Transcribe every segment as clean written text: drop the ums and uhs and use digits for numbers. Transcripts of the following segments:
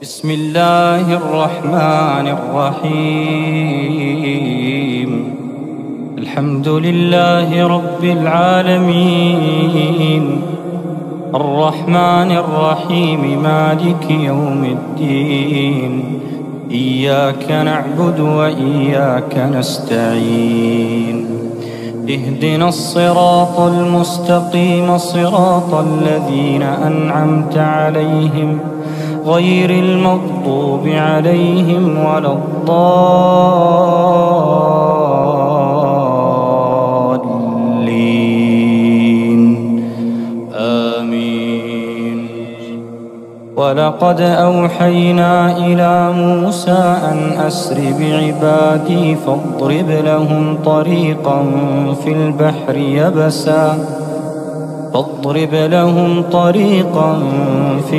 بسم الله الرحمن الرحيم. الحمد لله رب العالمين، الرحمن الرحيم، مالك يوم الدين. إياك نعبد وإياك نستعين. اهدنا الصراط المستقيم، صراط الذين أنعمت عليهم غير المغضوب عليهم ولا الضالين. آمين. ولقد أوحينا إلى موسى أن أسر بعبادي فاضرب لهم طريقا في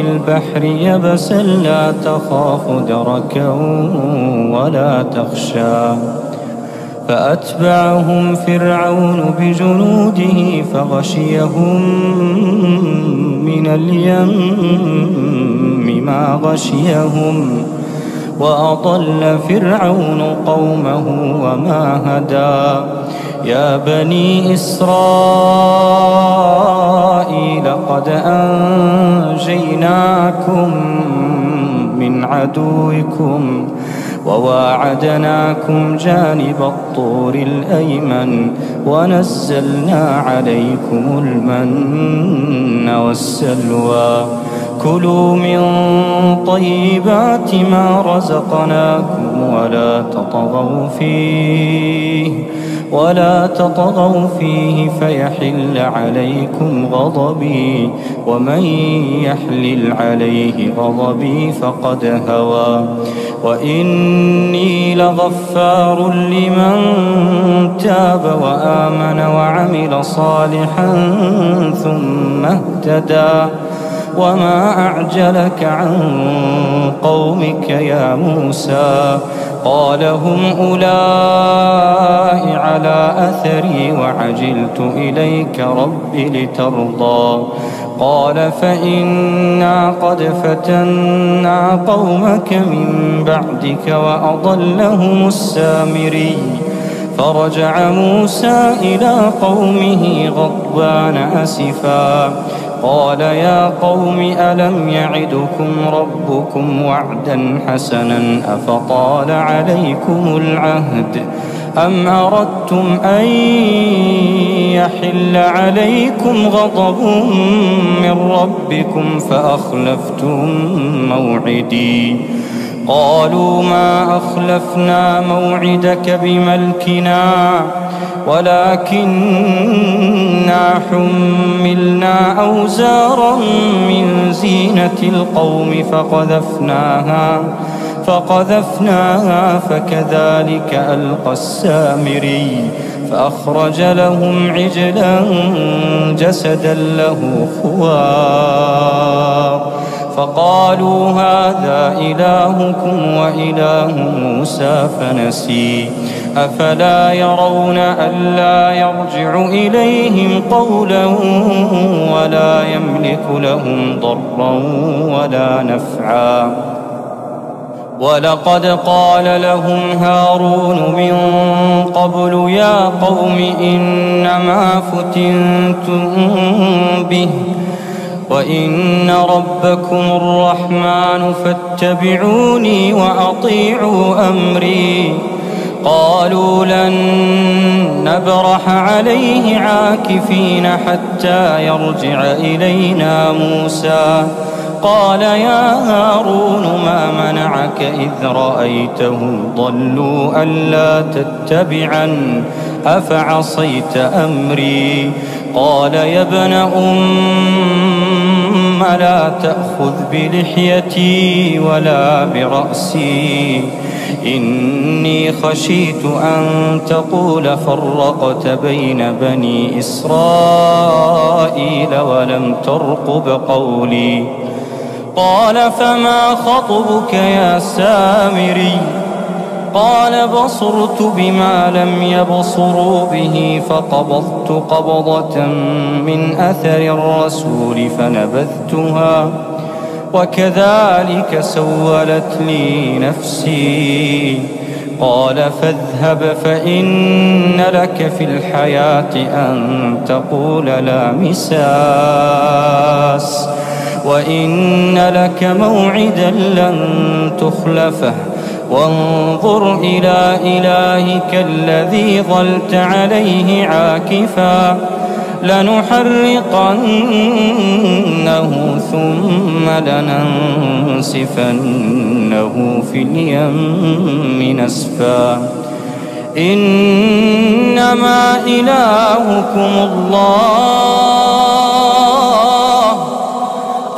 البحر يبسا لا تخاف دركا ولا تخشى. فأتبعهم فرعون بجنوده فغشيهم من اليم ما غشيهم، وأضل فرعون قومه وما هدى. يا بني إسرائيل قد أنجيناكم من عدوكم وواعدناكم جانب الطور الأيمن ونزلنا عليكم المن والسلوى. كلوا من طيبات ما رزقناكم ولا تطغوا فيه فيحل عليكم غضبي، ومن يحلل عليه غضبي فقد هوى. وإني لغفار لمن تاب وآمن وعمل صالحا ثم اهتدى. وما أعجلك عن قومك يا موسى؟ قال هم أولئك على أثري وعجلت إليك رب لترضى. قال فإنا قد فتنا قومك من بعدك وأضلهم السامري. فرجع موسى إلى قومه غضبان أسفا. قال يا قوم ألم يعدكم ربكم وعدا حسنا أفطال عليكم العهد أم أردتم أن يحل عليكم غضب من ربكم فأخلفتم موعدي؟ قالوا ما أخلفنا موعدك بملكنا ولكننا حملنا أوزارا من زينة القوم فقذفناها فكذلك ألقى السامري. فأخرج لهم عجلا جسدا له خوار فقالوا هذا إلهكم وإله موسى فنسي. أفلا يرون ألا يرجع إليهم قولا ولا يملك لهم ضرا ولا نفعا. ولقد قال لهم هارون من قبل يا قوم إنما فتنتم به وإن ربكم الرحمن فاتبعوني وأطيعوا أمري. قالوا لن نبرح عليه عاكفين حتى يرجع إلينا موسى. قال يا هارون ما منعك إذ رأيتهم ضلوا ألا تتبعن أفعصيت أمري؟ قال يا ابن لا تأخذ بلحيتي ولا برأسي إني خشيت أن تقول فرقت بين بني إسرائيل ولم ترقب قولي. قال فما خطبك يا سامري؟ قال بصرت بما لم يبصروا به فقبضت قبضة من أثر الرسول فنبذتها وكذلك سولت لي نفسي. قال فاذهب فإن لك في الحياة أن تقول لا مساس، وإن لك موعدا لن تخلفه، وانظر إلى إلهك الذي ظلت عليه عاكفا، لنحرقنه ثم لننسفنه في اليم نسفا. إنما إلهكم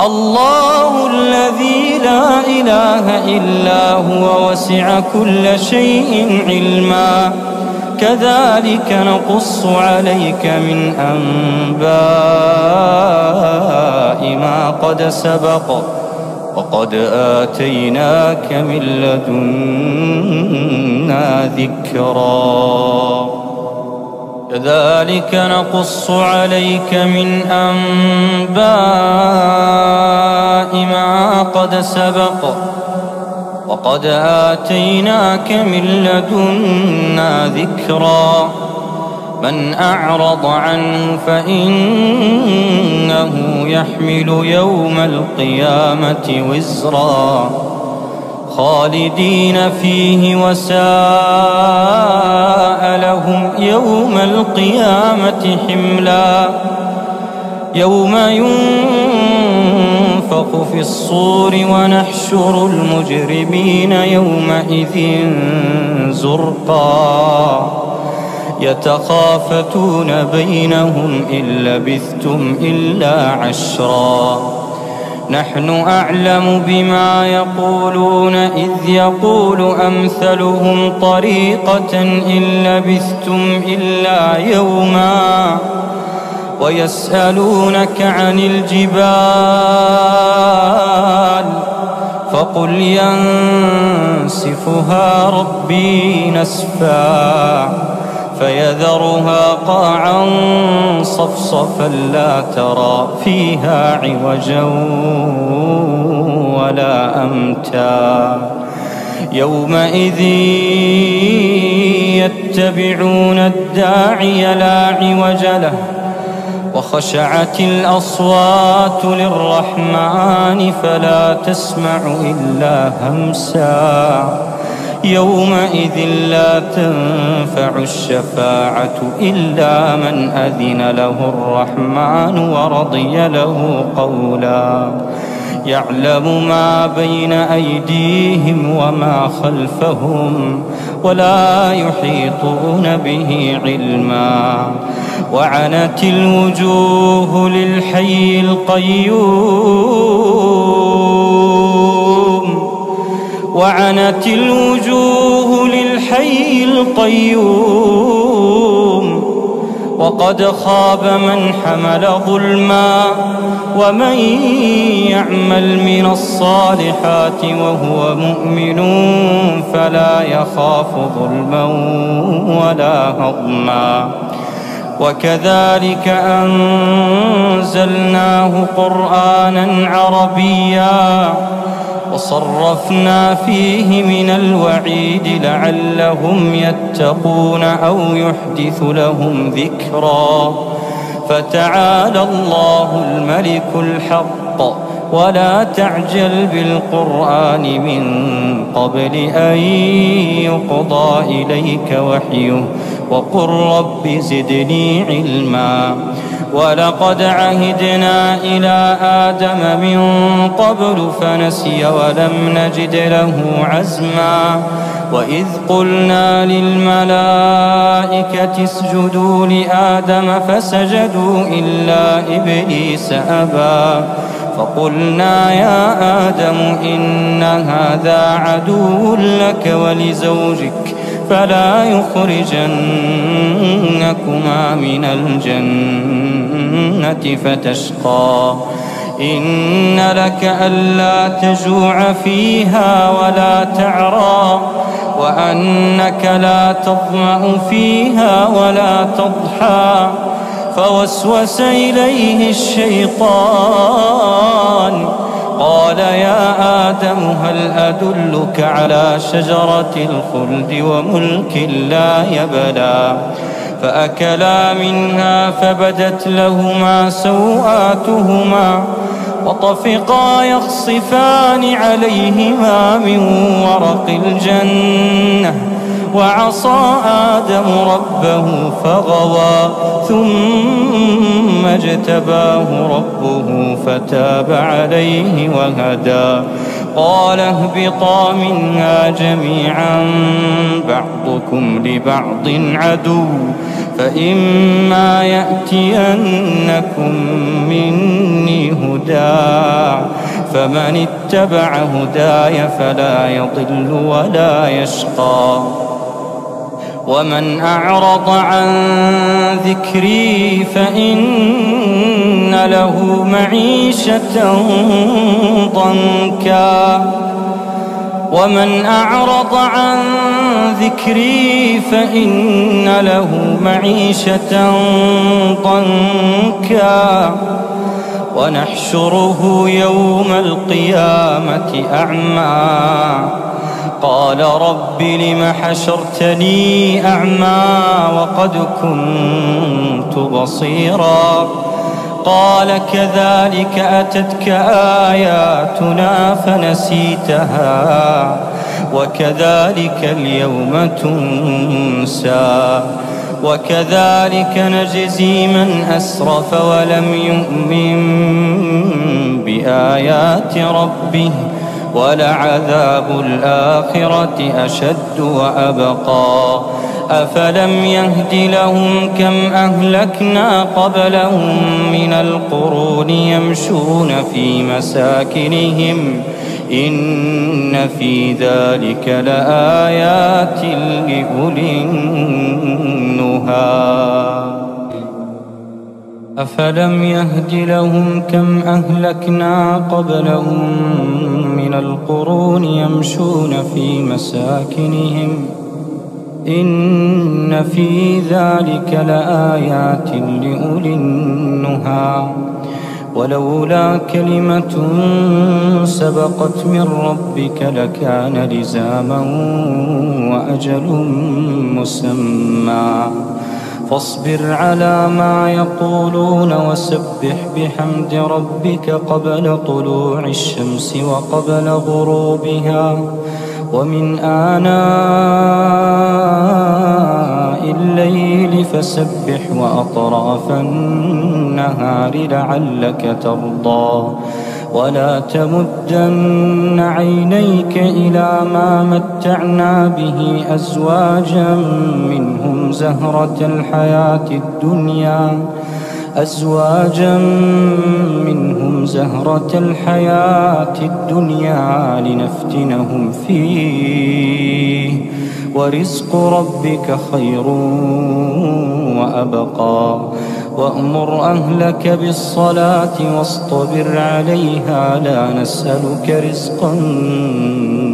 الله الذي لا إله إلا هو، وسع كل شيء علما. كذلك نقص عليك من أنباء ما قد سبق، وقد آتيناك من لدنا ذكرا. كذلك نقص عليك من أنباء ما قد سبق، وقد آتيناك من لدنا ذكرا. من أعرض عنه فإنه يحمل يوم القيامة وزرا خالدين فيه، وساء لهم يوم القيامة حملا. يوم ينفخ في الصور ونحشر المجرمين يومئذ زرقا يتخافتون بينهم إن لبثتم إلا عشرا. نحن أعلم بما يقولون إذ يقول أمثلهم طريقة إن لبثتم إلا يوما. ويسألونك عن الجبال فقل ينسفها ربي نسفا فيذرها قاعا صفصفا لا ترى فيها عوجا ولا أمتا. يومئذ يتبعون الداعي لا عوج له وخشعت الأصوات للرحمن فلا تسمع إلا همسا. يومئذ لا تنفع الشفاعة إلا من أذن له الرحمن ورضي له قولا. يعلم ما بين أيديهم وما خلفهم ولا يحيطون به علما. وعنت الوجوه للحي القيوم وعنت الوجوه للحي القيوم وقد خاب من حمل ظلما. ومن يعمل من الصالحات وهو مؤمن فلا يخاف ظلما ولا هضما. وكذلك أنزلناه قرآنا عربيا وصرفنا فيه من الوعيد لعلهم يتقون أو يحدث لهم ذكرا. فتعالى الله الملك الحق ولا تعجل بالقرآن من قبل أن يقضى إليك وحيه وقل رب زدني علما. ولقد عهدنا إلى آدم من قبل فنسي ولم نجد له عزما. وإذ قلنا للملائكة اسجدوا لآدم فسجدوا إلا إبليس أبى. فقلنا يا آدم إن هذا عدو لك ولزوجك فلا يخرجنكما من الجنة فتشقى. إن لك ألا تجوع فيها ولا تعرى وأنك لا تظمأ فيها ولا تضحى. فوسوس إليه الشيطان قال يا آدم هل أدلك على شجرة الخلد وملك لا يبلى فأكلا منها فبدت لهما سوآتهما وطفقا يخصفان عليهما من ورق الجنة وعصى آدم ربه فغوى ثم اجتباه ربه فتاب عليه وهدى قال اهبطا منها جميعا بعضكم لبعض عدو فإما يأتينكم مني هدى فمن اتبع هداي فلا يضل ولا يشقى ومن أعرض عن ذكري فإن له معيشة ضنكا ومن أعرض عن ذكري فإن له معيشة ضنكا ونحشره يوم القيامة أعمى قال رب لم حشرتني أعمى وقد كنت بصيرا قال كذلك أتتك آياتنا فنسيتها وكذلك اليوم تنسى وكذلك نجزي من أسرف ولم يؤمن بآيات ربه ولعذاب الآخرة أشد وأبقى أفلم يهد لهم كم أهلكنا قبلهم من القرون يمشون في مساكنهم إن في ذلك لآيات لأولي النهى أفلم يهد لهم كم أهلكنا قبلهم من القرون يمشون في مساكنهم إن في ذلك لآيات لأولي النهى ولولا كلمة سبقت من ربك لكان لزاما وأجل مسمى فاصبر على ما يقولون وسبح بحمد ربك قبل طلوع الشمس وقبل غروبها ومن آناء الليل فسبح وأطراف النهار لعلك ترضى ولا تمدن عينيك إلى ما متعنا به أزواجا منهم زهرة الحياة الدنيا لنفتنهم فيه ورزق ربك خير وأبقى وأمر أهلك بالصلاة واصطبر عليها لا نسألك رزقا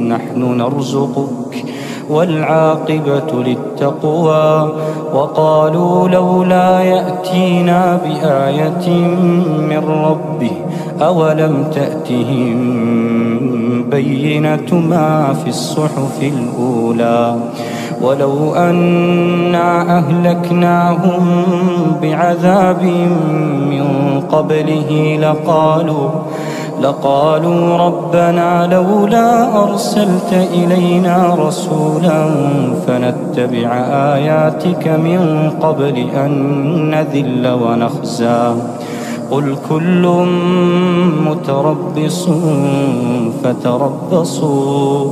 نحن نرزقك والعاقبة للتقوى وقالوا لولا يأتينا بآية من ربه أولم تأتهم بينة ما في الصحف الأولى ولو أنا أهلكناهم بعذاب من قبله لقالوا ربنا لولا أرسلت إلينا رسولا فنتبع آياتك من قبل أن نذل ونخزى قل كل متربص فتربصوا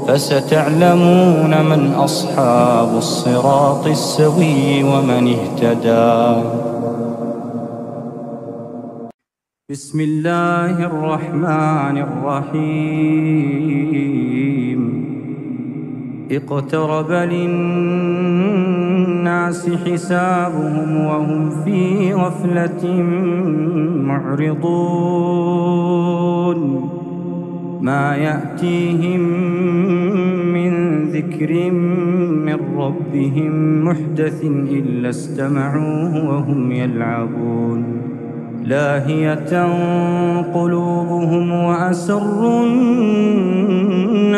فستعلمون من أصحاب الصراط السوي ومن اهتدى بسم الله الرحمن الرحيم اقترب للناس حسابهم وهم في غفلة معرضون ما يأتيهم من ذكر من ربهم محدث إلا استمعوه وهم يلعبون لاهية قلوبهم وأسروا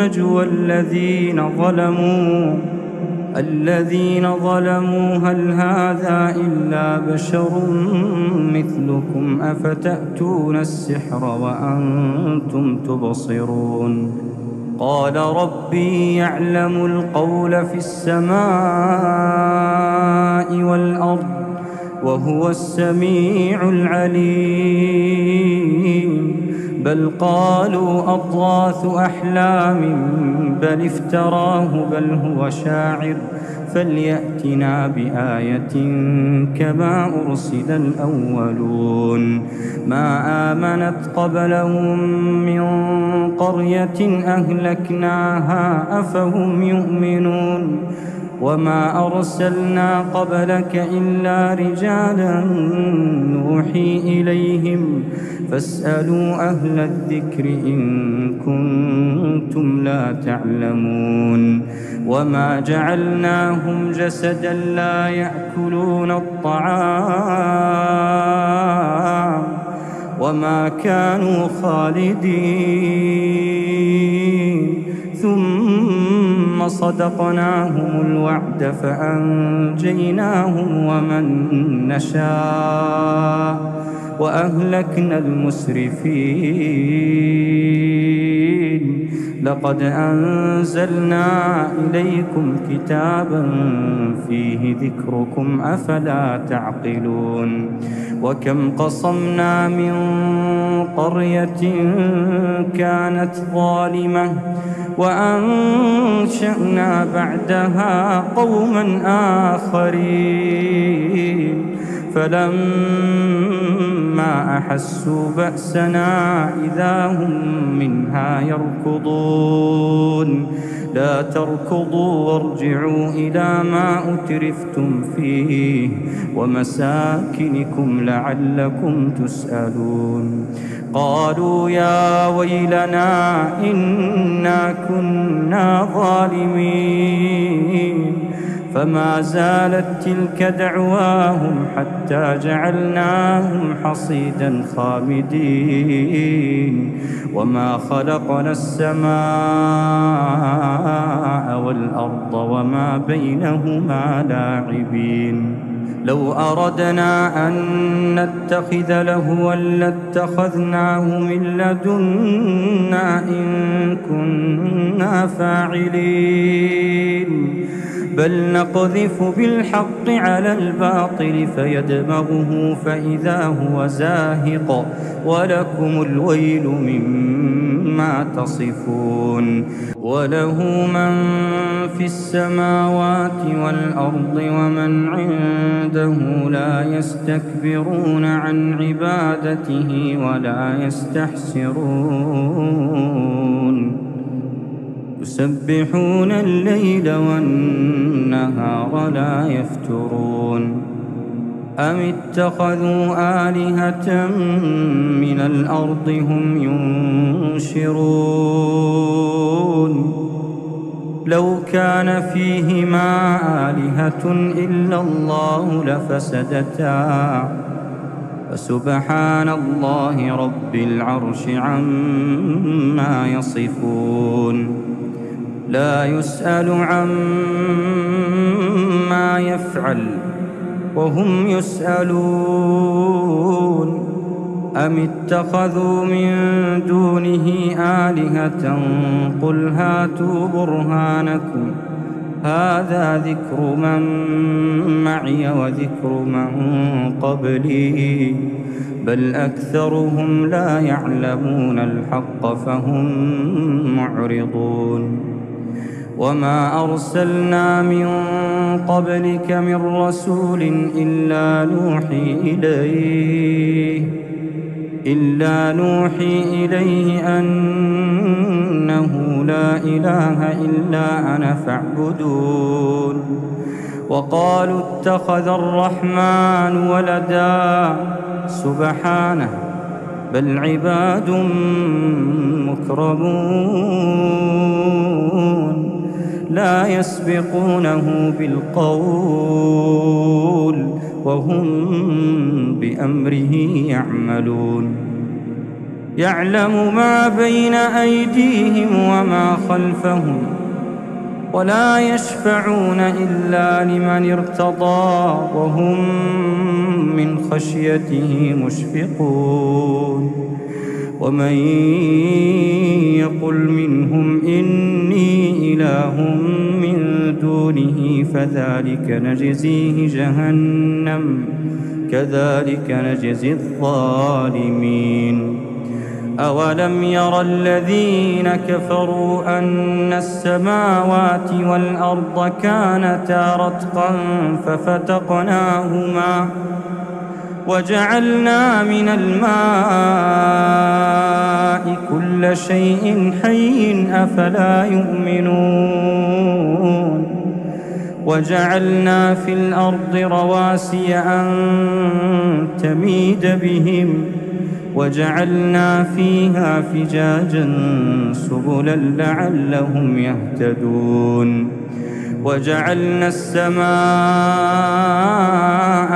النجوى الذين ظلموا هل هذا إلا بشر مثلكم أفتأتون السحر وأنتم تبصرون قال ربي يعلم القول في السماء والأرض وهو السميع العليم بل قالوا أضغاث أحلام بل افتراه بل هو شاعر فليأتنا بآية كما أرسل الأولون ما آمنت قبلهم من قرية أهلكناها أفهم يؤمنون وما أرسلنا قبلك إلا رجالا نوحي إليهم فاسألوا أهل الذكر إن كنتم لا تعلمون وما جعلناهم جسدا لا يأكلون الطعام وما كانوا خالدين ثم صدقناهم الوعد فأنجيناهم ومن نشاء وأهلكنا المسرفين لقد أنزلنا إليكم كتابا فيه ذكركم أفلا تعقلون وكم قصمنا من قرية كانت ظالمة وأنشأنا بعدها قوما آخرين فلما أحسوا بأسنا إذا هم منها يركضون لا تركضوا وارجعوا إلى ما أترفتم فيه ومساكنكم لعلكم تسألون قالوا يا ويلنا إنا كنا ظالمين فما زالت تلك دعواهم حتى جعلناهم حصيدا خامدين وما خلقنا السماء والأرض وما بينهما لاعبين لو أردنا أن نتخذ لهوا لاتخذناه من لدنا إن كنا فاعلين بل نقذف بالحق على الباطل فيدمغه فإذا هو زاهق ولكم الويل مما تصفون وله من في السماوات والأرض ومن عنده لا يستكبرون عن عبادته ولا يستحسرون يسبحون الليل والنهار لا يفترون أم اتخذوا آلهة من الأرض هم ينشرون لو كان فيهما آلهة إلا الله لفسدتا فسبحان الله رب العرش عما يصفون لا يسأل عما يفعل وهم يسألون أم اتخذوا من دونه آلهة قل هاتوا برهانكم هذا ذكر من معي وذكر من قبلي بل أكثرهم لا يعلمون الحق فهم معرضون وما أرسلنا من قبلك من رسول إلا نوحي إليه أنه لا إله إلا أنا فاعبدون وقالوا اتخذ الرحمن ولدا سبحانه بل عباد مكرمون لا يسبقونه بالقول وهم بأمره يعملون يعلم ما بين أيديهم وما خلفهم ولا يشفعون إلا لمن ارتضى وهم من خشيته مشفقون ومن يقل منهم إني إله من دونه فذلك نجزيه جهنم كذلك نجزي الظالمين أولم ير الذين كفروا أن السماوات والأرض كانتا رتقا ففتقناهما وجعلنا من الماء كل شيء حي أفلا يؤمنون وجعلنا في الأرض رواسي أن تميد بهم وجعلنا فيها فجاجا سبلا لعلهم يهتدون وجعلنا السماء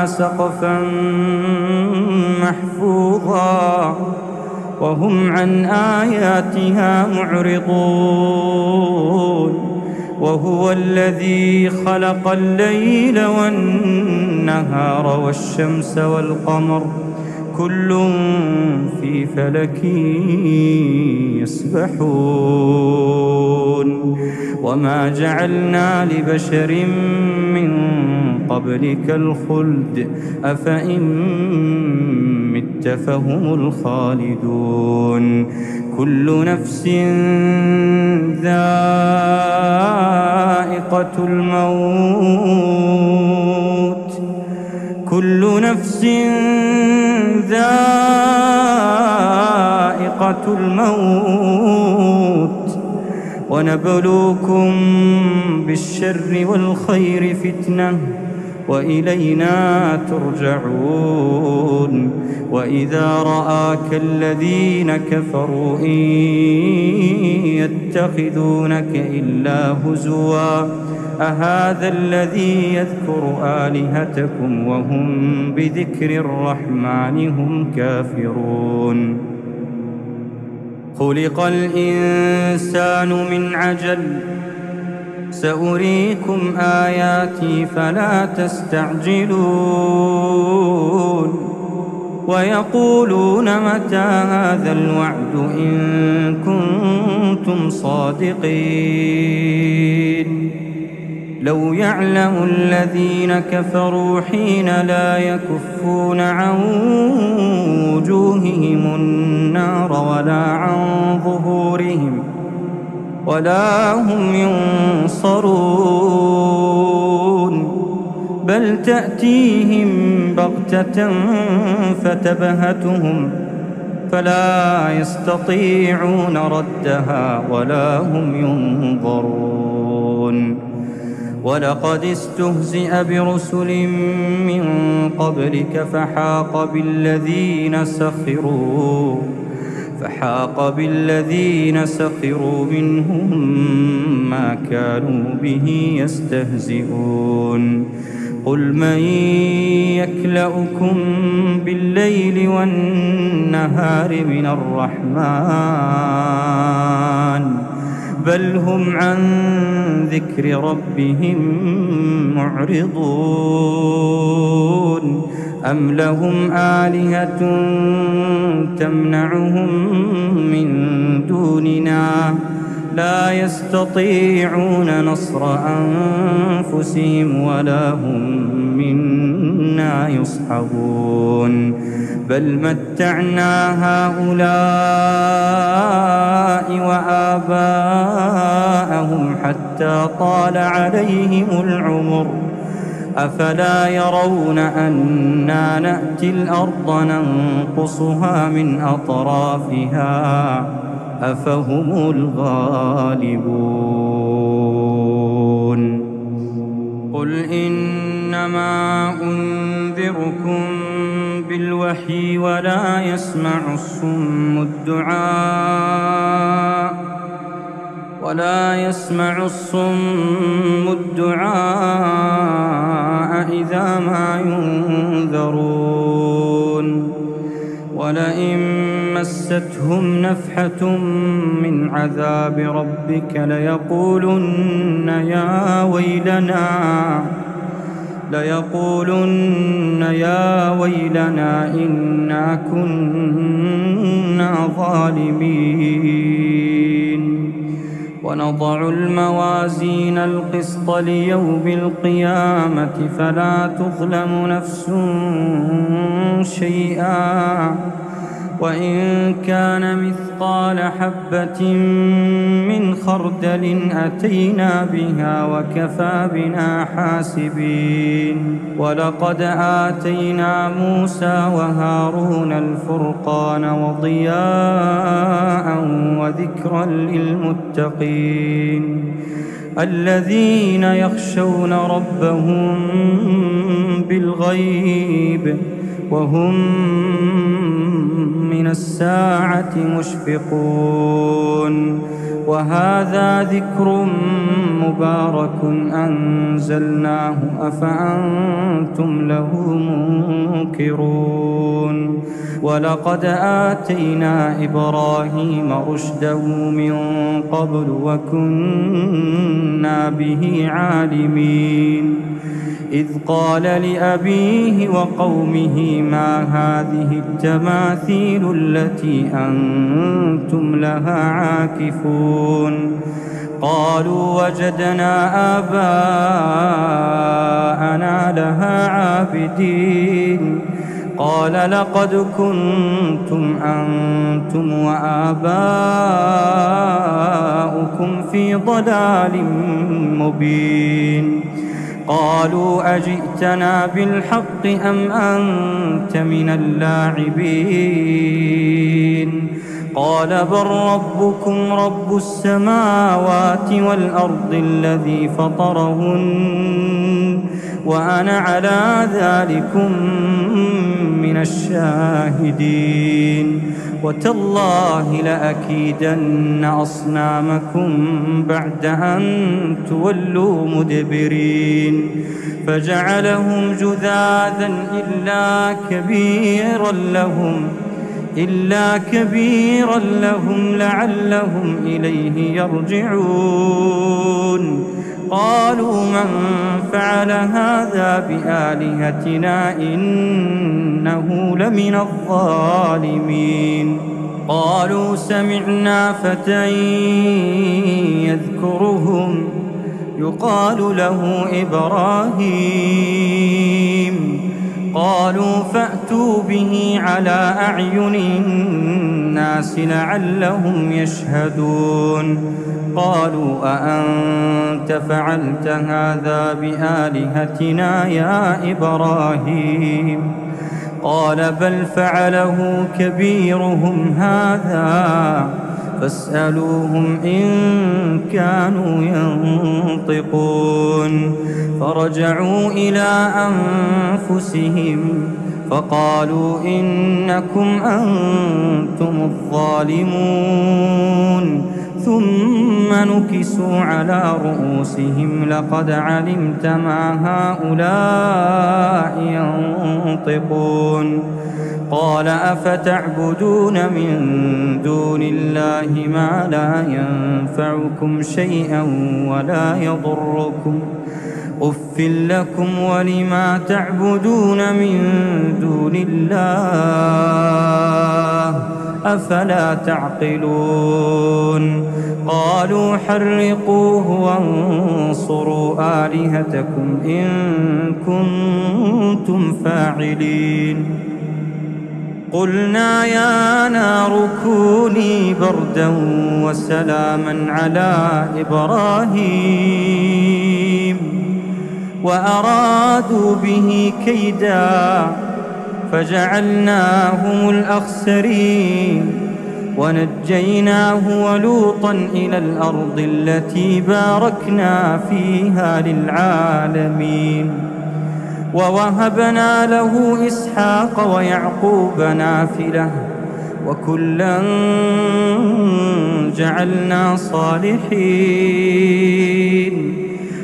سقفا محفوظا وهم عن آياتها معرضون وهو الذي خلق الليل والنهار والشمس والقمر كل في فلك يسبحون وما جعلنا لبشر من قبلك الخلد أفإن مت فهم الخالدون كل نفس ذائقة الموت كل نفس ذائقة الموت ونبلوكم بالشر والخير فتنة وإلينا ترجعون وإذا رآك الذين كفروا إن يتخذونك إلا هزوا أهذا الذي يذكر آلهتكم وهم بذكر الرحمن هم كافرون خلق الإنسان من عجل سأريكم آياتي فلا تستعجلون ويقولون متى هذا الوعد إن كنتم صادقين لو يعلم الذين كفروا حين لا يكفون عن وجوههم النار ولا عن ظهورهم ولا هم ينصرون بل تأتيهم بغتة فتبهتهم فلا يستطيعون ردها ولا هم ينظرون ولقد استهزئ برسل من قبلك فحاق بالذين سخروا منهم ما كانوا به يستهزئون قل من يكلؤكم بالليل والنهار من الرحمن بل هم عن ذكر ربهم معرضون أم لهم آلهة تمنعهم من دوننا لا يستطيعون نصر أنفسهم ولا هم منا يصحبون بل متعنا هؤلاء وآباءهم حتى طال عليهم العمر أفلا يرون أنا نأتي الأرض ننقصها من أطرافها أفهم الغالبون قل إنما أنذركم بالوحي ولا يسمع الصم الدعاء ولا يسمع الصم الدعاء إذا ما ينذرون ولئن مستهم نفحة من عذاب ربك ليقولن يا ويلنا إنا كنا ظالمين ونضع الموازين القسط ليوم القيامة فلا تظلم نفس شيئا وإن كان مثقال حبة من خردل أتينا بها وكفى بنا حاسبين ولقد آتينا موسى وهارون الفرقان وضياء وذكرا للمتقين الذين يخشون ربهم بالغيب وهم من الساعة مشفقون وهذا ذكر مبارك أنزلناه أفأنتم له منكرون ولقد آتينا إبراهيم رشده من قبل وكنا به عالمين إذ قال لأبيه وقومه ما هذه التماثيل التي أنتم لها عاكفون قالوا وجدنا آباءنا لها عابدين قال لقد كنتم أنتم وآباؤكم في ضلال مبين قالوا أجئتنا بالحق أم أنت من اللاعبين قال بل ربكم رب السماوات والأرض الذي فطرهن وأنا على ذلكم من الشاهدين وتالله لأكيدن أصنامكم بعد أن تولوا مدبرين فجعلهم جذاذا إلا كبيرا لهم لعلهم إليه يرجعون قالوا من فعل هذا بآلهتنا إنه لمن الظالمين قالوا سمعنا فتى يذكرهم يقال له إبراهيم قالوا فأتوا به على أعين الناس لعلهم يشهدون قالوا أأنت فعلت هذا بآلهتنا يا إبراهيم قال بل فعله كبيرهم هذا فاسألوهم إن كانوا ينطقون فرجعوا إلى أنفسهم فقالوا إنكم أنتم الظالمون ثم نكسوا على رؤوسهم لقد علمت ما هؤلاء ينطقون قال أفتعبدون من دون الله ما لا ينفعكم شيئا ولا يضركم أف لكم ولما تعبدون من دون الله أفلا تعقلون قالوا حرقوه وانصروا آلهتكم إن كنتم فاعلين قلنا يا نار كوني بردا وسلاما على إبراهيم وأرادوا به كيدا فجعلناهم الأخسرين ونجيناه ولوطا إلى الأرض التي باركنا فيها للعالمين ووهبنا له إسحاق ويعقوب نافلة وكلا جعلنا صالحين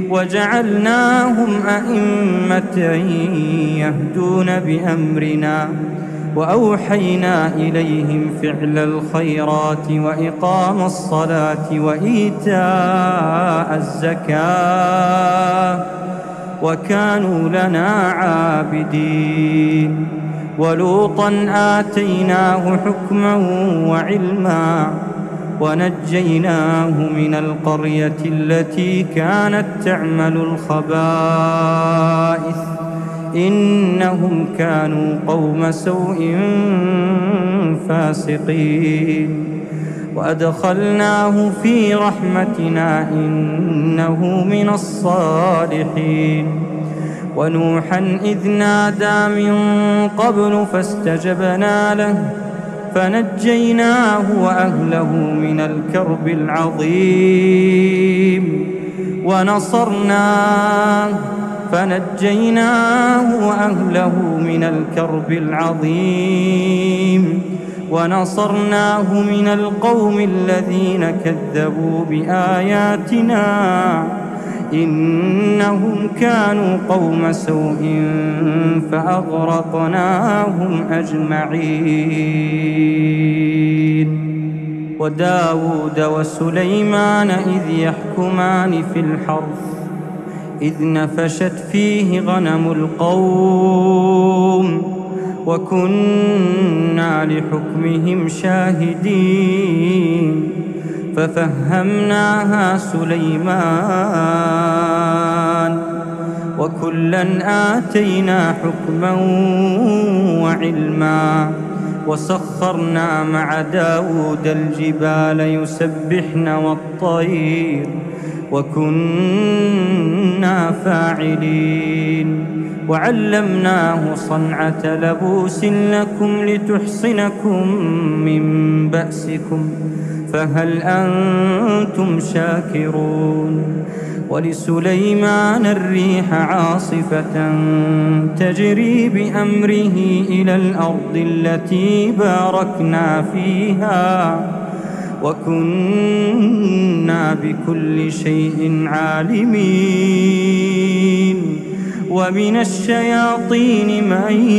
وجعلناهم أئمة يهدون بأمرنا وأوحينا إليهم فعل الخيرات وإقام الصلاة وإيتاء الزكاة وكانوا لنا عابدين. ولوطا آتيناه حكما وعلما ونجيناه من القرية التي كانت تعمل الخبائث إنهم كانوا قوم سوء فاسقين. وأدخلناه في رحمتنا إنه من الصالحين. ونوحا إذ نادى من قبل فاستجبنا له فنجيناه وأهله من الكرب العظيم ونصرناه من القوم الذين كذبوا بآياتنا إنهم كانوا قوم سوء فأغرقناهم أجمعين. وداود وسليمان إذ يحكمان في الحرث إذ نفشت فيه غنم القوم وكنا لحكمهم شاهدين ففهمناها سليمان وكلا آتينا حكما وعلما وسخرنا مع داود الجبال يسبحن والطير وكنا فاعلين. وعلمناه صنعة لبوس لكم لتحصنكم من بأسكم فهل أنتم شاكرون. ولسليمان الريح عاصفة تجري بأمره إلى الأرض التي باركنا فيها وكنا بكل شيء عالمين. ومن الشياطين من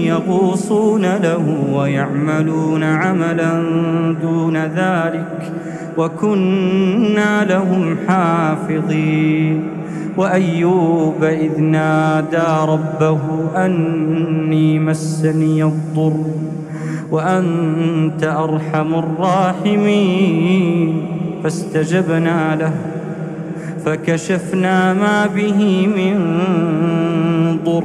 يغوصون له ويعملون عملا دون ذلك وكنا لهم حافظين. وأيوب إذ نادى ربه أني مسني الضر وأنت أرحم الراحمين فاستجبنا له فكشفنا ما به من ضر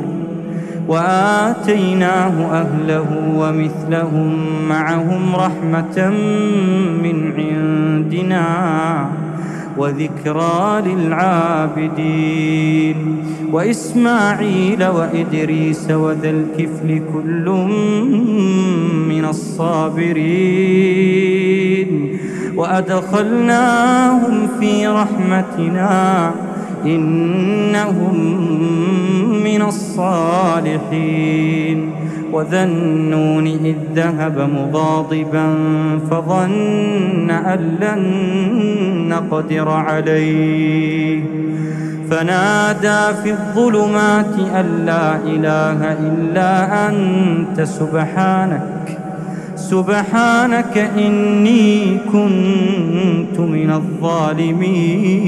وآتيناه أهله ومثلهم معهم رحمة من عندنا وذكرى للعابدين. وإسماعيل وإدريس وذا الكفل كل من الصابرين وأدخلناهم في رحمتنا إنهم من الصالحين. وذا النون إذ ذهب مغاضبا فظن أن لن نقدر عليه فنادى في الظلمات أن لا إله إلا أنت سبحانك إني كنت من الظالمين.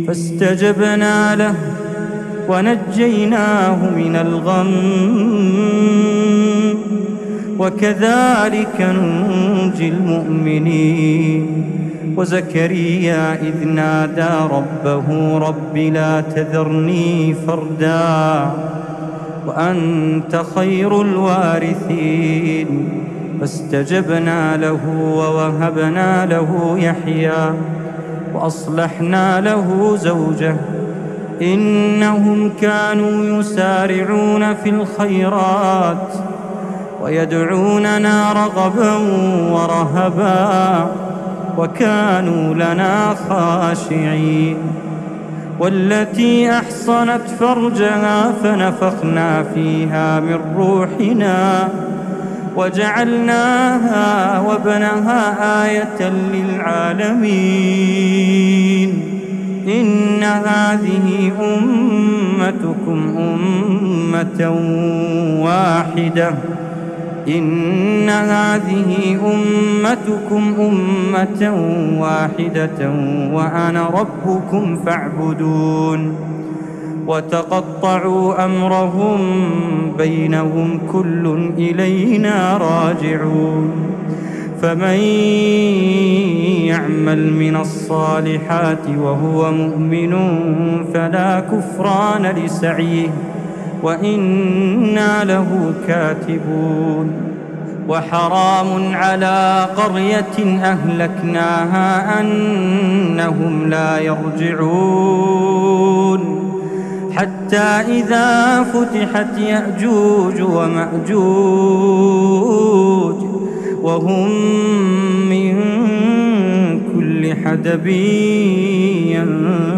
فاستجبنا له ونجيناه من الغم وكذلك ننجي المؤمنين. وزكريا إذ نادى ربه رب لا تذرني فردا وأنت خير الوارثين فاستجبنا له ووهبنا له يحيى وأصلحنا له زوجه إنهم كانوا يسارعون في الخيرات ويدعوننا رغبا ورهبا وكانوا لنا خاشعين. والتي أحصنت فرجها فنفخنا فيها من روحنا وجعلناها وابنها آية للعالمين إن هذه أمتكم أمة واحدة وأنا ربكم فاعبدون وتقطعوا أمرهم بينهم كل إلينا راجعون فمن يعمل من الصالحات وهو مؤمن فلا كفران لسعيه وإنا له كاتبون وحرام على قرية أهلكناها أنهم لا يرجعون حتى إذا فتحت يأجوج ومأجوج وهم من كل حدب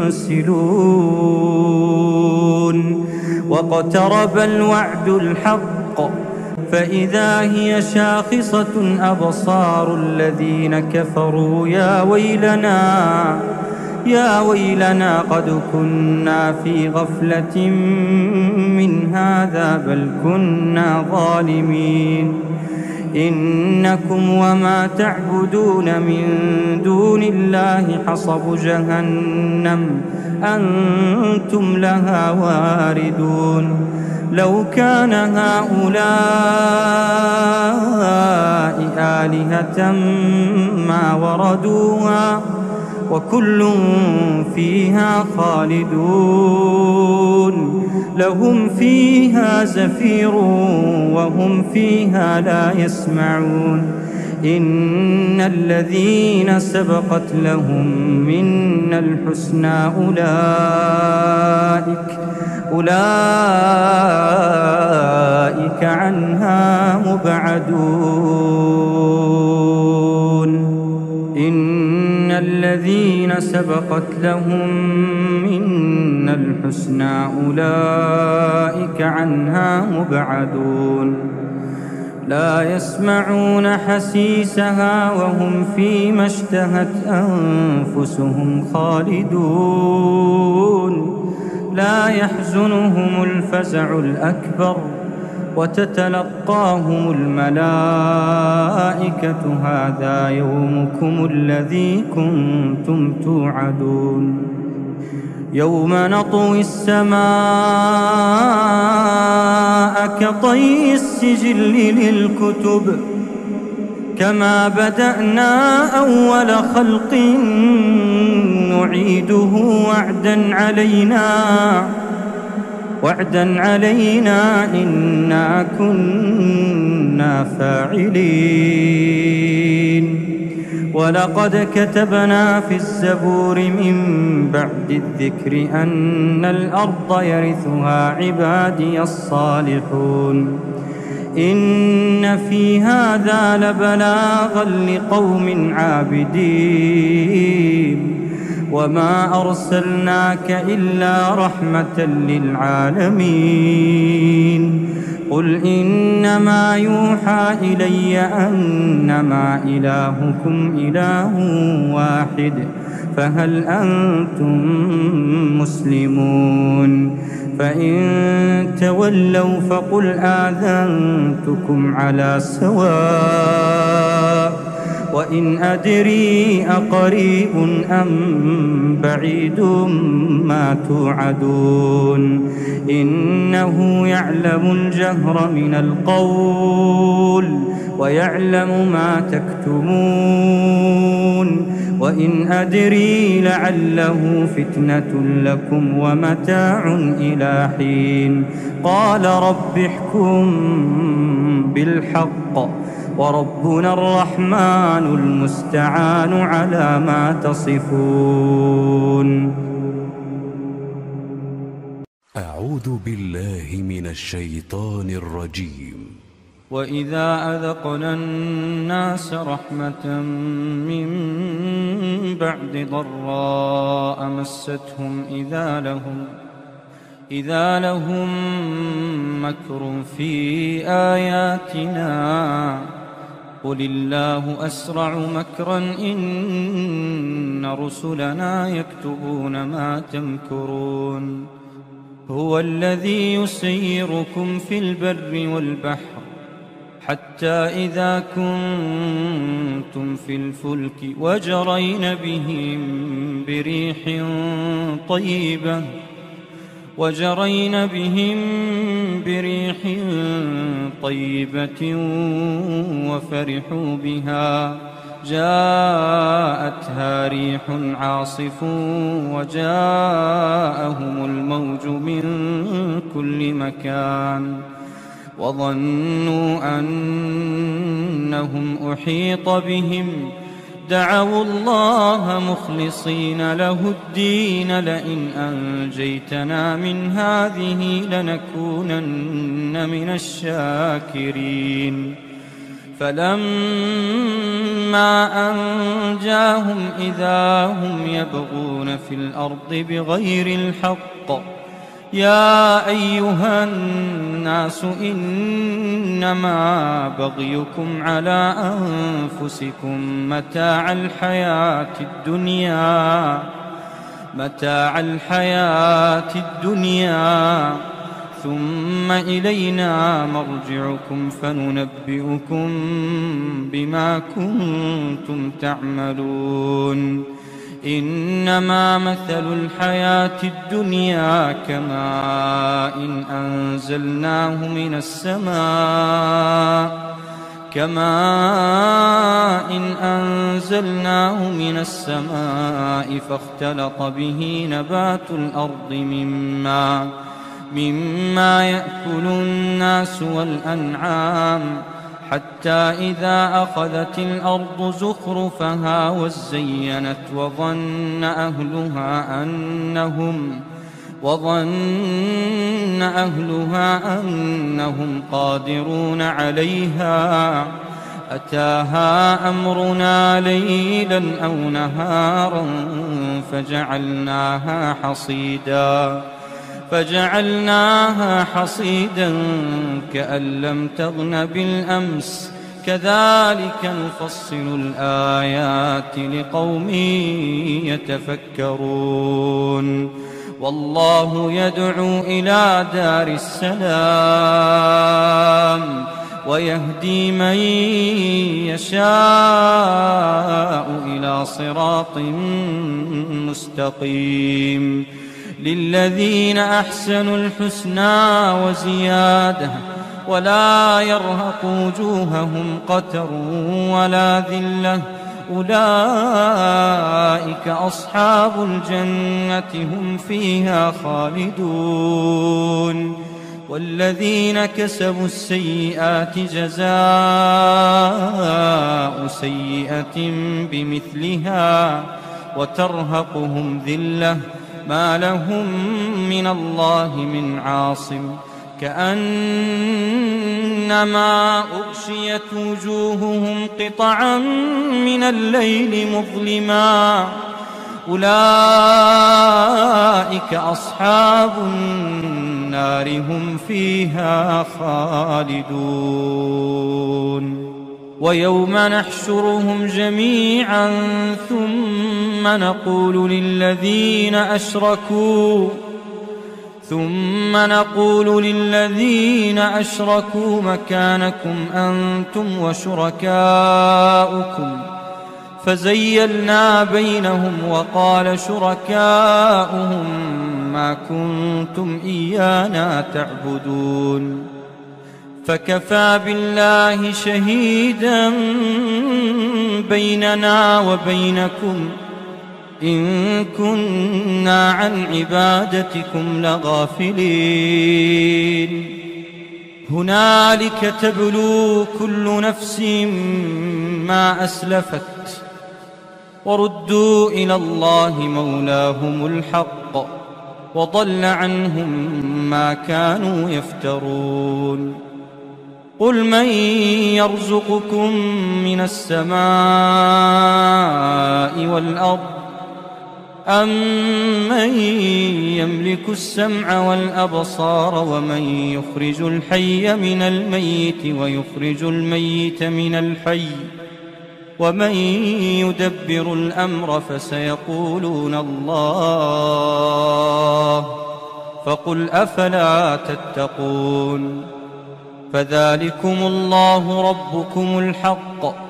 ينسلون واقترب الوعد الحق فإذا هي شاخصة أبصار الذين كفروا يا ويلنا قد كنا في غفلة من هذا بل كنا ظالمين إنكم وما تعبدون من دون الله حصب جهنم أنتم لها واردون لو كان هؤلاء آلهة ما وردوها وكل فيها خالدون لهم فيها زفير وهم فيها لا يسمعون إن الذين سبقت لهم منا الحسنى أولئك عنها مبعدون إن الذين سبقت لهم منا الحسنى أولئك عنها مبعدون لا يسمعون حسيسها وهم فيما اشتهت أنفسهم خالدون لا يحزنهم الفزع الأكبر وتتلقاهم الملائكة هذا يومكم الذي كنتم توعدون يوم نطوي السماء كطي السجل للكتب كما بدأنا أول خلق نعيده وعدا علينا إنا كنا فاعلين ولقد كتبنا في الزبور من بعد الذكر أن الأرض يرثها عبادي الصالحون إن في هذا لبلاغا لقوم عابدين وما أرسلناك إلا رحمة للعالمين قل إنما يوحى إلي أنما إلهكم إله واحد فهل أنتم مسلمون فإن تولوا فقل آذنتكم على سواء وإن أدري أقريب أم بعيد ما توعدون إنه يعلم الجهر من القول ويعلم ما تكتمون وإن أدري لعله فتنة لكم ومتاع إلى حين قال رب احكم بالحق وربنا الرحمن المستعان على ما تصفون. أعوذ بالله من الشيطان الرجيم. وإذا أذقنا الناس رحمة من بعد ضراء مستهم إذا لهم مكر في آياتنا قل الله أسرع مكرا إن رسلنا يكتبون ما تمكرون هو الذي يسيركم في البر والبحر حتى إذا كنتم في الفلك وجرين بهم بريح طيبة وفرحوا بها جاءتها ريح عاصف وجاءهم الموج من كل مكان وظنوا أنهم أحيط بهم دعوا الله مخلصين له الدين لئن أنجيتنا من هذه لنكونن من الشاكرين فلما أنجاهم إذا هم يبغون في الأرض بغير الحق يا أيها الناس إنما بغيكم على أنفسكم متاع الحياة الدنيا ثم إلينا مرجعكم فننبئكم بما كنتم تعملون إنما مثل الحياة الدنيا كماء أنزلناه من السماء فاختلط به نبات الأرض مما يأكل الناس والأنعام حتى إذا أخذت الأرض زخرفها وزينت وظن أهلها أنهم قادرون عليها أتاها أمرنا ليلا أو نهارا فجعلناها حصيدا كأن لم تغن بالأمس كذلك نفصل الآيات لقوم يتفكرون والله يدعو إلى دار السلام ويهدي من يشاء إلى صراط مستقيم للذين أحسنوا الحسنى وزيادة ولا يرهق وجوههم قتر ولا ذلة أولئك أصحاب الجنة هم فيها خالدون والذين كسبوا السيئات جزاء سيئة بمثلها وترهقهم ذلة ما لهم من الله من عاصم كأنما أغشيت وجوههم قطعا من الليل مظلما أولئك أصحاب النار هم فيها خالدون ويوم نحشرهم جميعا ثم نقول للذين أشركوا مكانكم أنتم وشركاؤكم فزيلنا بينهم وقال شركاؤهم ما كنتم إيانا تعبدون فكفى بالله شهيدا بيننا وبينكم إن كنا عن عبادتكم لغافلين هنالك تبلو كل نفس ما أسلفت وردوا إلى الله مولاهم الحق وضل عنهم ما كانوا يفترون قل من يرزقكم من السماء والأرض أَمَّن يَمْلِكُ السَّمْعَ وَالْأَبْصَارَ وَمَن يُخْرِجُ الْحَيَّ مِنَ الْمَيِّتِ وَيُخْرِجُ الْمَيِّتَ مِنَ الْحَيِّ وَمَن يُدَبِّرُ الْأَمْرَ فَسَيَقُولُونَ اللَّهُ فَقُلْ أَفَلَا تَتَّقُونَ فَذَلِكُمُ اللَّهُ رَبُّكُمُ الْحَقُّ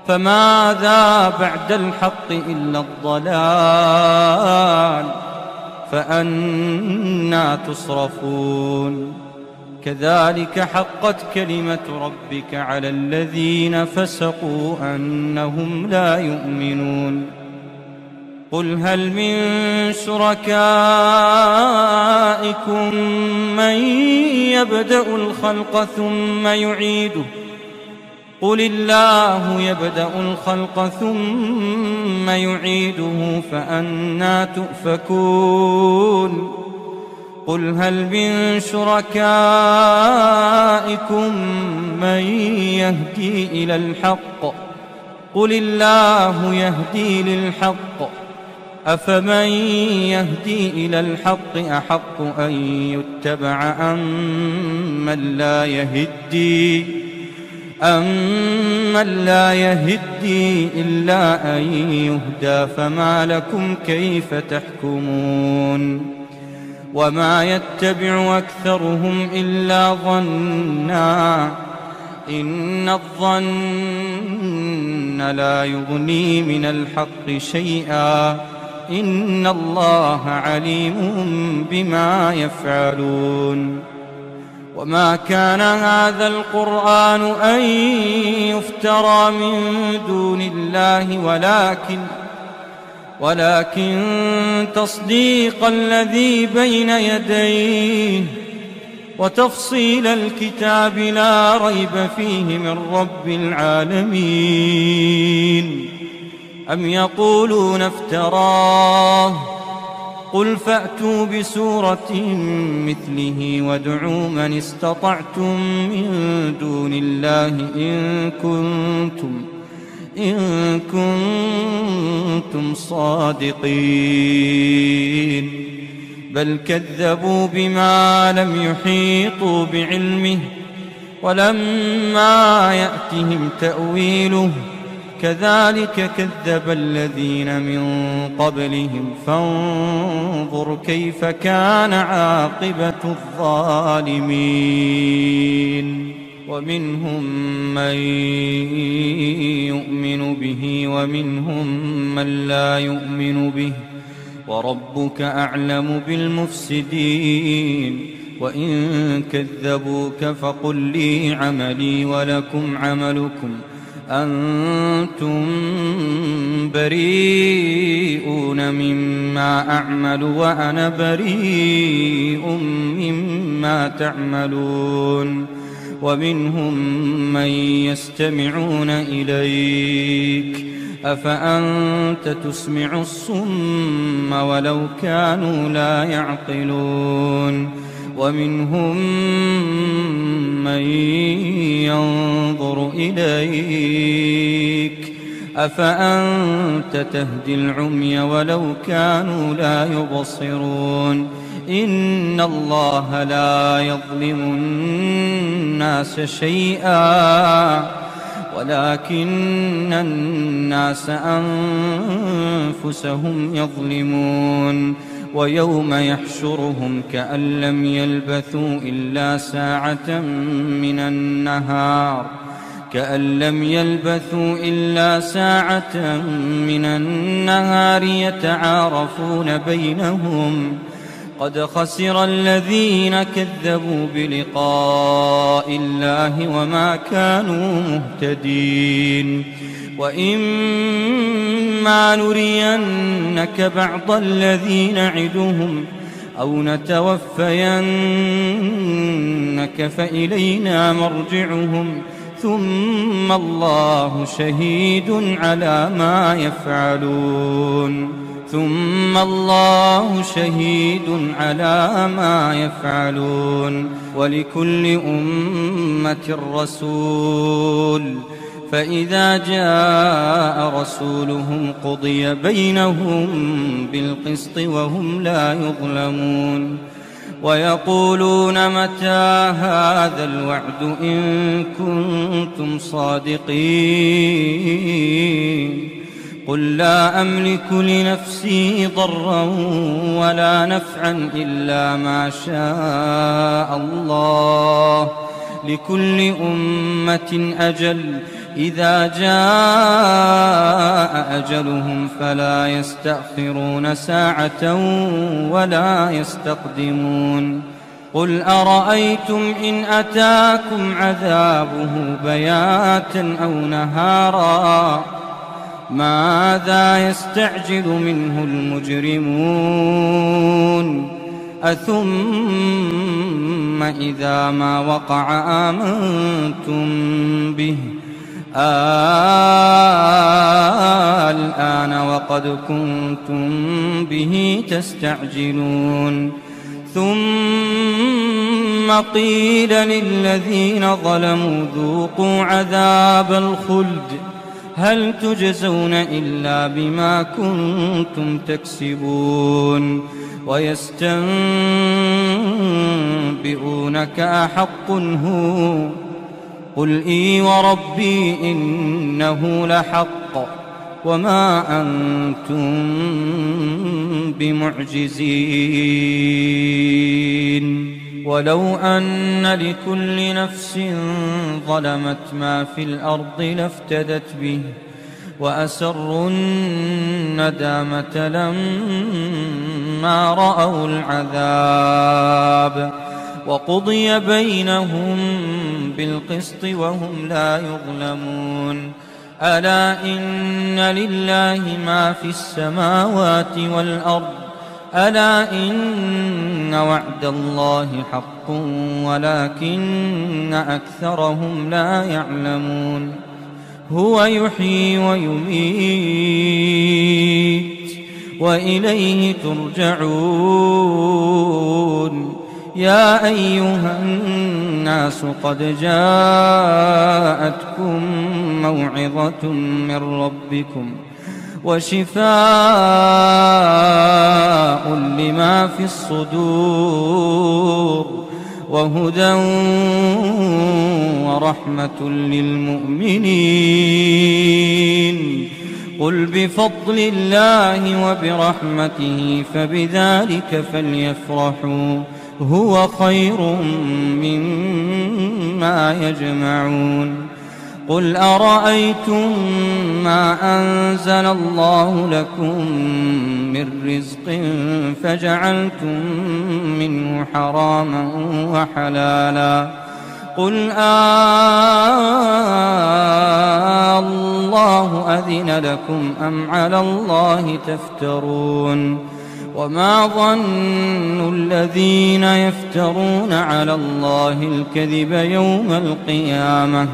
فماذا بعد الحق إلا الضلال فأنى تصرفون كذلك حقت كلمة ربك على الذين فسقوا أنهم لا يؤمنون قل هل من شركائكم من يبدأ الخلق ثم يعيده قل الله يبدأ الخلق ثم يعيده فأنى تؤفكون قل هل من شركائكم من يهدي إلى الحق قل الله يهدي للحق أفمن يهدي إلى الحق أحق أن يتبع أمن لا يهدي إلا أن يهدى فما لكم كيف تحكمون وما يتبع أكثرهم إلا ظنا إن الظن لا يغني من الحق شيئا إن الله عليم بما يفعلون وما كان هذا القرآن أن يفترى من دون الله ولكن تصديق الذي بين يديه وتفصيل الكتاب لا ريب فيه من رب العالمين أم يقولون افتراه قل فأتوا بسورة مثله وادعوا من استطعتم من دون الله إن كنتم صادقين بل كذبوا بما لم يحيطوا بعلمه ولما يأتهم تأويله كذلك كذب الذين من قبلهم فانظر كيف كان عاقبة الظالمين ومنهم من يؤمن به ومنهم من لا يؤمن به وربك أعلم بالمفسدين وإن كذبوك فقل لي عملي ولكم عملكم أنتم بريئون مما أعمل وأنا بريء مما تعملون ومنهم من يستمعون إليك أفأنت تسمع الصم ولو كانوا لا يعقلون ومنهم من ينظر إليك أفأنت تهدي العمي ولو كانوا لا يبصرون إن الله لا يظلم الناس شيئا ولكن الناس أنفسهم يظلمون ويوم يحشرهم كأن لم يلبثوا إلا ساعة من النهار يتعارفون بينهم قد خسر الذين كذبوا بلقاء الله وما كانوا مهتدين وإما نرينك بعض الذي نعدهم أو نتوفينك فإلينا مرجعهم ثم الله شهيد على ما يفعلون ولكل أمة رسول فإذا جاء رسولهم قضي بينهم بالقسط وهم لا يظلمون ويقولون متى هذا الوعد إن كنتم صادقين قل لا أملك لنفسي ضرا ولا نفعا إلا ما شاء الله لكل أمة أجل إذا جاء أجلهم فلا يستأخرون ساعة ولا يستقدمون قل أرأيتم إن أتاكم عذابه بياتا أو نهارا ماذا يستعجل منه المجرمون أثم إذا ما وقع آمنتم به الآن وقد كنتم به تستعجلون ثم قيل للذين ظلموا ذوقوا عذاب الخلد هل تجزون إلا بما كنتم تكسبون ويستنبئونك أحق هو قل إي وربي إنه لحق وما أنتم بمعجزين ولو أن لكل نفس ظلمت ما في الأرض لافتدت به وأسروا الندامة لما رأوا العذاب وقضي بينهم بالقسط وهم لا يظلمون ألا إن لله ما في السماوات والأرض ألا إن وعد الله حق ولكن أكثرهم لا يعلمون هو يحيي ويميت وإليه ترجعون يا أيها الناس قد جاءتكم موعظة من ربكم وشفاء لما في الصدور وهدى ورحمة للمؤمنين قل بفضل الله وبرحمته فبذلك فليفرحوا هو خير مما يجمعون قل أرأيتم ما أنزل الله لكم من رزق فجعلتم منه حراما وحلالا قل الله أذن لكم أم على الله تفترون وما ظن الذين يفترون على الله الكذب يوم القيامة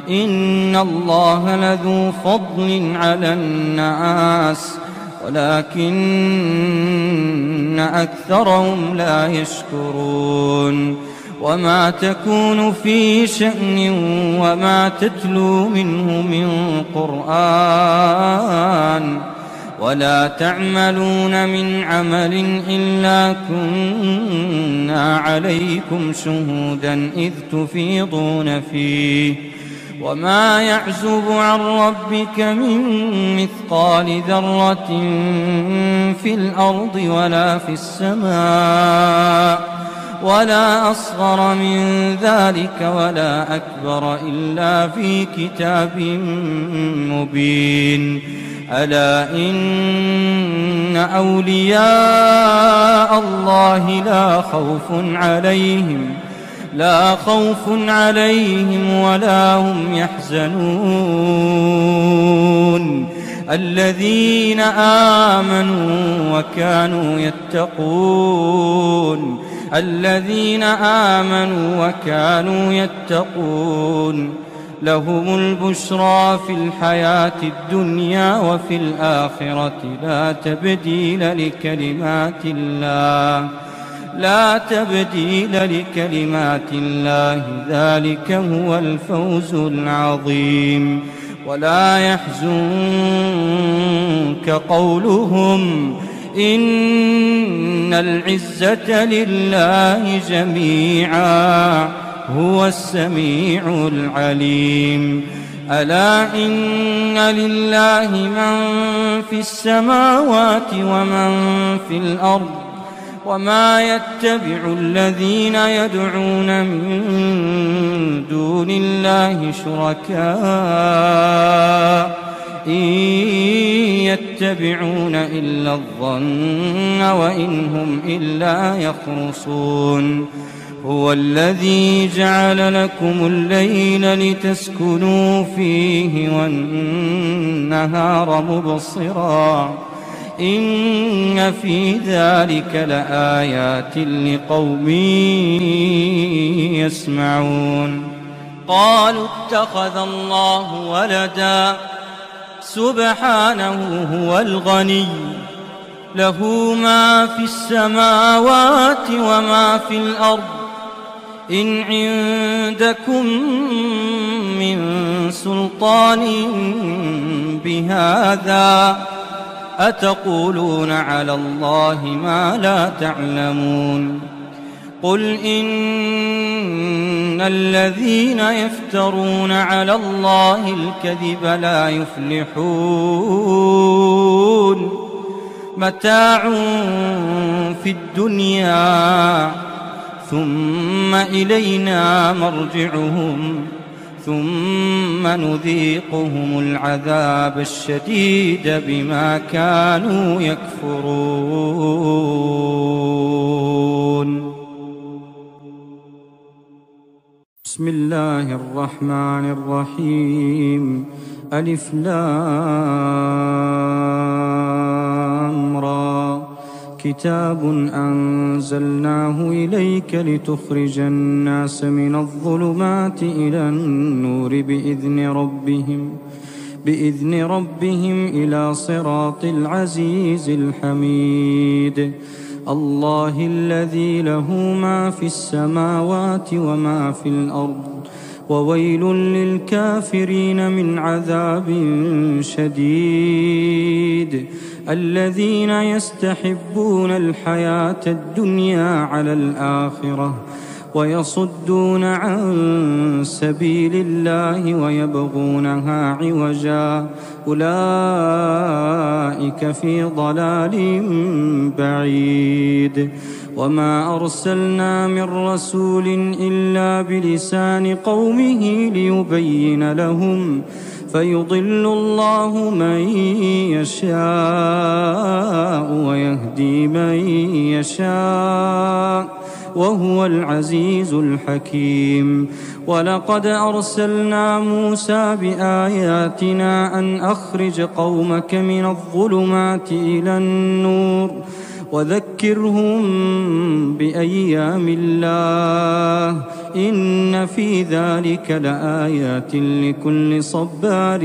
إن الله لذو فضل على الناس ولكن أكثرهم لا يشكرون وما تكون في شأن وما تتلو منه من قرآن ولا تعملون من عمل إلا كنا عليكم شهودا إذ تفيضون فيه وما يعزب عن ربك من مثقال ذرة في الأرض ولا في السماء ولا أصغر من ذلك ولا أكبر إلا في كتاب مبين ألا إن أولياء الله لا خوف عليهم ولا هم يحزنون الذين آمنوا وكانوا يتقون لهم البشرى في الحياة الدنيا وفي الآخرة لا تبديل لكلمات الله ذلك هو الفوز العظيم ولا يحزنك قولهم إن العزة لله جميعا هو السميع العليم ألا إن لله من في السماوات ومن في الأرض وما يتبع الذين يدعون من دون الله شركاء إن يتبعون إلا الظن وإن هم إلا يخرصون هو الذي جعل لكم الليل لتسكنوا فيه والنهار مبصرا إن في ذلك لآيات لقوم يسمعون قالوا اتخذ الله ولدا سبحانه هو الغني له ما في السماوات وما في الأرض إن عندكم من سلطان بهذا أتقولون على الله ما لا تعلمون قل إن الذين يفترون على الله الكذب لا يفلحون متاع في الدنيا ثم إلينا مرجعهم ثم نذيقهم العذاب الشديد بما كانوا يكفرون بسم الله الرحمن الرحيم ألف لام را كتاب أنزلناه إليك لتخرج الناس من الظلمات إلى النور بإذن ربهم إلى صراط العزيز الحميد الله الذي له ما في السماوات وما في الأرض وويل للكافرين من عذاب شديد الذين يستحبون الحياة الدنيا على الآخرة ويصدون عن سبيل الله ويبغونها عوجا أولئك في ضلال بعيد وما أرسلنا من رسول إلا بلسان قومه ليبين لهم فيضل الله من يشاء ويهدي من يشاء وهو العزيز الحكيم ولقد أرسلنا موسى بآياتنا أن أخرج قومك من الظلمات إلى النور وذكرهم بأيام الله إن في ذلك لآيات لكل صبار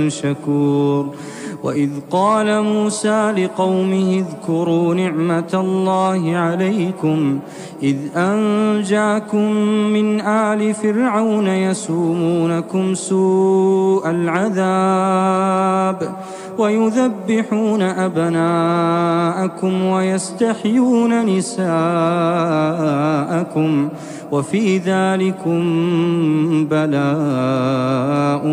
شكور وإذ قال موسى لقومه اذكروا نعمة الله عليكم إذ أنجاكم من آل فرعون يسومونكم سوء العذاب ويذبحون أبناءكم ويستحيون نساءكم وفي ذلكم بلاء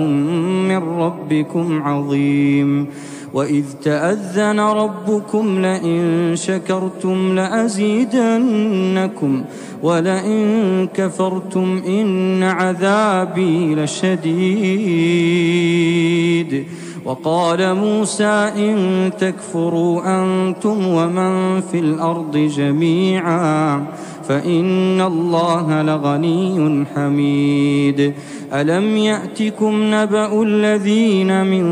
من ربكم عظيم وإذ تأذن ربكم لئن شكرتم لأزيدنكم ولئن كفرتم إن عذابي لشديد وقال موسى إن تكفروا أنتم ومن في الأرض جميعا فإن الله لغني حميد ألم يأتكم نبأ الذين من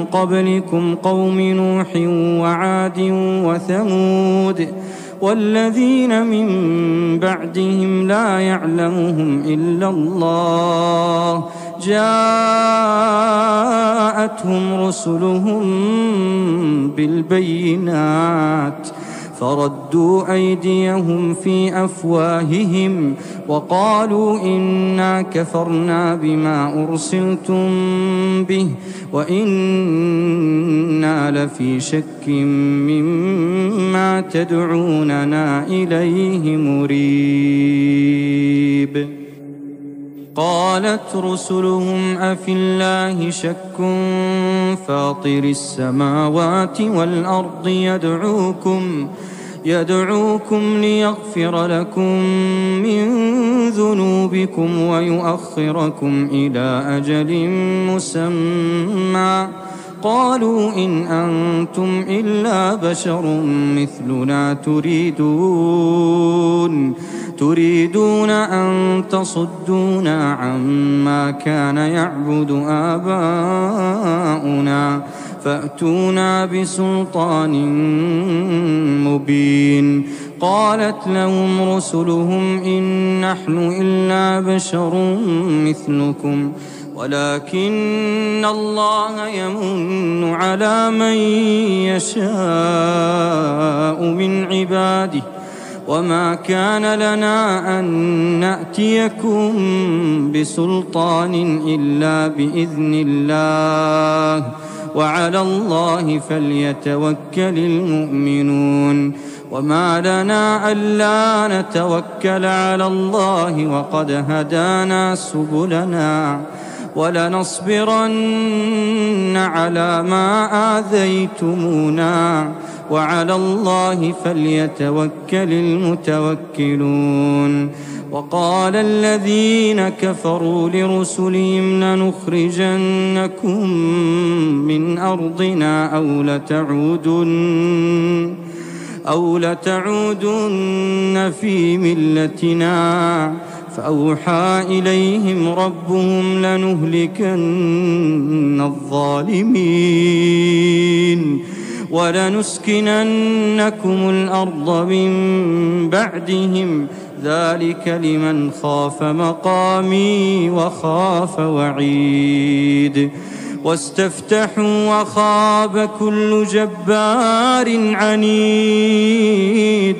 قبلكم قوم نوح وعاد وثمود والذين من بعدهم لا يعلمهم إلا الله جاءتهم رسلهم بالبينات فردوا أيديهم في أفواههم وقالوا إنا كفرنا بما أرسلتم به وإنا لفي شك مما تدعوننا إليه مريب. قالت رسلهم أفي الله شك فاطر السماوات والأرض يدعوكم ليغفر لكم من ذنوبكم ويؤخركم إلى أجل مسمى قالوا إن أنتم إلا بشر مثلنا تريدون أن تصدونا عما كان يعبد آباؤنا فأتونا بسلطان مبين. قالت لهم رسلهم إن نحن إلا بشر مثلكم ولكن الله يمن على من يشاء من عباده وما كان لنا أن نأتيكم بسلطان إلا بإذن الله وعلى الله فليتوكل المؤمنون. وما لنا ألا نتوكل على الله وقد هدانا سبلنا ولنصبرن على ما آذيتمونا وعلى الله فليتوكل المتوكلون. وقال الذين كفروا لرسلهم لنخرجنكم من أرضنا أو لتعودن في ملتنا فأوحى إليهم ربهم لنهلكن الظالمين ولنسكننكم الأرض من بعدهم ذلك لمن خاف مقامي وخاف وعيد. واستفتحوا وخاب كل جبار عنيد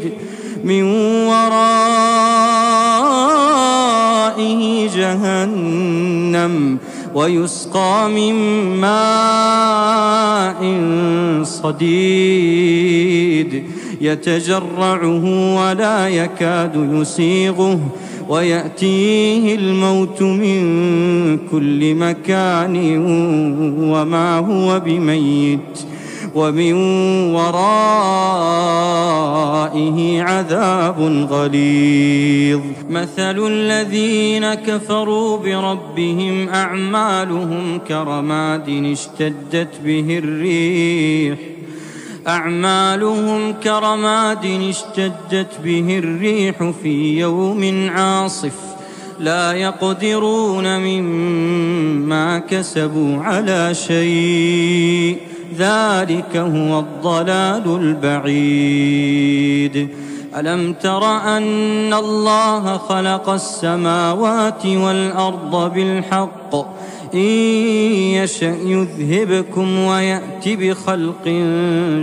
من ورائه جهنم ويسقى من ماء صديد يتجرعه ولا يكاد يسيغه ويأتيه الموت من كل مكان وما هو بميت ومن ورائه عذاب غليظ. مثل الذين كفروا بربهم أعمالهم كرماد اشتدت به الريح في يوم عاصف لا يقدرون مما كسبوا على شيء ذلك هو الضلال البعيد. ألم تر أن الله خلق السماوات والأرض بالحق إن يشأ يذهبكم ويأت بخلق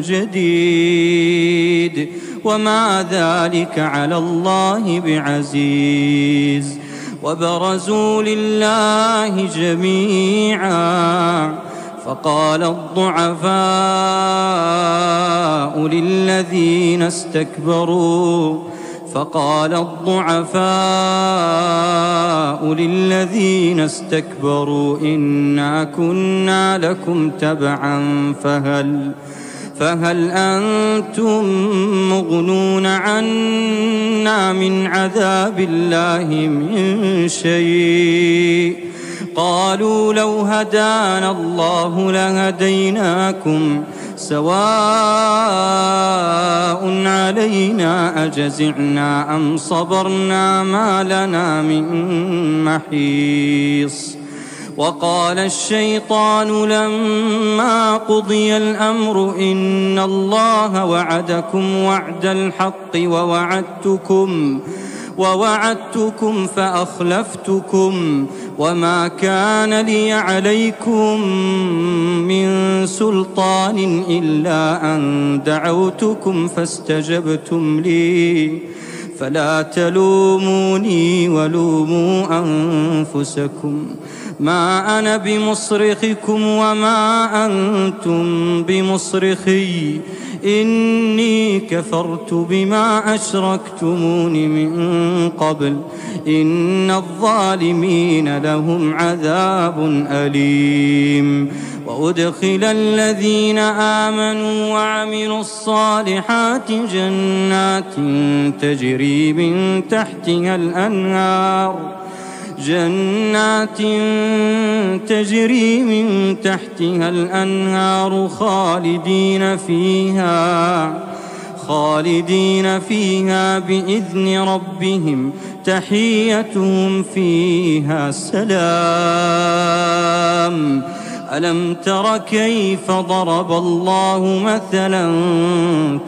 جديد وما ذلك على الله بعزيز. وبرزوا لله جميعا فقال الضعفاء للذين استكبروا إنا كنا لكم تبعا فهل أنتم مغنون عنا من عذاب الله من شيء قالوا لو هدانا الله لهديناكم سواء علينا أجزعنا أم صبرنا ما لنا من محيص. وقال الشيطان لما قضي الأمر إن الله وعدكم وعد الحق ووعدتكم فأخلفتكم وما كان لي عليكم من سلطان إلا أن دعوتكم فاستجبتم لي فلا تلوموني ولوموا أنفسكم ما أنا بمصرخكم وما أنتم بمصرخي إني كفرت بما أشركتمون من قبل إن الظالمين لهم عذاب أليم. وأدخل الذين آمنوا وعملوا الصالحات جنات تجري من تحتها الأنهار خالدين فيها بإذن ربهم تحيتهم فيها سلام. ألم تر كيف ضرب الله مثلا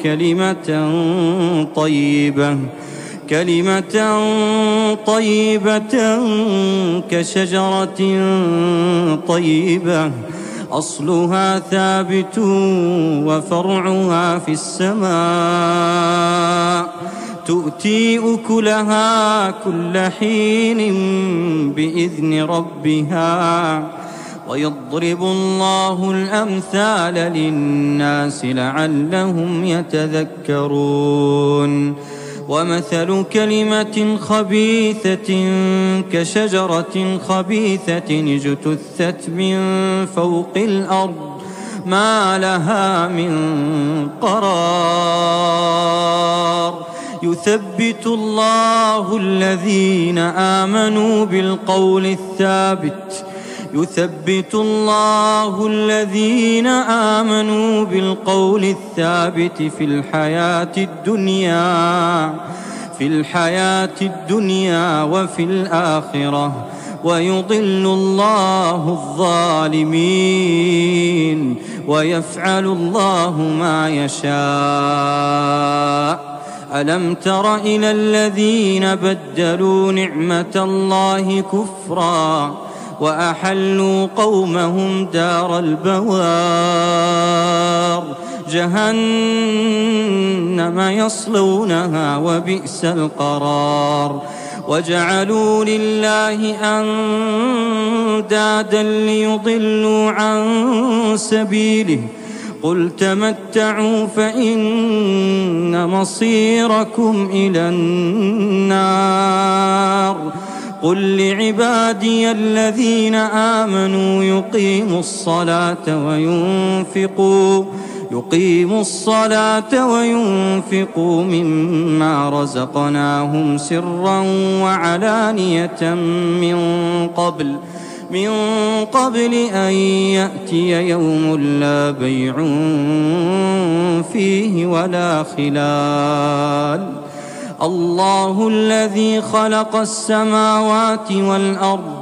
كلمة طيبة كشجرة طيبة أصلها ثابت وفرعها في السماء تؤتي أكلها كل حين بإذن ربها ويضرب الله الأمثال للناس لعلهم يتذكرون. ومثل كلمة خبيثة كشجرة خبيثة اجتثت من فوق الأرض ما لها من قرار. يثبت الله الذين آمنوا بالقول الثابت في الحياة الدنيا وفي الآخرة ويضل الله الظالمين ويفعل الله ما يشاء. ألم تر إلى الذين بدلوا نعمة الله كفرا وأحلوا قومهم دار البوار جهنم يصلونها وبئس القرار. وجعلوا لله أندادا ليضلوا عن سبيله قل تمتعوا فإن مصيركم إلى النار. قل لعبادي الذين آمنوا يقيموا الصلاة وينفقوا مما رزقناهم سرا وعلانية من قبل أن يأتي يوم لا بيع فيه ولا خلال. الله الذي خلق السماوات والأرض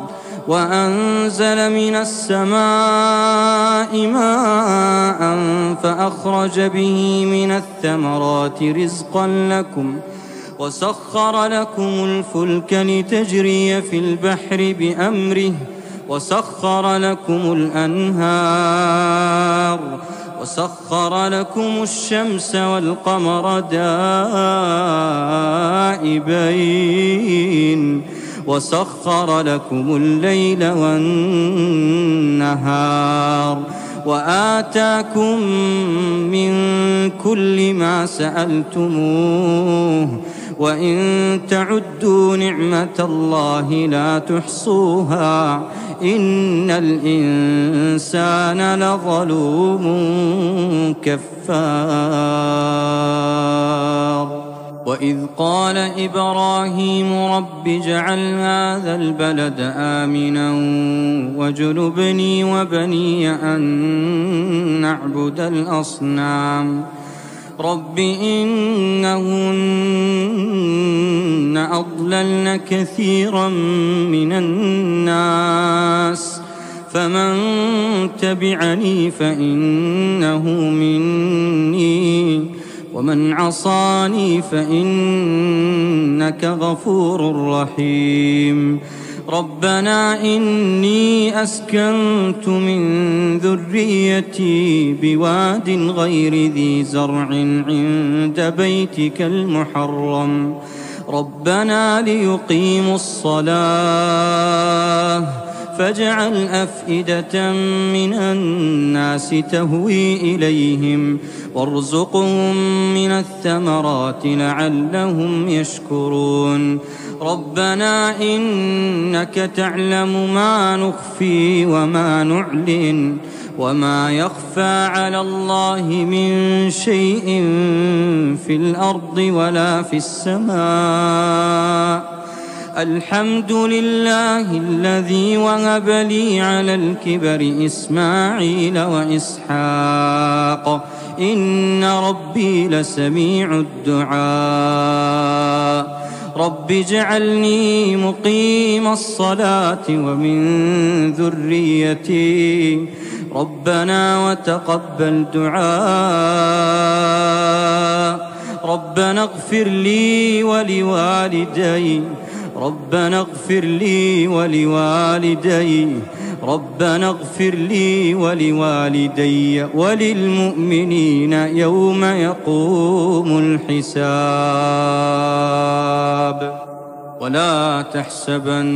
وأنزل من السماء ماء فأخرج به من الثمرات رزقا لكم وسخر لكم الفلك لتجري في البحر بأمره وسخر لكم الأنهار وسخر لكم الشمس والقمر دائبين وسخر لكم الليل والنهار وآتاكم من كل ما سألتموه وإن تعدوا نعمة الله لا تحصوها إن الإنسان لظلوم كفار. وإذ قال إبراهيم رب اجعل هذا البلد آمنا واجنبني وبني أن نعبد الأصنام رب إنهن أضللن كثيرا من الناس فمن تبعني فإنه مني ومن عصاني فإنك غفور رحيم. ربنا إني أسكنت من ذريتي بواد غير ذي زرع عند بيتك المحرم ربنا ليقيموا الصلاة فاجعل أفئدة من الناس تهوي إليهم وارزقهم من الثمرات لعلهم يشكرون ربنا إنك تعلم ما نخفي وما نعلن وما يخفى على الله من شيء في الأرض ولا في السماء الحمد لله الذي وهب لي على الكبر إسماعيل وإسحاق إن ربي لسميع الدعاء رب اجعلني مقيم الصلاة ومن ذريتي ربنا وتقبل دعاء ربنا اغفر لي ولوالدي ربنا اغفر لي ولوالدي ربنا اغفر لي ولوالدي وللمؤمنين يوم يقوم الحساب ولا تحسبن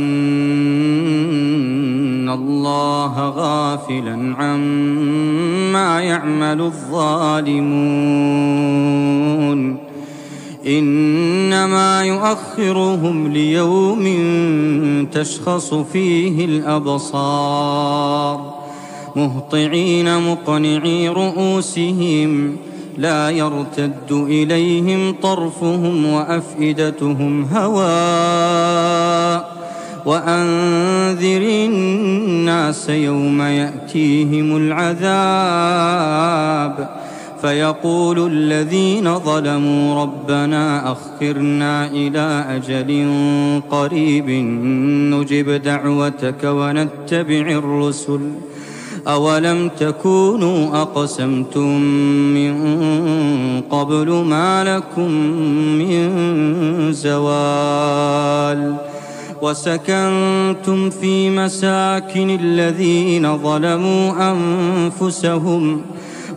الله غافلا عما يعمل الظالمون إنما يؤخرهم ليوم تشخص فيه الأبصار مهطعين مقنعي رؤوسهم لا يرتد إليهم طرفهم وأفئدتهم هواء وأنذر الناس يوم يأتيهم العذاب فيقول الذين ظلموا ربنا أخرنا إلى أجل قريب نجب دعوتك ونتبع الرسل أولم تكونوا أقسمتم من قبل ما لكم من زوال وسكنتم في مساكن الذين ظلموا أنفسهم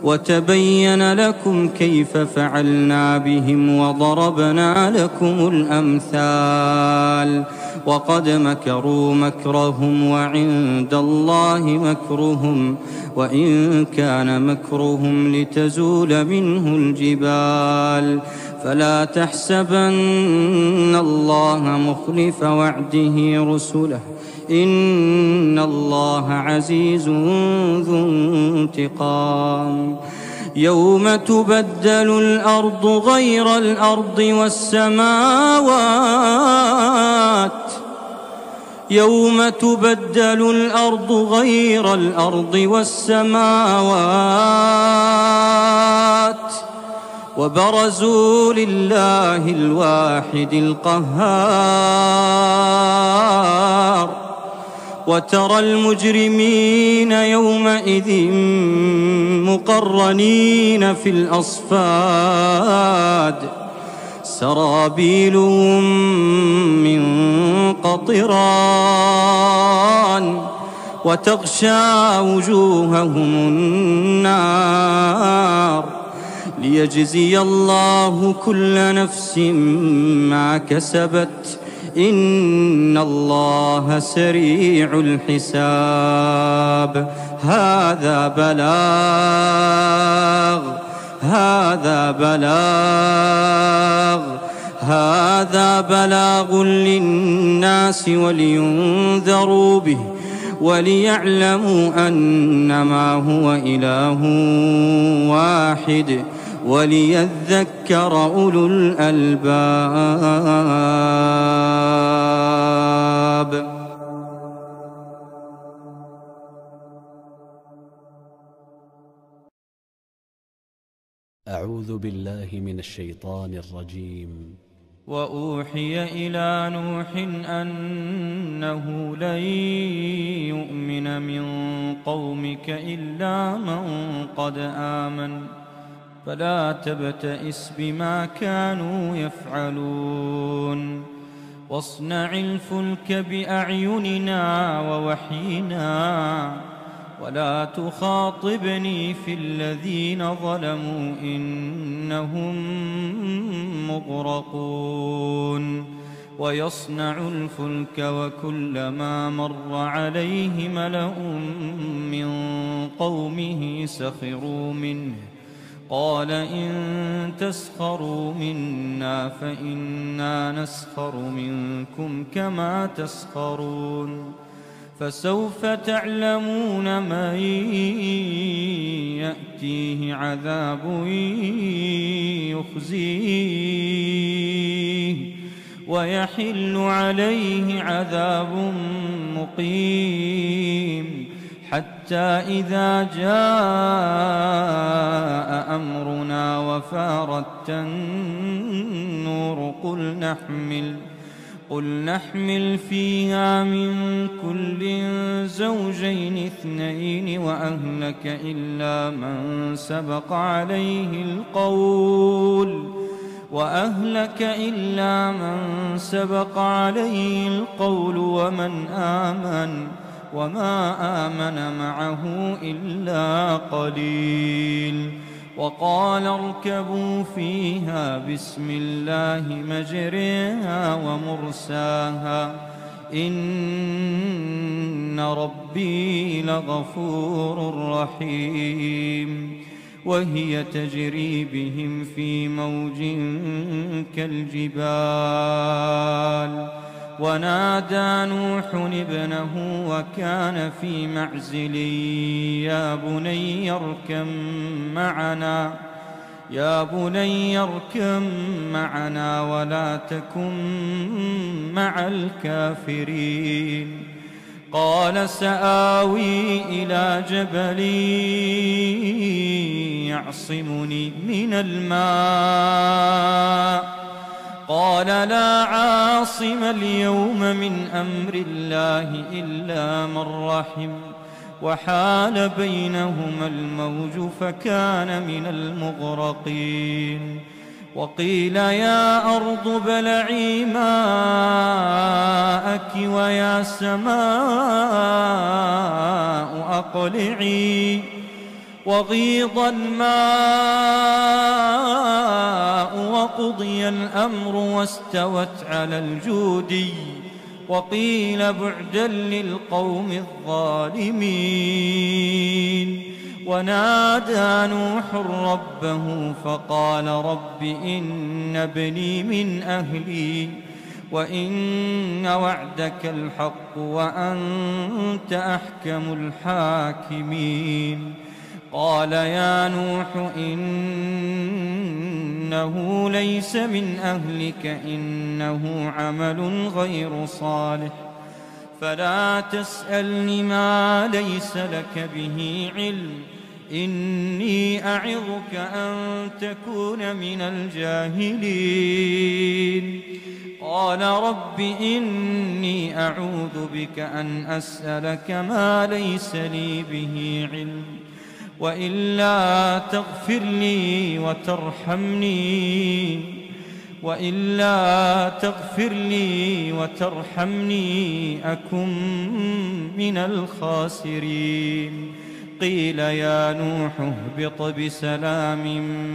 وتبين لكم كيف فعلنا بهم وضربنا لكم الأمثال وقد مكروا مكرهم وعند الله مكرهم وإن كان مكرهم لتزول منه الجبال فلا تحسبن الله مخلف وعده رسله إن الله عزيز ذو انتقام يوم تبدل الأرض غير الأرض والسماوات يوم تبدل الأرض غير الأرض والسماوات وبرزوا لله الواحد القهار وترى المجرمين يومئذ مقرنين في الأصفاد سرابيلهم من قطران وتغشى وجوههم النار ليجزي الله كل نفس ما كسبت إن الله سريع الحساب هذا بلاغ للناس ولينذروا به وليعلموا أنما هو إله واحد وليذكر أولو الألباب. أعوذ بالله من الشيطان الرجيم. وأوحي إلى نوح أنه لن يؤمن من قومك إلا من قد آمن فلا تبتئس بما كانوا يفعلون واصنع الفلك بأعيننا ووحينا ولا تخاطبني في الذين ظلموا إنهم مغرقون ويصنع الفلك وكلما مر عليه ملأ من قومه سخروا منه قال إن تسخروا منا فإنا نسخر منكم كما تسخرون فسوف تعلمون من يأتيه عذاب يخزيه ويحل عليه عذاب مقيم حتى إذا جاء أمرنا وفارت النور قل نحمل فيها من كل زوجين اثنين وأهلك إلا من سبق عليه القول وما آمن معه إلا قليل وقال اركبوا فيها بسم الله مجريها ومرساها إن ربي لغفور رحيم وهي تجري بهم في موج كالجبال ونادى نوح ابنه وكان في معزل يا بني اركم معنا ولا تكن مع الكافرين قال سآوي إلى جبل يعصمني من الماء قال لا عاصم اليوم من أمر الله إلا من رحم وحال بينهما الموج فكان من المغرقين وقيل يا أرض ابلعي ماءك ويا سماء أقلعي وغيض الماء وقضي الأمر واستوت على الجودي وقيل بعدا للقوم الظالمين ونادى نوح ربه فقال رب إن ابني من أهلي وإن وعدك الحق وأنت أحكم الحاكمين قال يا نوح إنه ليس من أهلك إنه عمل غير صالح فلا تسألني ما ليس لك به علم إني أعظك أن تكون من الجاهلين قال رب إني أعوذ بك أن أسألك ما ليس لي به علم وإلا تغفر لي وترحمني أكن من الخاسرين قيل يا نوح اهبط بسلام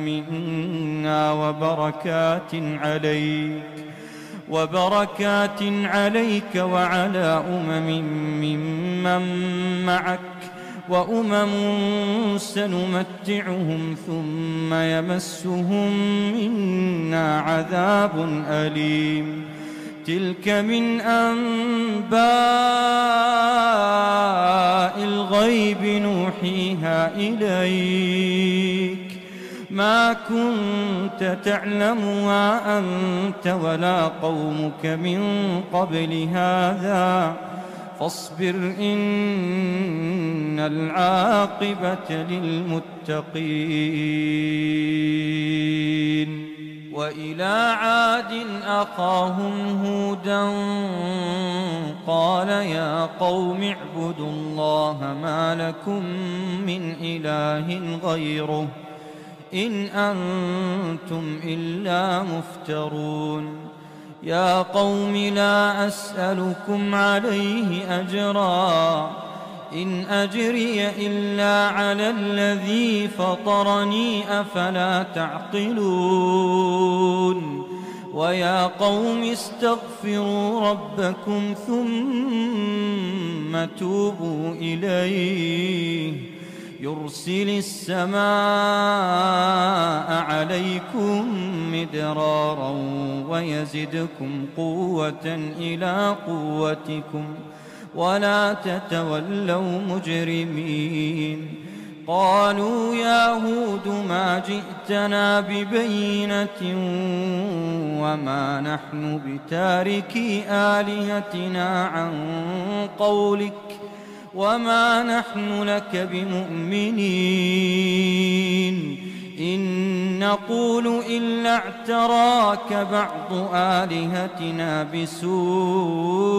منا وبركات عليك وعلى ممن معك وأمم سنمتعهم ثم يمسهم منا عذاب أليم تلك من أنباء الغيب نوحيها إليك ما كنت تعلمها أنت ولا قومك من قبل هذا فاصبر إن العاقبة للمتقين وإلى عاد أخاهم هودا قال يا قوم اعبدوا الله ما لكم من إله غيره إن أنتم إلا مفترون يا قوم لا أسألكم عليه أجرا إن أجري إلا على الذي فطرني أفلا تعقلون ويا قوم استغفروا ربكم ثم توبوا إليه يرسل السماء عليكم مدرارا ويزدكم قوة إلى قوتكم ولا تتولوا مجرمين قالوا يا هود ما جئتنا ببينة وما نحن بتاركي آلهتنا عن قولك وما نحن لك بمؤمنين إن نقول إلا اعتراك بعض آلهتنا بسوء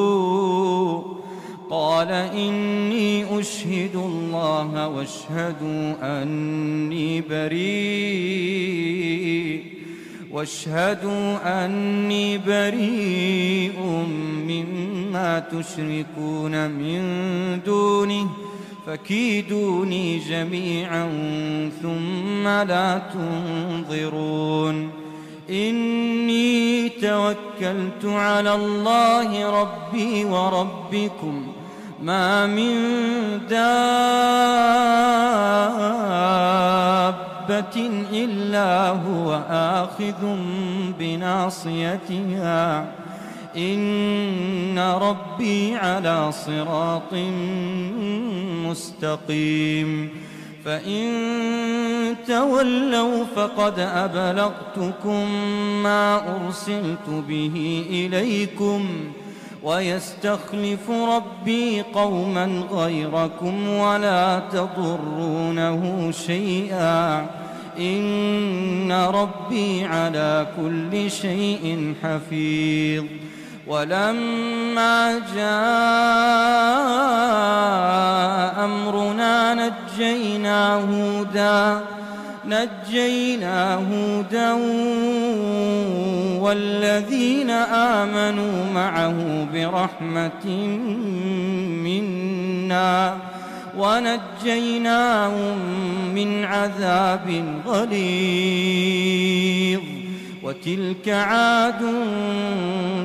قال إني أشهد الله واشهدوا أني بريء مما تشركون من دونه فكيدوني جميعا ثم لا تنظرون إني توكلت على الله ربي وربكم ما من دابة إلا هو آخذ بناصيتها إن ربي على صراط مستقيم فإن تولوا فقد أبلغتكم ما أرسلت به إليكم ويستخلف ربي قوما غيركم ولا تضرونه شيئا إن ربي على كل شيء حفيظ ولما جاء أمرنا نجينا هودا والذين آمنوا معه برحمة منا ونجيناهم من عذاب غليظ وتلك عاد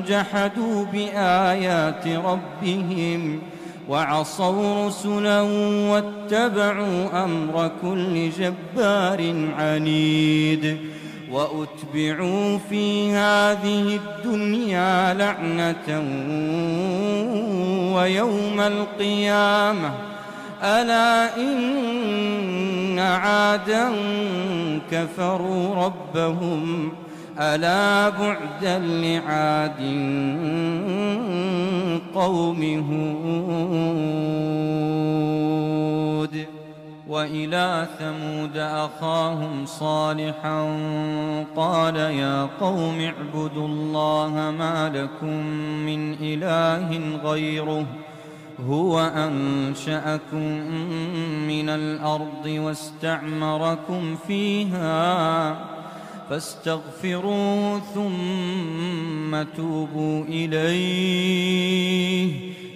جحدوا بآيات ربهم وعصوا رسلا واتبعوا أمر كل جبار عنيد وأتبعوا في هذه الدنيا لعنة ويوم القيامة ألا إن عادا كفروا ربهم ألا بعدا لعاد قوم هود وإلى ثمود أخاهم صالحا قال يا قوم اعبدوا الله ما لكم من إله غيره هو أنشأكم من الأرض واستعمركم فيها فاستغفروه ثم توبوا إليه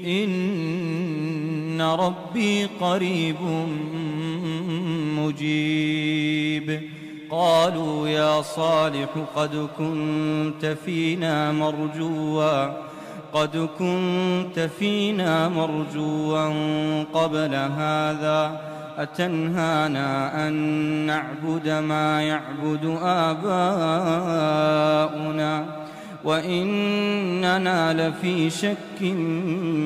إن ربي قريب مجيب قالوا يا صالح قد كنت فينا مرجوا قبل هذا أتنهانا أن نعبد ما يعبد آباؤنا وإننا لفي شك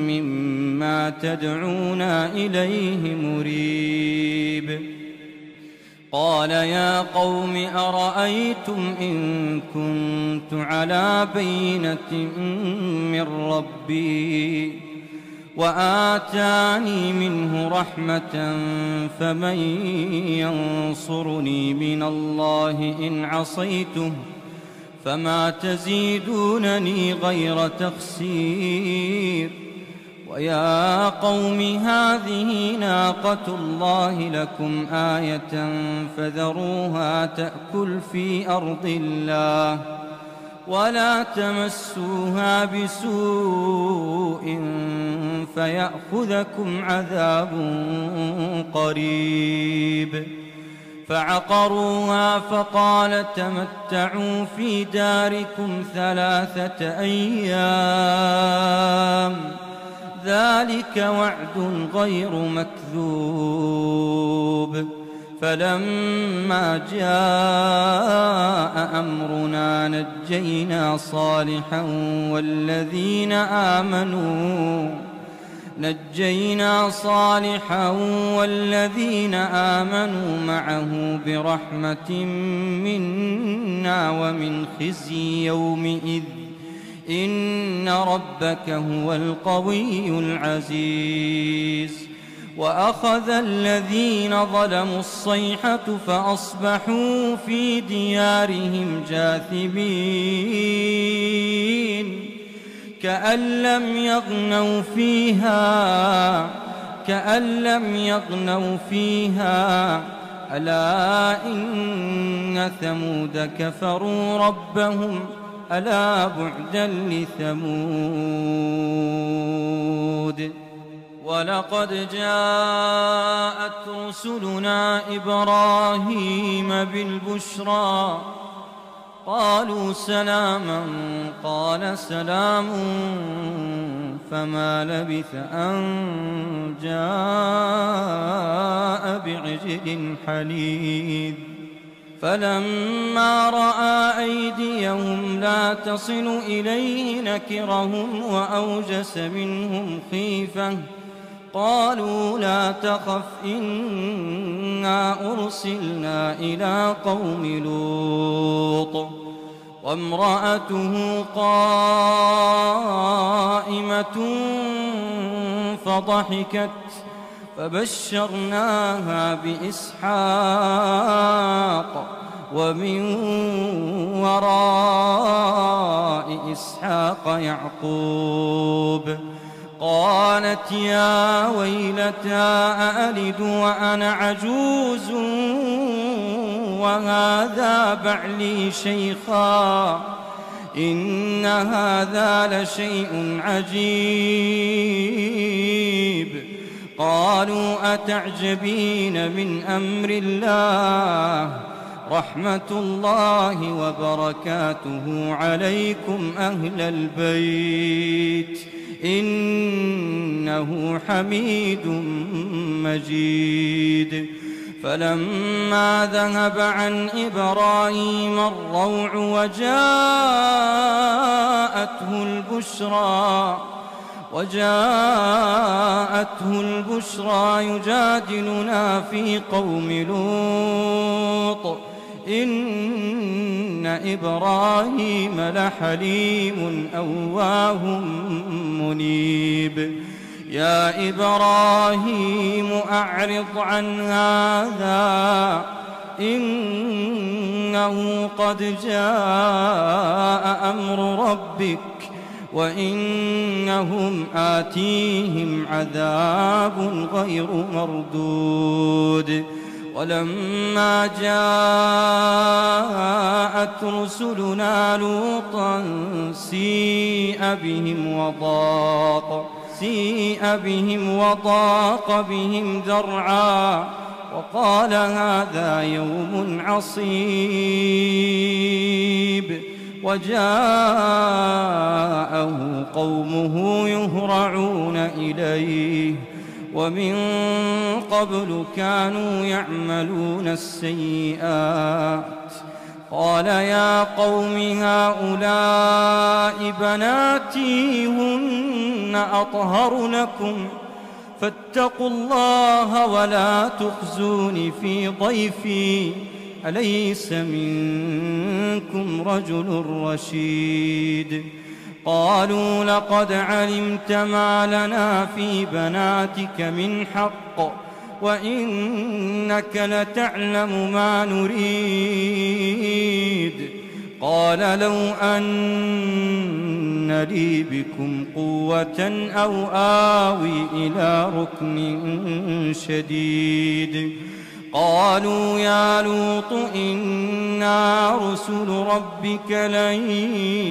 مما تدعونا إليه مريب قال يا قوم أرأيتم إن كنت على بينة من ربي وآتاني منه رحمة فمن ينصرني من الله إن عصيته فما تزيدونني غير تخسير ويا قوم هذه ناقة الله لكم آية فذروها تأكل في أرض الله ولا تمسوها بسوء فيأخذكم عذاب قريب. فعقروها فقال تمتعوا في داركم 3 أيام ذلك وعد غير مكذوب. فلما جاء أمرنا نجينا صالحا والذين آمنوا معه برحمة منا ومن خزي يومئذ إن ربك هو القوي العزيز. وأخذ الذين ظلموا الصيحة فأصبحوا في ديارهم جاثمين كأن لم يغنوا فيها ألا إن ثمود كفروا ربهم ألا بعدا لثمود. ولقد جاءت رسلنا إبراهيم بالبشرى قالوا سلاما قال سلام فما لبث أن جاء بعجل حنيذ. فلما رأى أيديهم لا تصل إليه نكرهم وأوجس منهم خيفة قالوا لا تخف إنا أرسلنا إلى قوم لوط وامرأته قائمة فضحكت فبشرناها بإسحاق ومن وراء إسحاق يعقوب. قالت يا ويلتى أألد وأنا عجوز وهذا بعلي شيخا إن هذا لشيء عجيب. قالوا أتعجبين من أمر الله رحمة الله وبركاته عليكم أهل البيت إنه حميد مجيد. فلما ذهب عن إبراهيم الروع وجاءته البشرى يجادلنا في قوم لوط إن إبراهيم لحليم أواه منيب. يا إبراهيم أعرض عن هذا إنه قد جاء أمر ربك وإنهم آتيهم عذاب غير مردود. ولما جاءت رسلنا لوطا سيء بهم وضاق بهم ذرعا وقال هذا يوم عصيب. وجاءه قومه يهرعون إليه ومن قبل كانوا يعملون السيئات. قال يا قوم هؤلاء بناتي هن أطهر لكم فاتقوا الله ولا تخزوني في ضيفي أليس منكم رجل رشيد. قالوا لقد علمت ما لنا في بناتك من حق وإنك لتعلم ما نريد. قال لو أن لي بكم قوة أو آوي إلى ركن شديد. قالوا يا لوط إنا رسل ربك لن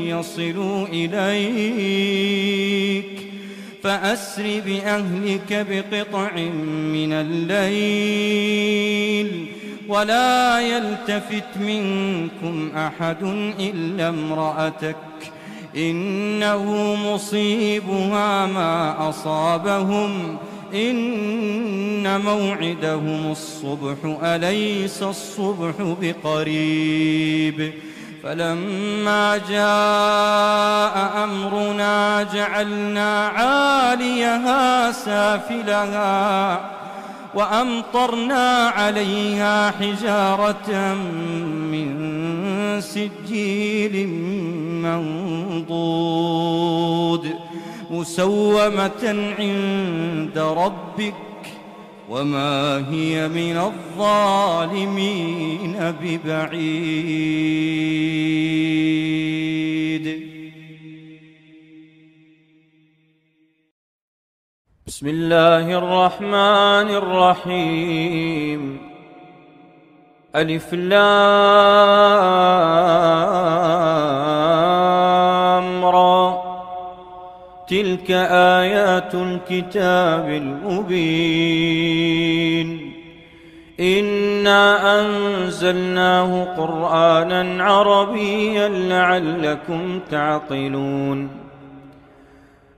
يصلوا إليك فأسر بأهلك بقطع من الليل ولا يلتفت منكم أحد إلا امرأتك إنه مصيبها ما أصابهم إن موعدهم الصبح أليس الصبح بقريب فلما جاء أمرنا جعلنا عاليها سافلها وأمطرنا عليها حجارة من سجيل منضود مسومة عند ربك وما هي من الظالمين ببعيد. بسم الله الرحمن الرحيم. ألف لام را تلك آيات الكتاب المبين إنا أنزلناه قرآنا عربيا لعلكم تعقلون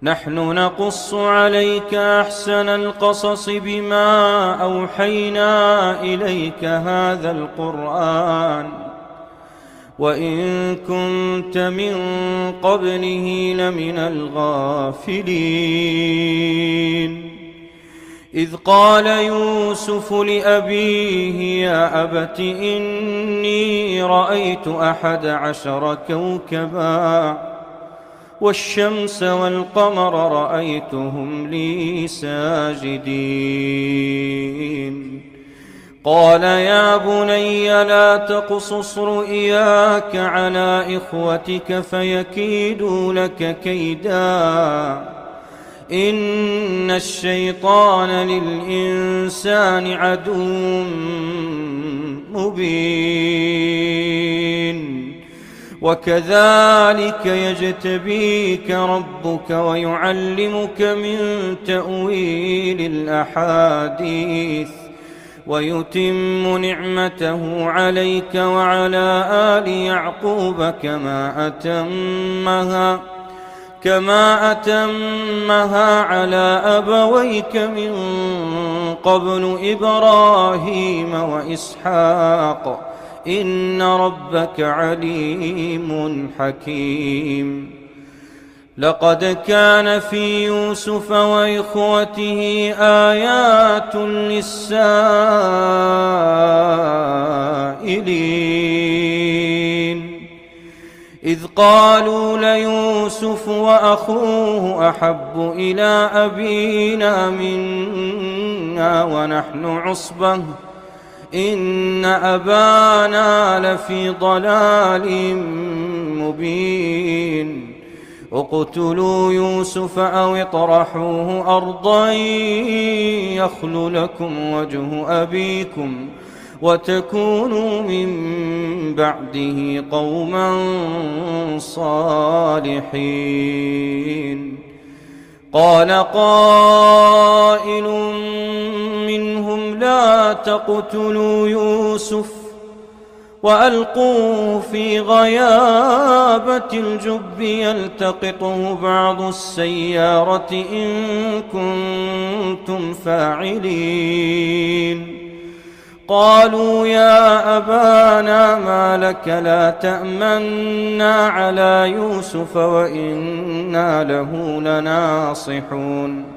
نحن نقص عليك أحسن القصص بما أوحينا إليك هذا القرآن وإن كنت من قبله لمن الغافلين إذ قال يوسف لأبيه يا أبت إني رأيت 11 كوكبا والشمس والقمر رأيتهم لي ساجدين قال يا بني لا تقصص رؤياك على إخوتك فيكيدوا لك كيدا إن الشيطان للإنسان عدو مبين وكذلك يجتبيك ربك ويعلمك من تأويل الأحاديث ويتم نعمته عليك وعلى آل يعقوب كما أتمها على أبويك من قبل إبراهيم وإسحاق إن ربك عليم حكيم لقد كان في يوسف وإخوته آيات للسائلين إذ قالوا ليوسف وأخوه أحب إلى أبينا منا ونحن عصبة إن أبانا لفي ضلال مبين اقتلوا يوسف أو اطرحوه أرضا يخل لكم وجه أبيكم وتكونوا من بعده قوما صالحين قال قائل منهم لا تقتلوا يوسف وألقوه في غيابة الجب يلتقطه بعض السيارة إن كنتم فاعلين قالوا يا أبانا ما لك لا تأمنا على يوسف وإنا له لناصحون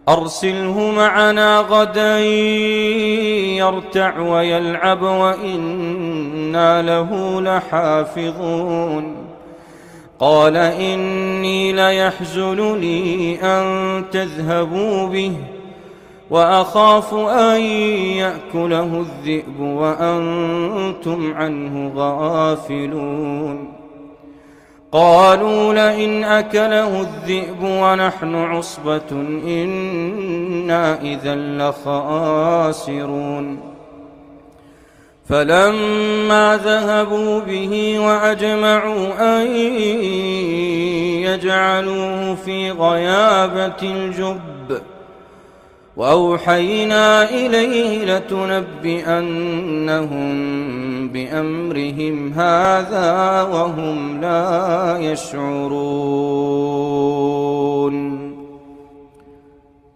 أرسله معنا غدا يرتع ويلعب وإنا له لحافظون قال إني ليحزنني أن تذهبوا به وأخاف أن يأكله الذئب وأنتم عنه غافلون قالوا لئن أكله الذئب ونحن عصبة إنا إذا لخاسرون فلما ذهبوا به وأجمعوا أن يجعلوه في غيابة الجب وأوحينا إليه لتنبئنهم بأمرهم هذا وهم لا يشعرون.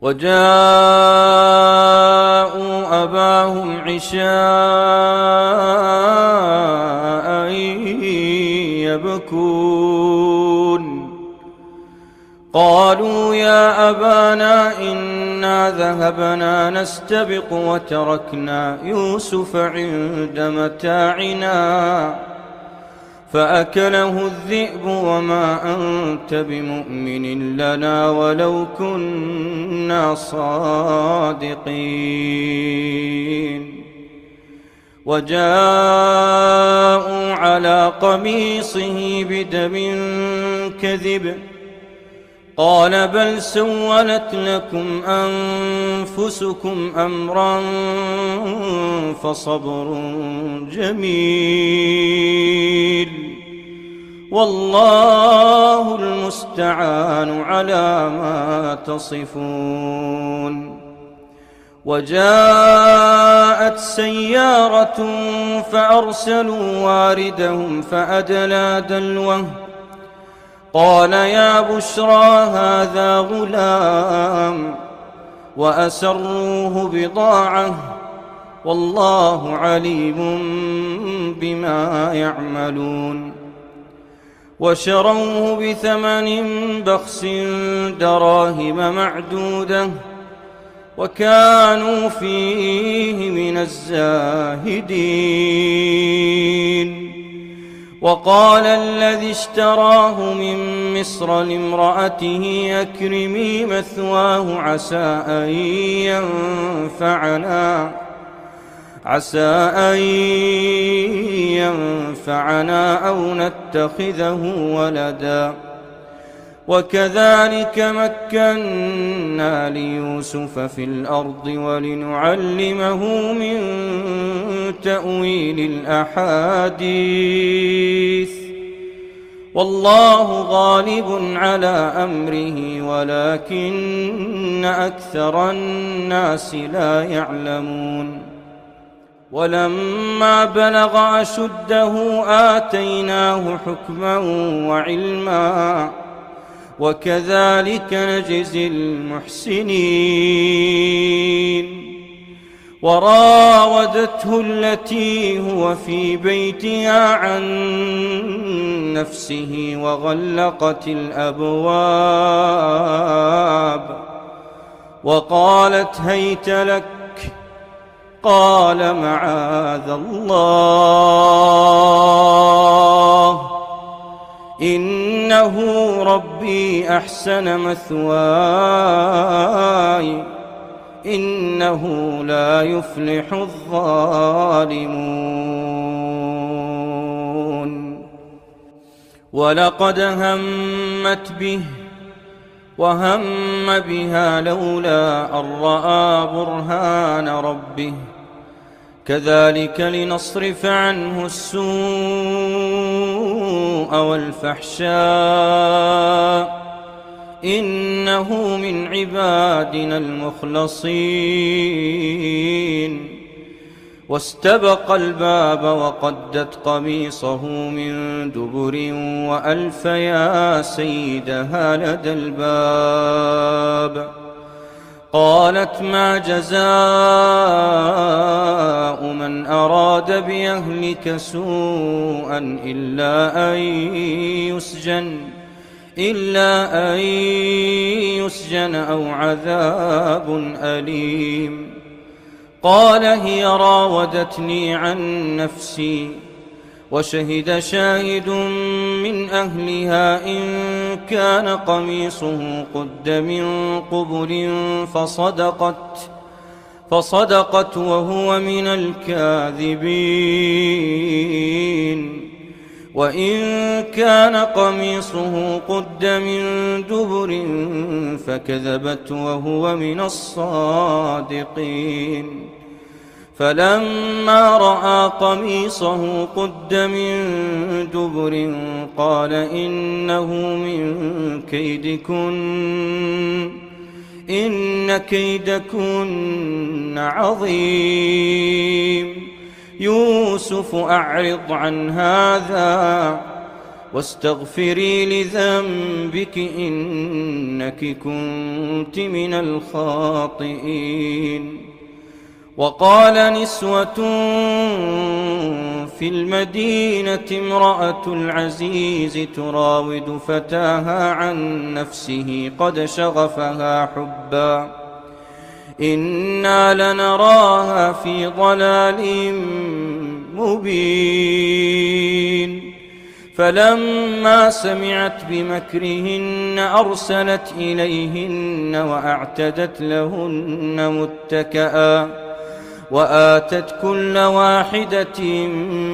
وجاءوا أباهم عشاء يبكون قالوا يا أبانا إنا ذهبنا نستبق وتركنا يوسف عند متاعنا فأكله الذئب وما أنت بمؤمن لنا ولو كنا صادقين. وجاءوا على قميصه بدم كذب قال بل سولت لكم أنفسكم أمرا فصبر جميل والله المستعان على ما تصفون. وجاءت سيارة فأرسلوا واردهم فأدلى دلوه قال يا بشرى هذا غلام وأسروه بضاعة والله عليم بما يعملون. وشروه بثمن بخس دراهم معدودة وكانوا فيه من الزاهدين. وقال الذي اشتراه من مصر لامرأته أكرمي مثواه عسى أن ينفعنا أو نتخذه ولدا. وكذلك مكنا ليوسف في الأرض ولنعلمه من تأويل الأحاديث والله غالب على أمره ولكن أكثر الناس لا يعلمون. ولما بلغ أشده آتيناه حكما وعلما وكذلك نجزي المحسنين. وراودته التي هو في بيتها عن نفسه وغلقت الأبواب وقالت هيت لك قال معاذ الله إنه ربي أحسن مثواي إنه لا يفلح الظالمون. ولقد همت به وهم بها لولا أن رأى برهان ربه كذلك لنصرف عنه السوء والفحشاء إنه من عبادنا المخلصين. واستبق الباب وقدت قميصه من دبر وألف يا سيدها لدى الباب قالت ما جزاء من أراد بأهلك سوءا إلا أن يسجن أو عذاب أليم. قال هي راودتني عن نفسي وشهد شاهد من أهلها إن كان قميصه قد من قبل فصدقت وهو من الكاذبين. وإن كان قميصه قد من دبر فكذبت وهو من الصادقين. فلما رأى قميصه قد من دبر قال إنه من كيدكن إن كيدكن عظيم يوسف أعرض عن هذا واستغفري لذنبك إنك كنت من الخاطئين. وقال نسوة في المدينة امرأة العزيز تراود فتاها عن نفسه قد شغفها حبا إنا لنراها في ضلال مبين. فلما سمعت بمكرهن أرسلت إليهن وأعتدت لهن متكئا وآتت كل واحدة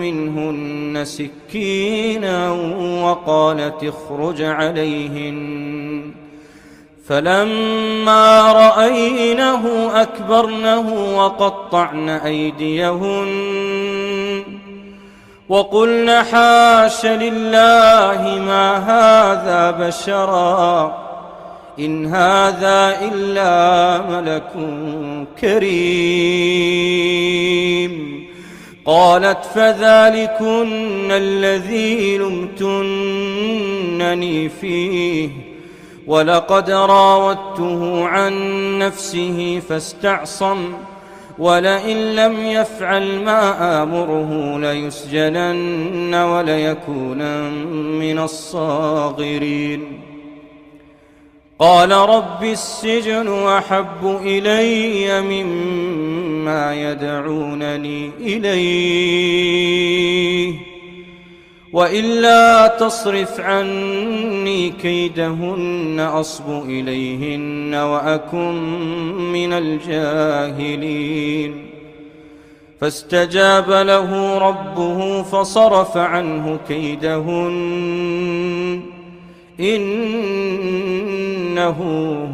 منهن سكينا وقالت اخرج عليهن. فلما رأينه أكبرنه وقطعن أيديهن وقلن حاش لله ما هذا بشرا إن هذا إلا ملك كريم. قالت فذلكن الذي لمتنني فيه ولقد راودته عن نفسه فاستعصم ولئن لم يفعل ما آمره ليسجنن وليكونن من الصاغرين. قال رب السجن أحب إلي مما يدعونني إليه وإلا تصرف عني كيدهن أصب إليهن وأكن من الجاهلين. فاستجاب له ربه فصرف عنه كيدهن إنه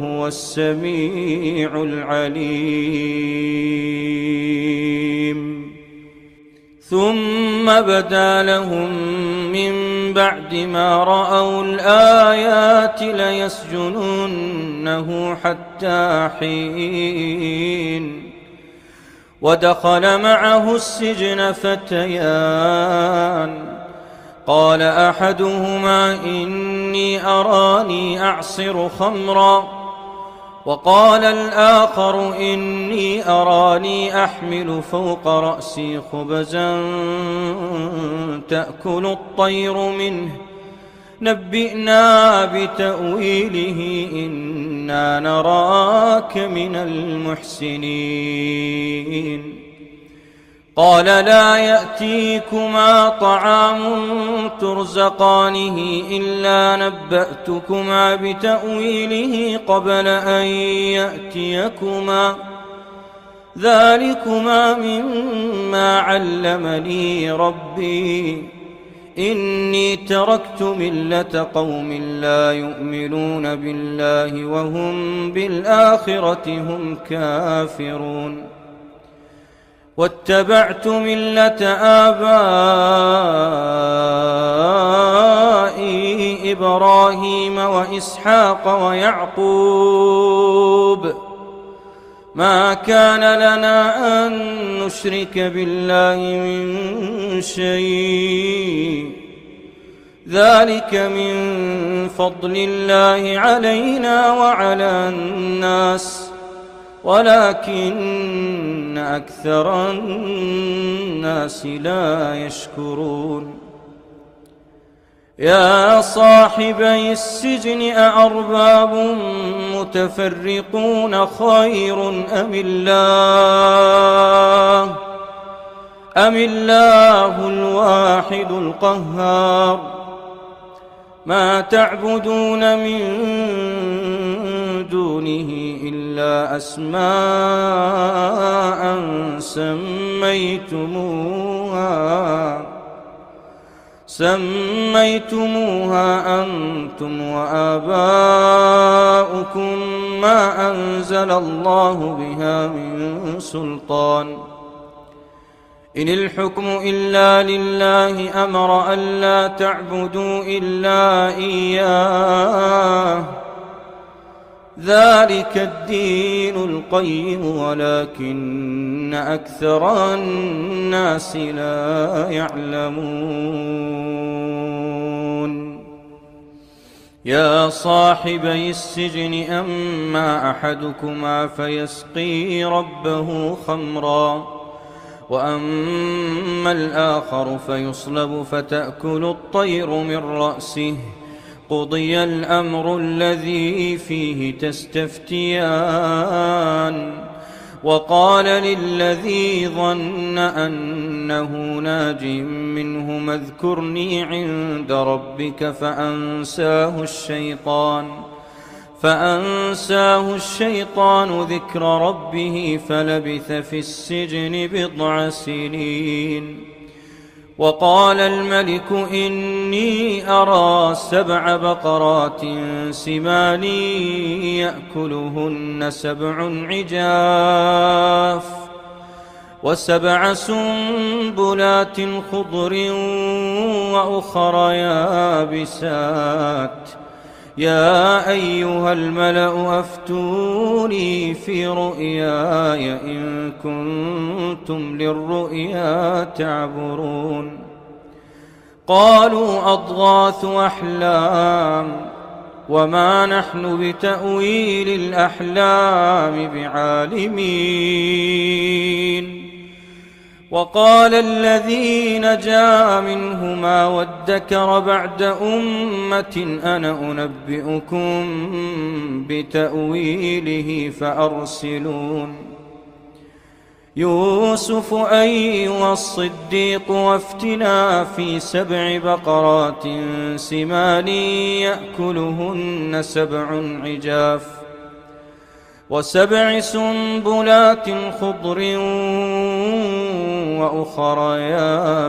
هو السميع العليم. ثم بدا لهم من بعد ما رأوا الآيات ليسجننه حتى حين. ودخل معه السجن فتيان قال أحدهما إني أراني أعصر خمرا وقال الآخر إني أراني أحمل فوق رأسي خبزا تأكل الطير منه نبئنا بتأويله إنا نراك من المحسنين. قال لا يأتيكما طعام ترزقانه إلا نبأتكما بتأويله قبل أن يأتيكما ذلكما مما علمني ربي إني تركت ملة قوم لا يؤمنون بالله وهم بالآخرة هم كافرون واتبعت ملة آبائي إبراهيم وإسحاق ويعقوب ما كان لنا أن نشرك بالله من شيء ذلك من فضل الله علينا وعلى الناس ولكن أكثر الناس لا يشكرون. يا صاحبي السجن أأرباب متفرقون خير أم الله الواحد القهار. ما تعبدون من دونه إلا أسماء سميتموها أنتم وآباؤكم ما أنزل الله بها من سلطان إن الحكم إلا لله أمر ألا تعبدوا إلا إياه ذلك الدين القيم ولكن أكثر الناس لا يعلمون يا صاحبي السجن أما أحدكما فيسقي ربه خمرا وأما الآخر فيصلب فتأكل الطير من رأسه قضي الأمر الذي فيه تستفتيان وقال للذي ظن أنه ناج منهما اذكرني عند ربك فأنساه الشيطان ذكر ربه فلبث في السجن 10 سنين وقال الملك إني أرى 7 بقرات سمان يأكلهن 7 عجاف و7 سنبلات خضر وأخر يابسات يا أيها الملأ أفتوني في رؤياي إن كنتم للرؤيا تعبرون قالوا أضغاث أحلام وما نحن بتأويل الأحلام بعالمين وقال الذي نجا منهما وادكر بعد أمة أنا أنبئكم بتأويله فأرسلون يوسف أيها الصديق وافتنا في 7 بقرات سمان يأكلهن 7 عجاف و7 سنبلات خضر وأخر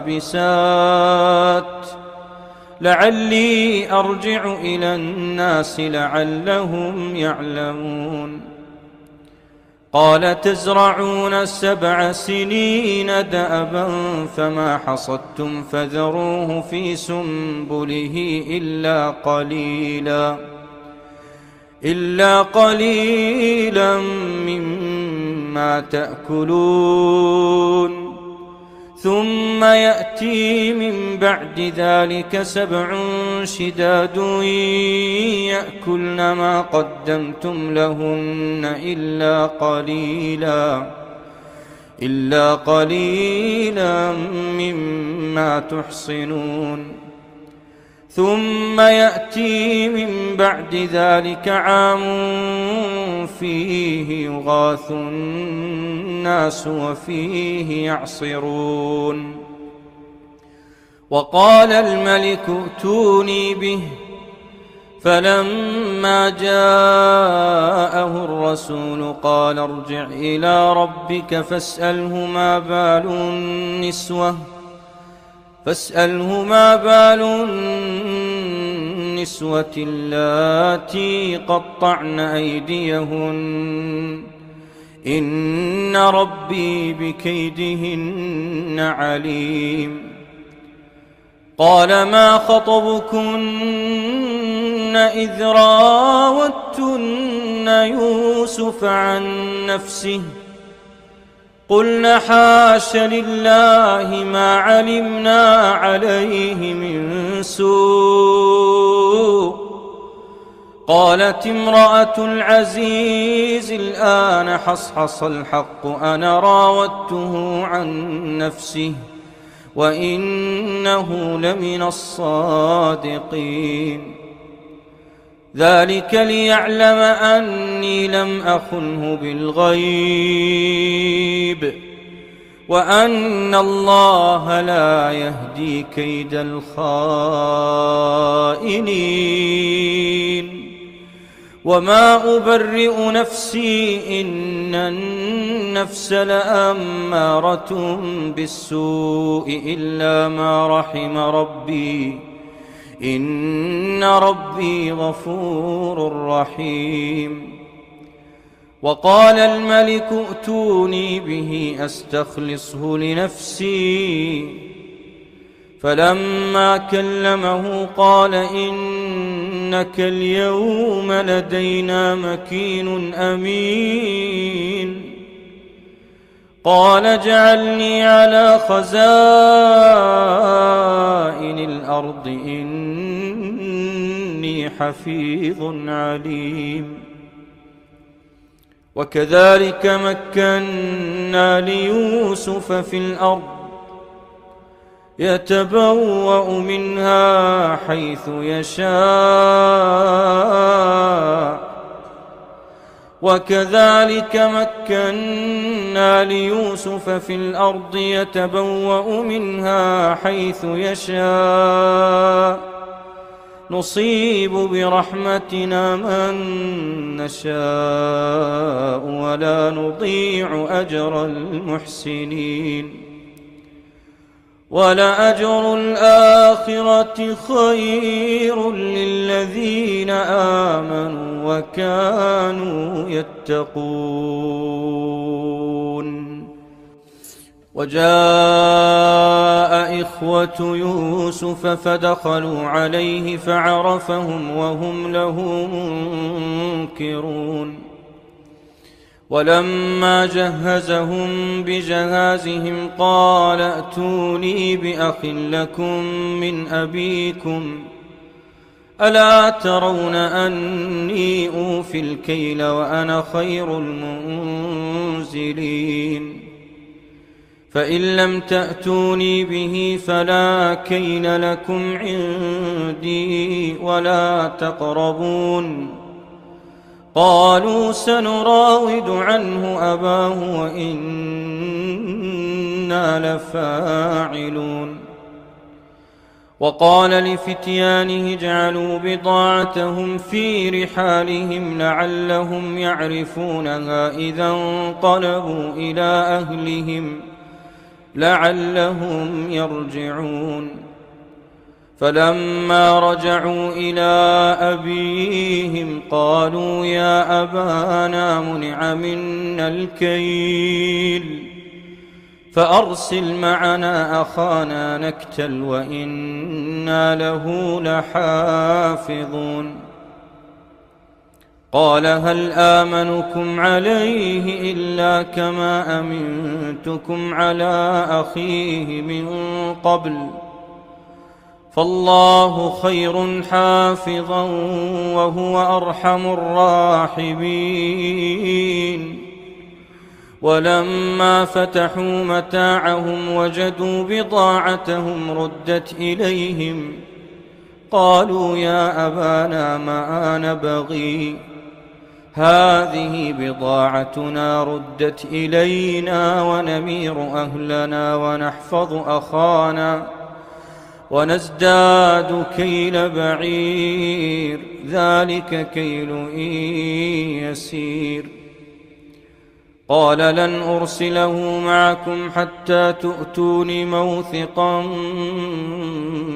يابسات لعلي أرجع إلى الناس لعلهم يعلمون قال تزرعون 7 سنين دأبا فما حصدتم فذروه في سنبله إلا قليلا مما تأكلون ثم يأتي من بعد ذلك 7 شداد يأكلن ما قدمتم لهن إلا قليلا مما تحصنون ثم يأتي من بعد ذلك عام فيه يغاث الناس وفيه يعصرون وقال الملك ائتوني به فلما جاءه الرسول قال ارجع إلى ربك فاسأله ما بال النسوة اللاتي قطعن أيديهن إن ربي بكيدهن عليم قال ما خطبكن إذ راوتن يوسف عن نفسه قلنا حاش لله ما علمنا عليه من سوء قالت امرأة العزيز الآن حصحص الحق أنا راودته عن نفسه وإنه لمن الصادقين ذلك ليعلم أني لم أخنه بالغيب وأن الله لا يهدي كيد الخائنين وما أبرئ نفسي إن النفس لأمارة بالسوء إلا ما رحم ربي إن ربي غفور رحيم وقال الملك ائتوني به أستخلصه لنفسي. فلما كلمه قال إنك اليوم لدينا مكين أمين. قال اجعلني على خزائن الأرض إني حفيظ عليم. وكذلك مكنا ليوسف في الأرض يتبوأ منها حيث يشاء. وكذلك مكنا ليوسف في الأرض يتبوأ منها حيث يشاء نصيب برحمتنا من نشاء ولا نضيع أجر المحسنين. ولأجر الآخرة خير للذين آمنوا وكانوا يتقون. وجاء إخوة يوسف فدخلوا عليه فعرفهم وهم له منكرون. ولما جهزهم بجهازهم قال ائتوني بأخ لكم من أبيكم ألا ترون أني أوفي الكيل وأنا خير المنزلين. فإن لم تأتوني به فلا كيل لكم عندي ولا تقربون. قالوا سنراود عنه أباه وإنا لفاعلون. وقال لفتيانه اجعلوا بضاعتهم في رحالهم لعلهم يعرفونها إذا انقلبوا إلى أهلهم لعلهم يرجعون. فلما رجعوا إلى أبيهم قالوا يا أبانا منع منا الكيل فأرسل معنا أخانا نكتل وإنا له لحافظون. قال هل آمنكم عليه إلا كما أمنتكم على أخيه من قبل فالله خير حافظا وهو أرحم الراحمين. ولما فتحوا متاعهم وجدوا بضاعتهم ردت إليهم قالوا يا أبانا ما نبغي هذه بضاعتنا ردت إلينا ونمير أهلنا ونحفظ أخانا ونزداد كيل بعير ذلك كيل يسير. قال لن أرسله معكم حتى تؤتوني موثقا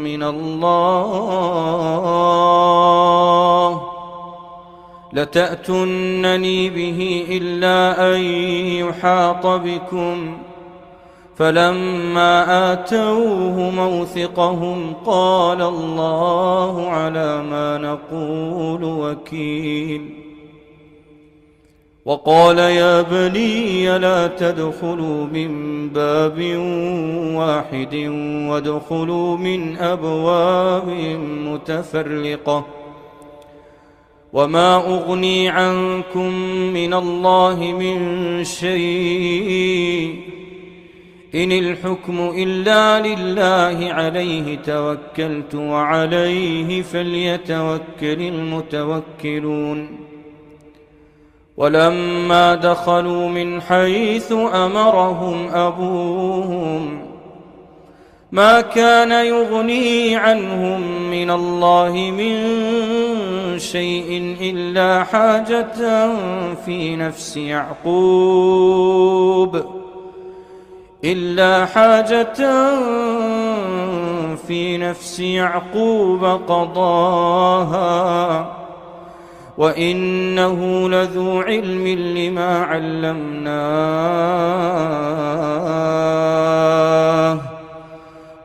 من الله لتأتونني به إلا أن يحاط بكم. فلما آتوه موثقهم قال الله على ما نقول وكيل. وقال يا بني لا تدخلوا من باب واحد وادخلوا من أبواب متفرقة وما أغني عنكم من الله من شيء إن الحكم إلا لله عليه توكلت وعليه فليتوكل المتوكلون. ولما دخلوا من حيث أمرهم أبوهم ما كان يغني عنهم من الله من شيء إلا حاجة في نفس يعقوب قضاها وإنه لذو علم لما علمناه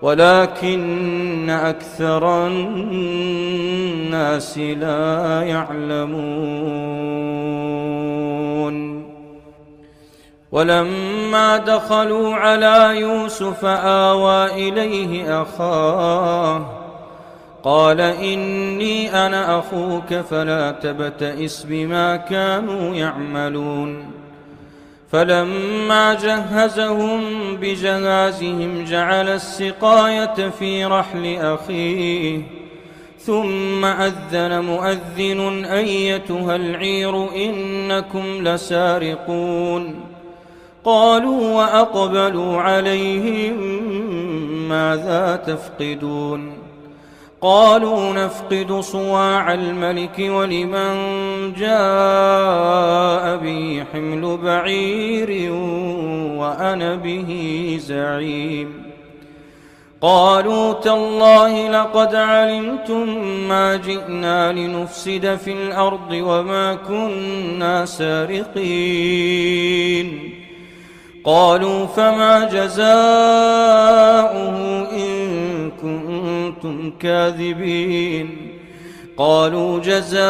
ولكن أكثر الناس لا يعلمون ولما دخلوا على يوسف آوى إليه أخاه قال إني أنا أخوك فلا تبتئس بما كانوا يعملون فلما جهزهم بجهازهم جعل السقاية في رحل أخيه ثم أذن مؤذن أيتها العير إنكم لسارقون قالوا وأقبلوا عليهم ماذا تفقدون قالوا نفقد صواع الملك ولمن جاء به حمل بعير وأنا به زعيم قالوا تالله لقد علمتم ما جئنا لنفسد في الأرض وما كنا سارقين قالوا فما جزاؤه إن كنتم كاذبين قالوا جزاؤه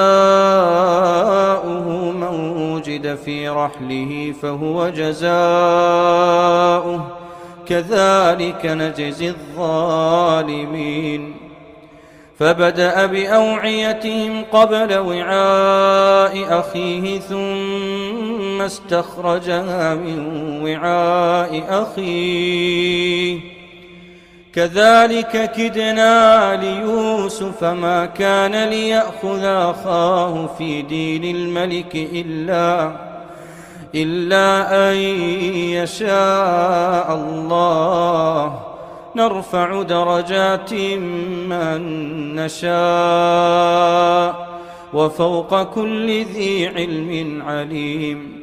من وجد في رحله فهو جزاؤه كذلك نجزي الظالمين فبدأ بأوعيتهم قبل وعاء أخيه ثم استخرجها من وعاء أخيه كذلك كدنا ليوسف ما كان ليأخذ أخاه في دين الملك إلا أن يشاء الله نرفع درجات من نشاء وفوق كل ذي علم عليم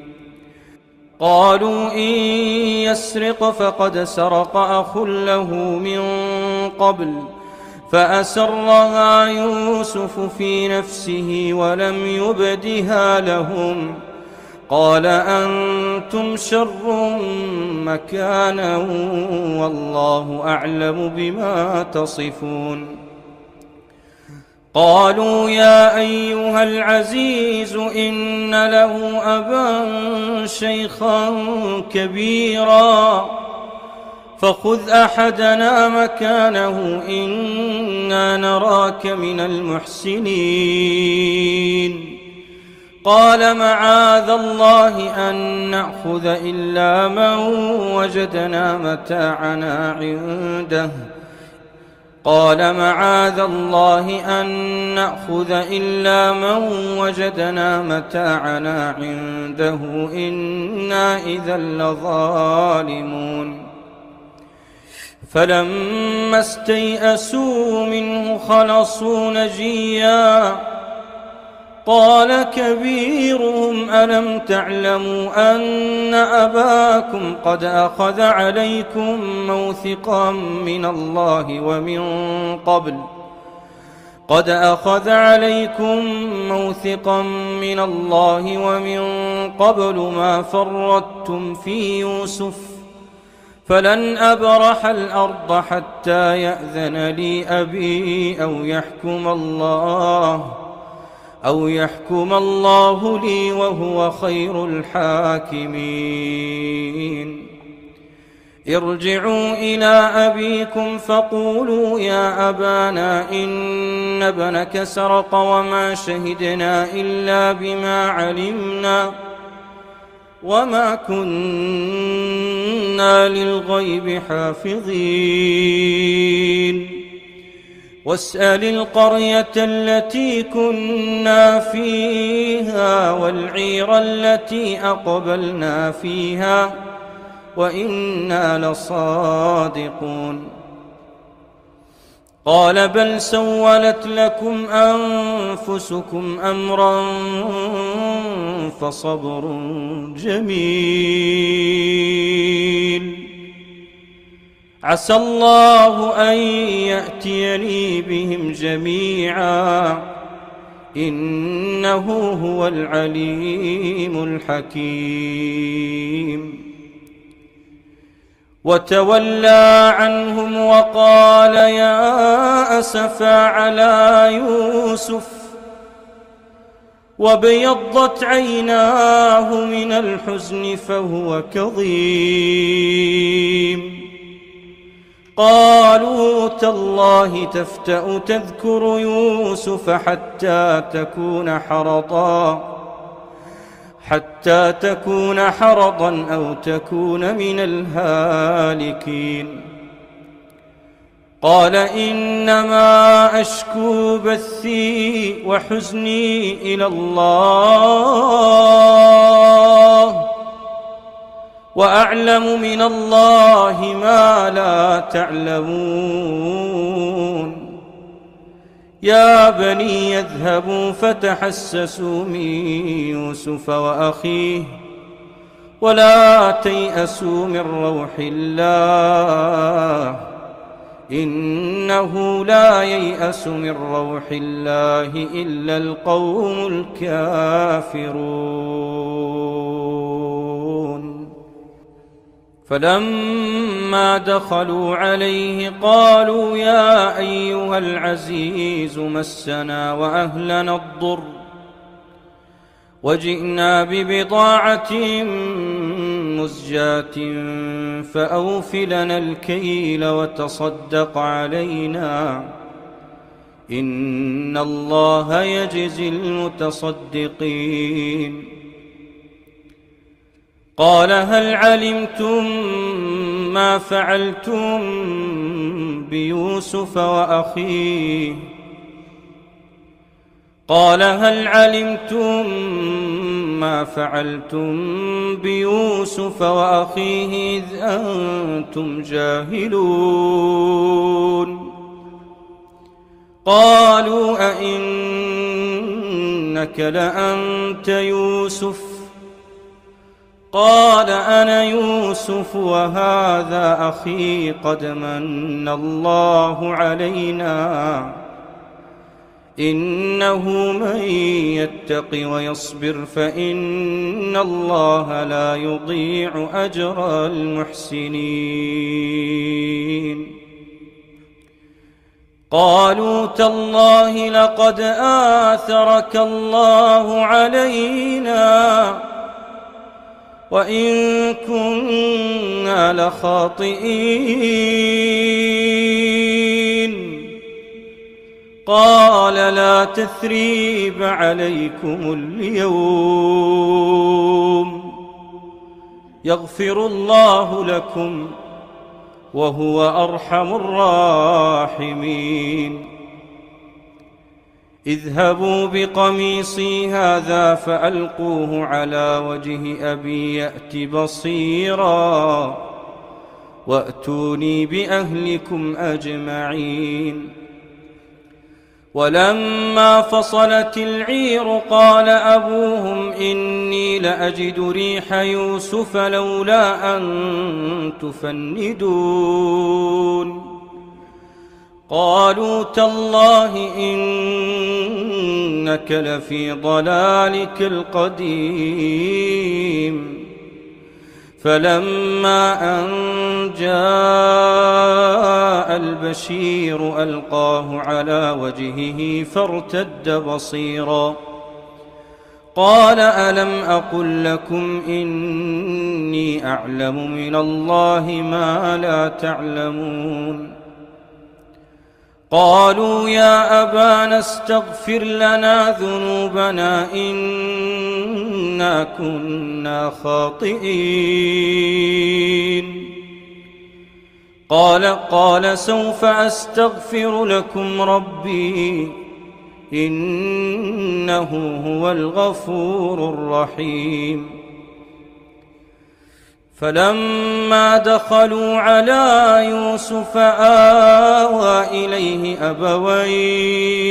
قالوا إن يسرق فقد سرق أخ له من قبل فأسرها يوسف في نفسه ولم يبدها لهم قال أنتم شر مكانا والله أعلم بما تصفون قالوا يا أيها العزيز إن له أبا شيخا كبيرا فخذ أحدنا مكانه إنا نراك من المحسنين قال معاذ الله أن نأخذ إلا من وجدنا متاعنا عنده قال معاذ الله أن نأخذ إلا من وجدنا متاعنا عنده إنا إذا لظالمون فلما استيئسوا منه خلصوا نجيا قال كبيرهم ألم تعلموا أن أباكم قد أخذ عليكم موثقا من الله ومن قبل ما فرطتم في يوسف فلن أبرح الأرض حتى يأذن لي أبي أو يحكم الله لي وهو خير الحاكمين ارجعوا إلى أبيكم فقولوا يا أبانا إن ابنك سرق وما شهدنا إلا بما علمنا وما كنا للغيب حافظين واسأل القرية التي كنا فيها والعير التي أقبلنا فيها وإنا لصادقون قال بل سولت لكم أنفسكم أمرا فصبر جميل عسى الله أن يأتيني بهم جميعا إنه هو العليم الحكيم. وتولى عنهم وقال يا أسفى على يوسف وابيضت عيناه من الحزن فهو كظيم. قالوا تالله تفتأ تذكر يوسف حتى تكون حرضا أو تكون من الهالكين. قال إنما أشكو بثي وحزني إلى الله وأعلم من الله ما لا تعلمون. يا بني اذهبوا فتحسسوا من يوسف وأخيه ولا تيأسوا من روح الله إنه لا ييأس من روح الله إلا القوم الكافرون. فلما دخلوا عليه قالوا يا أيها العزيز مسنا وأهلنا الضر وجئنا ببضاعة مزجاة فأوف لنا الكيل وتصدق علينا إن الله يجزي المتصدقين. قال هل علمتم ما فعلتم بيوسف وأخيه قال هل علمتم ما فعلتم بيوسف وأخيه إذ أنتم جاهلون. قالوا أئنك لأنت يوسف قال أنا يوسف وهذا أخي قد من الله علينا إنه من يتق ويصبر فإن الله لا يضيع أجر المحسنين. قالوا تالله لقد آثرك الله علينا وإن كنا لخاطئين. قال لا تثريب عليكم اليوم يغفر الله لكم وهو أرحم الراحمين. اذهبوا بقميصي هذا فألقوه على وجه أبي يأت بصيرا وأتوني بأهلكم أجمعين. ولما فصلت العير قال أبوهم إني لأجد ريح يوسف لولا أن تفندون. قالوا تالله إنك لفي ضلالك القديم. فلما أن جاء البشير ألقاه على وجهه فارتد بصيرا قال ألم أقل لكم إني أعلم من الله ما لا تعلمون. قالوا يا أبانا استغفر لنا ذنوبنا إنا كنا خاطئين. قال سوف أستغفر لكم ربي إنه هو الغفور الرحيم. فلما دخلوا على يوسف آوى إليه أبويه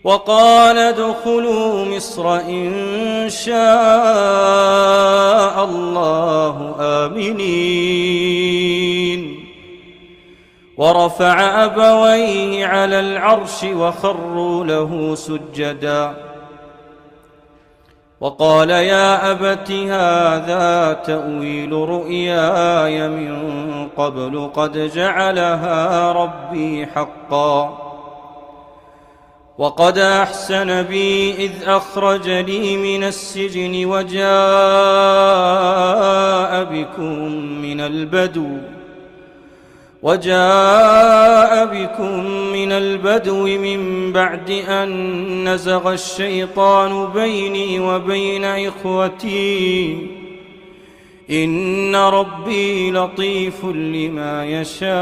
وقال ادخلوا مصر إن شاء الله آمنين ورفع أبويه على العرش وخروا له سجدا وقال يا أبت هذا تأويل رؤياي من قبل قد جعلها ربي حقا وقد أحسن بي إذ أخرجني من السجن وجاء بكم من البدو من بعد أن نزغ الشيطان بيني وبين إخوتي إن ربي لطيف لما يشاء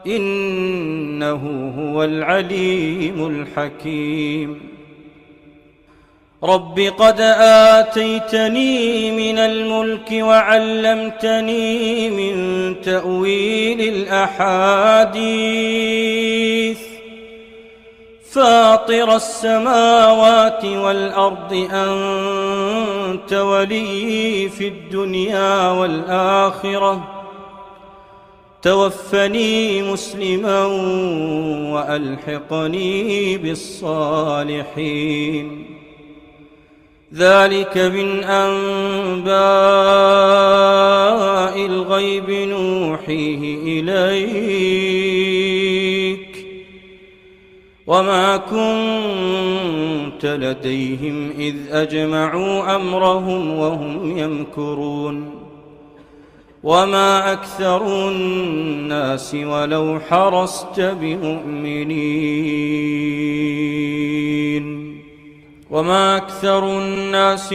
إنه هو العليم الحكيم رب قد آتيتني من الملك وعلمتني من تأويل الأحاديث فاطر السماوات والأرض أنت ولي في الدنيا والآخرة توفني مسلما وألحقني بالصالحين ذلك من أنباء الغيب نوحيه إليك وما كنت لديهم إذ أجمعوا أمرهم وهم يمكرون وما أكثر الناس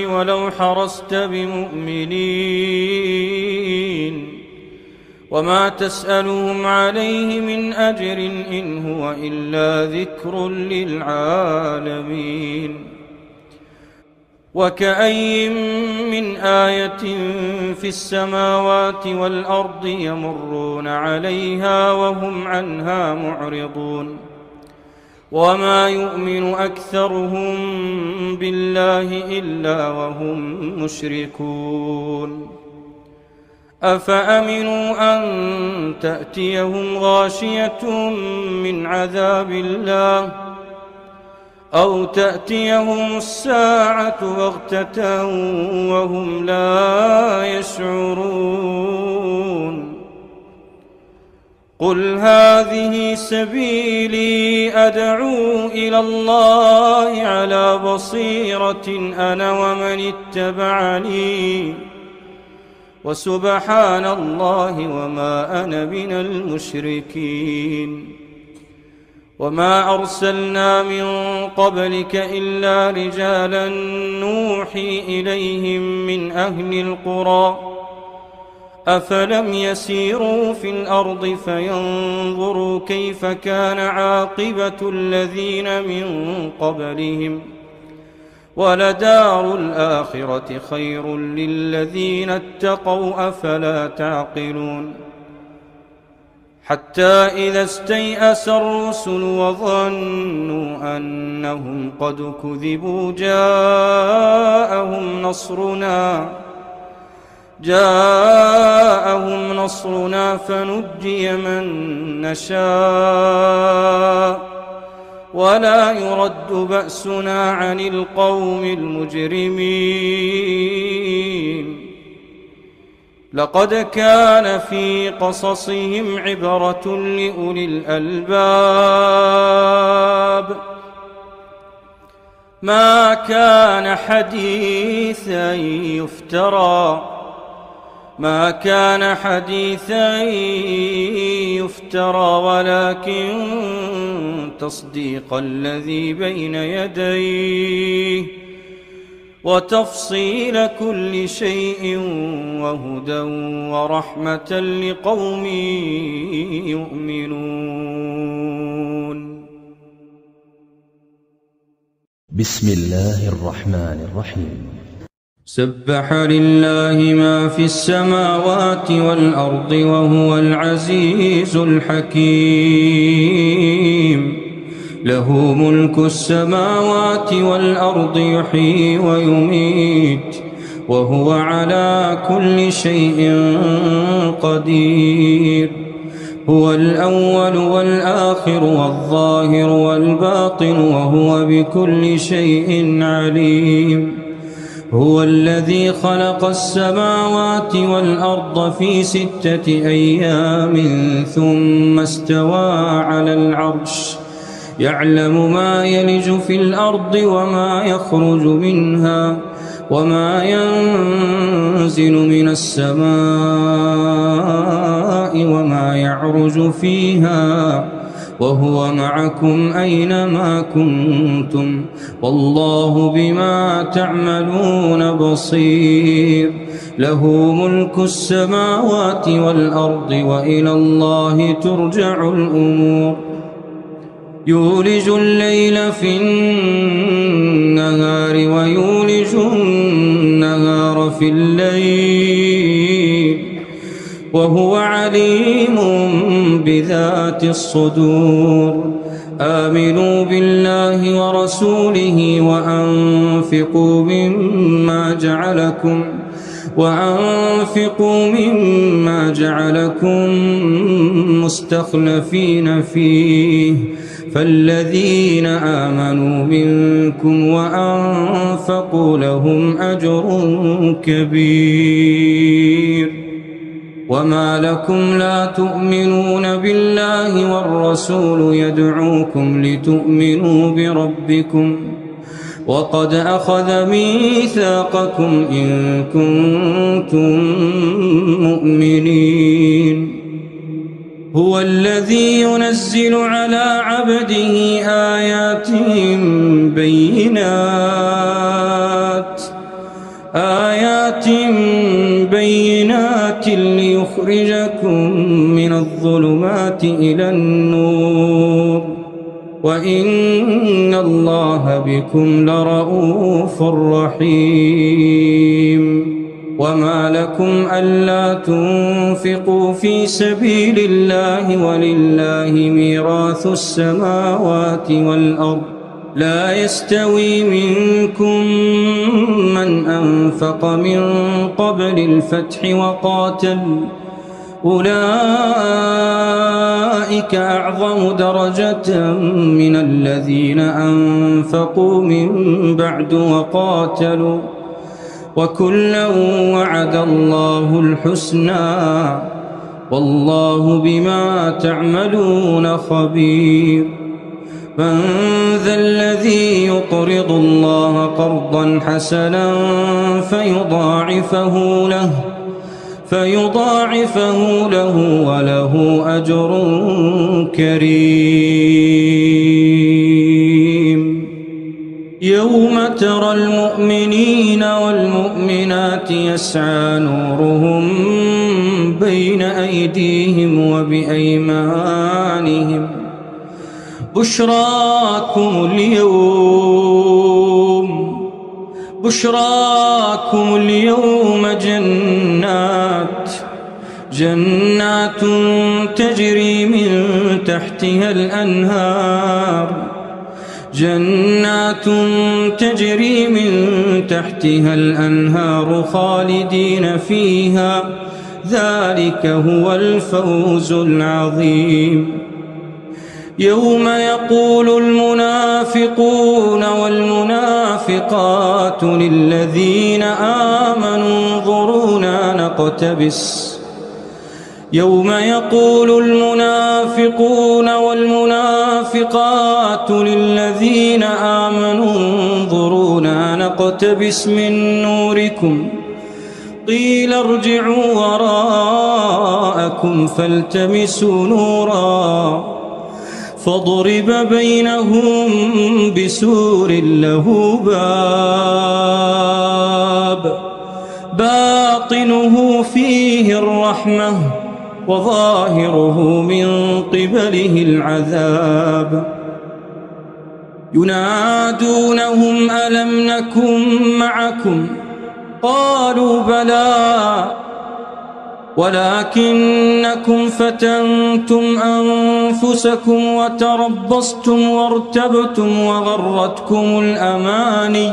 ولو حرصت بمؤمنين وما تسألهم عليه من أجر إن هو إلا ذكر للعالمين وكأي من آية في السماوات والأرض يمرون عليها وهم عنها معرضون وما يؤمن أكثرهم بالله إلا وهم مشركون أفأمنوا أن تأتيهم غاشية من عذاب الله أو تأتيهم الساعة بغتة وهم لا يشعرون قل هذه سبيلي أدعو إلى الله على بصيرة أنا ومن اتبعني وسبحان الله وما أنا من المشركين وما أرسلنا من قبلك إلا رجالا نوحي إليهم من أهل القرى أفلم يسيروا في الأرض فينظروا كيف كان عاقبة الذين من قبلهم ولدار الآخرة خير للذين اتقوا أفلا تعقلون حتى إذا استيأس الرسل وظنوا أنهم قد كذبوا جاءهم نصرنا فنجي من نشاء ولا يرد بأسنا عن القوم المجرمين لقد كان في قصصهم عبرة لأولي الألباب ما كان حديثا يفترى ولكن تصديق الذي بين يديه وتفصيل كل شيء وهدى ورحمة لقوم يؤمنون. بسم الله الرحمن الرحيم. سبح لله ما في السماوات والأرض وهو العزيز الحكيم له ملك السماوات والأرض يحيي ويميت وهو على كل شيء قدير. هو الأول والآخر والظاهر والباطن وهو بكل شيء عليم. هو الذي خلق السماوات والأرض في 6 أيام ثم استوى على العرش يعلم ما يلج في الأرض وما يخرج منها وما ينزل من السماء وما يعرج فيها وهو معكم أينما كنتم والله بما تعملون بصير. له ملك السماوات والأرض وإلى الله ترجع الأمور. يولج الليل في النهار ويولج النهار في الليل وهو عليم بذات الصدور. آمنوا بالله ورسوله وأنفقوا مما جعلكم مستخلفين فيه فالذين آمنوا منكم وأنفقوا لهم أجر كبير. وما لكم لا تؤمنون بالله والرسول يدعوكم لتؤمنوا بربكم وقد أخذ ميثاقكم إن كنتم مؤمنين. هو الذي ينزل على عبده آيات بينات ليخرجكم من الظلمات إلى النور وإن الله بكم لرءوف رحيم. وما لكم ألا تنفقوا في سبيل الله ولله ميراث السماوات والأرض لا يستوي منكم من أنفق من قبل الفتح وقاتل أولئك أعظم درجة من الذين أنفقوا من بعد وقاتلوا وكلا وعد الله الحسنى والله بما تعملون خبير. من ذا الذي يقرض الله قرضا حسنا فيضاعفه له وله أجر كريم. يوم ترى المؤمنين والمؤمنات يسعى نورهم بين أيديهم وبأيمانهم بشراكم اليوم جنات تجري من تحتها الأنهار خالدين فيها ذلك هو الفوز العظيم. يوم يقول المنافقون والمنافقات للذين آمنوا انظرونا نقتبس من نوركم قيل ارجعوا وراءكم فالتمسوا نورا فضرب بينهم بسور له باب باطنه فيه الرحمة وظاهره من قبله العذاب. ينادونهم ألم نكن معكم قالوا بلى ولكنكم فتنتم أنفسكم وتربصتم وارتبتم وغرتكم الأماني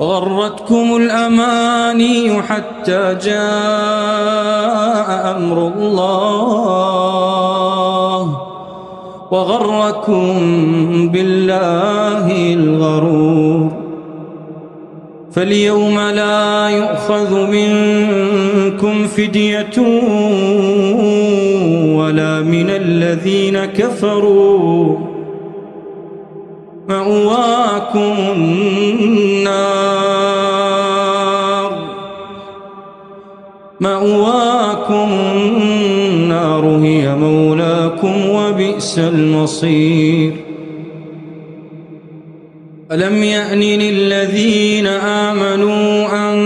غرتكم الأماني حتى جاء أمر الله وغركم بالله الغرور. فاليوم لا يؤخذ منكم فدية ولا من الذين كفروا، مأواكم النار هي مولاكم وبئس المصير. ألم يأن للذين آمنوا أن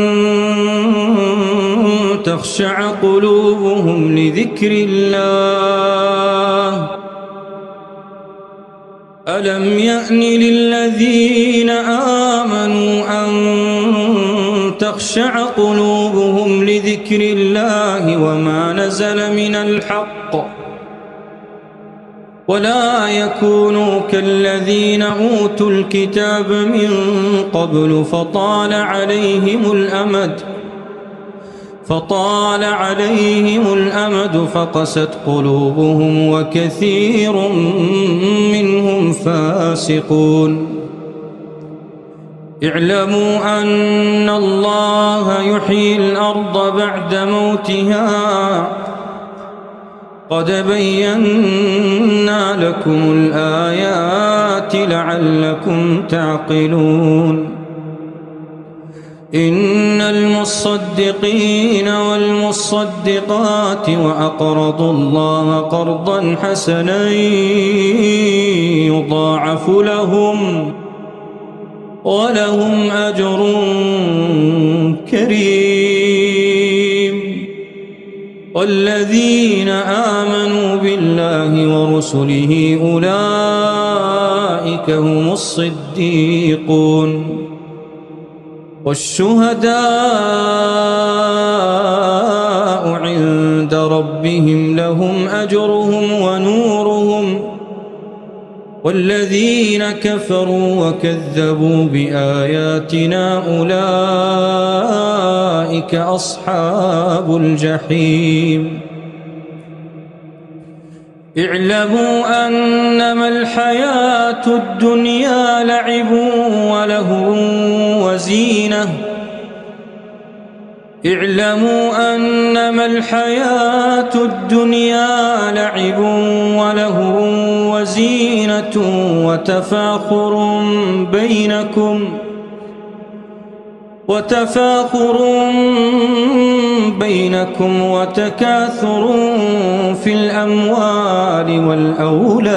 تخشع قلوبهم لذكر الله ألم يأن للذين آمنوا أن تخشع قلوبهم لذكر الله وما نزل من الحق ولا يكونوا كالذين أوتوا الكتاب من قبل فطال عليهم الأمد فقست قلوبهم وكثير منهم فاسقون. اعلموا أن الله يحيي الأرض بعد موتها قد بينا لكم الآيات لعلكم تعقلون. إن المصدقين والمصدقات وأقرضوا الله قرضا حسنا يضاعف لهم ولهم أجر كريم. والذين آمنوا بالله ورسله أولئك هم الصديقون والشهداء عند ربهم لهم أجرهم ونورهم. والذين كفروا وكذبوا بآياتنا أولئك أصحاب الجحيم. اعلموا أنما الحياة الدنيا لعب ولهو وزينة اعلموا أنما الحياة الدنيا لعب ولهو وزينة وتفاخر بينكم وتكاثر في الأموال والأولاد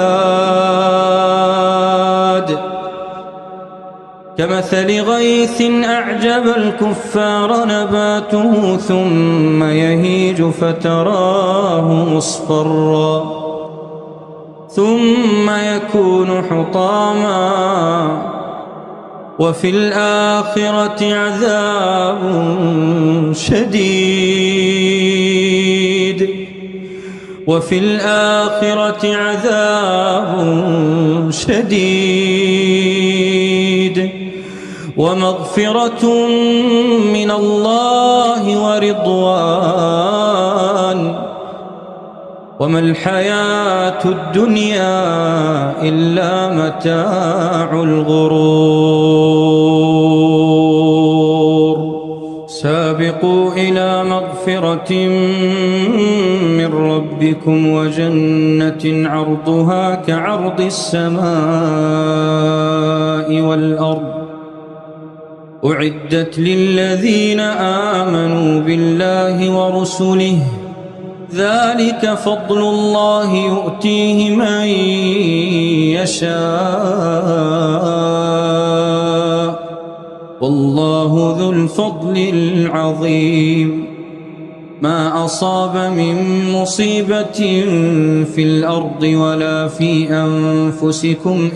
كمثل غيث أعجب الكفار نباته ثم يهيج فتراه مصفرا ثم يكون حطاما وفي الآخرة عذاب شديد ومغفرة من الله ورضوان وما الحياة الدنيا إلا متاع الغرور. سابقوا إلى مغفرة من ربكم وجنة عرضها كعرض السماء والأرض أعدت للذين آمنوا بالله ورسله ذلك فضل الله يؤتيه من يشاء والله ذو الفضل العظيم. ما أصاب من مصيبة في الأرض ولا في أنفسكم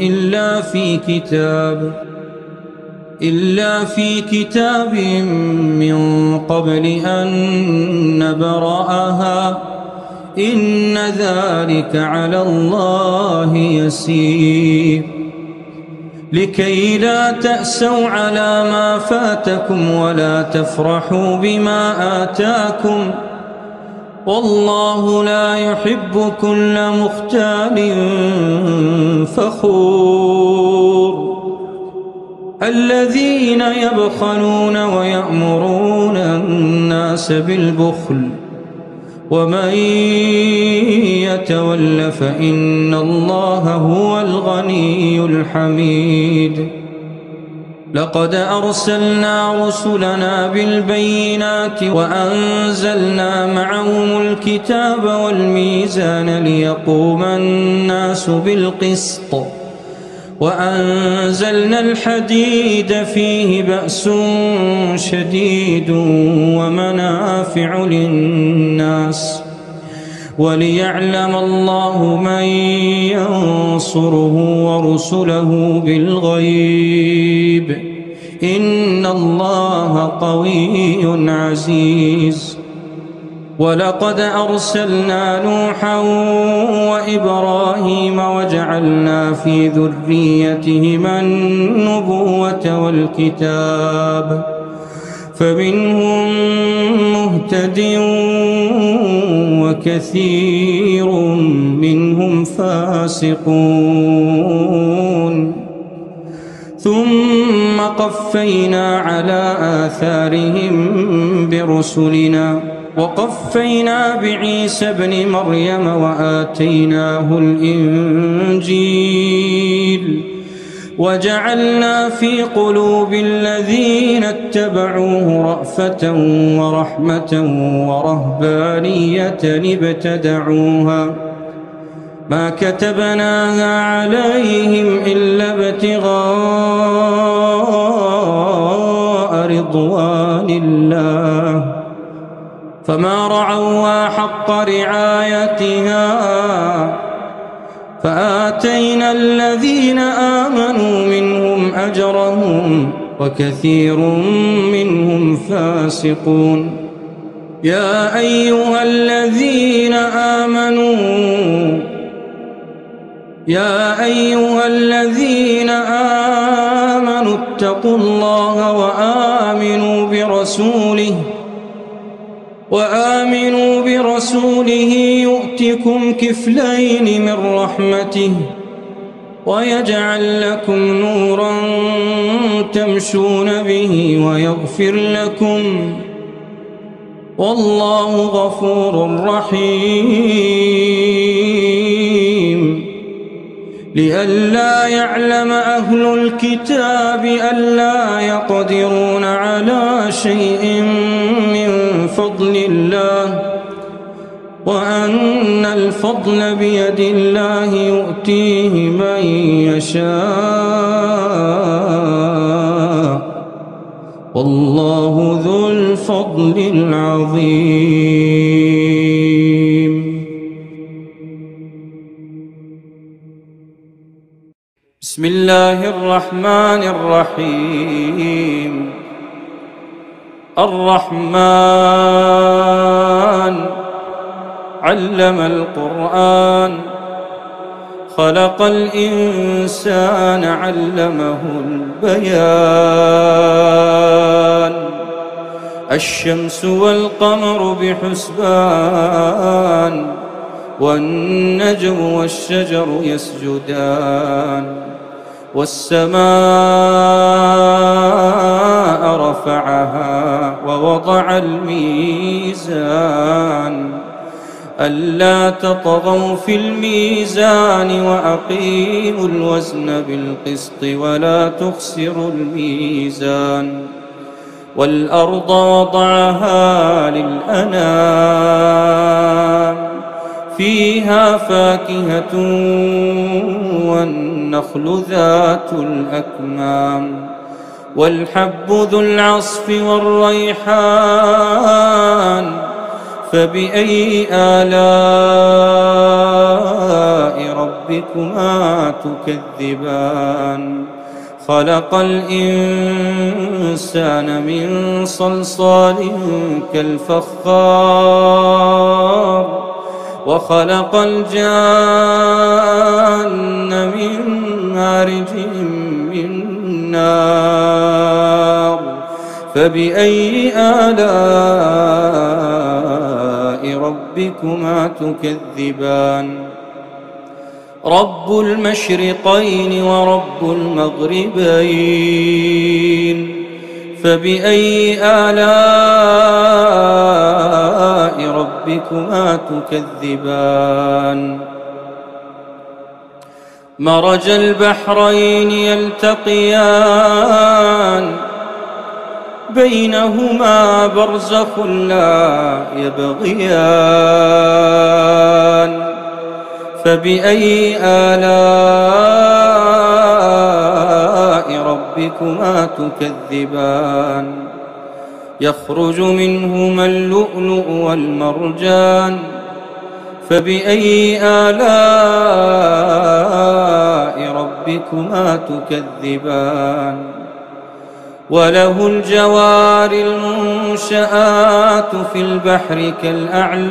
إلا في كتاب من قبل أن نبرأها إن ذلك على الله يسير. لكي لا تأسوا على ما فاتكم ولا تفرحوا بما آتاكم والله لا يحب كل مختال فخور الذين يبخلون ويأمرون الناس بالبخل ومن يتول فإن الله هو الغني الحميد لقد أرسلنا رسلنا بالبينات وأنزلنا معهم الكتاب والميزان ليقوم الناس بالقسط وأنزلنا الحديد فيه بأس شديد ومنافع للناس وليعلم الله من ينصره ورسله بالغيب إن الله قوي عزيز ولقد أرسلنا نوحا وإبراهيم وجعلنا في ذريتهما النبوة والكتاب فمنهم مهتد وكثير منهم فاسقون ثم قفينا على آثارهم برسلنا وقفينا بعيسى ابن مريم وآتيناه الإنجيل وجعلنا في قلوب الذين اتبعوه رأفة ورحمة ورهبانية ابتدعوها ما كتبناها عليهم إلا ابتغاء رضوان الله فما رعوها حق رعايتها فآتينا الذين آمنوا منهم أجرهم وكثير منهم فاسقون يا أيها الذين آمنوا اتقوا الله وآمنوا برسوله يؤتكم كفلين من رحمته ويجعل لكم نورا تمشون به ويغفر لكم والله غفور رحيم لئلا يعلم أهل الكتاب ألا يقدرون على شيء من فضل الله وأن الفضل بيد الله يؤتيه من يشاء والله ذو الفضل العظيم. بسم الله الرحمن الرحيم. الرحمن علم القرآن خلق الإنسان علمه البيان الشمس والقمر بحسبان والنجم والشجر يسجدان والسماء رفعها ووضع الميزان ألا تطغوا في الميزان وأقيموا الوزن بالقسط ولا تخسروا الميزان والأرض وضعها للأنام فيها فاكهة والنخل ذات الأكمام والحب ذو العصف والريحان فبأي آلاء ربكما تكذبان خلق الإنسان من صلصال كالفخار وخلق الجان من مارج من نار فبأي آلاء ربكما تكذبان رب المشرقين ورب المغربين فبأي آلاء ربكما تكذبان مرج البحرين يلتقيان بينهما برزخ لا يبغيان فبأي آلاء ربكما تكذبان يخرج منهما اللؤلؤ والمرجان فبأي آلاء ربكما تكذبان وله الجوار المنشآت في البحر كالأعلام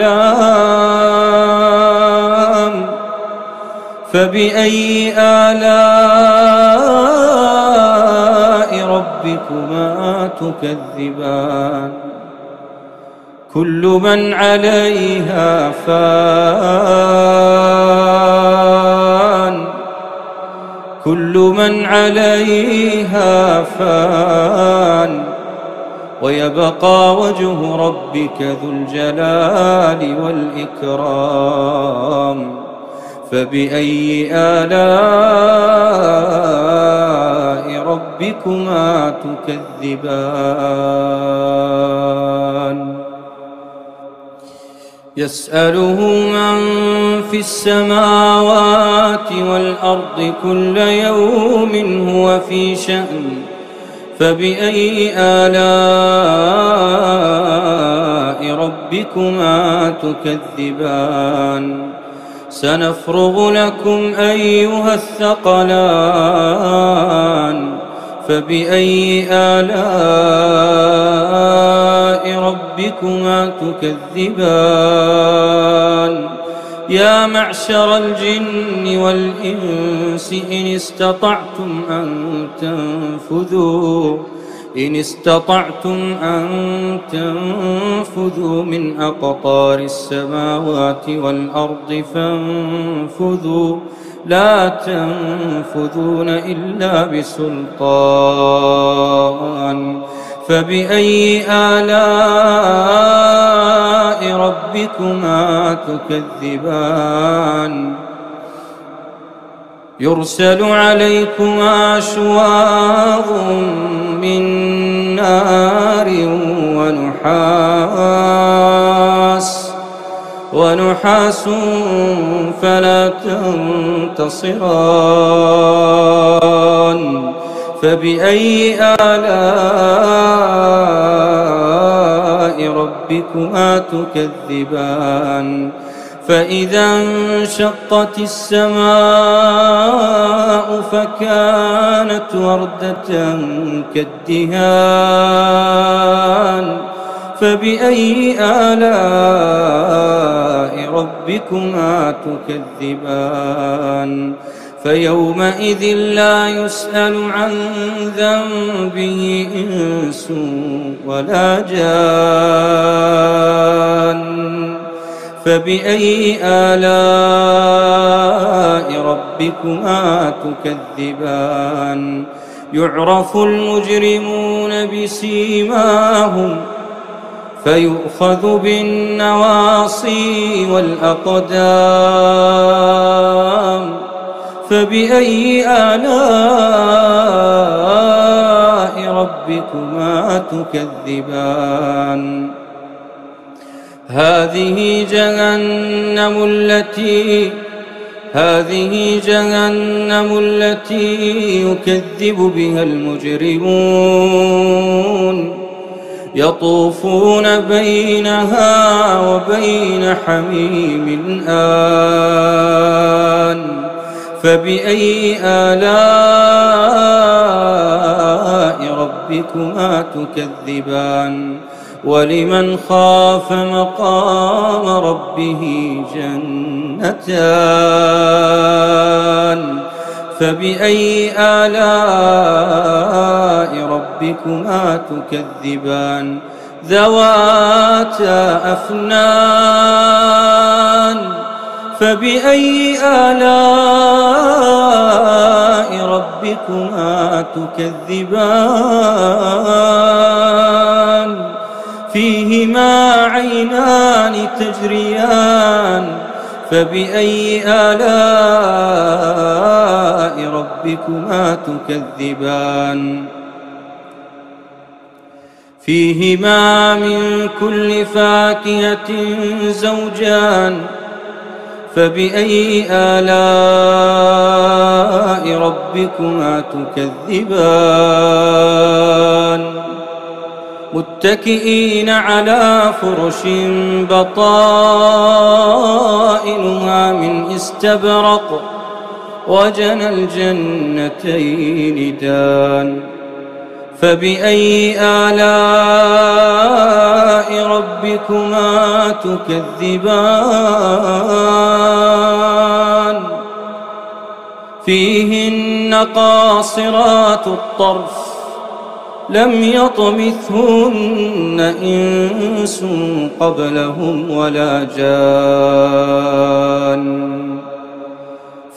فبأي آلاء ربكما تكذبان كل من عليها فان كل من عليها فان ويبقى وجه ربك ذو الجلال والإكرام فبأي آلاء ربكما تكذبان يسأله من في السماوات والأرض كل يوم هو في شأن فبأي آلاء ربكما تكذبان سنفرغ لكم أيها الثقلان فبأي آلاء ربكما تكذبان يا معشر الجن والإنس إن استطعتم أن تنفذوا من أقطار السماوات والأرض فانفذوا لا تنفذون إلا بسلطان فبأي آلاء ربكما تكذبان يرسل عليكما شواظ من نار ونحاس فلا تنتصران فبأي آلاء ربكما تكذبان فإذا انشقت السماء فكانت وردة كالدهان فبأي آلاء ربكما تكذبان فيومئذ لا يسأل عن ذنبه إنس ولا جان فبأي آلاء ربكما تكذبان يعرف المجرمون بسيماهم فيؤخذ بالنواصي والأقدام فبأي آلاء ربكما تكذبان هذه جهنم التي يكذب بها المجرمون يطوفون بينها وبين حميم آن فبأي آلاء ربكما تكذبان ولمن خاف مقام ربه جنتان فبأي آلاء ربكما تكذبان ذواتا أفنان فبأي آلاء ربكما تكذبان فيهما عينان تجريان فبأي آلاء ربكما تكذبان فيهما من كل فاكهة زوجان فبأي آلاء ربكما تكذبان متكئين على فرش بطائنها من استبرق وجنى الجنتين دان فبأي آلاء ربكما تكذبان فيهن قاصرات الطرف لم يطمثهن إنس قبلهم ولا جان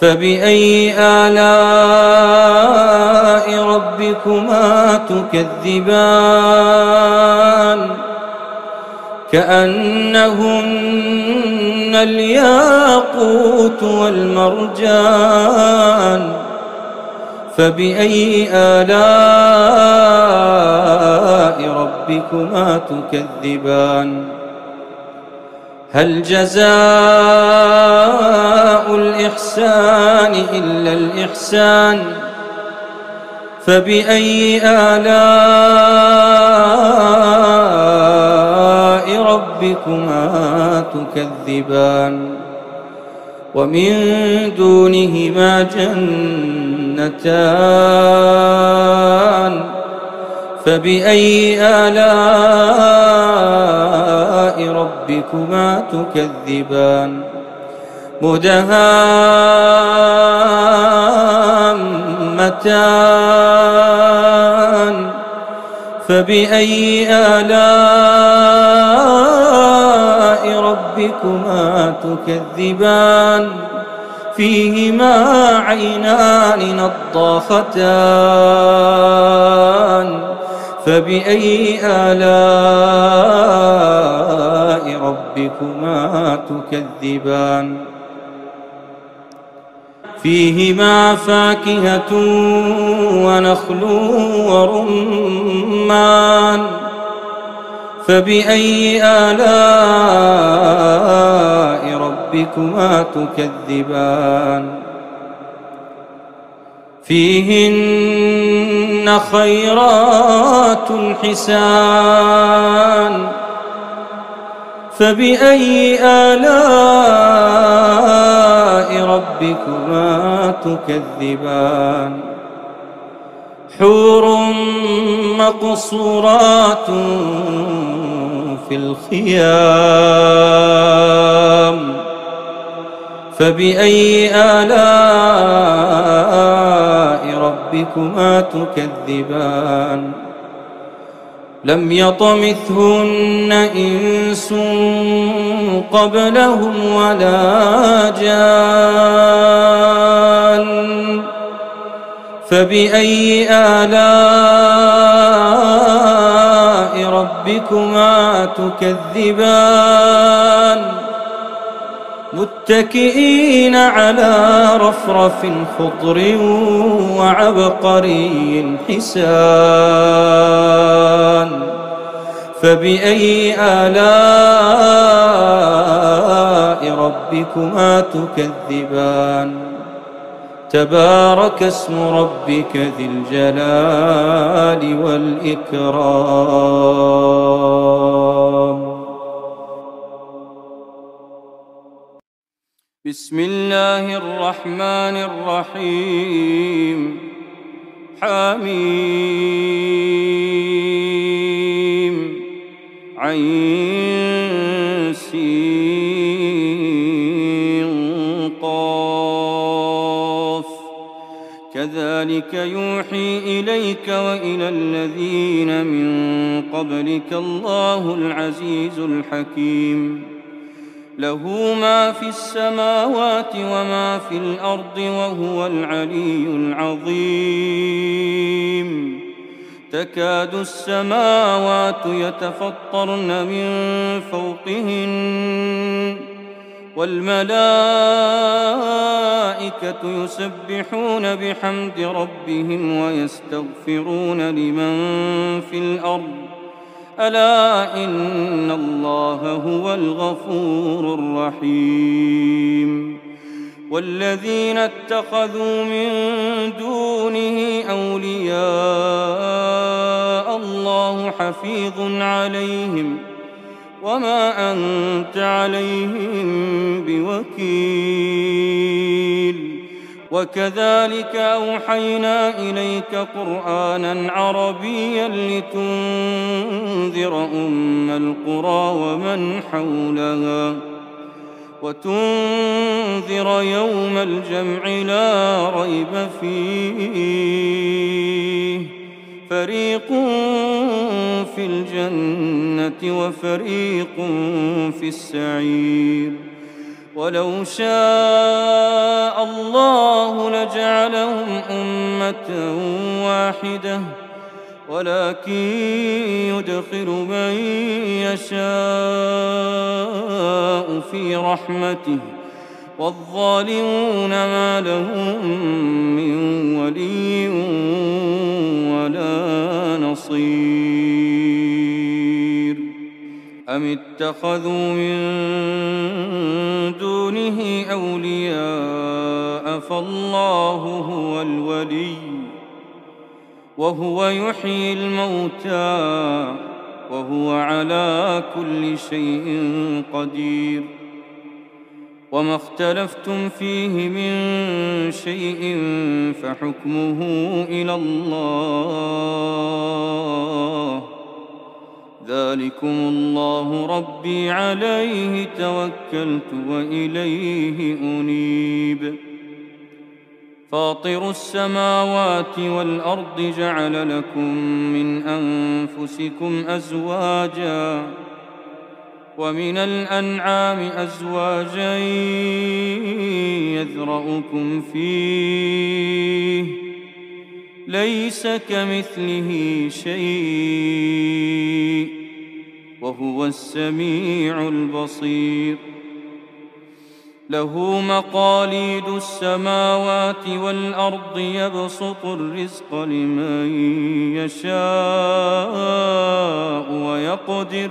فبأي آلاء ربكما تكذبان كأنهن الياقوت والمرجان فبأي آلاء ربكما تكذبان هل جزاء الإحسان إلا الإحسان فبأي آلاء ربكما تكذبان ومن دونهما جنتان فبأي آلاء ربكما تكذبان مدهامتان فبأي آلاء ربكما تكذبان فيهما عينان نضاختان فبأي آلاء ربكما تكذبان فيهما فاكهة ونخل ورمان فبأي آلاء ربكما تكذبان فيهن خيرات حسان فبأي آلاء ربكما تكذبان حور مقصورات في الخيام فبأي آلاء ربكما تكذبان لم يطمثهن إنس قبلهم ولا جان فبأي آلاء ربكما تكذبان متكئين على رفرف خضر وعبقري حسان فبأي آلاء ربكما تكذبان تبارك اسم ربك ذي الجلال والإكرام. بسم الله الرحمن الرحيم. حميم. عين سين قاف كذلك يوحي إليك وإلى الذين من قبلك الله العزيز الحكيم له ما في السماوات وما في الأرض وهو العلي العظيم تكاد السماوات يتفطرن من فوقهن والملائكة يسبحون بحمد ربهم ويستغفرون لمن في الأرض ألا إن الله هو الغفور الرحيم والذين اتخذوا من دونه أولياء الله حفيظ عليهم وما أنت عليهم بوكيل وكذلك أوحينا إليك قرآنا عربيا لتنذر أم القرى ومن حولها وتنذر يوم الجمع لا ريب فيه فريق في الجنة وفريق في السعير ولو شاء الله لجعلهم أمة واحدة ولكن يدخل من يشاء في رحمته والظالمون ما لهم من ولي ولا نصير أم اتخذوا من دونه أولياء فالله هو الولي وهو يحيي الموتى وهو على كل شيء قدير وما اختلفتم فيه من شيء فحكمه إلى الله ذلكم الله ربي عليه توكلت وإليه أنيب فاطر السماوات والأرض جعل لكم من أنفسكم أزواجا ومن الأنعام أزواجا يذرأكم فيه ليس كمثله شيء وهو السميع البصير له مقاليد السماوات والأرض يبسط الرزق لمن يشاء ويقدر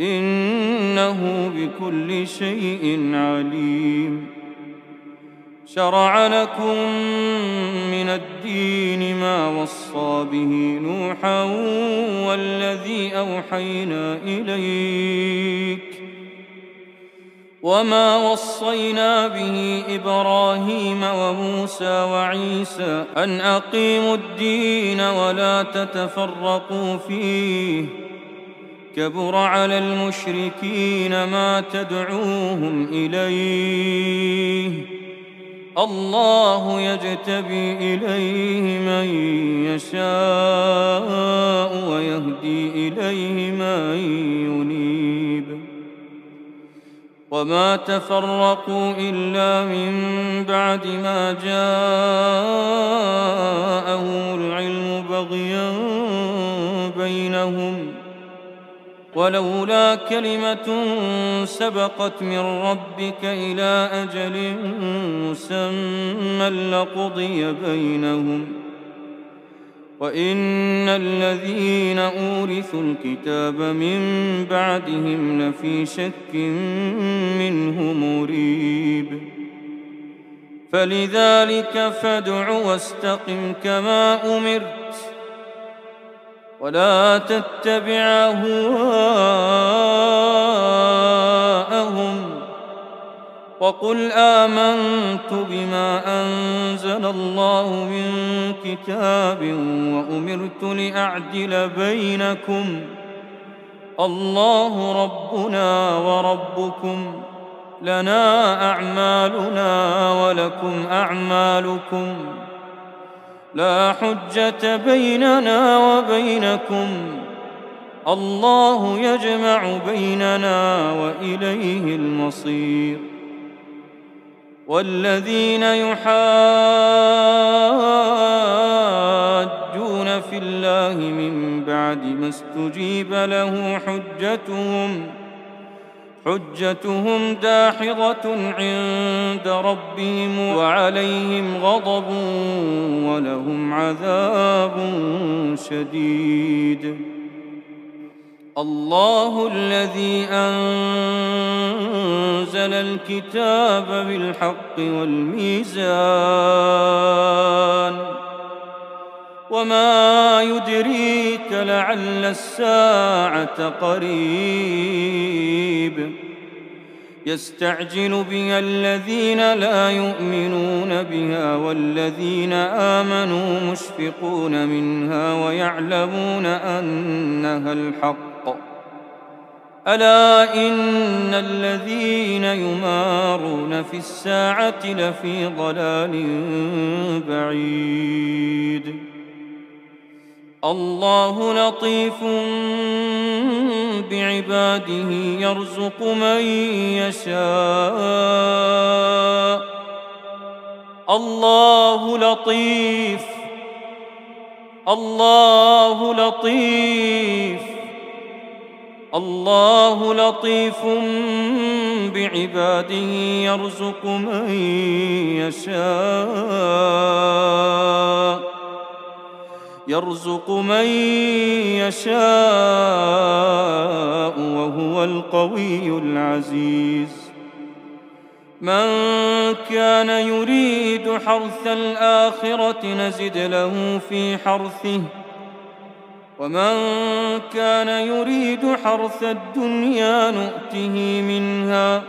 إنه بكل شيء عليم شرع لكم من الدين ما وصى به نوحا والذي أوحينا إليك وما وصينا به إبراهيم وموسى وعيسى أن أقيموا الدين ولا تتفرقوا فيه كبر على المشركين ما تدعوهم إليه الله يجتبي إليه من يشاء ويهدي إليه من ينيب وما تفرقوا إلا من بعد ما جاءهم العلم بغيا بينهم ولولا كلمة سبقت من ربك إلى أجل مسمى لقضي بينهم وإن الذين أورثوا الكتاب من بعدهم لفي شك منه مريب فلذلك فادع واستقم كما أمرت ولا تتبع أهواءهم وقل آمنت بما أنزل الله من كتاب وأمرت لأعدل بينكم الله ربنا وربكم لنا أعمالنا ولكم أعمالكم لا حجة بيننا وبينكم الله يجمع بيننا وإليه المصير والذين يحاجون في الله من بعد ما استجيب له حجتهم داحضة عند ربهم وعليهم غضب ولهم عذاب شديد الله الذي أنزل الكتاب بالحق والميزان وما يدريك لعل الساعة قريب يستعجل بها الذين لا يؤمنون بها والذين آمنوا مشفقون منها ويعلمون أنها الحق ألا إن الذين يمارون في الساعة لفي ضلال بعيد الله لطيف بعباده يرزق من يشاء الله لطيف بعباده يرزق من يشاء وهو القوي العزيز من كان يريد حرث الآخرة نزد له في حرثه ومن كان يريد حرث الدنيا نؤته منها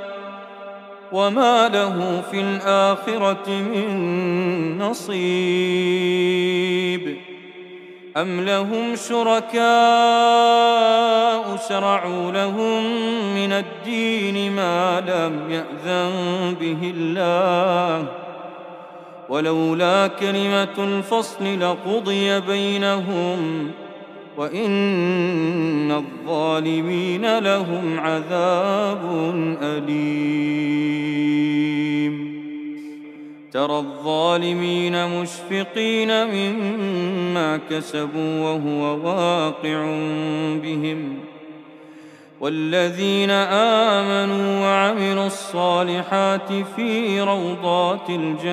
وما له في الآخرة من نصيب أم لهم شركاء شرعوا لهم من الدين ما لم يأذن به الله ولولا كلمة الفصل لقضي بينهم وإن الظالمين لهم عذاب أليم ترى الظالمين مشفقين مما كسبوا وهو واقع بهم والذين آمنوا وعملوا الصالحات في روضات الجنات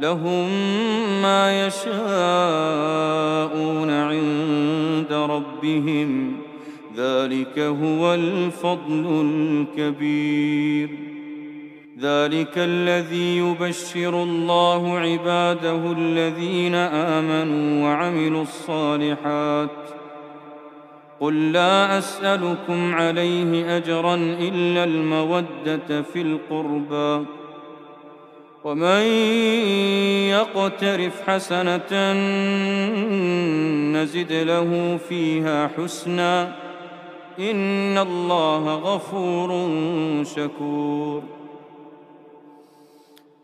لهم ما يشاءون عند ربهم ذلك هو الفضل الكبير ذلك الذي يبشر الله عباده الذين آمنوا وعملوا الصالحات قل لا أسألكم عليه أجرا إلا المودة في القربى ومن يقترف حسنة نزد له فيها حسنا إن الله غفور شكور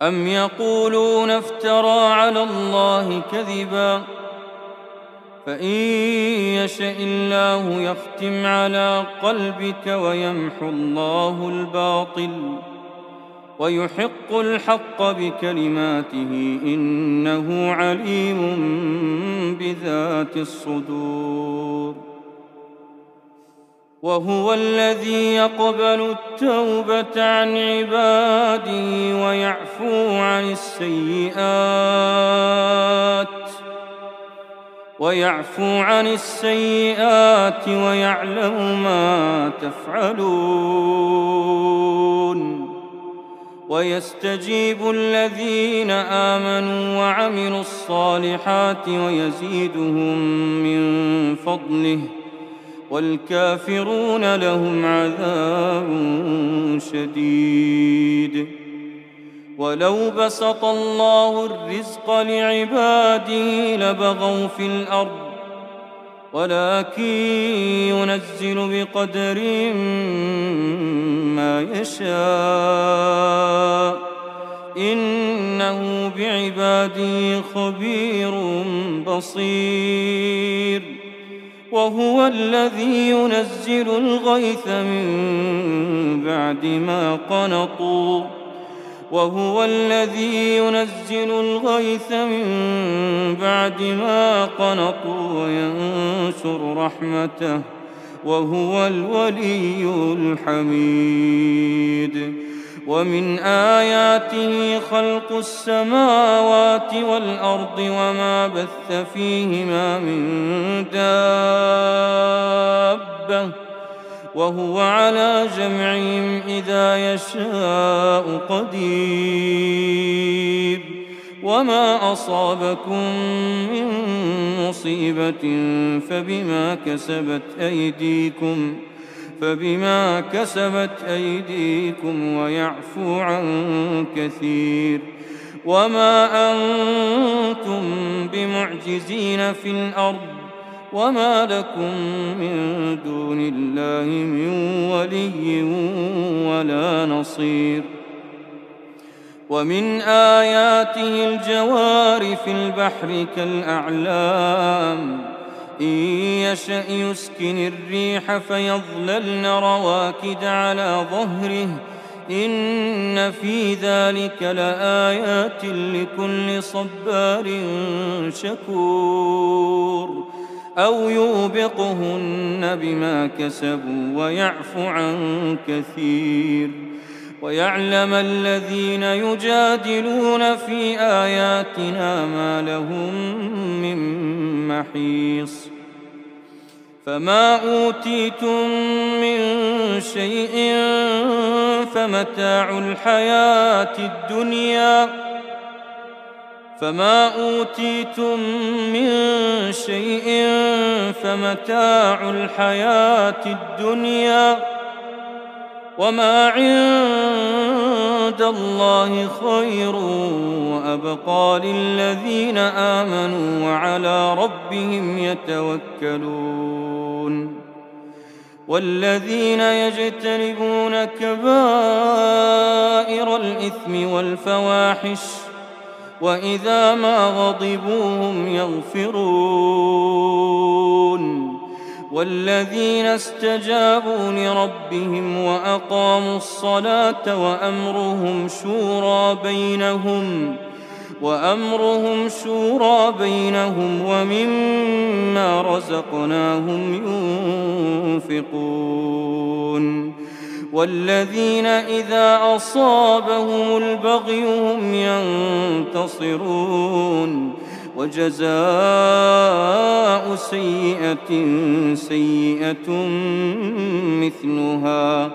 أم يقولون افترى على الله كذبا فإن يشأ الله يختم على قلبك ويمحو الله الباطل ويحق الحق بكلماته إنه عليم بذات الصدور وهو الذي يقبل التوبة عن عباده ويعفو عن السيئات ويعلم ما تفعلون ويستجيب الذين آمنوا وعملوا الصالحات ويزيدهم من فضله والكافرون لهم عذاب شديد ولو بسط الله الرزق لعباده لبغوا في الأرض ولكن ينزل بقدر ما يشاء إنه بعباده خبير بصير وهو الذي ينزل الغيث من بعد ما قنطوا وينشر رحمته وهو الولي الحميد ومن آياته خلق السماوات والأرض وما بث فيهما من دابة وهو على جمعهم إذا يشاء قدير وما أصابكم من مصيبة فبما كسبت أيديكم ويعفو عن كثير وما أنتم بمعجزين في الأرض وما لكم من دون الله من ولي ولا نصير ومن آياته الجوار في البحر كالأعلام إن يشأ يسكن الريح فيظللن رواكد على ظهره إن في ذلك لآيات لكل صبار شكور أو يوبقهن بما كسبوا ويعفو عن كثير ويعلم الذين يجادلون في آياتنا ما لهم من محيص فما أوتيتم من شيء فمتاع الحياة الدنيا وما عند الله خير وأبقى للذين آمنوا وعلى ربهم يتوكلون والذين يجتنبون كبائر الإثم والفواحش وإذا ما غضبوا هم يغفرون والذين استجابوا لربهم وأقاموا الصلاة وأمرهم شورى بينهم ومما رزقناهم ينفقون والذين إذا أصابهم البغي هم ينتصرون وجزاء سيئة مثلها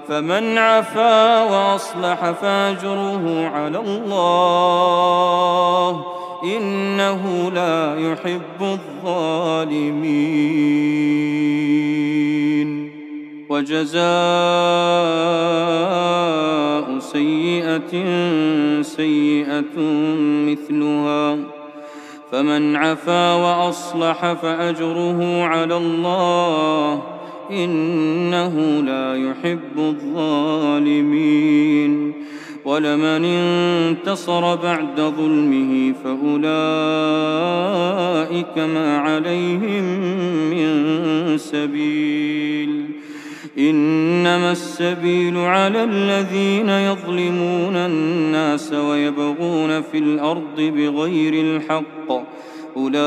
فمن عفا وأصلح فأجره على الله إنه لا يحب الظالمين وجزاء سيئة مثلها فمن عفا وأصلح فأجره على الله إنه لا يحب الظالمين ولمن انتصر بعد ظلمه فأولئك ما عليهم من سبيل إنما السبيل على الذين يظلمون الناس ويبغون في الأرض بغير الحق أولئك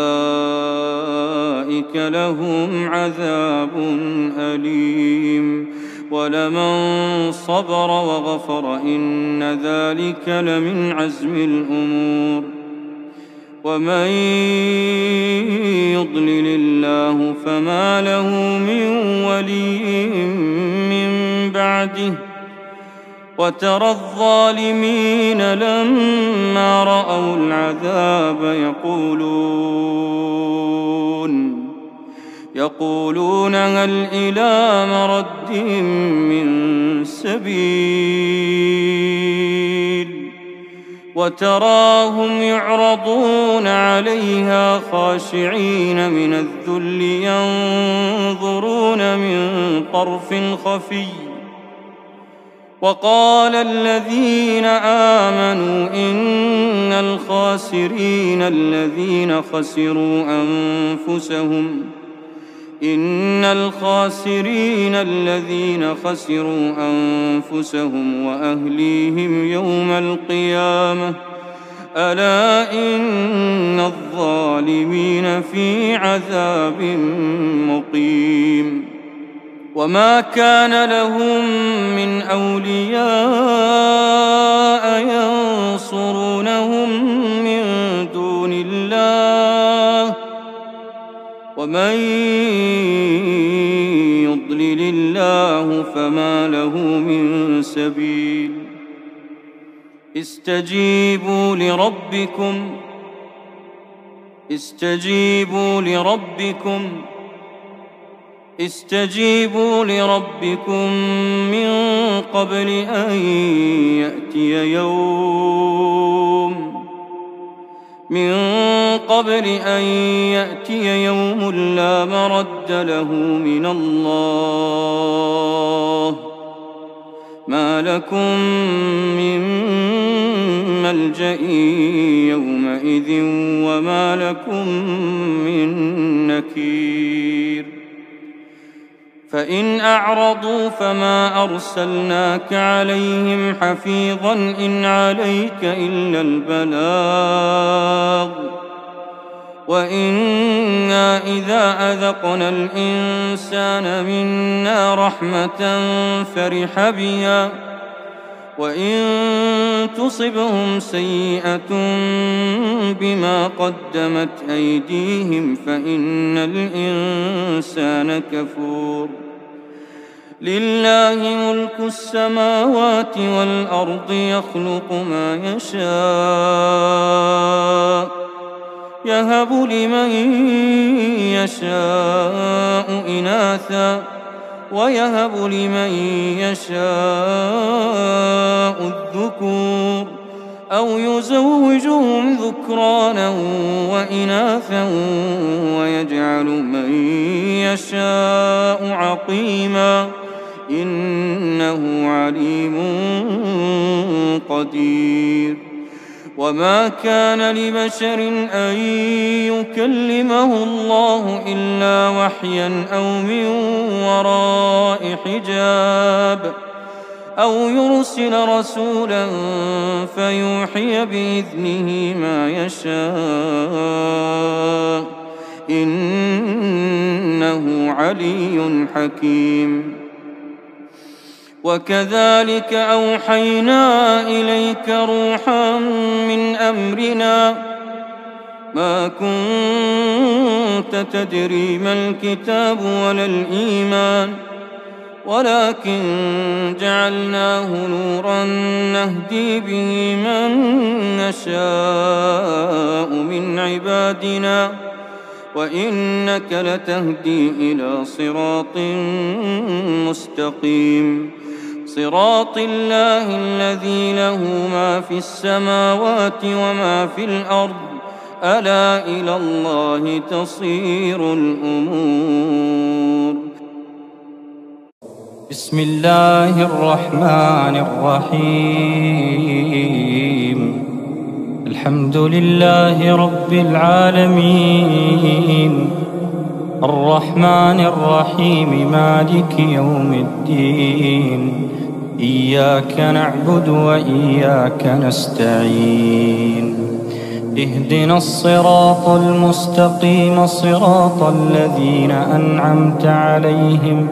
لهم عذاب أليم ولمن صبر وغفر إن ذلك لمن عزم الأمور ومن يضلل الله فما له من ولي من بعده وترى الظالمين لما رأوا العذاب يقولون هل إلى مرد من سبيل وتراهم يعرضون عليها خاشعين من الذل ينظرون من طرف خفي. وقال الذين آمنوا إن الخاسرين الذين خسروا أنفسهم وأهليهم يوم القيامة ألا إن الظالمين في عذاب مقيم. وما كان لهم من أولياء ينصرونهم من دون الله ومن يضلل الله فما له من سبيل. استجيبوا لربكم من قبل أن يأتي يوم لا مرد له من الله ما لكم من ملجأ يومئذ وما لكم من نكير. فإن أعرضوا فما أرسلناك عليهم حفيظا إن عليك إلا البلاغ وإنا إذا أذقنا الإنسان منا رحمة فرح بها وإن تصبهم سيئة بما قدمت أيديهم فإن الإنسان كفور. لله ملك السماوات والأرض يخلق ما يشاء يهب لمن يشاء إناثا ويهب لمن يشاء الذكور أو يزوجهم ذكرانا وإناثا ويجعل من يشاء عقيما إنه عليم قدير. وما كان لبشر أن يكلمه الله إلا وحيا أو من وراء حجاب أو يرسل رسولا فيوحي بإذنه ما يشاء إنه علي حكيم. وكذلك أوحينا إليك روحا من أمرنا ما كنت تدري ما الكتاب ولا الإيمان ولكن جعلناه نورا نهدي به من نشاء من عبادنا وإنك لتهدي إلى صراط مستقيم. صراط الله الذي له ما في السماوات وما في الأرض ألا إلى الله تصير الأمور. بسم الله الرحمن الرحيم. الحمد لله رب العالمين الرحمن الرحيم مالك يوم الدين إياك نعبد وإياك نستعين اهدنا الصراط المستقيم صراط الذين أنعمت عليهم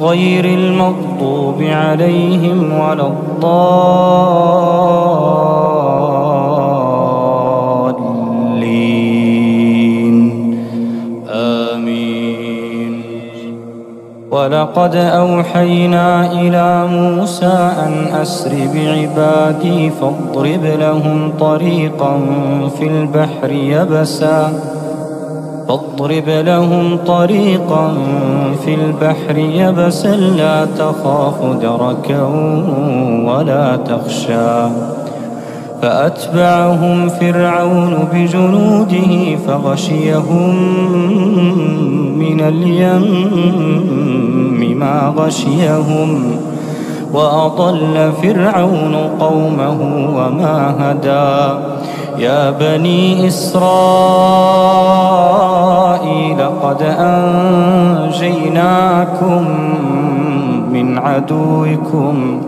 غير المغضوب عليهم ولا الضالين آمين. ولقد أوحينا إلى موسى أن أسر بعبادي فاضرب لهم طريقا في البحر يبسا لا تخاف دركا ولا تخشى فأتبعهم فرعون بجنوده فغشيهم من اليم ما غشيهم وأضل فرعون قومه وما هدى يا بني إسرائيل قد أنجيناكم من عدوكم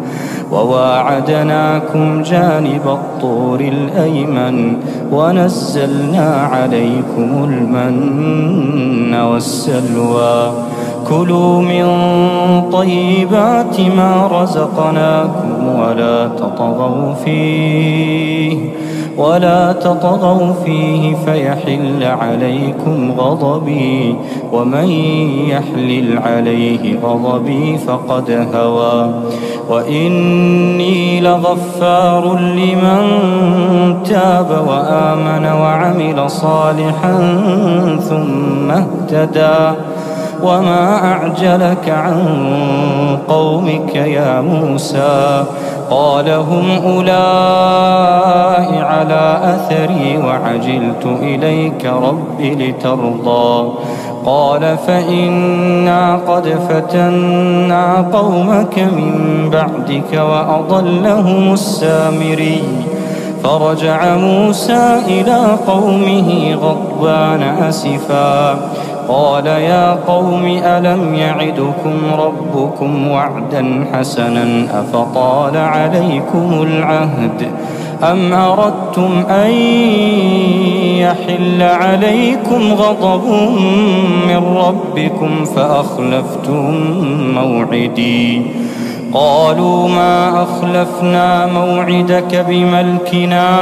وواعدناكم جانب الطور الأيمن ونزلنا عليكم المن والسلوى كلوا من طيبات ما رزقناكم ولا تطغوا فيه فيحل عليكم غضبي ومن يحلل عليه غضبي فقد هوى وإني لغفار لمن تاب وآمن وعمل صالحا ثم اهتدى وما أعجلك عن قومك يا موسى قال هم أولئك على أثري وعجلت إليك رب لترضى قال فإنا قد فتنا قومك من بعدك وأضلهم السامري فرجع موسى إلى قومه غضبان أسفا قال يا قوم ألم يعدكم ربكم وعدا حسنا أفطال عليكم العهد أم أردتم أن يحل عليكم غضب من ربكم فأخلفتم موعدي قالوا ما أخلفنا موعدك بملكنا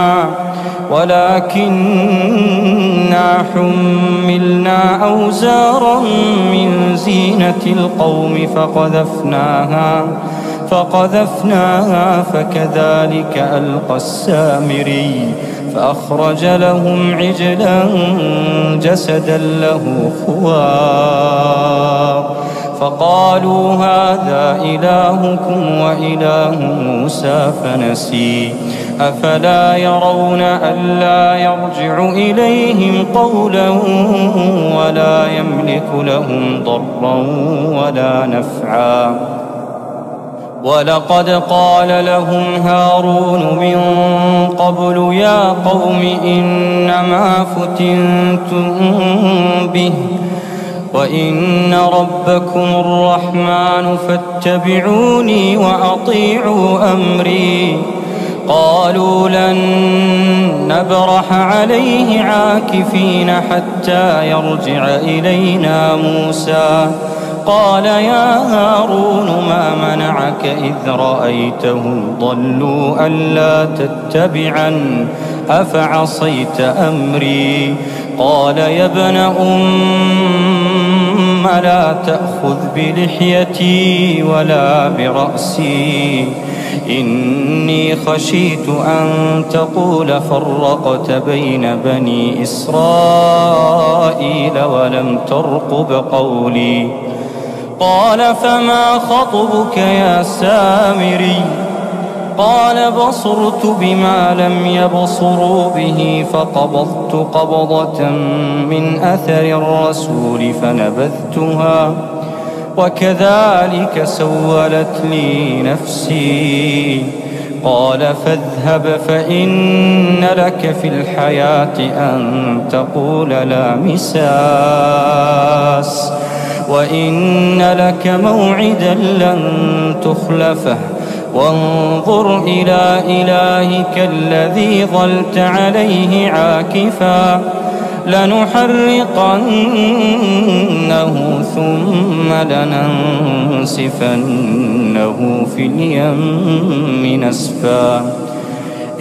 ولكننا حملنا أوزارا من زينة القوم فقذفناها فكذلك ألقى السامري فأخرج لهم عجلا جسدا له خوار فقالوا هذا إلهكم وإله موسى فنسي أفلا يرون ألا يرجع إليهم قولا ولا يملك لهم ضرا ولا نفعا ولقد قال لهم هارون من قبل يا قوم إنما فتنتم به وإن ربكم الرحمن فاتبعوني وأطيعوا أمري قالوا لن نبرح عليه عاكفين حتى يرجع إلينا موسى قال يا هارون ما منعك إذ رأيتهم ضلوا ألا تتبعن أفعصيت أمري قال يا ابن لا تأخذ بلحيتي ولا برأسي إني خشيت أن تقول فرقت بين بني إسرائيل ولم ترقب قولي قال فما خطبك يا سامري قال بصرت بما لم يبصروا به فقبضت قبضة من أثر الرسول فنبذتها وكذلك سولت لي نفسي قال فاذهب فإن لك في الحياة أن تقول لا مساس وإن لك موعدا لن تخلفه وانظر إلى إلهك الذي ظلت عليه عاكفا لنحرقنه ثم لننسفنه في اليم نسفا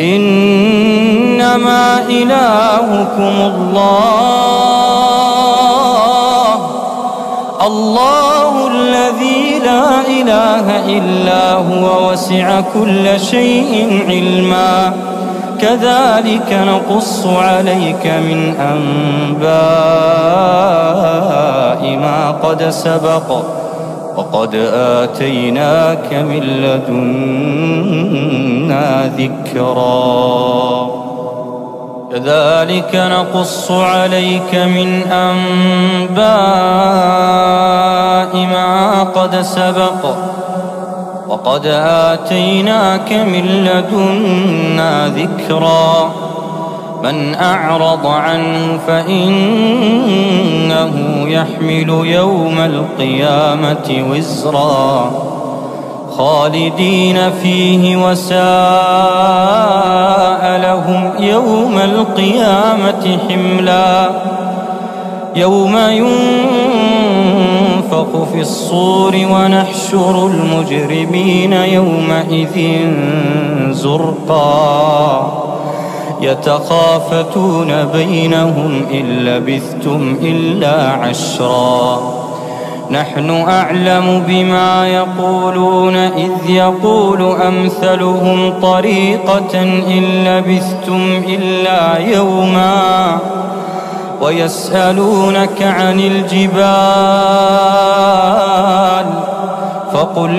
إنما إلهكم الله الذي لا إله إلا هو وسع كل شيء علما كذلك نقص عليك من أنباء ما قد سبق وقد آتيناك من لدنا ذكرا كذلك نقص عليك من أنباء ما قد سبق وقد آتيناك من لدنا ذكرا من أعرض عنه فإنه يحمل يوم القيامة وزرا خالدين فيه وساء لهم يوم القيامة حملا يوم ينفخ في الصور ونحشر المجرمين يومئذ زرقا يتخافتون بينهم إن لبثتم إلا عشرا نحن أعلم بما يقولون إذ يقول أمثلهم طريقة إن لبثتم إلا يوما ويسألونك عن الجبال فقل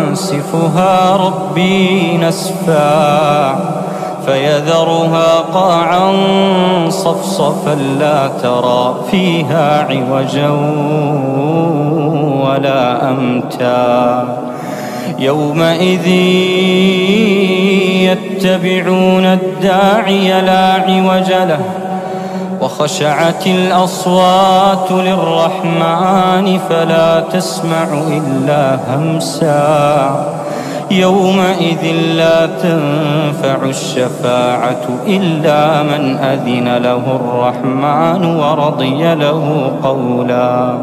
ينسفها ربي نسفا فيذرها قاعا صفصفا لا ترى فيها عوجا ولا أمتا يومئذ يتبعون الداعي لا عوج له وخشعت الأصوات للرحمن فلا تسمع إلا همسا يومئذ لا تنفع الشفاعة إلا من أذن له الرحمن ورضي له قولا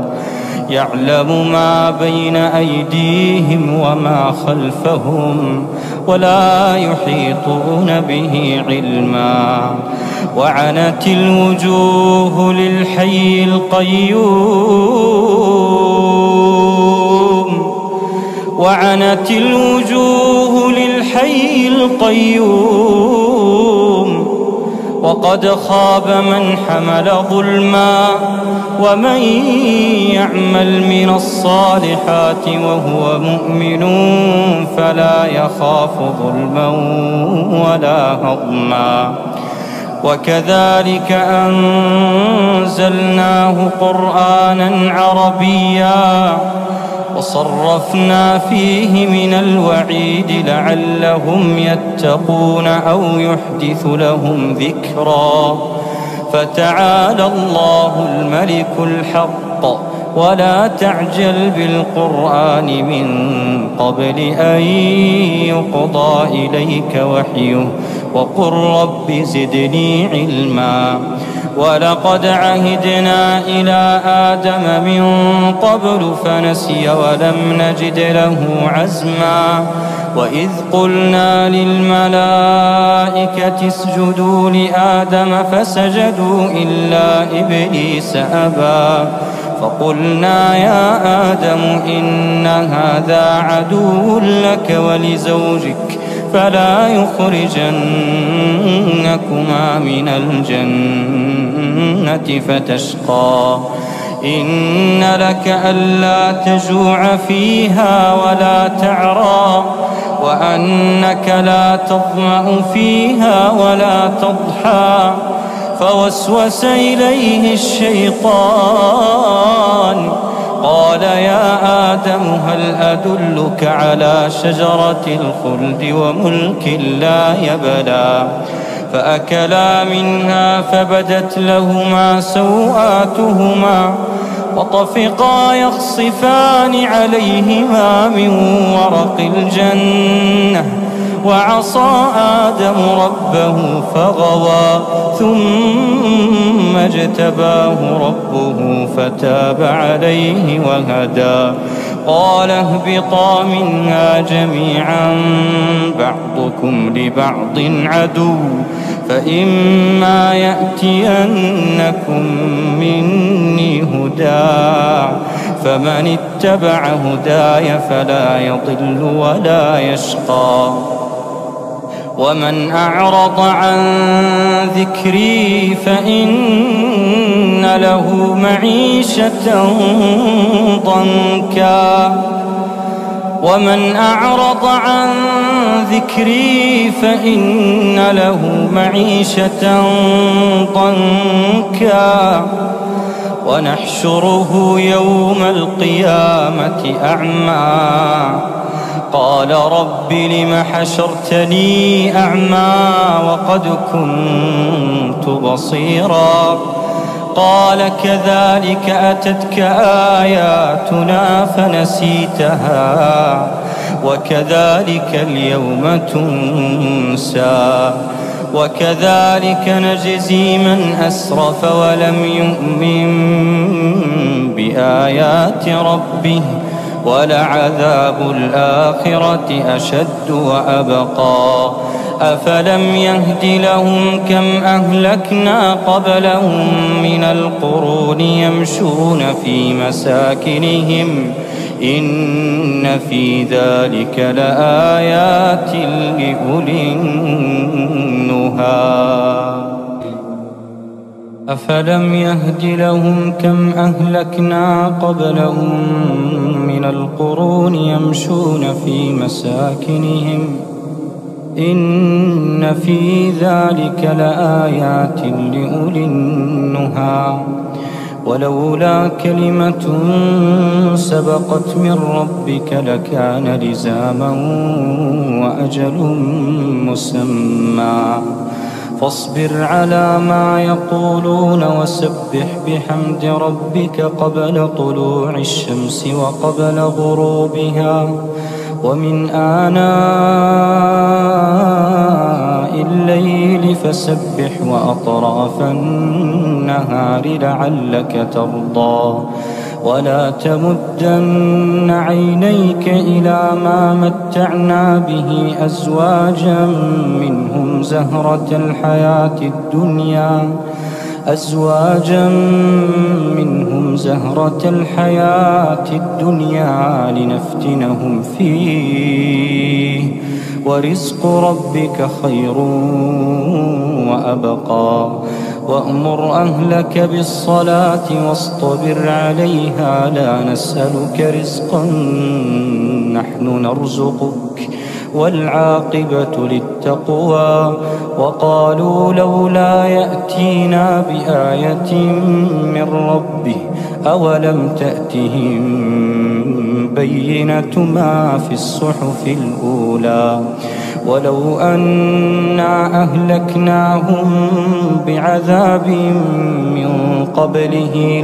يعلم ما بين أيديهم وما خلفهم ولا يحيطون به علما وعنت الوجوه للحي القيوم وقد خاب من حمل ظلما ومن يعمل من الصالحات وهو مؤمن فلا يخاف ظلما ولا هضما وكذلك أنزلناه قرآنا عربيا وصرفنا فيه من الوعيد لعلهم يتقون أو يحدث لهم ذكرا فتعالى الله الملك الحق ولا تعجل بالقرآن من قبل أن يقضى إليك وحيه وقل رب زدني علما ولقد عهدنا إلى آدم من قبل فنسي ولم نجد له عزما وإذ قلنا للملائكة اسجدوا لآدم فسجدوا إلا إبليس أبى فقلنا يا آدم إن هذا عدو لك ولزوجك فلا يخرجنكما من الجنة فتشقى إن لك ألا تجوع فيها ولا تعرى وأنك لا تظمأ فيها ولا تضحى فوسوس إليه الشيطان قال يا آدم هل أدلك على شجرة الخلد وملك لا يبلى فأكلا منها فبدت لهما سوآتهما وطفقا يخصفان عليهما من ورق الجنة وعصى آدم ربه فغوى ثم اجتباه ربه فتاب عليه وهدى قال اهبطا منها جميعا بعضكم لبعض عدو فإما يأتينكم مني هدى فمن اتبع هداي فلا يضل ولا يشقى ومن أعرض عن ذكري فإن له معيشة ضنكا ومن أعرض عن ذكري ذكري فإن له معيشة ضنكا ونحشره يوم القيامة أعمى قال رب لم حشرتني أعمى وقد كنت بصيرا قال كذلك أتتك آياتنا فنسيتها وكذلك اليوم تنسى وكذلك نجزي من أسرف ولم يؤمن بآيات ربه ولعذاب الآخرة أشد وأبقى أفلم يهد لهم كم أهلكنا قبلهم من القرون يمشون في مساكنهم إن في ذلك لآيات لأولي النهى أفلم يهد لهم كم أهلكنا قبلهم من القرون يمشون في مساكنهم إن في ذلك لآيات لأولي النهى ولولا كلمة سبقت من ربك لكان لزاما وأجل مسمى فاصبر على ما يقولون وسبح بحمد ربك قبل طلوع الشمس وقبل غروبها ومن آناء الليل فسبح وأطراف النهار لعلك ترضى ولا تمدن عينيك إلى ما متعنا به أزواجا منهم زهرة الحياة الدنيا لنفتنهم فيه ورزق ربك خير وأبقى وأمر أهلك بالصلاة واصطبر عليها لا نسألك رزقا نحن نرزقك والعاقبة للتقوى وقالوا لولا يأتينا بآية من ربه أولم تأتهم بينة ما في الصحف الأولى ولو أنا أهلكناهم بعذاب من قبله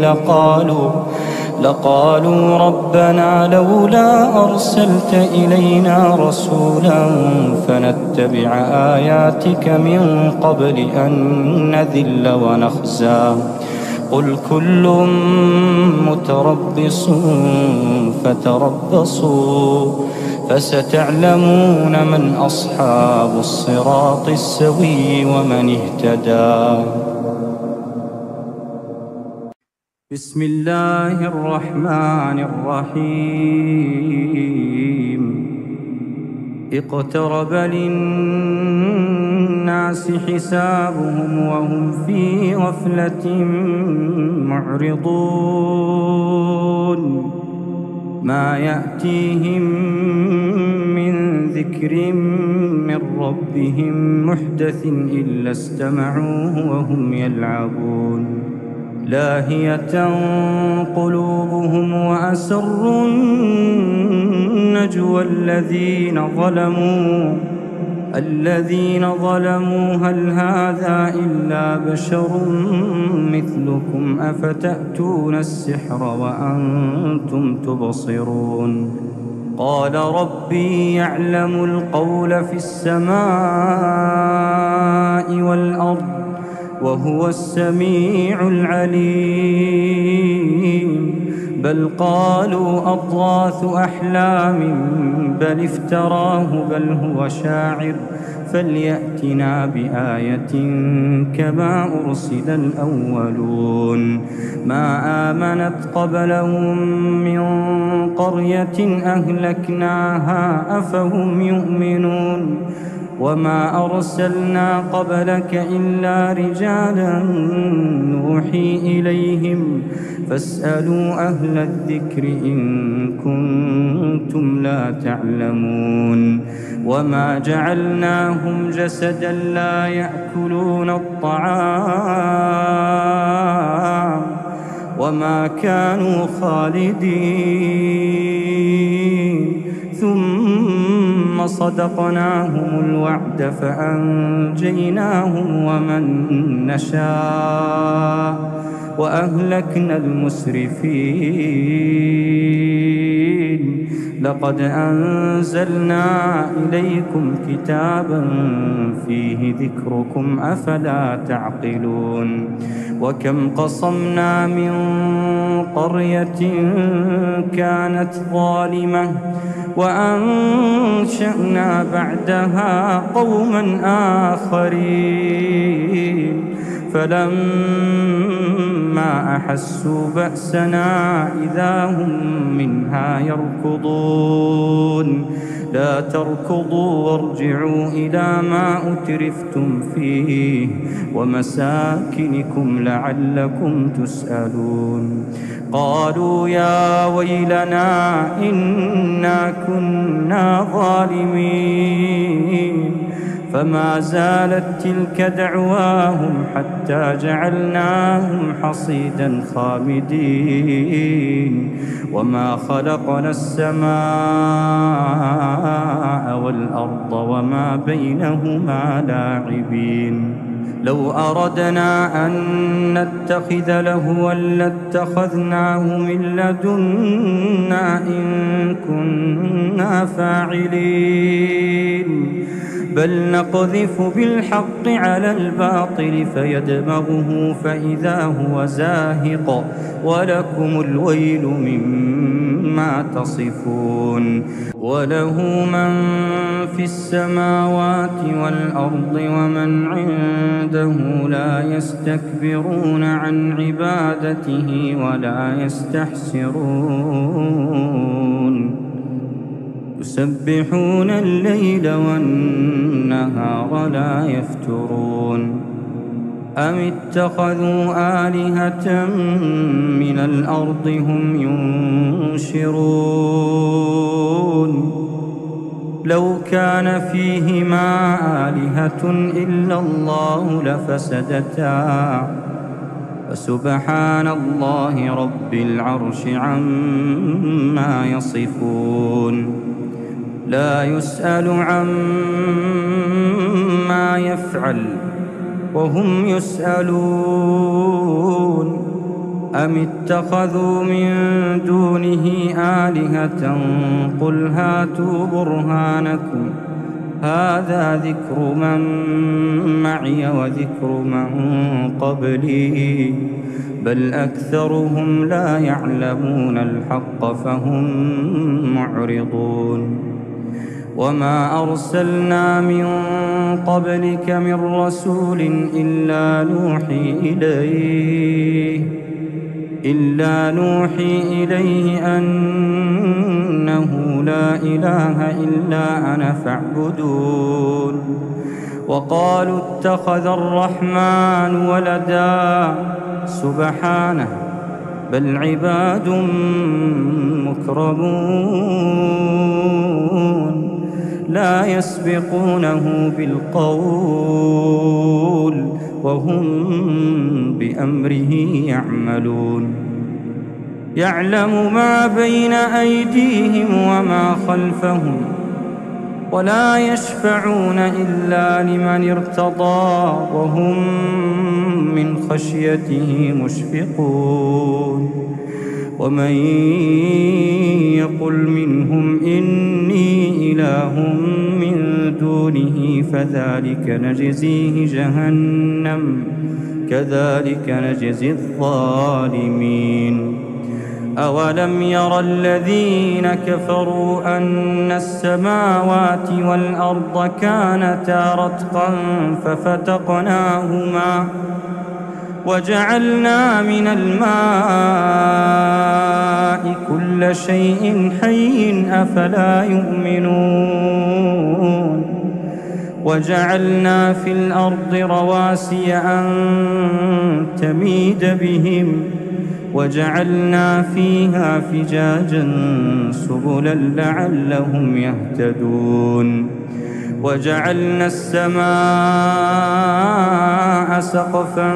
لقالوا ربنا لولا أرسلت إلينا رسولا فنتبع آياتك من قبل أن نذل ونخزى قل كل متربص فتربصوا فستعلمون من أصحاب الصراط السوي ومن اهتدى بسم الله الرحمن الرحيم اقترب للناس حسابهم وهم في غفلة معرضون ما يأتيهم من ذكر من ربهم محدث إلا استمعوه وهم يلعبون لاهية قلوبهم وأسروا النجوى الذين ظلموا هل هذا إلا بشر مثلكم أفتأتون السحر وأنتم تبصرون قال ربي يعلم القول في السماء والأرض وهو السميع العليم بل قالوا أضغاث أحلام بل افتراه بل هو شاعر فليأتنا بآية كما أرسل الأولون ما آمنت قبلهم من قرية أهلكناها أفهم يؤمنون وما أرسلنا قبلك إلا رجالا نوحي إليهم فاسألوا أهل أهل الذكر إن كنتم لا تعلمون وما جعلناهم جسدا لا يأكلون الطعام وما كانوا خالدين ثم صدقناهم الوعد فأنجيناهم ومن نشاء وأهلكنا المسرفين لقد أنزلنا إليكم كتابا فيه ذكركم أفلا تعقلون وكم قصمنا من قرية كانت ظالمة وأنشأنا بعدها قوما آخرين فلما أحسوا بأسنا إذا هم منها يركضون لا تركضوا وارجعوا إلى ما أترفتم فيه ومساكنكم لعلكم تسألون قالوا يا ويلنا إنا كنا ظالمين فما زالت تلك دعواهم حتى جعلناهم حصيدا خامدين وما خلقنا السماء والأرض وما بينهما لاعبين لو أردنا أن نتخذ لهوا لاتخذناه من لدنا إن كنا فاعلين بل نقذف بالحق على الباطل فيدمغه فإذا هو زاهق ولكم الويل مما تصفون وله من في السماوات والأرض ومن عنده لا يستكبرون عن عبادته ولا يستحسرون يسبحون الليل والنهار لا يفترون أم اتخذوا آلهة من الأرض هم ينشرون لو كان فيهما آلهة إلا الله لفسدتا فسبحان الله رب العرش عما يصفون لا يسأل عما يفعل وهم يسألون أم اتخذوا من دونه آلهة قل هاتوا برهانكم هذا ذكر من معي وذكر من قبلي بل أكثرهم لا يعلمون الحق فهم معرضون وما أرسلنا من قبلك من رسول إلا نوحي إليه أنه لا إله إلا أنا فاعبدون وقالوا اتخذ الرحمن ولدا سبحانه بل عباد مكرمون لا يسبقونه بالقول وهم بأمره يعملون يعلم ما بين أيديهم وما خلفهم ولا يشفعون إلا لمن ارتضى وهم من خشيته مشفقون ومن يقل منهم إني إله من دونه فذلك نجزيه جهنم كذلك نجزي الظالمين أولم ير الذين كفروا أن السماوات والأرض كانتا رتقا ففتقناهما وجعلنا من الماء كل شيء حي أفلا يؤمنون وجعلنا في الأرض رواسي أن تميد بهم وجعلنا فيها فجاجا سبلا لعلهم يهتدون وجعلنا السماء سقفا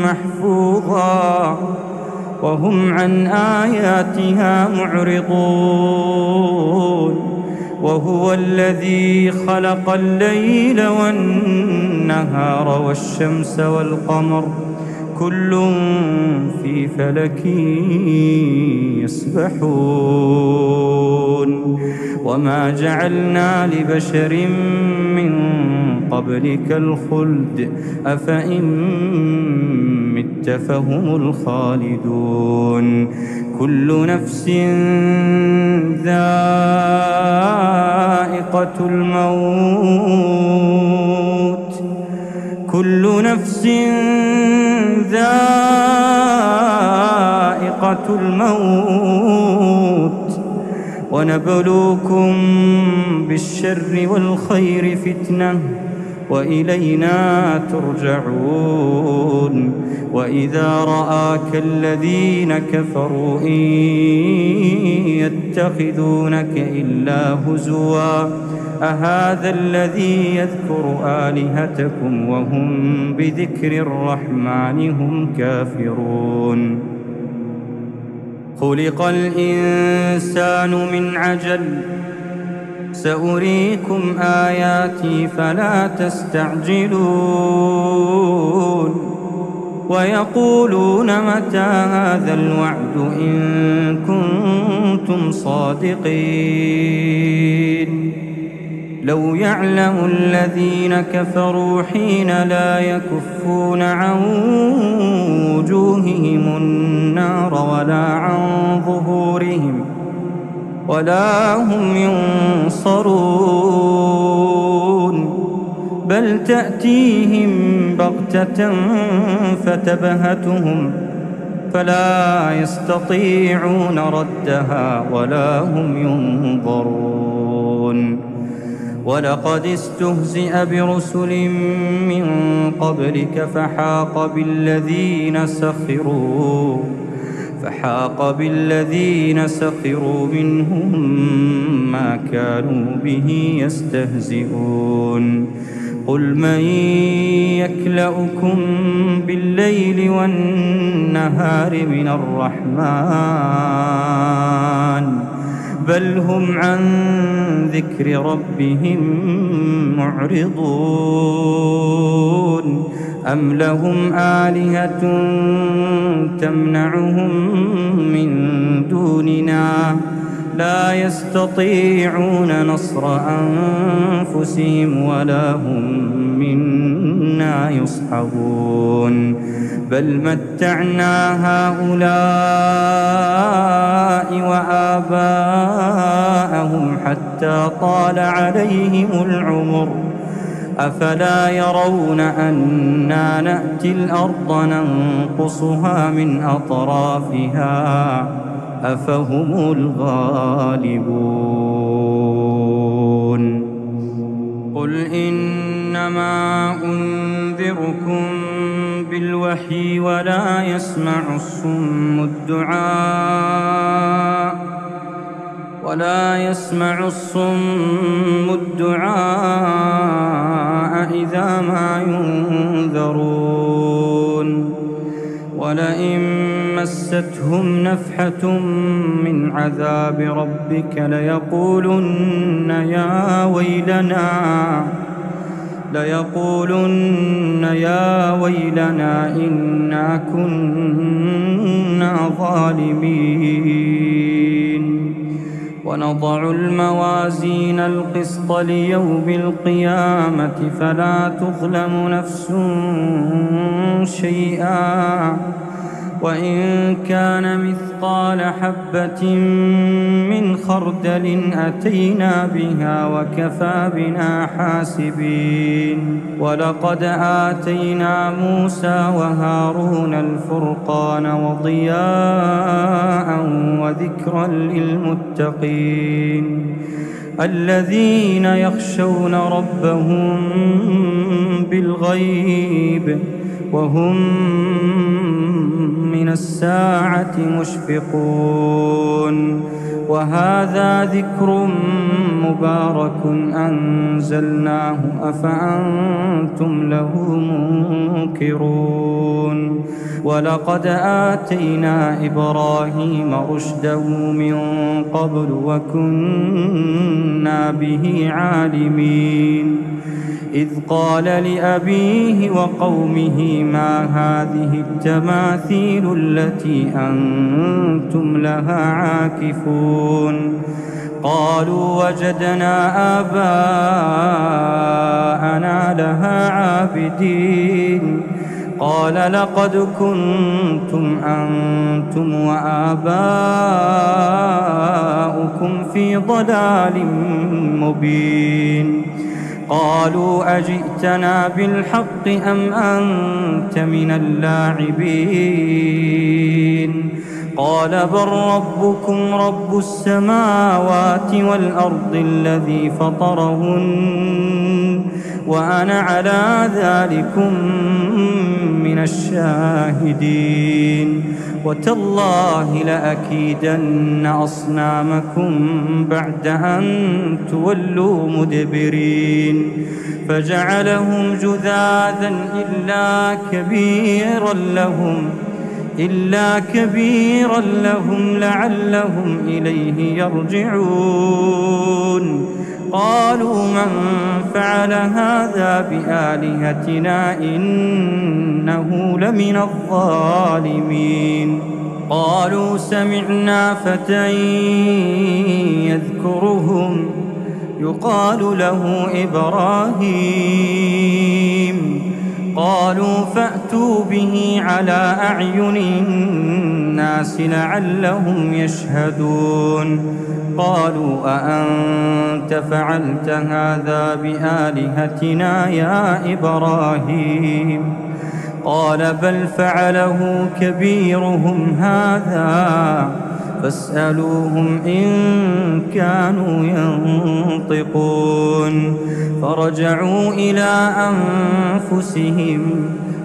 محفوظا وهم عن آياتها معرضون وهو الذي خلق الليل والنهار والشمس والقمر كل في فلك يسبحون وما جعلنا لبشر من قبلك الخلد أفإن مت فهم الخالدون كل نفس ذائقة الموت كل نفس ذائقة الموت ونبلوكم بالشر والخير فتنة وإلينا ترجعون وإذا رآك الذين كفروا إن يتخذونك إلا هزوا أهذا الذي يذكر آلهتكم وهم بذكر الرحمن هم كافرون خلق الإنسان من عجل سأريكم آياتي فلا تستعجلون ويقولون متى هذا الوعد إن كنتم صادقين لو يعلم الذين كفروا حين لا يكفون عن وجوههم النار ولا عن ظهورهم ولا هم ينصرون بل تأتيهم بغتة فتبهتهم فلا يستطيعون ردها ولا هم ينظرون ولقد استهزئ برسل من قبلك فحاق بالذين سخروا منهم ما كانوا به يستهزئون قل من يكلؤكم بالليل والنهار من الرحمن بل هم عن ذكر ربهم معرضون أم لهم آلهة تمنعهم من دوننا لا يستطيعون نصر أنفسهم ولا هم منا يصحبون بل متعنا هؤلاء وآباءهم حتى طال عليهم العمر أفلا يرون أنا نأتي الأرض ننقصها من أطرافها أفهم الغالبون قل إنما أنذركم بالوحي ولا يسمع الصم الدعاء إذا ما ينذرون ولئن مستهم نفحة من عذاب ربك ليقولن يا ويلنا إنا كنا ظالمين ونضع الموازين القسط ليوم القيامة فلا تظلم نفس شيئا وإن كان مثقال حبة من خردل أتينا بها وكفى بنا حاسبين ولقد آتينا موسى وهارون الفرقان وضياء وذكرا للمتقين الذين يخشون ربهم بالغيب وهم من الساعة مشفقون وهذا ذكر مبارك أنزلناه أفأنتم له منكرون ولقد آتينا إبراهيم رشده من قبل وكنا به عالمين إذ قال لأبيه وقومه ما هذه التماثيل التي أنتم لها عاكفون قالوا وجدنا آباءنا لها عابدين قال لقد كنتم أنتم وآباؤكم في ضلال مبين قالوا أجئتنا بالحق أم أنت من اللاعبين قال بل ربكم رب السماوات والأرض الذي فطرهن وأنا على ذلكم من الشاهدين وتالله لأكيدن أصنامكم بعد أن تولوا مدبرين فجعلهم جذاذا إلا كبيرا لهم لعلهم إليه يرجعون قالوا من فعل هذا بآلهتنا إنه لمن الظالمين قالوا سمعنا فتى يذكرهم يقال له إبراهيم قالوا فأتوا به على أعين الناس لعلهم يشهدون قالوا أأنت فعلت هذا بآلهتنا يا إبراهيم قال بل فعله كبيرهم هذا فاسألوهم إن كانوا ينطقون فرجعوا إلى أنفسهم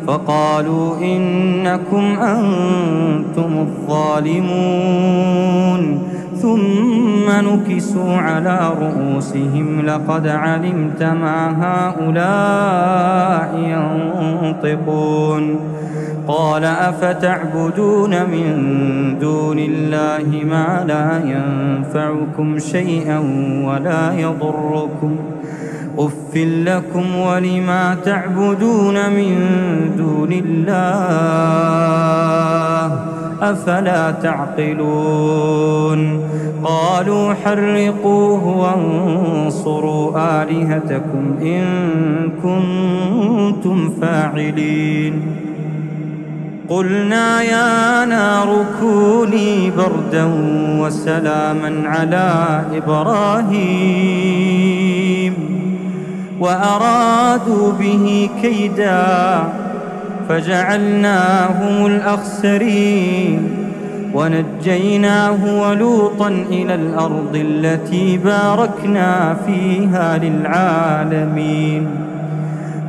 فقالوا إنكم أنتم الظالمون ثم نكسوا على رؤوسهم لقد علمت ما هؤلاء ينطقون قال أفتعبدون من دون الله ما لا ينفعكم شيئا ولا يضركم أف لكم ولما تعبدون من دون الله أفلا تعقلون قالوا حرقوه وانصروا آلهتكم إن كنتم فاعلين قلنا يا نار كوني بردا وسلاما على إبراهيم وأرادوا به كيدا فجعلناهم الأخسرين ونجيناه ولوطا إلى الأرض التي باركنا فيها للعالمين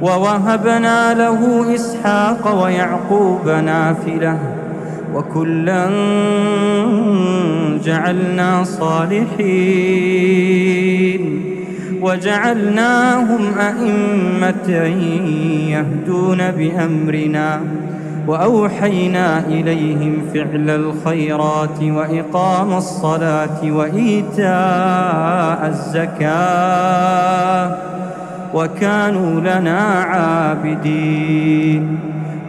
ووهبنا له إسحاق ويعقوب نافلة وكلا جعلنا صالحين وجعلناهم أئمة يهدون بأمرنا وأوحينا إليهم فعل الخيرات وإقام الصلاة وإيتاء الزكاة وكانوا لنا عابدين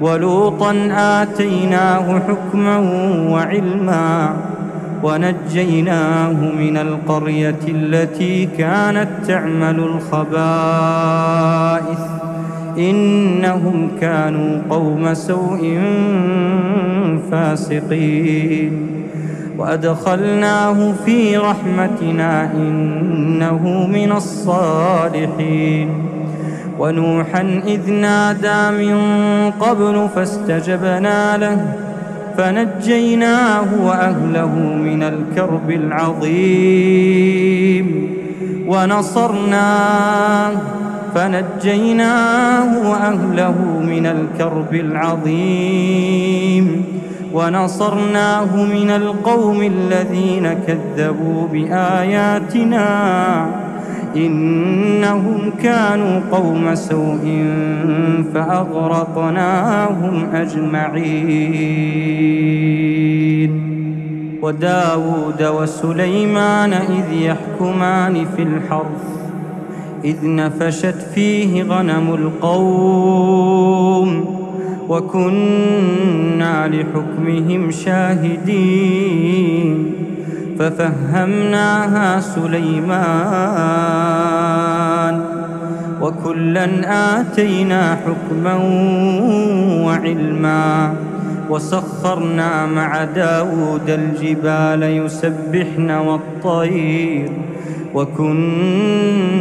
ولوطا آتيناه حكما وعلما ونجيناه من القرية التي كانت تعمل الخبائث إنهم كانوا قوم سوء فاسقين وأدخلناه في رحمتنا إنه من الصالحين ونوحا إذ نادى من قبل فاستجبنا له فنجيناه وأهله من الكرب العظيم ونصرناه فنجيناه وأهله من الكرب العظيم ونصرناه من القوم الذين كذبوا بآياتنا إنهم كانوا قوم سوء فأغرقناهم أجمعين. وداود وسليمان إذ يحكمان في الحرث إذ نفشت فيه غنم القوم وكنا لحكمهم شاهدين ففهمناها سليمان وكلا آتينا حكما وعلما وسخرنا مع داود الجبال يسبحن والطير وكنا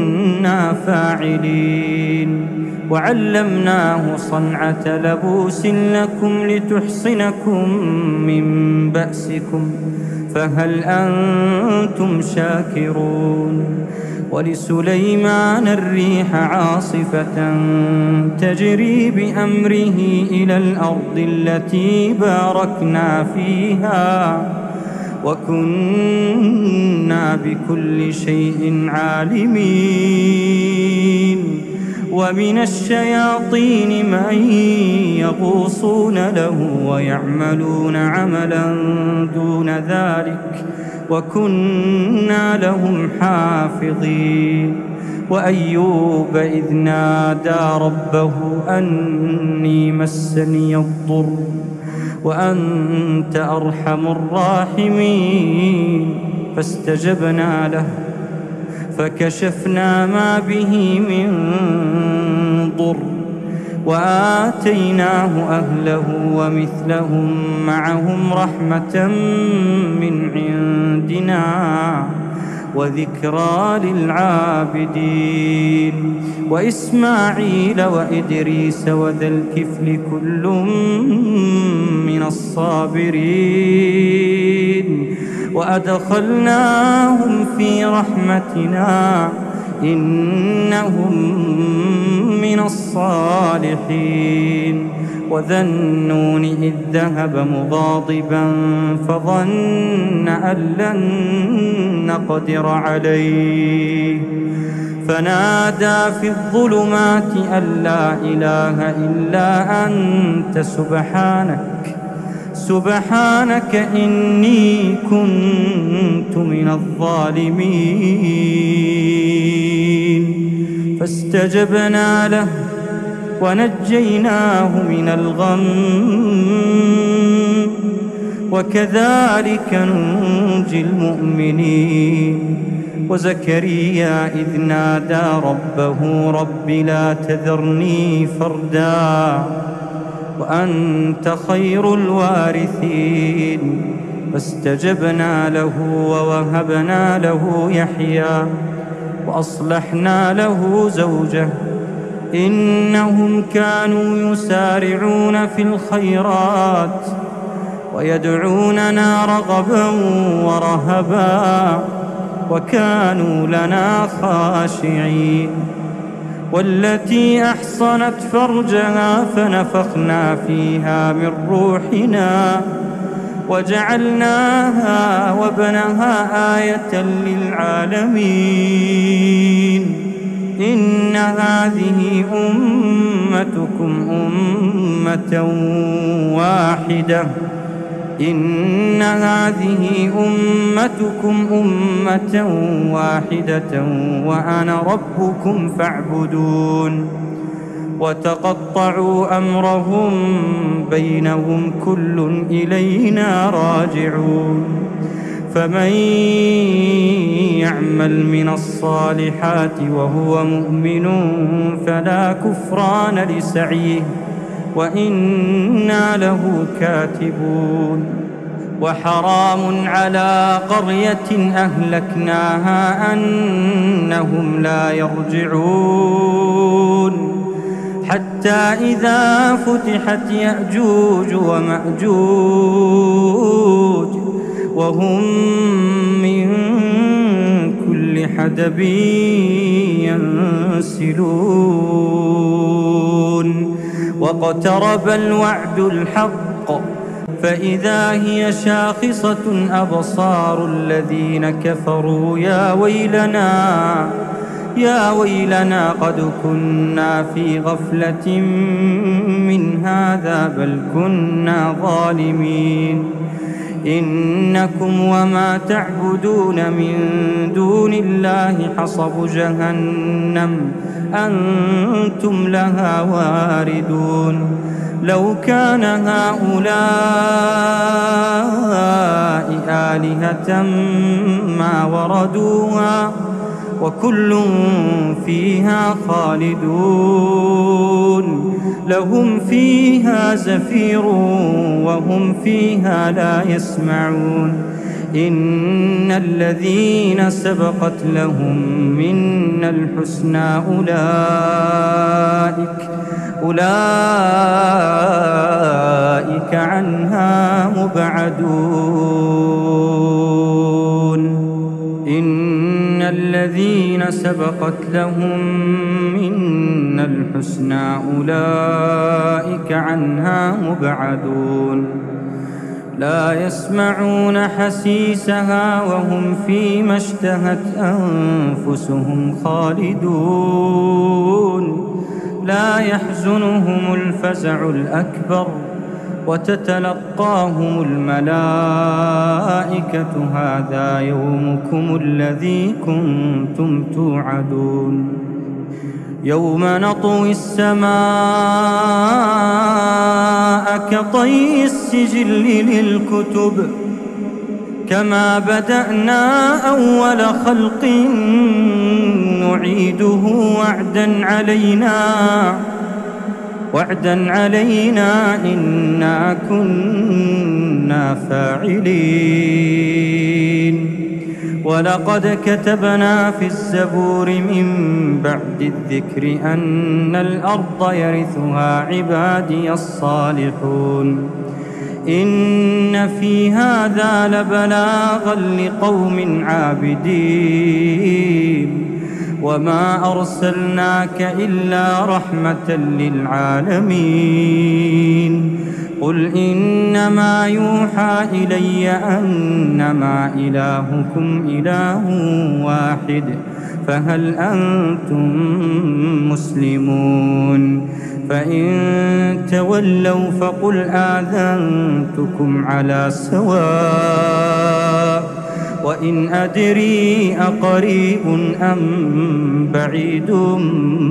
فاعلين وعلمناه صنعة لبوس لكم لتحصنكم من بأسكم فهل أنتم شاكرون. ولسليمان الريح عاصفة تجري بأمره إلى الأرض التي باركنا فيها وكنا بكل شيء عالمين. ومن الشياطين من يغوصون له ويعملون عملا دون ذلك وكنا لهم حافظين. وأيوب إذ نادى ربه أني مسني الضر وأنت أرحم الراحمين فاستجبنا له فكشفنا ما به من ضر وآتيناه أهله ومثلهم معهم رحمة من عندنا وذكرى للعابدين. وإسماعيل وإدريس وذا الكفل كل من الصابرين وأدخلناهم في رحمتنا إنهم من الصالحين. وذا النون إذ ذهب مغاضبا فظن أن لن نقدر عليه فنادى في الظلمات أن لا إله إلا أنت سبحانك إني كنت من الظالمين. فاستجبنا له ونجيناه من الغم وكذلك ننجي المؤمنين. وزكريا إذ نادى ربه رب لا تذرني فردا وأنت خير الوارثين فاستجبنا له ووهبنا له يحيى وأصلحنا له زوجه إنهم كانوا يسارعون في الخيرات ويدعوننا رغبا ورهبا وكانوا لنا خاشعين. والتي أحصنت فرجها فنفخنا فيها من روحنا وجعلناها وابنها آية للعالمين. إن هذه أمتكم أمة واحدة وأنا ربكم فاعبدون. وتقطعوا أمرهم بينهم كل إلينا راجعون. فمن يعمل من الصالحات وهو مؤمن فلا كفران لسعيه وإنا له كاتبون. وحرام على قرية أهلكناها أنهم لا يرجعون حتى إذا فتحت يأجوج ومأجوج وهم من كل حدب ينسلون. واقترب الوعد الحق فإذا هي شاخصة أبصار الذين كفروا يا ويلنا قد كنا في غفلة من هذا بل كنا ظالمين إنكم وما تعبدون من دون الله حصب جهنم أنتم لها واردون لو كان هؤلاء آلهة ما وردوها وكل فيها خالدون لهم فيها زفير وهم فيها لا يسمعون إن الذين سبقت لهم منا الحسنى أولئك عنها مبعدون إن الذين سبقت لهم منا الحسنى أولئك عنها مبعدون لا يسمعون حسيسها وهم فيما اشتهت أنفسهم خالدون لا يحزنهم الفزع الأكبر وتتلقاهم الملائكة هذا يومكم الذي كنتم توعدون يوم نطوي السماء كطي السجل للكتب كما بدأنا أول خلق نعيده وعدا علينا إنا كنا فاعلين ولقد كتبنا في الزبور من بعد الذكر أن الأرض يرثها عبادي الصالحون إن في هذا لبلاغا لقوم عابدين وما أرسلناك إلا رحمة للعالمين قل إنما يوحى إلي أنما إلهكم إله واحد فهل أنتم مسلمون فإن تولوا فقل آذنتكم على سواء وإن أدري أقريب أم بعيد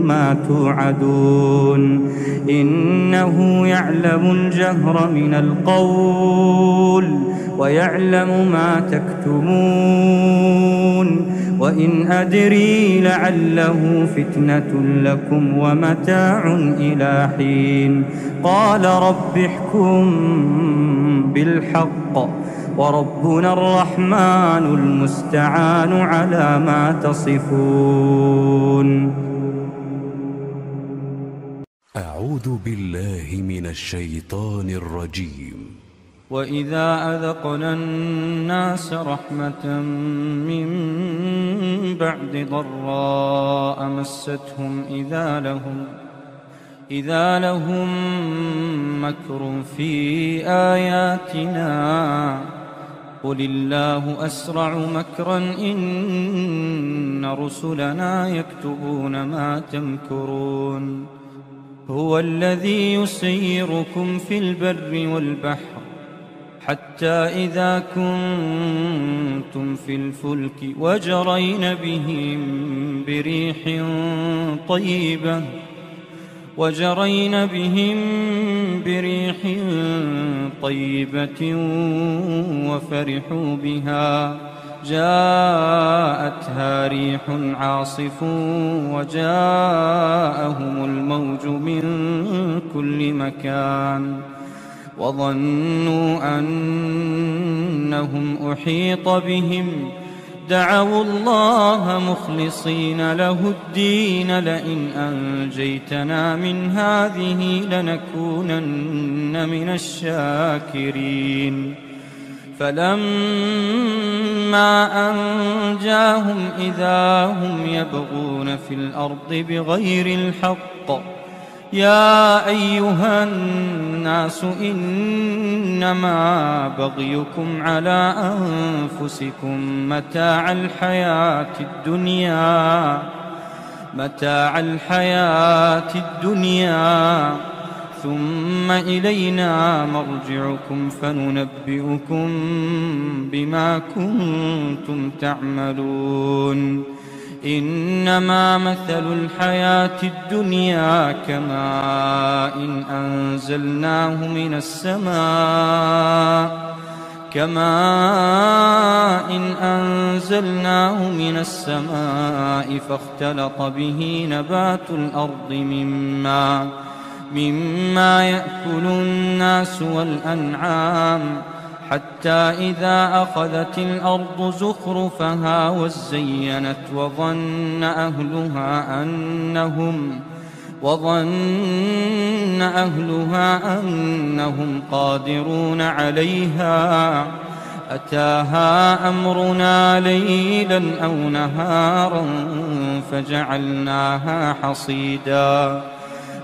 ما توعدون إنه يعلم الجهر من القول ويعلم ما تكتمون وإن أدري لعله فتنة لكم ومتاع إلى حين قال رب احكم بالحق وربنا الرحمن المستعان على ما تصفون. أعوذ بالله من الشيطان الرجيم. وإذا أذقنا الناس رحمة من بعد ضراء مستهم إذا لهم مكر في آياتنا قل الله أسرع مكرا إن رسلنا يكتبون ما تمكرون هو الذي يسيركم في البر والبحر حتى إذا كنتم في الفلك وجرين بهم بريح طيبة وفرحوا بها جاءتها ريح عاصف وجاءهم الموج من كل مكان وظنوا أنهم أحيط بهم دعوا الله مخلصين له الدين لئن أنجيتنا من هذه لنكونن من الشاكرين فلما أنجاهم إذا هم يبغون في الأرض بغير الحق يا أيها الناس إنما بغيكم على أنفسكم متاع الحياة الدنيا ثم إلينا مرجعكم فننبئكم بما كنتم تعملون إنما مثل الحياة الدنيا كماء أنزلناه من السماء فاختلط به نبات الأرض مما يأكل الناس والأنعام حتى إذا أخذت الأرض زخرفها وزينت وظن أهلها أنهم قادرون عليها أتاها أمرنا ليلا أو نهارا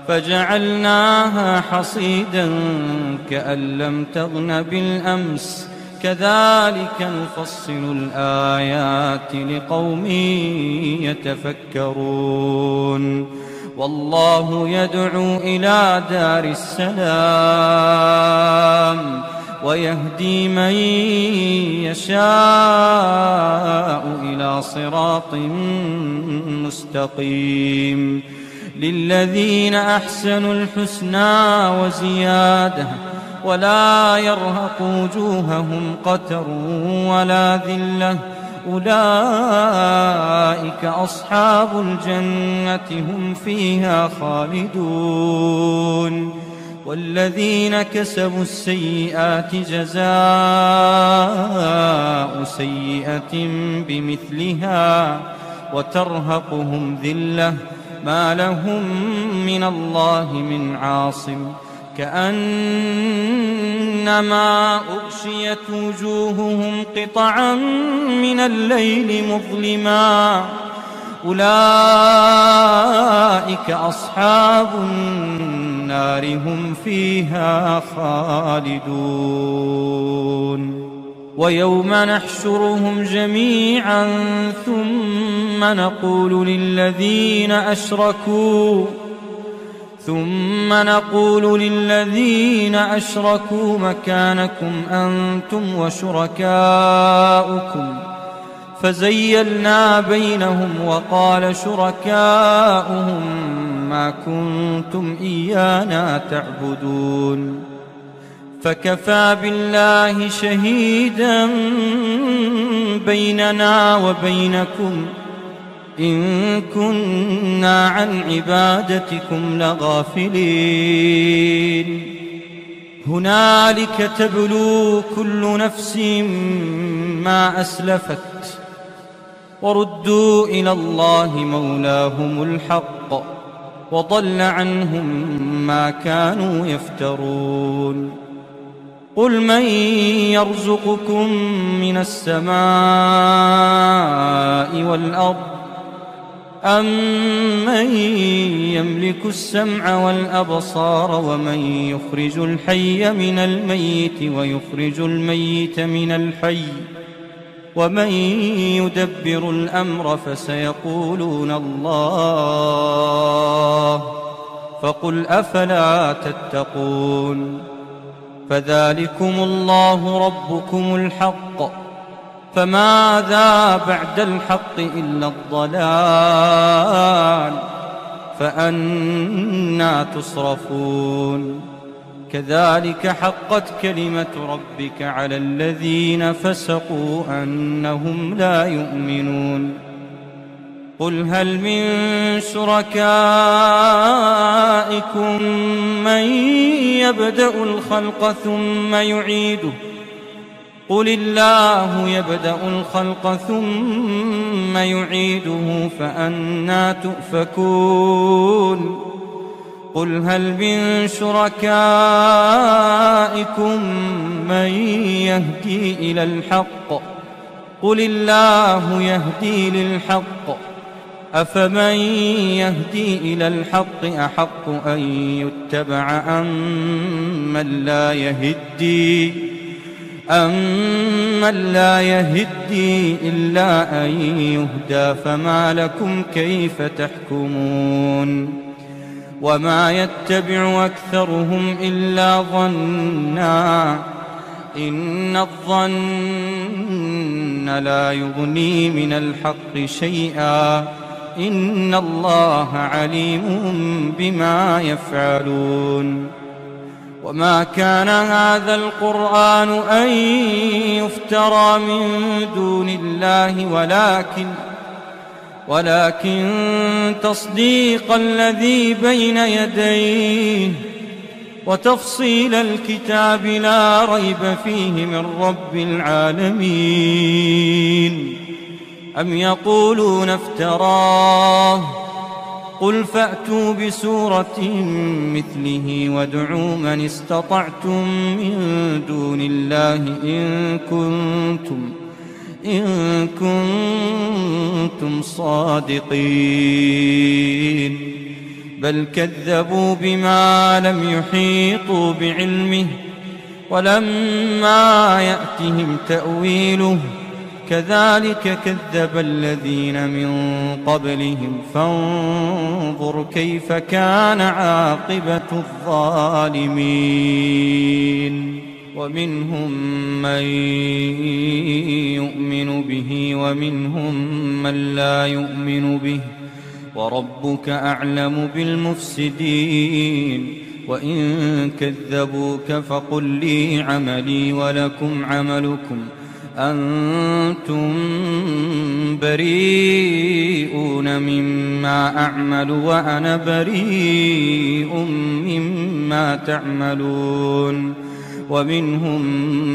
فجعلناها حصيدا كأن لم تغن بالأمس كذلك نفصل الآيات لقوم يتفكرون والله يدعو إلى دار السلام ويهدي من يشاء إلى صراط مستقيم للذين أحسنوا الحسنى وزيادة ولا يرهق وجوههم قتر ولا ذلة أولئك أصحاب الجنة هم فيها خالدون والذين كسبوا السيئات جزاء سيئة بمثلها وترهقهم ذلة ما لهم من الله من عاصم كأنما أغشيت وجوههم قطعا من الليل مظلما أولئك أصحاب النار هم فيها خالدون ويوم نحشرهم جميعا ثم نقول للذين أشركوا مكانكم أنتم وشركاؤكم فزيلنا بينهم وقال شركاؤهم ما كنتم إيانا تعبدون فكفى بالله شهيدا بيننا وبينكم إن كنا عن عبادتكم لغافلين هنالك تبلو كل نفس ما أسلفت وردوا إلى الله مولاهم الحق وضل عنهم ما كانوا يفترون قل من يرزقكم من السماء والأرض أمن يملك السمع والأبصار ومن يخرج الحي من الميت ويخرج الميت من الحي ومن يدبر الأمر فسيقولون الله فقل أفلا تتقون فذلكم الله ربكم الحق فماذا بعد الحق إلا الضلال فأنى تصرفون كذلك حقت كلمة ربك على الذين فسقوا أنهم لا يؤمنون قل هل من شركائكم من يبدأ الخلق ثم يعيده قل الله يبدأ الخلق ثم يعيده فأنى تؤفكون قل هل من شركائكم من يهدي إلى الحق قل الله يهدي للحق أفمن يهدي إلى الحق أحق أن يتبع أمن لا يهدي إلا أن يهدى فما لكم كيف تحكمون وما يتبع أكثرهم إلا ظنا إن الظن لا يغني من الحق شيئا إن الله عليم بما يفعلون وما كان هذا القرآن أن يفترى من دون الله ولكن تصديق الذي بين يديه وتفصيل الكتاب لا ريب فيه من رب العالمين أم يقولون افتراه قل فأتوا بسورة مثله وادعوا من استطعتم من دون الله إن كنتم صادقين بل كذبوا بما لم يحيطوا بعلمه ولما يأتهم تأويله كذلك كذب الذين من قبلهم فانظر كيف كان عاقبة الظالمين ومنهم من يؤمن به ومنهم من لا يؤمن به وربك أعلم بالمفسدين وإن كذبوك فقل لي عملي ولكم عملكم أنتم بريئون مما أعمل وأنا بريء مما تعملون ومنهم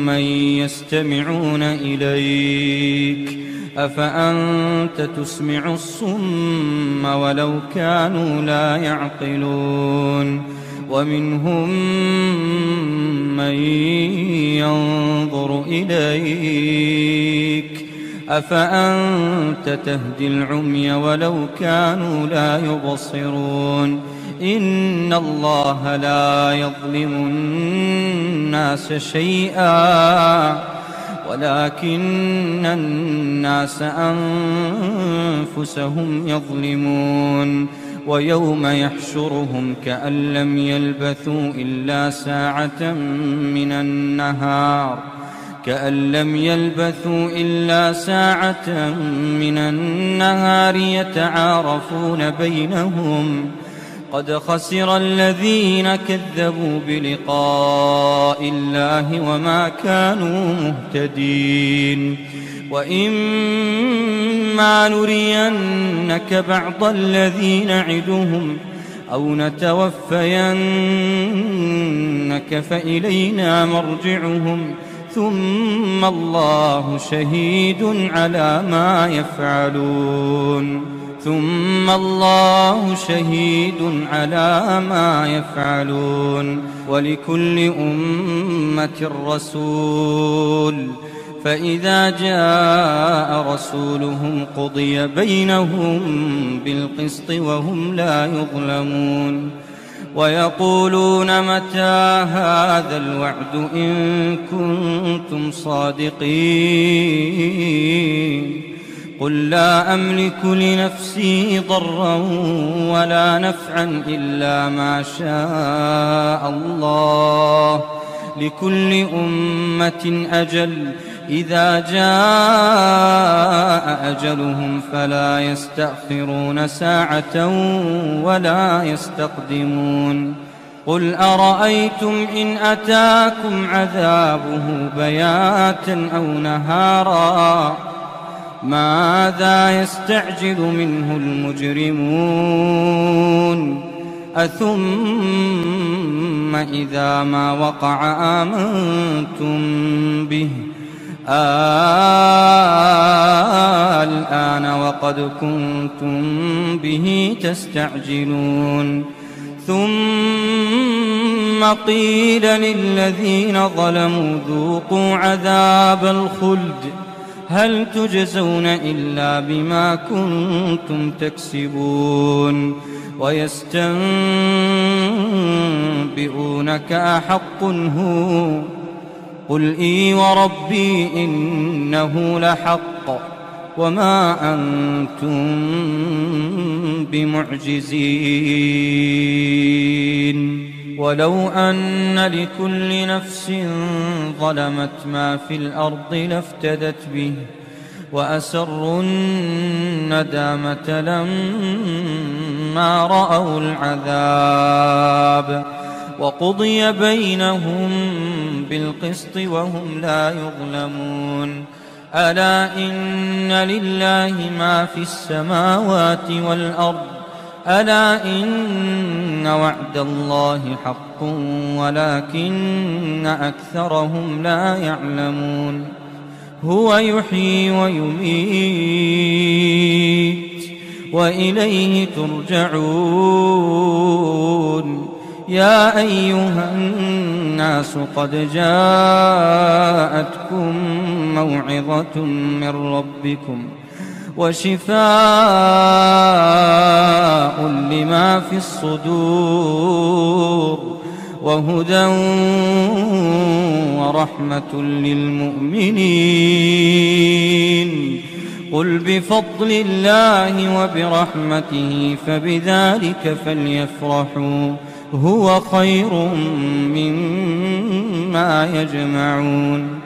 من يستمعون إليك أفأنت تسمع الصم ولو كانوا لا يعقلون ومنهم من ينظر إليك أفأنت تهدي العمي ولو كانوا لا يبصرون إن الله لا يظلم الناس شيئا ولكن الناس أنفسهم يظلمون ويوم يحشرهم كأن لم يلبثوا إلا ساعة من النهار يتعارفون بينهم قد خسر الذين كذبوا بلقاء الله وما كانوا مهتدين وإما نرينك بعض الذي نعدهم أو نتوفينك فإلينا مرجعهم ثم الله شهيد على ما يفعلون ولكل أمة رسول فإذا جاء رسولهم قضي بينهم بالقسط وهم لا يظلمون ويقولون متى هذا الوعد إن كنتم صادقين قل لا أملك لنفسي ضرا ولا نفعا إلا ما شاء الله لكل أمة أجل إذا جاء أجلهم فلا يستأخرون ساعة ولا يستقدمون قل أرأيتم إن أتاكم عذابه بياتا أو نهارا ماذا يستعجل منه المجرمون أثم إذا ما وقع آمنتم به الآن وقد كنتم به تستعجلون ثم قيل للذين ظلموا ذوقوا عذاب الخلد هل تجزون إلا بما كنتم تكسبون ويستنبئونك أحق هو قل إي وربي إنه لحق وما أنتم بمعجزين ولو أن لكل نفس ظلمت ما في الأرض لافتدت به وأسروا الندامة لما رأوا العذاب وقضي بينهم بالقسط وهم لا يظلمون ألا إن لله ما في السماوات والأرض ألا إن وعد الله حق ولكن أكثرهم لا يعلمون هو يحيي ويميت وإليه ترجعون يا أيها الناس قد جاءتكم موعظة من ربكم وشفاء لما في الصدور وهدى ورحمة للمؤمنين قل بفضل الله وبرحمته فبذلك فليفرحوا هو خير مما يجمعون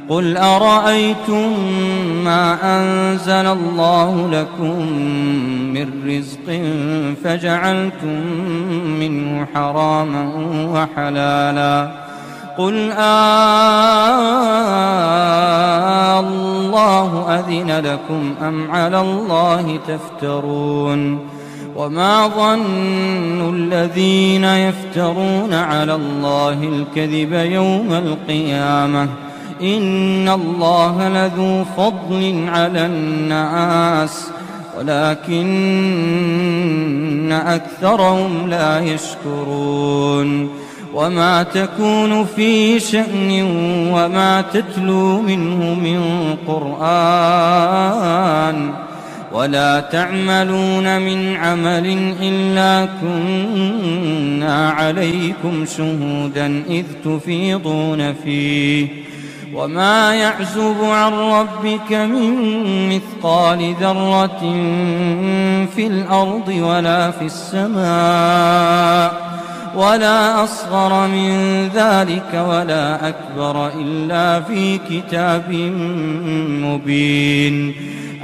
قل أرأيتم ما أنزل الله لكم من رزق فجعلتم منه حراما وحلالا قل الله أذن لكم أم على الله تفترون وما ظن الذين يفترون على الله الكذب يوم القيامة إن الله لذو فضل على الناس ولكن أكثرهم لا يشكرون وما تكون في شأن وما تتلو منه من قرآن ولا تعملون من عمل إلا كنا عليكم شهودا إذ تفيضون فيه وما يعزب عن ربك من مثقال ذرة في الأرض ولا في السماء ولا أصغر من ذلك ولا أكبر إلا في كتاب مبين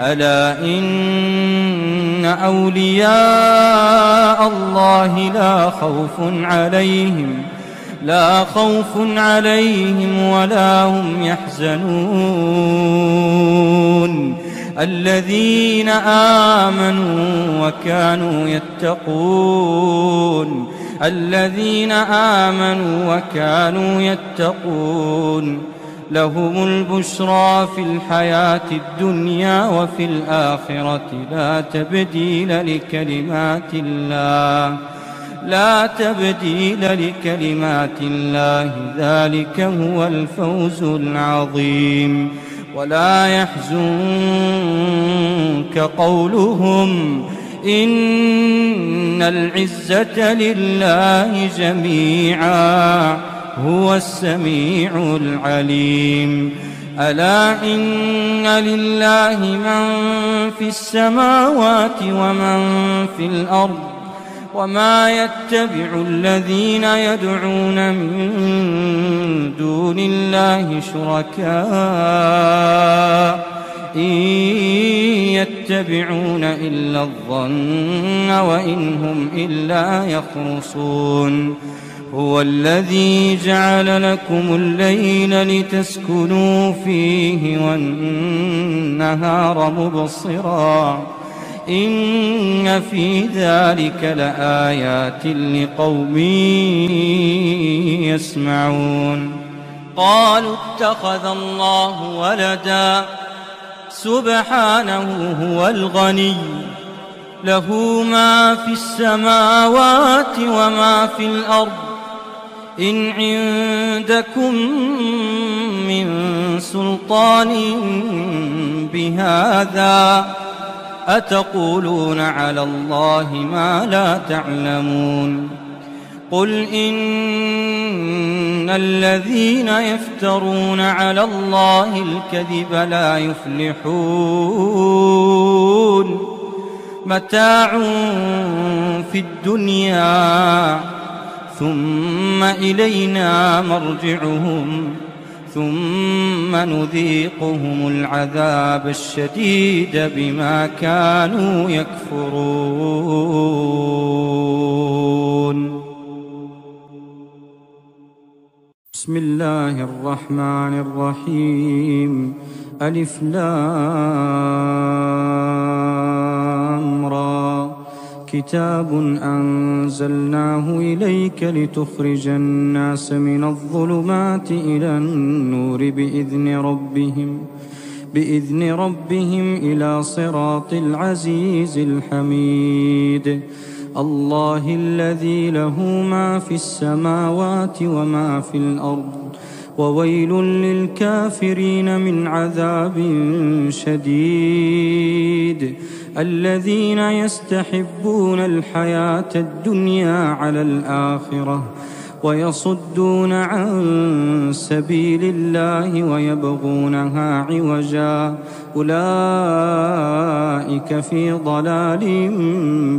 ألا إن أولياء الله لا خوف عليهم ولا هم يحزنون الذين آمنوا وكانوا يتقون لهم البشرى في الحياة الدنيا وفي الآخرة لا تبديل لكلمات الله ذلك هو الفوز العظيم ولا يحزنك قولهم إن العزة لله جميعا هو السميع العليم ألا إن لله من في السماوات ومن في الأرض وما يتبع الذين يدعون من دون الله شركاء إن يتبعون إلا الظن وإن هم إلا يخرصون هو الذي جعل لكم الليل لتسكنوا فيه والنهار مبصرا إن في ذلك لآيات لقوم يسمعون قالوا اتخذ الله ولدا سبحانه هو الغني له ما في السماوات وما في الأرض إن عندكم من سلطان بهذا أتقولون على الله ما لا تعلمون قل إن الذين يفترون على الله الكذب لا يفلحون متاع في الدنيا ثم إلينا مرجعهم ثم نذيقهم العذاب الشديد بما كانوا يكفرون. بسم الله الرحمن الرحيم. ألف لام را كتاب أنزلناه إليك لتخرج الناس من الظلمات إلى النور بإذن ربهم إلى صراط العزيز الحميد. الله الذي له ما في السماوات وما في الأرض وويل للكافرين من عذاب شديد. الذين يستحبون الحياة الدنيا على الآخرة ويصدون عن سبيل الله ويبغونها عوجا أولئك في ضلال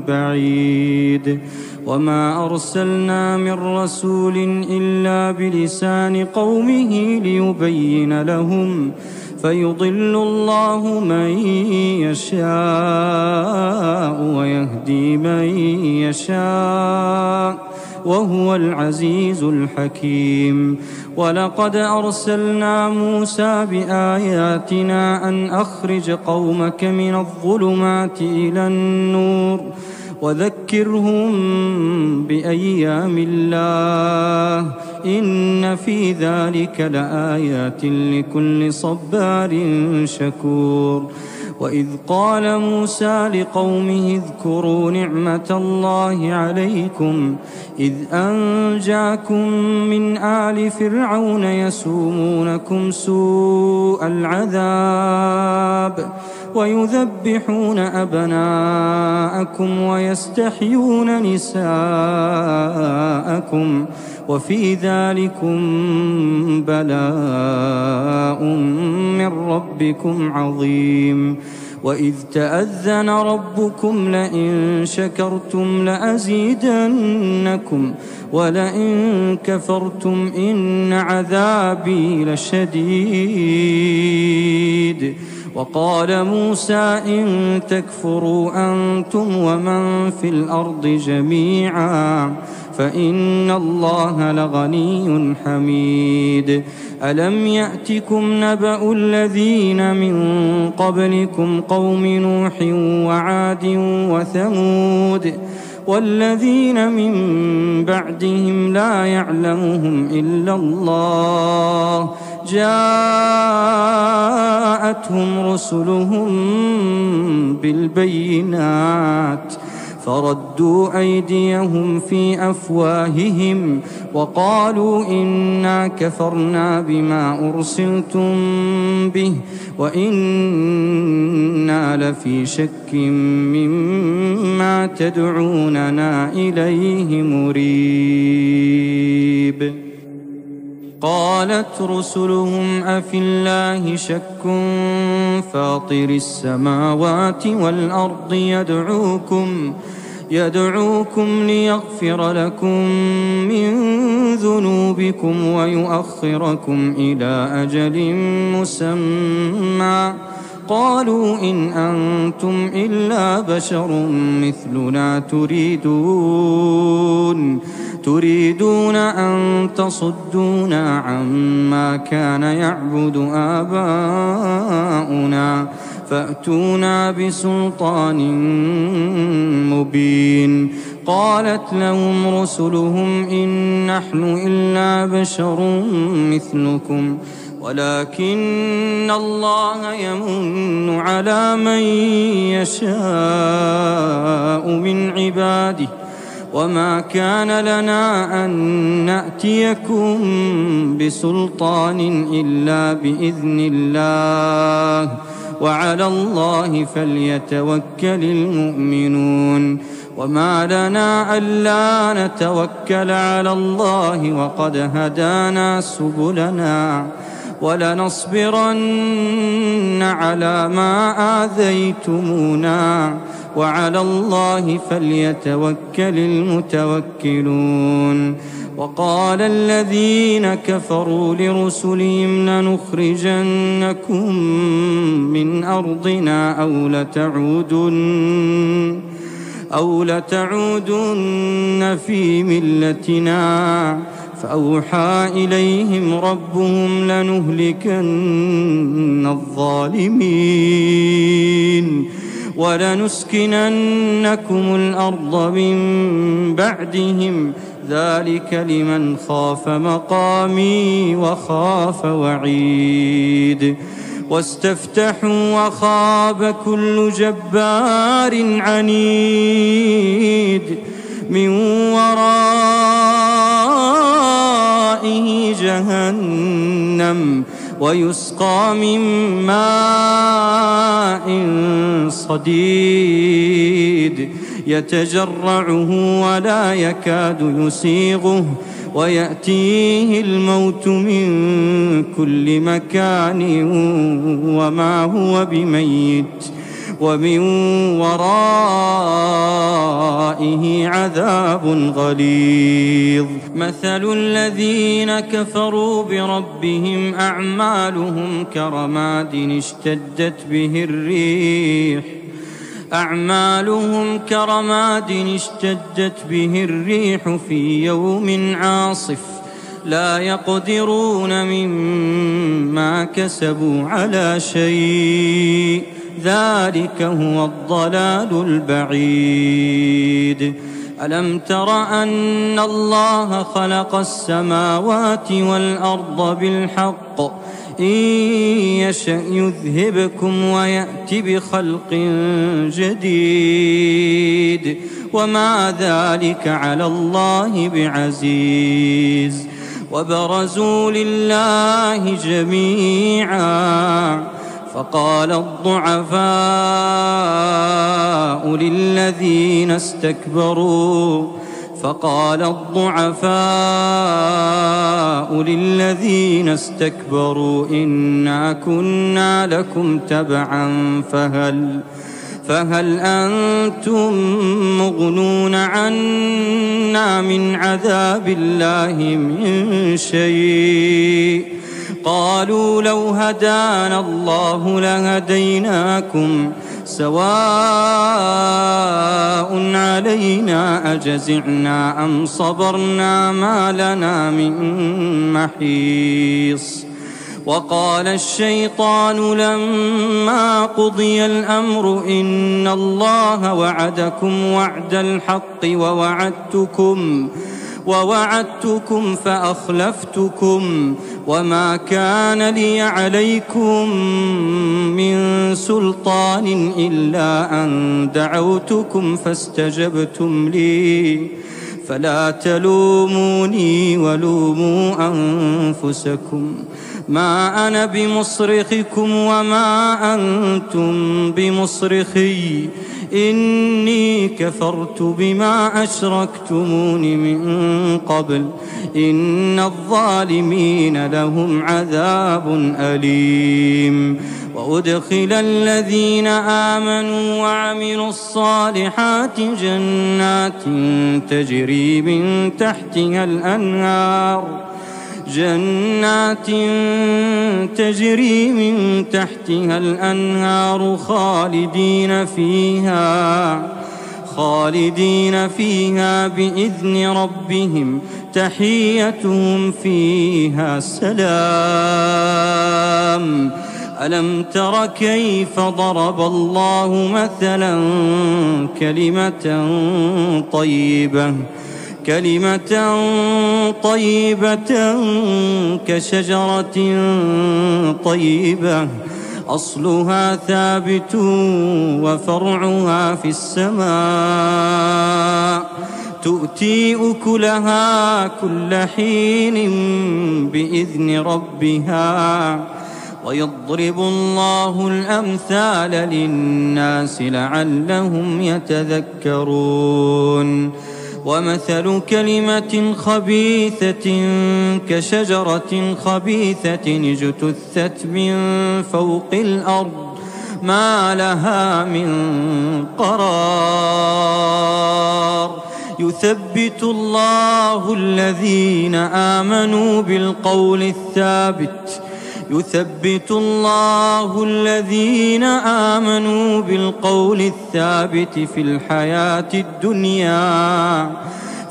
بعيد. وما أرسلنا من رسول إلا بلسان قومه ليبين لهم فيضل الله من يشاء ويهدي من يشاء وهو العزيز الحكيم. ولقد أرسلنا موسى بآياتنا أن أخرج قومك من الظلمات إلى النور وذكرهم بأيام الله إن في ذلك لآيات لكل صبار شكور. وإذ قال موسى لقومه اذكروا نعمة الله عليكم إذ أنجاكم من آل فرعون يسومونكم سوء العذاب ويذبحون أبناءكم ويستحيون نساءكم وفي ذلكم بلاء من ربكم عظيم. وإذ تأذن ربكم لئن شكرتم لأزيدنكم ولئن كفرتم إن عذابي لشديد. وقال موسى إن تكفروا أنتم ومن في الأرض جميعا فإن الله لغني حميد. ألم يأتكم نبأ الذين من قبلكم قوم نوح وعاد وثمود والذين من بعدهم لا يعلمهم إلا الله جاءتهم رسلهم بالبينات فردوا أيديهم في أفواههم وقالوا إنا كفرنا بما أرسلتم به وإنا لفي شك مما تدعوننا إليه مريب. قالت رسلهم أفي الله شك فاطر السماوات والأرض يدعوكم ليغفر لكم من ذنوبكم ويؤخركم إلى أجل مسمى قالوا إن أنتم إلا بشر مثلنا تريدون أن تصدونا عما كان يعبد آباؤنا فأتونا بسلطان مبين. قالت لهم رسلهم إن نحن إلا بشر مثلكم ولكن الله يمن على من يشاء من عباده وما كان لنا أن نأتيكم بسلطان إلا بإذن الله وعلى الله فليتوكل المؤمنون وما لنا ألا نتوكل على الله وقد هدانا سبلنا ولنصبرن على ما آذيتمونا وعلى الله فليتوكل المتوكلون وقال الذين كفروا لرسلهم لنخرجنكم من أرضنا أو لتعودن في ملتنا فأوحى إليهم ربهم لنهلكن الظالمين ولنسكننكم الأرض من بعدهم ذلك لمن خاف مقامي وخاف وعيد واستفتحوا وخاب كل جبار عنيد من ورائه جهنم ويسقى من ماء صديد يتجرعه ولا يكاد يسيغه ويأتيه الموت من كل مكان وما هو بميت ومن ورائه عذاب غليظ مثل الذين كفروا بربهم أعمالهم كرماد اشتدت به الريح في يوم عاصف لا يقدرون مما كسبوا على شيء ذلك هو الضلال البعيد ألم تر أن الله خلق السماوات والأرض بالحق إن يشأ يذهبكم ويأت بخلق جديد وما ذلك على الله بعزيز وبرزوا لله جميعا فقال الضعفاء للذين استكبروا إنا كنا لكم تبعا فهل أنتم مغنون عنا من عذاب الله من شيء قالوا لو هدانا الله لهديناكم سواء علينا أجزعنا أم صبرنا ما لنا من محيص وقال الشيطان لما قضي الأمر إن الله وعدكم وعد الحق ووعدتكم فأخلفتكم وما كان لي عليكم من سلطان إلا أن دعوتكم فاستجبتم لي فلا تلوموني ولوموا أنفسكم ما أنا بمصرخكم وما أنتم بمصرخي إني كفرت بما أشركتمون من قبل إن الظالمين لهم عذاب أليم وأدخل الذين آمنوا وعملوا الصالحات جنات تجري من تحتها الأنهار خالدين فيها بإذن ربهم تحيتهم فيها سلام ألم تر كيف ضرب الله مثلا كلمة طيبة كشجرة طيبة أصلها ثابت وفرعها في السماء تؤتي أكلها كل حين بإذن ربها ويضرب الله الأمثال للناس لعلهم يتذكرون ومثل كلمة خبيثة كشجرة خبيثة اجتثت من فوق الأرض ما لها من قرار يثبت الله الذين آمنوا بالقول الثابت في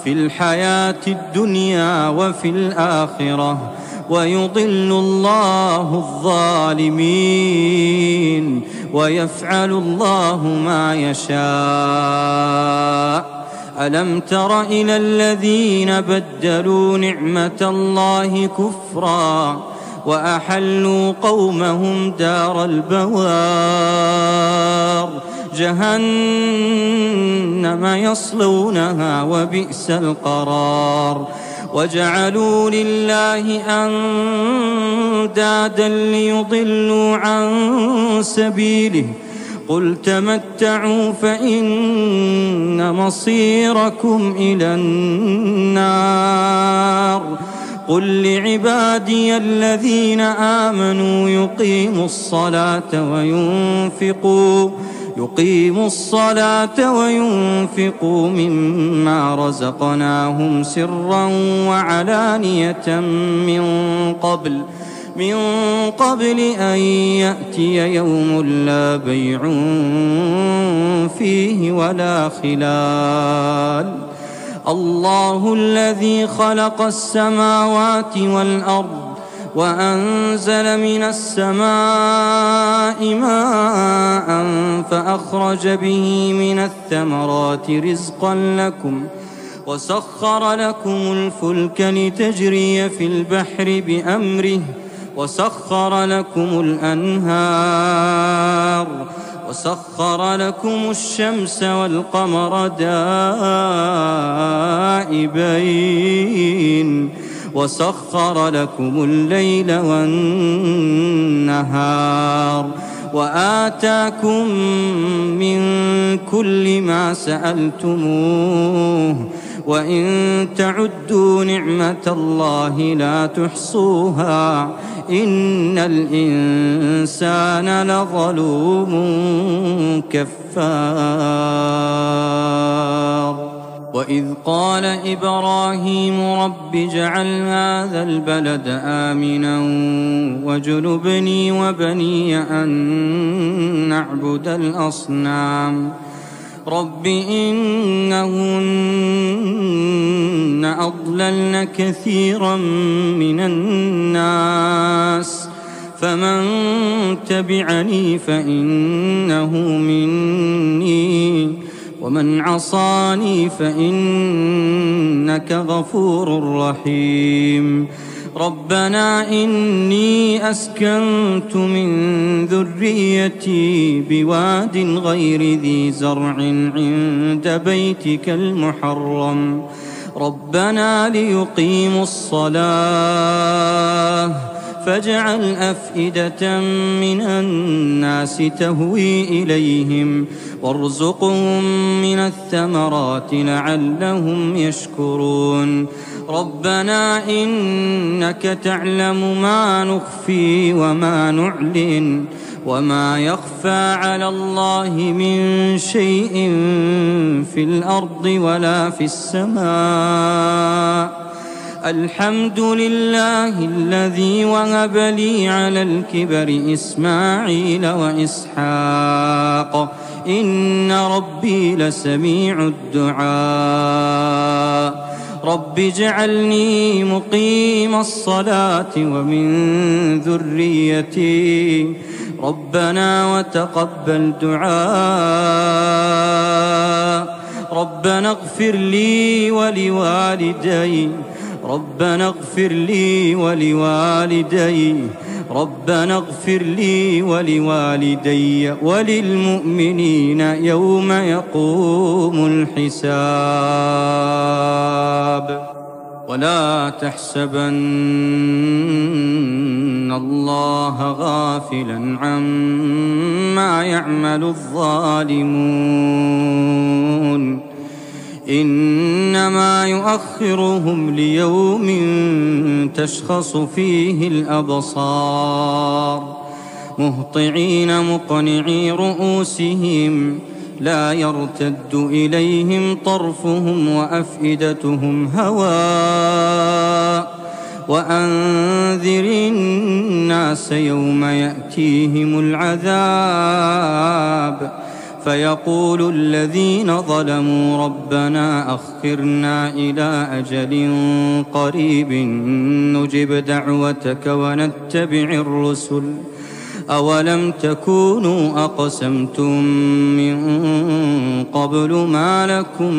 الحياة الدنيا وفي الآخرة ويضل الله الظالمين ويفعل الله ما يشاء. ألم تر إلى الذين بدلوا نعمة الله كفرا وأحلوا قومهم دار البوار جهنم يصلونها وبئس القرار وجعلوا لله أندادا ليضلوا عن سبيله قل تمتعوا فإن مصيركم إلى النار قل لعبادي الذين آمنوا يقيموا الصلاة وينفقوا مما رزقناهم سرا وعلانية من قبل أن يأتي يوم لا بيع فيه ولا خلال. الله الذي خلق السماوات والأرض وأنزل من السماء ماء فأخرج به من الثمرات رزقا لكم وسخر لكم الفلك لتجري في البحر بأمره وسخر لكم الأنهار وسخر لكم الشمس والقمر دائبين وسخر لكم الليل والنهار وآتاكم من كل ما سألتموه وإن تعدوا نعمة الله لا تحصوها إن الإنسان لظلوم كفار. وإذ قال إبراهيم رب اجعل هذا البلد آمنا واجنبني وبني أن نعبد الأصنام رب إنهن أضللن كثيرا من الناس فمن تبعني فإنه مني ومن عصاني فإنك غفور رحيم. ربنا إني أسكنت من ذريتي بواد غير ذي زرع عند بيتك المحرم ربنا ليقيموا الصلاة فاجعل أفئدة من الناس تهوي إليهم وارزقهم من الثمرات لعلهم يشكرون. ربنا إنك تعلم ما نخفي وما نعلن وما يخفى على الله من شيء في الأرض ولا في السماء. الحمد لله الذي وهب لي على الكبر إسماعيل وإسحاق إن ربي لسميع الدعاء. رب اجعلني مقيم الصلاة ومن ذريتي ربنا وتقبل دعاء. ربنا اغفر لي ولوالدي ربنا اغفر لي ولوالدي وللمؤمنين يوم يقوم الحساب. ولا تحسبن الله غافلا عما يعمل الظالمون، إنما يؤخرهم ليوم تشخص فيه الأبصار مهطعين مقنعي رؤوسهم لا يرتد إليهم طرفهم وأفئدتهم هواء. وأنذر الناس يوم يأتيهم العذاب فيقول الذين ظلموا ربنا أخرنا إلى أجل قريب نجب دعوتك ونتبع الرسل أولم تكونوا أقسمتم من قبل ما لكم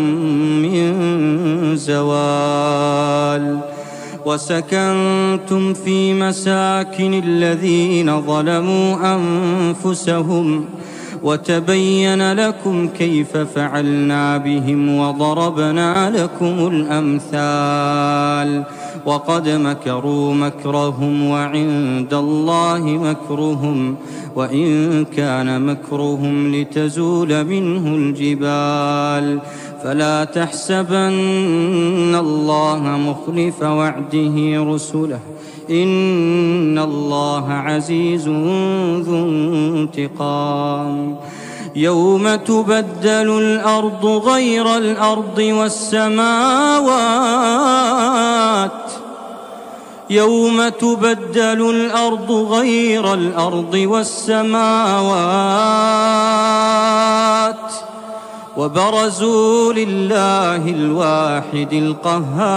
من زوال. وسكنتم في مساكن الذين ظلموا أنفسهم وتبين لكم كيف فعلنا بهم وضربنا لكم الأمثال. وقد مكروا مكرهم وعند الله مكرهم وإن كان مكرهم لتزول منه الجبال. فلا تحسبن الله مخلف وعده رسله إن الله عزيز ذو انتقام. يوم تبدل الأرض غير الأرض والسماوات يوم تبدل الأرض غير الأرض والسماوات وبرزوا لله الواحد القهار.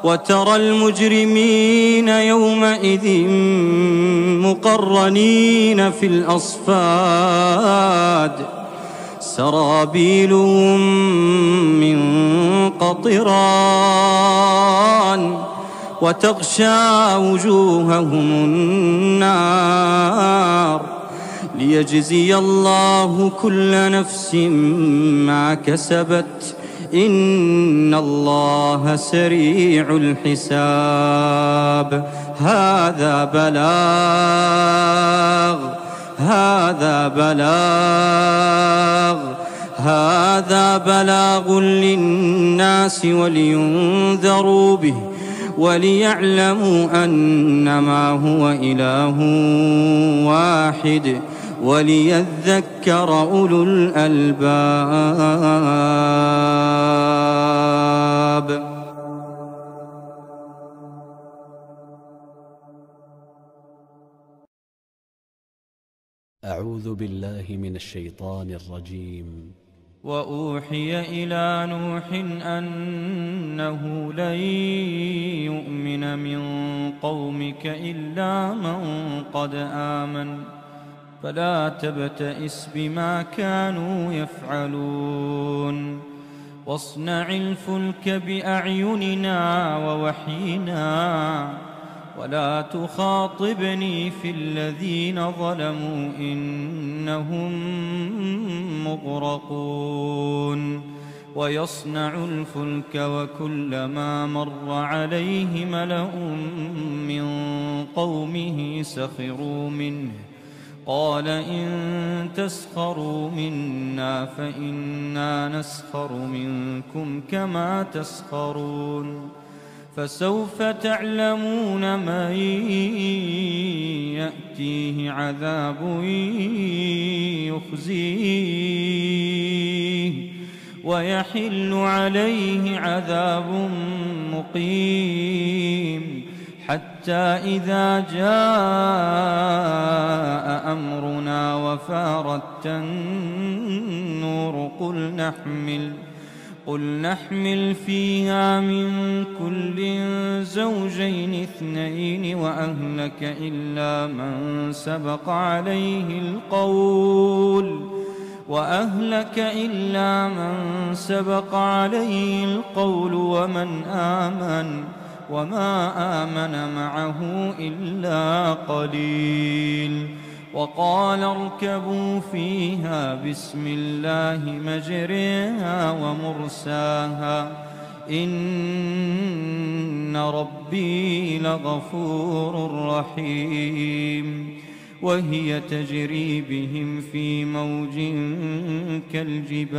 وترى المجرمين يومئذ مقرنين في الأصفاد سرابيلهم من قطران وتغشى وجوههم النار ليجزي الله كل نفس ما كسبت إن الله سريع الحساب. هذا بلاغ للناس ولينذروا به وليعلموا أنما هو إله واحد وليذكر أولو الألباب. أعوذ بالله من الشيطان الرجيم. وأوحي إلى نوح أنه لن يؤمن من قومك إلا من قد آمن فلا تبتئس بما كانوا يفعلون. واصنع الفلك بأعيننا ووحينا ولا تخاطبني في الذين ظلموا إنهم مغرقون. ويصنع الفلك وكلما مر عليه ملأ من قومه سخروا منه قال إن تسخروا منا فإنا نسخر منكم كما تسخرون. فسوف تعلمون من يأتيه عذاب يخزيه ويحل عليه عذاب مقيم. حتى إذا جاء أمرنا وفارت النور قل نحمل فيها من كل زوجين اثنين وأهلك إلا من سبق عليه القول ومن آمن وما آمن معه إلا قليل. وقال اركبوا فيها بسم الله مجريها ومرساها إن ربي لغفور رحيم. وهي تجري بهم في موج كالجبال.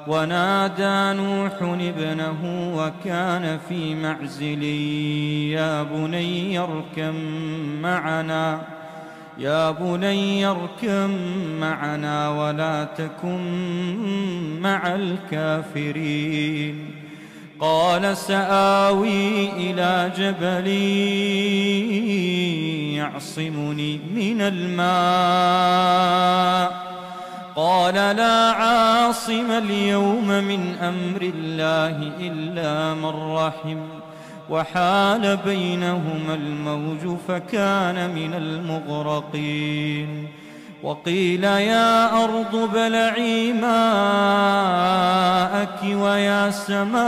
ونادى نوح ابنه وكان في معزل يا بني اركم معنا ولا تكن مع الكافرين. قال سآوي إلى جبل يعصمني من الماء. قال لا عاصم اليوم من أمر الله إلا من رحم. وحال بينهما الموج فكان من المغرقين. وقيل يا أرض ابلعي ماءك ويا سماء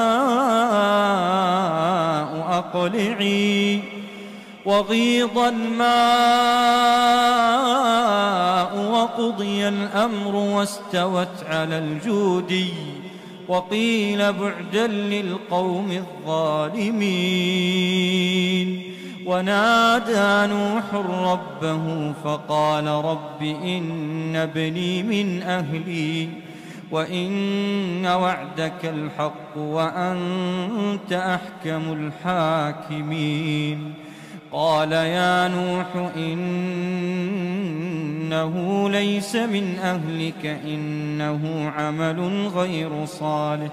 أقلعي. وغيض الماء وقضي الأمر واستوت على الجودي. وقيل بعدا للقوم الظالمين. ونادى نوح ربه فقال رب إن ابني من أهلي وإن وعدك الحق وأنت أحكم الحاكمين. قال يا نوح إنه ليس من أهلك إنه عمل غير صالح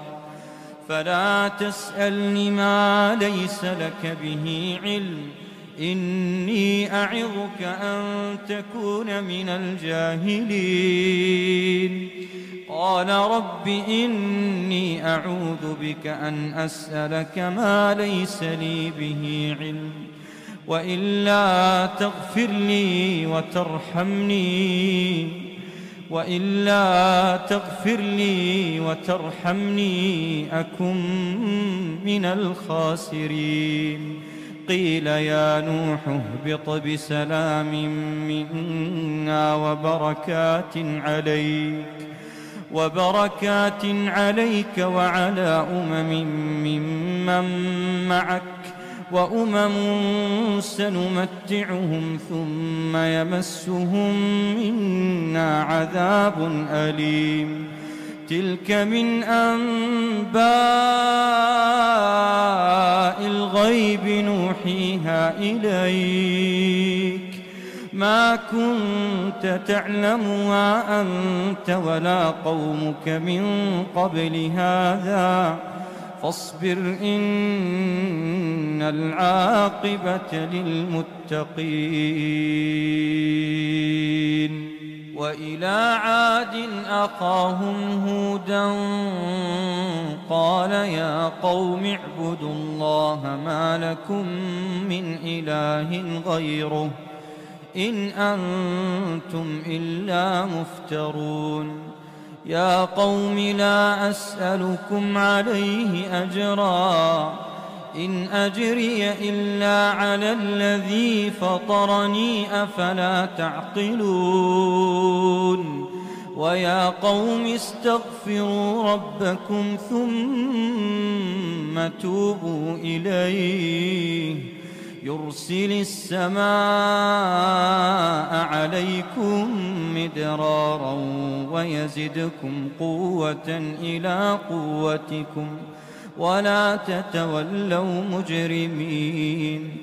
فلا تسألني ما ليس لك به علم إني أعظك أن تكون من الجاهلين. قال رب إني أعوذ بك أن أسألك ما ليس لي به علم وإلا تغفر لي وترحمني أكن من الخاسرين. قيل يا نوح اهبط بسلام منا وبركات عليك وعلى ممن معك وأمم سنمتعهم ثم يمسهم منا عذاب أليم. تلك من أنباء الغيب نوحيها إليك ما كنت تعلمها أنت ولا قومك من قبل هذا فاصبر إن العاقبة للمتقين. وإلى عاد أخاهم هودا قال يا قوم اعبدوا الله ما لكم من إله غيره إن أنتم إلا مفترون. يا قوم لا أسألكم عليه أجرا إن أجري إلا على الذي فطرني أفلا تعقلون. ويا قوم استغفروا ربكم ثم توبوا إليه يرسل السماء عليكم مدرارا ويزدكم قوة إلى قوتكم ولا تتولوا مجرمين.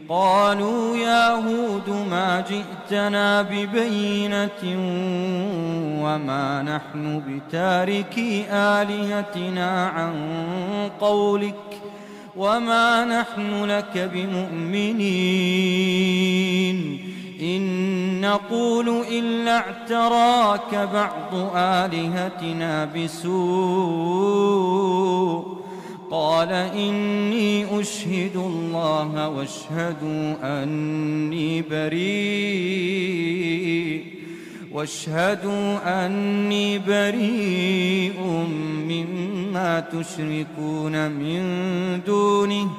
قالوا يا هود ما جئتنا ببينة وما نحن بتاركي آلهتنا عن قولك وما نحن لك بمؤمنين إن نقول إلا اعتراك بعض آلهتنا بسوء. قال إني أشهد الله واشهدوا أني بريء مما ما تشركون من دونه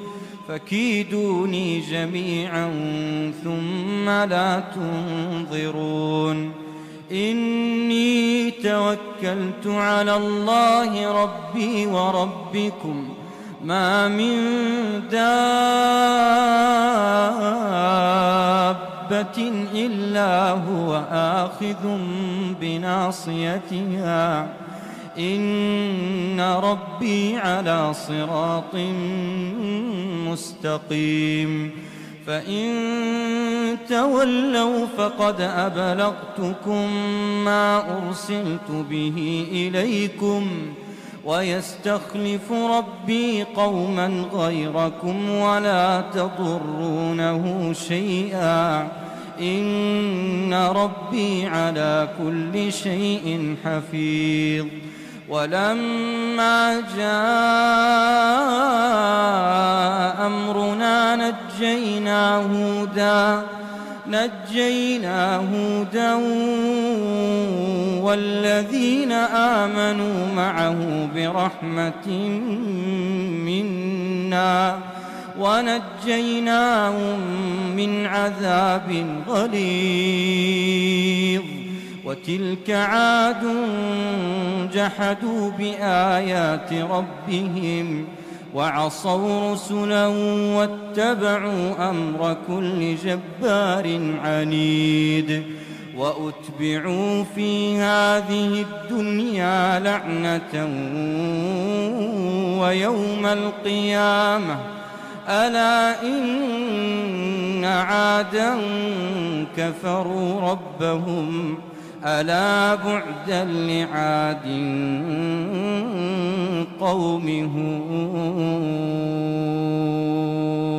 فكيدوني جميعا ثم لا تنظرون إني توكلت على الله ربي وربكم ما من دابة إلا هو آخذ بناصيتها إن ربي على صراط مستقيم فإن تولوا فقد أبلغتكم ما أرسلت به إليكم ويستخلف ربي قوما غيركم ولا تضرونه شيئا إن ربي على كل شيء حفيظ ولما جاء أمرنا نجينا هودا والذين آمنوا معه برحمة منا ونجيناهم من عذاب غليظ وتلك عاد جحدوا بآيات ربهم وعصوا رسلا واتبعوا أمر كل جبار عنيد وأتبعوا في هذه الدنيا لعنة ويوم القيامة ألا إن عادا كفروا ربهم ألا بعدا لعاد قوم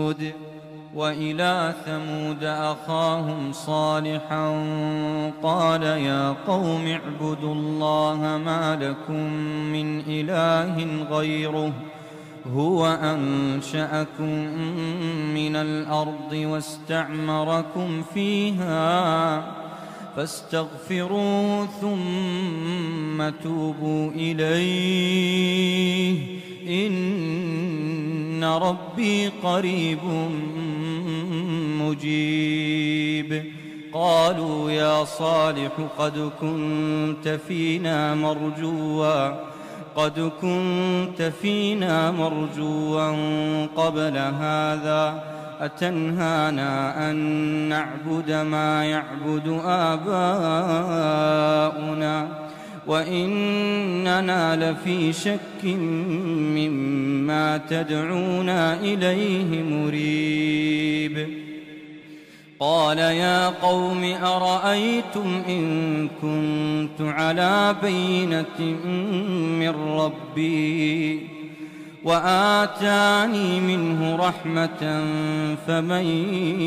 هود وإلى ثمود أخاهم صالحا قال يا قوم اعبدوا الله ما لكم من إله غيره هو أنشأكم من الأرض واستعمركم فيها فاستغفروه ثم توبوا إليه إن ربي قريب مجيب قالوا يا صالح قد كنت فينا مرجوا قبل هذا أتنهانا أن نعبد ما يعبد آباؤنا وإننا لفي شك مما تدعونا إليه مريب قال يا قوم أرأيتم إن كنت على بينة من ربي وآتاني منه رحمة فمن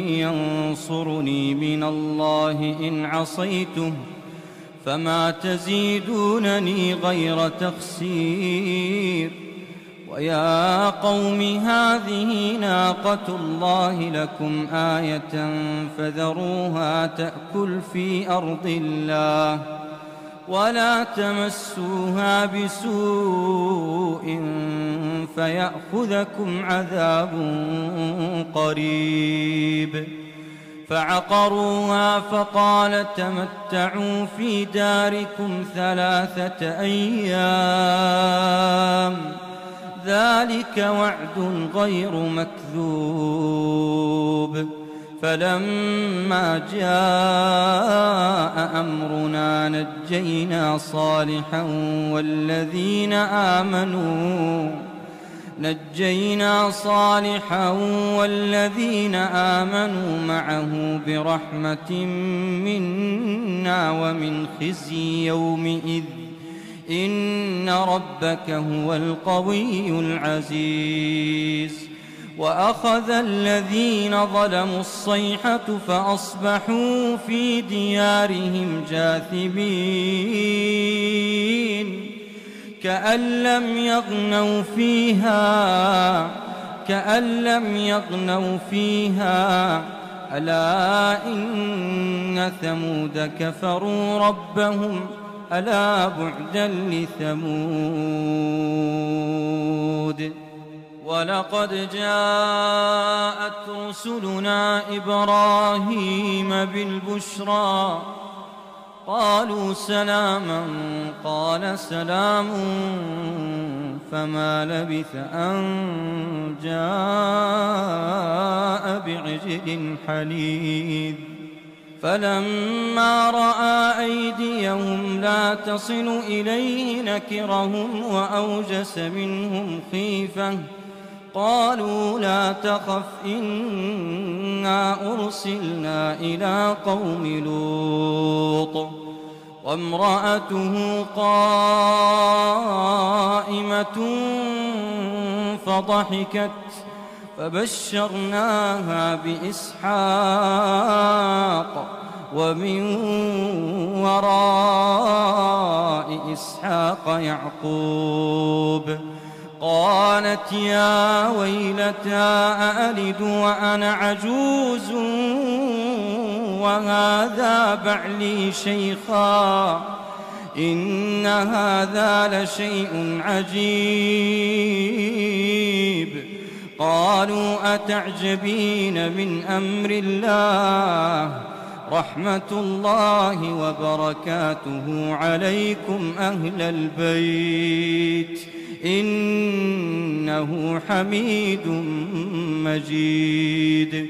ينصرني من الله إن عصيته فما تزيدونني غير تخسير ويا قوم هذه ناقة الله لكم آية فذروها تأكل في أرض الله ولا تمسوها بسوء فيأخذكم عذاب قريب فعقروها فقال تمتعوا في داركم 3 أيام ذلك وعد غير مكذوب فلما جاء أمرنا نجينا صالحا والذين آمنوا معه برحمة منا ومن خزي يومئذ إن ربك هو القوي العزيز وأخذ الذين ظلموا الصيحة فأصبحوا في ديارهم جاثمين كأن لم يغنوا فيها ألا إن ثمود كفروا ربهم ألا بعدا لثمود ولقد جاءت رسلنا إبراهيم بالبشرى قالوا سلاما قال سلام فما لبث أن جاء بعجل حنيذ فلما رأى أيديهم لا تصل إليه نكرهم وأوجس منهم خيفة قالوا لا تخف إنا أرسلنا إلى قوم لوط وامرأته قائمة فضحكت فبشرناها بإسحاق ومن وراء إسحاق يعقوب قالت يا ويلتى أألد وأنا عجوز وهذا بعلي شيخا إن هذا لشيء عجيب قالوا أتعجبين من أمر الله رحمة الله وبركاته عليكم أهل البيت إنه حميد مجيد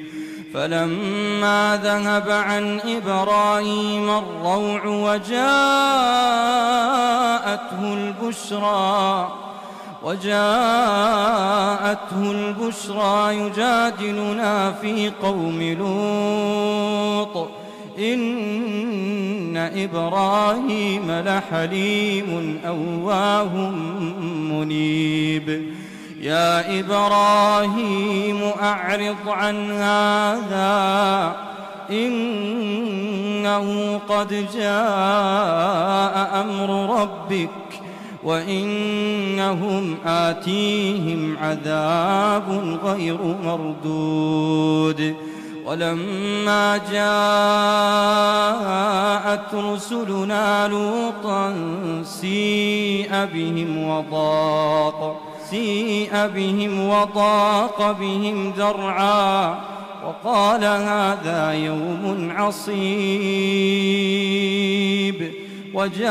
فلما ذهب عن إبراهيم الروع وجاءته البشرى يجادلنا في قوم لوط إن إبراهيم لحليم أواه منيب يا إبراهيم أعرض عن هذا إنه قد جاء أمر ربك وإنهم آتيهم عذاب غير مردود ولما جاءت رسلنا لوطا سيء بهم وضاق بهم ذرعا وقال هذا يوم عصيب وجاءه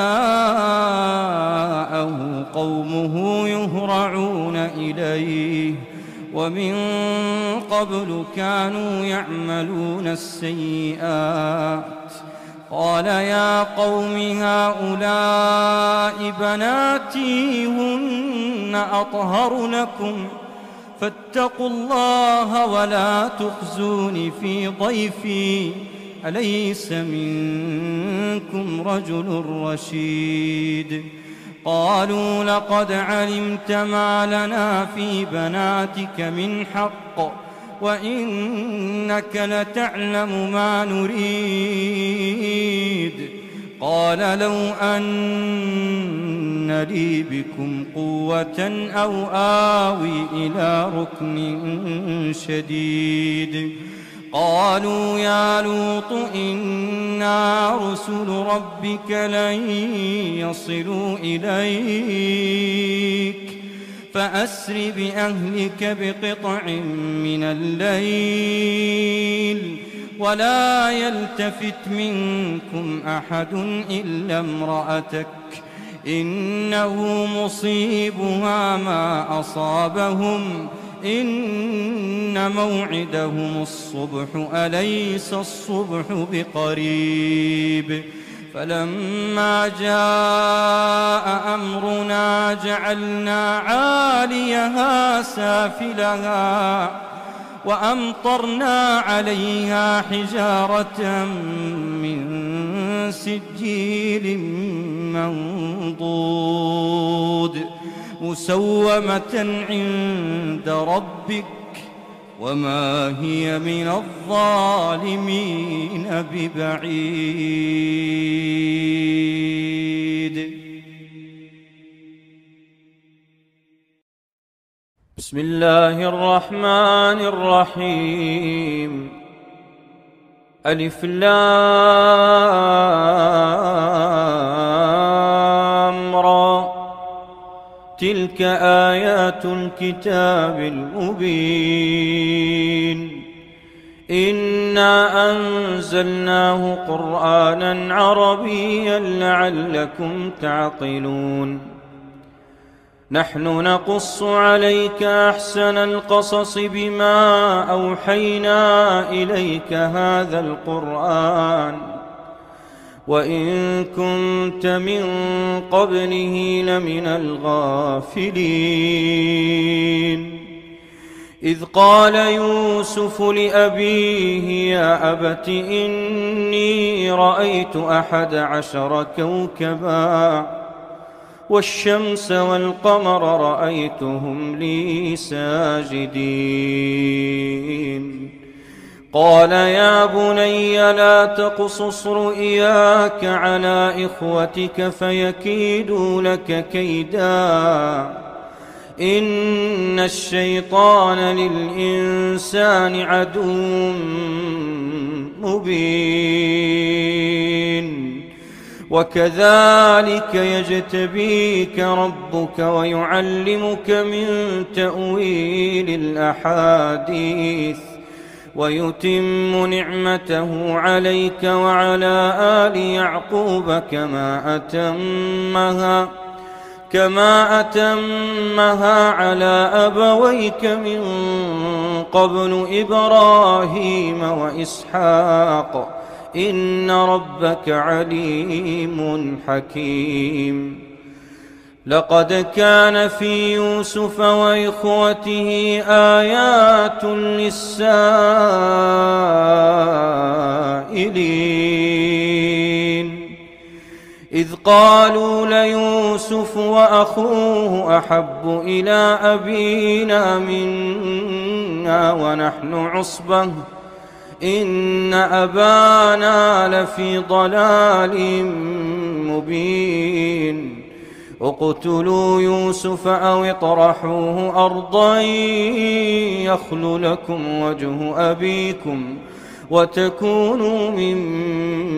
قومه يهرعون إليه ومن قبل كانوا يعملون السيئات قال يا قوم هؤلاء بناتي هن أطهر لكم فاتقوا الله ولا تخزوني في ضيفي أليس منكم رجل رشيد قالوا لقد علمت ما لنا في بناتك من حق وإنك لتعلم ما نريد قال لو أن لي بكم قوة أو آوي إلى ركن شديد قالوا يا لوط إنا رسل ربك لن يصلوا إليك فأسر بأهلك بقطع من الليل ولا يلتفت منكم أحد إلا امرأتك إنه مصيبها ما أصابهم إن موعدهم الصبح أليس الصبح بقريب فلما جاء أمرنا جعلنا عاليها سافلها وأمطرنا عليها حجارة من سجيل منضود مسومة عند ربك وما هي من الظالمين ببعيد. بسم الله الرحمن الرحيم. ألف لام تلك آيات الكتاب المبين إنا أنزلناه قرآنا عربيا لعلكم تعقلون نحن نقص عليك أحسن القصص بما أوحينا إليك هذا القرآن وإن كنت من قبله لمن الغافلين إذ قال يوسف لأبيه يا أبت إني رأيت 11 كوكبا والشمس والقمر رأيتهم لي ساجدين قال يا بني لا تقصص رؤياك على إخوتك فيكيدوا لك كيدا إن الشيطان للإنسان عدو مبين وكذلك يجتبيك ربك ويعلمك من تأويل الأحاديث ويتم نعمته عليك وعلى آل يعقوب كما أتمها على أبويك من قبل إبراهيم وإسحاق إن ربك عليم حكيم لقد كان في يوسف وإخوته آيات للسائلين إذ قالوا ليوسف وأخوه أحب إلى أبينا منا ونحن عصبة إن أبانا لفي ضلال مبين اقتلوا يوسف أو اطرحوه أرضا يخل لكم وجه أبيكم وتكونوا من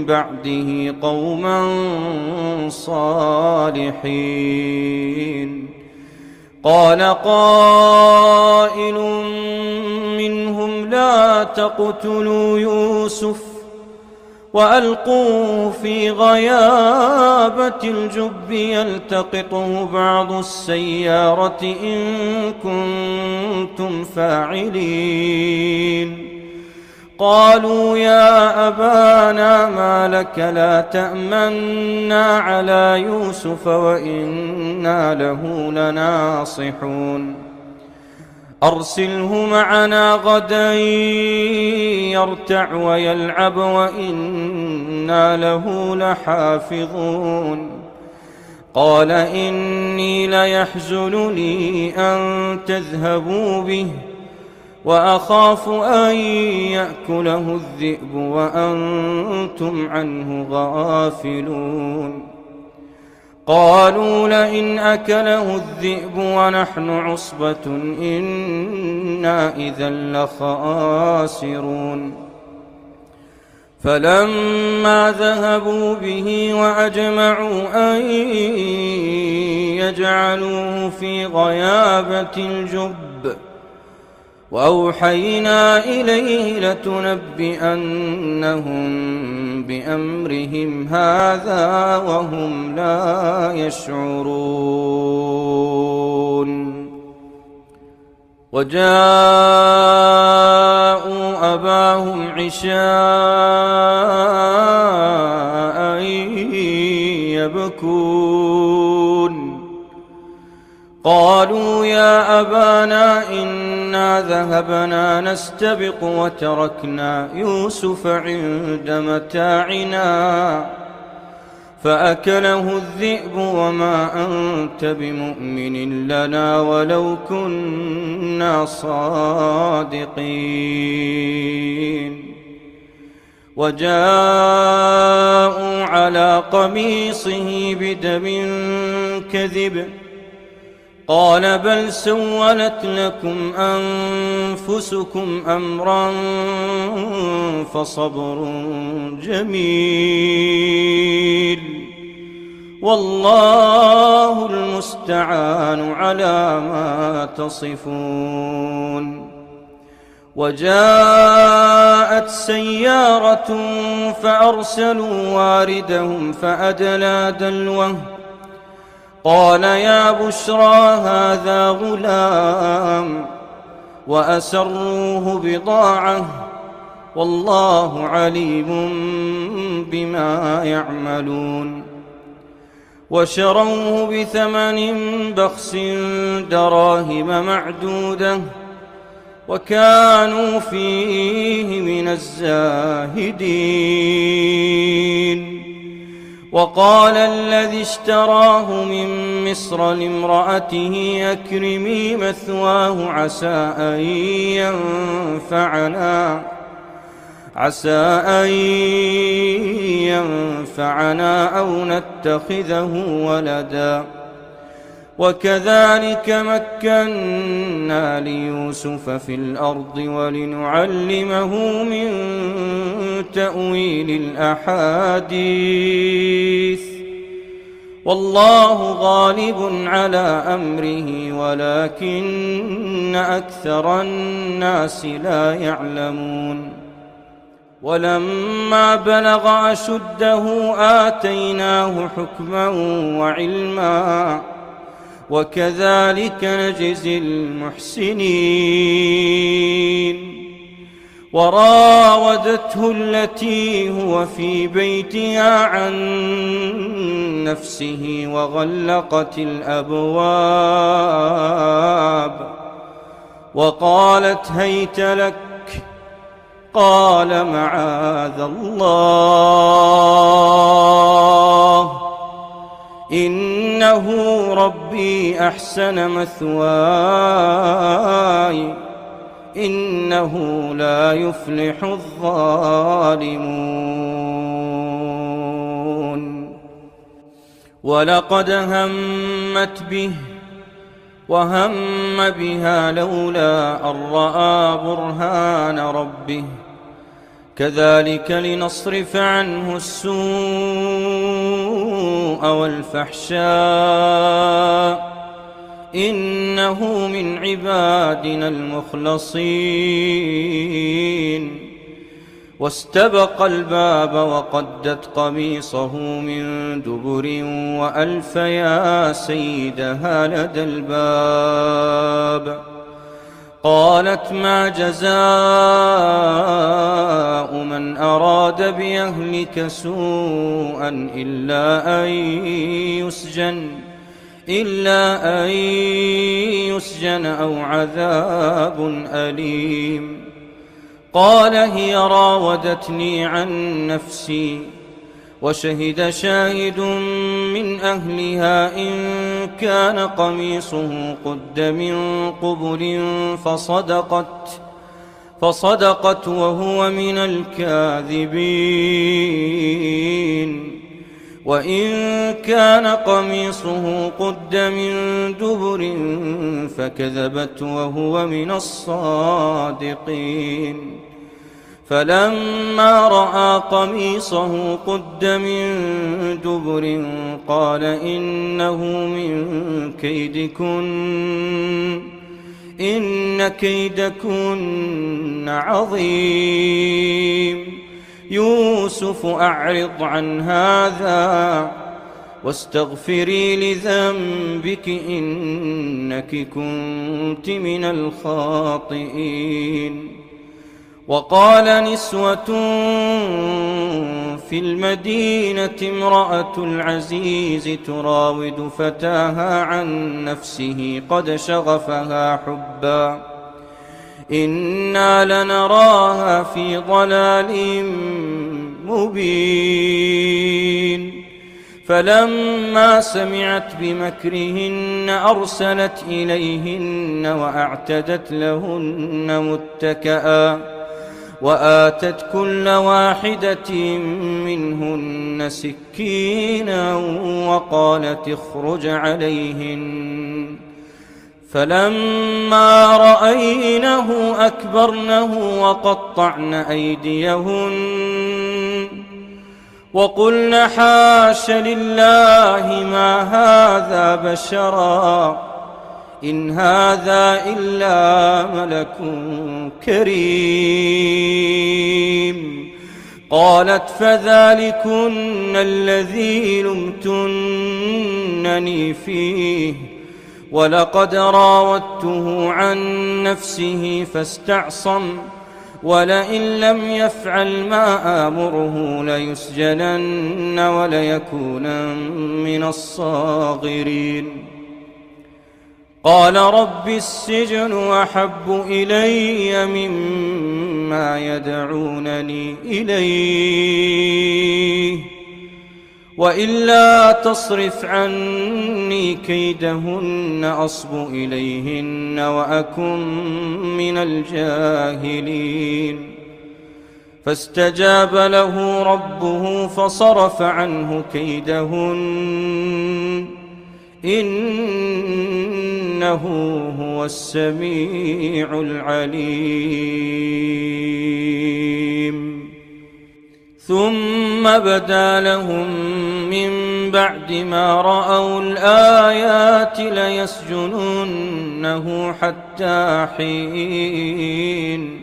بعده قوما صالحين قال قائل منهم لا تقتلوا يوسف وألقوه في غيابة الجب يلتقطه بعض السيارة إن كنتم فاعلين قالوا يا أبانا ما لك لا تأمنا على يوسف وإنا له لناصحون أرسله معنا غدا يرتع ويلعب وإنا له لحافظون قال إني ليحزنني أن تذهبوا به وأخاف أن يأكله الذئب وأنتم عنه غافلون قالوا لئن أكله الذئب ونحن عصبة إنا إذا لخاسرون فلما ذهبوا به وأجمعوا أن يجعلوه في غيابة الجب وأوحينا إليه لتنبئنهم بأمرهم هذا وهم لا يشعرون وجاءوا أباهم عشاء يبكون قالوا يا أبانا إنا ذهبنا نستبق وتركنا يوسف عند متاعنا فأكله الذئب وما أنت بمؤمن لنا ولو كنا صادقين وجاءوا على قميصه بدم كذب قال بل سولت لكم أنفسكم أمرا فصبر جميل والله المستعان على ما تصفون. وجاءت سيارة فأرسلوا واردهم فأدلى دلوه قال يا بشرى هذا غلام وأسروه بضاعة والله عليم بما يعملون. وشروه بثمن بخس دراهم معدودة وكانوا فيه من الزاهدين. وقال الذي اشتراه من مصر لامرأته أكرمي مثواه عسى أن ينفعنا أو نتخذه ولدا. وكذلك مكنا ليوسف في الأرض ولنعلمه من تأويل الأحاديث والله غالب على أمره ولكن أكثر الناس لا يعلمون. ولما بلغ أشده آتيناه حكما وعلما وكذلك نجزي المحسنين. وراودته التي هو في بيتها عن نفسه وغلقت الأبواب وقالت هيت لك قال معاذ الله إنه ربي أحسن مثواي إنه لا يفلح الظالمون. ولقد همت به وهم بها لولا أن رأى برهان ربه كذلك لنصرف عنه السوء والفحشاء إنه من عبادنا المخلصين. واستبق الباب وقدت قميصه من دبر وألف يا سيدها لدى الباب. قالت ما جزاء من أراد بأهلك سوءا إلا أن يسجن أو عذاب أليم. قال هي راودتني عن نفسي وشهد شاهد من أهلها إن كان قميصه قد من قبل فصدقت وهو من الكاذبين. وإن كان قميصه قد من دبر فكذبت وهو من الصادقين. فلما رأى قميصه قد من دبر قال إنه من كيدكن إن كيدكن عظيم. يوسف أعرض عن هذا واستغفري لذنبك إنك كنت من الخاطئين. وقال نسوة في المدينة امرأة العزيز تراود فتاها عن نفسه قد شغفها حبا إنا لنراها في ضلال مبين. فلما سمعت بمكرهن أرسلت إليهن وأعتدت لهن متكئا وآتت كل واحدة منهن سكينا وقالت اخرج عليهن. فلما رأينه أكبرنه وقطعن أيديهن وقلن حاش لله ما هذا بشرا إن هذا إلا ملك كريم. قالت فذلكن الذي لمتنني فيه ولقد راودته عن نفسه فاستعصم ولئن لم يفعل ما آمره ليسجنن وليكونن من الصاغرين. قال رب السجن أحب إلي مما يدعونني إليه وإلا تصرف عني كيدهن أصب إليهن وأكن من الجاهلين. فاستجاب له ربه فصرف عنه كيدهن إنه هو السميع العليم. ثم بدا لهم من بعد ما رأوا الآيات ليسجننه حتى حين.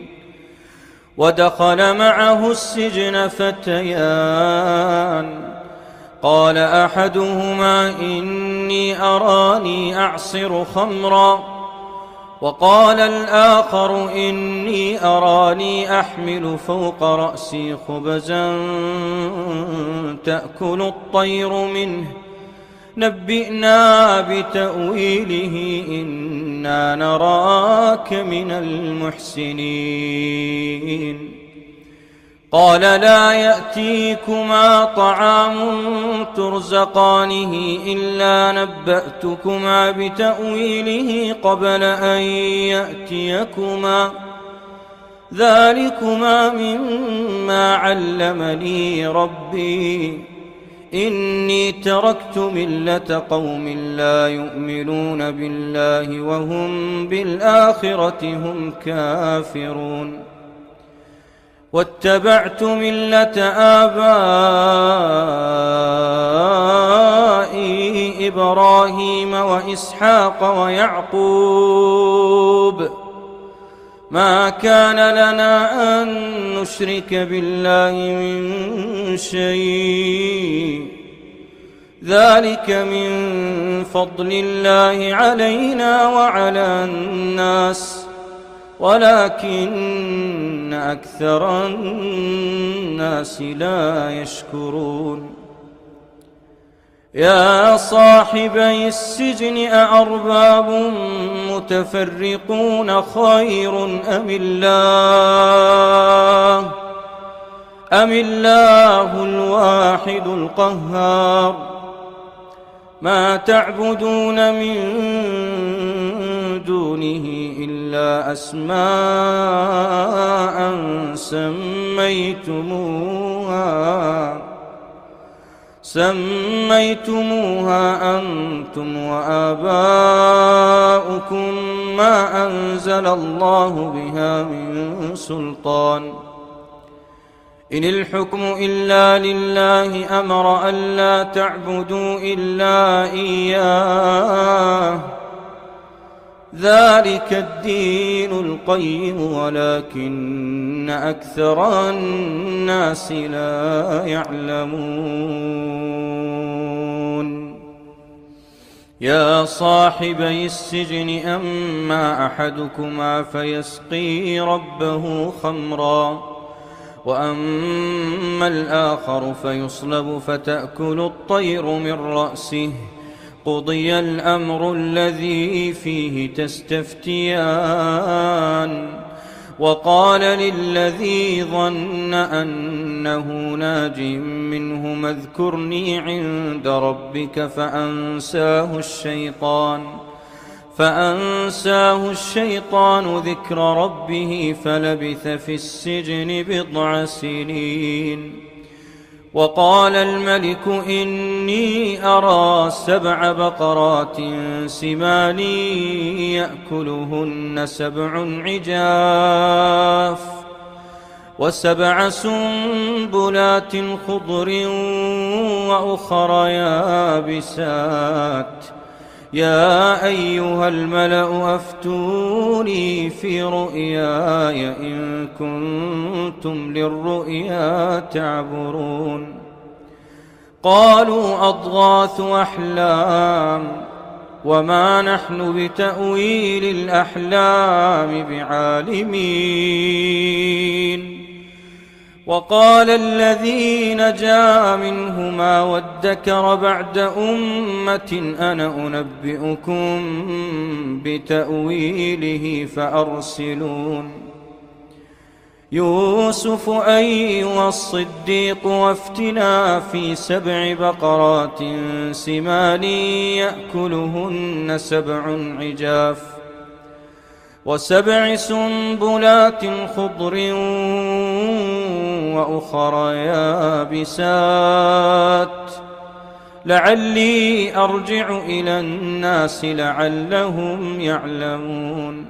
ودخل معه السجن فتيان قال أحدهما إني أراني أعصر خمرا وقال الآخر إني أراني أحمل فوق رأسي خبزا تأكل الطير منه نبئنا بتأويله إنا نراك من المحسنين. قال لا يأتيكما طعام ترزقانه إلا نبأتكما بتأويله قبل أن يأتيكما ذلكما مما علمني ربي إني تركت ملة قوم لا يؤمنون بالله وهم بالآخرة هم كافرون واتبعت ملة آبائي إبراهيم وإسحاق ويعقوب ما كان لنا أن نشرك بالله من شيء ذلك من فضل الله علينا وعلى الناس ولكن أكثر الناس لا يشكرون. يا صاحبي السجن أأرباب متفرقون خير أم الله الواحد القهار. ما تعبدون من دونه إلا أسماء سميتموها أنتم وآباؤكم ما أنزل الله بها من سلطان إن الحكم إلا لله أمر ألا تعبدوا إلا إياه ذلك الدين القيم ولكن أكثر الناس لا يعلمون. يا صاحبي السجن أما أحدكما فيسقي ربه خمرا وأما الآخر فيصلب فتأكل الطير من رأسه قضي الأمر الذي فيه تستفتيان. وقال للذي ظن أنه ناج منهما اذكرني عند ربك فأنساه الشيطان ذكر ربه فلبث في السجن بضع سنين. وقال الملك إني أرى 7 بقرات سمان يأكلهن 7 عجاف و7 سنبلات خضر وأخر يابسات. يا أيها الملأ أفتوني في رؤياي إن كنتم للرؤيا تعبرون. قالوا أضغاث أحلام وما نحن بتأويل الأحلام بعالمين. وقال الذي نجا منهما وادكر بعد أمة أنا أنبئكم بتأويله فأرسلون. يوسف أيها الصديق وافتنا في 7 بقرات سمان يأكلهن 7 عجاف و7 سنبلات خضر وأخر يابسات لعلي أرجع إلى الناس لعلهم يعلمون.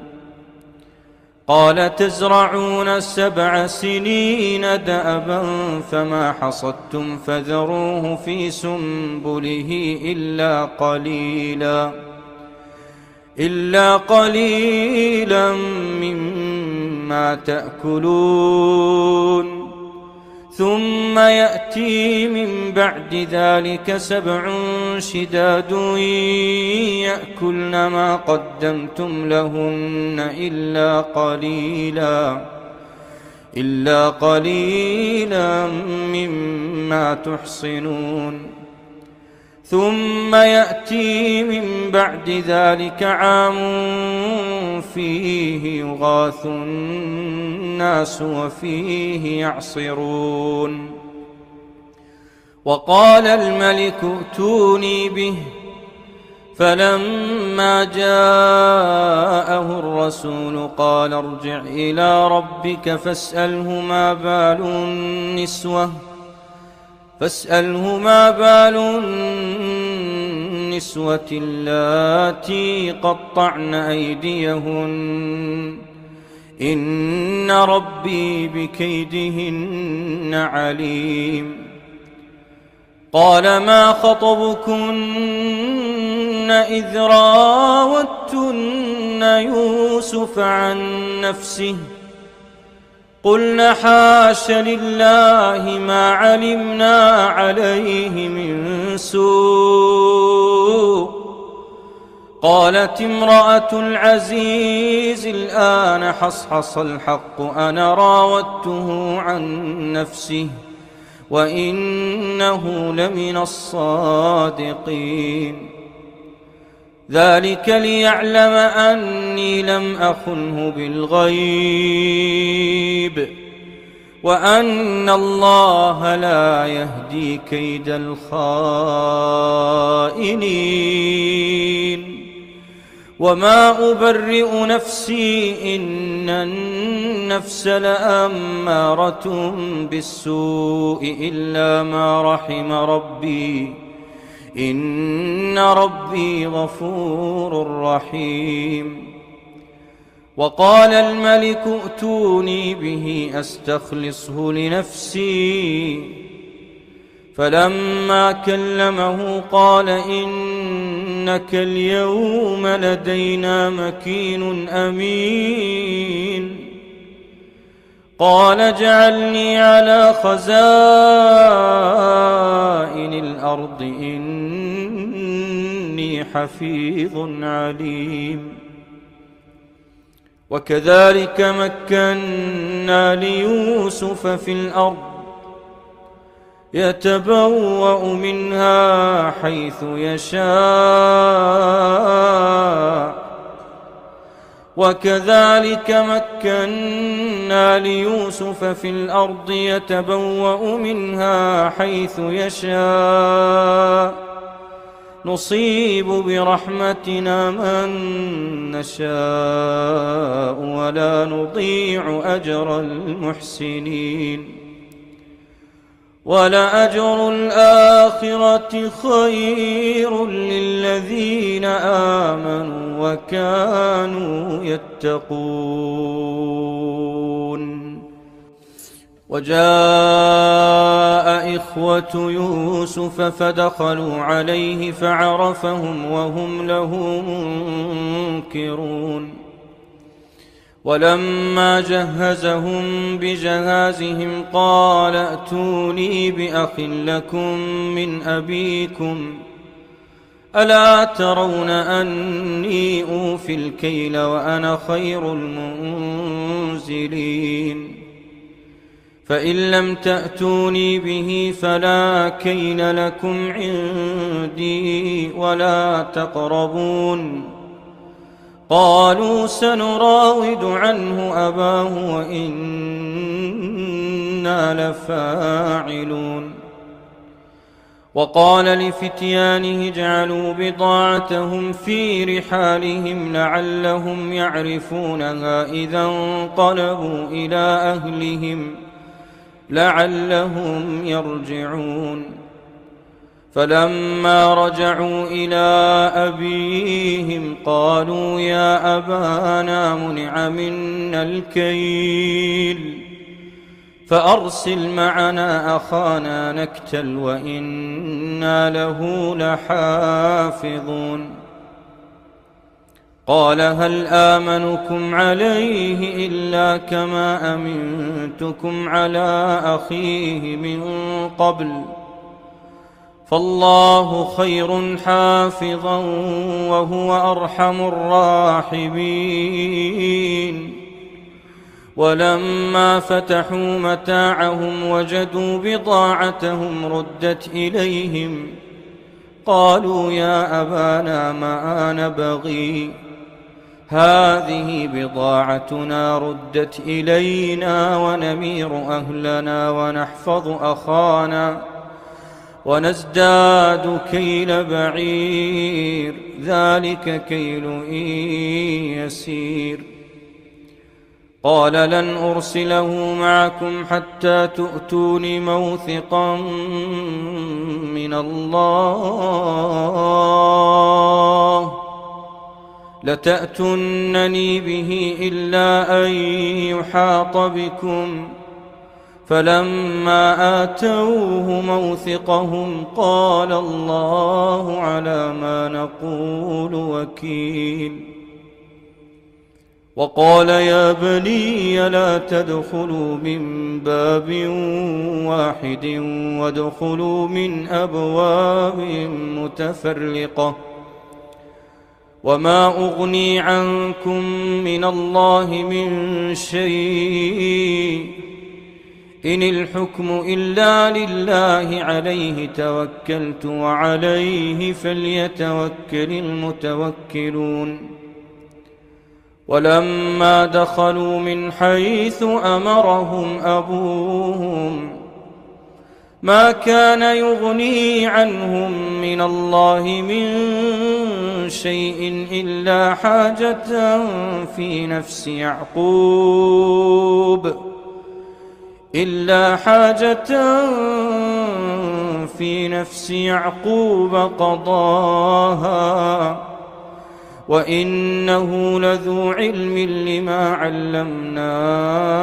قال تزرعون 7 سنين دأبا فما حصدتم فذروه في سنبله إلا قليلا مما تأكلون. ثم يأتي من بعد ذلك 7 شداد يأكلن ما قدمتم لهن إلا قليلا مما تحصنون. ثم يأتي من بعد ذلك عام فيه يغاث الناس وفيه يعصرون. وقال الملك ائتوني به فلما جاءه الرسول قال ارجع إلى ربك فاسأله ما بال النسوة اللاتي قطعن أيديهن إن ربي بكيدهن عليم. قال ما خطبكن إذ راوتن يوسف عن نفسه قلنا حاش لله ما علمنا عليه من سوء. قالت امرأة العزيز الآن حصحص الحق أنا راودته عن نفسه وإنه لمن الصادقين. ذلك ليعلم أني لم أخنه بالغيب وأن الله لا يهدي كيد الخائنين. وما أبرئ نفسي إن النفس لأمارة بالسوء إلا ما رحم ربي إن ربي غفور رحيم. وقال الملك ائتوني به أستخلصه لنفسي فلما كلمه قال إنك اليوم لدينا مكين أمين. قال اجعلني على خزائن الأرض إني حفيظ عليم. وكذلك مكنا ليوسف في الأرض يتبوأ منها حيث يشاء. وكذلك مكنا ليوسف في الأرض يتبوأ منها حيث يشاء نصيب برحمتنا من نشاء ولا نضيع أجر المحسنين. ولأجر الآخرة خير للذين آمنوا وكانوا يتقون. وجاء إخوة يوسف فدخلوا عليه فعرفهم وهم له منكرون ولما جهزهم بجهازهم قال ائتوني بأخ لكم من أبيكم ألا ترون أني أوفي الكيل وأنا خير المنزلين فإن لم تأتوني به فلا كيل لكم عندي ولا تقربون قالوا سنراود عنه أباه وإنا لفاعلون وقال لفتيانه اجعلوا بضاعتهم في رحالهم لعلهم يعرفونها إذا انقلبوا إلى أهلهم لعلهم يرجعون فلما رجعوا إلى أبيهم قالوا يا أبانا منع منا الكيل فأرسل معنا أخانا نكتل وإنا له لحافظون قال هل آمنكم عليه إلا كما أمنتكم على أخيه من قبل فالله خير حافظا وهو أرحم الراحمين ولما فتحوا متاعهم وجدوا بضاعتهم ردت إليهم قالوا يا أبانا ما نبغي هذه بضاعتنا ردت إلينا ونمير أهلنا ونحفظ أخانا ونزداد كيل بعير ذلك كيل يسير قال لن أرسله معكم حتى تؤتوني موثقا من الله لتأتونني به إلا أن يحاط بكم فلما آتوه موثقهم قال الله على ما نقول وكيل وقال يا بني لا تدخلوا من باب واحد وادخلوا من أبواب متفرقة وما أغني عنكم من الله من شيء إن الحكم إلا لله عليه توكلت وعليه فليتوكل المتوكلون ولما دخلوا من حيث أمرهم أبوهم ما كان يغني عنهم من الله من شيء إلا حاجة في نفس يعقوب قضاها وإنه لذو علم لما علمناه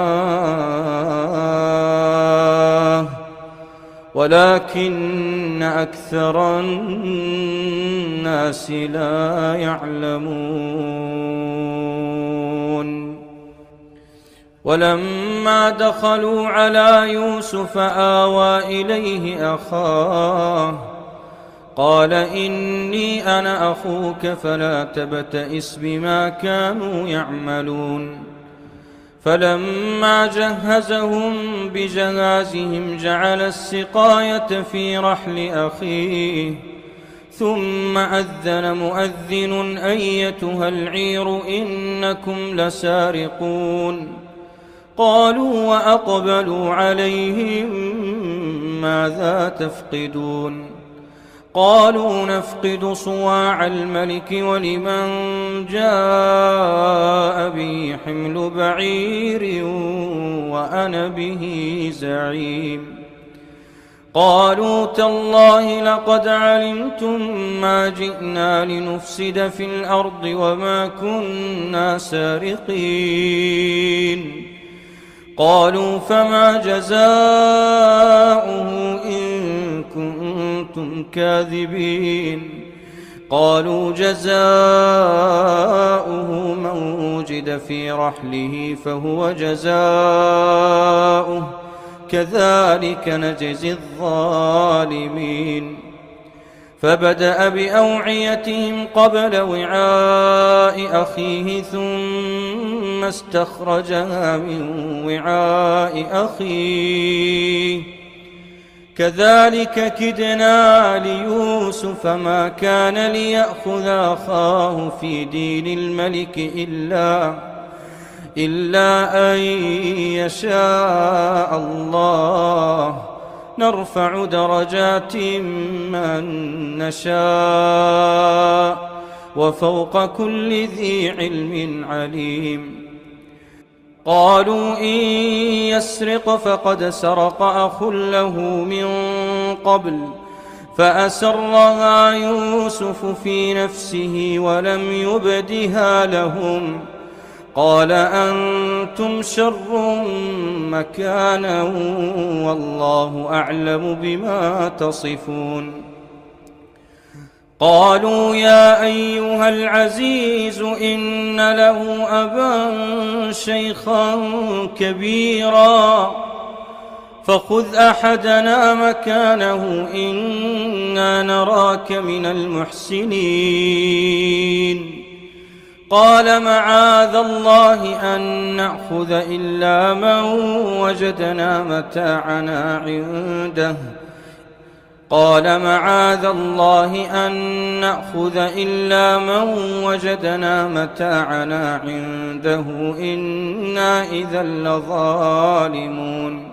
ولكن أكثر الناس لا يعلمون ولما دخلوا على يوسف آوى إليه أخاه قال إني أنا أخوك فلا تبتئس بما كانوا يعملون فلما جهزهم بجهازهم جعل السقاية في رحل أخيه ثم أذن مؤذن أيتها العير إنكم لسارقون قالوا وأقبلوا عليهم ماذا تفقدون قالوا نفقد صواع الملك ولمن جاء به حمل بعير وأنا به زعيم قالوا تالله لقد علمتم ما جئنا لنفسد في الأرض وما كنا سارقين قالوا فما جزاؤه إن كنتم كاذبين قالوا جزاؤه من وجد في رحله فهو جزاؤه كذلك نجزي الظالمين فبدأ بأوعيتهم قبل وعاء أخيه ثم استخرجها من وعاء أخيه كذلك كدنا ليوسف ما كان ليأخذ أخاه في دين الملك إلا أن يشاء الله نرفع درجات من نشاء وفوق كل ذي علم عليم قالوا إن يسرق فقد سرق أخ له من قبل فأسرها يوسف في نفسه ولم يبدها لهم قال أنتم شر مكانا والله أعلم بما تصفون قالوا يا أيها العزيز إن له أبا شيخا كبيرا فخذ أحدنا مكانه إنا نراك من المحسنين قال معاذ الله أن نأخذ إلا من وجدنا متاعنا عنده قال معاذ الله أن نأخذ إلا من وجدنا متاعنا عنده إنا إذا لظالمون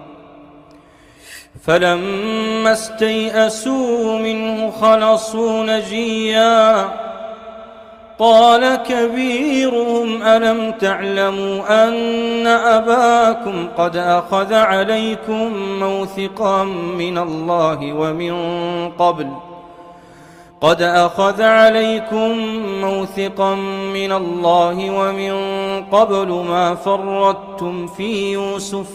فلما استيئسوا منه خلصوا نجيا قال كبيرهم ألم تعلموا أن أباكم قد أخذ عليكم موثقا من الله ومن قبل ما فرطتم في يوسف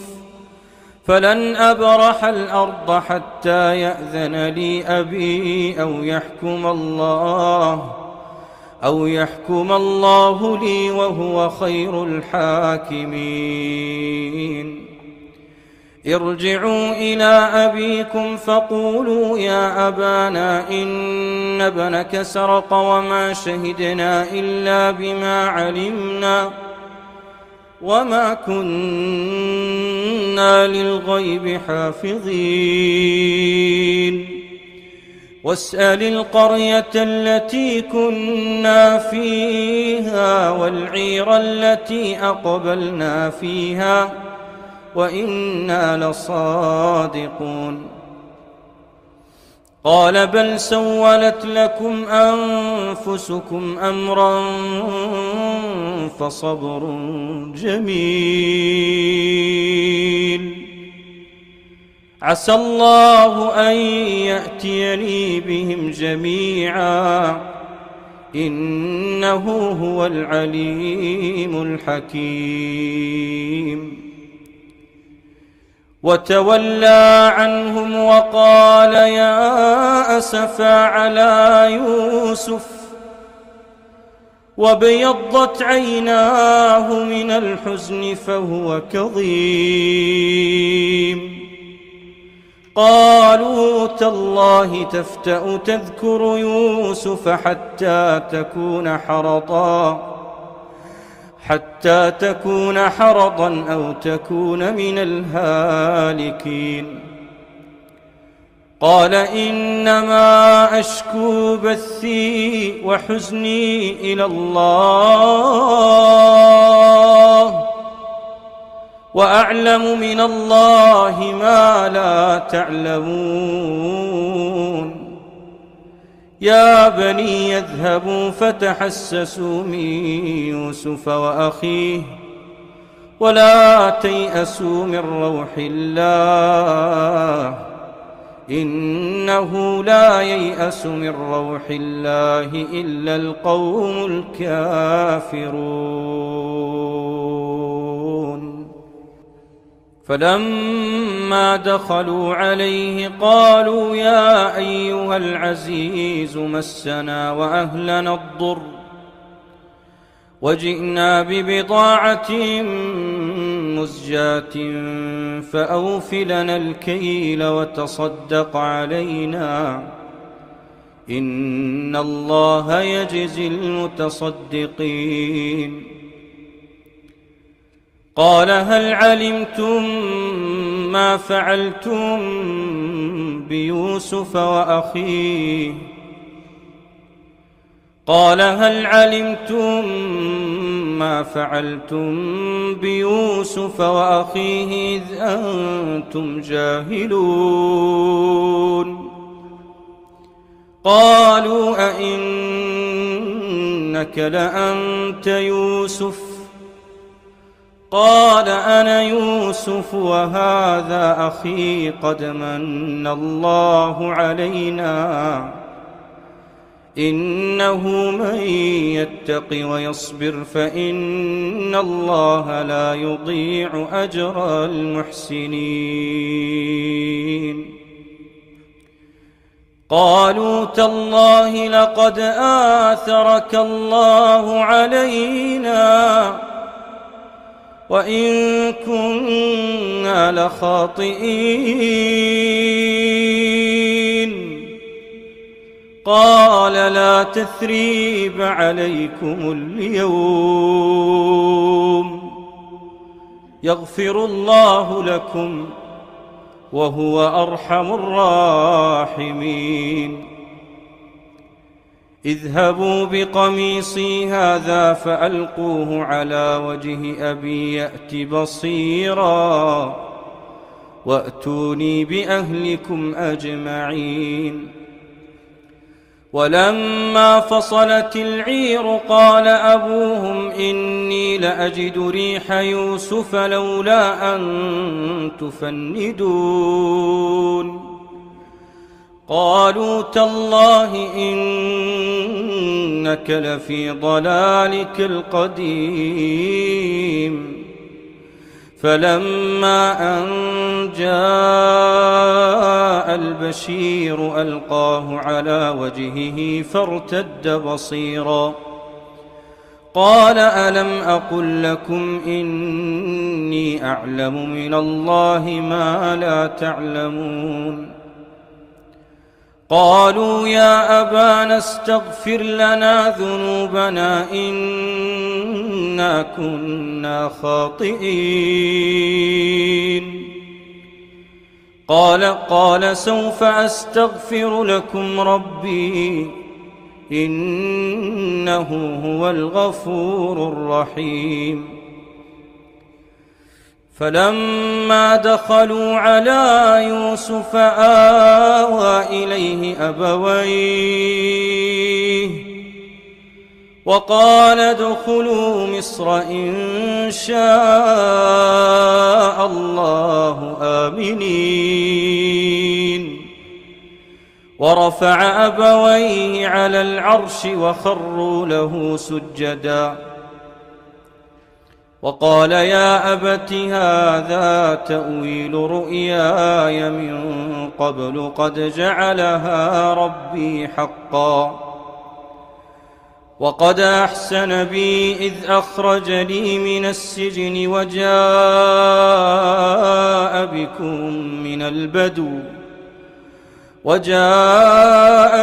فلن أبرح الأرض حتى يأذن لي أبي أو يحكم الله لي وهو خير الحاكمين ارجعوا إلى أبيكم فقولوا يا أبانا إن ابنك سرق وما شهدنا إلا بما علمنا وما كنا للغيب حافظين واسأل القرية التي كنا فيها والعير التي أقبلنا فيها وإنا لصادقون قال بل سولت لكم أنفسكم أمرا فصبر جميل عسى الله أن يأتيني بهم جميعا إنه هو العليم الحكيم وتولى عنهم وقال يا أسفا على يوسف وابيضت عيناه من الحزن فهو كظيم قالوا تالله تفتأ تذكر يوسف حتى تكون حرضا أو تكون من الهالكين قال إنما أشكو بثي وحزني إلى الله وأعلم من الله ما لا تعلمون يا بني يذهبوا فتحسسوا من يوسف وأخيه ولا تيأسوا من روح الله إنه لا ييأس من روح الله إلا القوم الكافرون فلما دخلوا عليه قالوا يا أيها العزيز مسنا وأهلنا الضر وجئنا ببضاعة مزجاة فأوف لنا الكيل وتصدق علينا إن الله يجزي المتصدقين. قال هل علمتم ما فعلتم بيوسف وأخيه قال هل علمتم ما فعلتم بيوسف وأخيه إذ أنتم جاهلون قالوا أئنك لأنت يوسف قال أنا يوسف وهذا أخي قد من الله علينا إنه من يتق ويصبر فإن الله لا يضيع أجر المحسنين. قالوا تالله لقد آثرك الله علينا وإن كنا لخاطئين قال لا تثريب عليكم اليوم يغفر الله لكم وهو أرحم الراحمين. اذهبوا بقميصي هذا فألقوه على وجه أبي يأت بصيرا وأتوني بأهلكم أجمعين. ولما فصلت العير قال أبوهم إني لأجد ريح يوسف لولا أن تفندون قالوا تالله إنك لفي ضلالك القديم. فلما أن جاء البشير ألقاه على وجهه فارتد بصيرا قال ألم أقل لكم إني أعلم من الله ما لا تعلمون قالوا يا أبانا استغفر لنا ذنوبنا إنا كنا خاطئين قال سوف أستغفر لكم ربي إنه هو الغفور الرحيم. فلما دخلوا على يوسف آوى إليه أبويه وقال ادخلوا مصر إن شاء الله آمنين ورفع أبويه على العرش وخروا له سجدا وقال يا أبت هذا تأويل رؤياي من قبل قد جعلها ربي حقا وقد أحسن بي إذ أخرجني من السجن وجاء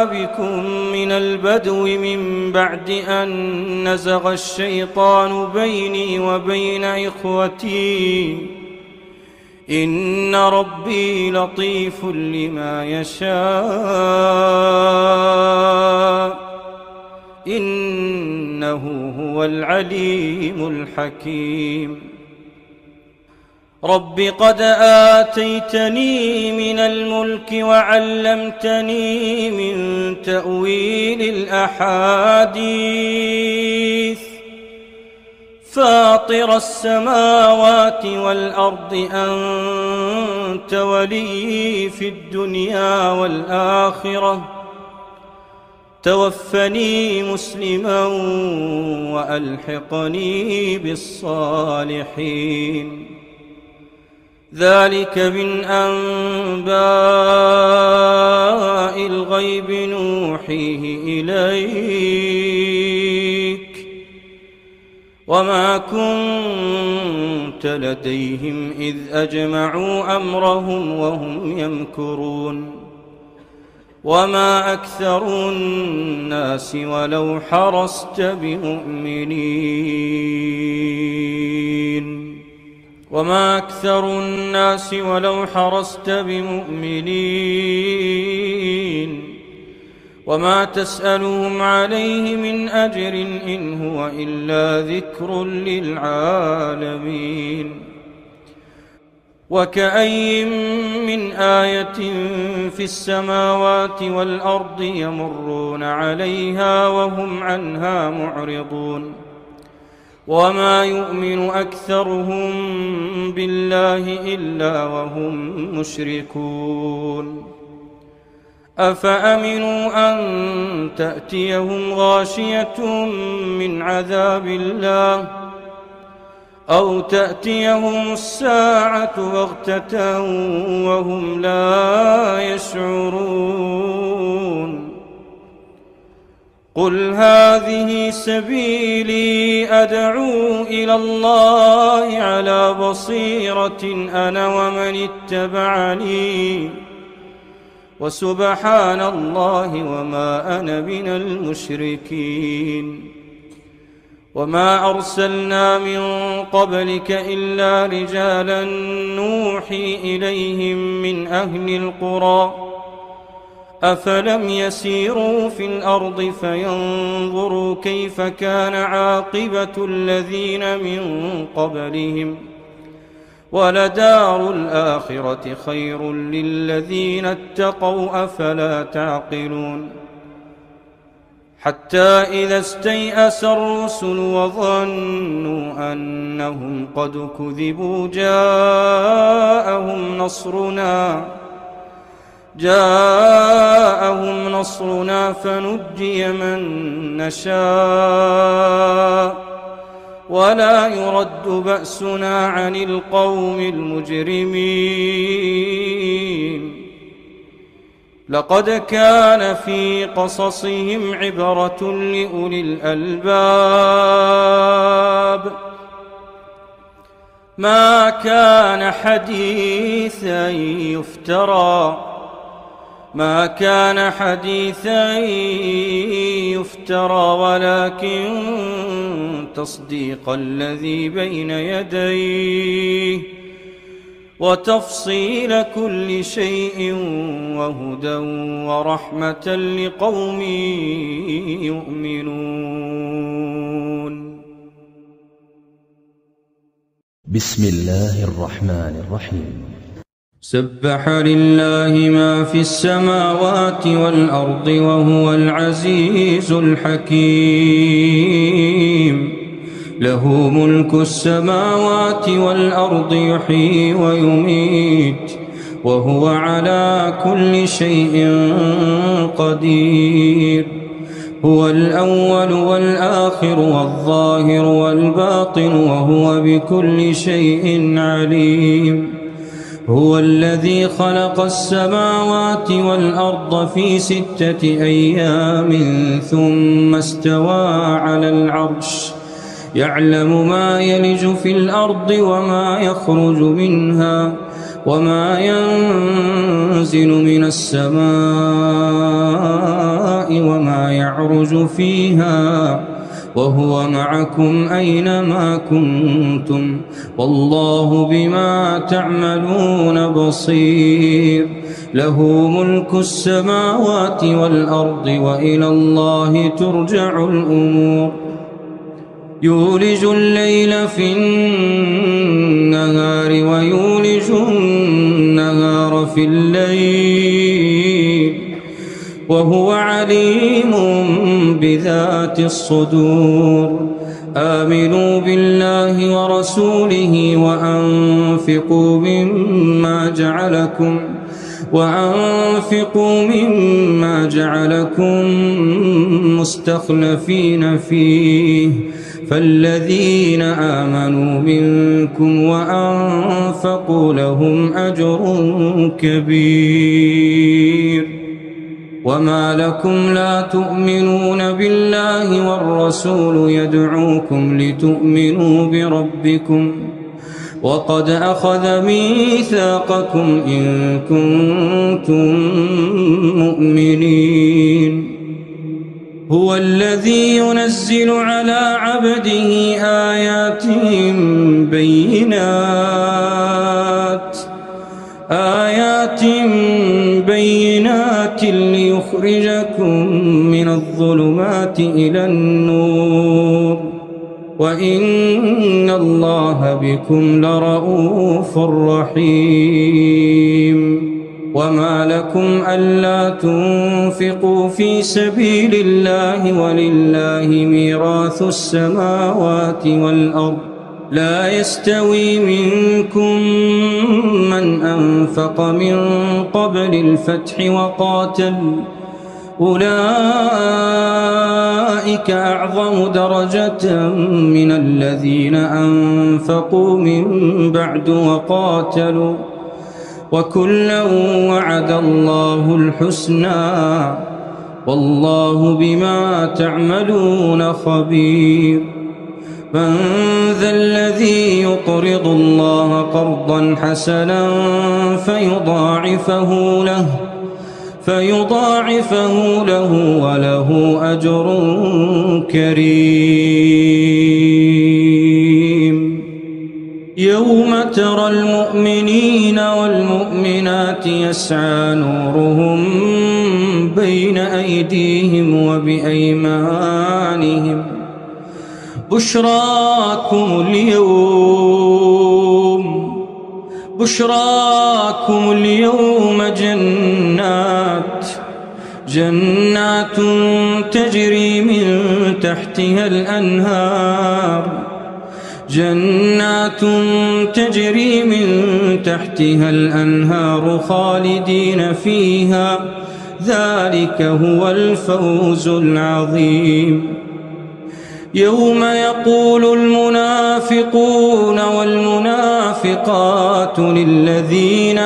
بكم من البدو من بعد أن نزغ الشيطان بيني وبين إخوتي إن ربي لطيف لما يشاء إنه هو العليم الحكيم. رب قد آتيتني من الملك وعلمتني من تأويل الأحاديث فاطر السماوات والأرض أنت ولي في الدنيا والآخرة توفني مسلما وألحقني بالصالحين. ذلك من أنباء الغيب نوحيه إليك وما كنت لديهم إذ أجمعوا أمرهم وهم يمكرون وما أكثر الناس ولو حرصت بمؤمنين وما تسألهم عليه من أجر إن هو إلا ذكر للعالمين وكأي من آية في السماوات والأرض يمرون عليها وهم عنها معرضون وما يؤمن أكثرهم بالله إلا وهم مشركون أفأمنوا أن تأتيهم غاشية من عذاب الله أو تأتيهم الساعة بغتة وهم لا يشعرون قل هذه سبيلي أدعو إلى الله على بصيرة أنا ومن اتبعني وسبحان الله وما أنا من المشركين وما أرسلنا من قبلك إلا رجالا نوحي إليهم من أهل القرى أفلم يسيروا في الأرض فينظروا كيف كان عاقبة الذين من قبلهم ولدار الآخرة خير للذين اتقوا أفلا تعقلون حتى إذا استيأس الرسل وظنوا أنهم قد كذبوا جاءهم نصرنا فنجي من نشاء ولا يرد بأسنا عن القوم المجرمين لقد كان في قصصهم عبرة لأولي الألباب ما كان حديثا يفترى ولكن تصديق الذي بين يديه وتفصيل كل شيء وهدى ورحمة لقوم يؤمنون. بسم الله الرحمن الرحيم. سبح لله ما في السماوات والأرض وهو العزيز الحكيم له ملك السماوات والأرض يحيي ويميت وهو على كل شيء قدير هو الأول والآخر والظاهر والباطن وهو بكل شيء عليم هو الذي خلق السماوات والأرض في 6 أيام ثم استوى على العرش يعلم ما يلج في الأرض وما يخرج منها وما ينزل من السماء وما يعرج فيها وهو معكم أينما كنتم والله بما تعملون بصير له ملك السماوات والأرض وإلى الله ترجع الأمور يولج الليل في النهار ويولج النهار في الليل وهو عليم بذات الصدور آمنوا بالله ورسوله وأنفقوا مما جعلكم مستخلفين فيه فالذين آمنوا منكم وأنفقوا لهم أجر كبير. وما لكم لا تؤمنون بالله والرسول يدعوكم لتؤمنوا بربكم وقد أخذ ميثاقكم إن كنتم مؤمنين. هو الذي ينزل على عبده آيات بينات ليخرجكم من الظلمات إلى النور وإن الله بكم لرؤوف رحيم. وما لكم ألا تنفقوا في سبيل الله ولله ميراث السماوات والأرض لا يستوي منكم من أنفق من قبل الفتح وقاتل أولئك أعظم درجة من الذين أنفقوا من بعد وقاتلوا وكلا وعد الله الحسنى والله بما تعملون خبير. من ذا الذي يقرض الله قرضا حسنا فيضاعفه له وله أجر كريم. يوم ترى المؤمنين والمؤمنات يسعى نورهم بين أيديهم وبأيمانهم بشراكم اليوم جنات تجري من تحتها الأنهار خالدين فيها ذلك هو الفوز العظيم. يوم يقول المنافقون والمنافقات للذين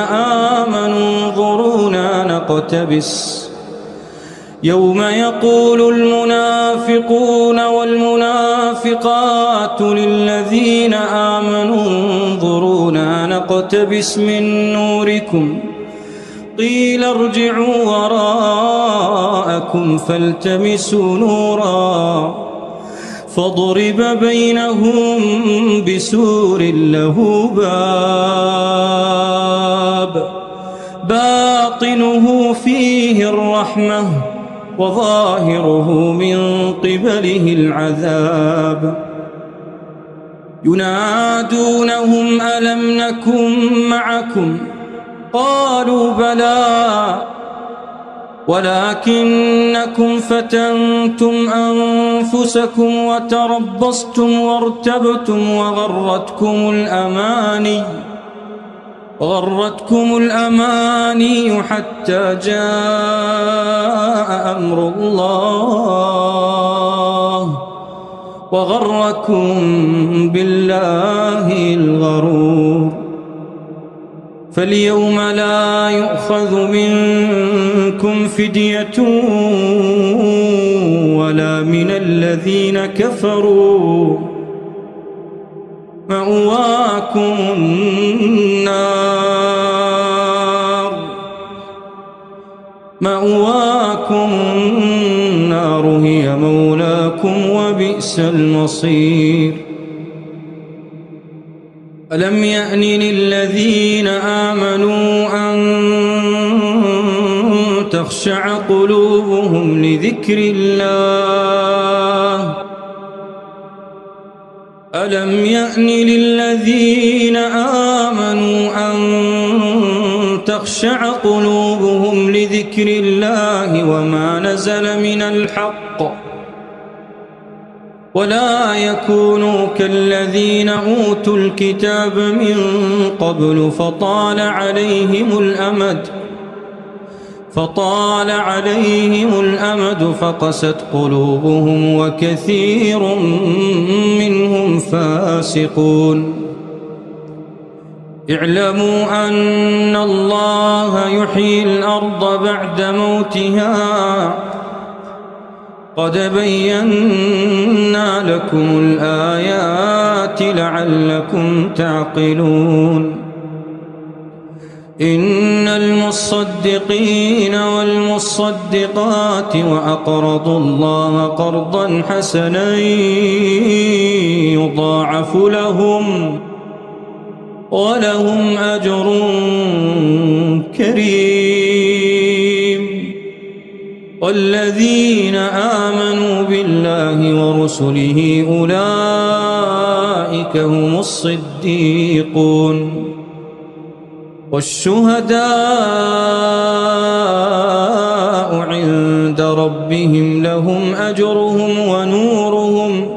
آمنوا انظرونا نقتبس من نوركم قيل ارجعوا وراءكم فالتمسوا نورا فضرب بينهم بسور له باب باطنه فيه الرحمة وظاهره من قبله العذاب. ينادونهم ألم نكن معكم قالوا بلى ولكنكم فتنتم أنفسكم وتربصتم وارتبتم وغرتكم الأماني حتى جاء أمر الله وغركم بالله الغرور. فاليوم لا يؤخذ منكم فدية ولا من الذين كفروا مأواكم النار هي مولاكم وبئس المصير. ألم يأن للذين آمنوا أن تخشع قلوبهم لذكر الله ألم يأن للذين آمنوا أن تخشع قلوبهم لذكر الله وما نزل من الحق ولا يكونوا كالذين أوتوا الكتاب من قبل فطال عليهم الأمد فطال عليهم الأمد فقست قلوبهم وكثير منهم فاسقون. اعلموا أن الله يحيي الأرض بعد موتها قد بينا لكم الآيات لعلكم تعقلون. إن المصدقين والمصدقات وأقرضوا الله قرضا حسنا يضاعف لهم ولهم أجر كريم. والذين آمنوا بالله ورسله أولئك هم الصديقون والشهداء عند ربهم لهم أجرهم ونورهم.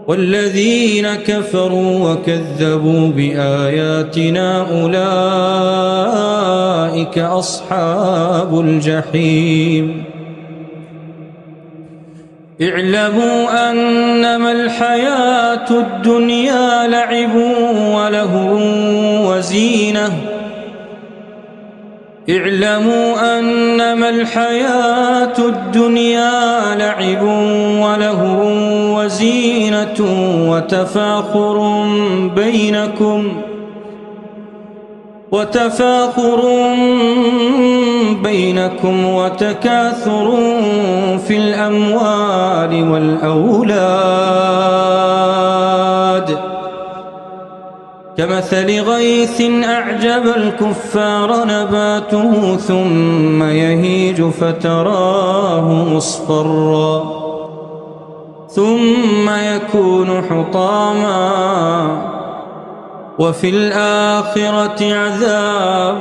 والذين كفروا وكذبوا بآياتنا أولئك أصحاب الجحيم. اعلموا أنما الحياة الدنيا لعب ولهو وزينة. اعلموا أنما الحياة الدنيا لعب ولهو وزينة وتفاخر بينكم وتكاثر في الأموال والأولاد كمثل غيث أعجب الكفار نباته ثم يهيج فتراه مصفرا ثم يكون حطاما وفي الآخرة عذاب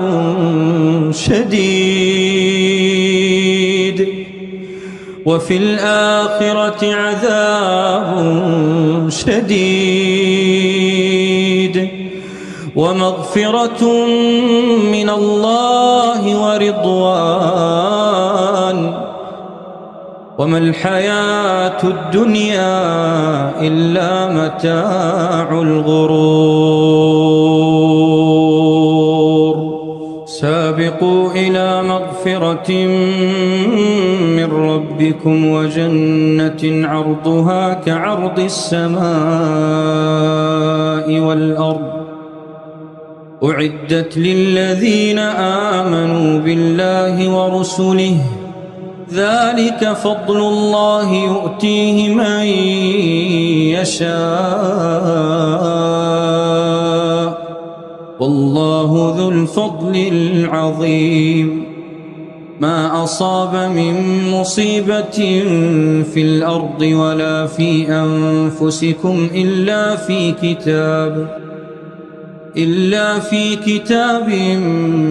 شديد ومغفرة من الله ورضوان وما الحياة الدنيا إلا متاع الغرور. سابقوا إلى مغفرة من ربكم وجنة عرضها كعرض السماء والأرض أعدت للذين آمنوا بالله ورسله ذلك فضل الله يؤتيه من يشاء والله ذو الفضل العظيم. ما أصاب من مصيبة في الأرض ولا في أنفسكم إلا في كتاب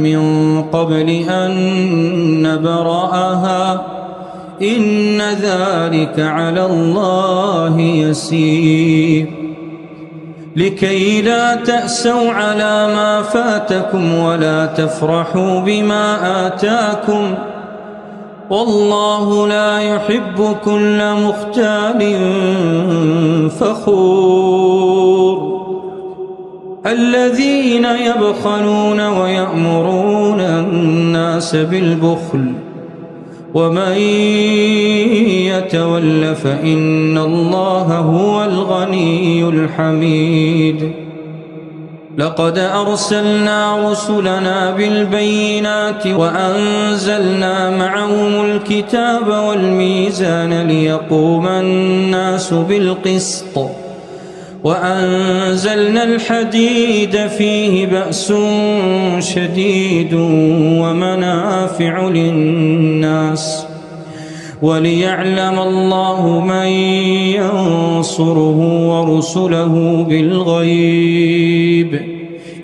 من قبل أن نبرأها إن ذلك على الله يسير. لكي لا تأسوا على ما فاتكم ولا تفرحوا بما آتاكم والله لا يحب كل مختال فخور. الذين يبخلون ويأمرون الناس بالبخل ومن يتول فإن الله هو الغني الحميد. لقد أرسلنا رسلنا بالبينات وأنزلنا معهم الكتاب والميزان ليقوم الناس بالقسط وأنزلنا الحديد فيه بأس شديد ومنافع للناس وليعلم الله من ينصره ورسله بالغيب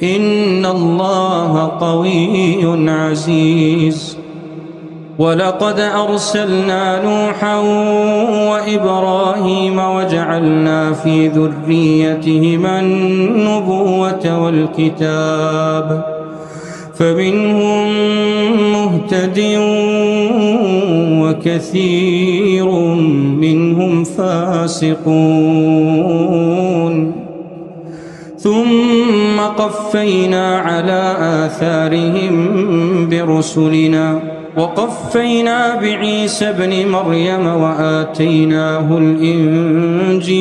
إن الله قوي عزيز. ولقد أرسلنا نوحا وإبراهيم وجعلنا في ذريتهما النبوة والكتاب فمنهم مهتد وكثير منهم فاسقون ثم قفينا على آثارهم برسلنا وقفينا بعيسى ابن مريم وآتيناه الإنجيل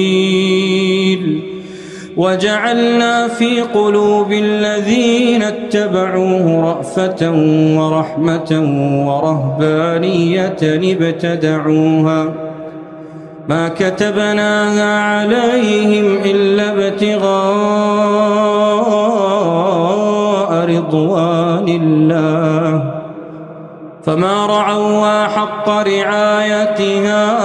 وجعلنا في قلوب الذين اتبعوه رأفة ورحمة ورهبانية ابتدعوها ما كتبناها عليهم إلا ابتغاء رضوان الله فما رعوها حق رعايتها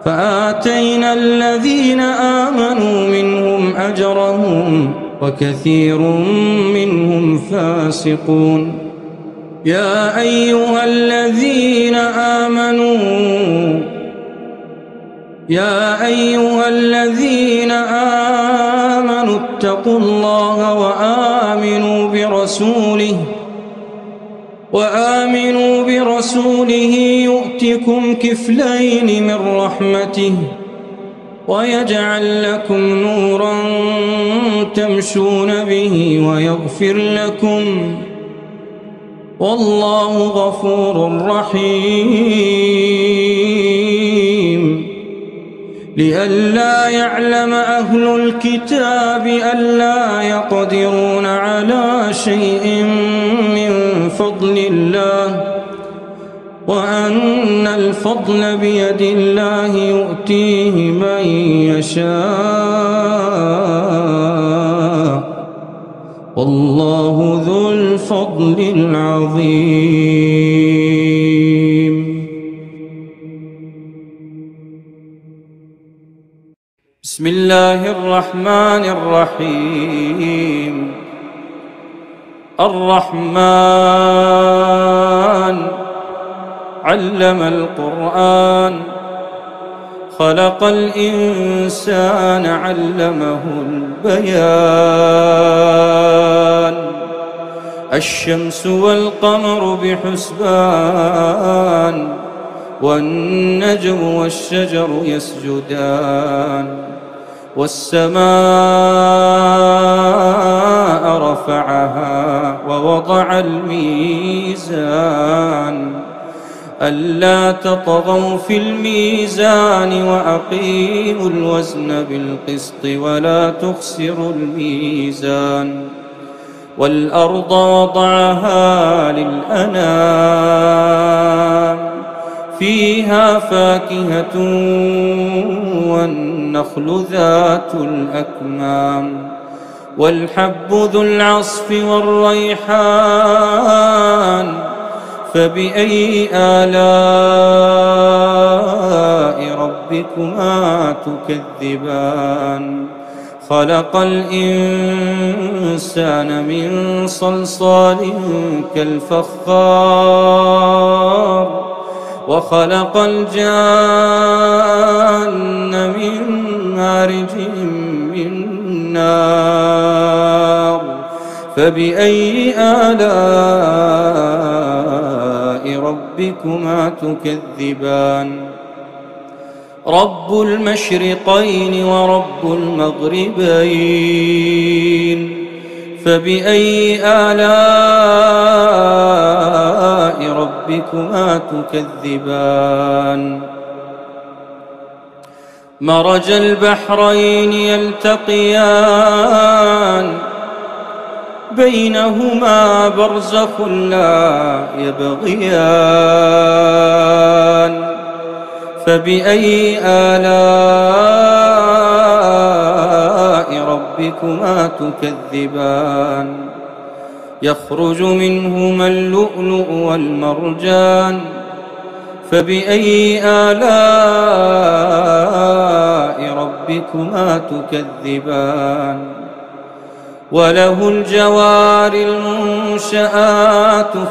فآتينا الذين آمنوا منهم أجرهم وكثير منهم فاسقون يا أيها الذين آمنوا اتقوا الله وآمنوا برسوله يؤتكم كفلين من رحمته ويجعل لكم نورا تمشون به ويغفر لكم والله غفور رحيم لئلا يعلم أهل الكتاب ألا يقدرون على شيء من فضل الله وأن الفضل بيد الله يؤتيه من يشاء والله ذو الفضل العظيم. بسم الله الرحمن الرحيم. الرحمن علم القرآن خلق الإنسان علمه البيان الشمس والقمر بحسبان والنجم والشجر يسجدان والسماء رفعها ووضع الميزان ألا تطغوا في الميزان وأقيموا الوزن بالقسط ولا تخسروا الميزان والأرض وضعها للأنام فيها فاكهة والنخل ذات الأكمام والحب ذو العصف والريحان فبأي آلاء ربكما تكذبان خلق الإنسان من صلصال كالفخار وخلق الجان من مارج من نار فبأي آلاء ربكما تكذبان رب المشرقين ورب المغربين فبأي آلاء ربكما تكذبان مرج البحرين يلتقيان بينهما برزخ لا يبغيان فبأي آلاء ربكما تكذبان يخرج منهما اللؤلؤ والمرجان فبأي آلاء ربكما تكذبان وله الجوار المنشآت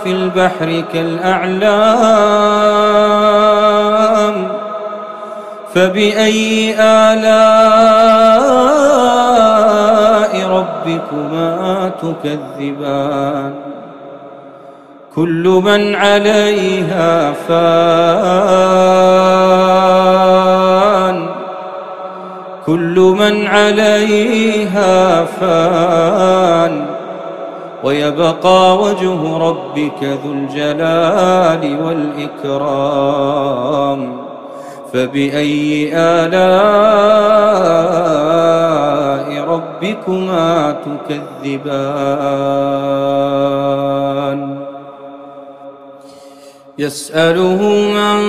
في البحر كالأعلام فبأي آلاء ربكما تكذبان كل من عليها فان كل من عليها فان ويبقى وجه ربك ذو الجلال والإكرام فبأي آلاء ربكما تكذبان يسأله من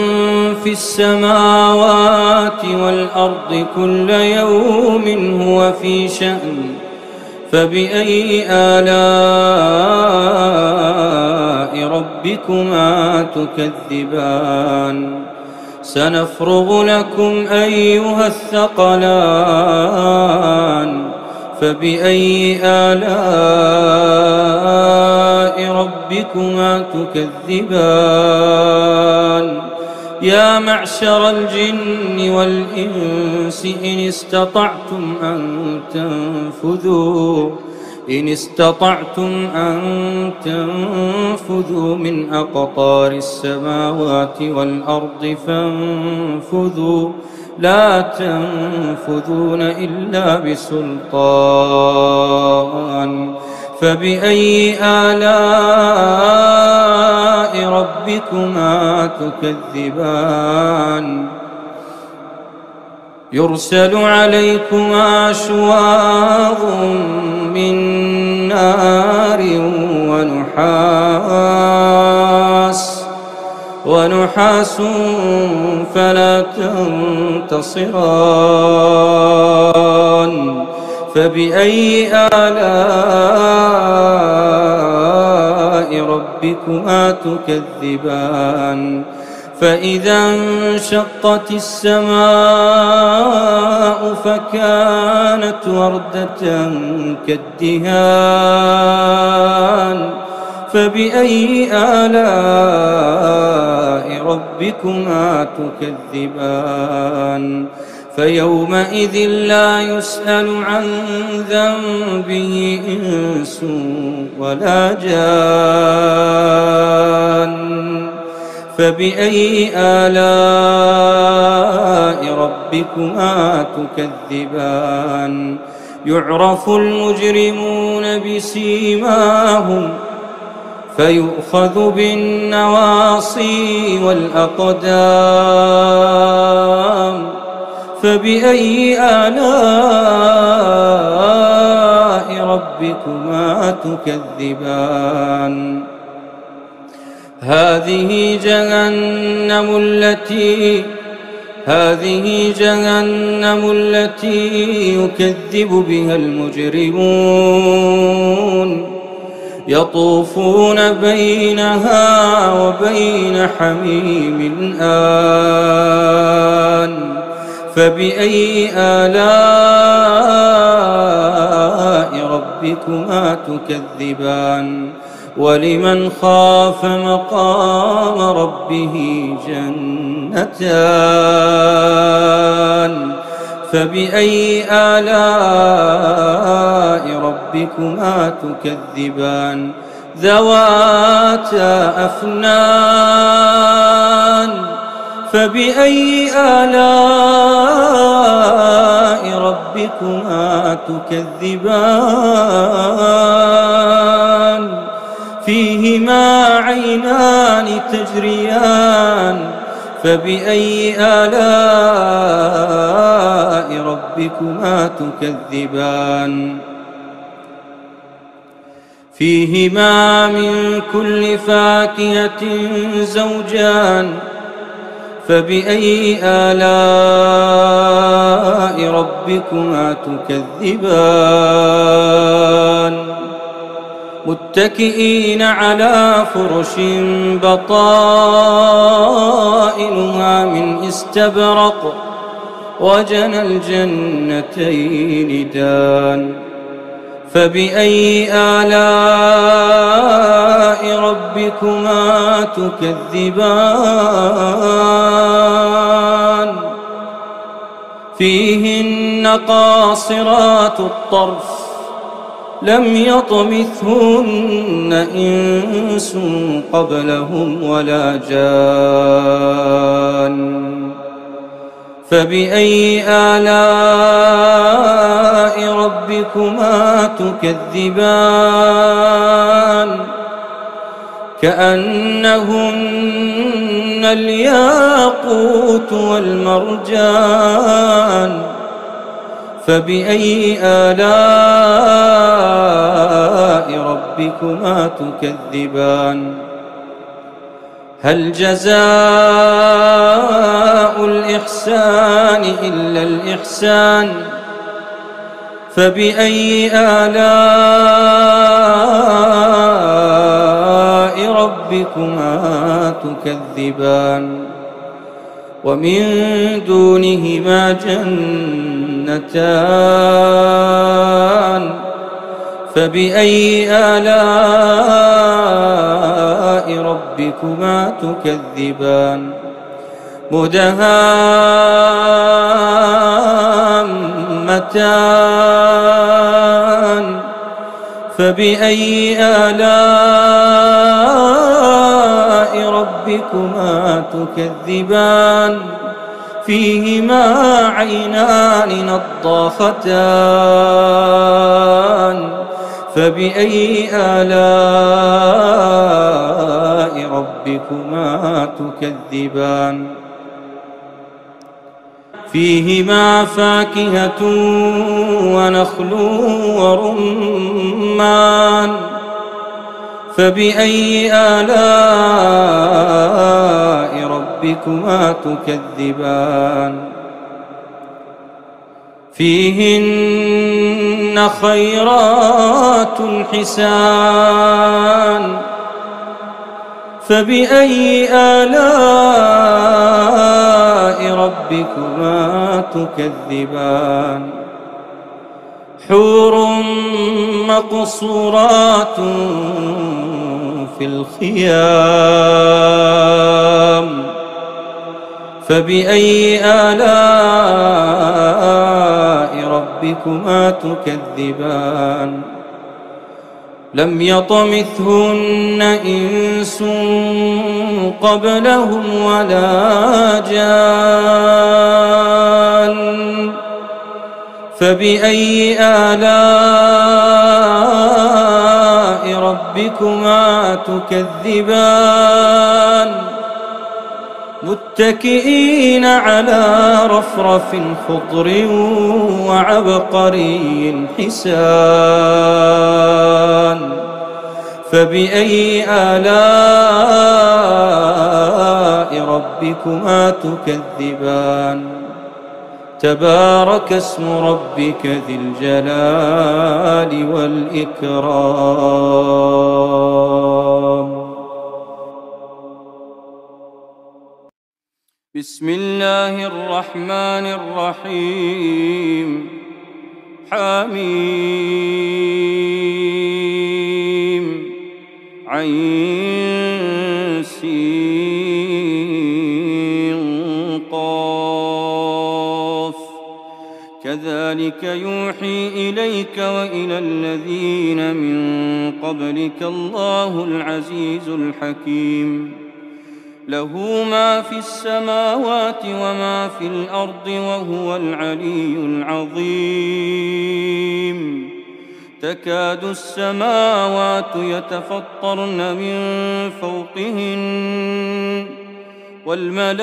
في السماوات والأرض كل يوم هو في شأن فبأي آلاء ربكما تكذبان سنفرغ لكم أيها الثقلان فبأي آلاء ربكما تكذبان يا معشر الجن والإنس إن استطعتم أن تنفذوا من أقطار السماوات والأرض فانفذوا لا تنفذون إلا بسلطان فبأي آلاء ربكما تكذبان يرسل عليكما شواظ من نار ونحاس فلا تنتصران فبأي آلاء ربكما تكذبان فإذا انشقت السماء فكانت وردة كالدهان فبأي آلاء ربكما تكذبان فيومئذ لا يسأل عن ذنبه إنس ولا جان فبأي آلاء ربكما تكذبان يعرف المجرمون بسيماهم فيؤخذ بالنواصي والأقدام فبأي آلاء ربكما تكذبان هذه جهنم التي يكذب بها المجرمون يطوفون بينها وبين حميم آن فبأي آلاء ربكما تكذبان ولمن خاف مقام ربه جنتان فبأي آلاء ربكما تكذبان ذواتا أفنان فبأي آلاء ربكما تكذبان فيهما عينان تجريان فبأي آلاء ربكما تكذبان فيهما من كل فاكهة زوجان فبأي آلاء ربكما تكذبان متكئين على فرش بطائنها من استبرق وجنى الجنتين دان فبأي آلاء ربكما تكذبان فيهن قاصرات الطرف لم يطمثهن إنس قبلهم ولا جان فبأي آلاء ربكما تكذبان كأنهن الياقوت والمرجان فبأي آلاء ربكما تكذبان هل جزاء الإحسان إلا الإحسان فبأي آلاء ربكما تكذبان ومن دونهما جنتان فبأي آلاء ربكما تكذبان مدهامتان فبأي آلاء ربكما تكذبان فيهما عينان نضاختان فبأي آلاء ربكما تكذبان فيهما فاكهة ونخل ورمان فبأي آلاء ربكما تكذبان فيهن خيرات حسان فبأي آلاء ربكما تكذبان حور مقصورات في الخيام فبأي آلاء ربكما تكذبان لم يطمثهن إنس قبلهم ولا جان فبأي آلاء ربكما تكذبان متكئين على رفرف خضر وعبقري حسان فبأي آلاء ربكما تكذبان تبارك اسم ربك ذي الجلال والإكرام بسم الله الرحمن الرحيم حميم عين سين قاف كذلك يوحي إليك وإلى الذين من قبلك الله العزيز الحكيم له ما في السماوات وما في الأرض وهو العلي العظيم تكاد السماوات يتفطرن من فوقهن والملائكة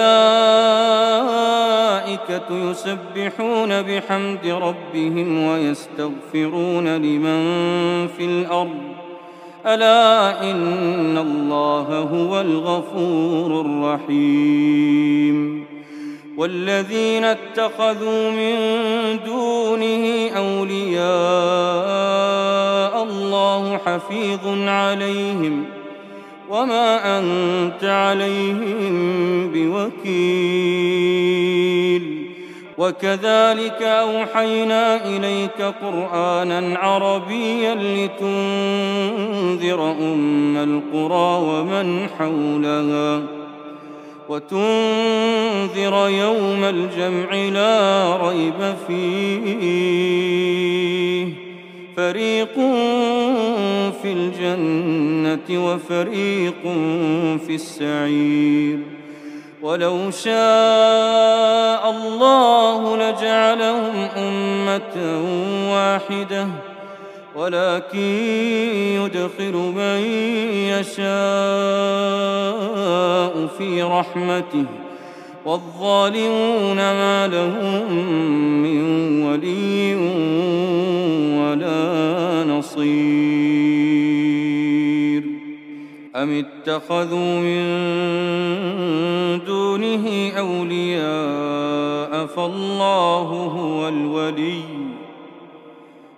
يسبحون بحمد ربهم ويستغفرون لمن في الأرض ألا إن الله هو الغفور الرحيم والذين اتخذوا من دونه أولياء الله حفيظ عليهم وما أنت عليهم بوكيل وكذلك أوحينا إليك قرآنا عربيا لتنذر أم القرى ومن حولها وتنذر يوم الجمع لا ريب فيه فريق في الجنة وفريق في السعير ولو شاء الله لجعلهم أمة واحدة ولكن يدخل من يشاء في رحمته والظالمون ما لهم من ولي ولا نصير أم اتخذوا من دونه أولياء فالله هو الولي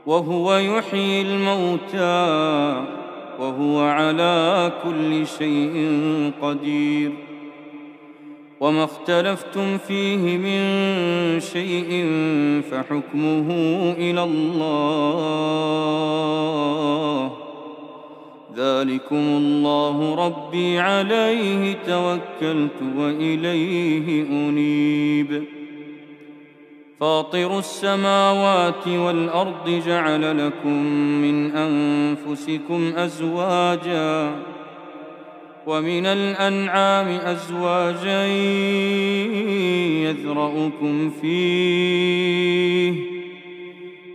وهو يحيي الموتى وهو على كل شيء قدير وما اختلفتم فيه من شيء فحكمه إلى الله ذلكم الله ربي عليه توكلت وإليه أنيب فاطر السماوات والأرض جعل لكم من أنفسكم أزواجا ومن الأنعام أزواجا يذرأكم فيه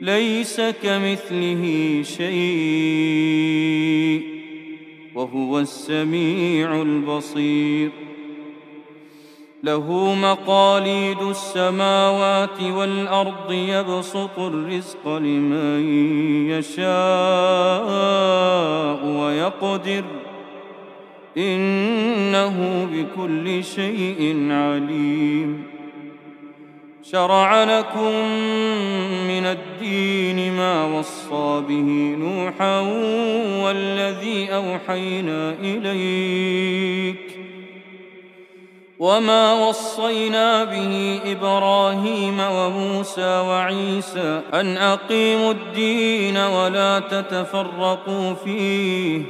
ليس كمثله شيء وهو السميع البصير له مقاليد السماوات والأرض يبسط الرزق لمن يشاء ويقدر إنه بكل شيء عليم شرع لكم من الدين ما وصى به نوحا والذي أوحينا إليك وما وصينا به إبراهيم وموسى وعيسى أن أقيموا الدين ولا تتفرقوا فيه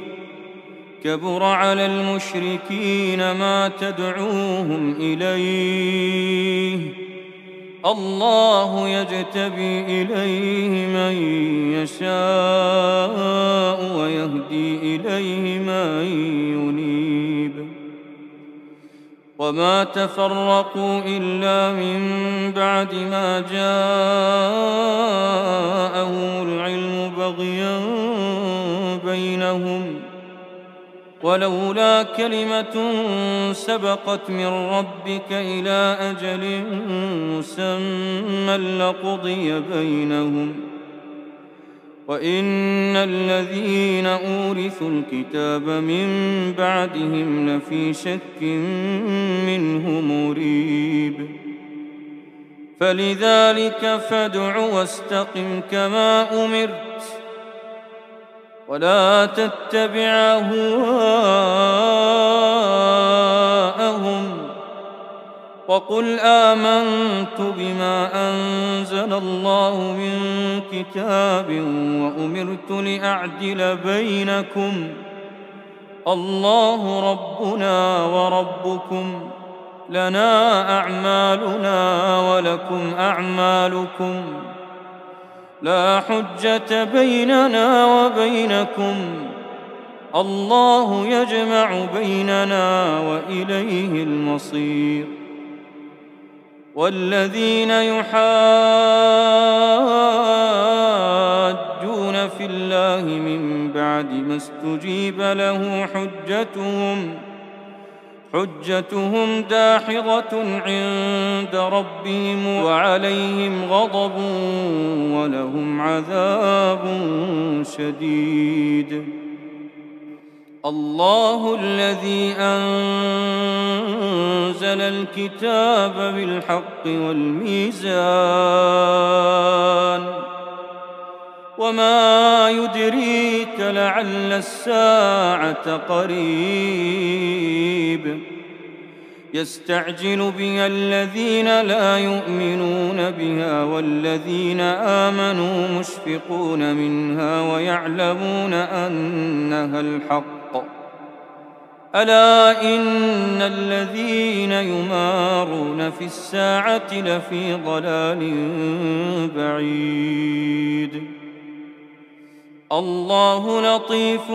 كبر على المشركين ما تدعوهم إليه الله يجتبي إليه من يشاء ويهدي إليه من ينيب وما تفرقوا إلا من بعد ما جاءهم العلم بغيا بينهم ولولا كلمة سبقت من ربك إلى أجل مسمى لقضي بينهم وإن الذين أورثوا الكتاب من بعدهم لفي شك منه مريب فلذلك فادع واستقم كما أمرت ولا تتبع أهواءهم وقل آمنت بما أنزل الله من كتاب وأمرت لأعدل بينكم الله ربنا وربكم لنا أعمالنا ولكم أعمالكم لا حجة بيننا وبينكم الله يجمع بيننا وإليه المصير والذين يحاجون في الله من بعد ما استجيب له حجتهم داحضة عند ربهم وعليهم غضب ولهم عذاب شديد الله الذي أنزل الكتاب بالحق والميزان وما يدريك لعل الساعة قريب يستعجل بها الذين لا يؤمنون بها والذين آمنوا مشفقون منها ويعلمون أنها الحق ألا إن الذين يمارون في الساعة لفي ضلال بعيد الله لطيف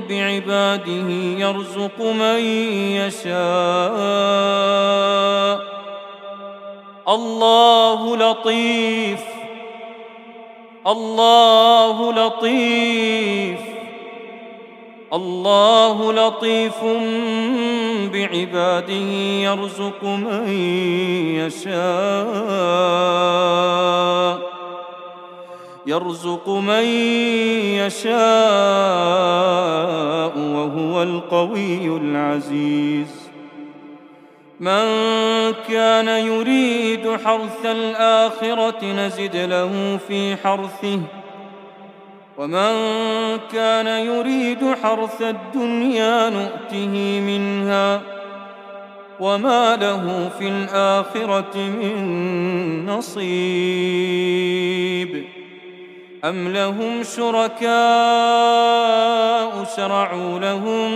بعباده يرزق من يشاء. الله لطيف، الله لطيف، الله لطيف بعباده يرزق من يشاء، يرزق من يشاء وهو القوي العزيز. من كان يريد حرث الآخرة نزد له في حرثه، ومن كان يريد حرث الدنيا نؤته منها وما له في الآخرة من نصيب. أم لهم شركاء شرعوا لهم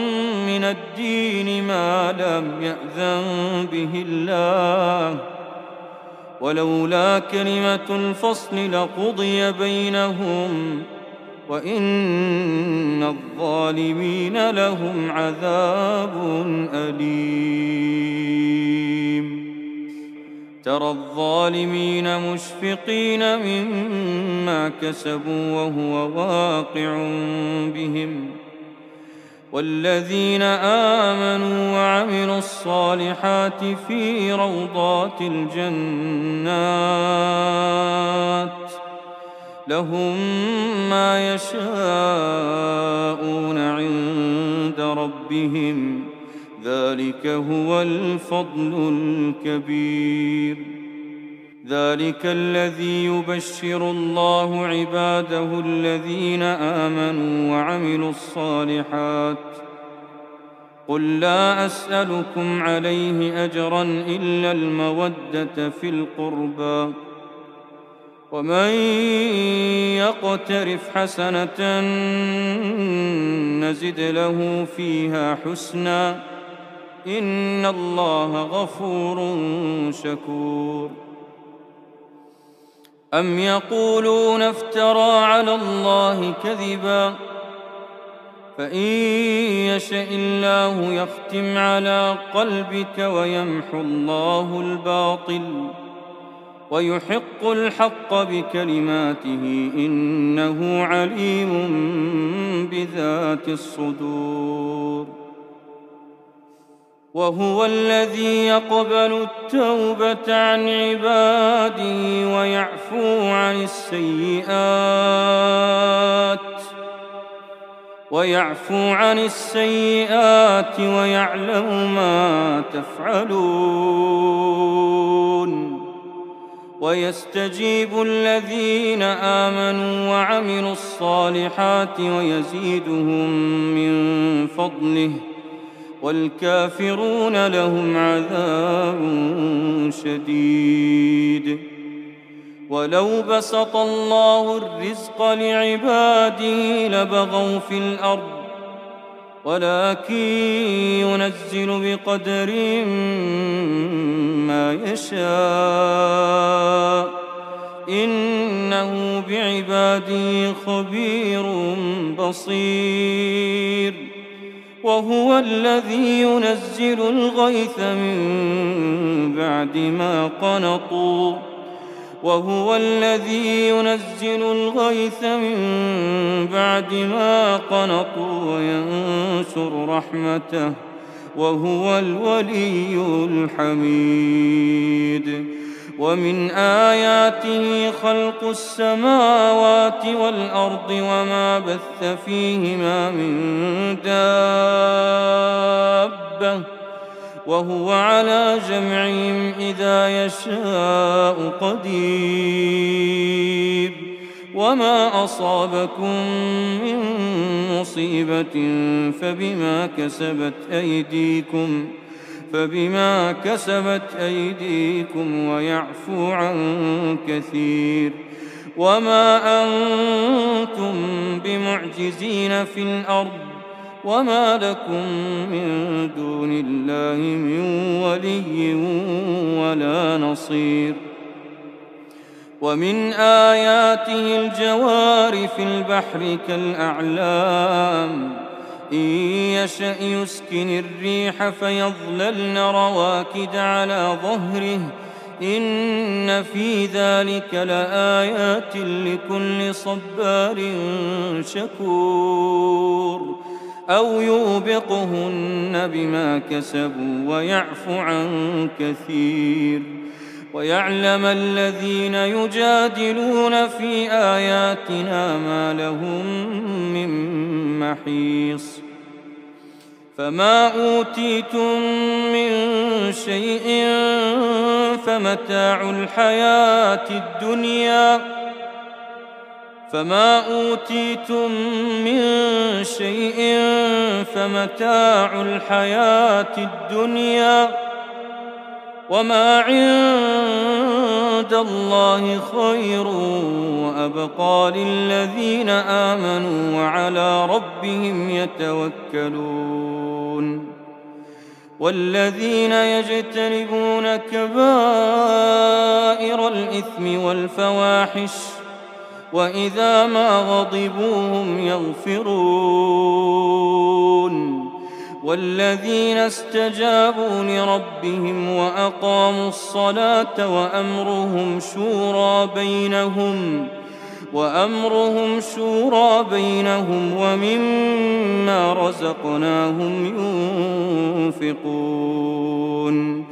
من الدين ما لم يأذن به الله، ولولا كلمة الفصل لقضي بينهم وإن الظالمين لهم عذاب أليم. ترى الظالمين مشفقين مما كسبوا وهو واقع بهم، والذين آمنوا وعملوا الصالحات في روضات الجنات لهم ما يشاءون عند ربهم، ذلك هو الفضل الكبير. ذلك الذي يبشر الله عباده الذين آمنوا وعملوا الصالحات. قل لا أسألكم عليه أجرا إلا المودة في القربى، ومن يقترف حسنة نزد له فيها حسنا إن الله غفور شكور. أم يقولون افترى على الله كذبا، فإن يشأ الله يختم على قلبك ويمحو الله الباطل ويحق الحق بكلماته إنه عليم بذات الصدور. وهو الذي يقبل التوبة عن عباده ويعفو عن السيئات ويعلم ما تفعلون. ويستجيب الذين آمنوا وعملوا الصالحات ويزيدهم من فضله، والكافرون لهم عذاب شديد. ولو بسط الله الرزق لعباده لبغوا في الأرض ولكن ينزل بقدر ما يشاء إنه بعباده خبير بصير. وهو الذي ينزل الغيث من بعد ما قنطوا وينشر رحمته وهو الولي الحميد. ومن آياته خلق السماوات والأرض وما بث فيهما من دابة وهو على جمعهم إذا يشاء قدير. وما أصابكم من مصيبة فبما كسبت أيديكم ويعفو عن كثير. وما أنتم بمعجزين في الأرض وما لكم من دون الله من ولي ولا نصير. ومن آياته الجوار في البحر كالأعلام إن يشأ يسكن الريح فيظللن رواكد على ظهره إن في ذلك لآيات لكل صبار شكور أو يوبقهن بما كسبوا ويعفو عن كثير ويعلم الذين يجادلون في آياتنا ما لهم من محيص فما أوتيتم من شيء فمتاع الحياة الدنيا وما عند الله خير وأبقى للذين آمنوا وعلى ربهم يتوكلون والذين يجتنبون كبائر الإثم والفواحش وإذا ما غضبوا هم يغفرون والذين استجابوا لربهم وأقاموا الصلاة وأمرهم شورى بينهم ومما رزقناهم ينفقون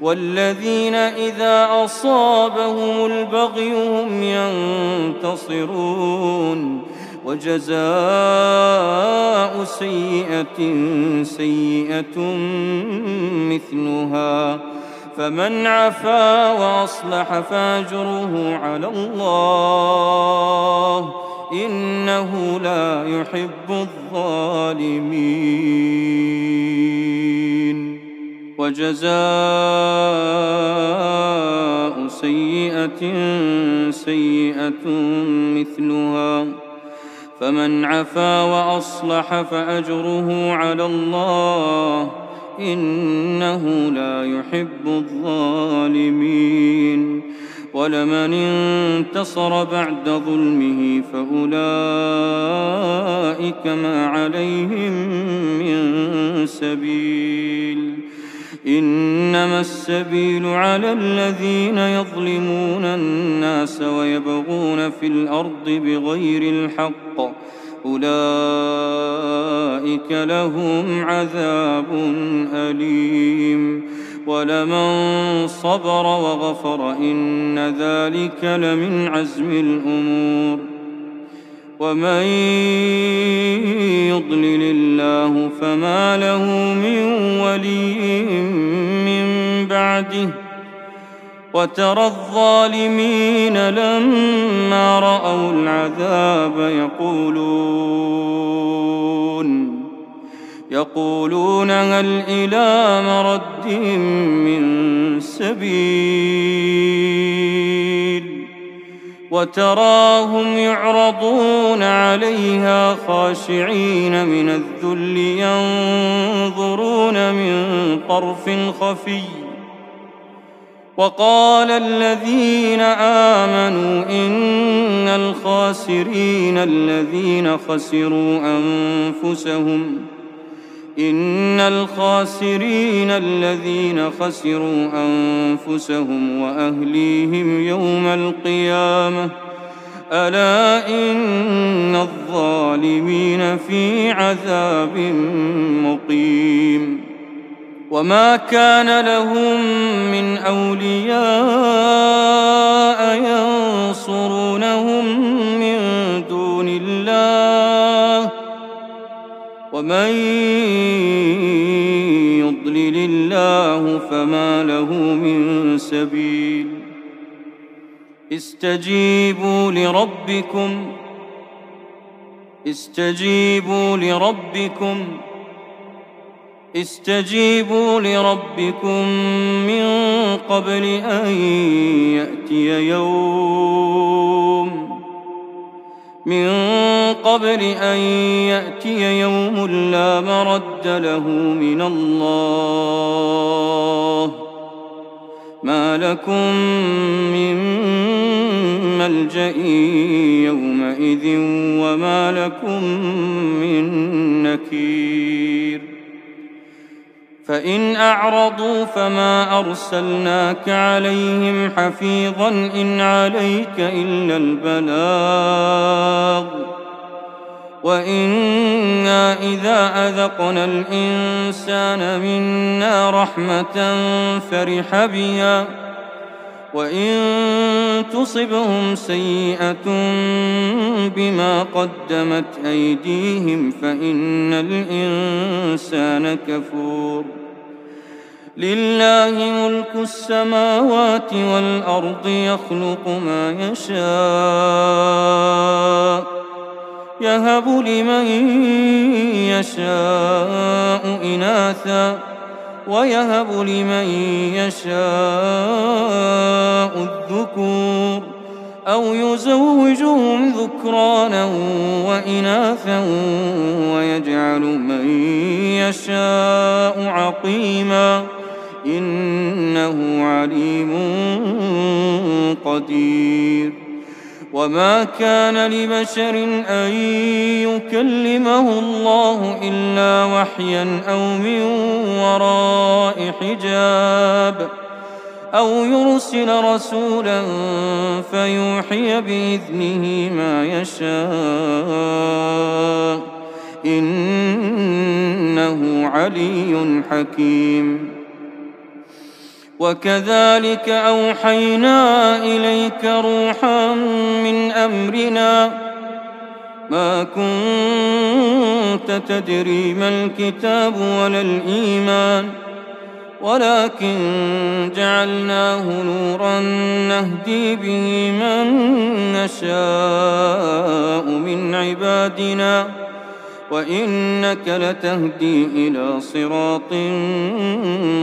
والذين إذا أصابهم البغي هم ينتصرون وجزاء سيئة مثلها فمن عفا وأصلح فأجره على الله إنه لا يحب الظالمين وجزاء سيئة مثلها فمن عفا وأصلح فأجره على الله إنه لا يحب الظالمين ولمن انتصر بعد ظلمه فأولئك ما عليهم من سبيل إنما السبيل على الذين يظلمون الناس ويبغون في الأرض بغير الحق أولئك لهم عذاب أليم ولمن صبر وغفر إن ذلك لمن عزم الأمور ومن يضلل الله فما له من ولي من بعده وترى الظالمين لما رأوا العذاب يقولون هل إلى مرد من سبيل وتراهم يعرضون عليها خاشعين من الذل ينظرون من طرف خفي وقال الذين آمنوا إن الخاسرين الذين خسروا أنفسهم وأهليهم يوم القيامة ألا إن الظالمين في عذاب مقيم وما كان لهم من أولياء ينصرونهم من دون الله ومن يضلل الله فما له من سبيل استجيبوا لربكم من قبل أن يأتي يوم لا مرد له من الله ما لكم من ملجأ يومئذ وما لكم من نكير فإن أعرضوا فما أرسلناك عليهم حفيظا إن عليك إلا البلاغ وإنا إذا أذقنا الإنسان منا رحمة فرح بها وإن تصبهم سيئة بما قدمت أيديهم فإن الإنسان كفور لله ملك السماوات والأرض يخلق ما يشاء يهب لمن يشاء إناثا ويهب لمن يشاء الذكور أو يزوجهم ذكرانا وإناثا ويجعل من يشاء عقيما إنه عليم قدير وما كان لبشر أن يكلمه الله إلا وحيا أو من وراء حجاب أو يرسل رسولا فيوحي بإذنه ما يشاء إنه علي حكيم وكذلك أوحينا إليك روحا من أمرنا ما كنت تدري ما الكتاب ولا الإيمان ولكن جعلناه نورا نهدي به من نشاء من عبادنا وإنك لتهدي إلى صراط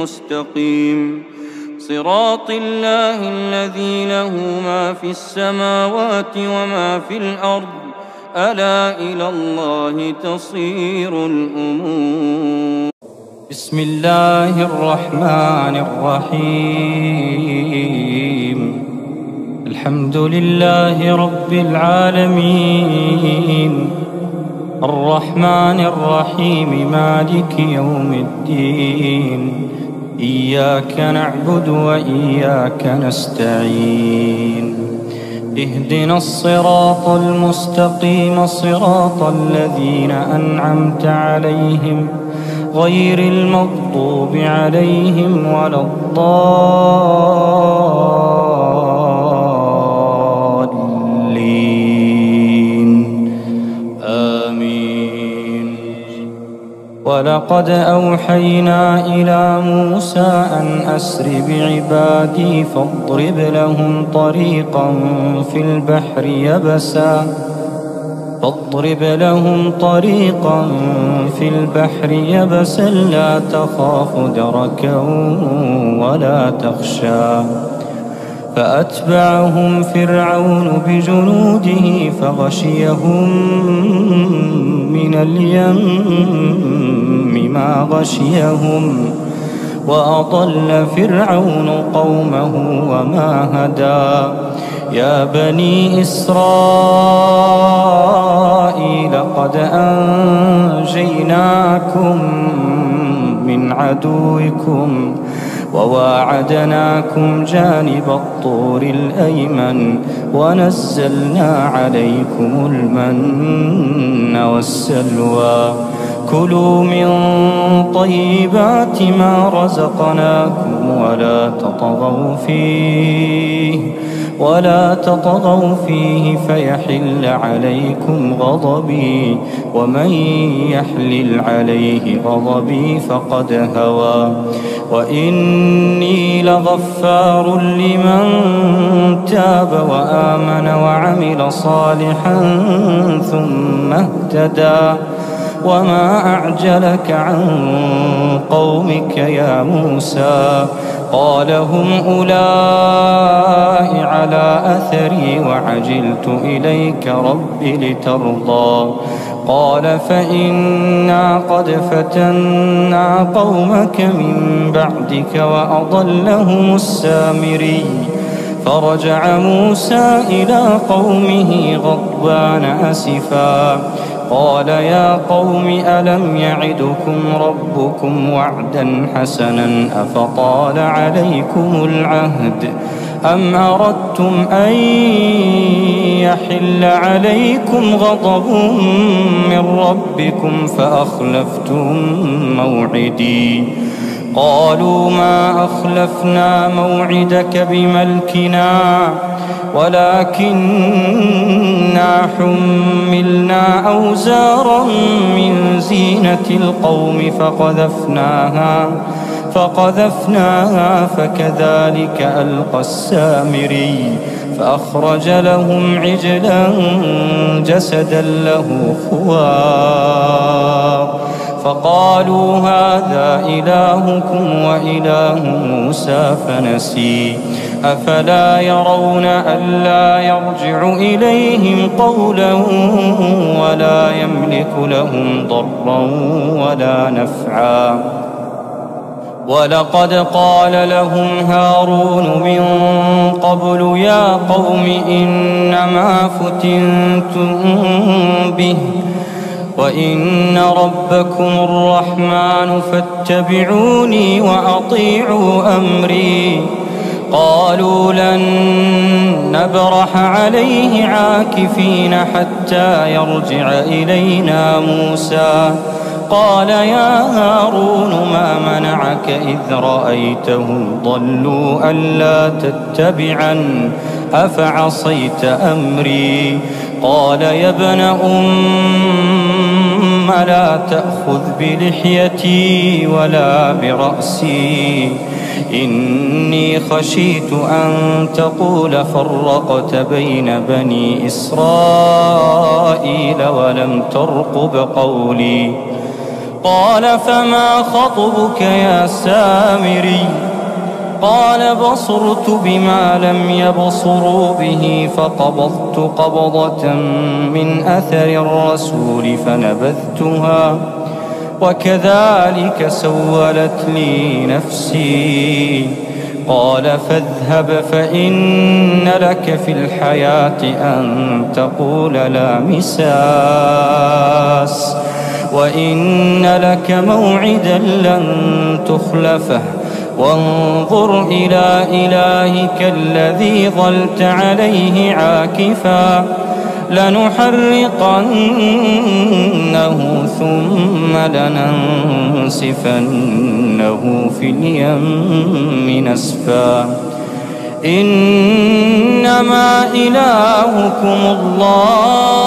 مستقيم صراط الله الذي له ما في السماوات وما في الأرض ألا إلى الله تصير الأمور بسم الله الرحمن الرحيم الحمد لله رب العالمين الرحمن الرحيم مالك يوم الدين إياك نعبد وإياك نستعين اهدنا الصراط المستقيم صراط الذين أنعمت عليهم غير المغضوب عليهم ولا الضالين آمين ولقد أوحينا إلى موسى أن أسر بعبادي فاضرب لهم طريقا في البحر يبسا لا تخاف دركا ولا تخشى فأتبعهم فرعون بجنوده فغشيهم من اليم ما غشيهم وأضل فرعون قومه وما هدى يا بني إسرائيل قد أنجيناكم من عدوكم وواعدناكم جانب الطور الأيمن ونزلنا عليكم المن والسلوى كلوا من طيبات ما رزقناكم ولا تطغوا فيه فيحل عليكم غضبي ومن يحلل عليه غضبي فقد هوى وإني لغفار لمن تاب وآمن وعمل صالحا ثم اهتدى وما أعجلك عن قومك يا موسى قال هم أولئك على أثري وعجلت إليك رب لترضى قال فإنا قد فتنا قومك من بعدك وأضلهم السامري فرجع موسى إلى قومه غضبان أسفا قال يا قوم ألم يعدكم ربكم وعدا حسنا أفطال عليكم العهد أم أردتم أن يحل عليكم غضب من ربكم فأخلفتم موعدي قالوا ما أخلفنا موعدك بملكنا ولكننا حملنا أوزارا من زينة القوم فقذفناها فكذلك ألقى السامري فأخرج لهم عجلا جسدا له خوار فقالوا هذا إلهكم وإله موسى فنسي أفلا يرون ألا يرجع إليهم قولا ولا يملك لهم ضرا ولا نفعا ولقد قال لهم هارون من قبل يا قوم إنما فتنتم به وإن ربكم الرحمن فاتبعوني وأطيعوا أمري قالوا لن نبرح عليه عاكفين حتى يرجع إلينا موسى قال يا هارون ما منعك إذ رأيتهم ضلوا ألا تتبعن أفعصيت أمري قال يا ابن لا تأخذ بلحيتي ولا برأسي إني خشيت أن تقول فرقت بين بني إسرائيل ولم ترقب قولي قال فما خطبك يا سامري قال بصرت بما لم يبصروا به فقبضت قبضة من أثر الرسول فنبذتها وكذلك سولت لي نفسي قال فاذهب فإن لك في الحياة أن تقول لا مساس وإن لك موعدا لن تخلفه وانظر إلى إلهك الذي ظلت عليه عاكفا لنحرقنه ثم لننسفنه في اليم نسفا إنما إلهكم الله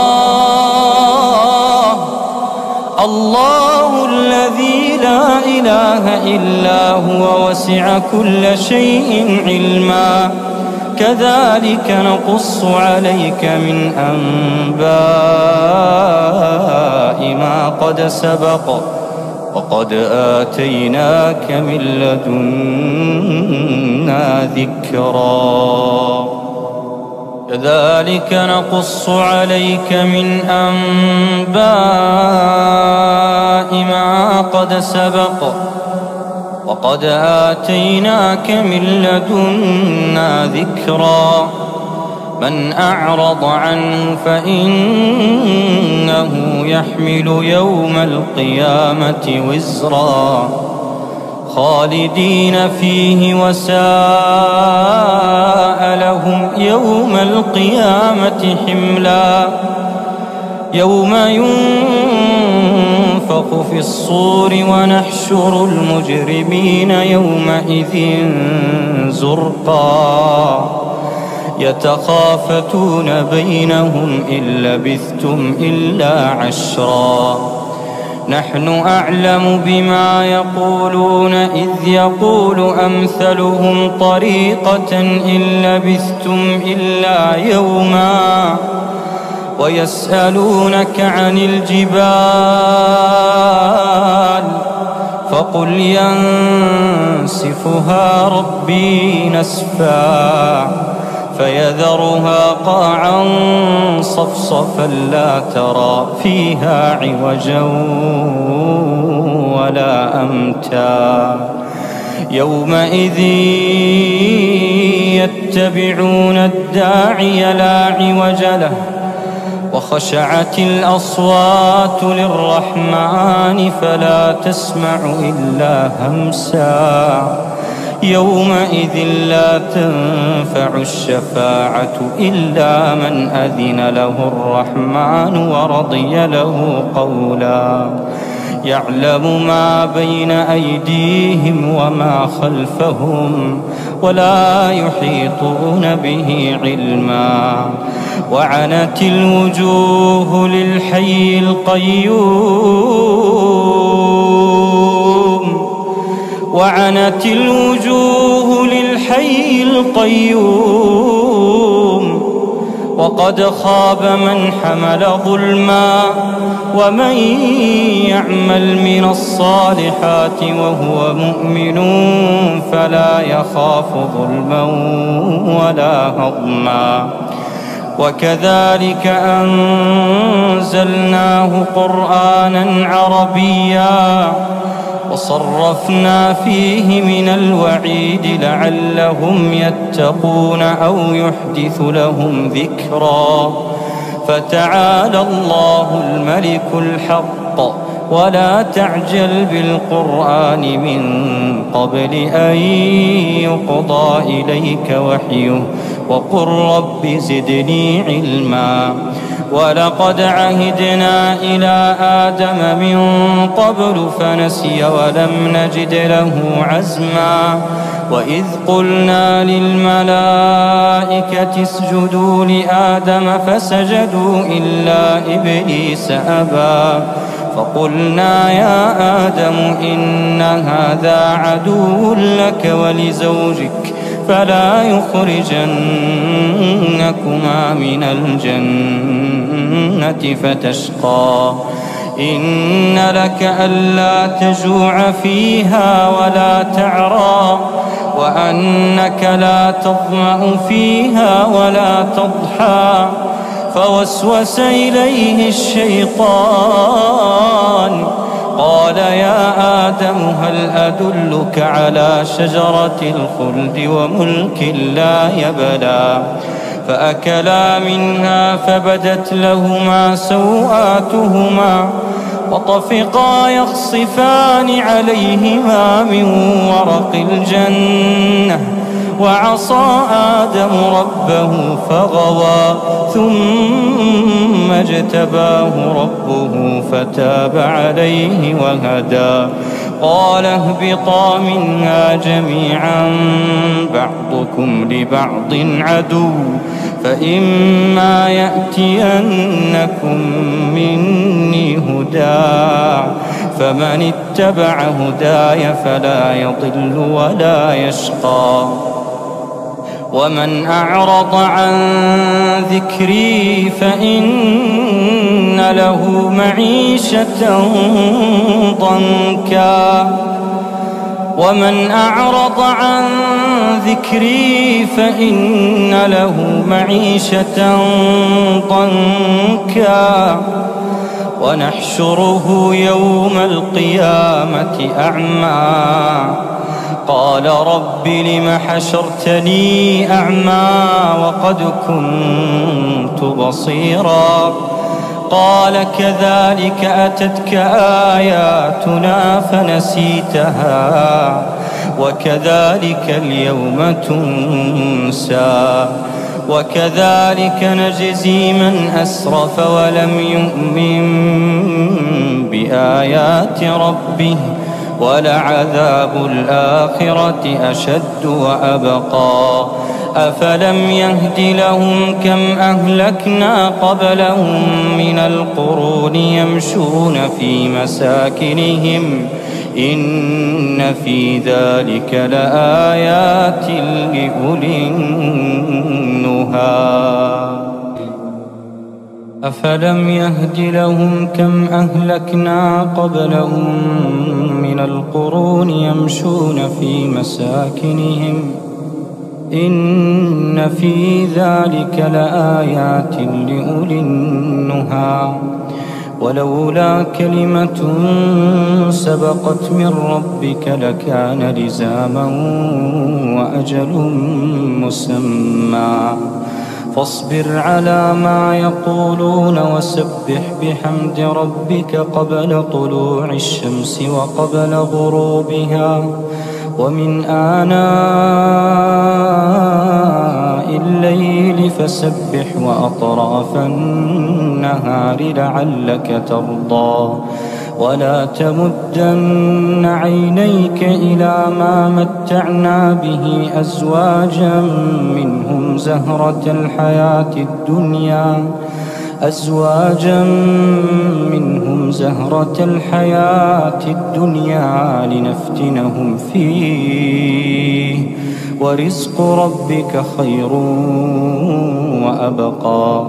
الذي لا إله إلا هو وسع كل شيء علما كذلك نقص عليك من أنباء ما قد سبق وقد آتيناك من لدنا ذكرا كذلك نقص عليك من أنباء ما قد سبق وقد آتيناك من لدنا ذكرا من أعرض عنه فإنه يحمل يوم القيامة وزرا خالدين فيه وساء لهم يوم القيامة حملا يوم ينفخ في الصور ونحشر المجرمين يومئذ زرقا يتخافتون بينهم إن لبثتم إلا عشرا نحن أعلم بما يقولون إذ يقول أمثلهم طريقة إن لبثتم إلا يوما ويسألونك عن الجبال فقل ينسفها ربي نسفا فيذرها قاعا صفصفا لا ترى فيها عوجا ولا أمتا يومئذ يتبعون الداعي لا عوج له وخشعت الأصوات للرحمن فلا تسمع إلا همسا يومئذ لا تنفع الشفاعة إلا من أذن له الرحمن ورضي له قولا يعلم ما بين أيديهم وما خلفهم ولا يحيطون به علما وعنت الوجوه للحي القيوم وعنت الوجوه للحي القيوم وقد خاب من حمل ظلما ومن يعمل من الصالحات وهو مؤمن فلا يخاف ظلما ولا هضما وكذلك أنزلناه قرآنا عربيا وصرفنا فيه من الوعيد لعلهم يتقون أو يحدث لهم ذكرا فتعالى الله الملك الحق ولا تعجل بالقرآن من قبل أن يقضى إليك وحيه وقل رب زدني علما ولقد عهدنا إلى آدم من قبل فنسي ولم نجد له عزما وإذ قلنا للملائكة اسجدوا لآدم فسجدوا إلا إبليس أبى فقلنا يا آدم إن هذا عدو لك ولزوجك فلا يخرجنكما من الجنة فتشقى إن لك ألا تجوع فيها ولا تعرى وأنك لا تظمأ فيها ولا تضحى فوسوس إليه الشيطان قال يا آدم هل أدلك على شجرة الخلد وملك لا يبلى فأكلا منها فبدت لهما سوآتهما وطفقا يخصفان عليهما من ورق الجنة وعصى آدم ربه فغوى ثم اجتباه ربه فتاب عليه وهدى قال اهبطا منها جميعا بعضكم لبعض عدو فإما يأتينكم مني هدى فمن اتبع هداي فلا يضل ولا يشقى ومن أعرض عن ذكري فإن له معيشة ضنكا ومن أعرض عن ذكري فإن له معيشة ضنكا ونحشره يوم القيامة أعمى قال رب لم حشرتني أعمى وقد كنت بصيرا قال كذلك أتتك آياتنا فنسيتها وكذلك اليوم تنسى وكذلك نجزي من أسرف ولم يؤمن بآيات ربه ولعذاب الآخرة أشد وأبقى أفلم يهد لهم كم أهلكنا قبلهم من القرون يمشون في مساكنهم إن في ذلك لآيات لأولي النهى أفلم يهد لهم كم أهلكنا قبلهم من القرون يمشون في مساكنهم إن في ذلك لآيات لأولي النهى ولولا كلمة سبقت من ربك لكان لزاما وأجل مسمى فاصبر على ما يقولون وسبح بحمد ربك قبل طلوع الشمس وقبل غروبها ومن آناء الليل فسبح وأطراف النهار لعلك ترضى ولا تمدن عينيك إلى ما متعنا به أزواجا منهم زهرة الحياة الدنيا لنفتنهم فيه ورزق ربك خير وأبقى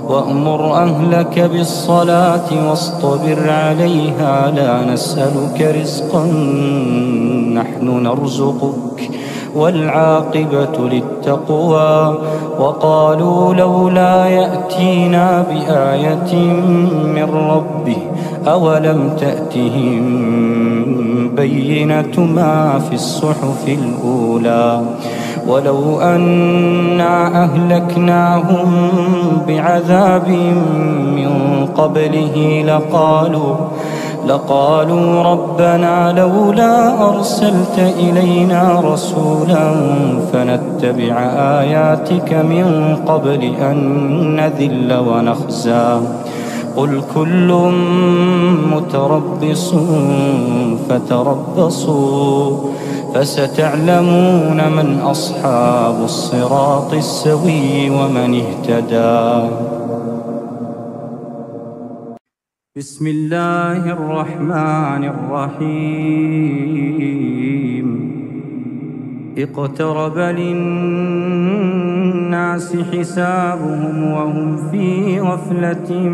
وأمر أهلك بالصلاة واصطبر عليها لا نسألك رزقا نحن نرزقك والعاقبة للتقوى وقالوا لولا يأتينا بآية من ربه أولم تأتهم بينة ما في الصحف الأولى ولو أنا أهلكناهم بعذاب من قبله لقالوا ربنا لولا أرسلت إلينا رسولا فنتبع آياتك من قبل أن نذل ونخزى قل كل متربص فتربصوا فستعلمون من أصحاب الصراط السوي ومن اهتدى. بسم الله الرحمن الرحيم اقترب للناس حسابهم وهم في غفلة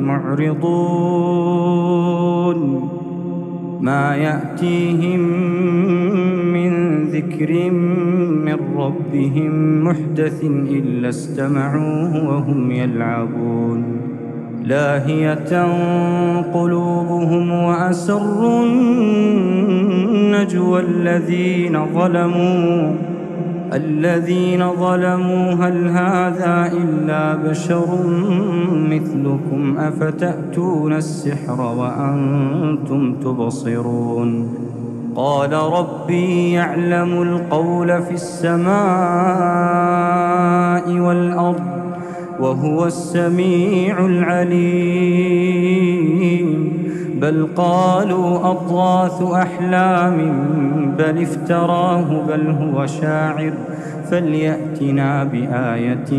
معرضون ما يأتيهم من ذكر من ربهم محدث إلا استمعوه وهم يلعبون لاهية قلوبهم وأسروا النجوى الذين ظلموا هل هذا إلا بشر مثلكم أفتأتون السحر وأنتم تبصرون قال ربي يعلم القول في السماء والأرض وهو السميع العليم بل قالوا أضغاث أحلام بل افتراه بل هو شاعر فليأتنا بآية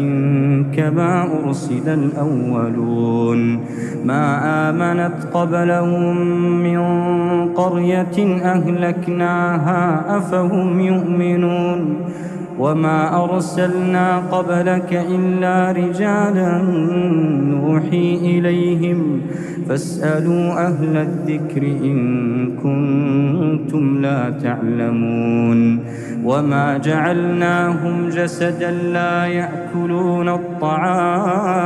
كما أرسل الأولون ما آمنت قبلهم من قرية أهلكناها أفهم يؤمنون وما أرسلنا قبلك إلا رجالا نوحي إليهم فاسألوا أهل الذكر إن كنتم لا تعلمون وما جعلناهم جسدا لا يأكلون الطعام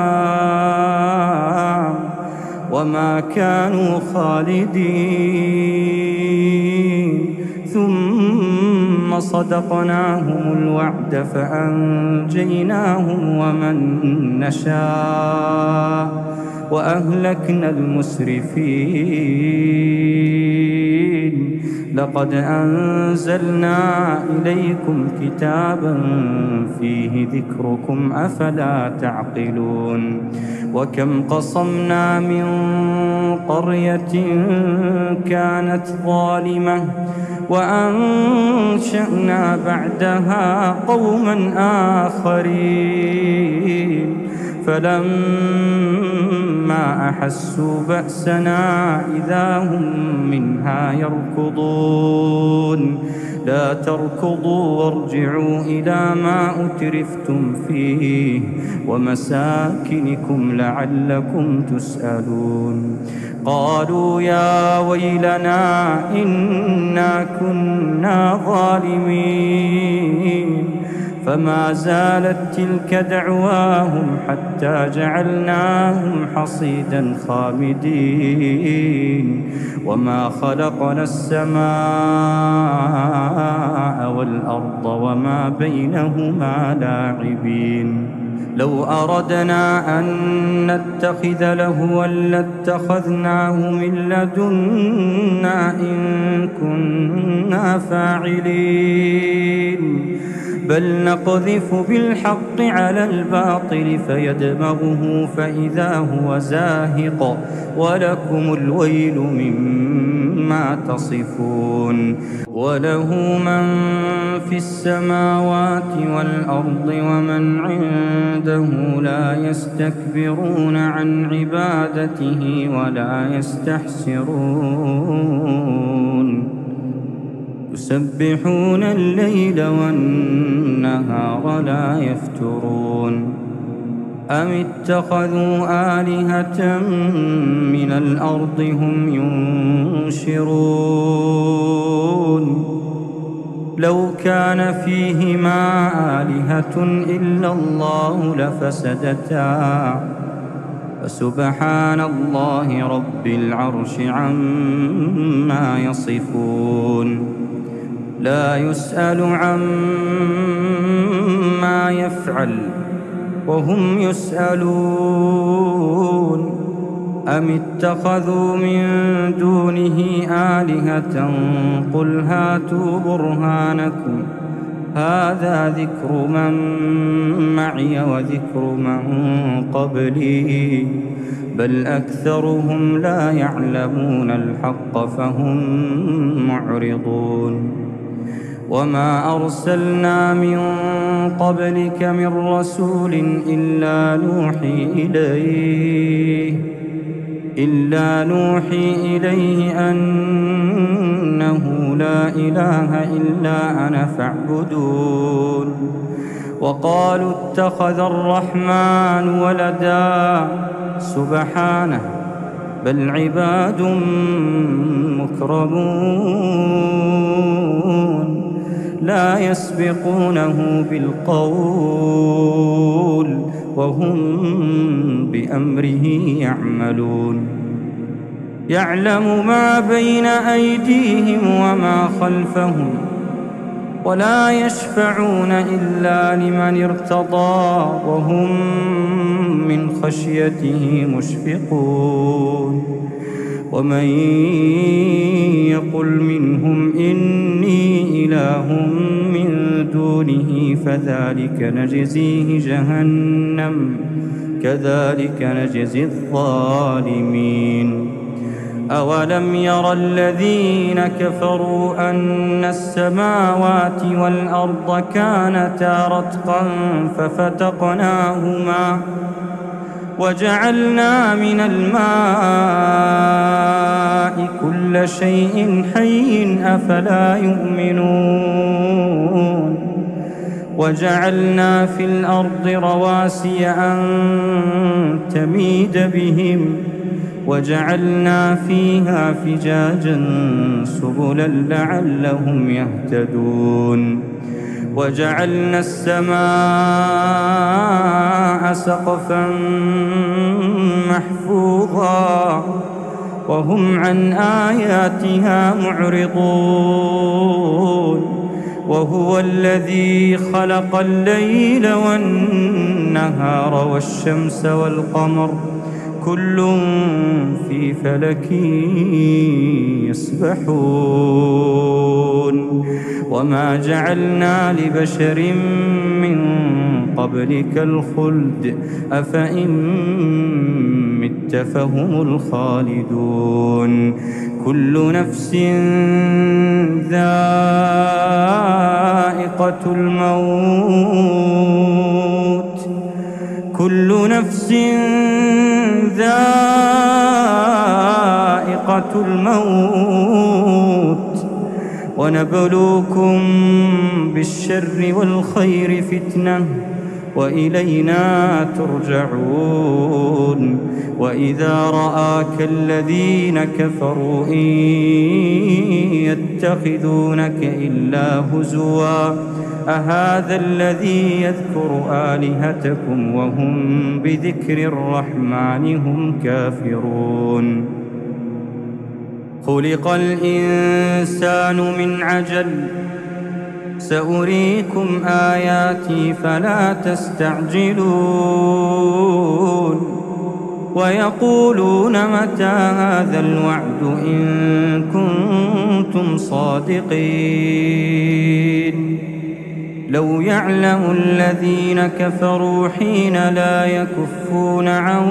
وما كانوا خالدين ثم صدقناهم الوعد فأنجيناهم ومن نشاء وأهلكنا المسرفين لقد أنزلنا إليكم كتابا فيه ذكركم أفلا تعقلون وكم قصمنا من قرية كانت ظالمة وأنشأنا بعدها قوما آخرين فلما أحسوا بأسنا إذا هم منها يركضون لا تركضوا وارجعوا إلى ما أترفتم فيه ومساكنكم لعلكم تسألون قالوا يا ويلنا إنا كنا ظالمين فما زالت تلك دعواهم حتى جعلناهم حصيدا خامدين وما خلقنا السماء والأرض وما بينهما لاعبين لو أردنا أن نتخذ لهوا لاتخذناه من لدنا إن كنا فاعلين بل نقذف بالحق على الباطل فيدمغه فإذا هو زاهق ولكم الويل مما تصفون وله من في السماوات والأرض ومن عنده لا يستكبرون عن عبادته ولا يستحسرون يسبحون الليل والنهار لا يفترون أم اتخذوا آلهة من الأرض هم ينشرون لو كان فيهما آلهة إلا الله لفسدتا فسبحان الله رب العرش عما يصفون لا يسأل عما يفعل وهم يسألون أم اتخذوا من دونه آلهة قل هاتوا برهانكم هذا ذكر من معي وذكر من قبلي بل أكثرهم لا يعلمون الحق فهم معرضون وما أرسلنا من قبلك من رسول إلا نوحي إليه أنه لا إله إلا أنا فاعبدون وقالوا اتخذ الرحمن ولدا سبحانه بل عباد مكرمون لا يسبقونه بالقول وهم بأمره يعملون يعلم ما بين أيديهم وما خلفهم ولا يشفعون إلا لمن ارتضى وهم من خشيته مشفقون ومن يقل منهم إني إله من دونه فذلك نجزيه جهنم كذلك نجزي الظالمين أولم ير الذين كفروا أن السماوات والأرض كانتا رتقا ففتقناهما وجعلنا من الماء كل شيء حي أفلا يؤمنون وجعلنا في الأرض رواسي أن تميد بهم وجعلنا فيها فجاجا سبلا لعلهم يهتدون وجعلنا السماء سقفا محفوظا وهم عن آياتها معرضون وهو الذي خلق الليل والنهار والشمس والقمر كل في فلك يسبحون وما جعلنا لبشر من قبلك الخلد أفإن مت فهم الخالدون كل نفس ذائقة الموت كل نفس ذائقة الموت ونبلوكم بالشر والخير فتنة وإلينا ترجعون وإذا رآك الذين كفروا إن يتخذونك إلا هزوا أهذا الذي يذكر آلهتكم وهم بذكر الرحمن هم كافرون خلق الإنسان من عجل سأريكم آياتي فلا تستعجلون ويقولون متى هذا الوعد إن كنتم صادقين لو يعلم الذين كفروا حين لا يكفون عن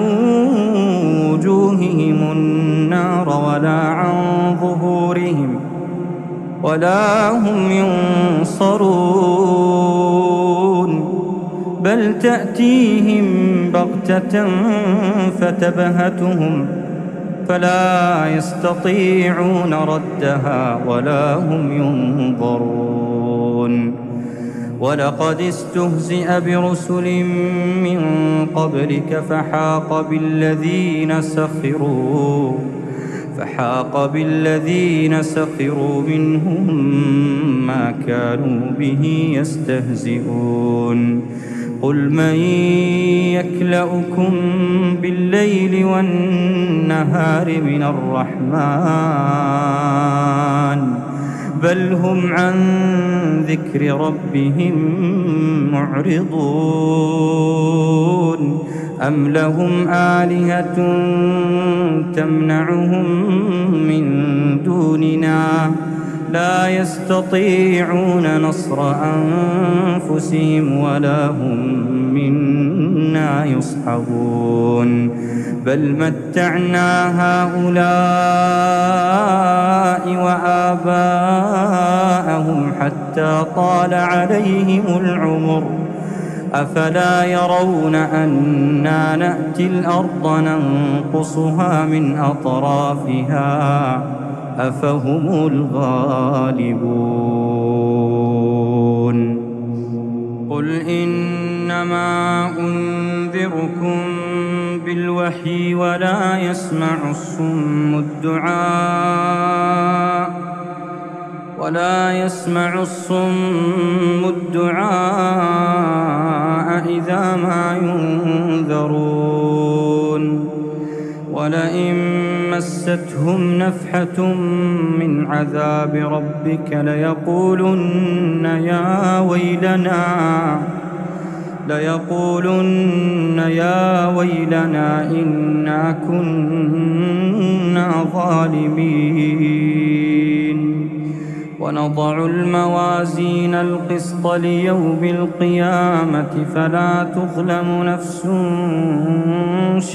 وجوههم النار ولا عن ظهورهم ولا هم ينصرون بل تأتيهم بغتة فتبهتهم فلا يستطيعون ردها ولا هم ينظرون ولقد استهزئ برسل من قبلك فحاق بالذين سخروا منهم ما كانوا به يستهزئون قل من يكلؤكم بالليل والنهار من الرحمن بل هم عن ذكر ربهم معرضون أم لهم آلهة تمنعهم من دوننا لا يستطيعون نصر أنفسهم ولا هم منا يصحبون بل متعنا هؤلاء وآباءهم حتى طال عليهم العمر أفلا يرون أنا نأتي الأرض ننقصها من أطرافها أفهم الغالبون قل إنما أنذركم بالوحي ولا يسمع الصم الدعاء إذا ما ينذرون ولئن مستهم نفحة من عذاب ربك ليقولن يا ويلنا إنا كنا ظالمين ونضع الموازين القسط ليوم القيامة فلا تظلم نفس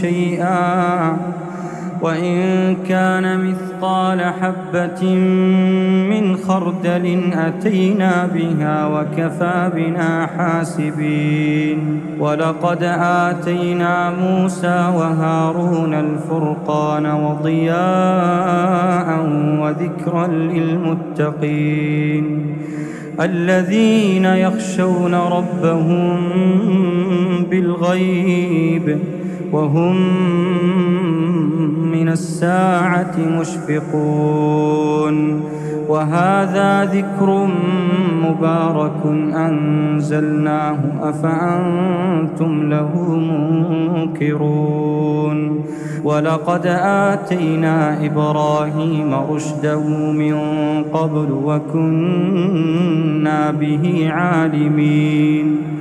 شيئا وإن كان مثقال حبة من خردل أتينا بها وكفى بنا حاسبين ولقد آتينا موسى وهارون الفرقان وضياء وذكرا للمتقين الذين يخشون ربهم بالغيب وهم من الساعة مشفقون وهذا ذكر مبارك أنزلناه أفأنتم له منكرون ولقد آتينا إبراهيم رشده من قبل وكنا به عالمين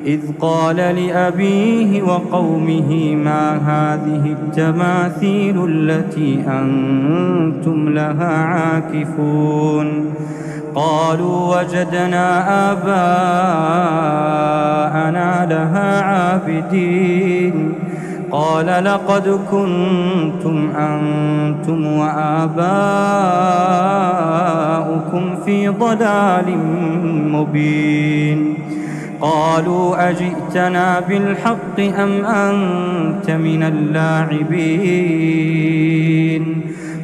إذ قال لأبيه وقومه ما هذه التماثيل التي أنتم لها عاكفون قالوا وجدنا آباءنا لها عابدين قال لقد كنتم أنتم وآباؤكم في ضلال مبين قالوا أجئتنا بالحق أم أنت من اللاعبين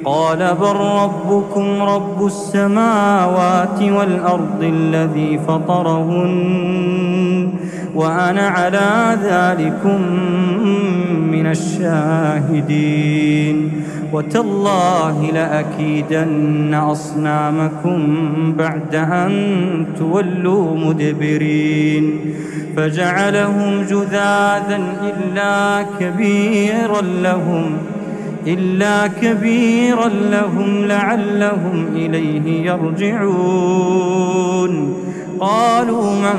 قال بل ربكم رب السماوات والأرض الذي فطرهن وأنا على ذلكم من الشاهدين. وتالله لأكيدن أصنامكم بعد أن تولوا مدبرين. فجعلهم جذاذا إلا كبيرا لهم لعلهم إليه يرجعون. قالوا من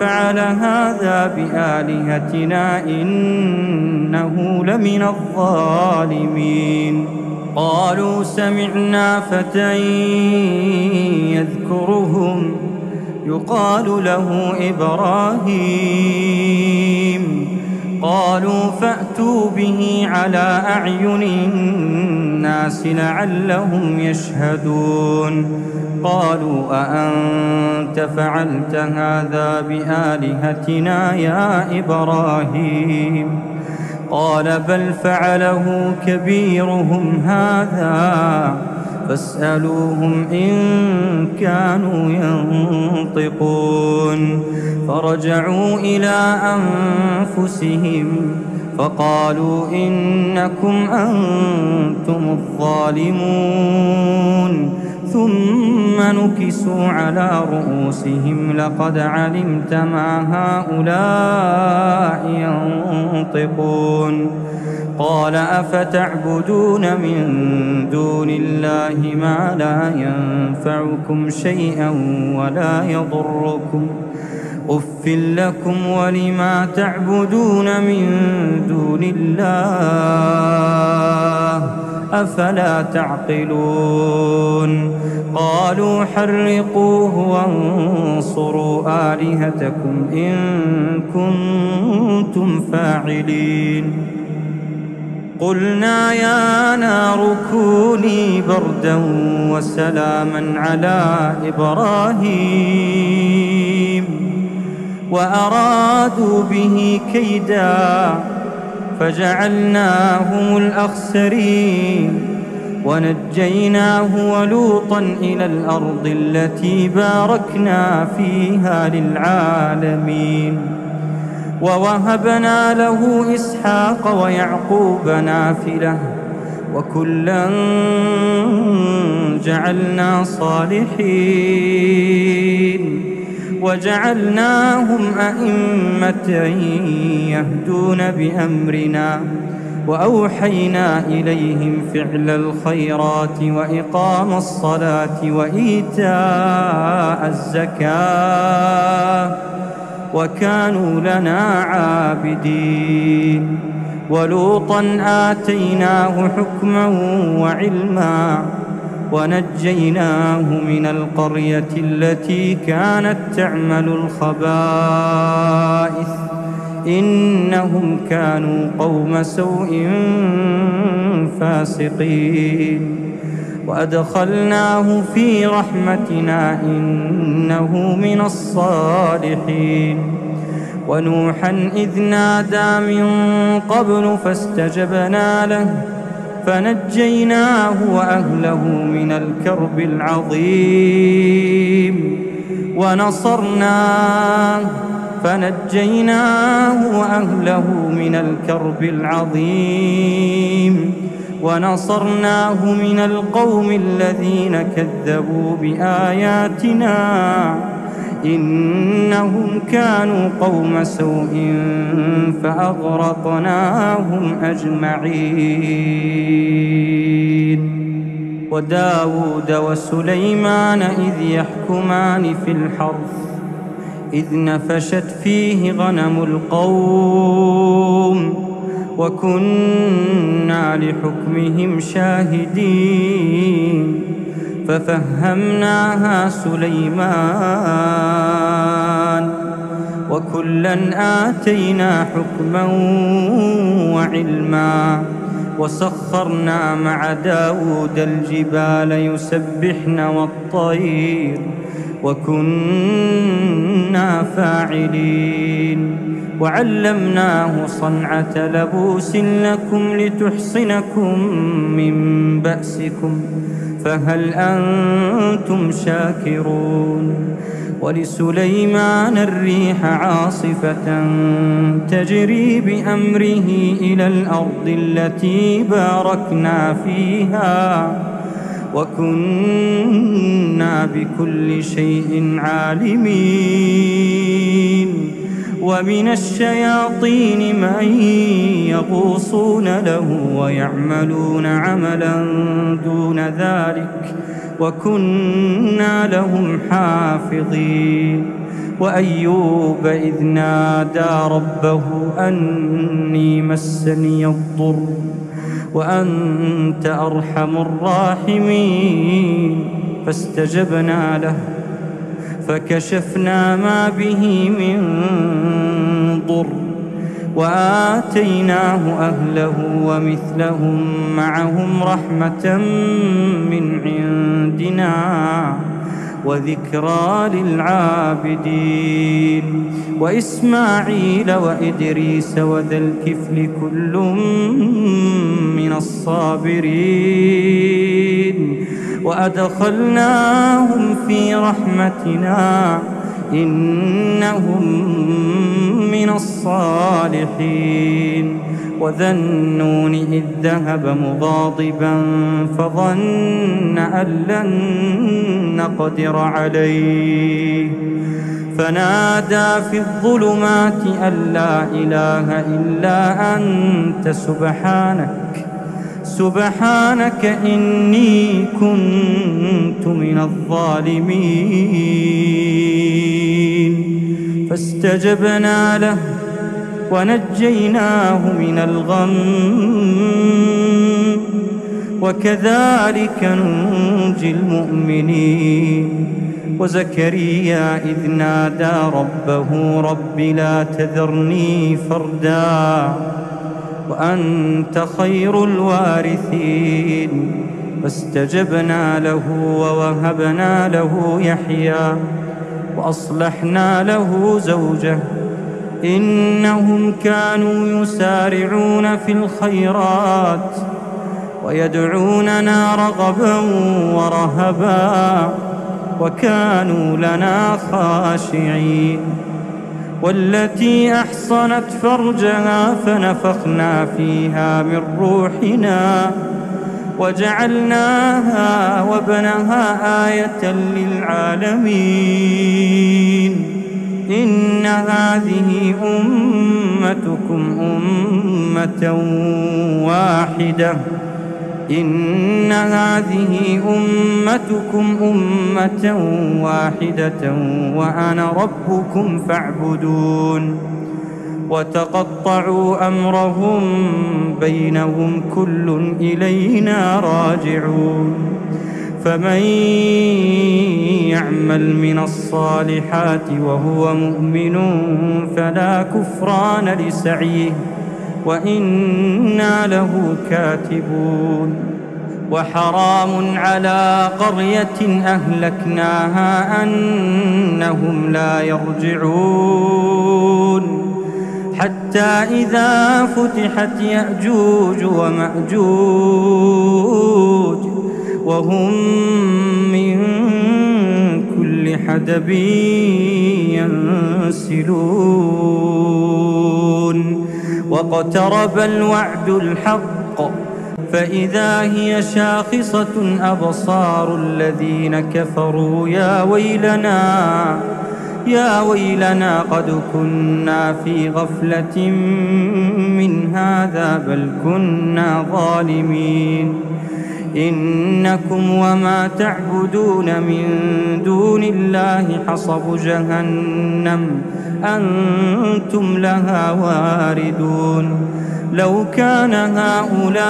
فعل هذا بآلهتنا إنه لمن الظالمين. قالوا سمعنا فتى يذكرهم يقال له إبراهيم. قالوا فأتوا به على أعين الناس لعلهم يشهدون. قالوا أأنت فعلت هذا بآلهتنا يا إبراهيم؟ قال بل فعله كبيرهم هذا فاسألوهم إن كانوا ينطقون. فرجعوا إلى أنفسهم فقالوا إنكم أنتم الظالمون. ثم نكسوا على رؤوسهم لقد علمت ما هؤلاء ينطقون. قال أفتعبدون من دون الله ما لا ينفعكم شيئا ولا يضركم أف لكم ولما تعبدون من دون الله أفلا تعقلون. قالوا حرقوه وانصروا آلهتكم إن كنتم فاعلين. قلنا يا نار كوني بردا وسلاما على إبراهيم وأرادوا به كيدا فجعلناهم الأخسرين. ونجيناه ولوطا إلى الأرض التي باركنا فيها للعالمين. ووهبنا له إسحاق ويعقوب نافلة وكلا جعلنا صالحين. وجعلناهم أئمة يهدون بأمرنا وأوحينا إليهم فعل الخيرات وإقام الصلاة وإيتاء الزكاة وكانوا لنا عابدين. ولوطا آتيناه حكما وعلما ونجيناه من القرية التي كانت تعمل الخبائث إنهم كانوا قوم سوء فاسقين. وأدخلناه في رحمتنا إنه من الصالحين. ونوحا إذ نادى من قبل فاستجبنا له فنجيناه وأهله من الكرب العظيم. ونصرناه من القوم الذين كذبوا بآياتنا إنهم كانوا قوم سوء فأغرقناهم أجمعين. وداود وسليمان إذ يحكمان في الحرث إذ نفشت فيه غنم القوم وكنا لحكمهم شاهدين. ففهمناها سليمان وكلا آتينا حكما وعلما. وسخرنا مع داود الجبال يسبحن والطير وكنا فاعلين. وعلمناه صنعة لبوس لكم لتحصنكم من بأسكم فهل أنتم شاكرون. ولسليمان الريح عاصفة تجري بأمره إلى الأرض التي باركنا فيها وكنا بكل شيء عالمين. ومن الشياطين من يغوصون له ويعملون عملا دون ذلك وكنا لهم حافظين. وأيوب إذ نادى ربه أني مسني الضر وأنت أرحم الراحمين فاستجبنا له فكشفنا ما به من ضر وآتيناه أهله ومثلهم معهم رحمة من عندنا وذكرى للعابدين. وإسماعيل وإدريس وذا الكفل كل من الصابرين وأدخلناهم في رحمتنا إنهم من الصالحين. وذا النون إذ ذهب مغاضبا فظن أن لن نقدر عليه فنادى في الظلمات أن لا إله إلا أنت سبحانك إني كنت من الظالمين. فاستجبنا له ونجيناه من الغم وكذلك ننجي المؤمنين. وزكريا إذ نادى ربه رب لا تذرني فردا وأنت خير الوارثين فاستجبنا له ووهبنا له يحيى وأصلحنا له زوجه إنهم كانوا يسارعون في الخيرات ويدعوننا رغبا ورهبا وكانوا لنا خاشعين. والتي أحصنت فرجها فنفخنا فيها من روحنا وجعلناها وابنها آية للعالمين. إن هذه أمتكم أمة واحدة وأنا ربكم فاعبدون. وتقطعوا أمرهم بينهم كل إلينا راجعون. فمن يعمل من الصالحات وهو مؤمن فلا كفران لسعيه وإنا له كاتبون. وحرام على قرية أهلكناها أنهم لا يرجعون حتى إذا فتحت يأجوج ومأجوج وهم من كل حدب ينسلون. واقترب الوعد الحق فإذا هي شاخصة أبصار الذين كفروا يا ويلنا قد كنا في غفلة من هذا بل كنا ظالمين. إنكم وما تعبدون من دون الله حصب جهنم أنتم لها واردون. لو كان هؤلاء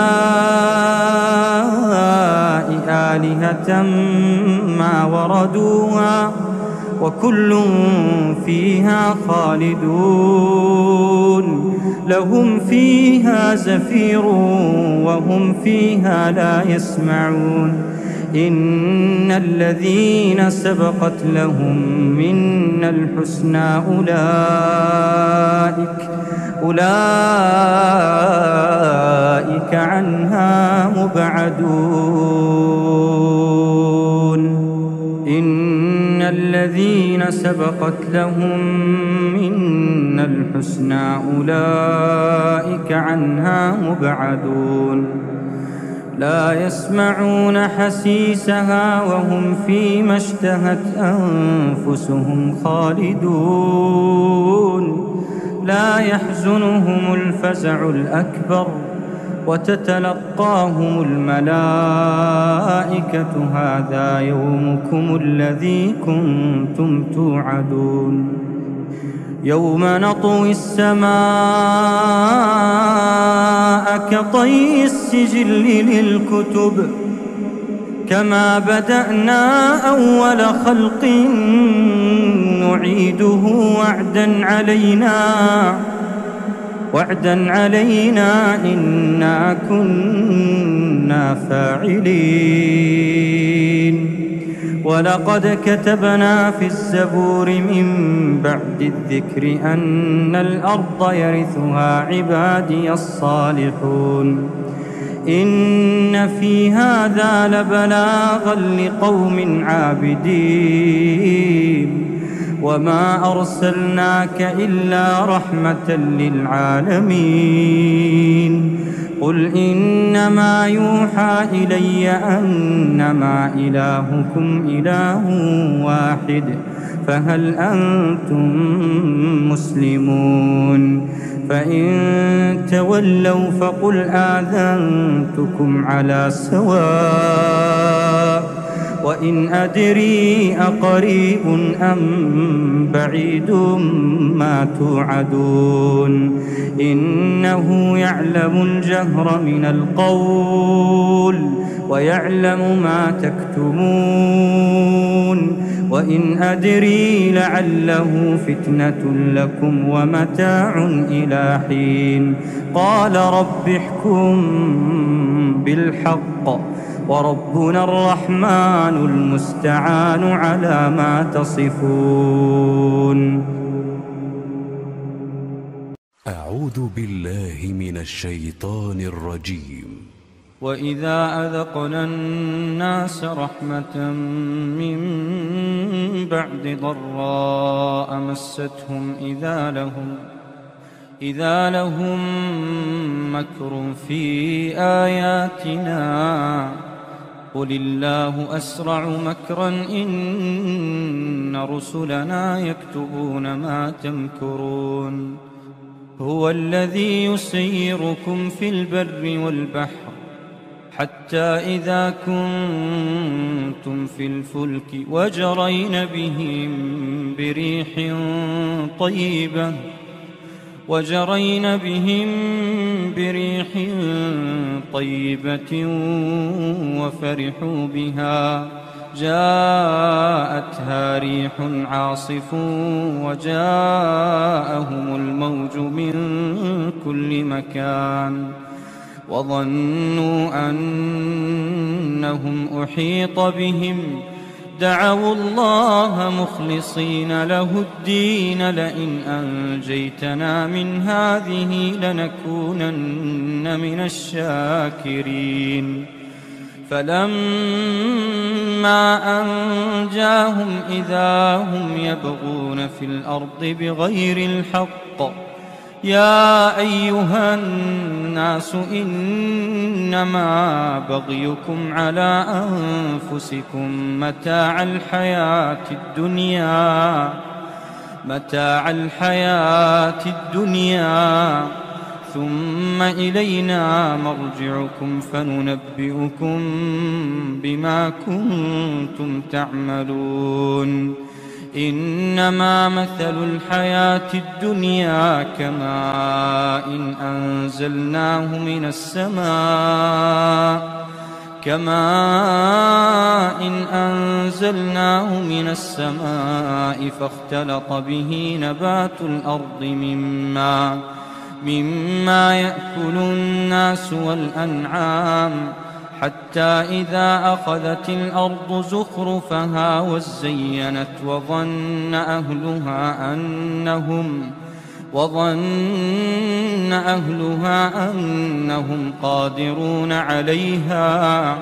آلهة ما وردوها وكل فيها خالدون. لهم فيها زفير وهم فيها لا يسمعون. إن الذين سبقت لهم منا الحسنى أولئك عنها مبعدون. إن الذين سبقت لهم منا الحسنى أولئك عنها مبعدون لا يسمعون حسيسها وهم فيما اشتهت أنفسهم خالدون لا يحزنهم الفزع الأكبر وتتلقاهم الملائكة هذا يومكم الذي كنتم توعدون يوم نطوي السماء كطي السجل للكتب كما بدأنا أول خلق نعيده وعدا علينا إنا كنا فاعلين ولقد كتبنا في الزبور من بعد الذكر أن الأرض يرثها عبادي الصالحون إن في هذا لبلاغا لقوم عابدين وما أرسلناك إلا رحمة للعالمين قل إنما يوحى إلي أنما إلهكم إله واحد فهل أنتم مسلمون فإن تولوا فقل آذنتكم على سواء وإن أدري أقريب أم بعيد ما توعدون إنه يعلم الجهر من القول ويعلم ما تكتمون وإن أدري لعله فتنة لكم ومتاع إلى حين قال رب احكم بالحق وربنا الرحمن المستعان على ما تصفون. أعوذ بالله من الشيطان الرجيم. وإذا أذقنا الناس رحمة من بعد ضراء مستهم إذا لهم مكر في آياتنا قل الله أسرع مكرا إن رسلنا يكتبون ما تمكرون هو الذي يسيركم في البر والبحر حتى إذا كنتم في الفلك وجرين بهم بريح طيبة وفرحوا بها جاءتها ريح عاصف وجاءهم الموج من كل مكان وظنوا أنهم أحيط بهم دعوا الله مخلصين له الدين لئن أنجيتنا من هذه لنكونن من الشاكرين فلما أنجاهم إذا هم يبغون في الأرض بغير الحق يا أيها الناس إنما بغيكم على أنفسكم متاع الحياة الدنيا ثم إلينا مرجعكم فننبئكم بما كنتم تعملون إنما مثل الحياة الدنيا كماء أنزلناه من السماء فاختلط به نبات الأرض مما يأكل الناس والأنعام حتى إذا أخذت الأرض زخرفها وزينت وظن أهلها أنهم قادرون عليها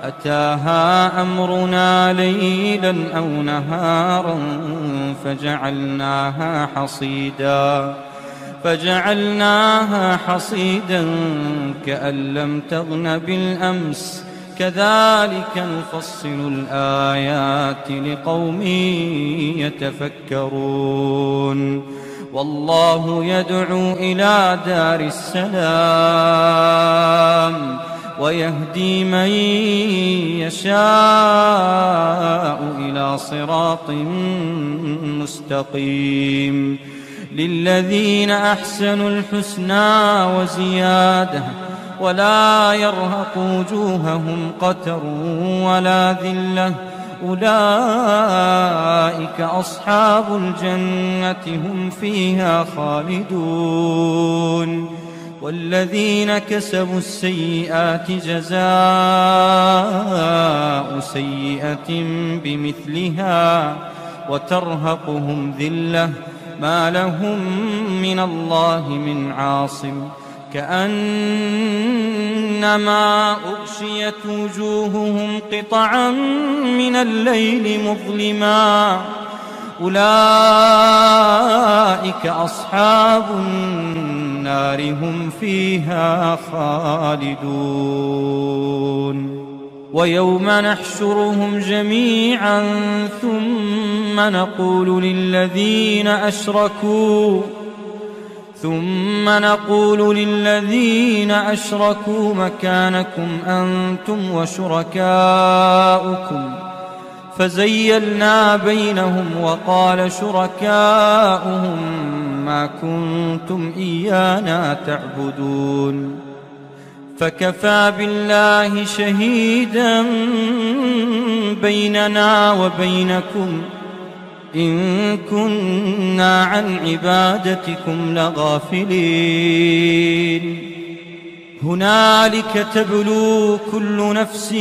أتاها أمرنا ليلا أو نهارا فجعلناها حصيدا كأن لم تغن بالأمس كذلك نفصل الآيات لقوم يتفكرون والله يدعو إلى دار السلام ويهدي من يشاء إلى صراط مستقيم للذين أحسنوا الحسنى وزيادة ولا يرهق وجوههم قتر ولا ذلة أولئك أصحاب الجنة هم فيها خالدون والذين كسبوا السيئات جزاء سيئة بمثلها وترهقهم ذلة ما لهم من الله من عاصم كأنما أغشيت وجوههم قطعا من الليل مظلما أولئك أصحاب النار هم فيها خالدون ويوم نحشرهم جميعا ثم نقول للذين أشركوا مكانكم أنتم وشركاؤكم فزيلنا بينهم وقال شركاؤهم ما كنتم إيانا تعبدون فكفى بالله شهيدا بيننا وبينكم إن كنا عن عبادتكم لغافلين هنالك تبلو كل نفس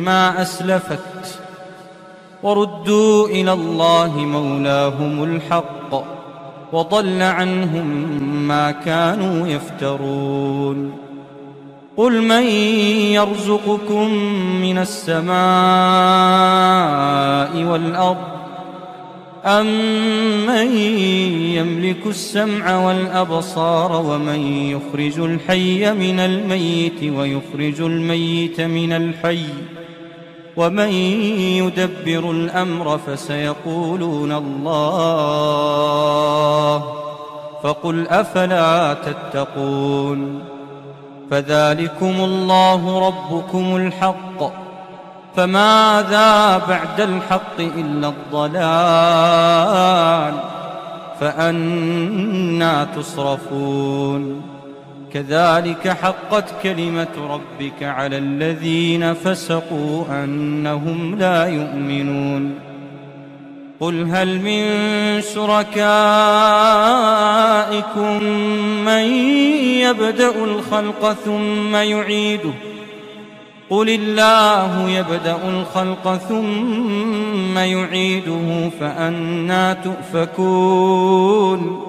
ما أسلفت وردوا إلى الله مولاهم الحق وضل عنهم ما كانوا يفترون قل من يرزقكم من السماء والأرض أمن يملك السمع والأبصار ومن يخرج الحي من الميت ويخرج الميت من الحي ومن يدبر الأمر فسيقولون الله فقل أفلا تتقون فذلكم الله ربكم الحق فماذا بعد الحق إلا الضلال فأنى تصرفون كذلك حقت كلمة ربك على الذين فسقوا أنهم لا يؤمنون قل هل من شركائكم من يبدأ الخلق ثم يعيده قل الله يبدأ الخلق ثم يعيده فأنى تؤفكون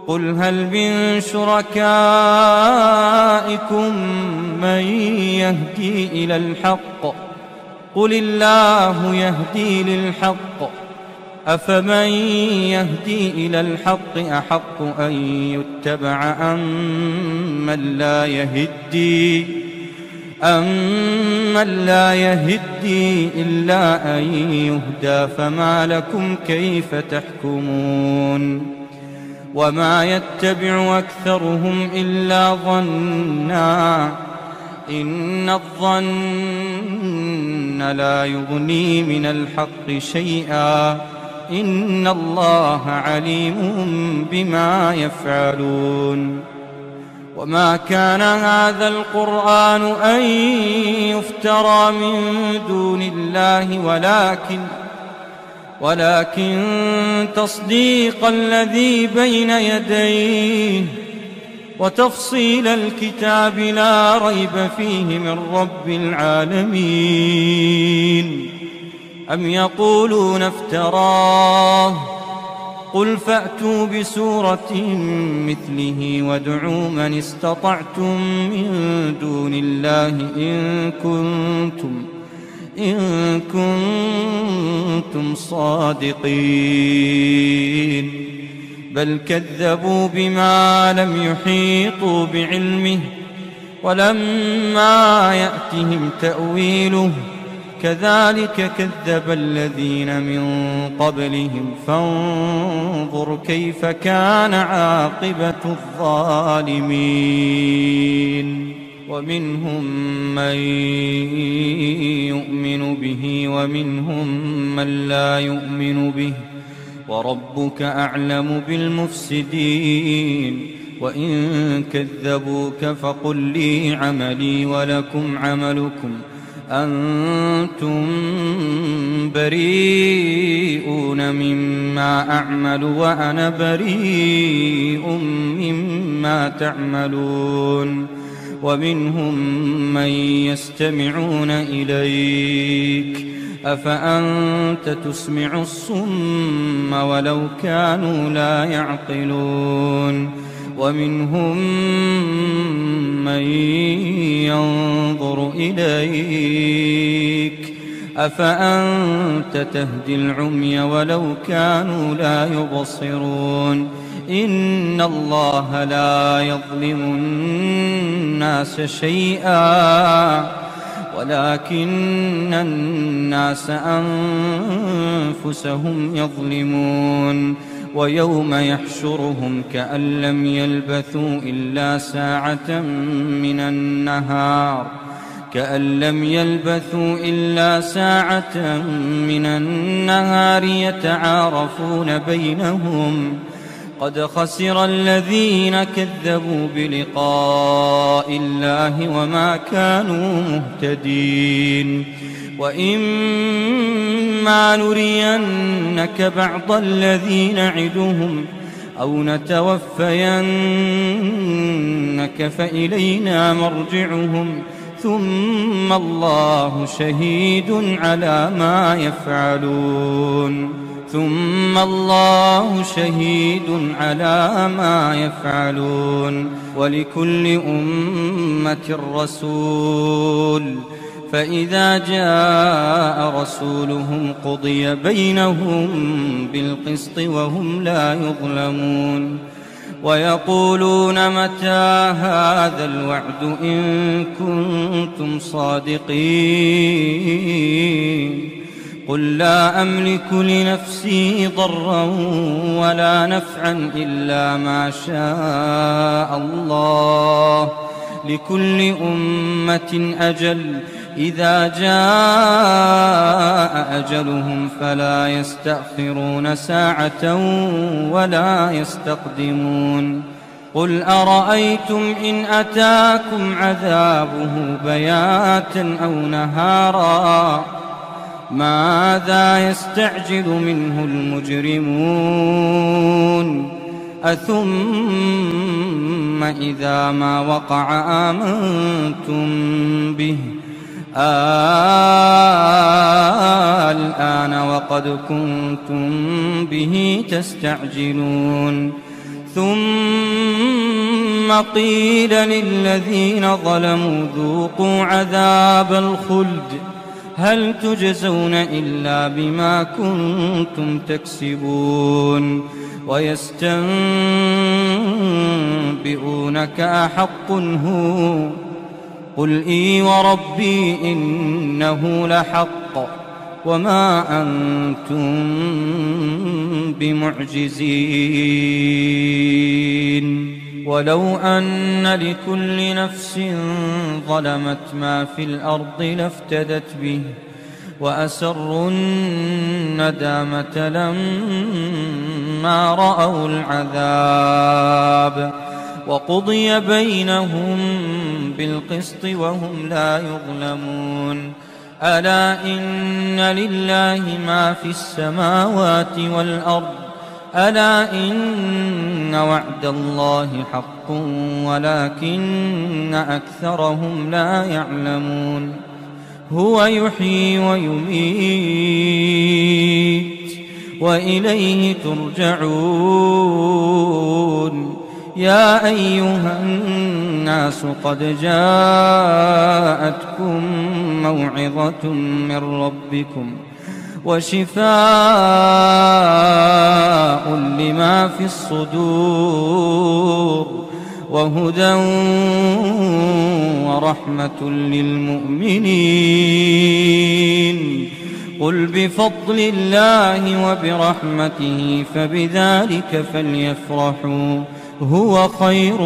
قل هل من شركائكم من يهدي إلى الحق قل الله يهدي للحق أفمن يهدي إلى الحق أحق أن يتبع أمن لا يهدي إلا أن يهدى فما لكم كيف تحكمون وما يتبع أكثرهم إلا ظنا إن الظن لا يغني من الحق شيئا إن الله عليم بما يفعلون وما كان هذا القرآن أن يفترى من دون الله ولكن تصديق الذي بين يديه وتفصيل الكتاب لا ريب فيه من رب العالمين أم يقولون افتراه قل فأتوا بسورة مثله وادعوا من استطعتم من دون الله إن كنتم صادقين بل كذبوا بما لم يحيطوا بعلمه ولما يأتهم تأويله كذلك كذب الذين من قبلهم فانظر كيف كان عاقبة الظالمين ومنهم من يؤمن به ومنهم من لا يؤمن به وربك أعلم بالمفسدين وإن كذبوك فقل لي عملي ولكم عملكم أنتم بريئون مما أعمل وأنا بريء مما تعملون ومنهم من يستمعون إليك أفأنت تسمع الصم ولو كانوا لا يعقلون ومنهم من ينظر إليك أفأنت تهدي العمي ولو كانوا لا يبصرون إن الله لا يظلم الناس شيئا ولكن الناس أنفسهم يظلمون ويوم يحشرهم كأن لم يلبثوا إلا ساعة من النهار يتعارفون بينهم قد خسر الذين كذبوا بلقاء الله وما كانوا مهتدين وإما نرينك بعض الذي نعدهم أو نتوفينك فإلينا مرجعهم ثم الله شهيد على ما يفعلون ولكل أمة رسول فإذا جاء رسولهم قضي بينهم بالقسط وهم لا يظلمون ويقولون متى هذا الوعد إن كنتم صادقين قل لا أملك لنفسي ضرا ولا نفعا إلا ما شاء الله لكل أمة أجل إذا جاء أجلهم فلا يستأخرون ساعة ولا يستقدمون قل أرأيتم إن أتاكم عذابه بياتا أو نهارا ماذا يستعجل منه المجرمون أثم إذا ما وقع آمنتم به الآن وقد كنتم به تستعجلون ثم قيل للذين ظلموا ذوقوا عذاب الخلد هل تجزون إلا بما كنتم تكسبون ويستنبئونك أحق هو قل إي وربي إنه لحق وما أنتم بمعجزين ولو أن لكل نفس ظلمت ما في الأرض لافتدت به وأسروا الندامة لما رأوا العذاب وقضي بينهم بالقسط وهم لا يظلمون ألا إن لله ما في السماوات والأرض ألا إن وعد الله حق ولكن أكثرهم لا يعلمون هو يحيي ويميت وإليه ترجعون. يا أيها الناس قد جاءتكم موعظة من ربكم وشفاء لما في الصدور وهدى ورحمة للمؤمنين. قل بفضل الله وبرحمته فبذلك فليفرحوا هو خير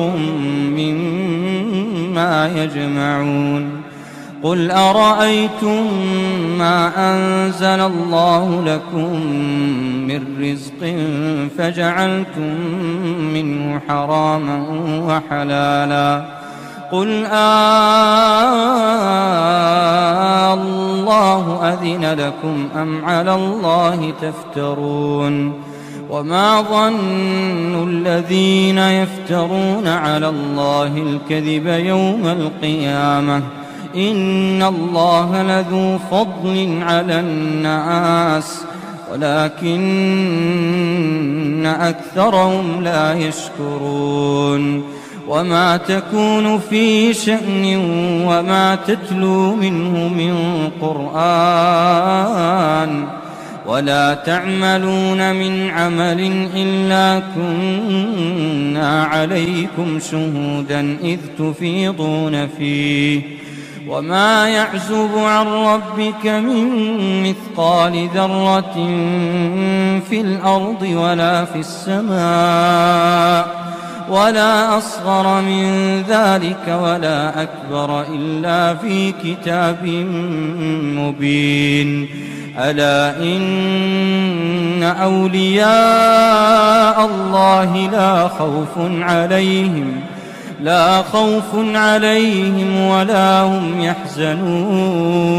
مما يجمعون. قل أرأيتم ما أنزل الله لكم من رزق فجعلتم منه حراما وحلالا قل الله أذن لكم أم على الله تفترون. وما ظن الذين يفترون على الله الكذب يوم القيامة إن الله لذو فضل على الناس ولكن أكثرهم لا يشكرون. وما تكون في شأن وما تتلو منه من قرآن ولا تعملون من عمل إلا كنا عليكم شهودا إذ تفيضون فيه. وما يعزب عن ربك من مثقال ذرة في الأرض ولا في السماء ولا أصغر من ذلك ولا أكبر إلا في كتاب مبين. ألا إن أولياء الله لا خوف عليهم ولا هم يحزنون.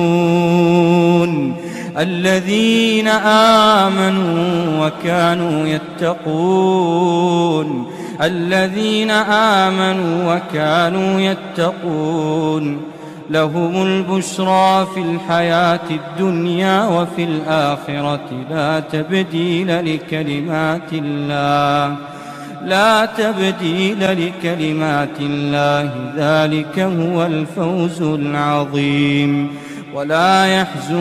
الذين آمنوا وكانوا يتقون لهم البشرى في الحياة الدنيا وفي الآخرة لا تبديل لكلمات الله ذلك هو الفوز العظيم. ولا يحزنك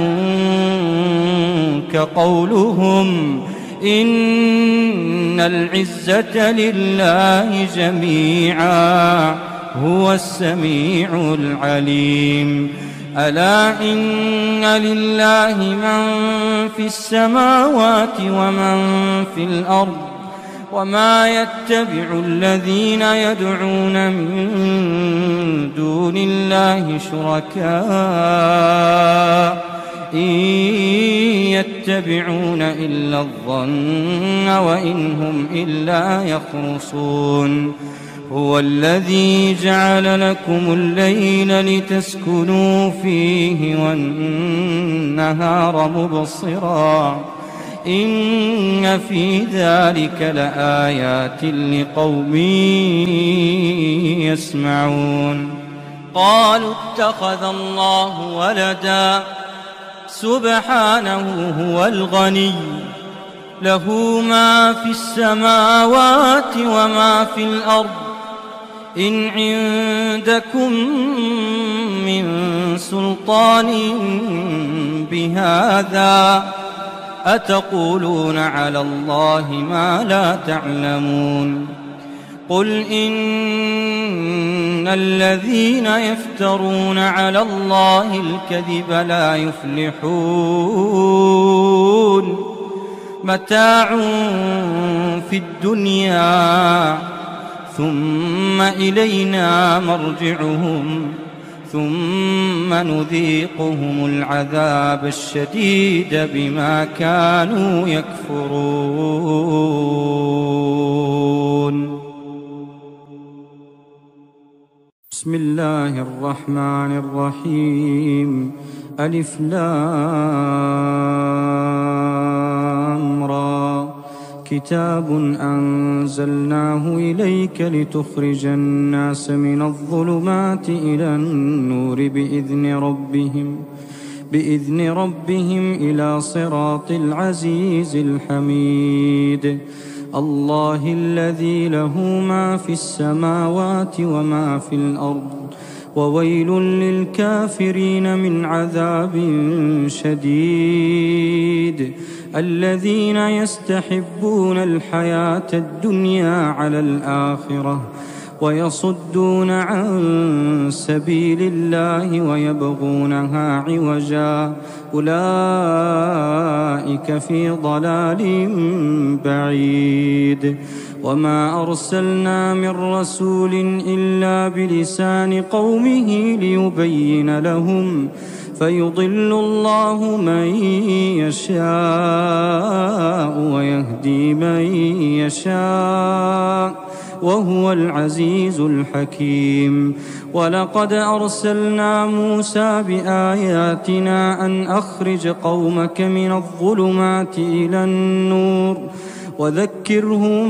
قولهم إن العزة لله جميعا هو السميع العليم. ألا إن لله من في السماوات ومن في الأرض وما يتبع الذين يدعون من دون الله شركاء إن يتبعون إلا الظن وإن هم إلا يخرصون. هو الذي جعل لكم الليل لتسكنوا فيه والنهار مبصرا إن في ذلك لآيات لقوم يسمعون. قالوا اتخذ الله ولدا سبحانه هو الغني له ما في السماوات وما في الأرض إن عندكم من سلطان بهذا أتقولون على الله ما لا تعلمون. قل إن الذين يفترون على الله الكذب لا يفلحون. متاع في الدنيا ثم إلينا مرجعهم ثم نذيقهم العذاب الشديد بما كانوا يكفرون. بسم الله الرحمن الرحيم. ألف لام را كتاب أنزلناه إليك لتخرج الناس من الظلمات إلى النور بإذن ربهم إلى صراط العزيز الحميد. الله الذي له ما في السماوات وما في الأرض، وويل للكافرين من عذاب شديد. الذين يستحبون الحياة الدنيا على الآخرة ويصدون عن سبيل الله ويبغونها عوجا، أولئك في ضلال بعيد. وما أرسلنا من رسول إلا بلسان قومه ليبين لهم، فيضل الله من يشاء ويهدي من يشاء، وهو العزيز الحكيم. ولقد أرسلنا موسى بآياتنا أن أخرج قومك من الظلمات إلى النور وذكرهم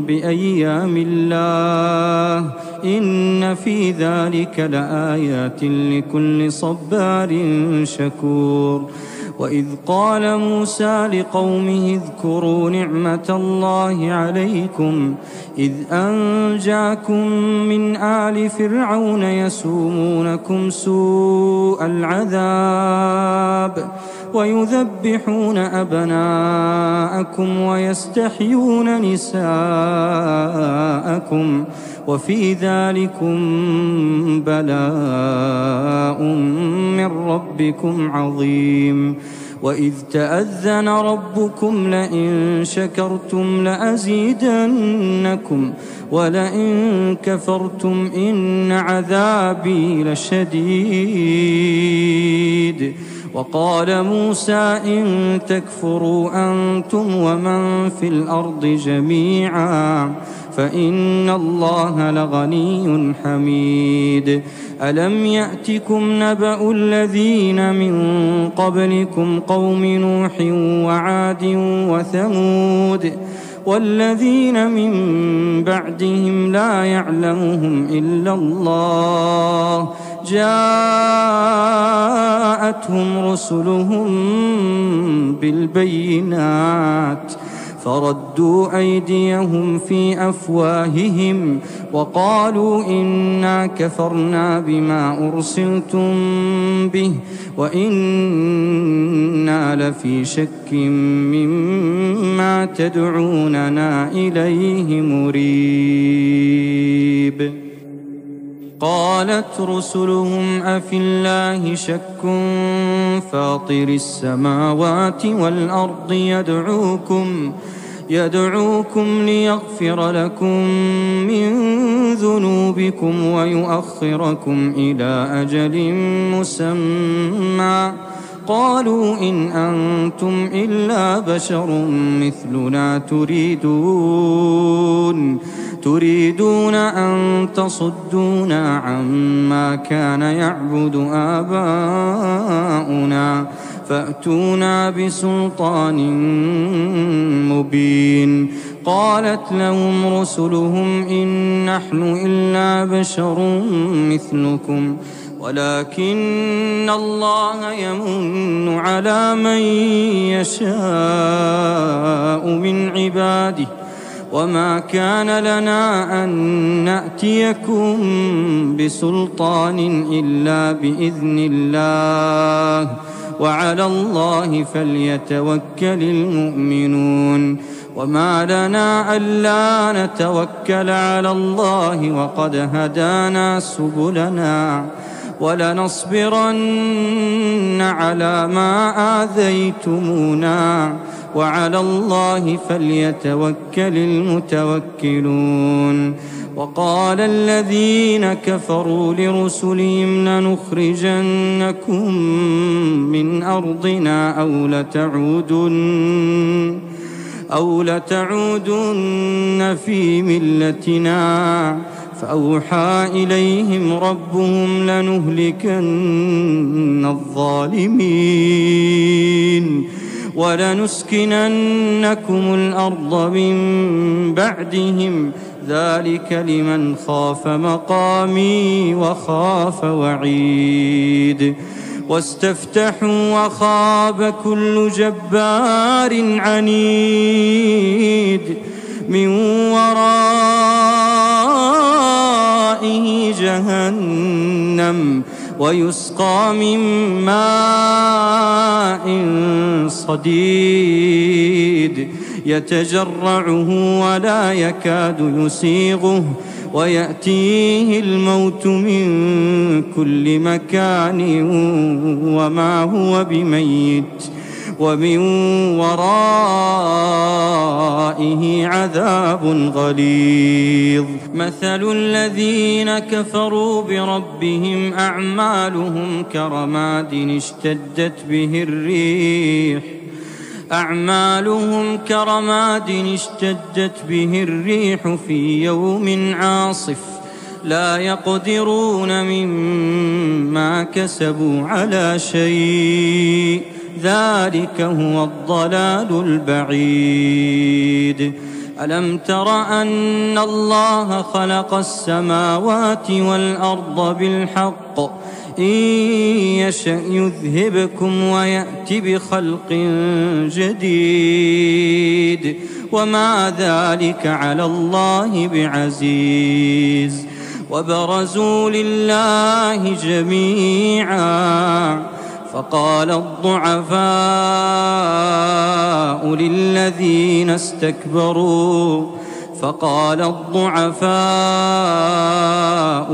بأيام الله، إن في ذلك لآيات لكل صبار شكور. وإذ قال موسى لقومه اذكروا نعمة الله عليكم إذ أنجاكم من آل فرعون يسومونكم سوء العذاب ويذبحون أبناءكم ويستحيون نساءكم وفي ذلكم بلاء من ربكم عظيم. وإذ تأذن ربكم لئن شكرتم لأزيدنكم ولئن كفرتم إن عذابي لشديد. وقال موسى إن تكفروا أنتم ومن في الأرض جميعا فإن الله لغني حميد. ألم يأتكم نبأ الذين من قبلكم قوم نوح وعاد وثمود والذين من بعدهم لا يعلمهم إلا الله، جاءتهم رسلهم بالبينات فردوا أيديهم في أفواههم وقالوا إنا كفرنا بما أرسلتم به وإنا لفي شك مما تدعوننا إليه مريب. قالت رسلهم أفي الله شك فاطر السماوات والأرض يدعوكم ليغفر لكم من ذنوبكم ويؤخركم إلى أجل مسمى. قالوا إن أنتم إلا بشر مثلنا تريدون أن تصدونا عما كان يعبد آباؤنا فأتونا بسلطان مبين. قالت لهم رسلهم إن نحن إلا بشر مثلكم ولكن الله يمن على من يشاء من عباده وما كان لنا أن نأتيكم بسلطان إلا بإذن الله وعلى الله فليتوكل المؤمنون. وما لنا ألا نتوكل على الله وقد هدانا سبلنا ولنصبرن على ما آذيتمونا وعلى الله فليتوكل المتوكلون. وقال الذين كفروا لرسلهم لنخرجنكم من أرضنا أو لتعودن في ملتنا فأوحى إليهم ربهم لنهلكن الظالمين ولنسكننكم الأرض من بعدهم ذلك لمن خاف مقامي وخاف وعيد. واستفتحوا وخاب كل جبار عنيد من ورائه جهنم ويسقى من ماء صديد يتجرعه ولا يكاد يسيغه ويأتيه الموت من كل مكان وما هو بميت ومن ورائه عذاب غليظ. مثل الذين كفروا بربهم أعمالهم كرماد اشتدت به الريح في يوم عاصف لا يقدرون مما كسبوا على شيء ذلك هو الضلال البعيد. ألم تر أن الله خلق السماوات والأرض بالحق إن يشأ يذهبكم ويأت بخلق جديد وما ذلك على الله بعزيز. وبرزوا لله جميعا فقال الضعفاء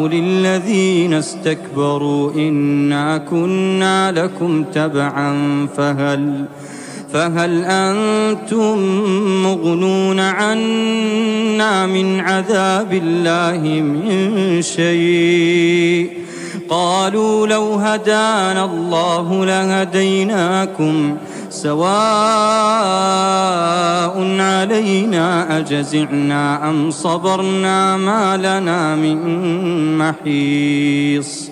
للذين استكبروا إنا كنا لكم تبعا فهل أنتم مغنون عنا من عذاب الله من شيء قالوا لو هدانا الله لهديناكم سواء علينا أجزعنا أم صبرنا ما لنا من محيص.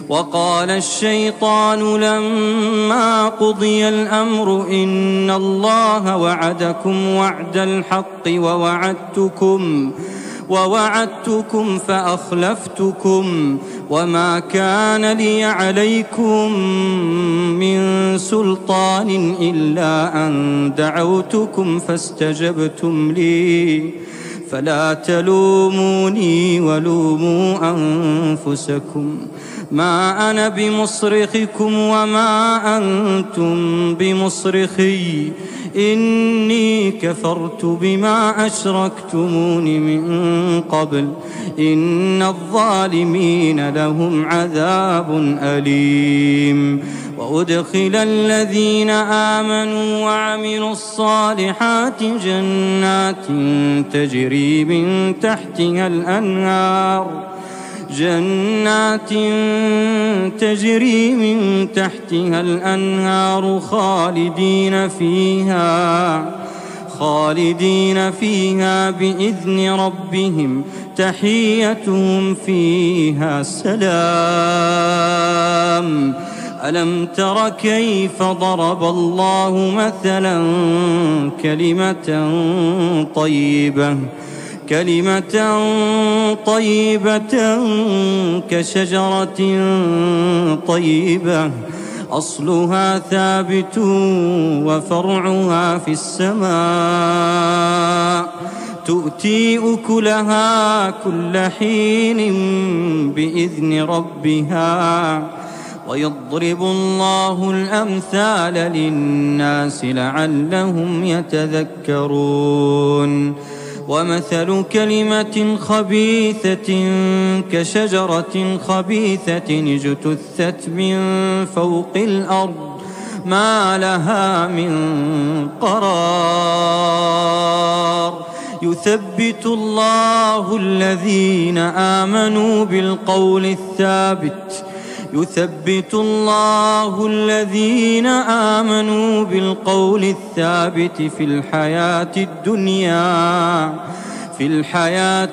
وقال الشيطان لما قضي الأمر إن الله وعدكم وعد الحق ووعدتكم فأخلفتكم وما كان لي عليكم من سلطان إلا أن دعوتكم فاستجبتم لي فلا تلوموني ولوموا أنفسكم ما أنا بمصرخكم وما أنتم بمصرخي إني كفرت بما أشركتمون من قبل إن الظالمين لهم عذاب أليم. وأدخل الذين آمنوا وعملوا الصالحات جنات تجري من تحتها الأنهار خالدين فيها بإذن ربهم تحيتهم فيها سلام. ألم تر كيف ضرب الله مثلا كلمة طيبة كشجرة طيبة أصلها ثابت وفرعها في السماء تؤتي أكلها كل حين بإذن ربها ويضرب الله الأمثال للناس لعلهم يتذكرون. ومثل كلمة خبيثة كشجرة خبيثة اجتثت من فوق الأرض ما لها من قرار. يثبت الله الذين آمنوا بالقول الثابت في الحياة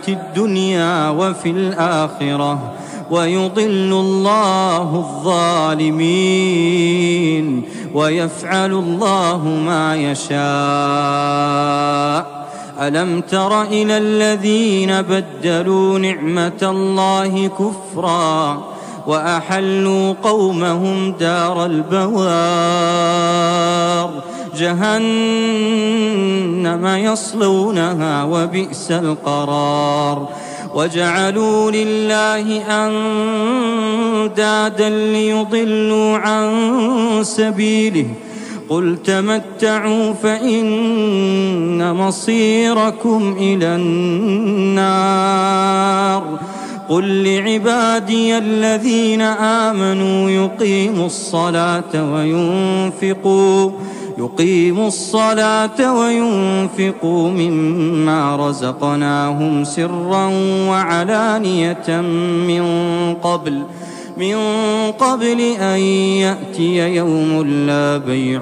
الدنيا وفي الآخرة ويضل الله الظالمين ويفعل الله ما يشاء. ألم تر إلى الذين بدلوا نعمة الله كفرا وأحلوا قومهم دار البوار جهنم يصلونها وبئس القرار وجعلوا لله أندادا ليضلوا عن سبيله قل تمتعوا فإن مصيركم إلى النار قل لعبادي الذين آمنوا يقيموا الصلاة وينفقوا مما رزقناهم سرا وعلانية من قبل أن يأتي يوم لا بيع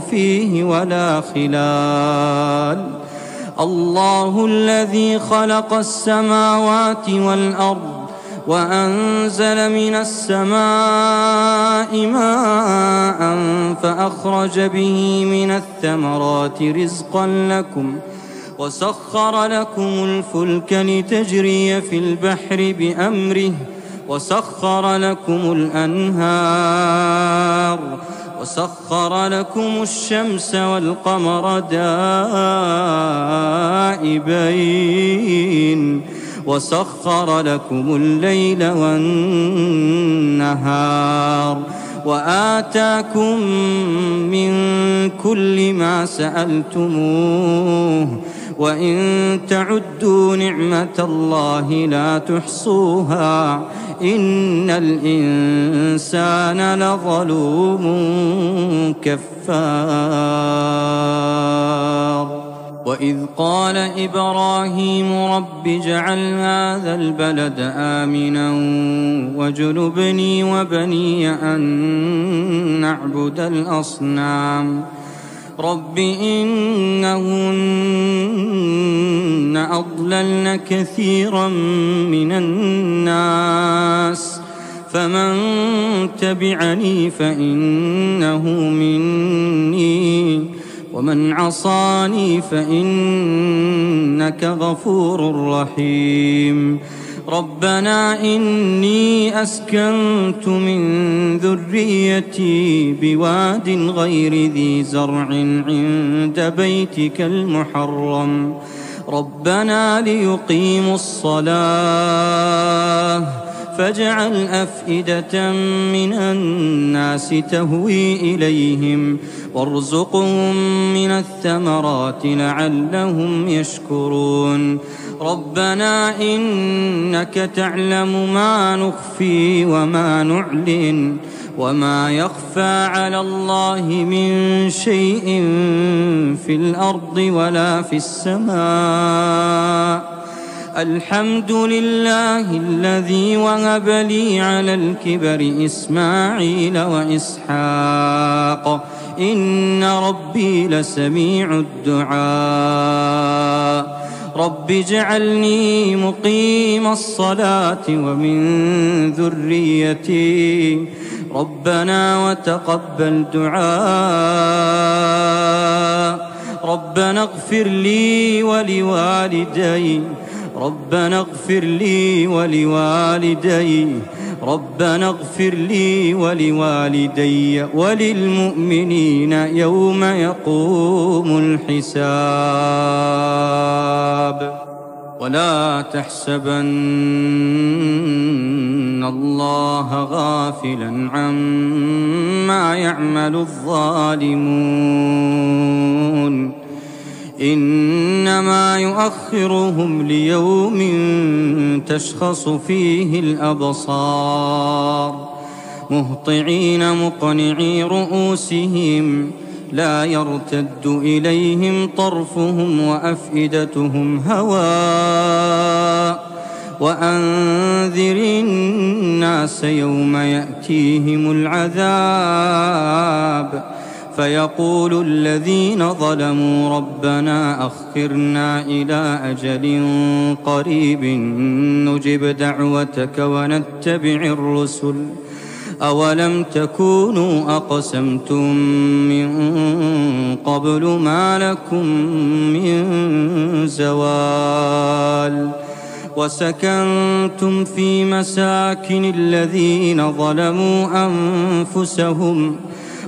فيه ولا خلال الله الذي خلق السماوات والأرض وأنزل من السماء ماء فأخرج به من الثمرات رزقا لكم وسخر لكم الفلك لتجري في البحر بأمره وسخر لكم الأنهار وسخر لكم الشمس والقمر دائبين وسخر لكم الليل والنهار وآتاكم من كل ما سألتموه وإن تعدوا نعمة الله لا تحصوها إن الإنسان لظلوم كفار وإذ قال إبراهيم رب اجعل هذا البلد آمنا واجنبني وبني أن نعبد الأصنام رب إنهن أضللن كثيرا من الناس فمن تبعني فإنه مني ومن عصاني فإنك غفور رحيم ربنا إني أسكنت من ذريتي بواد غير ذي زرع عند بيتك المحرم ربنا ليقيموا الصلاة فاجعل أفئدة من الناس تهوي إليهم وارزقهم من الثمرات لعلهم يشكرون ربنا إنك تعلم ما نخفي وما نعلن وما يخفى على الله من شيء في الأرض ولا في السماء الحمد لله الذي وهب لي على الكبر إسماعيل وإسحاق إن ربي لسميع الدعاء رب اجعلني مقيم الصلاة ومن ذريتي ربنا وتقبل دعاء ربنا اغفر لي ولوالدي ربنا اغفر لي ولوالدي ربنا اغفر لي ولوالدي وللمؤمنين يوم يقوم الحساب ولا تحسبن الله غافلا عما يعمل الظالمون إنما يؤخرهم ليوم تشخص فيه الأبصار مهطعين مقنعي رؤوسهم لا يرتد إليهم طرفهم وأفئدتهم هواء وأنذر الناس يوم يأتيهم العذاب فيقول الذين ظلموا ربنا أخرنا إلى أجل قريب نجب دعوتك ونتبع الرسل أولم تكونوا أقسمتم من قبل ما لكم من زوال وسكنتم في مساكن الذين ظلموا أنفسهم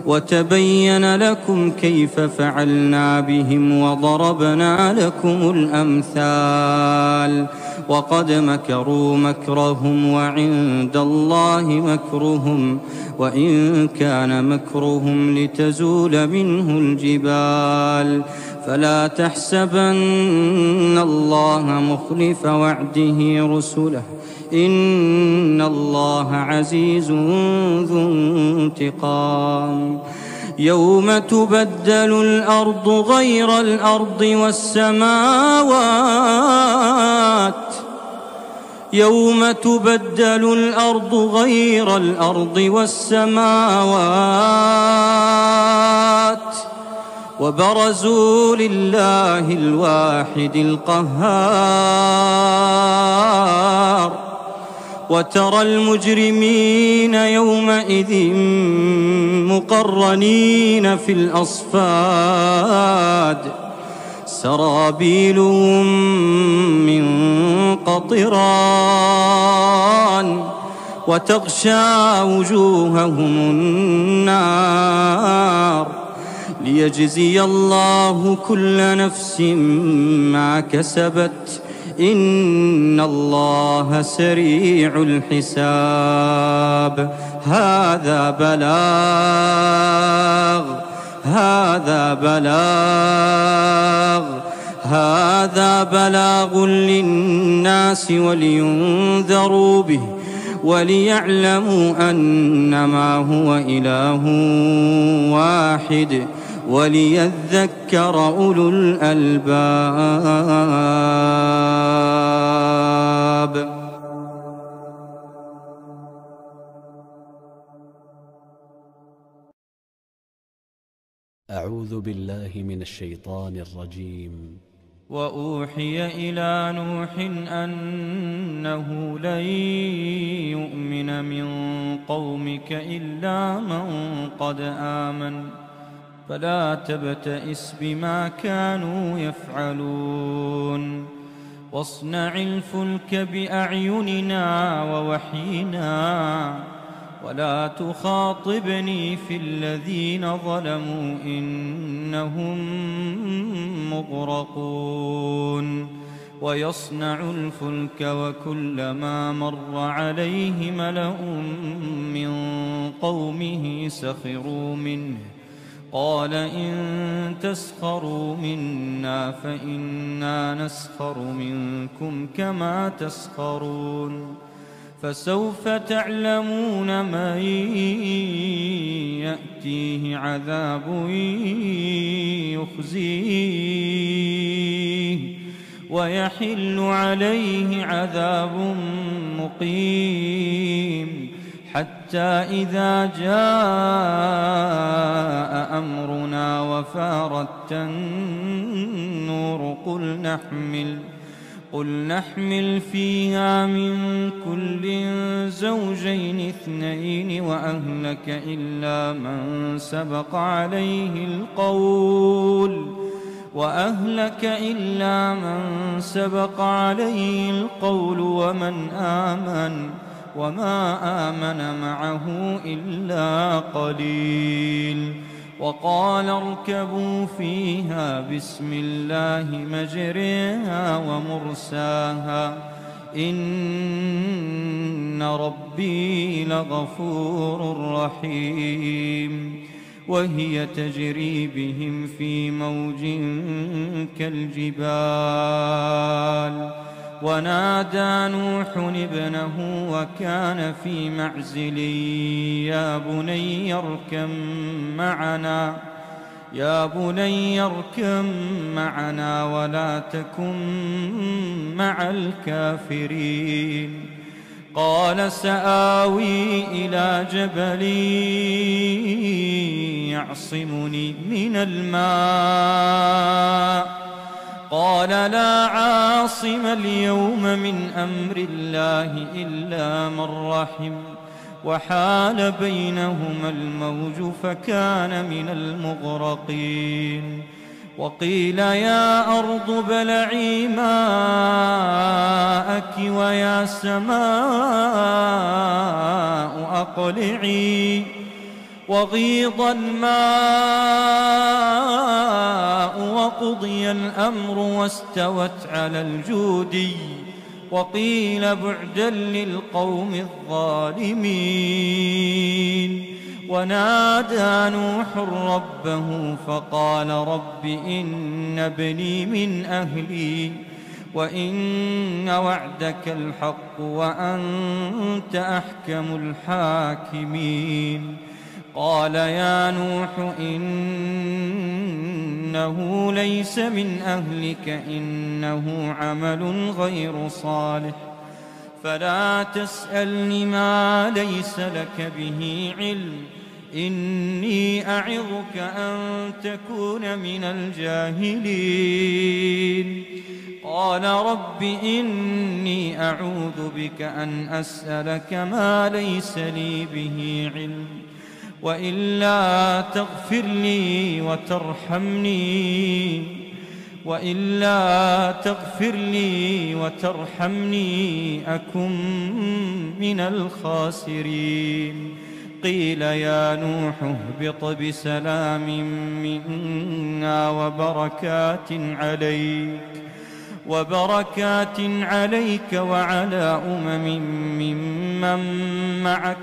وتبين لكم كيف فعلنا بهم وضربنا لكم الأمثال وقد مكروا مكرهم وعند الله مكرهم وإن كان مكرهم لتزول منه الجبال فلا تحسبن الله مخلف وعده رسله إن الله عزيز ذو انتقام يوم تبدل الأرض غير الأرض والسماوات يوم تبدل الأرض غير الأرض والسماوات وبرزوا لله الواحد القهار وترى المجرمين يومئذ مقرنين في الأصفاد سرابيلهم من قطران وتغشى وجوههم النار ليجزي الله كل نفس ما كسبت إن الله سريع الحساب هذا بلاغ للناس ولينذروا به وليعلموا أنما هو إله واحد وليذكر أولو الألباب. أعوذ بالله من الشيطان الرجيم. وأوحي إلى نوح أنه لن يؤمن من قومك إلا من قد آمن فلا تبتئس بما كانوا يفعلون واصنع الفلك بأعيننا ووحينا ولا تخاطبني في الذين ظلموا إنهم مغرقون ويصنع الفلك وكلما مر عليه ملأ من قومه سخروا منه قال إن تسخروا منا فإنا نسخر منكم كما تسخرون فسوف تعلمون من يأتيه عذاب يخزيه ويحل عليه عذاب مقيم حتى إذا جاء أمرنا وفارت النور قل نحمل فيها من كل زوجين اثنين وأهلك إلا من سبق عليه القول ومن آمن وما آمن معه إلا قليل وقال اركبوا فيها بسم الله مجريها ومرساها إن ربي لغفور رحيم وهي تجري بهم في موج كالجبال ونادى نوح ابنه وكان في معزل يا بني اركم معنا ولا تكن مع الكافرين قال سآوي إلى جبل يعصمني من الماء قال لا عاصم اليوم من أمر الله إلا من رحم وحال بينهما الموج فكان من المغرقين وقيل يا أرض ابلعي ماءك ويا سماء أقلعي وغيض الماء وقضي الأمر واستوت على الجودي وقيل بعدا للقوم الظالمين. ونادى نوح ربه فقال رب إن ابني من أهلي وإن وعدك الحق وأنت أحكم الحاكمين. قال يا نوح إنه ليس من أهلك إنه عمل غير صالح فلا تسألني ما ليس لك به علم إني أعظك أن تكون من الجاهلين. قال رب إني أعوذ بك أن أسألك ما ليس لي به علم وإلا تغفر لي وترحمني أكن من الخاسرين. قيل يا نوح اهبط بسلام منا وبركات عليك وعلى ممن معك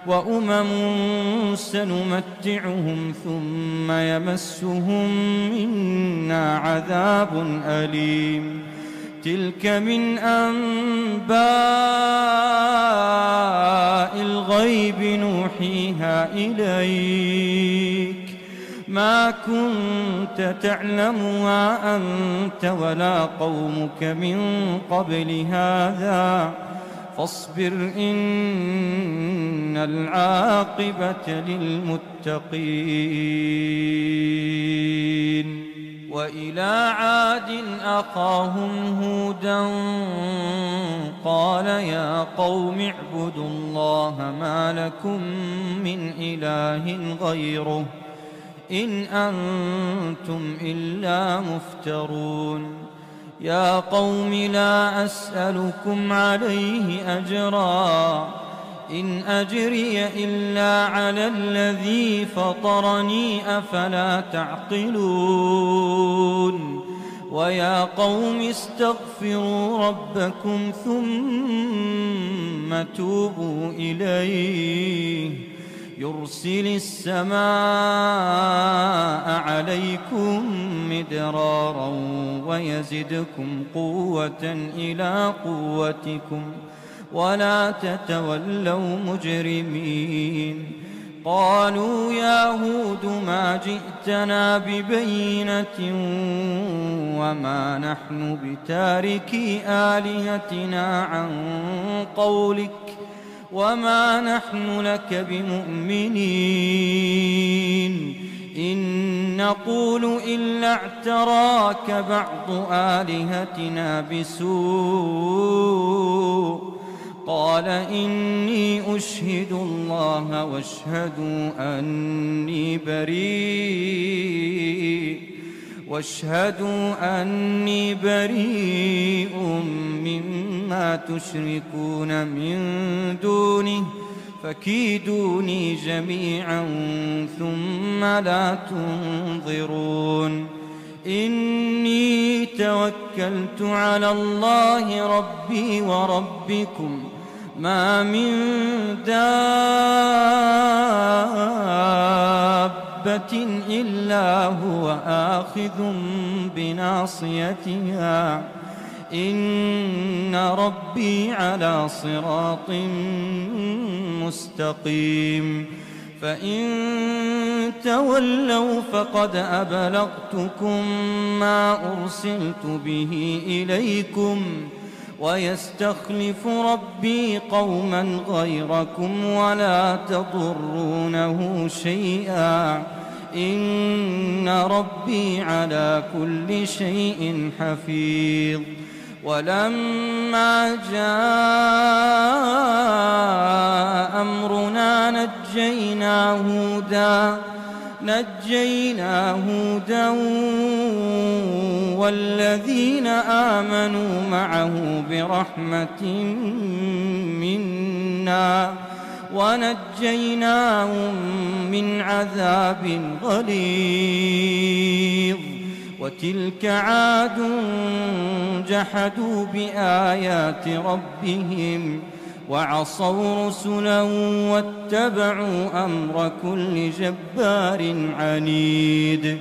وأمم سنمتعهم ثم يمسهم منا عذاب أليم. تلك من أنباء الغيب نوحيها إليك ما كنت تعلمها أنت ولا قومك من قبل هذا فاصبر إن العاقبة للمتقين. وإلى عاد أخاهم هودا قال يا قوم اعبدوا الله ما لكم من إله غيره إن أنتم إلا مفترون. يا قوم لا أسألكم عليه أجرا إن أجري إلا على الذي فطرني أفلا تعقلون. ويا قوم استغفروا ربكم ثم توبوا إليه يرسل السماء عليكم مدرارا ويزدكم قوة إلى قوتكم ولا تتولوا مجرمين. قالوا يا هود ما جئتنا ببينة وما نحن بتاركي آلهتنا عن قولك وما نحن لك بمؤمنين إن نقول إلا اعتراك بعض آلهتنا بسوء. قال إني أشهد الله واشهدوا أني بريء مما تشركون من دونه فكيدوني جميعا ثم لا تنظرون. إني توكلت على الله ربي وربكم ما من دابة إلا هو آخذ بناصيتها إن ربي على صراط مستقيم. فإن تولوا فقد أبلغتكم ما أرسلت به إليكم ويستخلف ربي قوما غيركم ولا تضرونه شيئا إن ربي على كل شيء حفيظ. ولما جاء أمرنا نجينا هودا والذين آمنوا معه برحمة منا ونجيناهم من عذاب غليظ. وتلك عاد جحدوا بآيات ربهم وعصوا رسلا واتبعوا أمر كل جبار عنيد.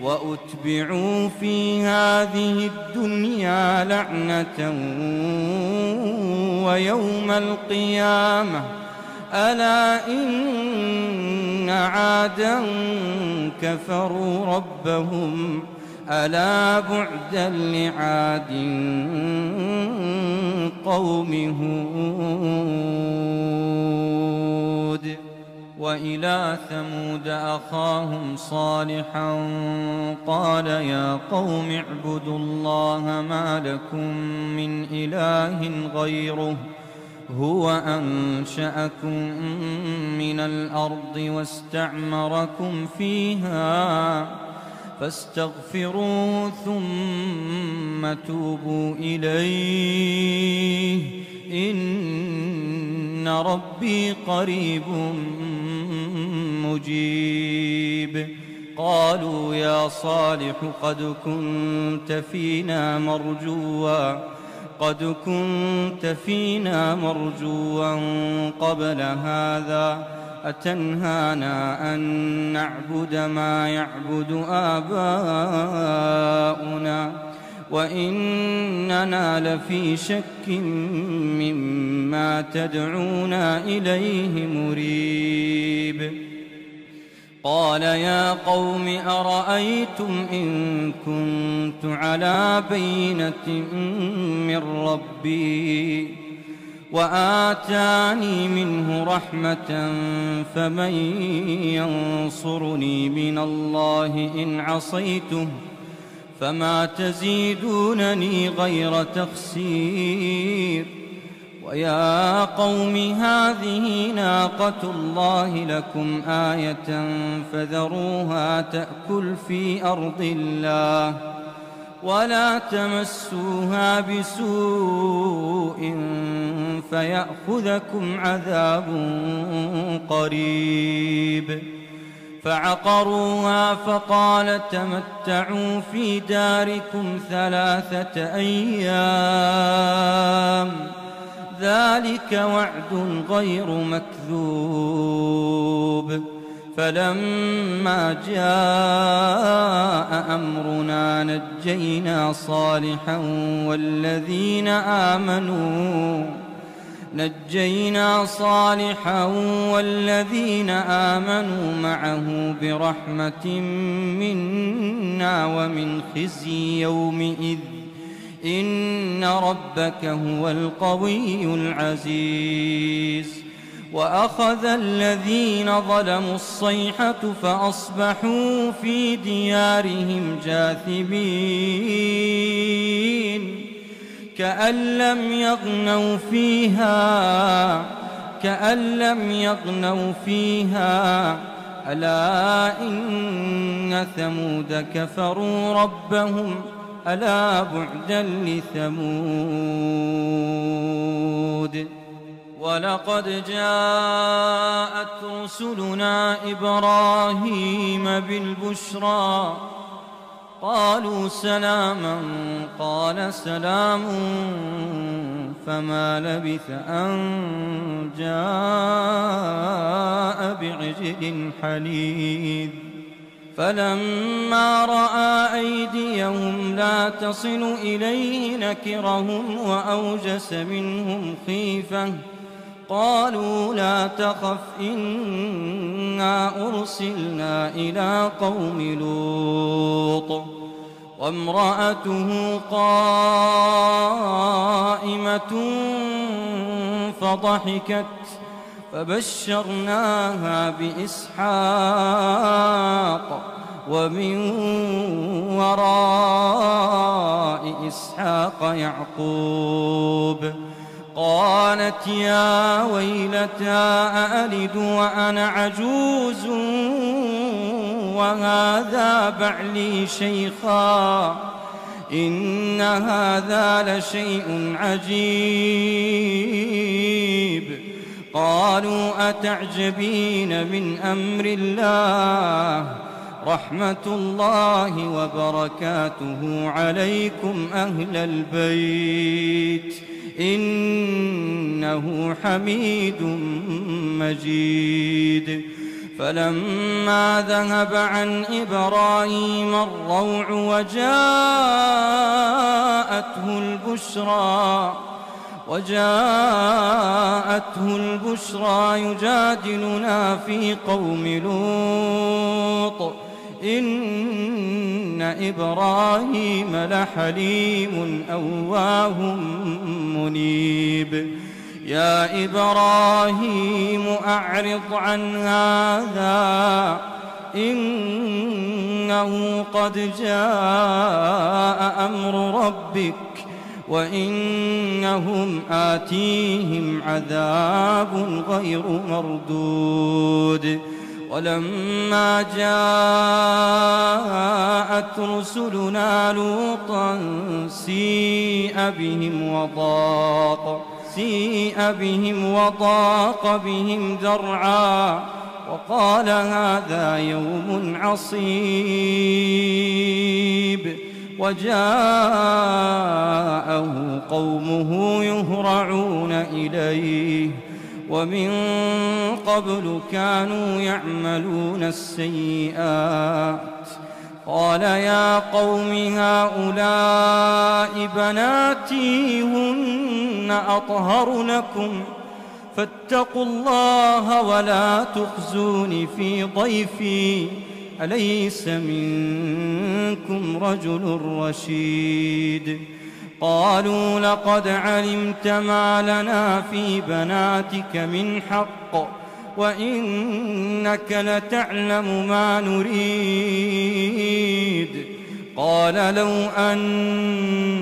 وأتبعوا في هذه الدنيا لعنة ويوم القيامة ألا إن عادا كفروا ربهم ألا بعدا لعاد قوم هود. وإلى ثمود أخاهم صالحا قال يا قوم اعبدوا الله ما لكم من إله غيره هو أنشأكم من الأرض واستعمركم فيها فاستغفروه ثم توبوا إليه إن ربي قريب مجيب. قالوا يا صالح قد كنت فينا مرجوا قبل هذا أتنهانا أن نعبد ما يعبد آباؤنا وإننا لفي شك مما تدعونا إليه مريب. قال يا قوم أرأيتم إن كنت على بينة من ربي وآتاني منه رحمة فمن ينصرني من الله إن عصيته فما تزيدونني غير تخسير. ويا قوم هذه ناقة الله لكم آية فذروها تأكل في أرض الله ولا تمسوها بسوء فيأخذكم عذاب قريب. فعقروها فقال تمتعوا في داركم 3 أيام ذلك وعد غير مكذوب. فلما جاء أمرنا نجينا صالحا والذين آمنوا معه برحمة منا ومن خزي يومئذ إن ربك هو القوي العزيز. وأخذ الذين ظلموا الصيحة فأصبحوا في ديارهم جاثمين كأن لم يغنوا فيها ألا إن ثمود كفروا ربهم ألا بعدا لثمود. ولقد جاءت رسلنا إبراهيم بالبشرى قالوا سلاما قال سلام فما لبث أن جاء بعجل حنيذ. فلما رأى أيديهم لا تصل إليه نكرهم وأوجس منهم خيفة قالوا لا تخف إنا أرسلنا إلى قوم لوط وامرأته قائمة فضحكت فبشرناها بإسحاق ومن وراء إسحاق يعقوب. قالت يا ويلتى أألد وأنا عجوز وهذا بعلي شيخا إن هذا لشيء عجيب قالوا أتعجبين من أمر الله رحمة الله وبركاته عليكم أهل البيت إنه حميد مجيد فلما ذهب عن إبراهيم الروع وجاءته البشرى يجادلنا في قوم لوط إن إبراهيم لحليم أواه منيب يا إبراهيم أعرض عن هذا إنه قد جاء أمر ربك وإنهم آتيهم عذاب غير مردود ولما جاءت رسلنا لوطا سيء بهم وضاق بهم ذرعا وقال هذا يوم عصيب وجاءه قومه يهرعون إليه ومن قبل كانوا يعملون السيئات قال يا قوم هؤلاء بناتي هن أطهر لكم فاتقوا الله ولا تخزوني في ضيفي أليس منكم رجل رشيد قالوا لقد علمت ما لنا في بناتك من حق وإنك لتعلم ما نريد قال لو أن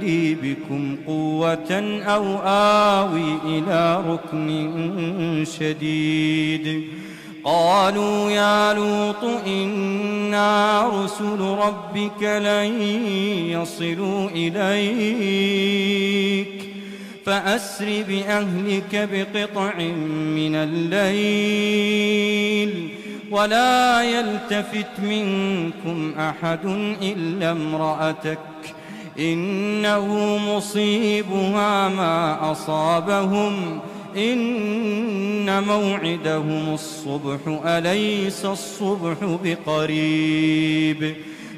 لي بكم قوة أو آوي إلى ركن شديد قالوا يا لوط إنا رسل ربك لن يصلوا إليك فأسر بأهلك بقطع من الليل ولا يلتفت منكم أحد إلا امرأتك إنه مصيبها ما أصابهم إن موعدهم الصبح أليس الصبح بقريب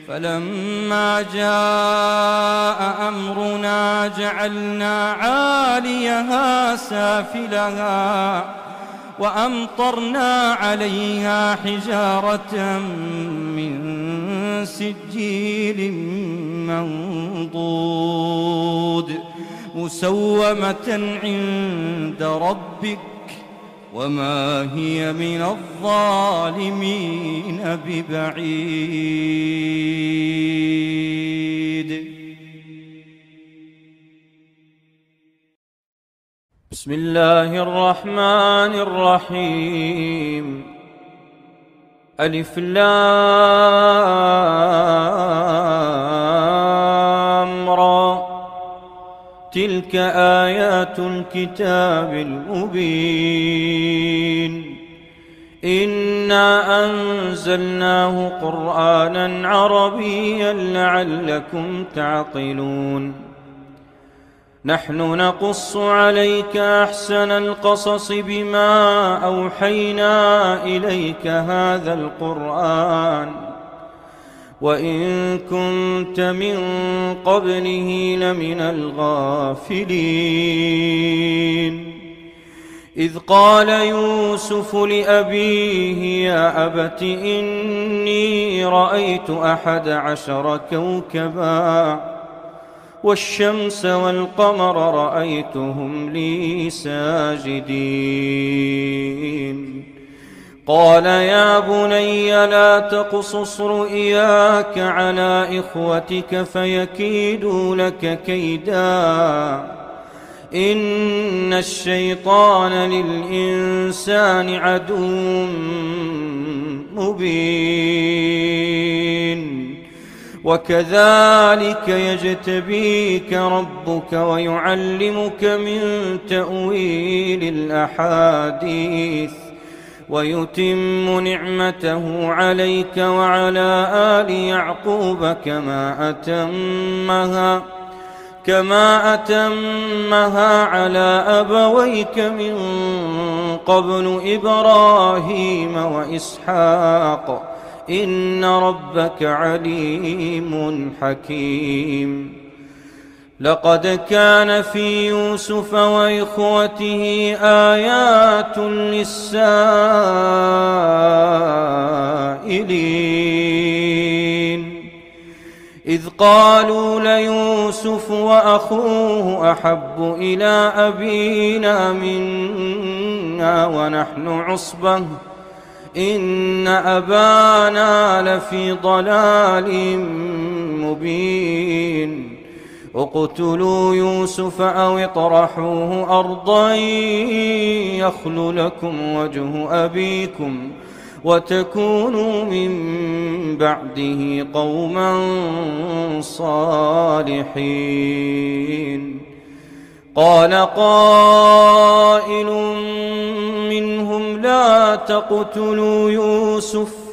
فلما جاء أمرنا جعلنا عاليها سافلها وأمطرنا عليها حجارة من سجيل منضود مسومة عند ربك وما هي من الظالمين ببعيد. بسم الله الرحمن الرحيم. ألف لام را تلك آيات الكتاب المبين إنا أنزلناه قرآنا عربيا لعلكم تعقلون نحن نقص عليك أحسن القصص بما أوحينا إليك هذا القرآن وإن كنت من قبله لمن الغافلين إذ قال يوسف لأبيه يا أبت إني رأيت 11 كوكبا والشمس والقمر رأيتهم لي ساجدين قال يا بني لا تقصص رؤياك على إخوتك فيكيدوا لك كيدا إن الشيطان للإنسان عدو مبين وكذلك يجتبيك ربك ويعلمك من تأويل الأحاديث ويتم نعمته عليك وعلى آل يعقوب كما أتمها على أبويك من قبل إبراهيم وإسحاق إن ربك عليم حكيم لقد كان في يوسف وإخوته آيات للسائلين إذ قالوا ليوسف وأخوه أحب إلى أبينا منا ونحن عصبة إن أبانا لفي ضلال مبين اقتلوا يوسف أو اطرحوه أرضا يخل لكم وجه أبيكم وتكونوا من بعده قوما صالحين قال قائل منهم لا تقتلوا يوسف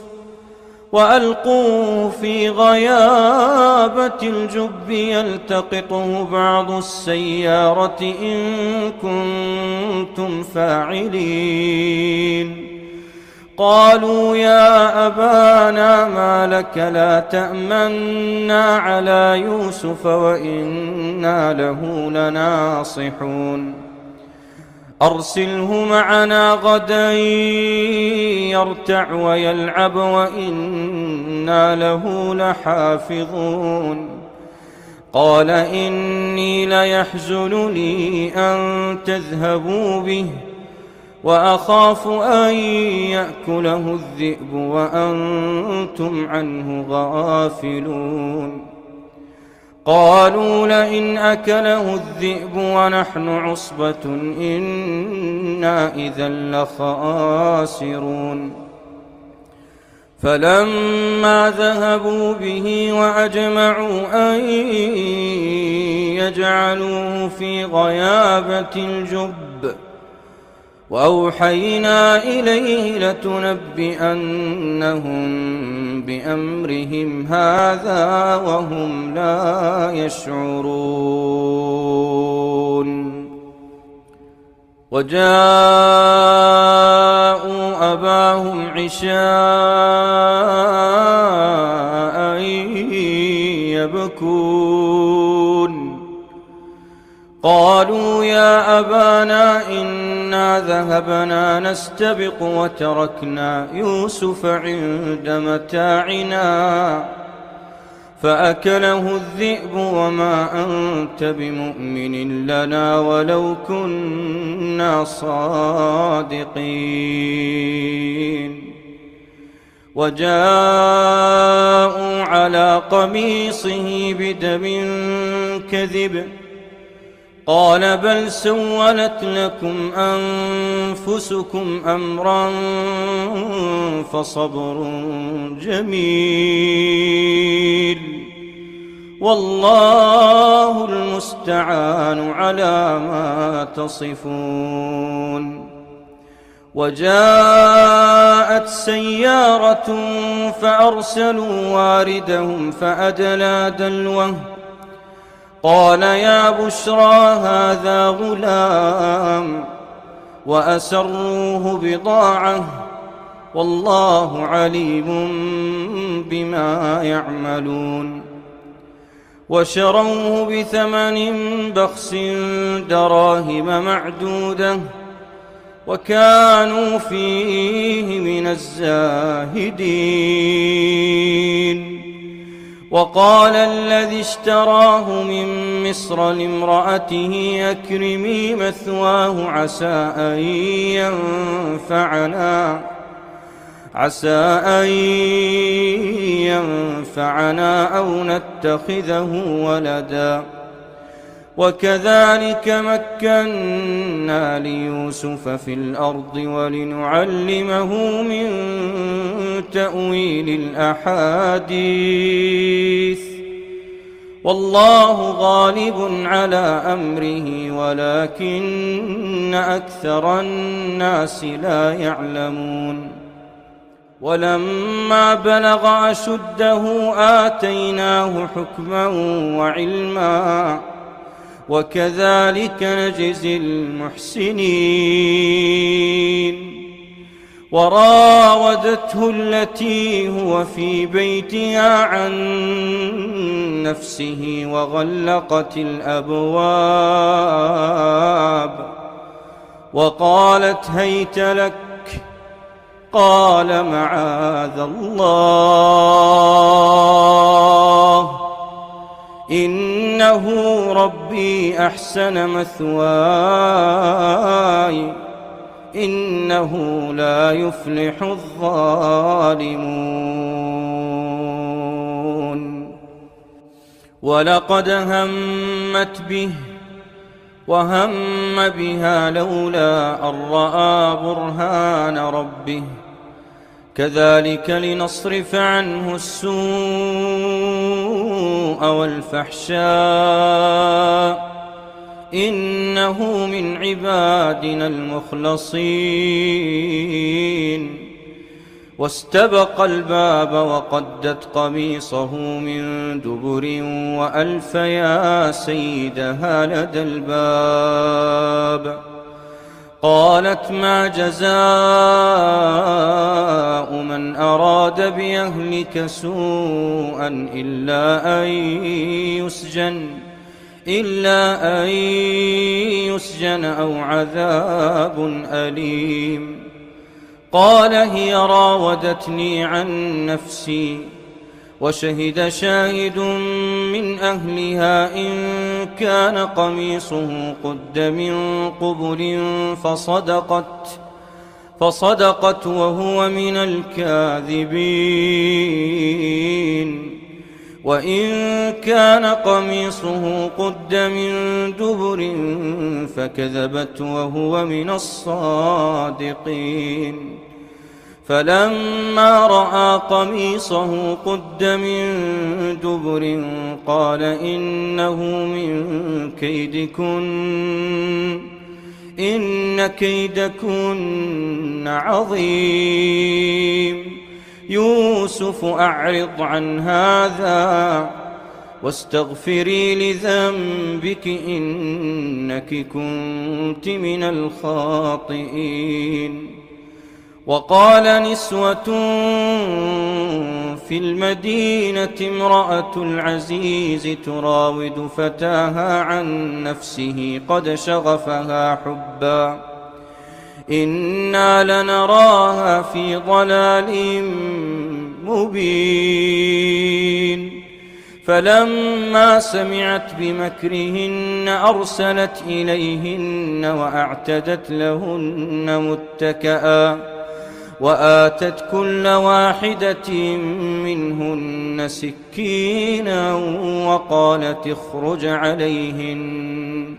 وألقوه في غيابة الجب يلتقطه بعض السيارة إن كنتم فاعلين قالوا يا أبانا ما لك لا تأمنا على يوسف وإنا له لناصحون أرسله معنا غدا يرتع ويلعب وإنا له لحافظون قال إني ليحزنني أن تذهبوا به وأخاف أن يأكله الذئب وأنتم عنه غافلون قالوا لئن أكله الذئب ونحن عصبة إنا إذا لخاسرون فلما ذهبوا به وأجمعوا أن يجعلوه في غيابة الجب وأوحينا إليه لتنبئنهم بأمرهم هذا وهم لا يشعرون وجاءوا أباهم عشاء يبكون قالوا يا أبانا إنا ذهبنا نستبق وتركنا يوسف عند متاعنا فأكله الذئب وما أنت بمؤمن لنا ولو كنا صادقين وجاءوا على قميصه بدم كذب قال بل سولت لكم أنفسكم أمرا فصبر جميل والله المستعان على ما تصفون وجاءت سيارة فأرسلوا واردهم فأدلى دلوه قال يا بشرى هذا غلام وأسروه بضاعة والله عليم بما يعملون وشروه بثمن بخس دراهم معدودة وكانوا فيه من الزاهدين وقال الذي اشتراه من مصر لامرأته أكرمي مثواه عسى أن ينفعنا أو نتخذه ولدا وكذلك مكنا ليوسف في الأرض ولنعلمه من تأويل الأحاديث والله غالب على أمره ولكن أكثر الناس لا يعلمون ولما بلغ أشده آتيناه حكما وعلما وكذلك نجزي المحسنين وراودته التي هو في بيتها عن نفسه وغلقت الأبواب وقالت هيت لك قال معاذ الله إنه ربي أحسن مثواي إنه لا يفلح الظالمون ولقد همت به وهم بها لولا أن رأى برهان ربه كذلك لنصرف عنه السوء والفحشاء إنه من عبادنا المخلصين واستبق الباب وقدت قميصه من دبر وألف يا سيدها لدى الباب قالت ما جزاء من أراد بأهلك سوءا إلا أن يسجن أو عذاب أليم قال هي راودتني عن نفسي وشهد شاهد من أهلها إن كان قميصه قد من قبل فصدقت وهو من الكاذبين وإن كان قميصه قد من دبر فكذبت وهو من الصادقين فلما رأى قميصه قد من دبر قال إنه من كيدكن إن كيدكن عظيم يوسف أعرض عن هذا واستغفري لذنبك إنك كنت من الخاطئين وقال نسوة في المدينة امرأة العزيز تراود فتاها عن نفسه قد شغفها حبا إنا لنراها في ضلال مبين فلما سمعت بمكرهن أرسلت إليهن وأعتدت لهن متكئا وآتت كل واحدة منهن سكينا وقالت اخرج عليهن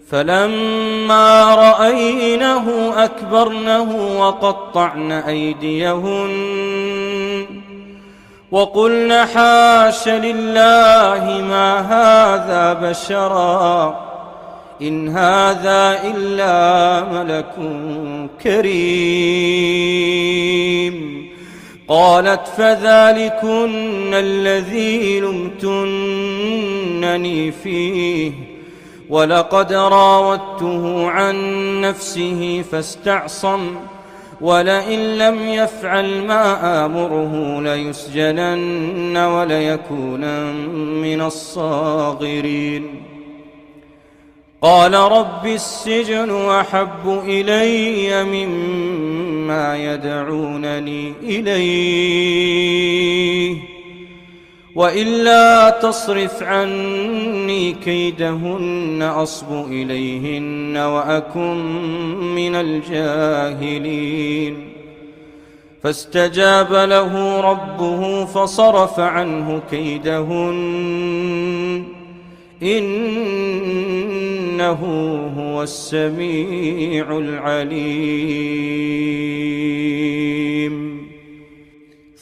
فلما رأينه أكبرنه وقطعن أيديهن وقلن حاش لله ما هذا بشرا إن هذا إلا ملك كريم قالت فذلكن الذي لمتنني فيه ولقد راودته عن نفسه فاستعصم ولئن لم يفعل ما آمره ليسجنن وليكونن من الصاغرين قال رب السجن أحب إلي مما يدعونني إليه وإلا تصرف عني كيدهن أصب إليهن وأكن من الجاهلين فاستجاب له ربه فصرف عنه كيدهن إنه هو السميع العليم.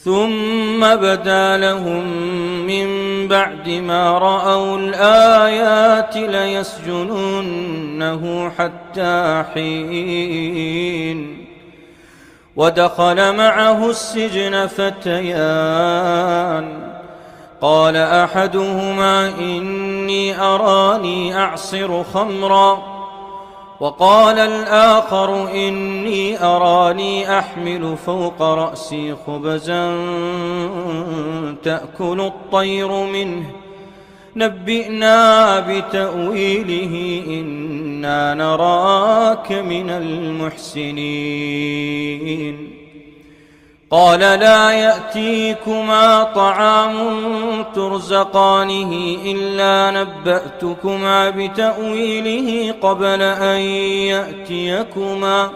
ثم بدا لهم من بعد ما رأوا الآيات ليسجننه حتى حين. ودخل معه السجن فتيان، قال أحدهما إني أراني أعصر خمرا، وقال الآخر إني أراني أحمل فوق رأسي خبزا تأكل الطير منه، نبئنا بتأويله إنا نراك من المحسنين. قال لا يأتيكما طعام ترزقانه إلا نبأتكما بتأويله قبل أن يأتيكما،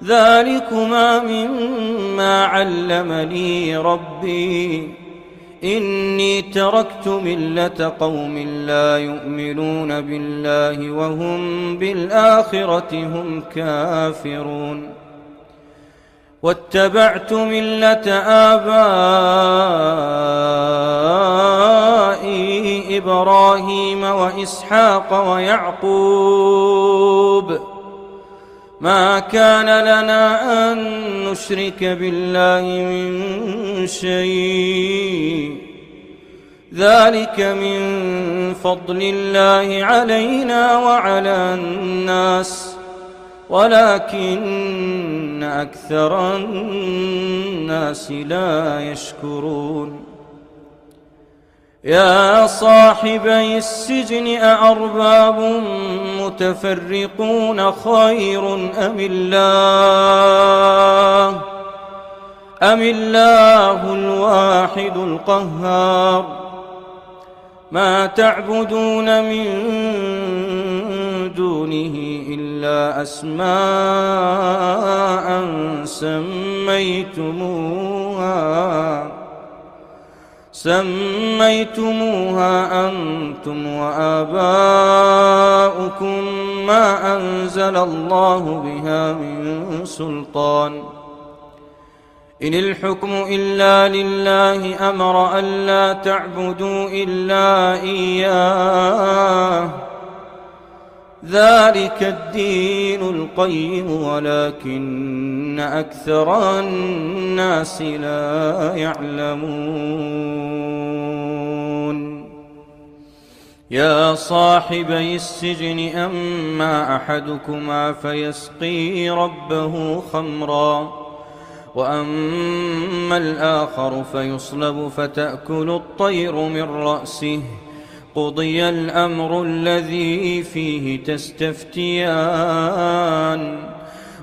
ذلكما مما علمني ربي، إني تركت ملة قوم لا يؤمنون بالله وهم بالآخرة هم كافرون، واتبعت ملة آبائي إبراهيم وإسحاق ويعقوب، ما كان لنا أن نشرك بالله من شيء، ذلك من فضل الله علينا وعلى الناس ولكن أكثر الناس لا يشكرون. يا صاحبي السجن أأرباب متفرقون خير أم الله الواحد القهار. ما تعبدون من دونه إلا أسماء سميتموها أنتم وآباؤكم ما أنزل الله بها من سلطان، إن الحكم إلا لله أمر ألا تعبدوا إلا إياه، ذلك الدين القيم ولكن أكثر الناس لا يعلمون. يا صاحبي السجن أما أحدكما فيسقي ربه خمرا، وأما الآخر فيصلب فتأكل الطير من رأسه، قضي الأمر الذي فيه تستفتيان.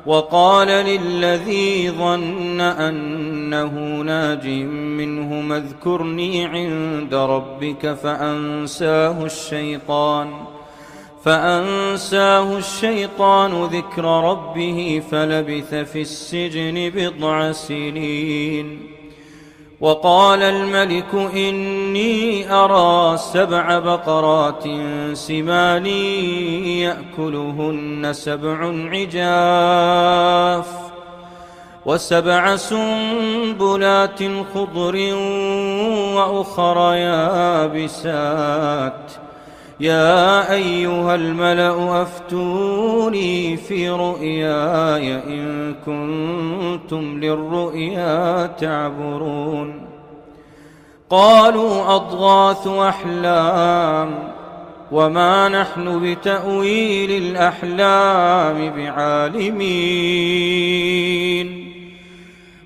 وقال للذي ظن أنه ناج منهما اذكرني عند ربك فأنساه الشيطان ذكر ربه فلبث في السجن بضع سنين. وقال الملك إني أرى 7 بقرات سمان يأكلهن 7 عجاف و7 سنبلات خضر وأخر يابسات، يا أيها الملأ أفتوني في رؤياي إن كنتم للرؤيا تعبرون. قالوا أضغاث أحلام وما نحن بتأويل الأحلام بعالمين.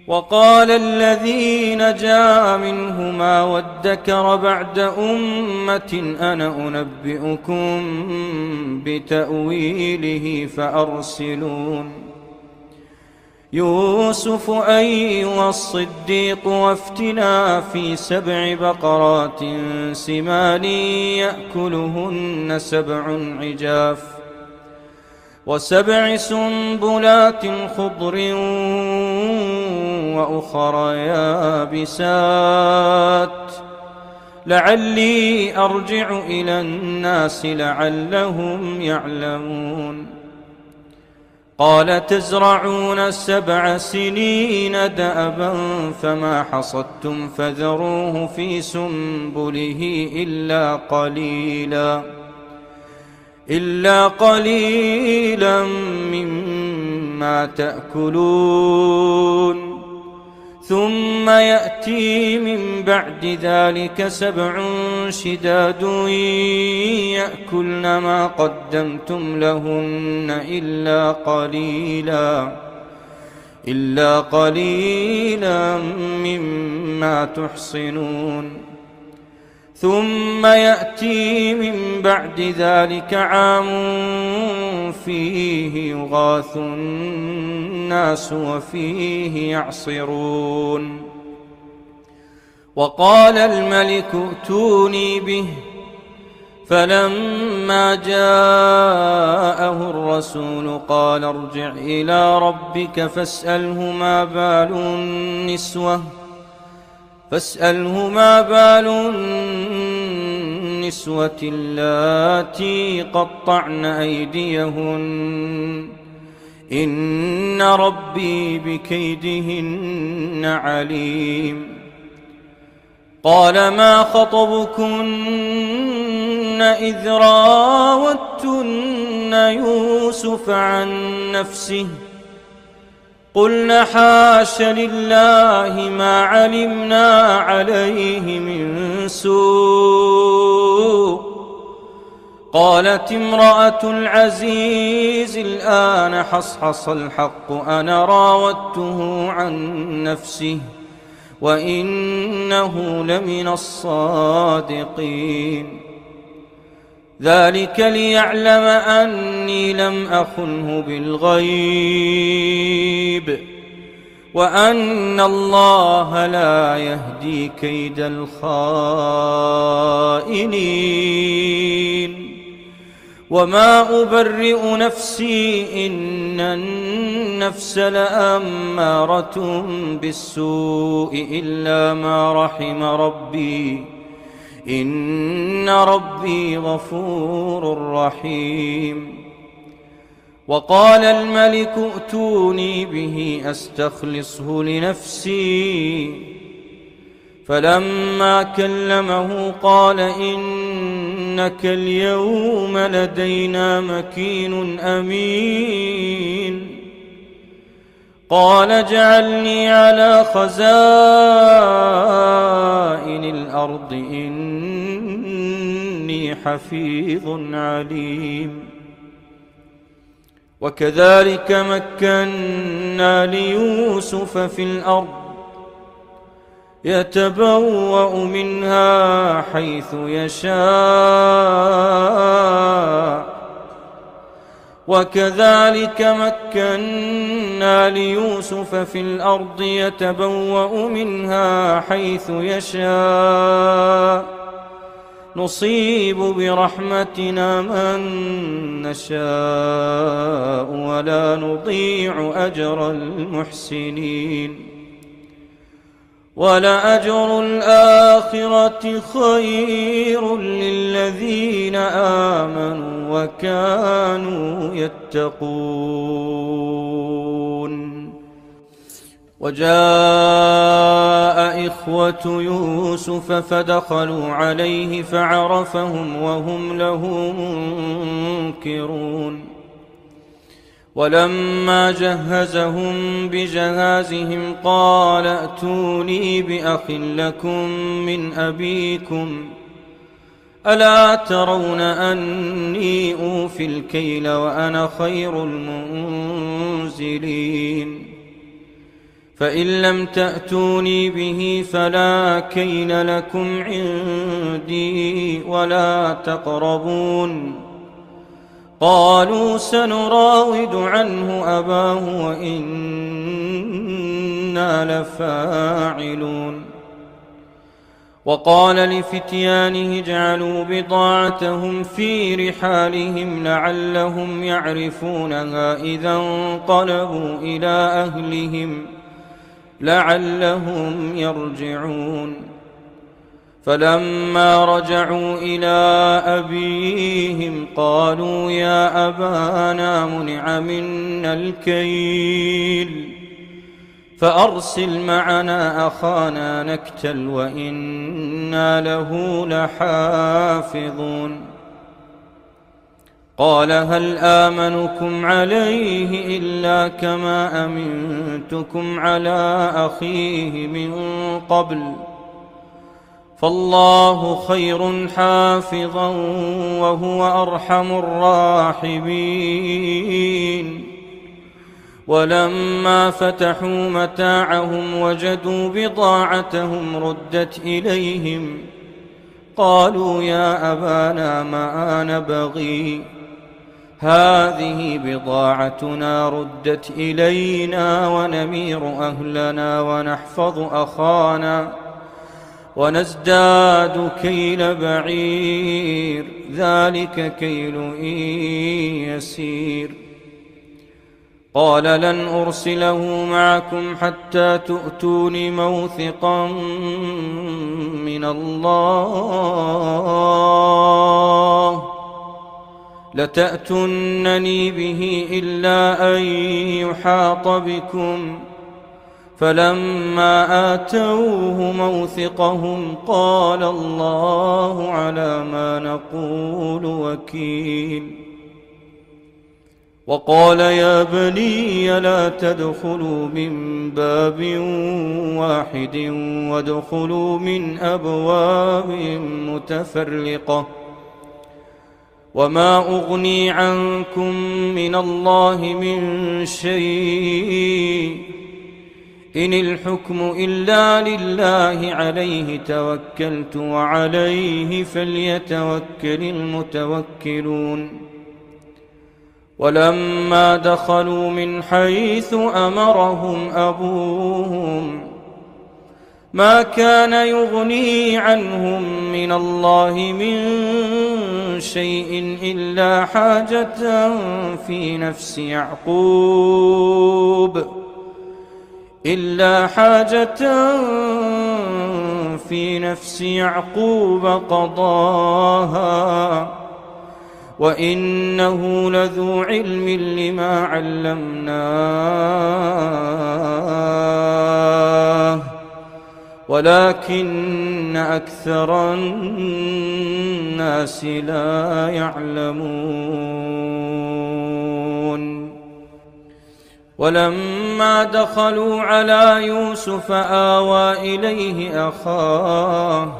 وقال الذي نجا منهما وادكر بعد أمة أنا أنبئكم بتأويله فأرسلون. يوسف أيها الصديق وافتنا في 7 بقرات سمان يأكلهن 7 عجاف و7 سنبلات خضر وأخر يابسات لعلي أرجع إلى الناس لعلهم يعلمون قال تزرعون 7 سنين دأبا فما حصدتم فذروه في سنبله إلا قليلا مما تأكلون ثم يأتي من بعد ذلك 7 شداد يأكلن ما قدمتم لهن إلا قليلا مما تحصنون ثم يأتي من بعد ذلك عام فيه يغاث الناس وفيه يعصرون وقال الملك ائتوني به فلما جاءه الرسول قال ارجع إلى ربك فاسأله ما بال النسوة اللاتي قطعن أيديهن إن ربي بكيدهن عليم قال ما خطبكن إذ راوتن يوسف عن نفسه قلنا حاش لله ما علمنا عليه من سوء قالت امرأة العزيز الآن حصحص الحق أنا راودته عن نفسه وإنه لمن الصادقين ذلك ليعلم أني لم أخنه بالغيب وأن الله لا يهدي كيد الخائنين وما أبرئ نفسي إن النفس لأمارة بالسوء إلا ما رحم ربي إن ربي غفور رحيم وقال الملك ائتوني به أستخلصه لنفسي فلما كلمه قال إنك اليوم لدينا مكين أمين قال اجعلني على خزائن الأرض إني حفيظ عليم وكذلك مكنا ليوسف في الأرض يتبوأ منها حيث يشاء وكذلك مكنا ليوسف في الأرض يتبوأ منها حيث يشاء نصيب برحمتنا من نشاء ولا نضيع أجر المحسنين ولأجر الآخرة خير للذين آمنوا وكانوا يتقون وجاء إخوة يوسف فدخلوا عليه فعرفهم وهم له منكرون ولما جهزهم بجهازهم قال ائتوني بأخ لكم من أبيكم ألا ترون أني أوفي الكيل وأنا خير المنزلين فإن لم تأتوني به فلا كيل لكم عندي ولا تقربون قالوا سنراود عنه أباه وإنا لفاعلون وقال لفتيانه اجعلوا بضاعتهم في رحالهم لعلهم يعرفونها إذا انقلبوا إلى أهلهم لعلهم يرجعون فلما رجعوا إلى أبيهم قالوا يا أبانا منع منا الكيل فأرسل معنا أخانا نكتل وإنا له لحافظون قال هل آمنكم عليه إلا كما أمنتكم على أخيه من قبل فالله خير حافظا وهو أرحم الراحمين ولما فتحوا متاعهم وجدوا بضاعتهم ردت إليهم قالوا يا أبانا ما نبغي هذه بضاعتنا ردت إلينا ونمير أهلنا ونحفظ أخانا ونزداد كيل بعير ذلك كيل يسير قال لن أرسله معكم حتى تؤتون موثقا من الله لتأتونني به إلا أن يحاط بكم فلما آتوه موثقهم قال الله على ما نقول وكيل وقال يا بني لا تدخلوا من باب واحد وادخلوا من أبواب متفرقة وما أغني عنكم من الله من شيء إن الحكم إلا لله عليه توكلت وعليه فليتوكل المتوكلون ولما دخلوا من حيث أمرهم أبوهم ما كان يغني عنهم من الله من شيء إلا حاجة في نفس يعقوب قضاها وإنه لذو علم لما علمناه ولكن أكثر الناس لا يعلمون ولما دخلوا على يوسف آوى إليه أخاه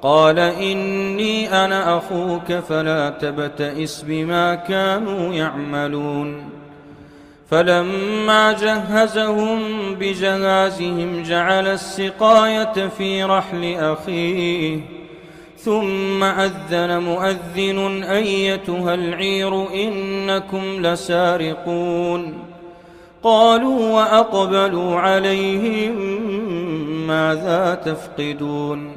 قال إني أنا أخوك فلا تبتئس بما كانوا يعملون فلما جهزهم بجهازهم جعل السقاية في رحل أخيه ثم أذن مؤذن أيتها العير إنكم لسارقون قالوا وأقبلوا عليهم ماذا تفقدون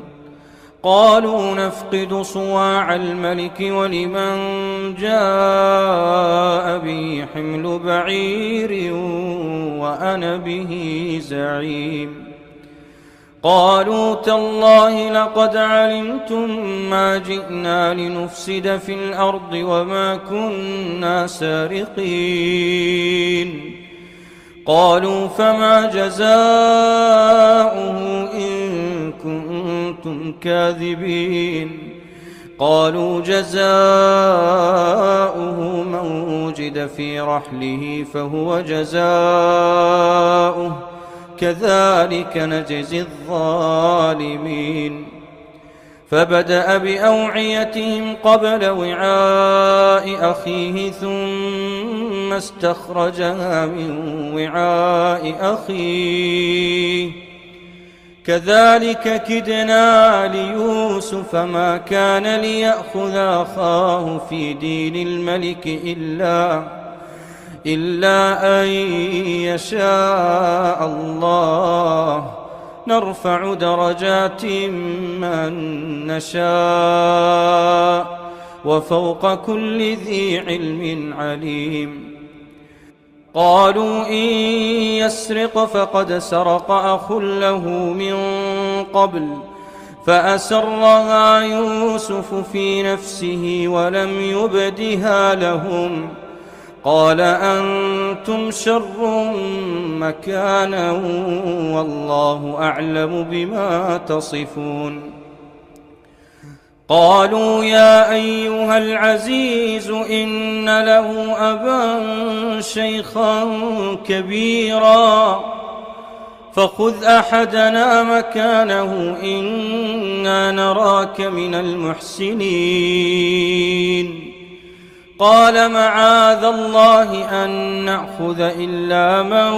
قالوا نفقد صواع الملك ولمن جاء به حمل بعير وأنا به زعيم قالوا تالله لقد علمتم ما جئنا لنفسد في الأرض وما كنا سارقين قالوا فما جزاؤه إن كنتم كاذبين قالوا جزاؤه من وجد في رحله فهو جزاؤه كذلك نجزي الظالمين فبدأ بأوعيتهم قبل وعاء أخيه ثم استخرجها من وعاء أخيه كذلك كدنا ليوسف ما كان ليأخذ أخاه في دين الملك إلا أن يشاء الله نرفع درجات من نشاء وفوق كل ذي علم عليم قالوا إن يسرق فقد سرق أخ له من قبل فأسرها يوسف في نفسه ولم يبدها لهم قال أنتم شر مكانا والله أعلم بما تصفون. قالوا يا أيها العزيز إن له أبا شيخا كبيرا فخذ أحدنا مكانه إنا نراك من المحسنين. قال معاذ الله أن نأخذ إلا من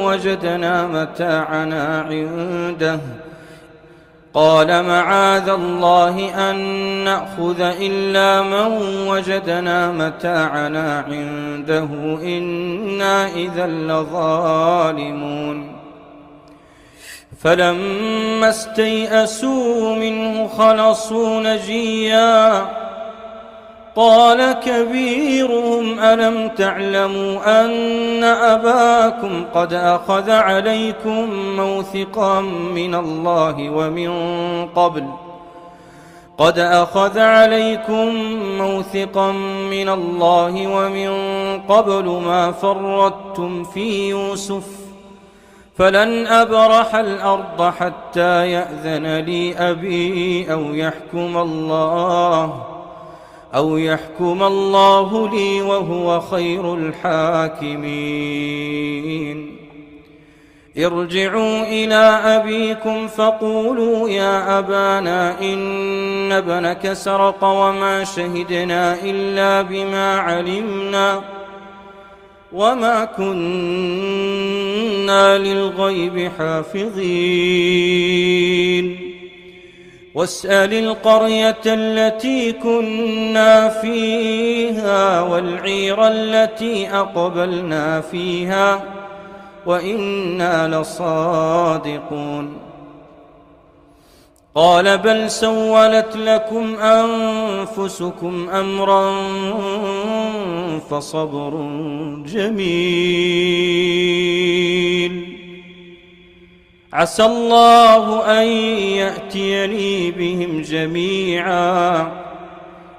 وجدنا متاعنا عنده إنا إذا لظالمون. فلما استيئسوا منه خلصوا نجيا قال كبيرهم ألم تعلموا أن أباكم قد أخذ عليكم موثقا من الله ومن قبل ما فرطتم في يوسف فلن أبرح الأرض حتى يأذن لي أبي أو يحكم الله لي وهو خير الحاكمين. ارجعوا إلى أبيكم فقولوا يا أبانا إن ابنك سرق وما شهدنا إلا بما علمنا وما كنا للغيب حافظين. واسأل القرية التي كنا فيها والعير التي أقبلنا فيها وإنا لصادقون. قال بل سولت لكم أنفسكم أمرا فصبر جميل عسى الله أن يأتيني بهم جميعا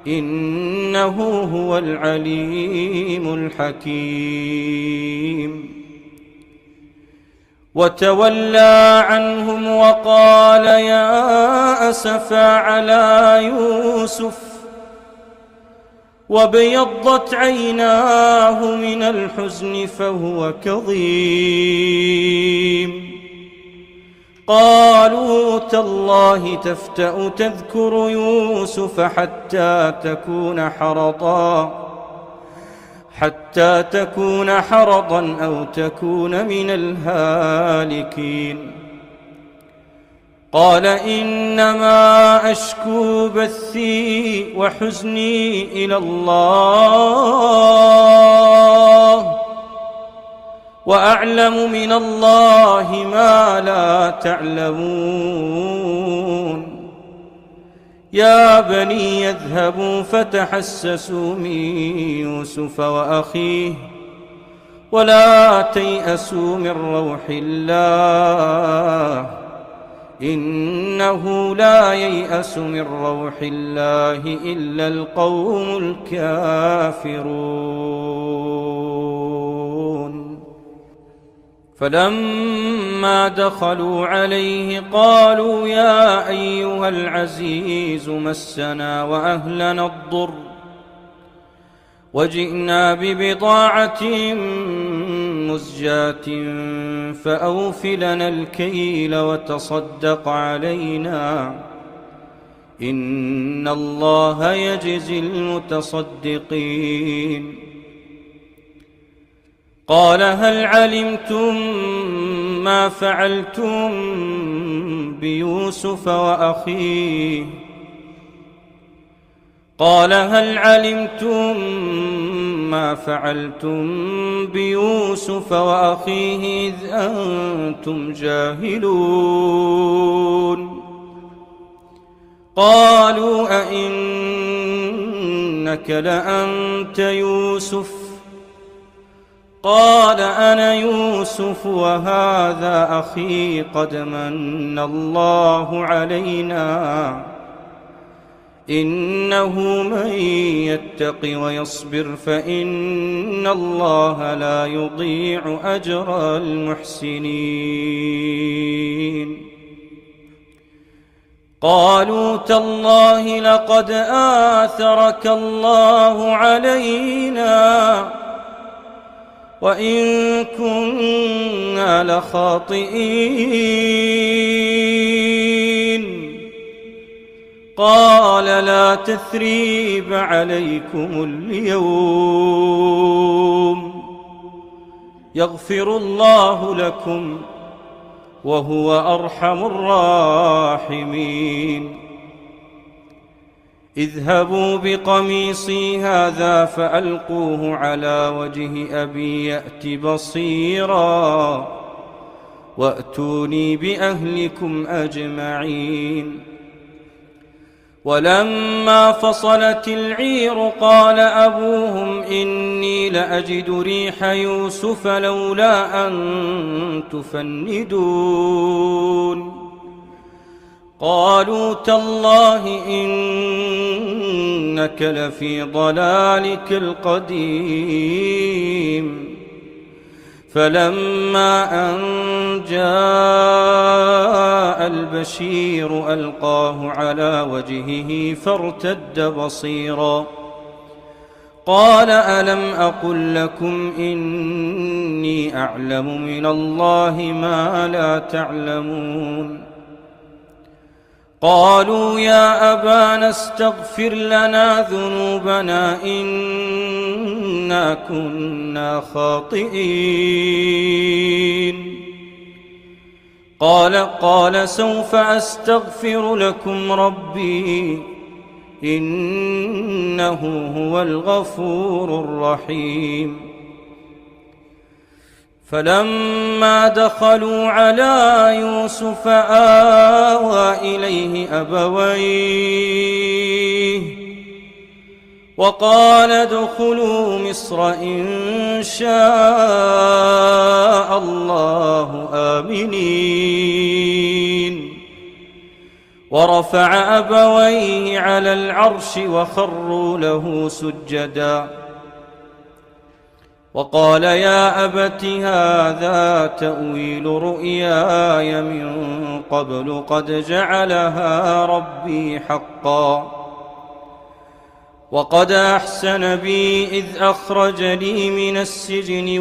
إنه هو العليم الحكيم. وتولى عنهم وقال يا أسفا على يوسف وابيضت عيناه من الحزن فهو كظيم. قالوا تالله تفتأ تذكر يوسف حتى تكون حرضا أو تكون من الهالكين. قال إنما أشكو بثي وحزني إلى الله وأعلم من الله ما لا تعلمون. يا بني يذهبوا فتحسسوا من يوسف وأخيه ولا تيأسوا من روح الله إنه لا ييأس من روح الله إلا القوم الكافرون. فلما دخلوا عليه قالوا يا أيها العزيز مسنا وأهلنا الضر وجئنا ببضاعة مزجاة فأوف لنا الكيل وتصدق علينا إن الله يجزي المتصدقين. قال هل علمتم ما فعلتم بيوسف وأخيه إذ أنتم جاهلون. قالوا أئنك لأنت يوسف قال أنا يوسف وهذا أخي قد من الله علينا إنه من يتق ويصبر فإن الله لا يضيع أجر المحسنين قالوا تالله لقد آثرك الله علينا وإن كنا لخاطئين قال لا تثريب عليكم اليوم يغفر الله لكم وهو أرحم الراحمين اذهبوا بقميصي هذا فألقوه على وجه أبي يأت بصيرا وأتوني بأهلكم أجمعين ولما فصلت العير قال أبوهم إني لأجد ريح يوسف لولا أن تفندون قالوا تالله إنك لفي ضلالك القديم فلما أن جاء البشير ألقاه على وجهه فارتد بصيرا قال ألم أقل لكم إني أعلم من الله ما لا تعلمون قالوا يا أبانا استغفر لنا ذنوبنا إنا كنا خاطئين قال سوف أستغفر لكم ربي إنه هو الغفور الرحيم فلما دخلوا على يوسف آوى إليه أبويه وقال ادخلوا مصر إن شاء الله آمنين ورفع أبويه على العرش وخروا له سجدا وقال يا أبت هذا تأويل رؤياي من قبل قد جعلها ربي حقا وقد أحسن بي إذ أخرجني من السجن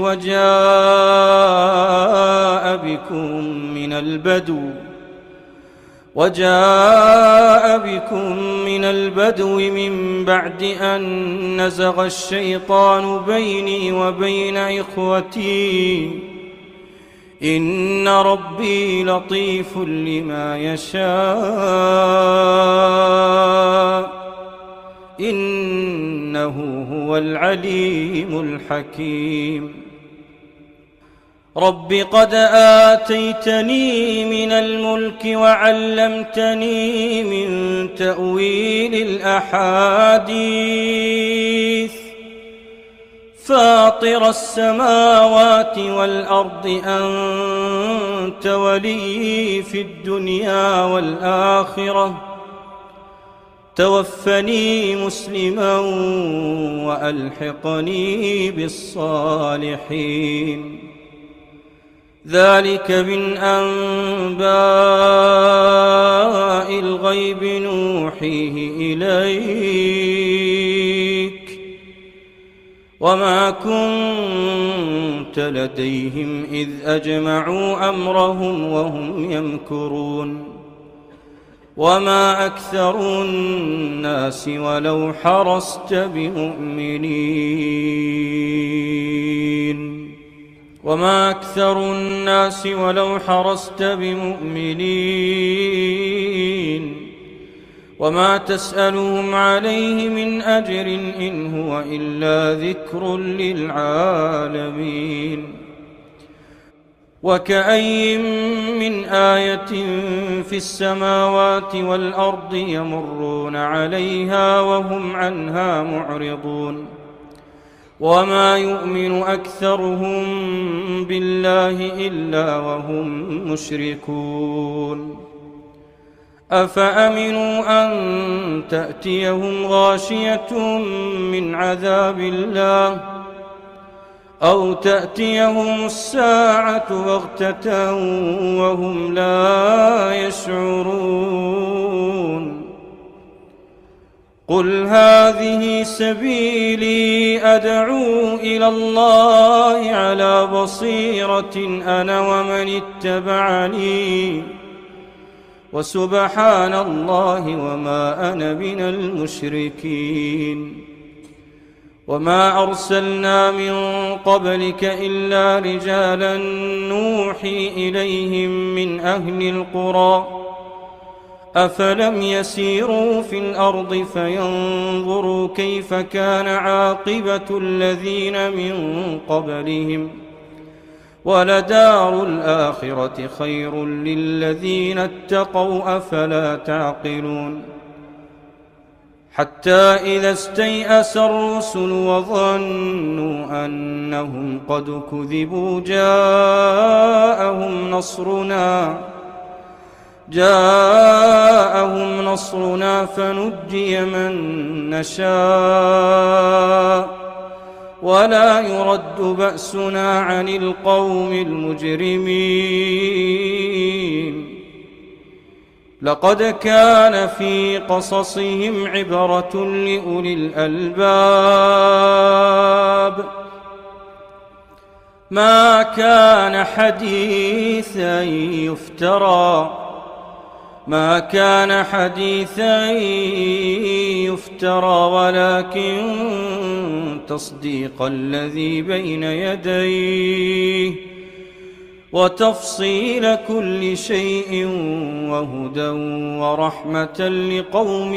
وجاء بكم من البدو من بعد أن نزغ الشيطان بيني وبين إخوتي إن ربي لطيف لما يشاء إنه هو العليم الحكيم رب قد آتيتني من الملك وعلمتني من تأويل الأحاديث فاطر السماوات والأرض أنت ولي في الدنيا والآخرة توفني مسلما وألحقني بالصالحين ذلك من أنباء الغيب نوحيه إليك وما كنت لديهم إذ أجمعوا أمرهم وهم يمكرون وما أكثر الناس ولو حرصت بمؤمنين وما تسألهم عليه من أجر إن هو إلا ذكر للعالمين وكأي من آية في السماوات والأرض يمرون عليها وهم عنها معرضون وما يؤمن أكثرهم بالله إلا وهم مشركون أفأمنوا أن تأتيهم غاشية من عذاب الله أو تأتيهم الساعة بغتة وهم لا يشعرون قل هذه سبيلي أدعو إلى الله على بصيرة أنا ومن اتبعني وسبحان الله وما أنا من المشركين وما أرسلنا من قبلك إلا رجالا نوحي إليهم من أهل القرى أفلم يسيروا في الأرض فينظروا كيف كان عاقبة الذين من قبلهم ولدار الآخرة خير للذين اتقوا أفلا تعقلون حتى إذا استيأس الرسل وظنوا أنهم قد كذبوا جاءهم نصرنا فنجي من نشاء ولا يرد بأسنا عن القوم المجرمين لقد كان في قصصهم عبرة لأولي الألباب ما كان حديثا يفترى ولكن تصديق الذي بين يديه وتفصيل كل شيء وهدى ورحمة لقوم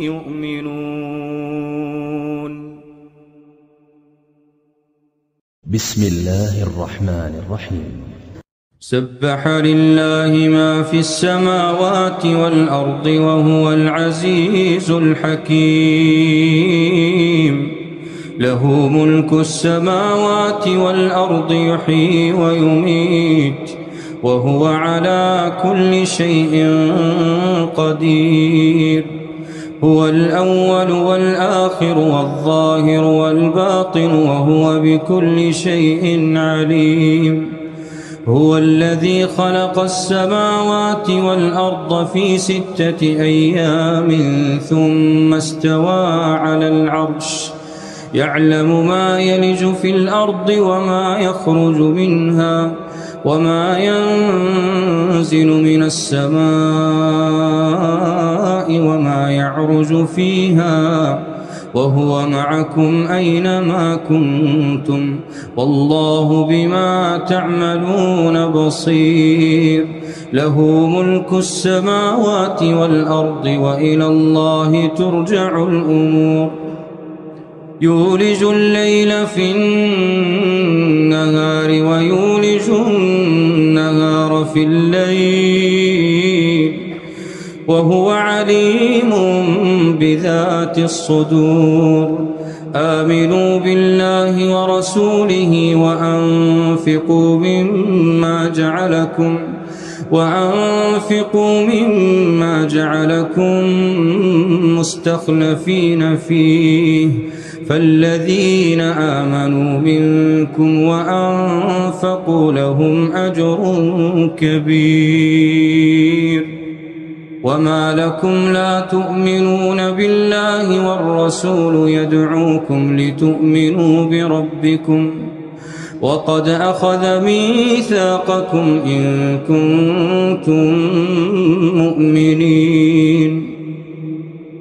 يؤمنون. بسم الله الرحمن الرحيم. سبح لله ما في السماوات والأرض وهو العزيز الحكيم له ملك السماوات والأرض يحيي ويميت وهو على كل شيء قدير هو الأول والآخر والظاهر والباطن وهو بكل شيء عليم هو الذي خلق السماوات والأرض في 6 أيام ثم استوى على العرش يعلم ما يلج في الأرض وما يخرج منها وما ينزل من السماء وما يعرج فيها وهو معكم أينما كنتم والله بما تعملون بصير له ملك السماوات والأرض وإلى الله ترجع الأمور يولج الليل في النهار ويولج النهار في الليل وهو عليم بذات الصدور آمنوا بالله ورسوله وأنفقوا مما جعلكم مستخلفين فيه فالذين آمنوا منكم وأنفقوا لهم أجر كبير وما لكم لا تؤمنون بالله والرسول يدعوكم لتؤمنوا بربكم وقد أخذ ميثاقكم إن كنتم مؤمنين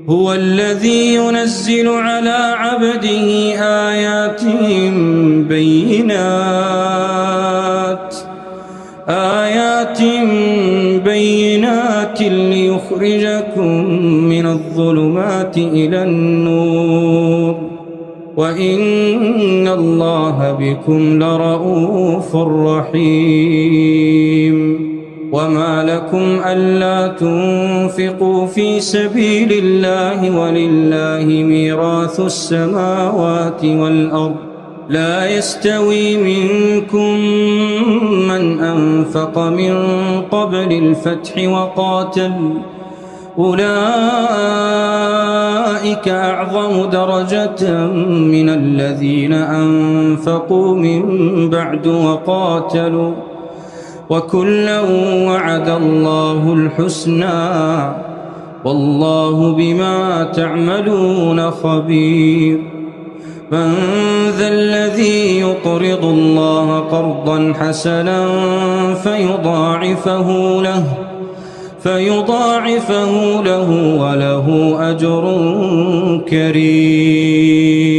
هو الذي ينزل على عبده آيات بينات ليخرجكم من الظلمات إلى النور وإن الله بكم لرؤوف رحيم وما لكم ألا تنفقوا في سبيل الله ولله ميراث السماوات والأرض لا يستوي منكم من أنفق من قبل الفتح وقاتل أولئك أعظم درجة من الذين أنفقوا من بعد وقاتلوا وكلا وعد الله الحسنى والله بما تعملون خبير من ذا الذي يقرض الله قرضا حسنا فيضاعفه له وله أجر كريم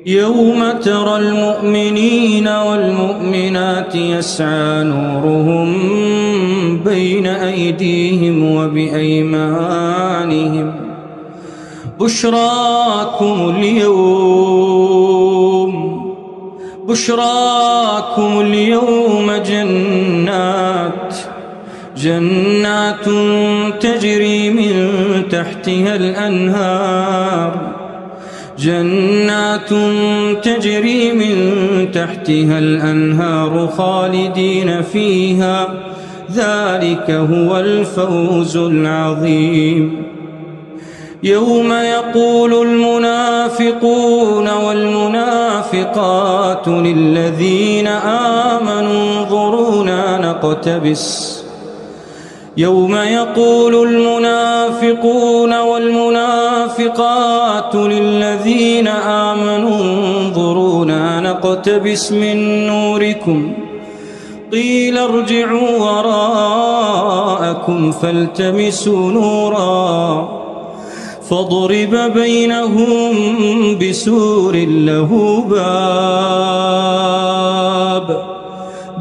يوم ترى المؤمنين والمؤمنات يسعى نورهم بين أيديهم وبأيمانهم بشراكم اليوم جنات تجري من تحتها الأنهار خالدين فيها ذلك هو الفوز العظيم يوم يقول المنافقون والمنافقات للذين آمنوا انظرونا نقتبس من نوركم قيل ارجعوا وراءكم فالتمسوا نورا فضرب بينهم بسور له باب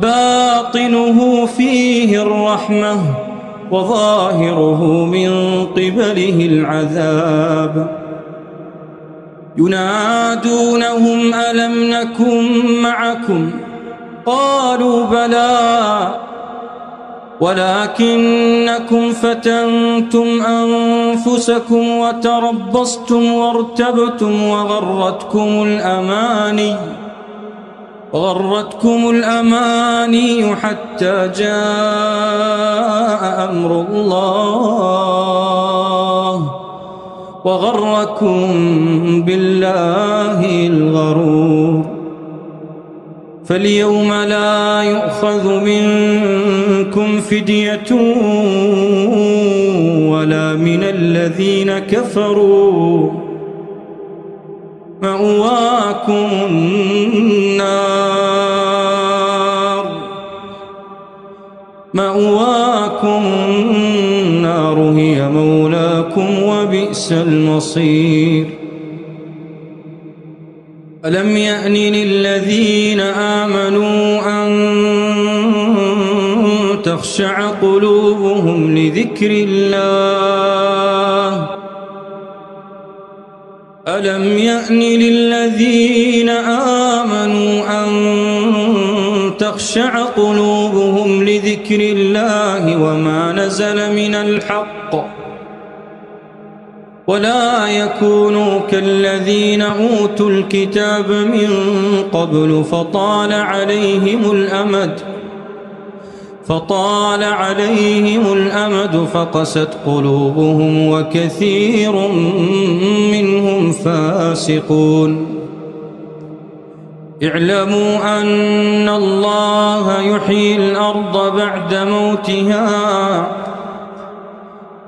باطنه فيه الرحمة وظاهره من قبله العذاب ينادونهم ألم نكن معكم قالوا بلى ولكنكم فتنتم أنفسكم وتربصتم وارتبتم وغرتكم الأماني حتى جاء أمر الله وغركم بالله الغرور فاليوم لا يؤخذ منكم فدية ولا من الذين كفروا مأواكم النار هي مولاكم وبئس المصير ألم يأن للذين آمنوا أن تخشع قلوبهم لذكر الله ألم يأن للذين آمنوا أن تخشع قلوبهم لذكر الله وما نزل من الحق ولا يكونوا كالذين أوتوا الكتاب من قبل فطال عليهم الأمد فقست قلوبهم وكثير منهم فاسقون اعلموا أن الله يحيي الأرض بعد موتها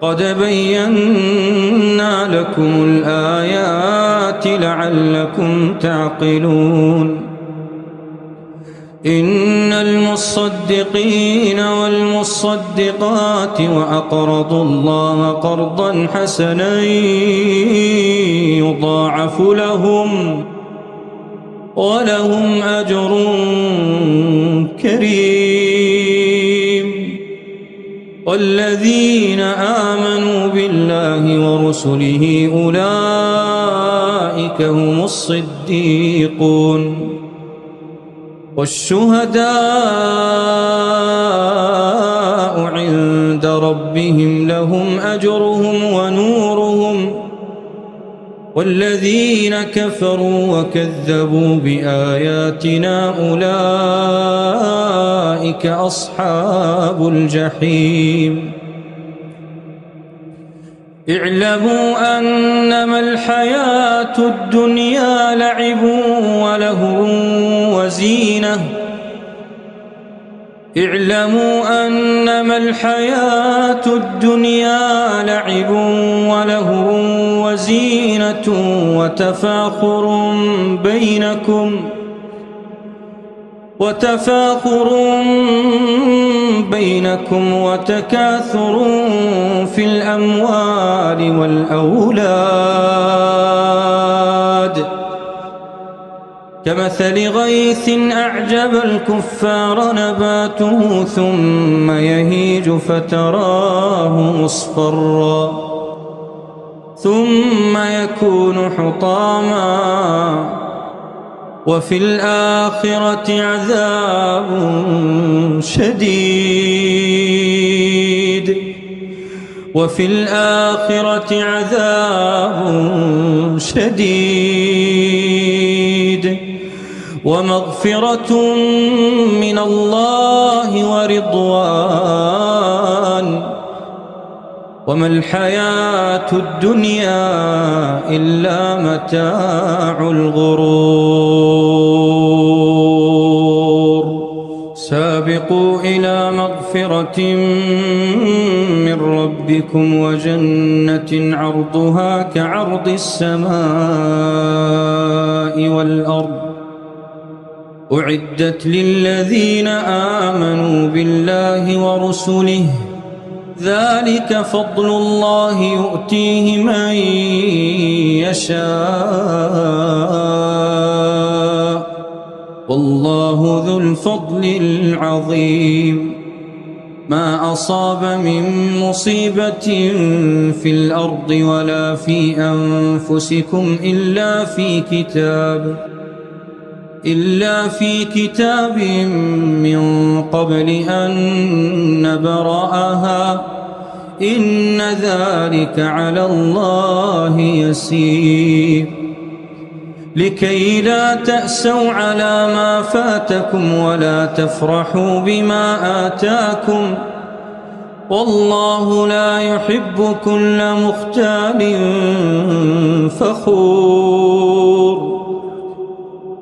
قد بينا لكم الآيات لعلكم تعقلون إن المصدقين والمصدقات وأقرضوا الله قرضا حسنا يضاعف لهم ولهم أجر كريم والذين آمنوا بالله ورسله أولئك هم الصديقون والشهداء عند ربهم لهم أجرهم ونورهم والذين كفروا وكذبوا بآياتنا أولئك أصحاب الجحيم اعلموا أنما الحياة الدنيا لعب ولهو وزينة اعلموا أنما الحياة الدنيا لعب ولهو وزينة وتفاخر بينكم وتكاثر في الأموال والأولاد كمثل غيث أعجب الكفار نباته ثم يهيج فتراه مصفرا ثم يكون حطاما وفي الآخرة عذاب شديد ومغفرة من الله ورضوان وما الحياة الدنيا إلا متاع الغرور سابقوا إلى مغفرة من ربكم وجنة عرضها كعرض السماء والأرض أعدت للذين آمنوا بالله ورسله ذلك فضل الله يؤتيه من يشاء والله ذو الفضل العظيم ما أصاب من مصيبة في الأرض ولا في أنفسكم إلا في كتاب من قبل أن نبرأها إن ذلك على الله يسير لكي لا تأسوا على ما فاتكم ولا تفرحوا بما آتاكم والله لا يحب كل مختال فخور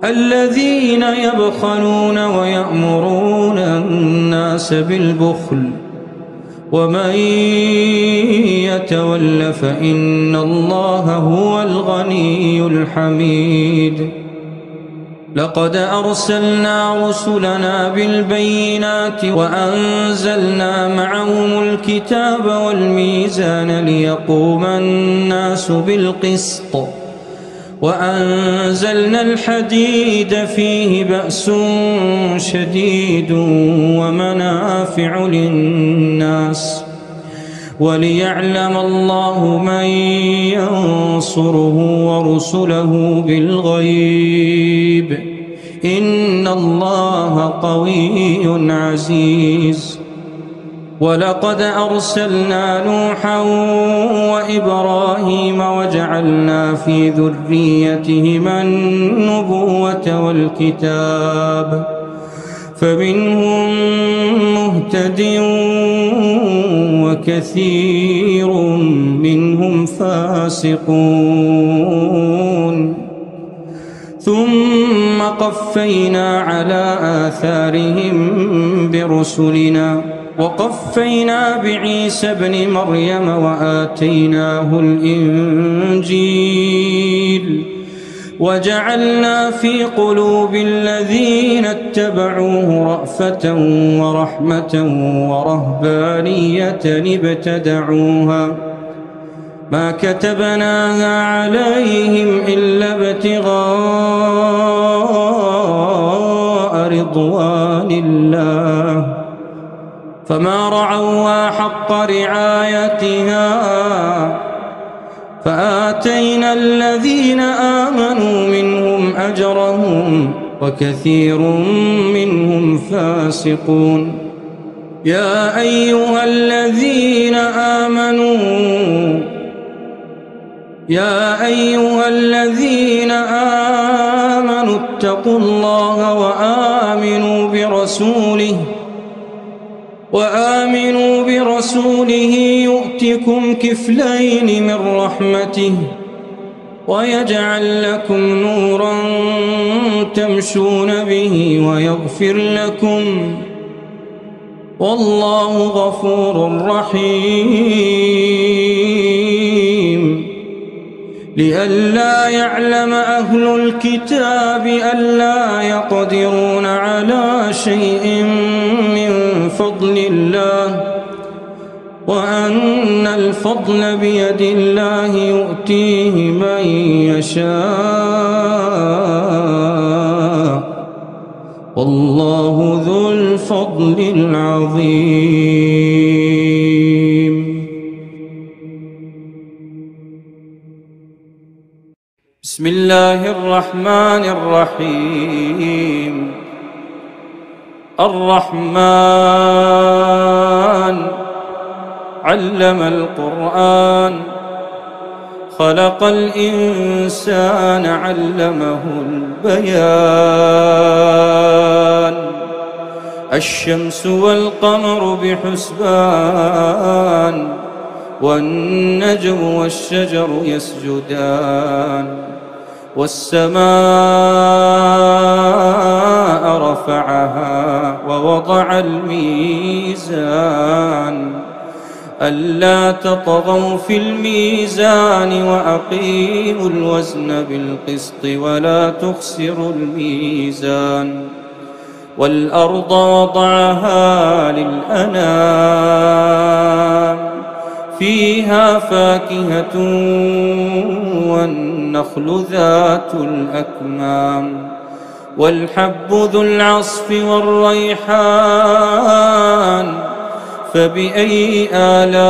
الذين يبخلون ويأمرون الناس بالبخل ومن يتول فإن الله هو الغني الحميد لقد أرسلنا رسلنا بالبينات وأنزلنا معهم الكتاب والميزان ليقوم الناس بالقسط وأنزلنا الحديد فيه بأس شديد ومنافع للناس وليعلم الله من ينصره ورسله بالغيب إن الله قوي عزيز ولقد أرسلنا نوحا وإبراهيم وجعلنا في ذريتهما النبوة والكتاب فمنهم مهتد وكثير منهم فاسقون ثم قفينا على آثارهم برسلنا وقفينا بعيسى ابن مريم وآتيناه الإنجيل وجعلنا في قلوب الذين اتبعوه رأفة ورحمة ورهبانية ابتدعوها ما كتبناها عليهم إلا ابتغاء رضوان الله فما رعوها حق رعايتها فآتينا الذين آمنوا منهم أجرهم وكثير منهم فاسقون. يا أيها الذين آمنوا اتقوا الله وآمنوا برسوله يؤتكم كفلين من رحمته ويجعل لكم نورا تمشون به ويغفر لكم والله غفور رحيم. لئلا يعلم أهل الكتاب ألا يقدرون على شيء من فضل الله وأن الفضل بيد الله يؤتيه من يشاء والله ذو الفضل العظيم. بسم الله الرحمن الرحيم. الرحمن علم القرآن خلق الإنسان علمه البيان. الشمس والقمر بحسبان والنجم والشجر يسجدان والسماء رفعها ووضع الميزان ألا تطغوا في الميزان وأقيموا الوزن بالقسط ولا تخسروا الميزان. والأرض وضعها للأنام فيها فاكهة والنخل ذات الأكمام والحب ذو العصف والريحان فبأي آلاء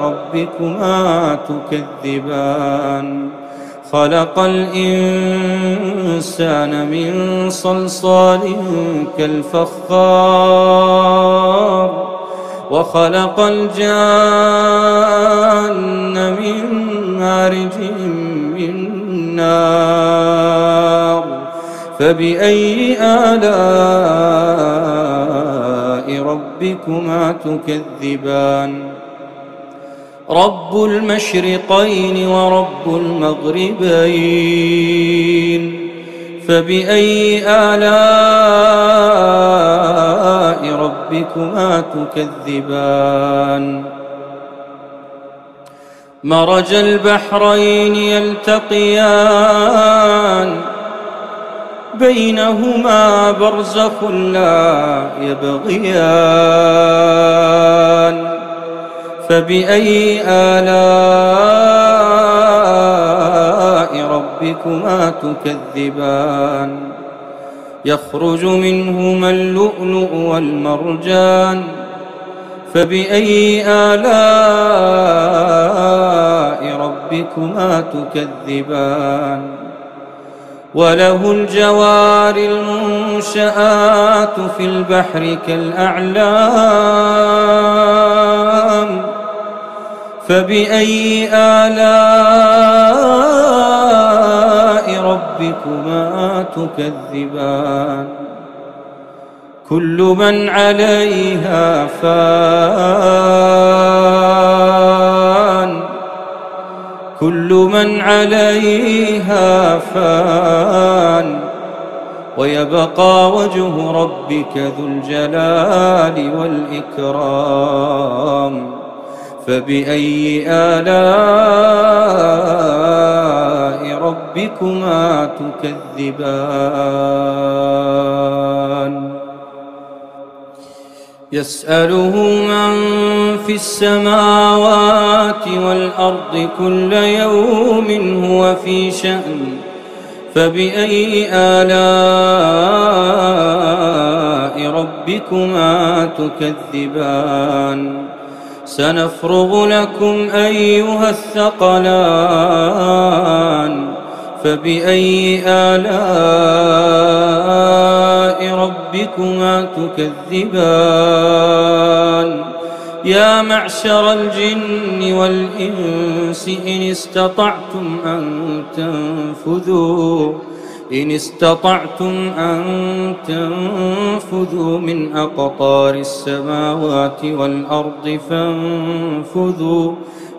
ربكما تكذبان. خلق الإنسان من صلصال كالفخار وخلق الجان من مارج من نار فبأي آلاء ربكما تكذبان. رب المشرقين ورب المغربين فبأي آلاء ربكما تكذبان. مرج البحرين يلتقيان بينهما برزخ لا يبغيان فبأي آلاء ربكما تكذبان. يخرج منهما اللؤلؤ والمرجان فبأي آلاء ربكما تكذبان. وله الجوار المنشآت في البحر كالأعلام فبأي آلاء ربكما تكذبان. كل من عليها فان كل من عليها فان ويبقى وجه ربك ذو الجلال والإكرام فبأي آلاء ربكما تكذبان. يسأله من في السماوات والأرض كل يوم هو في شأن فبأي آلاء ربكما تكذبان. سنفرغ لكم أيها الثقلان فبأي آلاء ربكما تكذبان يا معشر الجن والإنس إن استطعتم أن تنفذوا من أقطار السماوات والأرض فانفذوا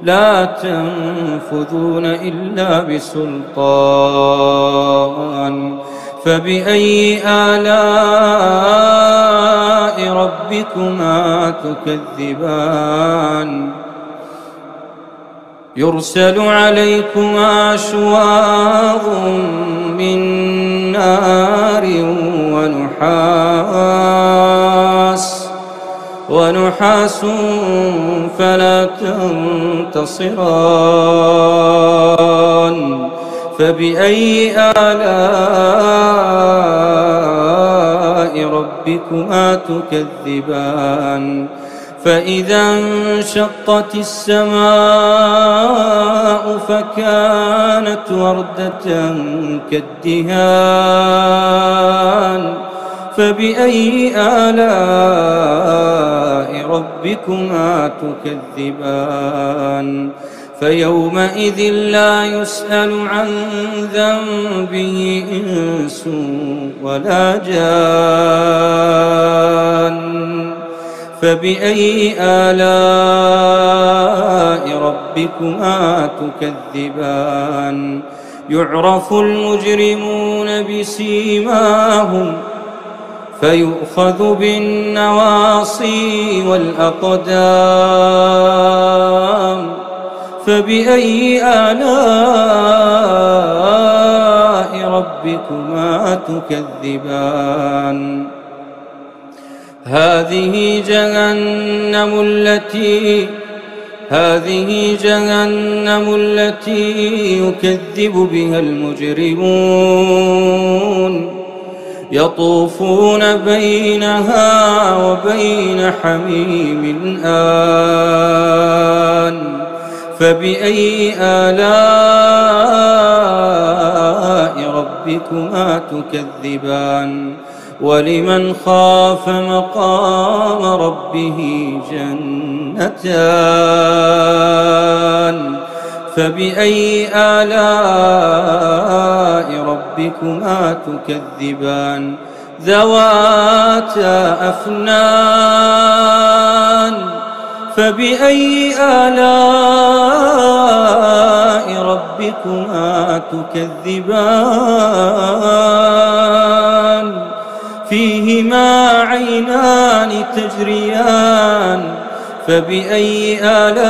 لا تنفذون إلا بسلطان فبأي آلاء ربكما تكذبان يرسل عليكما شواظ من نار ونحاس فلا تنتصران فبأي آلاء ربكما تكذبان فإذا انشقت السماء فكانت وردة كالدهان فبأي آلاء ربكما تكذبان فيومئذ لا يسأل عن ذنبه إنس ولا جان فبأي آلاء ربكما تكذبان يعرف المجرمون بسيماهم فيؤخذ بالنواصي والأقدام فبأي آلاء ربكما تكذبان هذه جهنم التي يكذب بها المجرمون يطوفون بينها وبين حميم آن فبأي آلاء ربكما تكذبان ولمن خاف مقام ربه جنتان فبأي آلاء ربكما تكذبان ذواتا أفنان فبأي آلاء ربكما تكذبان فيهما عينان تجريان فبأي آلاء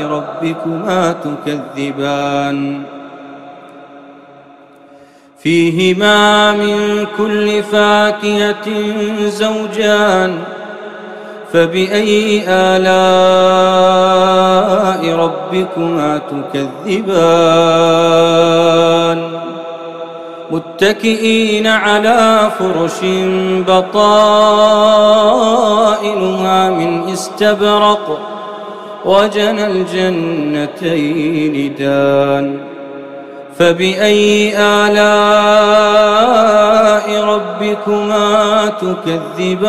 ربكما تكذبان فيهما من كل فاكهة زوجان فبأي آلاء ربكما تكذبان متكئين على فرش بطائنها من استبرق وجنى الجنتين دان فبأي آلاء ربكما تكذبان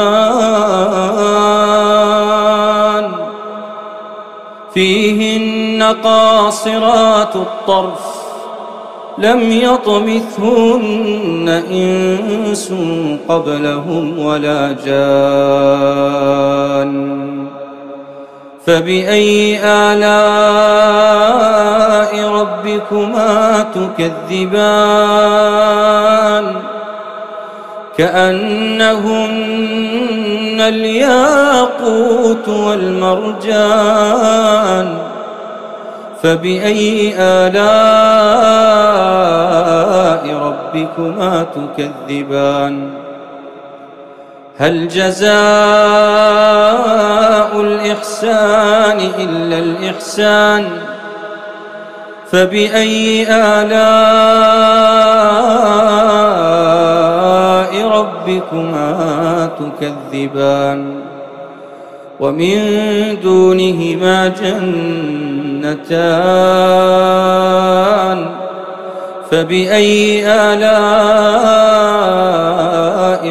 فيهن قاصرات الطرف لم يطمثهن إنس قبلهم ولا جان فبأي آلاء ربكما تكذبان كأنهن الياقوت والمرجان فبأي آلاء ربكما تكذبان هل جزاء الإحسان إلا الإحسان فبأي آلاء ربكما تكذبان ومن دونهما جنتان جنتان فبأي آلاء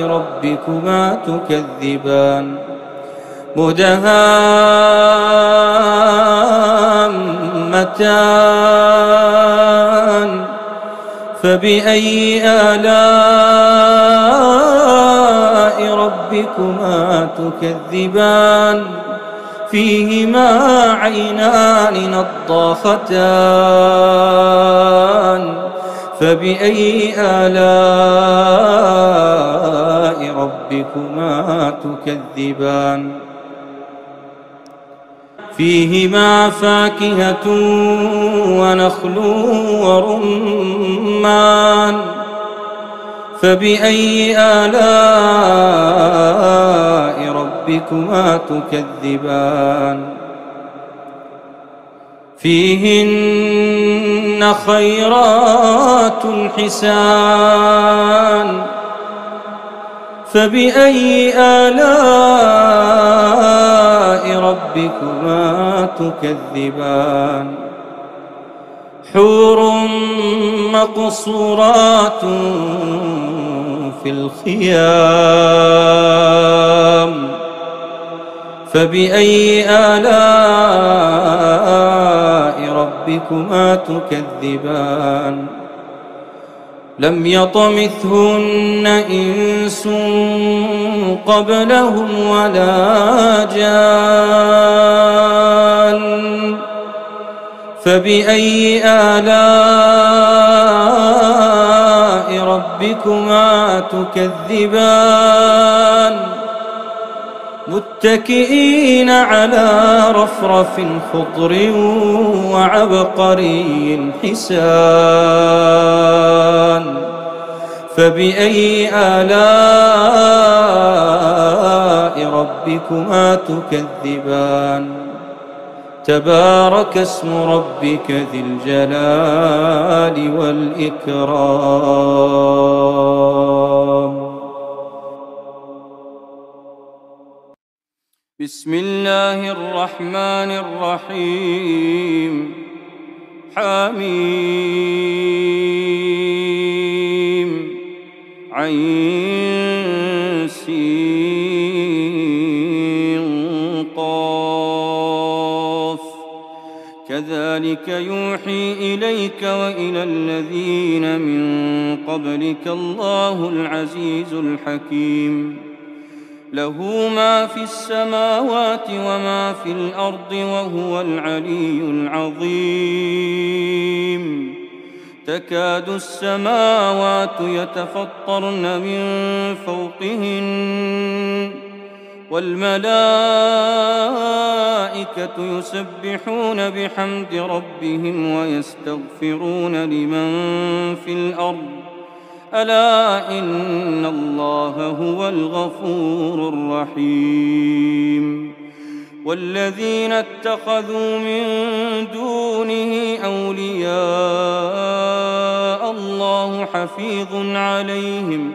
ربكما تكذبان مدهامتان فبأي آلاء ربكما تكذبان فيهما عينان نضاختان فبأي آلاء ربكما تكذبان فيهما فاكهة ونخل ورمان فبأي آلاء ربكما تكذبان فيهن خيرات حسان فبأي آلاء ربكما تكذبان حور مقصورات في الخيام فبأي آلاء ربكما تكذبان لم يطمثهن إنس قبلهم ولا جان فبأي آلاء ربكما تكذبان متكئين على رفرف خضر وعبقري حسان فبأي آلاء ربكما تكذبان تبارك اسم ربك ذي الجلال والإكرام بسم الله الرحمن الرحيم حميم عين سين قاف كذلك يوحي إليك وإلى الذين من قبلك الله العزيز الحكيم له ما في السماوات وما في الأرض وهو العلي العظيم تكاد السماوات يتفطرن من فوقهن والملائكة يسبحون بحمد ربهم ويستغفرون لمن في الأرض ألا إن الله هو الغفور الرحيم والذين اتخذوا من دونه أولياء الله حفيظ عليهم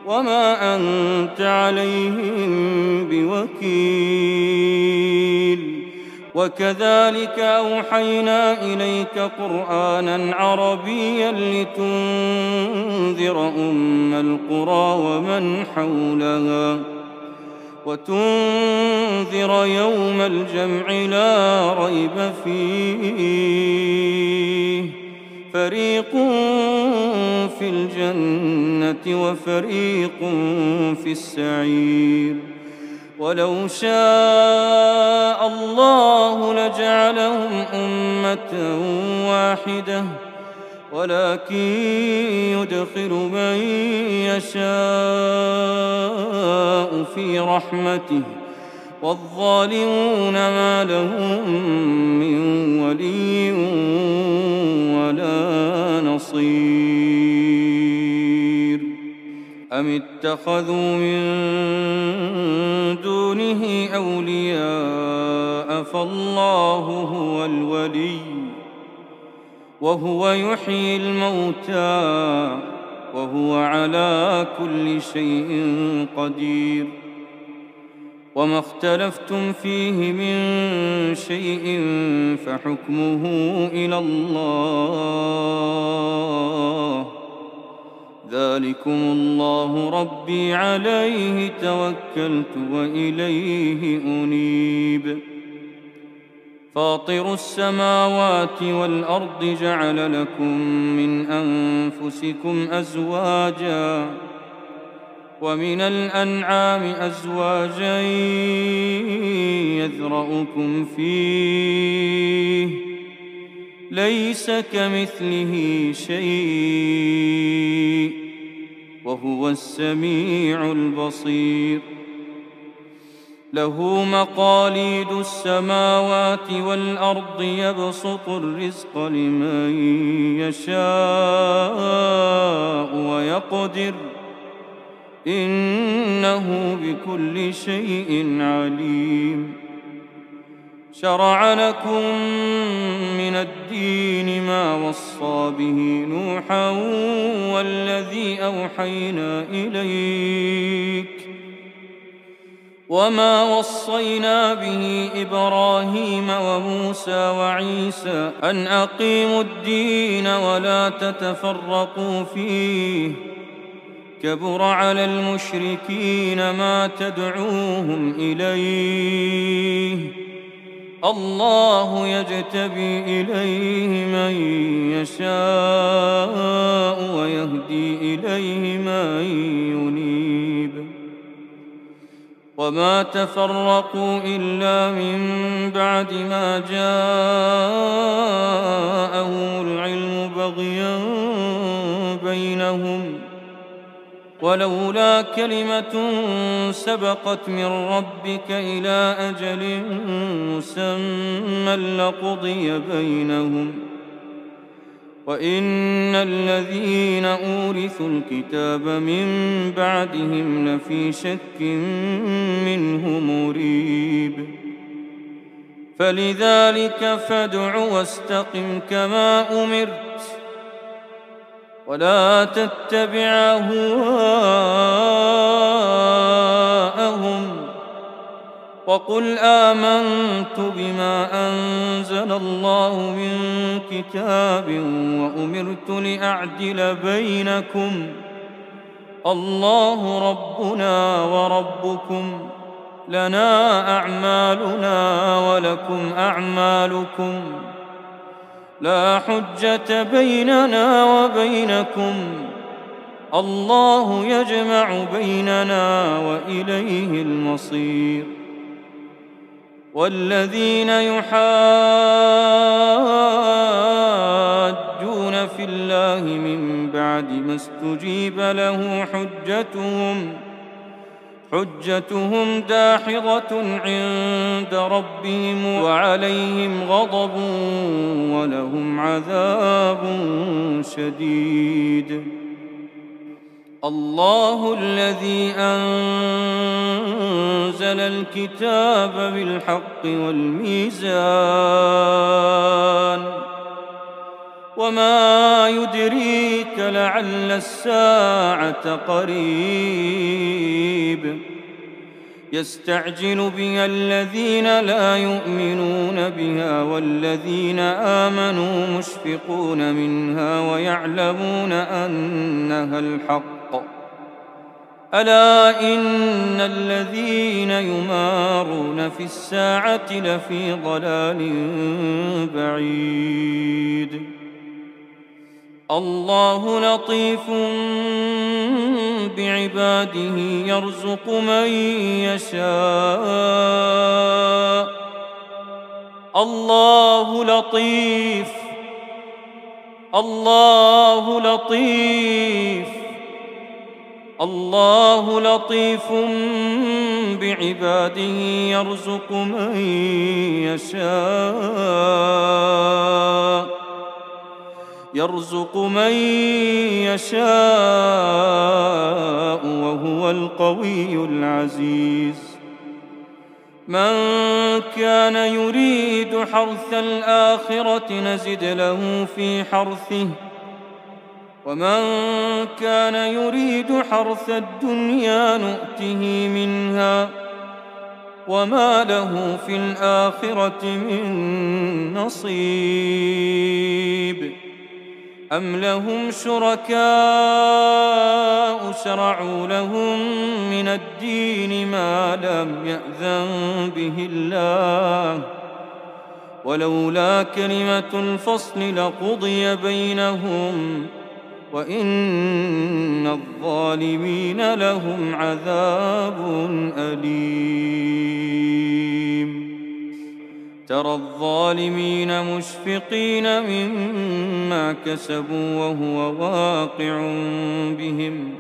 وما أنت عليهم بوكيل وكذلك أوحينا إليك قرآنا عربيا لتنذر أم القرى ومن حولها وتنذر يوم الجمع لا ريب فيه فريق في الجنة وفريق في السعير ولو شاء الله لجعلهم أمة واحدة ولكن يدخل من يشاء في رحمته والظالمون ما لهم من ولي ولا نصير أم اتخذوا من دونه أولياء فالله هو الولي وهو يحيي الموتى وهو على كل شيء قدير وما اختلفتم فيه من شيء فحكمه إلى الله. ذلكم الله ربي عليه توكلت وإليه أنيب. فاطر السماوات والأرض جعل لكم من أنفسكم أزواجا ومن الأنعام أزواجا يذرأكم فيه ليس كمثله شيء وهو السميع البصير. له مقاليد السماوات والأرض يبسط الرزق لمن يشاء ويقدر إنه بكل شيء عليم. شرع لكم من الدين ما وصى به نوحا والذي أوحينا إليك وما وصينا به إبراهيم وموسى وعيسى أن أقيموا الدين ولا تتفرقوا فيه كبر على المشركين ما تدعوهم إليه الله يجتبي إليه من يشاء ويهدي إليه من ينيب. وما تفرقوا إلا من بعد ما جاءهم العلم بغيا بينهم ولولا كلمة سبقت من ربك إلى أجل مسمى لقضي بينهم وإن الذين أورثوا الكتاب من بعدهم لفي شك منه مريب. فلذلك فادع واستقم كما أمرت ولا تتبع أهواءهم وقل آمنت بما أنزل الله من كتاب وأمرت لأعدل بينكم الله ربنا وربكم لنا أعمالنا ولكم أعمالكم لا حجة بيننا وبينكم الله يجمع بيننا وإليه المصير. والذين يحاجون في الله من بعد ما استجيب له حجتهم داحضة عند ربهم وعليهم غضب ولهم عذاب شديد. الله الذي أنزل الكتاب بالحق والميزان وما يدريك لعل الساعة قريب. يستعجل بها الذين لا يؤمنون بها والذين آمنوا مشفقون منها ويعلمون أنها الحق. ألا إن الذين يمارون في الساعة لفي ضلال بعيد. الله لطيف بعباده يرزق من يشاء. الله لطيف بعباده يرزق من يشاء وهو القوي العزيز. من كان يريد حرث الآخرة نزد له في حرثه ومن كان يريد حرث الدنيا نؤته منها وما له في الآخرة من نصيب أم لهم شركاء شرعوا لهم من الدين ما لم يأذن به الله ولولا كلمة الفصل لقضي بينهم وإن الظالمين لهم عذاب أليم ترى الظالمين مشفقين مما كسبوا وهو واقع بهم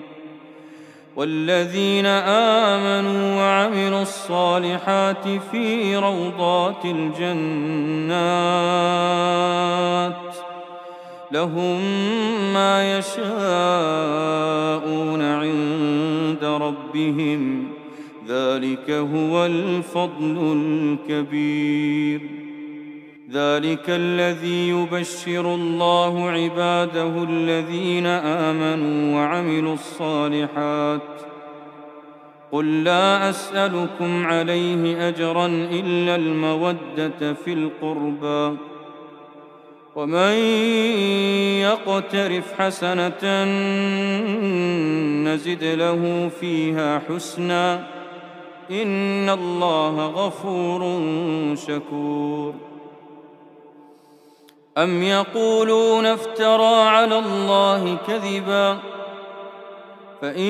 والذين آمنوا وعملوا الصالحات في روضات الجنات لهم ما يشاءون عند ربهم ذلك هو الفضل الكبير ذلك الذي يبشر الله عباده الذين آمنوا وعملوا الصالحات قل لا أسألكم عليه أجرا إلا المودة في القربى ومن يقترف حسنة نزد له فيها حسنا إن الله غفور شكور أم يقولون افترى على الله كذبا فإن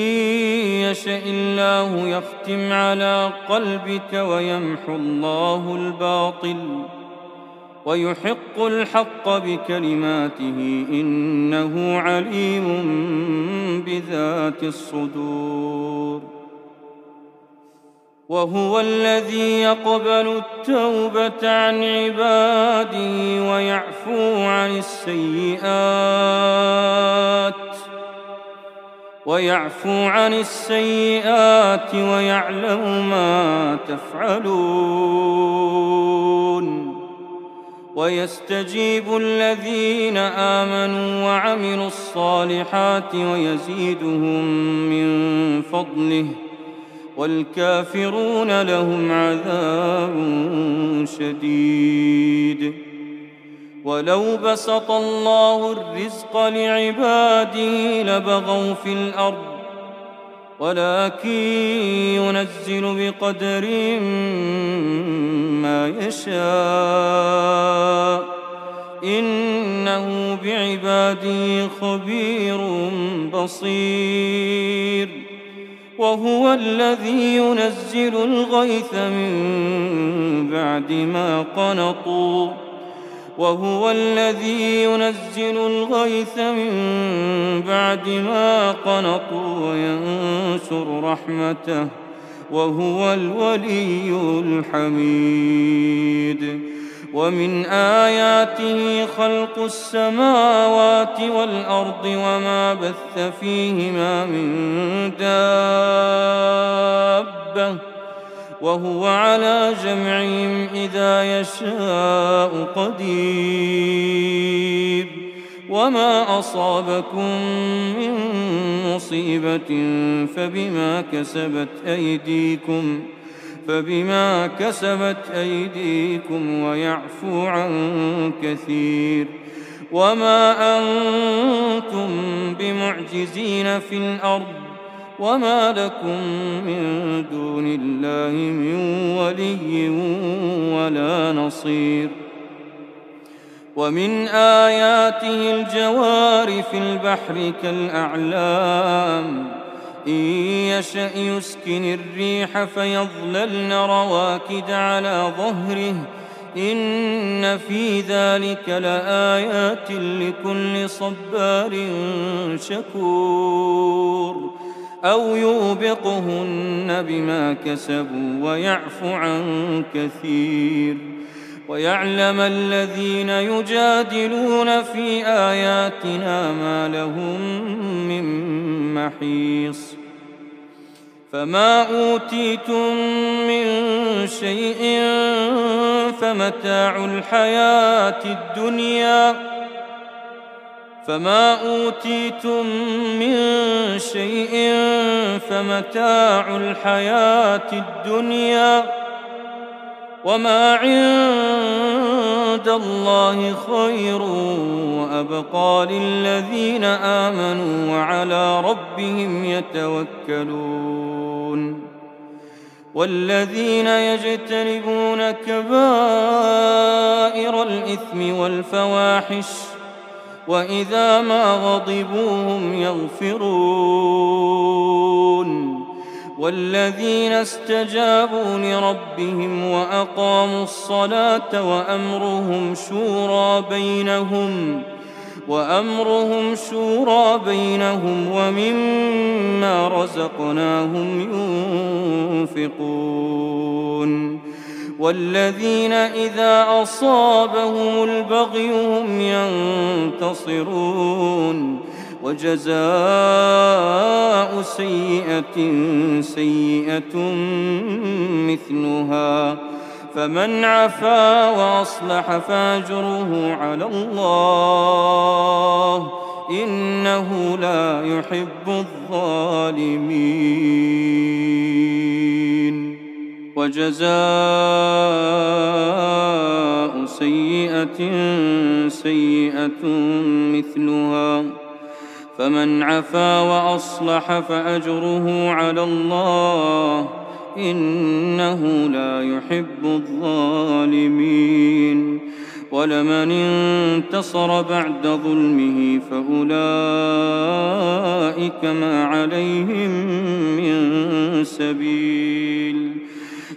يشأ الله يختم على قلبك ويمحو الله الباطل ويحق الحق بكلماته إنه عليم بذات الصدور وهو الذي يقبل التوبة عن عباده ويعفو عن السيئات ويعلم ما تفعلون ويستجيب الذين آمنوا وعملوا الصالحات ويزيدهم من فضله والكافرون لهم عذاب شديد ولو بسط الله الرزق لعباده لبغوا في الأرض ولكن ينزل بقدر ما يشاء إنه بعباده خبير بصير وهو الذي ينزل الغيث من بعد ما قنطوا وينشر رحمته وهو الولي الحميد ومن آياته خلق السماوات والأرض وما بث فيهما من دابة وهو على جمعهم إذا يشاء قدير وما أصابكم من مصيبة فبما كسبت أيديكم ويعفو عن كثير وما أنتم بمعجزين في الأرض وما لكم من دون الله من ولي ولا نصير ومن آياته الجوار في البحر كالأعلام إن يشأ يسكن الريح فيظللن رواكد على ظهره إن في ذلك لآيات لكل صبار شكور أو يوبقهن بما كسبوا ويعفو عن كثير ويعلم الذين يجادلون في آياتنا ما لهم من محيص فما أوتيتم من شيء فمتاع الحياة الدنيا وما عند الله خير وأبقى للذين آمنوا وعلى ربهم يتوكلون والذين يجتنبون كبائر الإثم والفواحش وإذا ما غضبوا هم يغفرون والذين استجابوا لربهم وأقاموا الصلاة وأمرهم شورى بينهم ومما رزقناهم ينفقون والذين إذا أصابهم البغي هم ينتصرون وجزاء سيئة مثلها فمن عفا وأصلح فأجره على الله إنه لا يحب الظالمين وجزاء سيئة مثلها فمن عفا وأصلح فأجره على الله إنه لا يحب الظالمين ولمن انتصر بعد ظلمه فأولئك ما عليهم من سبيل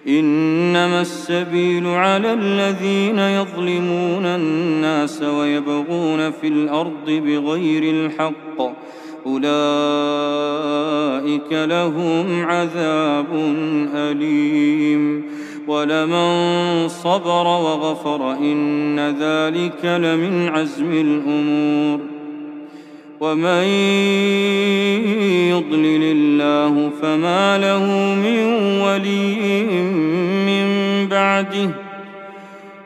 إنما السبيل على الذين يظلمون الناس ويبغون في الأرض بغير الحق أولئك لهم عذاب أليم ولمن صبر وغفر إن ذلك لمن عزم الأمور ومن يضلل الله فما له من ولي من بعده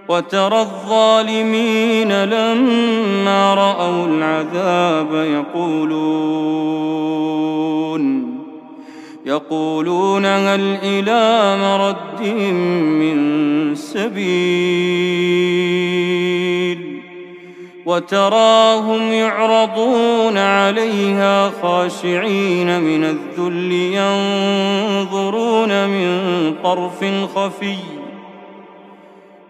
وترى الظالمين لما رأوا العذاب يقولون هل إلى مرد من سبيل وتراهم يعرضون عليها خاشعين من الذل ينظرون من طرف خفي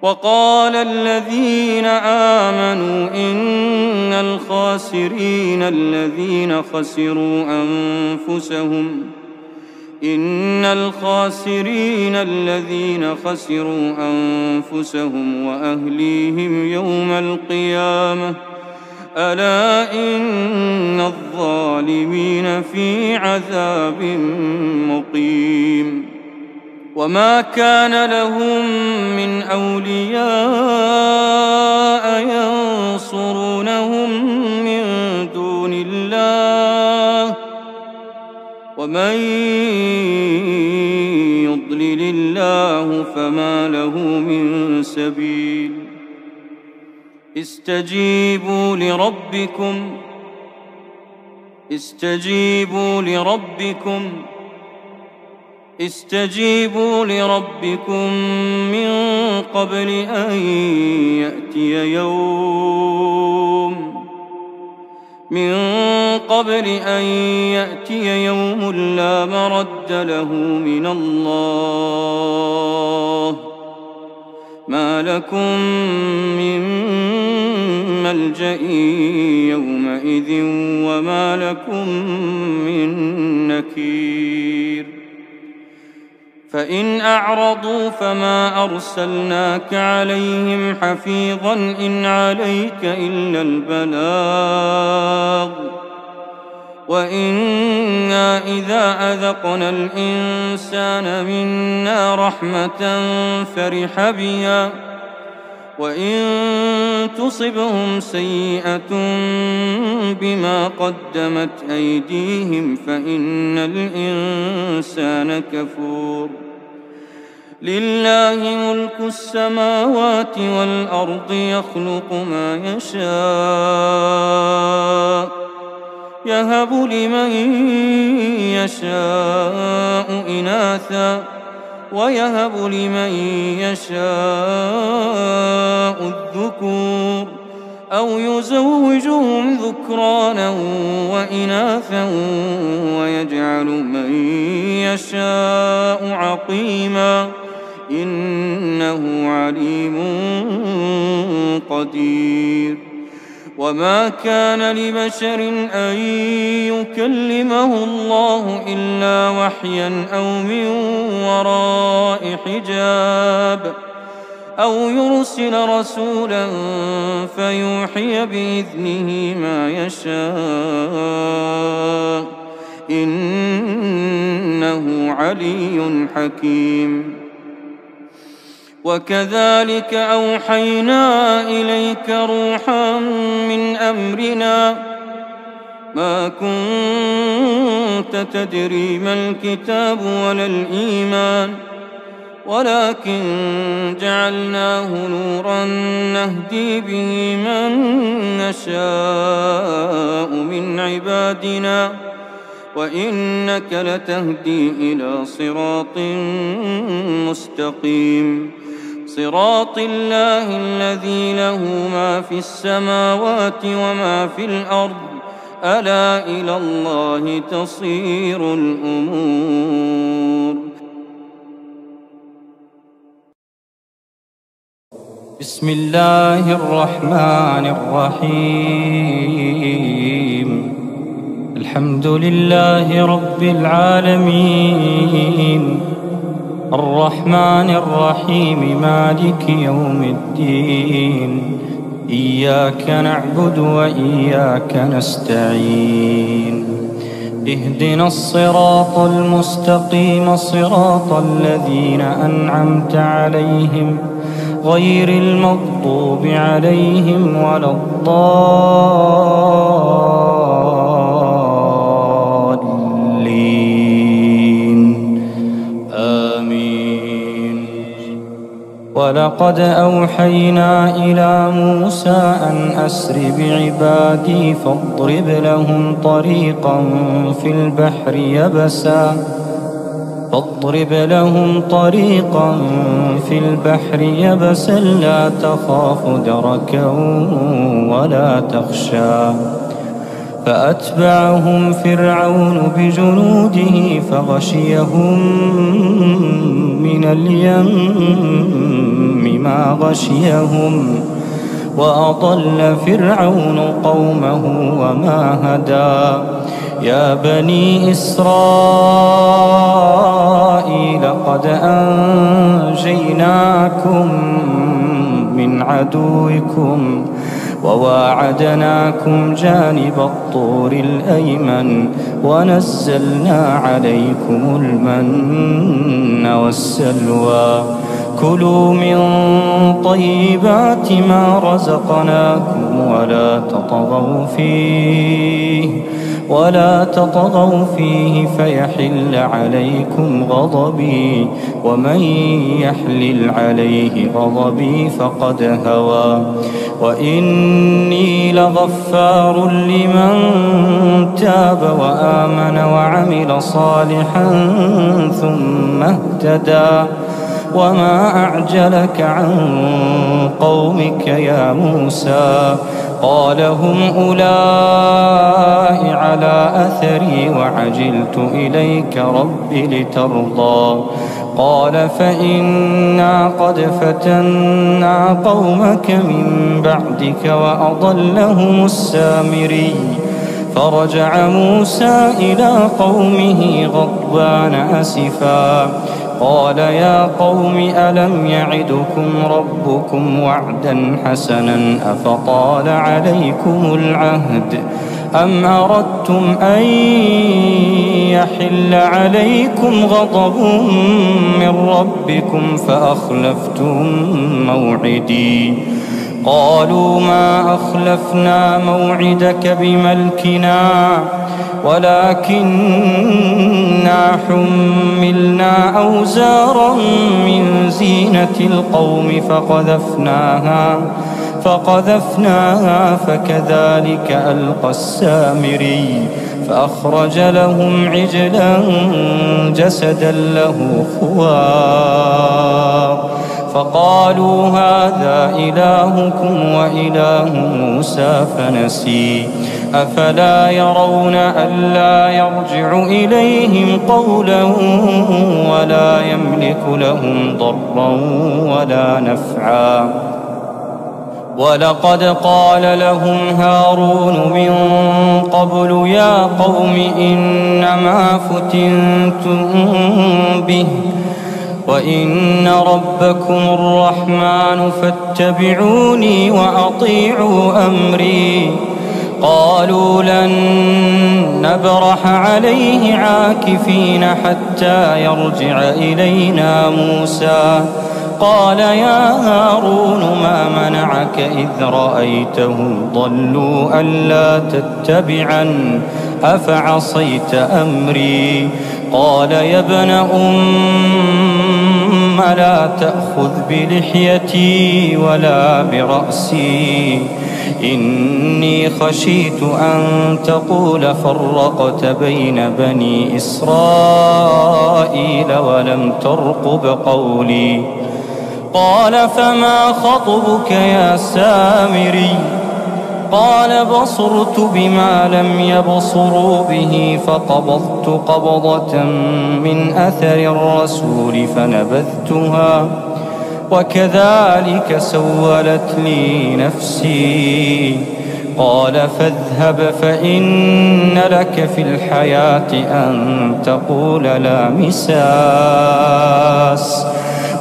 وقال الذين آمنوا إن الخاسرين الذين خسروا أنفسهم وأهليهم يوم القيامة ألا إن الظالمين في عذاب مقيم وما كان لهم من أولياء ينصرونهم من دون الله ومن يضلل الله فما له من سبيل استجيبوا لربكم من قبل أن يأتي يوم لا مرد له من الله ما لكم من ملجأ يومئذ وما لكم من نكير فإن أعرضوا فما أرسلناك عليهم حفيظا إن عليك إلا البلاغ وإنا إذا أذقنا الإنسان منا رحمة فرح بها وإن تصبهم سيئة بما قدمت أيديهم فإن الإنسان كفور لله ملك السماوات والأرض يخلق ما يشاء يهب لمن يشاء إناثا ويهب لمن يشاء الذكور أو يزوجهم ذكرانا وإناثا ويجعل من يشاء عقيما إنه عليم قدير. وما كان لبشر أن يكلمه الله إلا وحيا أو من وراء حجاب أو يرسل رسولا فيوحي بإذنه ما يشاء إنه علي حكيم. وكذلك أوحينا إليك روحا من أمرنا ما كنت تدري ما الكتاب ولا الإيمان ولكن جعلناه نورا نهدي به من نشاء من عبادنا وإنك لتهدي إلى صراط مستقيم صراط الله الذي له ما في السماوات وما في الأرض ألا إلى الله تصير الأمور. بسم الله الرحمن الرحيم الحمد لله رب العالمين الرحمن الرحيم مالك يوم الدين إياك نعبد وإياك نستعين اهدنا الصراط المستقيم صراط الذين أنعمت عليهم غير المغضوب عليهم ولا الضالين آمين. ولقد أوحينا إلى موسى أن أسر بعبادي فاضرب لهم طريقا في البحر يبسا لا تخاف دركا ولا تخشى فأتبعهم فرعون بجنوده فغشيهم من اليم ما غشيهم وأضل فرعون قومه وما هدى. يا بني إسرائيل قد أنجيناكم من عدوكم وواعدناكم جانب الطور الأيمن ونزلنا عليكم المن والسلوى كلوا من طيبات ما رزقناكم ولا تطغوا فيه فيحل عليكم غضبي ومن يحلل عليه غضبي فقد هوى. وإني لغفار لمن تاب وآمن وعمل صالحا ثم اهتدى. وما أعجلك عن قومك يا موسى قال هم أولئك على أثري وعجلت إليك رب لترضى. قال فإنا قد فتنا قومك من بعدك وأضلهم السامري. فرجع موسى إلى قومه غضبان أسفا قال يا قوم ألم يعدكم ربكم وعدا حسنا أفطال عليكم العهد أم أردتم أن يحل عليكم غضب من ربكم فأخلفتم موعدي. قالوا ما أخلفنا موعدك بملكنا ولكننا حملنا أوزارا من زينة القوم فقذفناها فكذلك ألقى السامري. فأخرج لهم عجلا جسدا له خوار فقالوا هذا إلهكم وإله موسى فنسي أفلا يرون ألا يرجع إليهم قولا ولا يملك لهم ضرا ولا نفعا ولقد قال لهم هارون من قبل يا قوم إنما فتنتم به وإن ربكم الرحمن فاتبعوني وأطيعوا أمري قالوا لن نبرح عليه عاكفين حتى يرجع إلينا موسى قال يا هارون ما منعك إذ رأيتهم ضلوا ألا تتبعن أفعصيت أمري قال يا ابن لا تأخذ بلحيتي ولا برأسي إني خشيت أن تقول فرقت بين بني إسرائيل ولم ترقب قولي قال فما خطبك يا سامري قال بصرت بما لم يبصروا به فقبضت قبضة من أثر الرسول فنبذتها وكذلك سولت لي نفسي قال فاذهب فإن لك في الحياة أن تقول لا مساس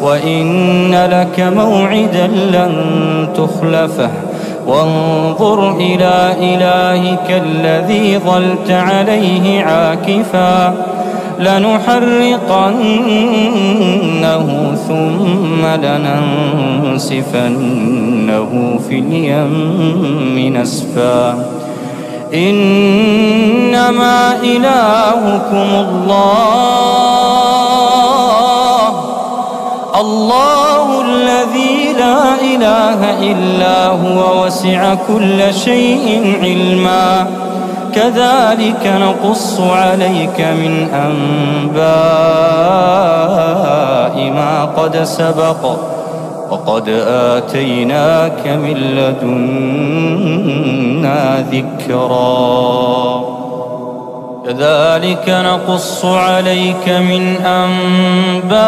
وإن لك موعدا لن تخلفه وانظر إلى إلهك الذي ظلت عليه عاكفا لنحرقنه ثم لننسفنه في اليم نسفا إنما إلهكم الله الذي لا إله إلا هو وسع كل شيء علما كذلك نقص عليك من أنباء ما قد سبق وقد آتيناك من لدنا ذكرا كذلك نقص عليك من أنباء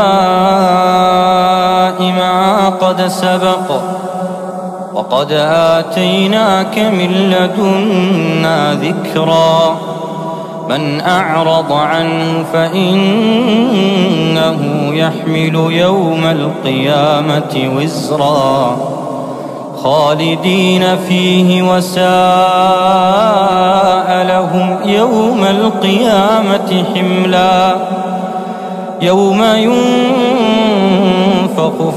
ما قد سبق وقد آتيناك من لدنا ذكرا من أعرض عنه فإنه يحمل يوم القيامة وزرا خالدين فيه وساء لهم يوم القيامة حملا يوم ينفخ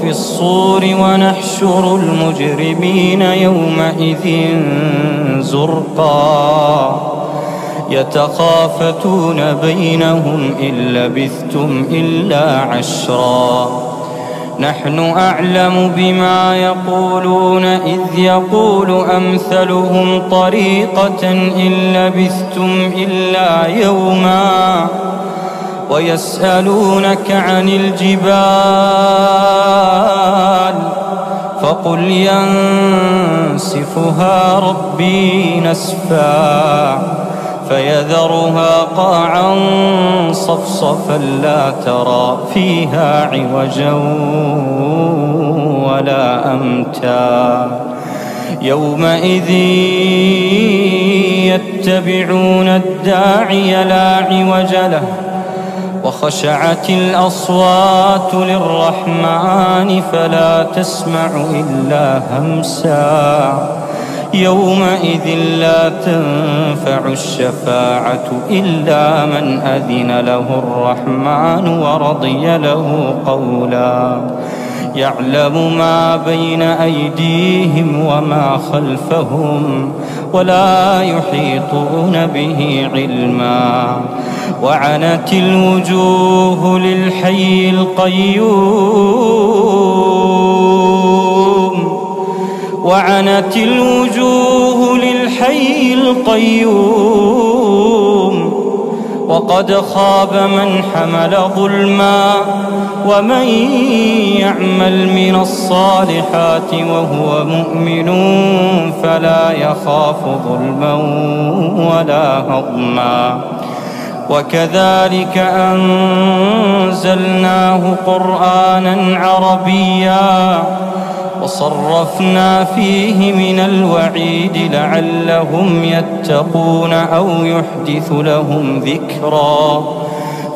في الصور ونحشر المجرمين يومئذ زرقا يتخافتون بينهم إن لبثتم إلا عشرا نحن أعلم بما يقولون إذ يقول أمثلهم طريقة إن لبثتم إلا يوما ويسألونك عن الجبال فقل ينسفها ربي نسفا فيذرها قاعا صفصفا لا ترى فيها عوجا ولا أمتا يومئذ يتبعون الداعي لا عوج له وخشعت الأصوات للرحمن فلا تسمع إلا همسا يومئذ لا تنفع الشفاعة إلا من أذن له الرحمن ورضي له قولا يعلم ما بين أيديهم وما خلفهم ولا يحيطون به علما وعنت الوجوه للحي القيوم وقد خاب من حمل ظلما ومن يعمل من الصالحات وهو مؤمن فلا يخاف ظلما ولا هضما وكذلك أنزلناه قرآنا عربيا وصرفنا فيه من الوعيد لعلهم يتقون أو يحدث لهم ذكرا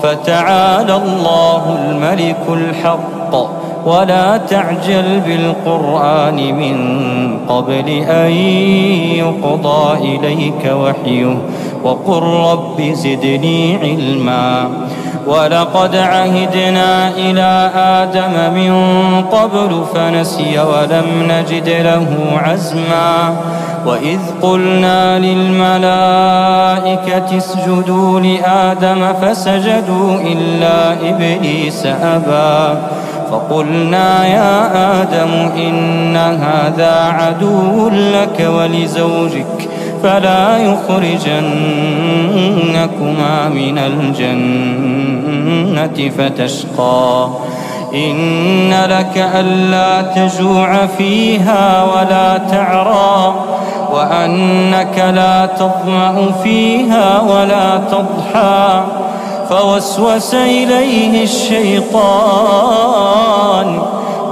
فتعالى الله الملك الحق ولا تعجل بالقرآن من قبل أن يقضى إليك وحيه وقل رب زدني علما ولقد عهدنا إلى آدم من قبل فنسي ولم نجد له عزما وإذ قلنا للملائكة اسجدوا لآدم فسجدوا إلا إبليس أبى فقلنا يا آدم إن هذا عدو لك ولزوجك فلا يخرجنكما من الجنة فتشقى إن لك ألا تجوع فيها ولا تعرى وأنك لا تظمأ فيها ولا تضحى فوسوس إليه الشيطان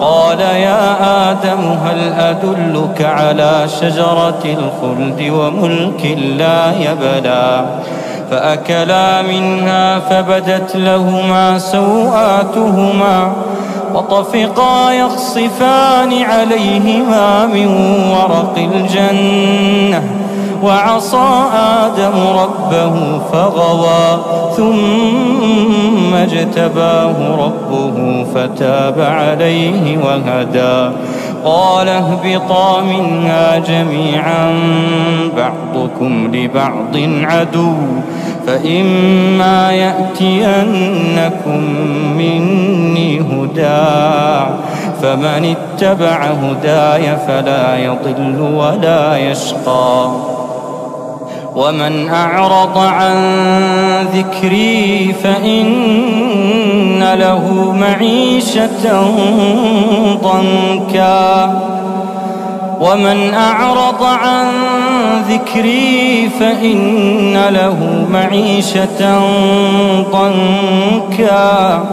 قال يا آدم هل أدلك على شجرة الخلد وملك لا يبلى فأكلا منها فبدت لهما سوآتهما وطفقا يخصفان عليهما من ورق الجنة وعصى آدم ربه فغوى ثم اجتباه ربه فتاب عليه وهدى قال اهبطا منها جميعا بعضكم لبعض عدو فإما يأتينكم مني هدى فمن اتبع هداي فلا يضل ولا يشقى ومن أعرض عن ذكري فإن له معيشة ضنكا ومن أعرض عن ذكري فإن له معيشة ضنكا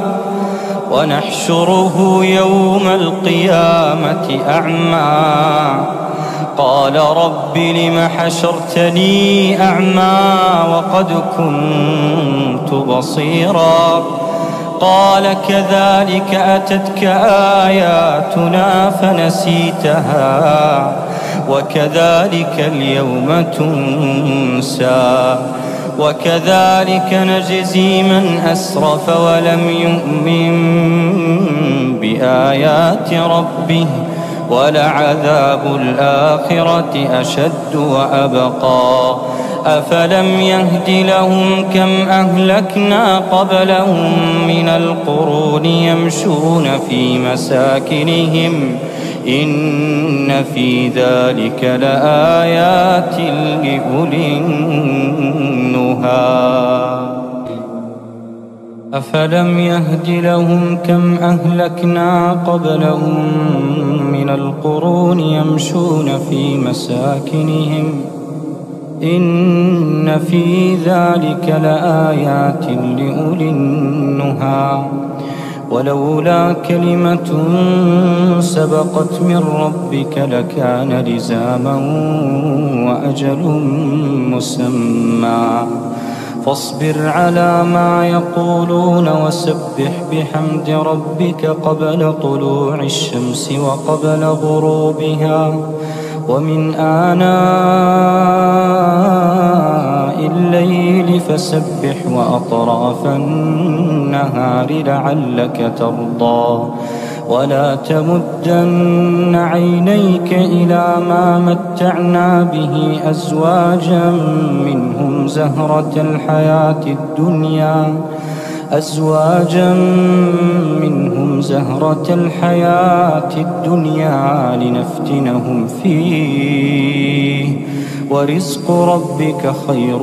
ونحشره يوم القيامة أعمى قال رب لم حشرتني أعمى وقد كنت بصيرا قال كذلك أتتك آياتنا فنسيتها وكذلك اليوم تنسى وكذلك نجزي من أسرف ولم يؤمن بآيات ربه ولعذاب الآخرة أشد وأبقى أفلم يهد لهم كم أهلكنا قبلهم من القرون يمشون في مساكنهم إن في ذلك لآيات لأولي النهى أفلم يهد لهم كم أهلكنا قبلهم من القرون يمشون في مساكنهم إن في ذلك لآيات لأولي النهى ولولا كلمة سبقت من ربك لكان لزاما وأجل مسمى فاصبر على ما يقولون وسبح بحمد ربك قبل طلوع الشمس وقبل غروبها ومن آناء الليل فسبح وأطراف النهار لعلك ترضى ولا تمدن عينيك إلى ما متعنا به أزواجا منهم زهرة الحياة الدنيا لنفتنهم فيه ورزق ربك خير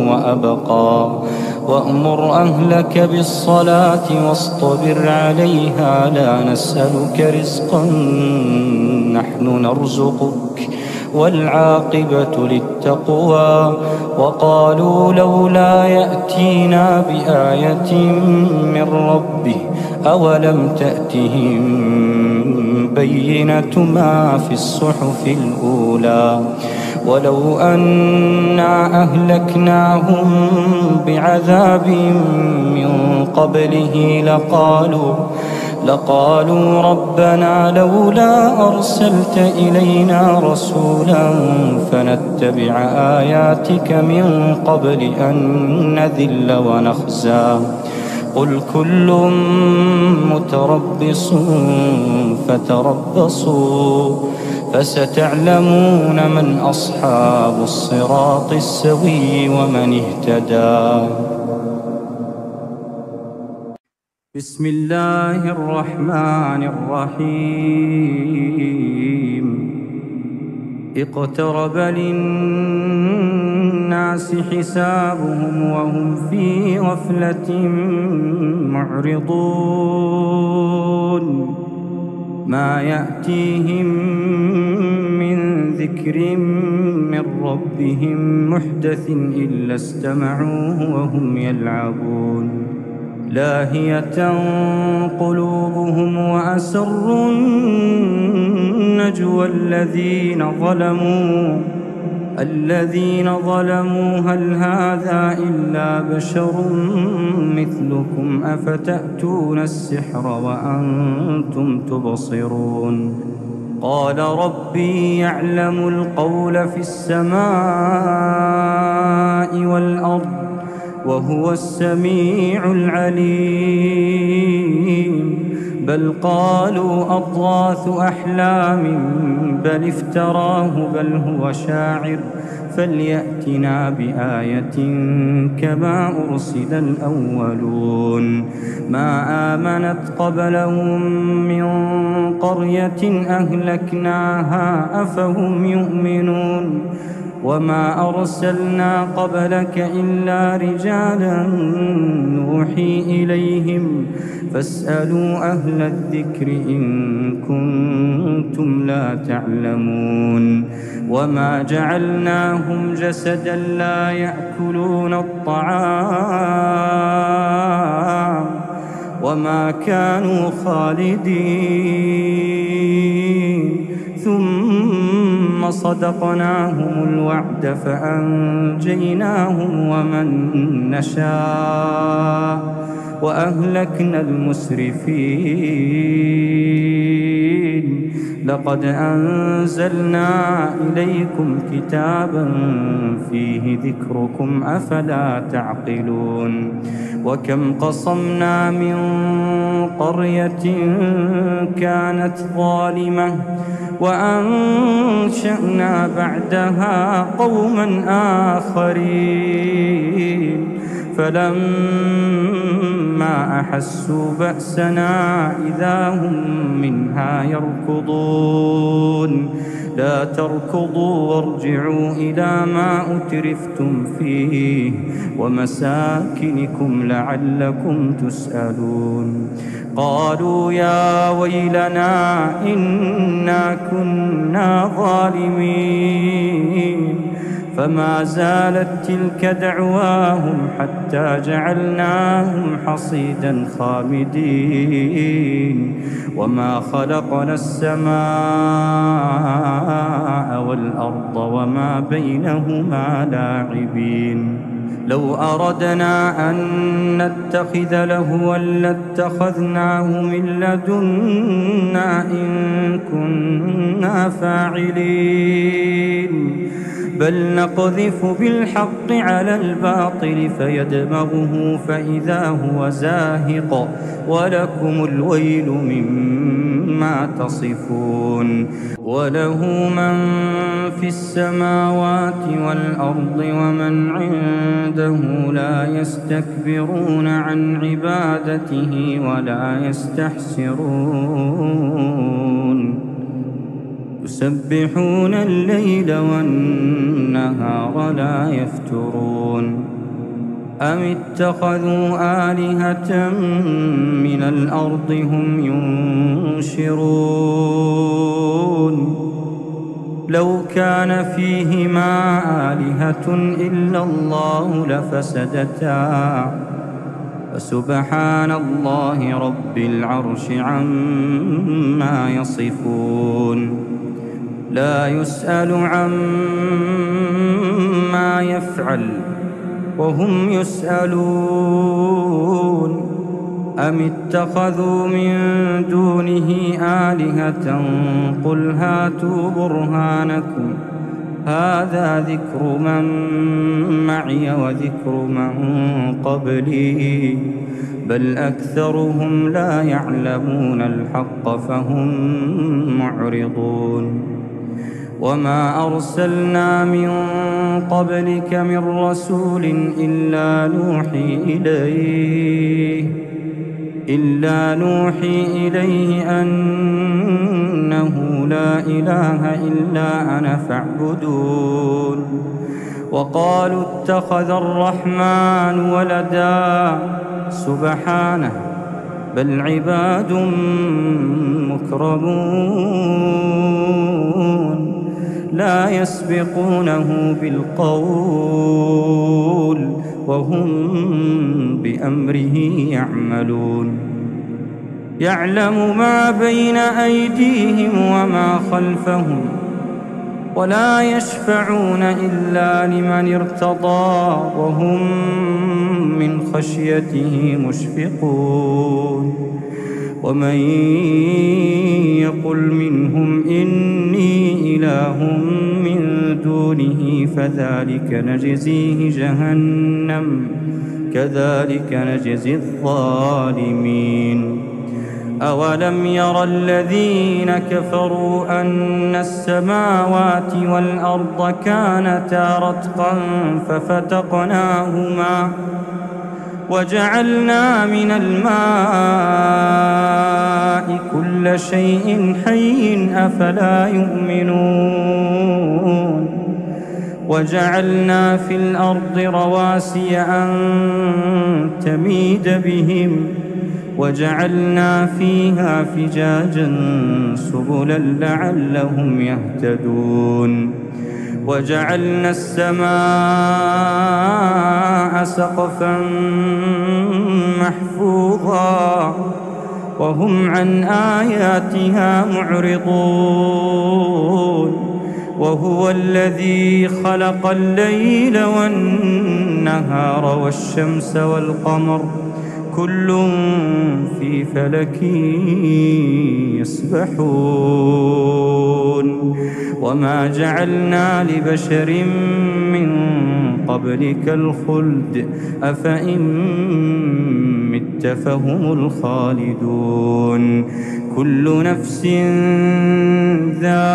وأبقى وأمر أهلك بالصلاة واصطبر عليها لا نسألك رزقا نحن نرزقك والعاقبة للتقوى وقالوا لولا يأتينا بآية من ربه أولم تأتهم بينة ما في الصحف الأولى ولو أنا أهلكناهم بعذاب من قبله لقالوا ربنا لولا أرسلت إلينا رسولا فنتبع آياتك من قبل أن نذل ونخزى قل كل متربص فتربصوا فستعلمون من أصحاب الصراط السوي ومن اهتدى. بسم الله الرحمن الرحيم اقترب للناس حسابهم وهم في غفلة معرضون ما يأتيهم من ذكر من ربهم محدث إلا استمعوه وهم يلعبون لاهية قلوبهم وأسروا النجوى الذين ظلموا هل هذا إلا بشر مثلكم أفتأتون السحر وأنتم تبصرون قال ربي يعلم القول في السماء والأرض وهو السميع العليم بل قالوا أضغاث أحلام بل افتراه بل هو شاعر فليأتنا بآية كما أرسل الأولون ما آمنت قبلهم من قرية أهلكناها أفهم يؤمنون وما أرسلنا قبلك إلا رجالا نوحي إليهم فاسألوا أهل الذكر إن كنتم لا تعلمون وما جعلناهم جسدا لا يأكلون الطعام وما كانوا خالدين ثم صدقناهم الوعد فأنجيناهم ومن نشاء وأهلكنا المسرفين لقد أنزلنا إليكم كتابا فيه ذكركم أفلا تعقلون وكم قصمنا من قرية كانت ظالمة وأنشأنا بعدها قوما آخرين فلما أحسوا بأسنا إذا هم منها يركضون لا تركضوا وارجعوا إلى ما أترفتم فيه ومساكنكم لعلكم تسألون قالوا يا ويلنا إنا كنا ظالمين فما زالت تلك دعواهم حتى جعلناهم حصيدا خامدين وما خلقنا السماء والأرض وما بينهما لاعبين لو أردنا أن نتخذ لهوا لاتخذناه من لدنا إن كنا فاعلين بل نقذف بالحق على الباطل فيدمغه فإذا هو زاهق ولكم الويل مما تصفون وله من في السماوات والأرض ومن عنده لا يستكبرون عن عبادته ولا يستحسرون يسبحون الليل والنهار لا يفترون أم اتخذوا آلهة من الأرض هم ينشرون لو كان فيهما آلهة إلا الله لفسدتا فسبحان الله رب العرش عما يصفون لا يسأل عما يفعل وهم يسألون أم اتخذوا من دونه آلهة قل هاتوا برهانكم هذا ذكر من معي وذكر من قبلي بل أكثرهم لا يعلمون الحق فهم معرضون وما أرسلنا من قبلك من رسول إلا نوحي إليه أنه لا إله إلا أنا فاعبدون وقالوا اتخذ الرحمن ولدا سبحانه بل عباد مكرمون لا يسبقونه بالقول وهم بأمره يعملون يعلم ما بين أيديهم وما خلفهم ولا يشفعون إلا لمن ارتضى وهم من خشيته مشفقون ومن يقل منهم إني إله من دونه فذلك نجزيه جهنم كذلك نجزي الظالمين أولم ير الذين كفروا أن السماوات والأرض كانتا رتقا ففتقناهما وجعلنا من الماء كل شيء حي أفلا يؤمنون وجعلنا في الأرض رواسي أن تميد بهم وجعلنا فيها فجاجا سبلا لعلهم يهتدون وجعلنا السماء سقفا محفوظا وهم عن آياتها معرضون وهو الذي خلق الليل والنهار والشمس والقمر كل في فلك يسبحون وما جعلنا لبشر من قبلك الخلد أفإن مت فهم الخالدون كل نفس ذائقة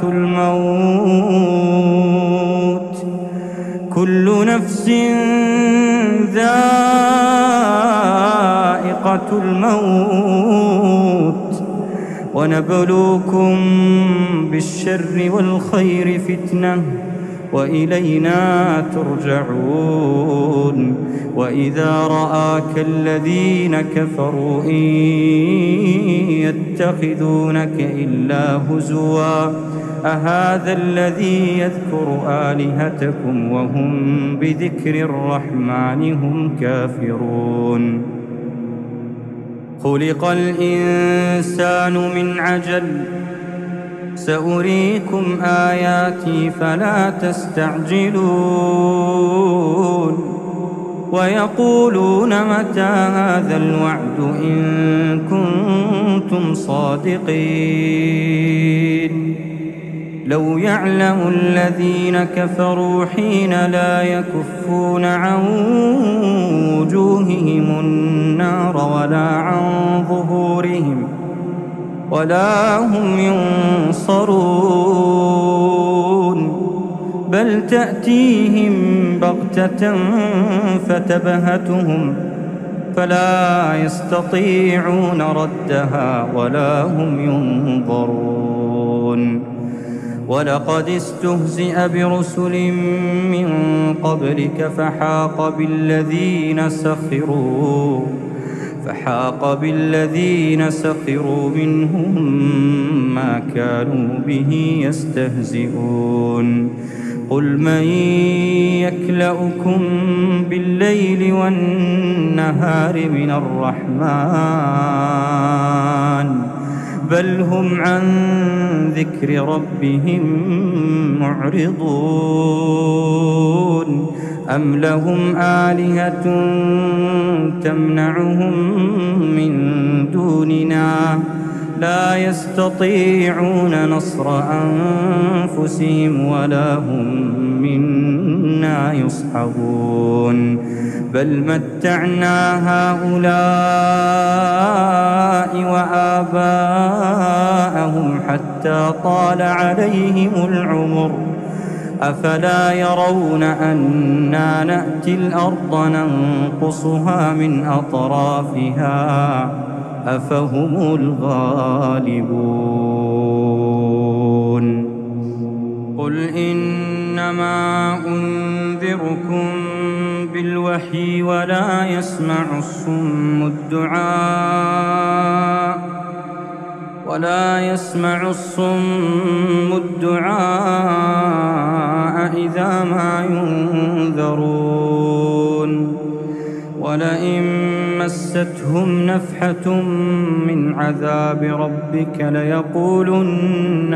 الموت كل نفس ذائقة الموت ونبلوكم بالشر والخير فتنة وإلينا ترجعون وإذا رآك الذين كفروا إن يتخذونك إلا هزوا أهذا الذي يذكر آلهتكم وهم بذكر الرحمن هم كافرون خلق الإنسان من عجل سأريكم آياتي فلا تستعجلون ويقولون متى هذا الوعد إن كنتم صادقين لو يعلم الذين كفروا حين لا يكفون عن وجوههم النار ولا عن ظهورهم ولا هم ينصرون بل تأتيهم بغتة فلا يستطيعون ردها ولا هم ينظرون. ولقد استهزئ برسل من قبلك فحاق بالذين سخروا منهم ما كانوا به يستهزئون. قل من يكلؤكم بالليل والنهار من الرحمن بل هم عن ذكر ربهم معرضون. أم لهم آلهة تمنعهم من دوننا لا يستطيعون نصر أنفسهم ولا هم منا يصحبون. بل متعنا هؤلاء وآباءهم حتى طال عليهم العمر أفلا يرون أنا نأتي الأرض ننقصها من أطرافها أفهم الغالبون. قل إنما أنذركم بالوحي ولا يسمع الصم الدعاء إذا ما ينذرون. ولئن مستهم نفحة من عذاب ربك ليقولن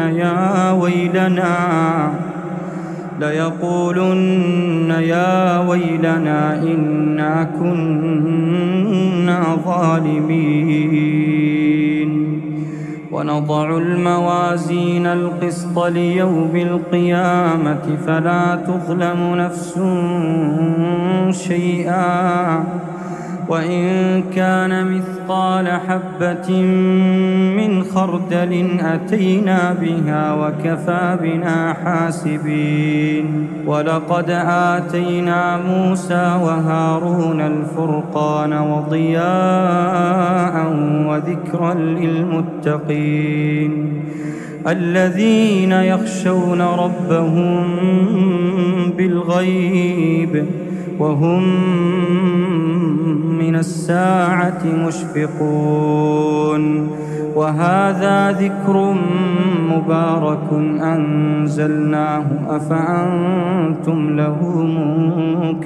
يا ويلنا إنا كنا ظالمين. ونضع الموازين القسط ليوم القيامة فلا تظلم نفس شيئا وإن كان مثقال حبة من خردل أتينا بها وكفى بنا حاسبين. ولقد آتينا موسى وهارون الفرقان وضياء وذكرا للمتقين الذين يخشون ربهم بالغيب وهم من الساعة مشفقون. وهذا ذكر مبارك أنزلناه أفأنتم له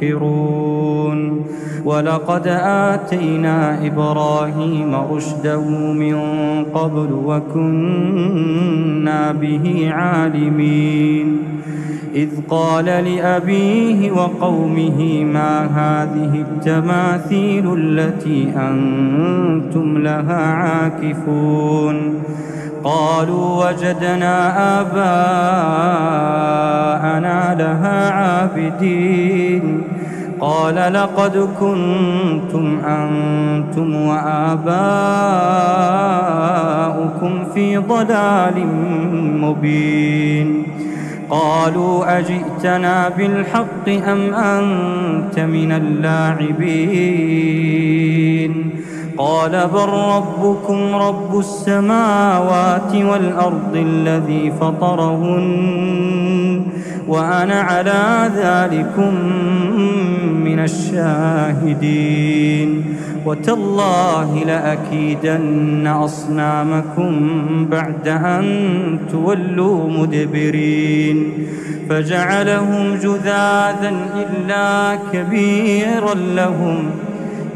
منكرون. ولقد آتينا إبراهيم رشده من قبل وكنا به عالمين. إذ قال لأبيه وقومه ما هذه التماثيل التي أنتم لها عاكفون. قالوا وجدنا آباءنا لها عابدين. قال لقد كنتم أنتم وآباؤكم في ضلال مبين. قالوا أجئتنا بالحق أم أنت من اللاعبين. قال بل ربكم رب السماوات والأرض الذي فطرهن وأنا على ذلكم من الشاهدين. وتالله لأكيدن أصنامكم بعد أن تولوا مدبرين. فجعلهم جذاذا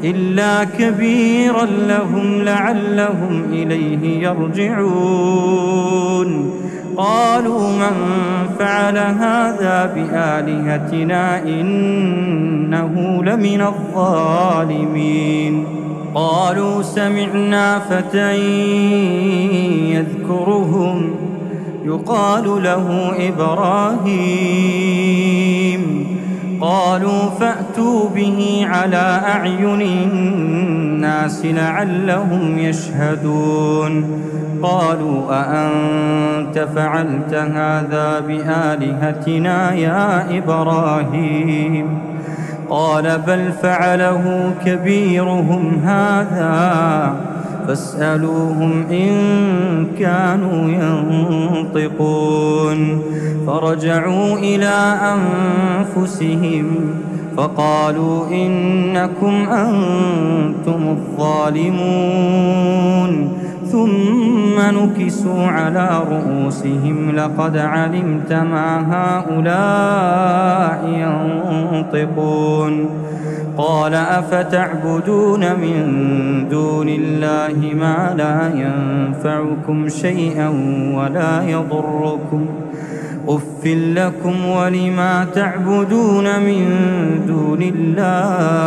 إلا كبيرا لهم لعلهم إليه يرجعون. قالوا من فعل هذا بآلهتنا إنه لمن الظالمين. قالوا سمعنا فتى يذكرهم يقال له إبراهيم. قالوا فأتوا به على أعين الناس لعلهم يشهدون. قالوا أأنت فعلت هذا بآلهتنا يا إبراهيم. قال بل فعله كبيرهم هذا فاسألوهم إن كانوا ينطقون. فرجعوا إلى أنفسهم فقالوا إنكم أنتم الظالمون. ثم نكسوا على رؤوسهم لقد علمت ما هؤلاء ينطقون. قال أفتعبدون من دون الله ما لا ينفعكم شيئا ولا يضركم أف لكم ولما تعبدون من دون الله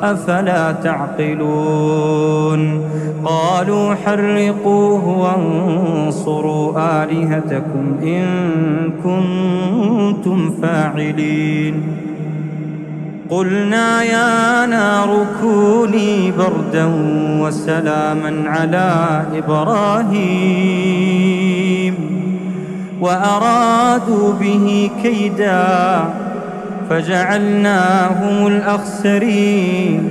أفلا تعقلون. قالوا حرقوه وانصروا آلهتكم إن كنتم فاعلين. قلنا يا نار كوني بردا وسلاما على إبراهيم وأرادوا به كيدا فجعلناهم الأخسرين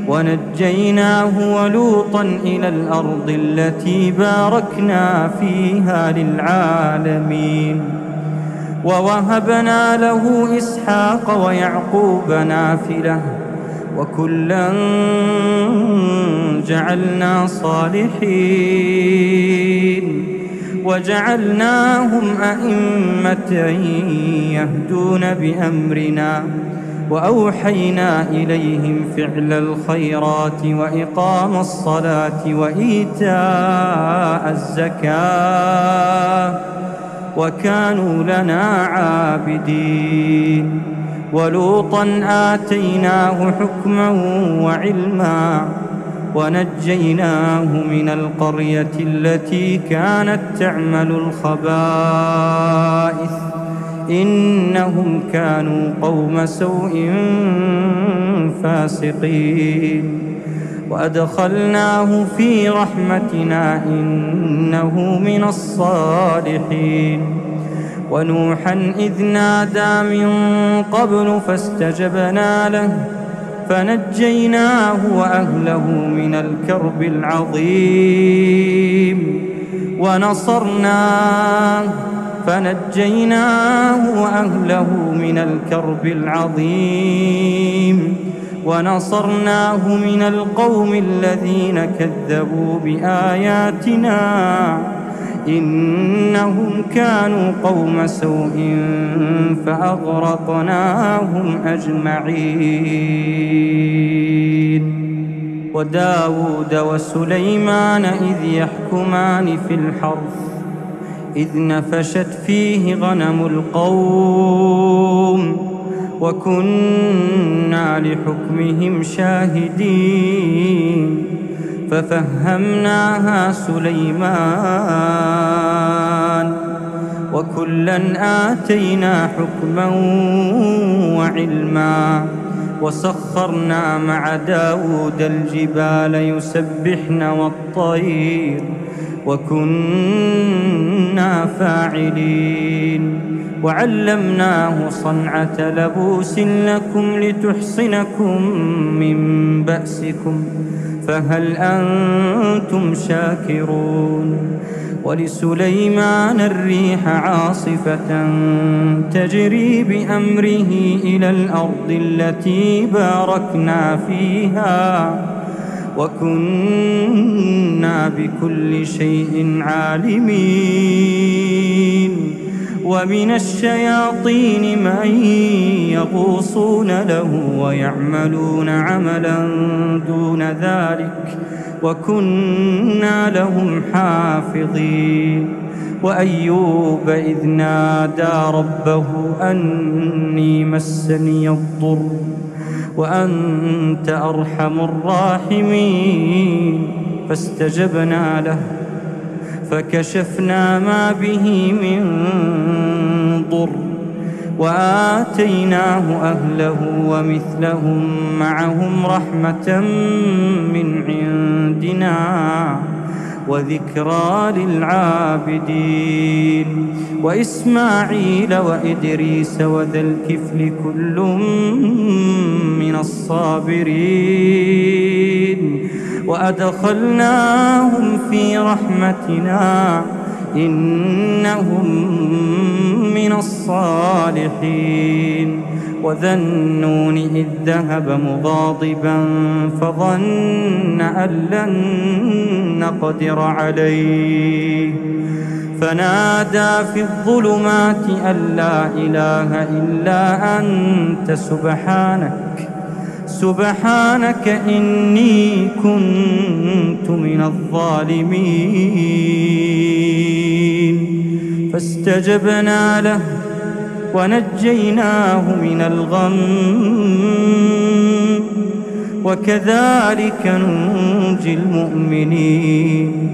ونجيناه ولوطا إلى الأرض التي باركنا فيها للعالمين. ووهبنا له إسحاق ويعقوب نافلة وكلا جعلنا صالحين وجعلناهم أئمة يهدون بأمرنا وأوحينا إليهم فعل الخيرات وإقام الصلاة وإيتاء الزكاة وكانوا لنا عابدين. ولوطا آتيناه حكما وعلما ونجيناه من القرية التي كانت تعمل الخبائث إنهم كانوا قوم سوء فاسقين. وأدخلناه في رحمتنا إنه من الصالحين. ونوحا إذ نادى من قبل فاستجبنا له فنجيناه وأهله من الكرب العظيم ونصرناه ونصرناه من القوم الذين كذبوا بآياتنا إنهم كانوا قوم سوء فأغرقناهم أجمعين. وداود وسليمان إذ يحكمان في الحرث إذ نفشت فيه غنم القوم وكنا لحكمهم شاهدين ففهمناها سليمان وكلا آتينا حكما وعلما وسخرنا مع داود الجبال يسبحن والطير وكنا فاعلين. وعلمناه صنعة لبوس لكم لتحصنكم من بأسكم فهل أنتم شاكرون. ولسليمان الريح عاصفة تجري بأمره إلى الأرض التي باركنا فيها وكنا بكل شيء عالمين. ومن الشياطين من يغوصون له ويعملون عملا دون ذلك وكنا لهم حافظين. وأيوب إذ نادى ربه أني مسني الضر وأنت أرحم الراحمين فاستجبنا له فكشفنا ما به من ضر وآتيناه أهله ومثلهم معهم رحمة من عندنا وذكرى للعابدين وإسماعيل وإدريس وذا الكفل كل من الصابرين وأدخلناهم في رحمتنا إنهم من الصالحين وذا النون إذ ذهب مغاضبا فظن أن لن نقدر عليه فنادى في الظلمات أن لا إله إلا أنت سبحانك إني كنت من الظالمين فاستجبنا له ونجيناه من الغم وكذلك ننجي المؤمنين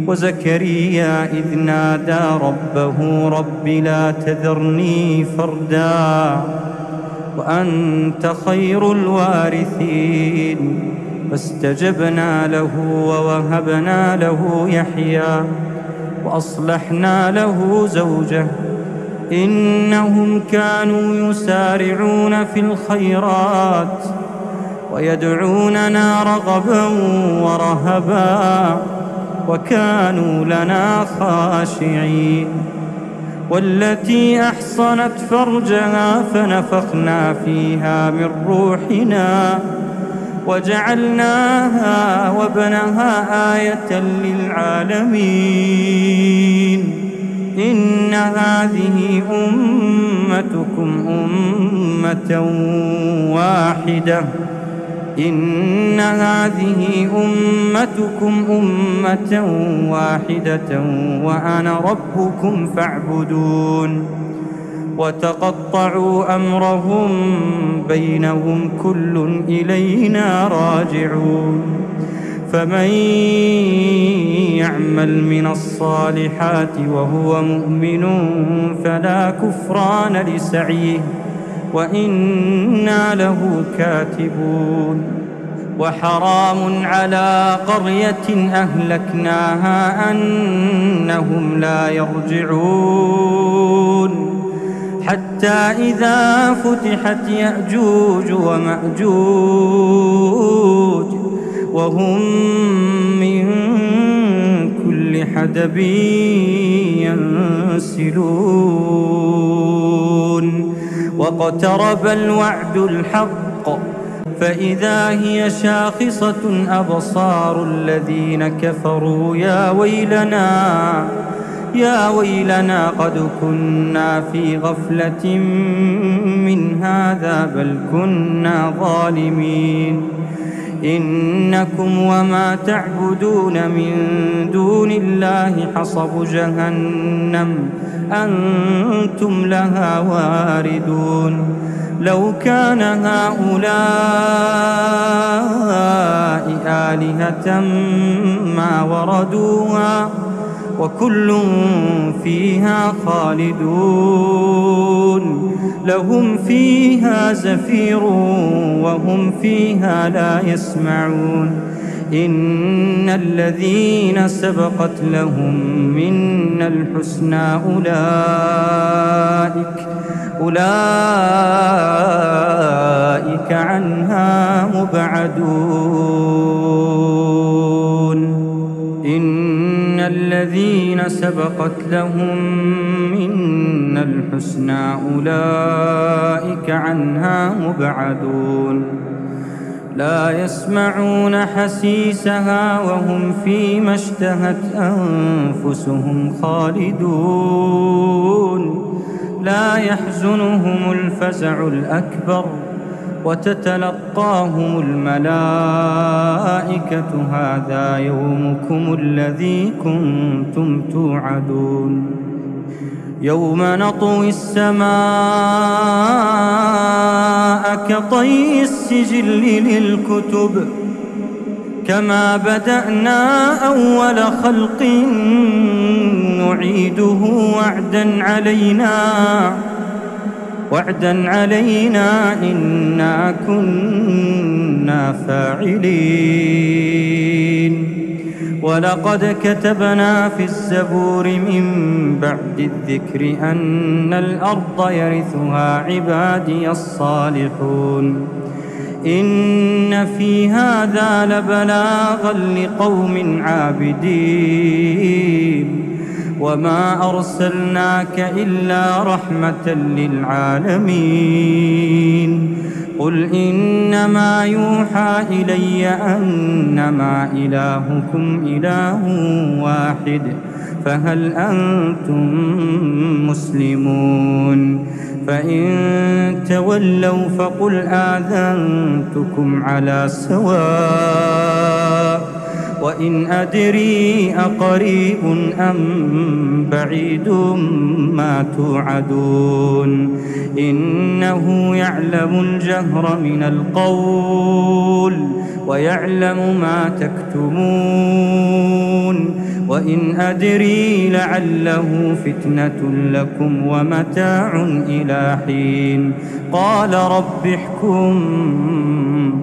وزكريا إذ نادى ربه رب لا تذرني فردا وأنت خير الوارثين فاستجبنا له ووهبنا له يحيى وأصلحنا له زوجه إنهم كانوا يسارعون في الخيرات ويدعوننا رغبا ورهبا وكانوا لنا خاشعين والتي أحصنت فرجها فنفخنا فيها من روحنا وجعلناها وابنها آية للعالمين إن هذه أمتكم أمة واحدة وأنا ربكم فاعبدون وتقطعوا أمرهم بينهم كل إلينا راجعون فمن يعمل من الصالحات وهو مؤمن فلا كفران لسعيه وإنا له كاتبون وحرام على قرية أهلكناها أنهم لا يرجعون حتى إذا فتحت يأجوج ومأجوج وهم من كل حدب ينسلون واقترب الوعد الحق فإذا هي شاخصة أبصار الذين كفروا يا ويلنا قد كنا في غفلة من هذا بل كنا ظالمين إنكم وما تعبدون من دون الله حصب جهنم أنتم لها واردون لو كان هؤلاء آلهة ما وردوها وكل فيها خالدون لهم فيها زفير وهم فيها لا يسمعون إن الذين سبقت لهم منا الحسنى أولئك عنها مبعدون إن الذين سبقت لهم منا الحسنى أولئك عنها مبعدون لا يسمعون حسيسها وهم فيما اشتهت أنفسهم خالدون لا يحزنهم الفزع الأكبر وتتلقاهم الملائكة هذا يومكم الذي كنتم توعدون يوم نطوي السماء كطي السجل للكتب كما بدأنا أول خلق نعيده وعدا علينا إنا كنا فاعلين ولقد كتبنا في الزبور من بعد الذكر أن الأرض يرثها عبادي الصالحون إن في هذا لبلاغا لقوم عابدين وما أرسلناك إلا رحمة للعالمين قل إنما يوحى إلي أنما إلهكم إله واحد فهل أنتم مسلمون فإن تولوا فقل آذنتكم على سواء وإن أدري أقريب أم بعيد ما توعدون إنه يعلم الجهر من القول ويعلم ما تكتمون وإن أدري لعله فتنة لكم ومتاع إلى حين قال رب احكم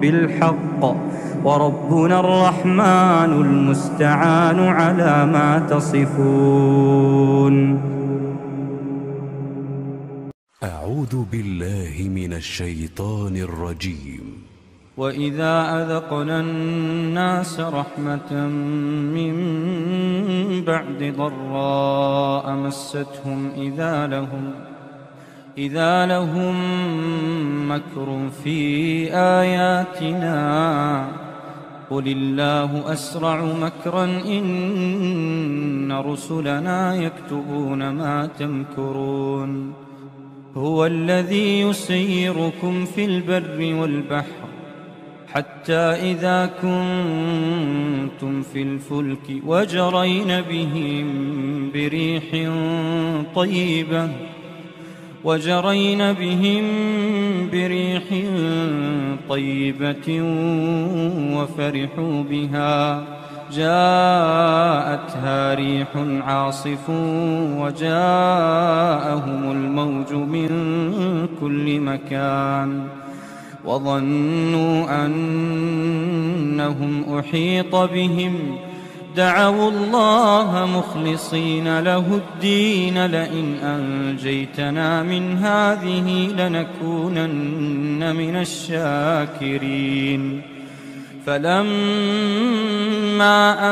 بالحق وربنا الرحمن المستعان على ما تصفون. أعوذ بالله من الشيطان الرجيم. وإذا أذقنا الناس رحمة من بعد ضراء مستهم إذا لهم مكر في آياتنا قل الله أسرع مكرا إن رسلنا يكتبون ما تمكرون هو الذي يسيركم في البر والبحر حتى إذا كنتم في الفلك وجرين بهم بريح طيبة وفرحوا بها جاءتها ريح عاصف وجاءهم الموج من كل مكان وظنوا أنهم أحيط بهم دعوا الله مخلصين له الدين لئن أنجيتنا من هذه لنكونن من الشاكرين فلما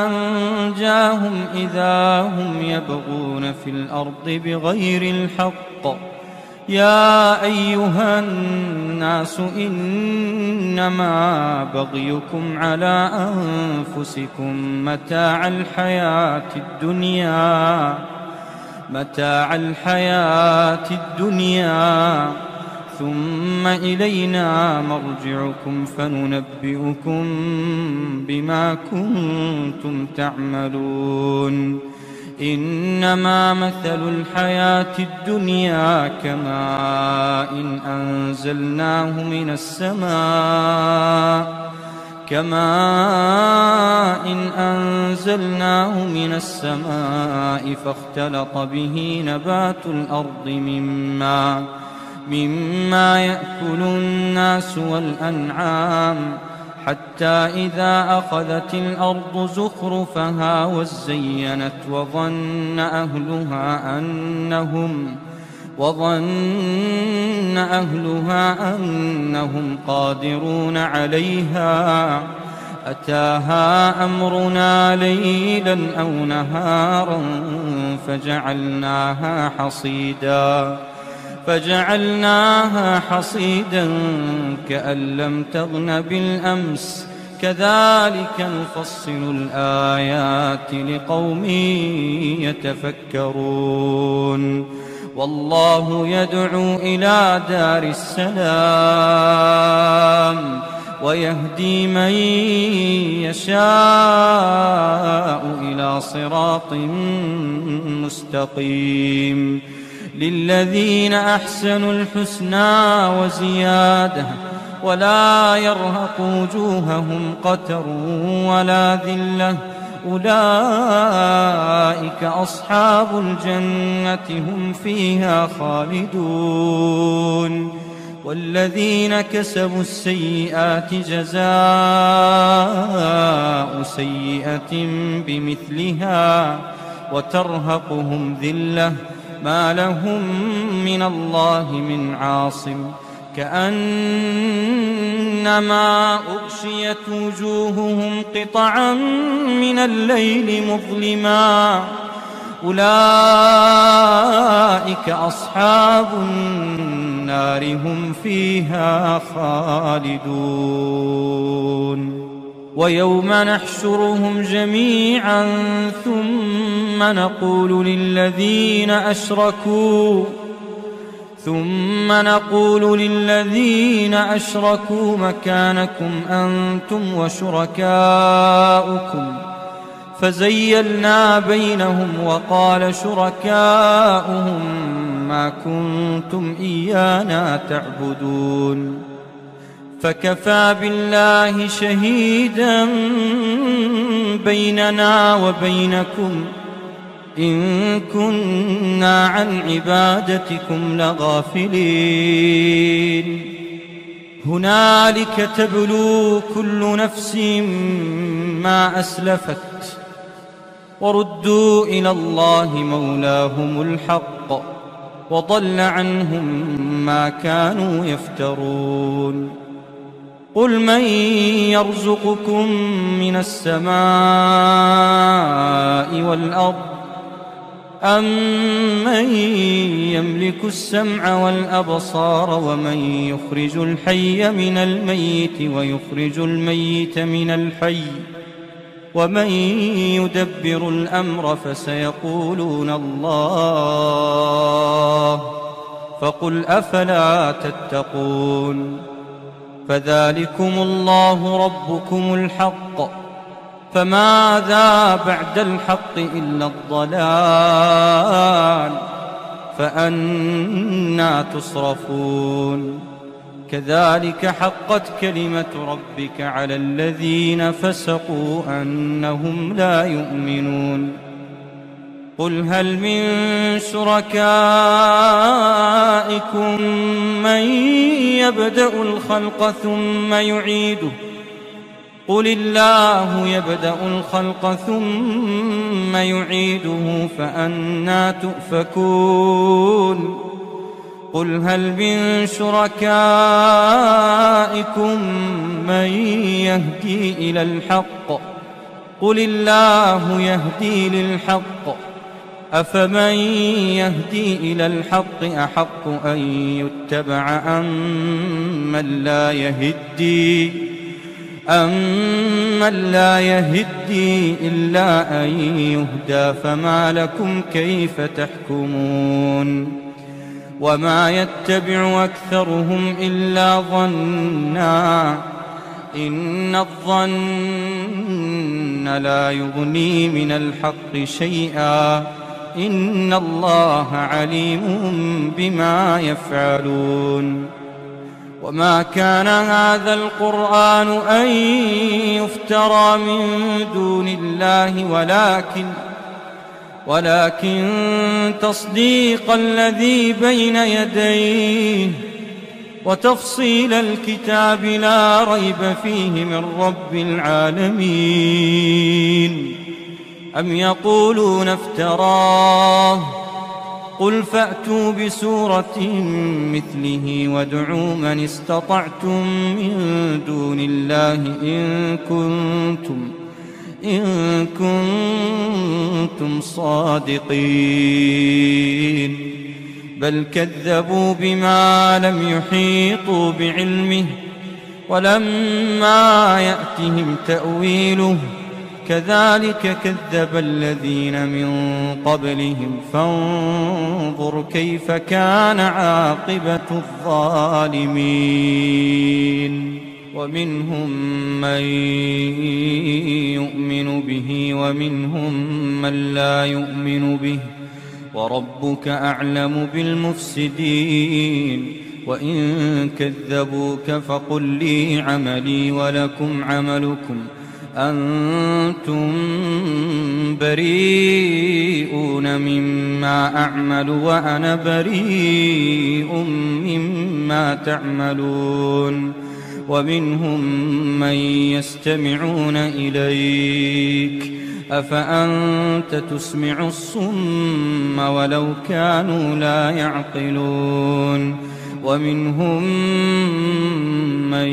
أنجاهم إذا هم يبغون في الأرض بغير الحق يا أيها الناس إنما بغيكم على أنفسكم متاع الحياة الدنيا ثم إلينا مرجعكم فننبئكم بما كنتم تعملون إنما مثل الحياة الدنيا كماء أنزلناه من السماء فاختلط به نبات الأرض مما يأكل الناس والأنعام حتى إذا أخذت الأرض زخرفها وزينت وظن أهلها أنهم قادرون عليها أتاها أمرنا ليلا أو نهارا فجعلناها حصيدا كأن لم تغن بالأمس كذلك نفصل الآيات لقوم يتفكرون والله يدعو إلى دار السلام ويهدي من يشاء إلى صراط مستقيم للذين أحسنوا الحسنى وزيادة ولا يرهق وجوههم قتر ولا ذلة أولئك أصحاب الجنة هم فيها خالدون والذين كسبوا السيئات جزاء سيئة بمثلها وترهقهم ذلة ما لهم من الله من عاصم كأنما أغشيت وجوههم قطعا من الليل مظلما أولئك أصحاب النار هم فيها خالدون ويوم نحشرهم جميعا ثم نقول للذين أشركوا مكانكم أنتم وشركاؤكم فزيلنا بينهم وقال شركاؤهم ما كنتم إيانا تعبدون فكفى بالله شهيدا بيننا وبينكم إن كنا عن عبادتكم لغافلين هنالك تبلو كل نفس ما أسلفت وردوا إلى الله مولاهم الحق وضل عنهم ما كانوا يفترون قل من يرزقكم من السماء والأرض أمن يملك السمع والأبصار ومن يخرج الحي من الميت ويخرج الميت من الحي ومن يدبر الأمر فسيقولون الله فقل أفلا تتقون فذلكم الله ربكم الحق فماذا بعد الحق إلا الضلال فأنى تصرفون كذلك حقت كلمة ربك على الذين فسقوا أنهم لا يؤمنون قل هل من شركائكم من يبدأ الخلق ثم يعيده قل الله يبدأ الخلق ثم يعيده فأنى تؤفكون قل هل من شركائكم من يهدي إلى الحق قل الله يهدي للحق أفمن يهدي إلى الحق أحق أن يتبع أمن لا يهدي إلا أن يهدى فما لكم كيف تحكمون وما يتبع أكثرهم إلا ظنا إن الظن لا يغني من الحق شيئا إن الله عليم بما يفعلون وما كان هذا القرآن أن يفترى من دون الله ولكن تصديق الذي بين يديه وتفصيل الكتاب لا ريب فيه من رب العالمين أم يقولون افتراه قل فأتوا بسورة مثله وادعوا من استطعتم من دون الله إن كنتم صادقين بل كذبوا بما لم يحيطوا بعلمه ولما يأتهم تأويله كذلك كذب الذين من قبلهم فانظر كيف كان عاقبة الظالمين ومنهم من يؤمن به ومنهم من لا يؤمن به وربك أعلم بالمفسدين وإن كذبوك فقل لي عملي ولكم عملكم أنتم بريئون مما أعمل وأنا بريء مما تعملون ومنهم من يستمعون إليك أفأنت تسمع الصم ولو كانوا لا يعقلون ومنهم من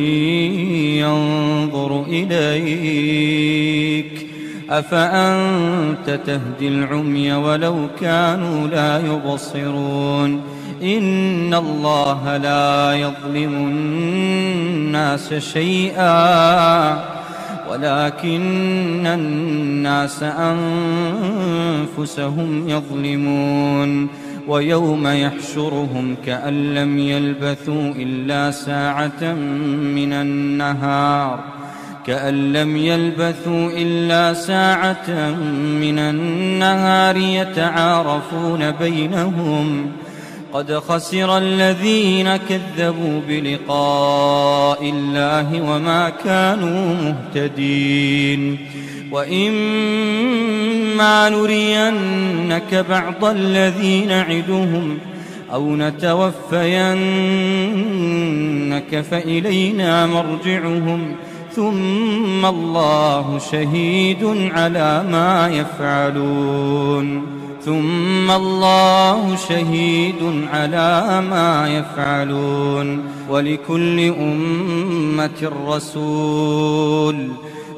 ينظر إليك أفأنت تهدي العمي ولو كانوا لا يبصرون إن الله لا يظلم الناس شيئا ولكن الناس أنفسهم يظلمون ويوم يحشرهم كأن لم يلبثوا إلا ساعة من النهار يتعارفون بينهم قد خسر الذين كذبوا بلقاء الله وما كانوا مهتدين وإما نرينك بعض الذي نعدهم أو نتوفينك فإلينا مرجعهم ثم الله شهيد على ما يفعلون ولكل أمة رسول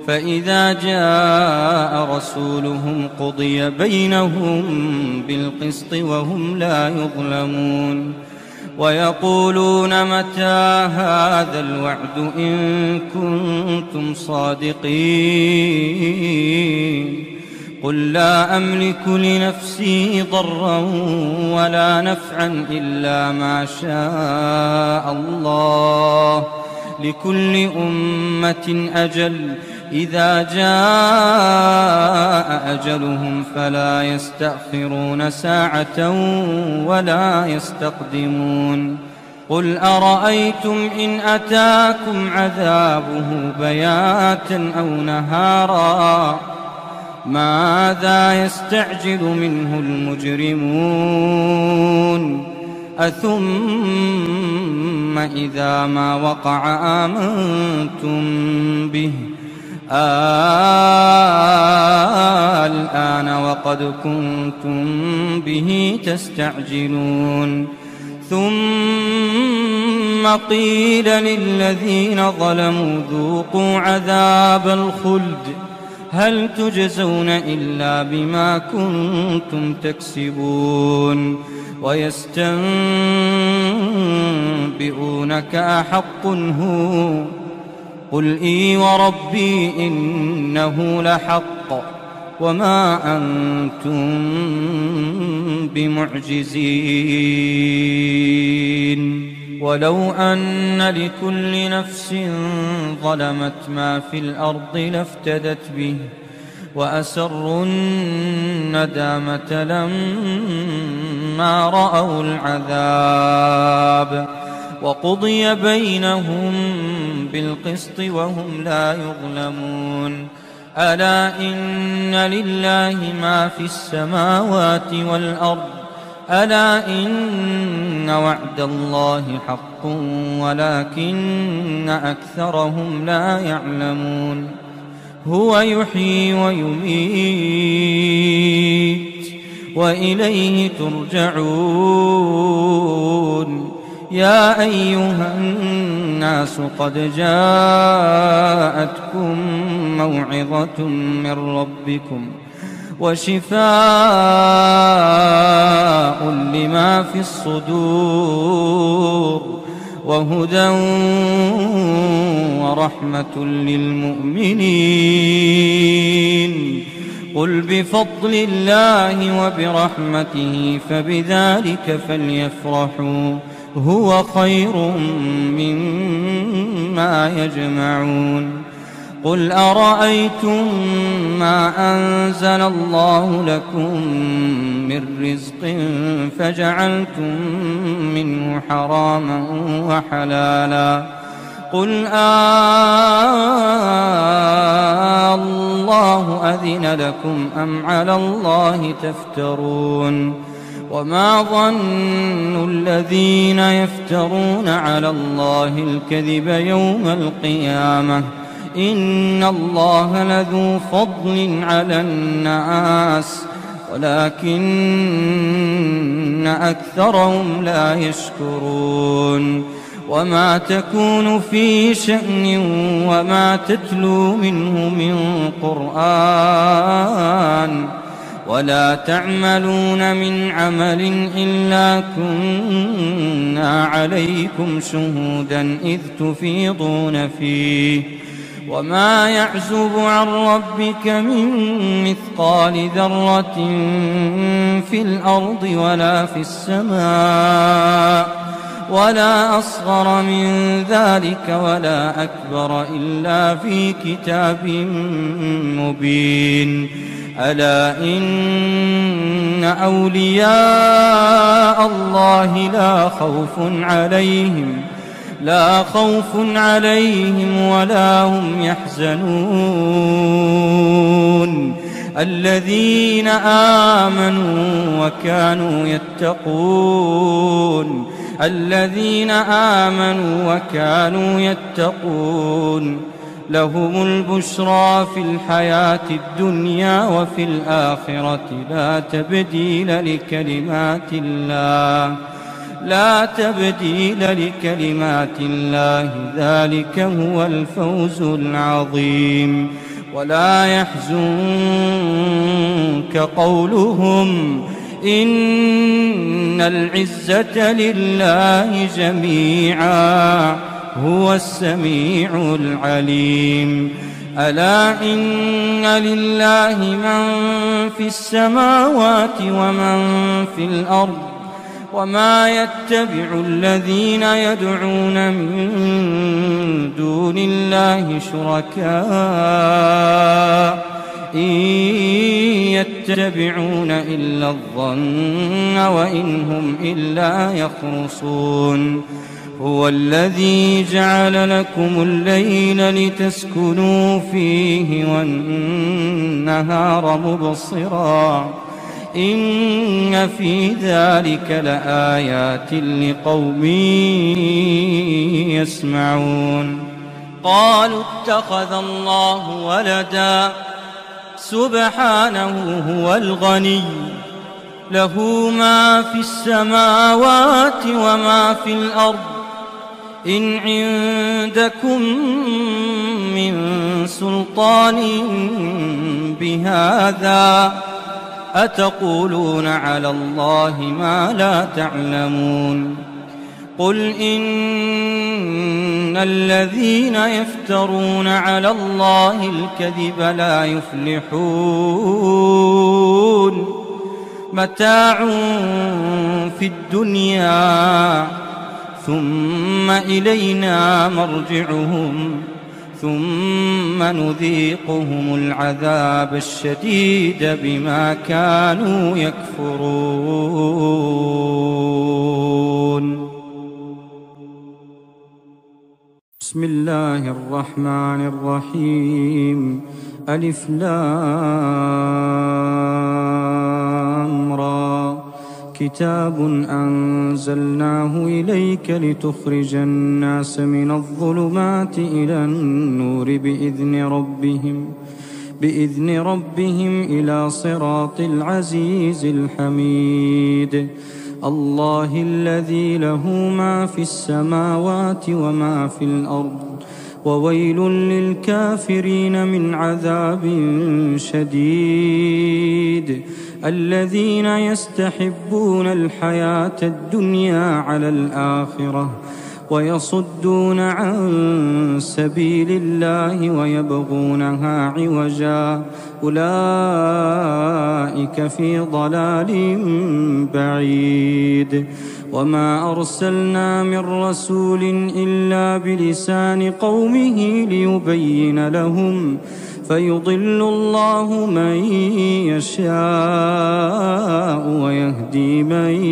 فإذا جاء رسولهم قضي بينهم بالقسط وهم لا يظلمون ويقولون متى هذا الوعد إن كنتم صادقين قل لا أملك لنفسي ضرا ولا نفعا إلا ما شاء الله لكل أمة أجل إذا جاء أجلهم فلا يستأخرون ساعة ولا يستقدمون قل أرأيتم إن أتاكم عذابه بياتا أو نهارا ماذا يستعجل منه المجرمون أثم إذا ما وقع آمنتم به الآن وقد كنتم به تستعجلون ثم قيل للذين ظلموا ذوقوا عذاب الخلد هل تجزون إلا بما كنتم تكسبون ويستنبئونك أحق هو قل إي وربي إنه لحق وما أنتم بمعجزين ولو أن لكل نفس ظلمت ما في الأرض لافتدت به وأسروا الندامة لما رأوا العذاب وقضي بينهم بالقسط وهم لا يظلمون ألا إن لله ما في السماوات والأرض ألا إن وعد الله حق ولكن أكثرهم لا يعلمون هو يحيي ويميت وإليه ترجعون يا أيها الناس قد جاءتكم موعظة من ربكم وشفاء لما في الصدور وهدى ورحمة للمؤمنين قل بفضل الله وبرحمته فبذلك فليفرحوا هو خير مما يجمعون قل أرأيتم ما أنزل الله لكم من رزق فجعلتم منه حراما وحلالا قل لكم أم على الله تفترون وما ظن الذين يفترون على الله الكذب يوم القيامة إن الله لذو فضل على الناس ولكن أكثرهم لا يشكرون وما تكون في شأن وما تتلو منه من قرآن ولا تعملون من عمل إلا كنا عليكم شهودا إذ تفيضون فيه وما يعزب عن ربك من مثقال ذرة في الأرض ولا في السماء ولا أصغر من ذلك ولا أكبر إلا في كتاب مبين ألا إن أولياء الله لا خوف عليهم ولا هم يحزنون الذين آمنوا وكانوا يتقون لهم البشرى في الحياة الدنيا وفي الآخرة لا تبديل لكلمات الله ذلك هو الفوز العظيم ولا يحزنك قولهم إن العزة لله جميعا هو السميع العليم ألا إن لله من في السماوات ومن في الأرض وما يتبع الذين يدعون من دون الله شركاء إن يتبعون إلا الظن وإن هم إلا يخرصون هو الذي جعل لكم الليل لتسكنوا فيه والنهار مبصرا إن في ذلك لآيات لقوم يسمعون قالوا اتخذ الله ولدا سبحانه هو الغني له ما في السماوات وما في الأرض إن عندكم من سلطان بهذا أتقولون على الله ما لا تعلمون قل إن الذين يفترون على الله الكذب لا يفلحون متاع في الدنيا ثم إلينا مرجعهم ثم نذيقهم العذاب الشديد بما كانوا يكفرون بسم الله الرحمن الرحيم ألف لام را كتاب أنزلناه إليك لتخرج الناس من الظلمات إلى النور بإذن ربهم إلى صراط العزيز الحميد الله الذي له ما في السماوات وما في الأرض وويل للكافرين من عذاب شديد الذين يستحبون الحياة الدنيا على الآخرة ويصدون عن سبيل الله ويبغونها عوجا أولئك في ضلال بعيد وما أرسلنا من رسول إلا بلسان قومه ليبين لهم فيضل الله من يشاء ويهدي من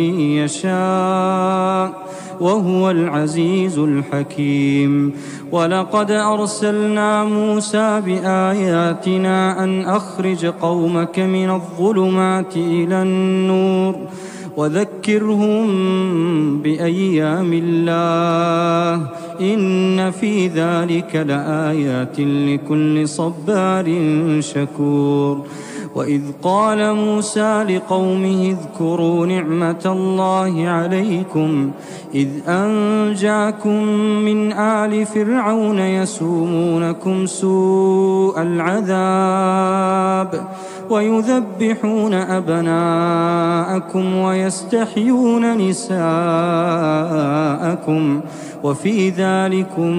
يشاء وهو العزيز الحكيم. ولقد أرسلنا موسى بآياتنا أن أخرج قومك من الظلمات إلى النور وذكرهم بأيام الله إن في ذلك لآيات لكل صبار شكور. وإذ قال موسى لقومه اذكروا نعمة الله عليكم إذ أنجاكم من آل فرعون يسومونكم سوء العذاب ويذبحون أبناءكم ويستحيون نساءكم وفي ذلكم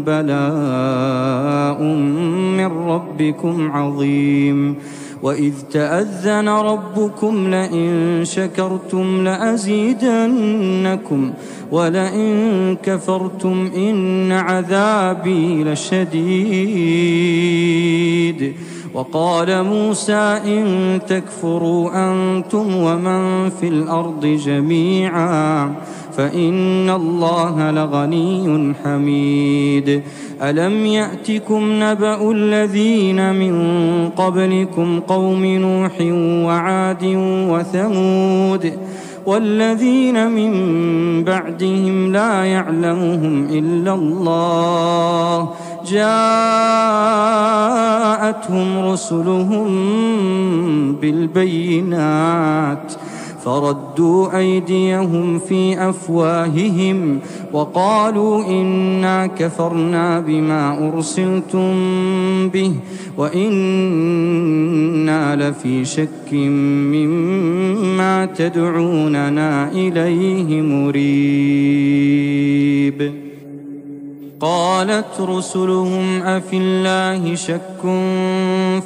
بلاء من ربكم عظيم. وإذ تأذن ربكم لئن شكرتم لأزيدنكم ولئن كفرتم إن عذابي لشديد. وقال موسى إن تكفروا أنتم ومن في الأرض جميعا فإن الله لغني حميد. ألم يأتكم نبأ الذين من قبلكم قوم نوح وعاد وثمود والذين من بعدهم لا يعلمهم إلا الله جاءتهم رسلهم بالبينات فردوا أيديهم في أفواههم وقالوا إنا كفرنا بما أرسلتم به وإنا لفي شك مما تدعوننا إليه مريب. قالت رسلهم أفي الله شك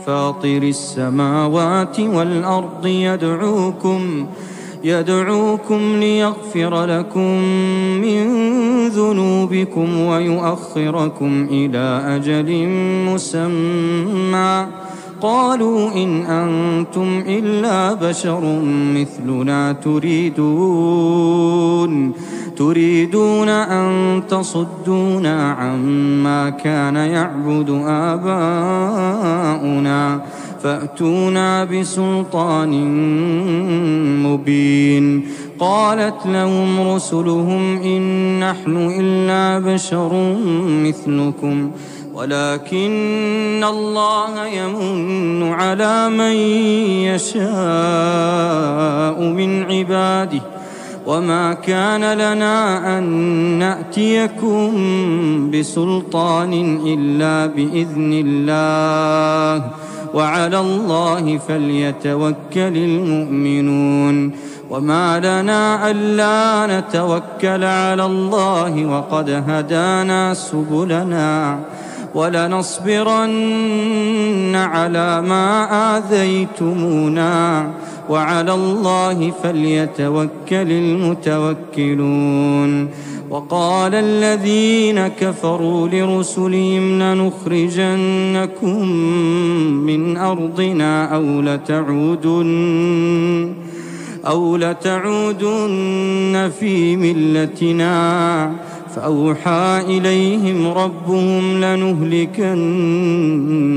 فاطر السماوات والأرض يدعوكم ليغفر لكم من ذنوبكم ويؤخركم إلى أجل مسمى قالوا إن أنتم إلا بشر مثلنا تريدون أن تصدونا عما كان يعبد آباؤنا فأتونا بسلطان مبين. قالت لهم رسلهم إن نحن إلا بشر مثلكم ولكن الله يمن على من يشاء من عباده وما كان لنا أن نأتيكم بسلطان إلا بإذن الله وعلى الله فليتوكل المؤمنون. وما لنا ألا نتوكل على الله وقد هدانا سبلنا ولنصبرن على ما آذيتمونا وعلى الله فليتوكل المتوكلون. وقال الذين كفروا لرسلهم لنخرجنكم من أرضنا أو لتعودن في ملتنا فأوحى إليهم ربهم لنهلكن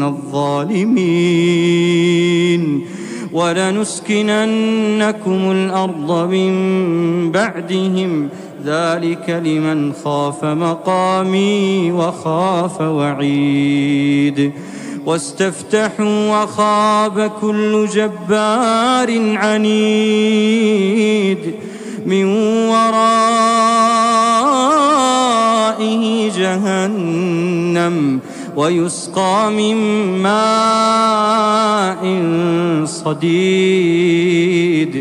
الظالمين ولنسكننكم الأرض من بعدهم ذلك لمن خاف مقامي وخاف وعيد. واستفتحوا وخاب كل جبار عنيد من ورائه جهنم ويسقى من ماء صديد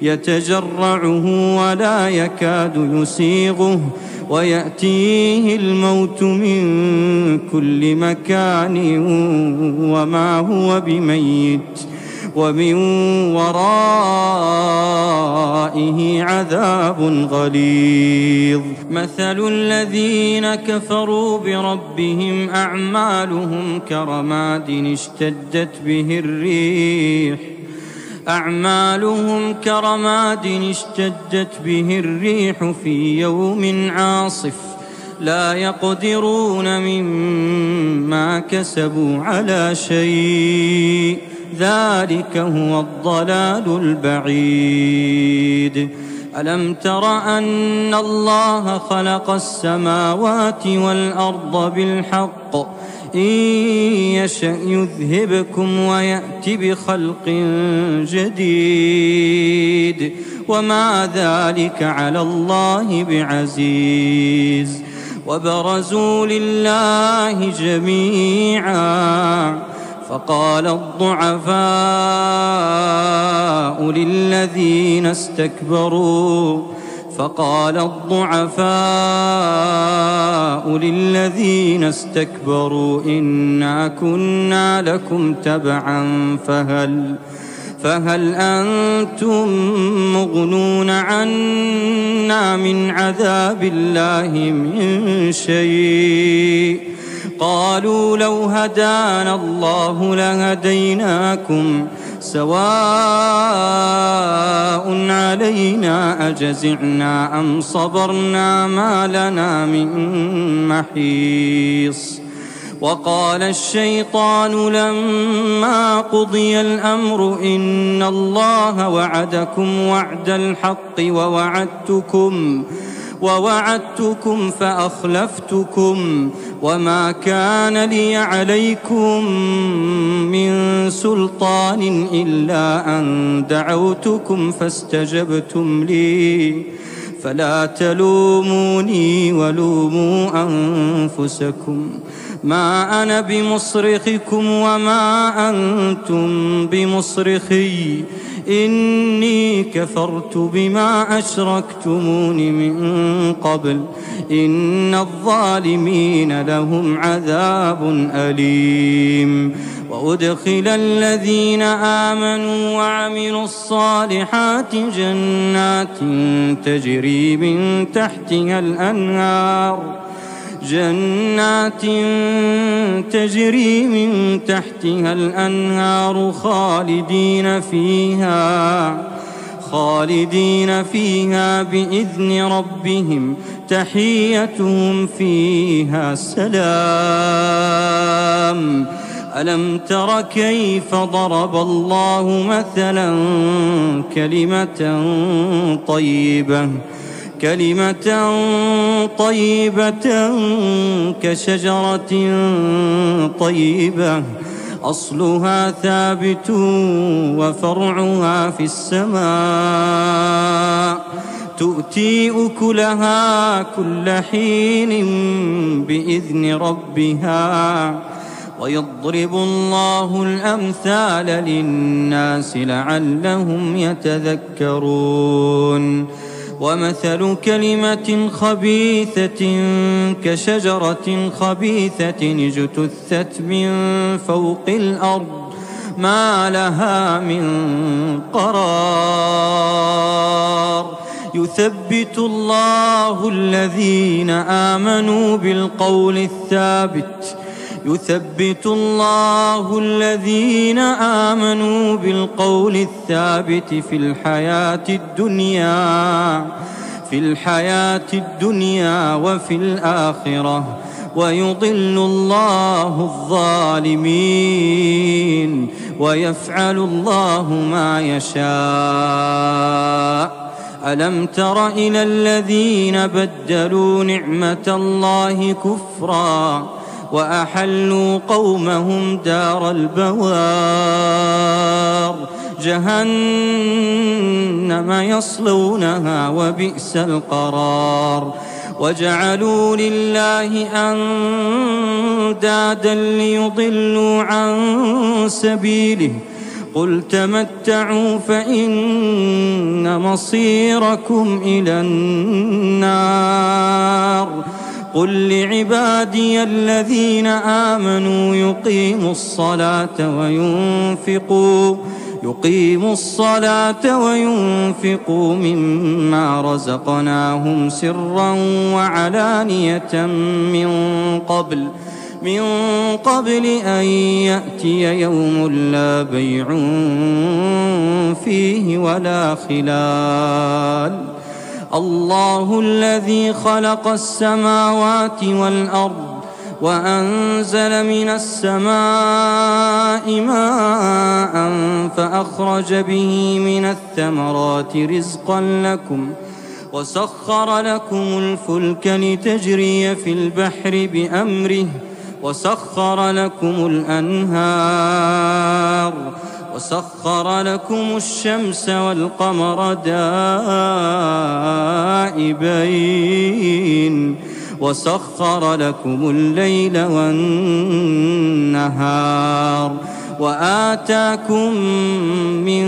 يتجرعه ولا يكاد يسيغه ويأتيه الموت من كل مكان وما هو بميت ومن ورائه عذاب غليظ. مثل الذين كفروا بربهم أعمالهم كرماد اشتدت به الريح أعمالهم كرماد اشتدت به الريح في يوم عاصف لا يقدرون مما كسبوا على شيء ذلك هو الضلال البعيد. ألم تر أن الله خلق السماوات والأرض بالحق إن يشأ يذهبكم ويأت بخلق جديد وما ذلك على الله بعزيز. وبرزوا لله جميعا فقال الضعفاء للذين استكبروا إنا كنا لكم تبعا فهل أنتم مغنون عنا من عذاب الله من شيء؟ قالوا لو هدانا الله لهديناكم سواء علينا أجزعنا أم صبرنا ما لنا من محيص. وقال الشيطان لما قضي الأمر إن الله وعدكم وعد الحق ووعدتكم فأخلفتكم وما كان لي عليكم من سلطان إلا أن دعوتكم فاستجبتم لي فلا تلوموني ولوموا أنفسكم ما أنا بمصرخكم وما أنتم بمصرخي إني كفرت بما أشركتمون من قبل إن الظالمين لهم عذاب أليم. وأدخل الذين آمنوا وعملوا الصالحات جنات تجري من تحتها الأنهار خالدين فيها بإذن ربهم تحيتهم فيها سلام. ألم تر كيف ضرب الله مثلا كلمة طيبة كشجرة طيبة أصلها ثابت وفرعها في السماء تؤتي أكلها كل حين بإذن ربها ويضرب الله الأمثال للناس لعلهم يتذكرون. ومثل كلمة خبيثة كشجرة خبيثة اجتثت من فوق الأرض ما لها من قرار. يثبت الله الذين آمنوا بالقول الثابت في الحياة الدنيا وفي الآخرة ويضل الله الظالمين ويفعل الله ما يشاء. ألم تر إلى الذين بدلوا نعمة الله كفرا وأحلوا قومهم دار البوار جهنم يصلونها وبئس القرار. وجعلوا لله أندادا ليضلوا عن سبيله قل تمتعوا فإن مصيركم إلى النار. قل لعبادي الذين آمنوا يقيموا الصلاة وينفقوا مما رزقناهم سرا وعلانية من قبل أن يأتي يوم لا بيع فيه ولا خلال. الله الذي خلق السماوات والأرض وأنزل من السماء ماء فأخرج به من الثمرات رزقا لكم وسخر لكم الفلك لتجري في البحر بأمره وسخر لكم الأنهار وسخر لكم الشمس والقمر دائبين وسخر لكم الليل والنهار وآتاكم من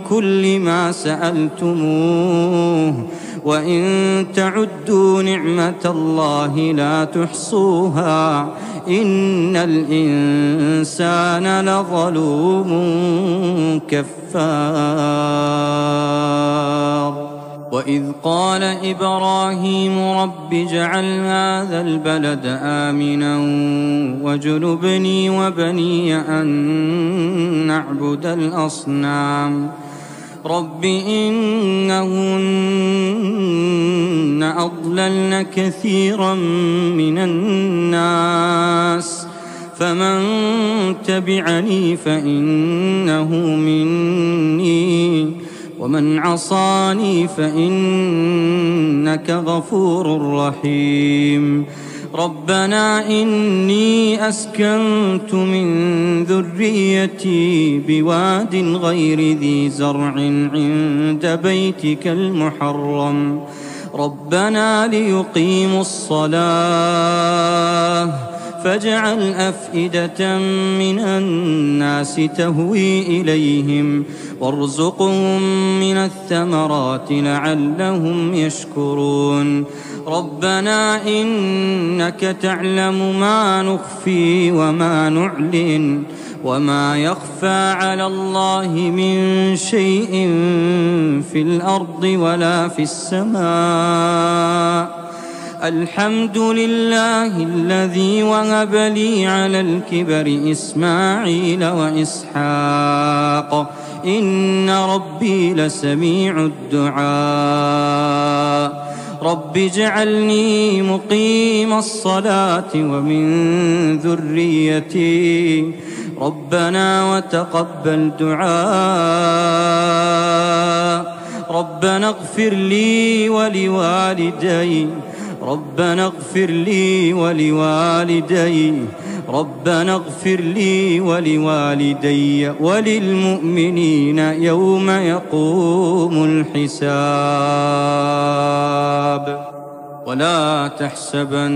كل ما سألتموه وإن تعدوا نعمة الله لا تحصوها إن الإنسان لظلوم كفار. وإذ قال إبراهيم رب اجعل هذا البلد آمنا واجنبني وبني أن نعبد الأصنام رب إنهن أضللن كثيرا من الناس فمن تبعني فإنه مني ومن عصاني فإنك غفور رحيم. ربنا إني أسكنت من ذريتي بواد غير ذي زرع عند بيتك المحرم ربنا ليقيموا الصلاة فاجعل أفئدة من الناس تهوي إليهم وارزقهم من الثمرات لعلهم يشكرون. ربنا إنك تعلم ما نخفي وما نعلن وما يخفى على الله من شيء في الأرض ولا في السماء. الحمد لله الذي وهب لي على الكبر إسماعيل وإسحاق إن ربي لسميع الدعاء. رب اجعلني مقيم الصلاة ومن ذريتي ربنا وتقبل دعاء. ربنا اغفر لي ولوالدي ربنا اغفر لي ولوالدي ربنا اغفر لي ولوالدي وللمؤمنين يوم يقوم الحساب. ولا تحسبن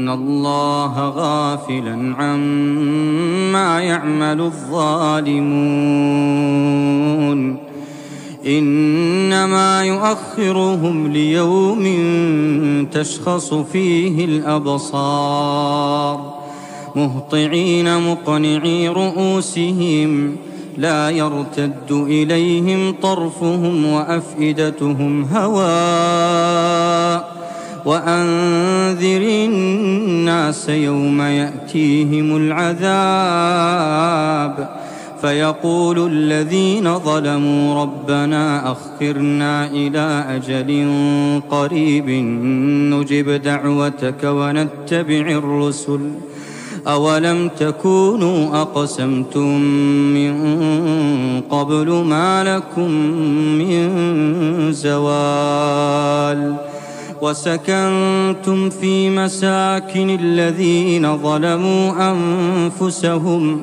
الله غافلا عما يعمل الظالمون إنما يؤخرهم ليوم تشخص فيه الأبصار مهطعين مقنعي رؤوسهم لا يرتد إليهم طرفهم وأفئدتهم هواء. وأنذر الناس يوم يأتيهم العذاب فيقول الذين ظلموا ربنا أخرنا إلى أجل قريب نجب دعوتك ونتبع الرسل أولم تكونوا أقسمتم من قبل ما لكم من زوال. وسكنتم في مساكن الذين ظلموا أنفسهم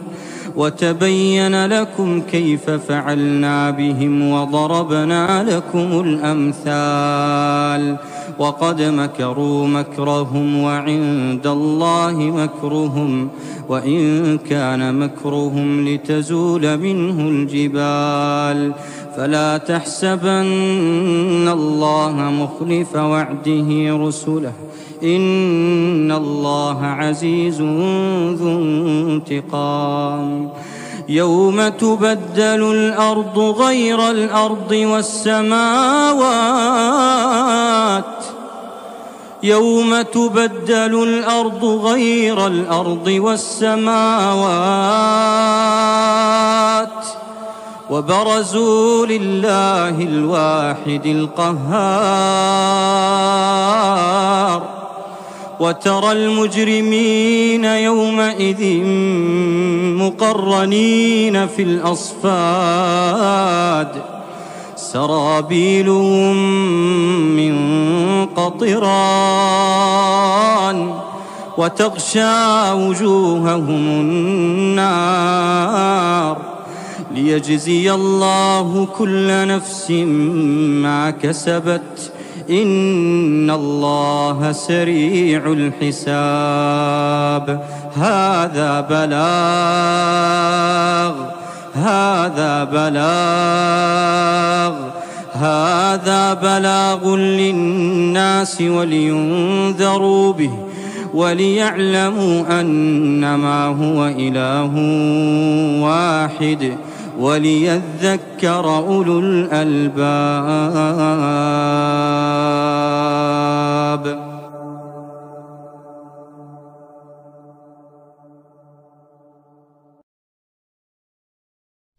وتبين لكم كيف فعلنا بهم وضربنا لكم الأمثال. وقد مكروا مكرهم وعند الله مكرهم وإن كان مكرهم لتزول منه الجبال. فلا تحسبن الله مخلف وعده رسله إن الله عزيز ذو انتقام. يوم تبدل الأرض غير الأرض والسماوات يوم تبدل الأرض غير الأرض والسماوات وبرزوا لله الواحد القهار وترى المجرمين يومئذ مقرنين في الأصفاد سرابيلهم من قطران وتغشى وجوههم النار ليجزي الله كل نفس ما كسبت إن الله سريع الحساب. هذا بلاغ للناس ولينذروا به وليعلموا أنما هو إله واحد وليذكر أولو الألباب.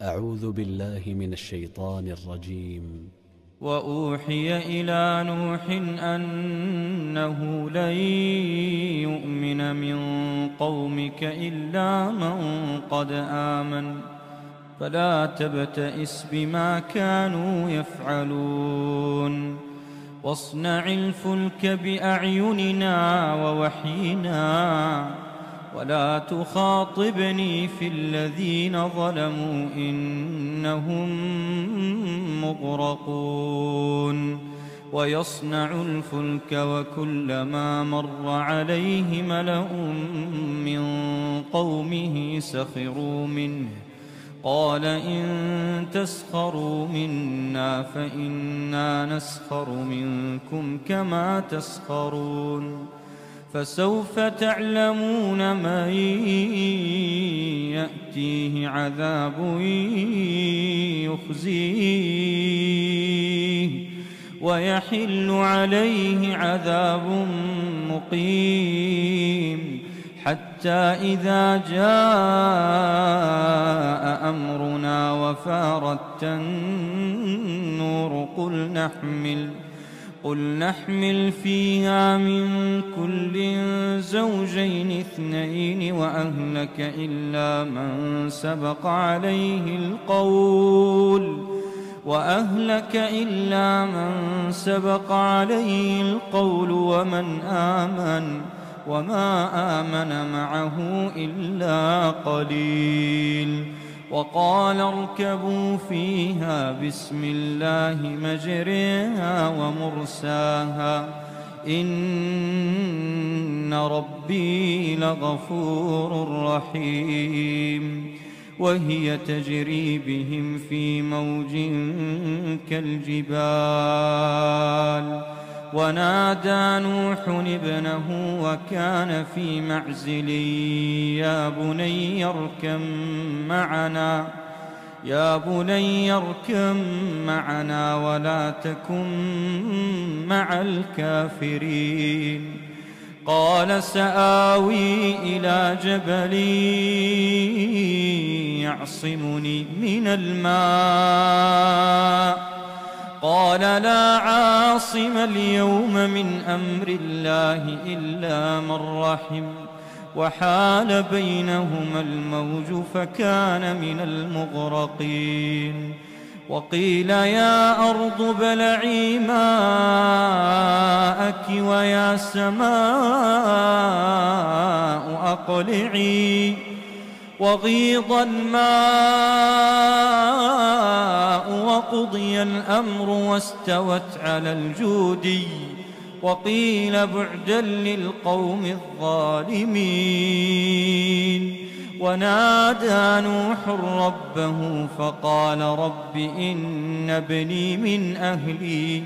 أعوذ بالله من الشيطان الرجيم. وأوحي إلى نوح أنه لن يؤمن من قومك إلا من قد آمن فلا تبتئس بما كانوا يفعلون واصنع الفلك بأعيننا ووحينا ولا تخاطبني في الذين ظلموا إنهم مغرقون. ويصنع الفلك وكلما مر عليه ملأ من قومه سخروا منه قال إن تسخروا منا فإنا نسخر منكم كما تسخرون فسوف تعلمون من يأتيه عذاب يخزيه ويحل عليه عذاب مقيم حتى إذا جاء أمرنا وفارت النور قل نحمل فيها من كل زوجين اثنين وأهلك إلا من سبق عليه القول ومن آمن وما آمن معه إلا قليل. وقال اركبوا فيها بسم الله مجريها ومرساها إن ربي لغفور رحيم. وهي تجري بهم في موج كالجبال ونادى نوح ابنه وكان في معزل يا بني اركم معنا ولا تكن مع الكافرين. قال سآوي إلى جبل يعصمني من الماء قال لا عاصم اليوم من أمر الله إلا من رحم وحال بينهما الموج فكان من المغرقين. وقيل يا أرض بلعي ماءك ويا سماء أقلعي وغيض الماء وقضي الأمر واستوت على الجودي وقيل بعدا للقوم الظالمين. ونادى نوح ربه فقال رب إن ابني من أهلي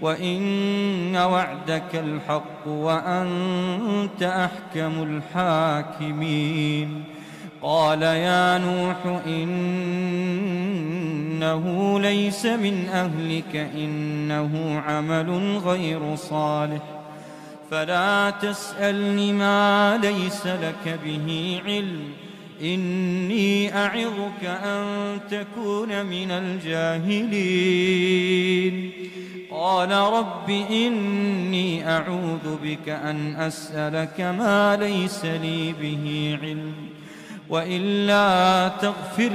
وإن وعدك الحق وأنت أحكم الحاكمين. قال يا نوح إنه ليس من أهلك إنه عمل غير صالح فلا تسألني ما ليس لك به علم، إني أعظك أن تكون من الجاهلين. قال رب إني أعوذ بك أن أسألك ما ليس لي به علم، وإلا تغفر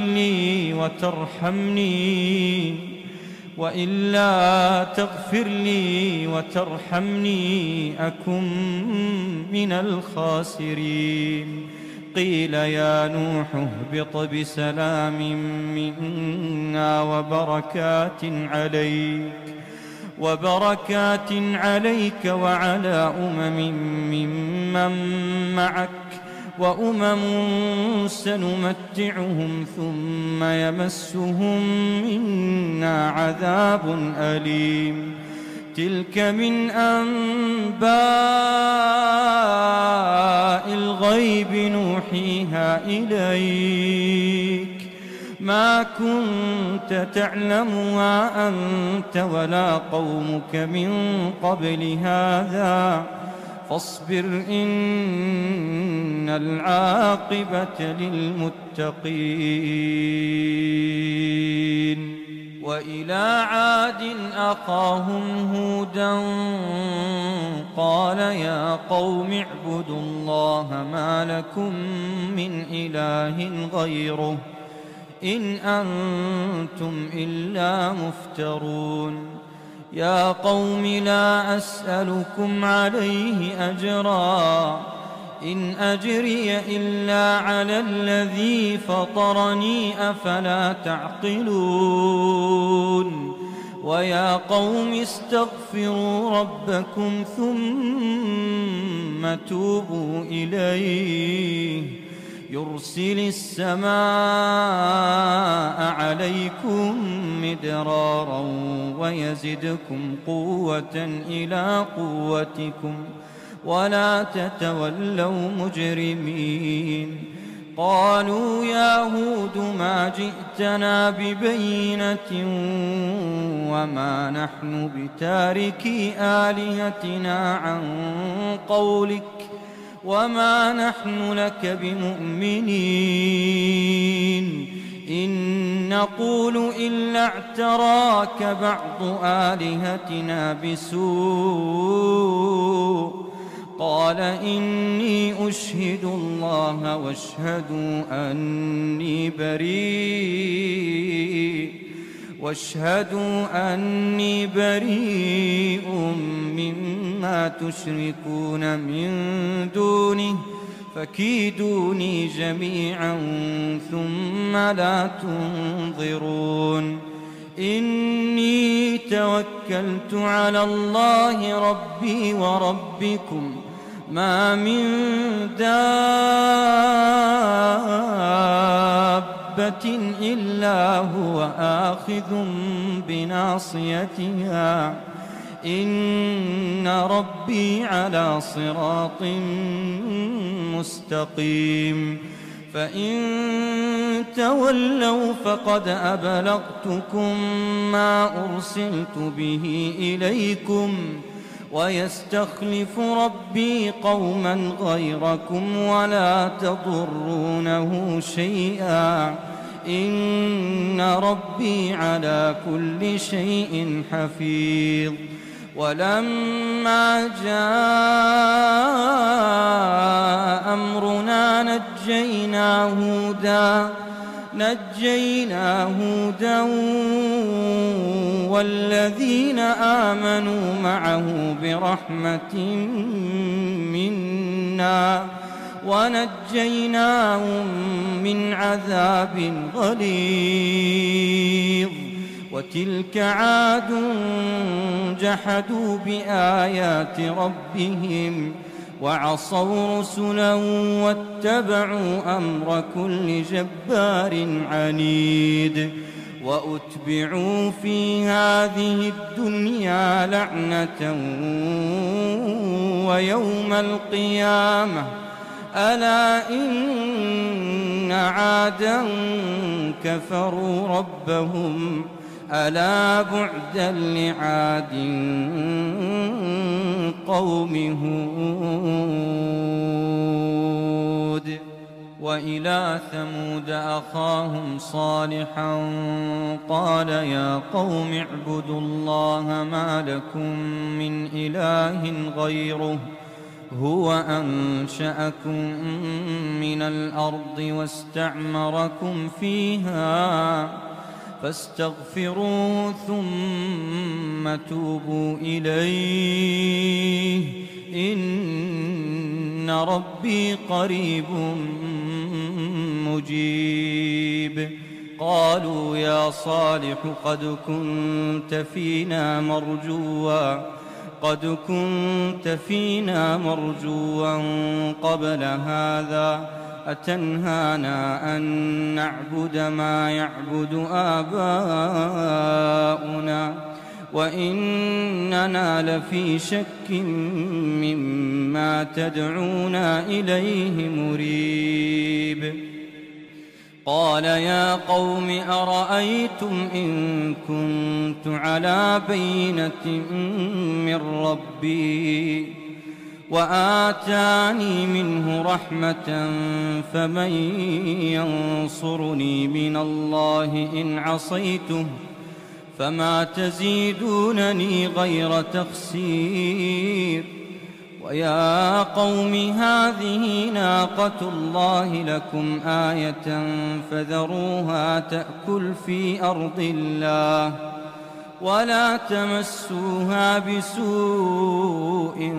لي وترحمني أكن من الخاسرين. قيل يا نوح اهبط بسلام منا وبركات عليك وعلى ممن معك، سنمتعهم ثم يمسهم منا عذاب أليم. تلك من أنباء الغيب نوحيها إليك، ما كنت تعلمها أنت ولا قومك من قبل هذا، فاصبر إن العاقبة للمتقين. وإلى عاد أخاهم هودا قال يا قوم اعبدوا الله ما لكم من إله غيره إن أنتم إلا مفترون. يا قوم لا أسألكم عليه أجرا، إن أجري إلا على الذي فطرني، أفلا تعقلون. ويا قوم استغفروا ربكم ثم توبوا إليه، يرسل السماء عليكم مدرارا ويزدكم قوة إلى قوتكم ولا تتولوا مجرمين. قالوا يا هود ما جئتنا ببينة وما نحن بتاركي آلهتنا عن قولك وما نحن لك بمؤمنين، إن نقول إلا اعتراك بعض آلهتنا بسوء. قال إني أشهد الله واشهدوا أني بريء مما تشركون من دونه، فكيدوني جميعا ثم لا تنظرون. إني توكلت على الله ربي وربكم، ما من دابة إلا هو آخذ بناصيتها، إن ربي على صراط مستقيم. فإن تولوا فقد أبلغتكم ما أرسلت به إليكم، ويستخلف ربي قوما غيركم ولا تضرونه شيئا، إن ربي على كل شيء حفيظ. ولما جاء أمرنا نجينا هودا والذين آمنوا معه برحمة منا ونجيناهم من عذاب غليظ. وتلك عاد جحدوا بآيات ربهم وعصوا رسلا واتبعوا أمر كل جبار عنيد. وأتبعوا في هذه الدنيا لعنة ويوم القيامة، ألا إن عادا كفروا ربهم، ألا بعدا لعاد قوم هود وإلى ثمود أخاهم صالحا قال يا قوم اعبدوا الله ما لكم من إله غيره هو أنشأكم من الأرض واستعمركم فيها فاستغفروه ثم توبوا إليه إن ربي قريب مجيب قالوا يا صالح قد كنت فينا مرجوا قبل هذا أتنهانا أن نعبد ما يعبد آباؤنا وإننا لفي شك مما تدعونا إليه مريب قال يا قوم أرأيتم إن كنت على بينة من ربي وآتاني منه رحمة فمن ينصرني من الله إن عصيته فما تزيدونني غير تخسير ويا قوم هذه ناقة الله لكم آية فذروها تأكل في أرض الله ولا تمسوها بسوء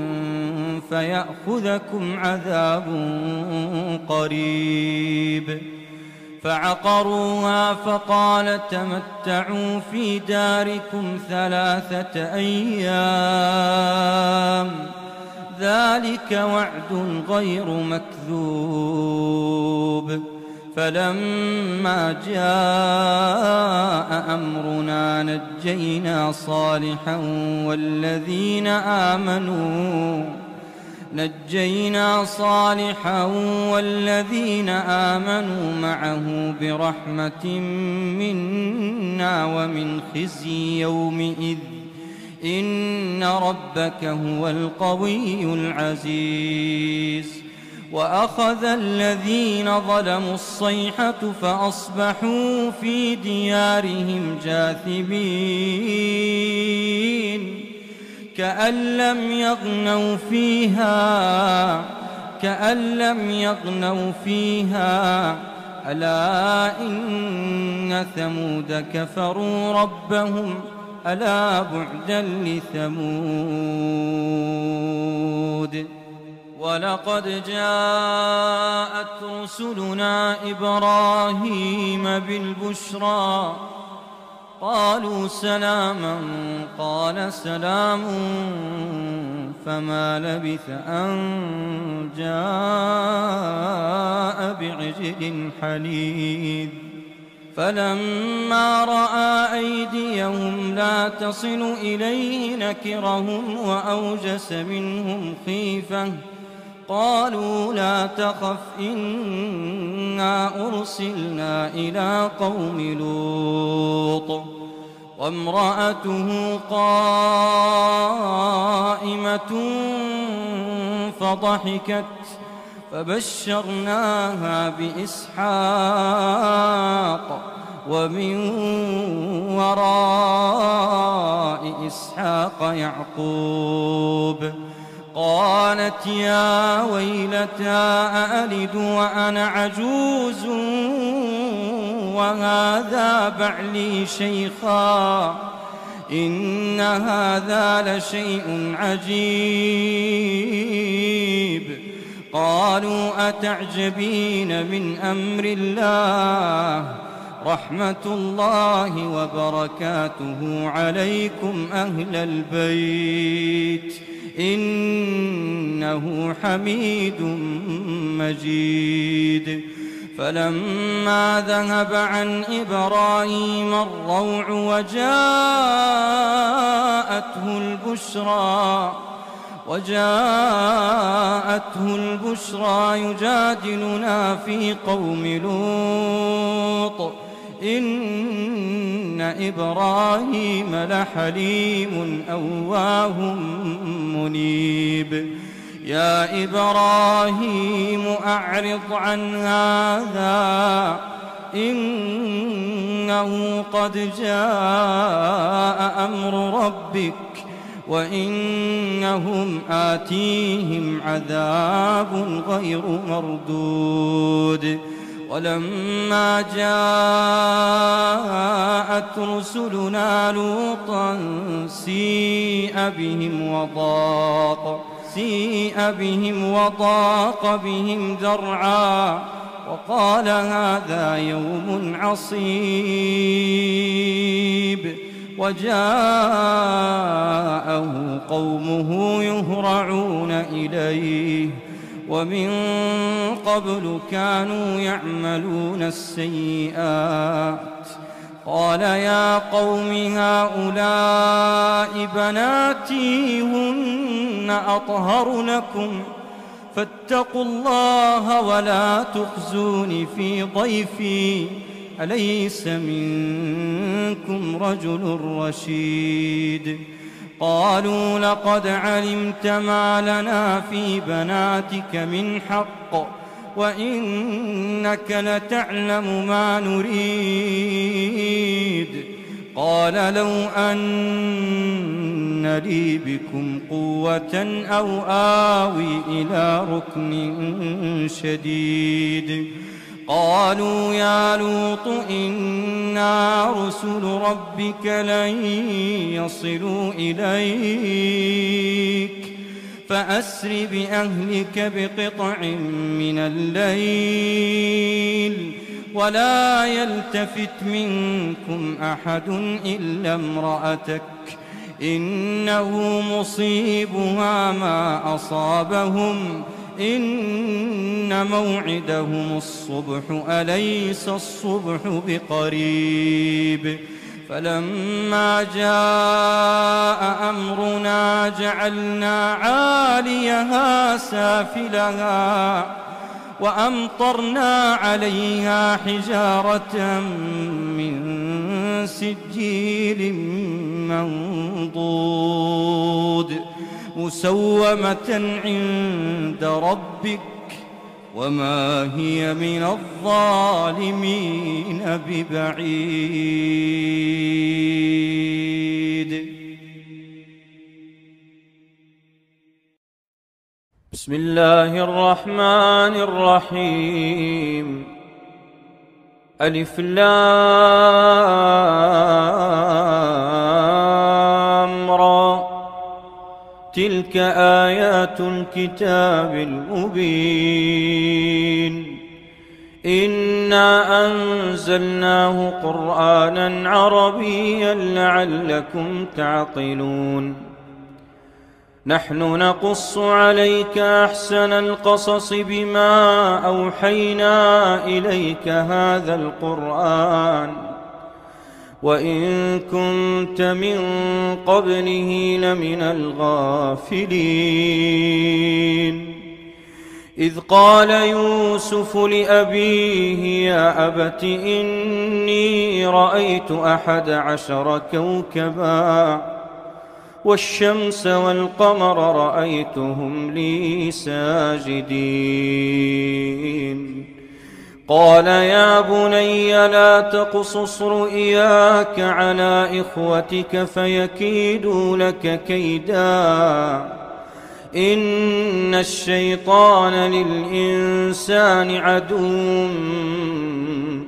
فيأخذكم عذاب قريب فعقروها فقال تمتعوا في داركم 3 أيام ذلك وعد غير مكذوب فلما جاء أمرنا نجينا صالحا والذين آمنوا معه برحمة منا ومن خزي يومئذ إن ربك هو القوي العزيز وأخذ الذين ظلموا الصيحة فأصبحوا في ديارهم جاثمين كأن لم يغنوا فيها ألا إن ثمود كفروا ربهم ألا بعدا لثمود ولقد جاءت رسلنا إبراهيم بالبشرى قالوا سلاما قال سلام فما لبث أن جاء بعجل حنيذ فلما رأى أيديهم لا تصل إليه نكرهم وأوجس منهم خيفة قالوا لا تخف إنا أرسلنا إلى قوم لوط وامرأته قائمة فضحكت فبشرناها بإسحاق ومن وراء إسحاق يعقوب قالت يا ويلتى أألد وأنا عجوز وهذا بعلي شيخا إن هذا لشيء عجيب قالوا أتعجبين من أمر الله رحمة الله وبركاته عليكم أهل البيت إنه حميد مجيد فلما ذهب عن إبراهيم الروع وجاءته البشرى يجادلنا في قوم لوط إن إبراهيم لحليم أواه منيب يا إبراهيم أعرض عن هذا إنه قد جاء أمر ربك وإنهم آتيهم عذاب غير مردود ولما جاءت رسلنا لوطا سيء بهم وضاق بهم ذرعا وقال هذا يوم عصيب وجاءه قومه يهرعون إليه ومن قبل كانوا يعملون السيئات قال يا قوم هؤلاء بناتي هن أطهر لكم فاتقوا الله ولا تخزوني في ضيفي أليس منكم رجل رشيد قالوا لقد علمت ما لنا في بناتك من حق وإنك لتعلم ما نريد قال لو أن لي بكم قوة أو آوي إلى ركن شديد قالوا يا لوط إنا رسل ربك لن يصلوا إليك فأسر بأهلك بقطع من الليل ولا يلتفت منكم أحد إلا امرأتك إنه مصيبها ما أصابهم إن موعدهم الصبح أليس الصبح بقريب فلما جاء أمرنا جعلنا عاليها سافلها وأمطرنا عليها حجارة من سجيل منضود مسومة عند ربك وما هي من الظالمين ببعيد. بسم الله الرحمن الرحيم. ألف لام را تلك آيات الكتاب المبين إنا أنزلناه قرآنا عربيا لعلكم تعقلون نحن نقص عليك أحسن القصص بما أوحينا إليك هذا القرآن وإن كنت من قبله لمن الغافلين إذ قال يوسف لأبيه يا أبت إني رأيت 11 كوكبا والشمس والقمر رأيتهم لي ساجدين قال يا بني لا تقصص رؤياك على إخوتك فيكيدوا لك كيدا إن الشيطان للإنسان عدو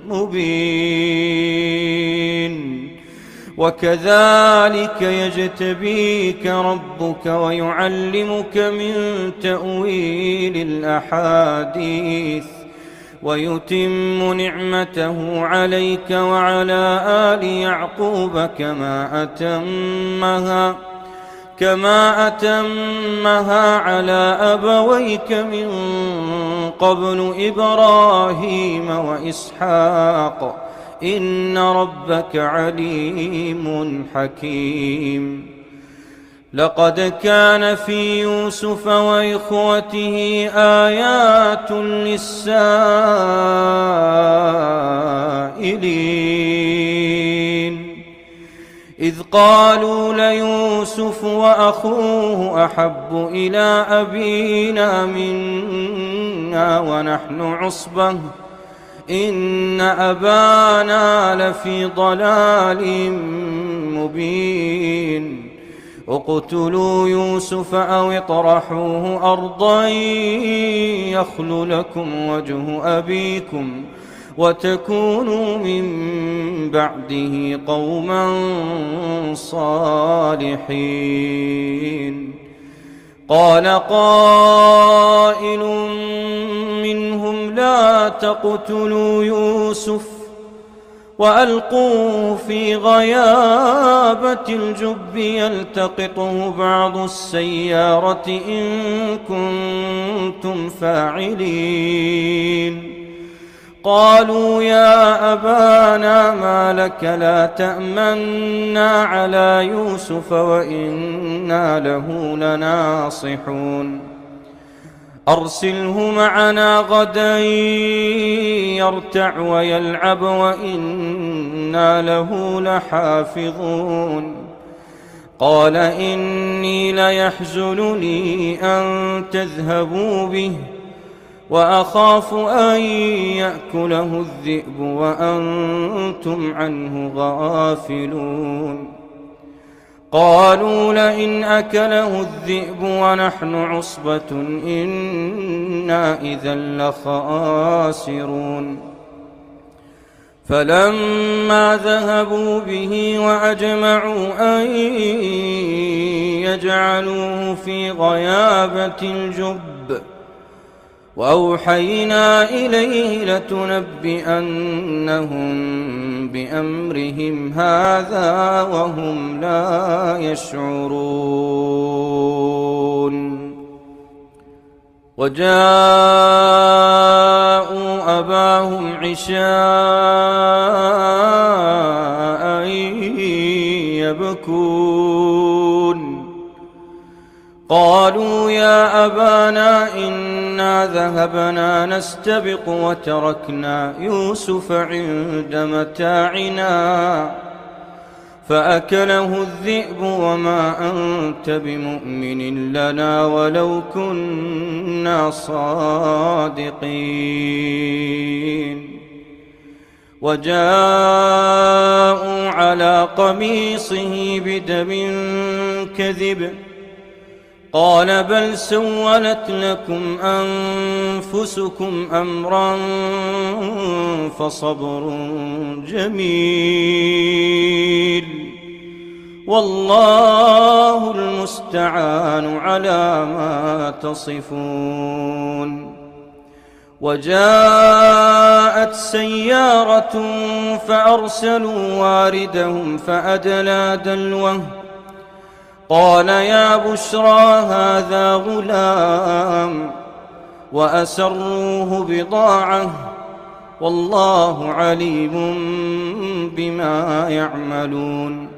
مبين وكذلك يجتبيك ربك ويعلمك من تأويل الأحاديث ويتم نعمته عليك وعلى آل يعقوب كما أتمها على أبويك من قبل إبراهيم وإسحاق إن ربك عليم حكيم لقد كان في يوسف وإخوته آيات للسائلين إذ قالوا ليوسف وأخوه أحب إلى أبينا منا ونحن عصبة إن أبانا لفي ضلال مبين اقتلوا يوسف أو اطرحوه أرضا يخل لكم وجه أبيكم وتكونوا من بعده قوما صالحين. قال قائل منهم لا تقتلوا يوسف وألقوه في غيابة الجب يلتقطه بعض السيارة إن كنتم فاعلين. قالوا يا أبانا ما لك لا تأمنا على يوسف وإنا له لناصحون أرسله معنا غدا يرتع ويلعب وإنا له لحافظون. قال إني ليحزنني أن تذهبوا به وأخاف أن يأكله الذئب وأنتم عنه غافلون. قالوا لئن أكله الذئب ونحن عصبة إنا إذا لخاسرون. فلما ذهبوا به وأجمعوا أن يجعلوه في غيابة الجب وأوحينا إليه لتنبئنهم بأمرهم هذا وهم لا يشعرون. وجاءوا أباهم عشاء يبكون. قالوا يا أبانا إنا ذهبنا نستبق وتركنا يوسف عند متاعنا فأكله الذئب وما أنت بمؤمن لنا ولو كنا صادقين. وجاءوا على قميصه بدم كذب قال بل سولت لكم أنفسكم أمرا فصبر جميل والله المستعان على ما تصفون. وجاءت سيارة فأرسلوا واردهم فأدلى دلوه قال يا بشرى هذا غلام وأسروه بضاعة والله عليم بما يعملون.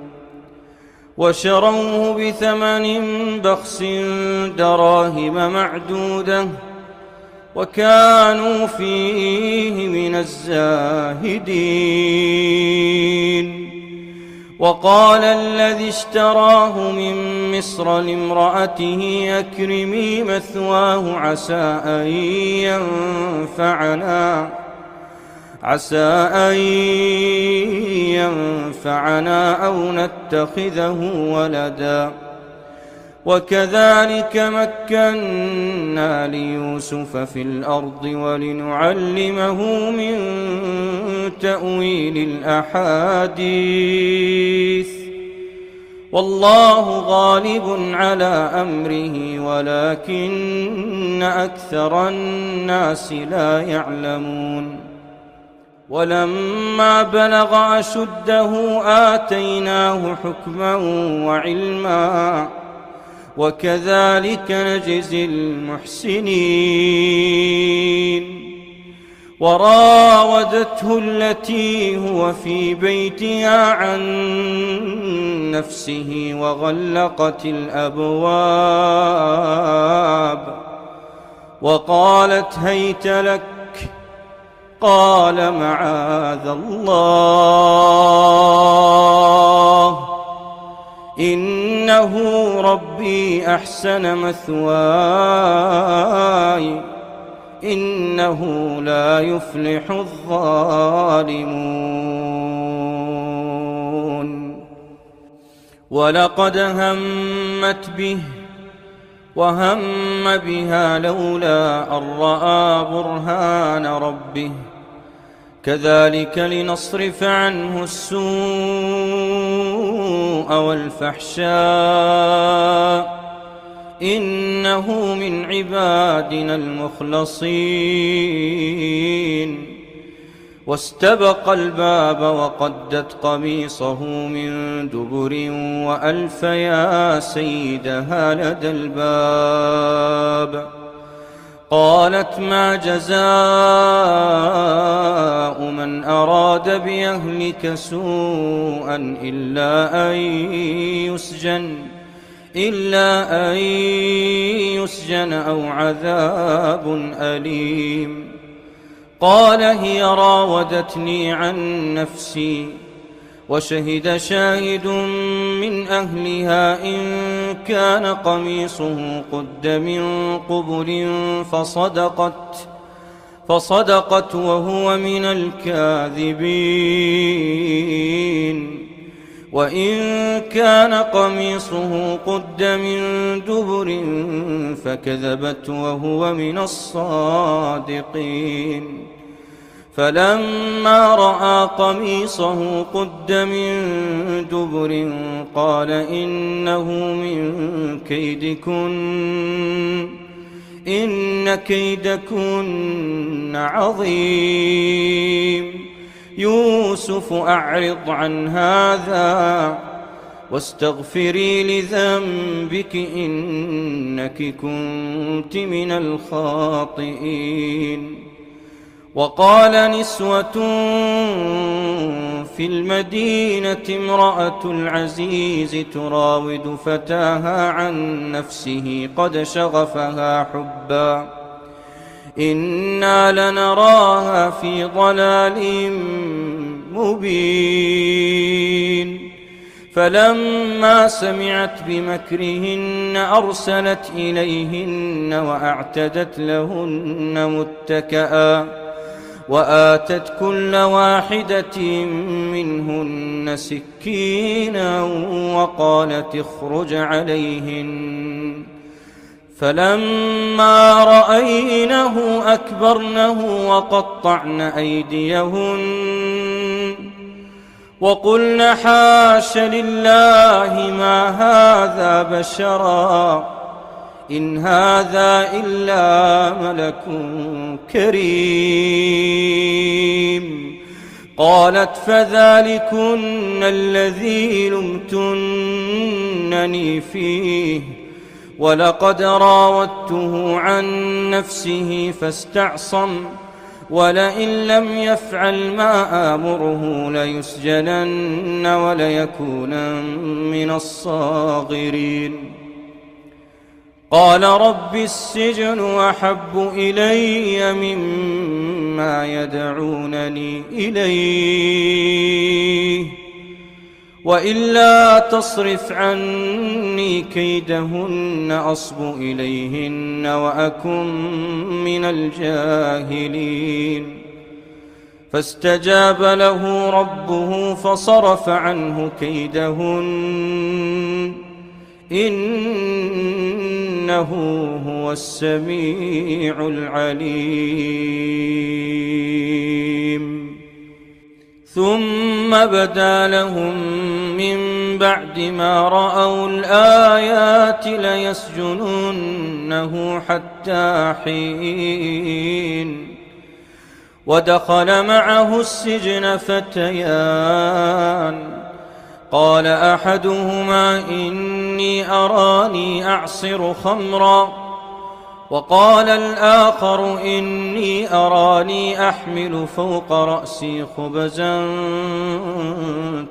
وشروه بثمن بخس دراهم معدودة وكانوا فيه من الزاهدين. وقال الذي اشتراه من مصر لامرأته أكرمي مثواه عسى أن ينفعنا أو نتخذه ولدا. وكذلك مكنا ليوسف في الأرض ولنعلمه من تأويل الأحاديث والله غالب على أمره ولكن أكثر الناس لا يعلمون. ولما بلغ أشده آتيناه حكما وعلما وكذلك نجزي المحسنين. وراودته التي هو في بيتها عن نفسه وغلقت الأبواب وقالت هيت لك قال معاذ الله إنه ربي أحسن مثواي إنه لا يفلح الظالمون ولقد همت به وهم بها لولا أن رأى برهان ربه كذلك لنصرف عنه السوء والفحشاء إنه من عبادنا المخلصين واستبق الباب وقدت قميصه من دبر وألف يا سيدها لدى الباب قالت ما جزاء من أراد بأهلك سوءا إلا أن يسجن أو عذاب أليم قال هي راودتني عن نفسي وشهد شاهد من أهلها إن كان قميصه قد من قبل فصدقت وهو من الكاذبين وإن كان قميصه قد من دبر فكذبت وهو من الصادقين فلما رأى قميصه قد من دبر قال إنه من كيدكن إن كيدكن عظيم يوسف أعرض عن هذا واستغفري لذنبك إنك كنت من الخاطئين وقال نسوة في المدينة امرأة العزيز تراود فتاها عن نفسه قد شغفها حبا إنا لنراها في ضلال مبين فلما سمعت بمكرهن أرسلت إليهن وأعتدت لهن متكئا وآتت كل واحدة منهن سكينا وقالت اخرج عليهن فلما رأينه أكبرنه وقطعن أيديهن وقلن حاش لله ما هذا بشرا إن هذا إلا ملك كريم قالت فذلكن الذي لمتنني فيه ولقد راودته عن نفسه فاستعصم ولئن لم يفعل ما آمره ليسجنن وليكونن من الصاغرين قال رب السجن أحب إلي مما يدعونني إليه وإلا تصرف عني كيدهن أصب إليهن وأكن من الجاهلين فاستجاب له ربه فصرف عنه كيدهن إنه هو السميع العليم ثم بدا لهم من بعد ما رأوا الآيات ليسجننه حتى حين ودخل معه السجن فتيان قال أحدهما إني أراني أعصر خمرا وقال الآخر إني أراني أحمل فوق رأسي خبزا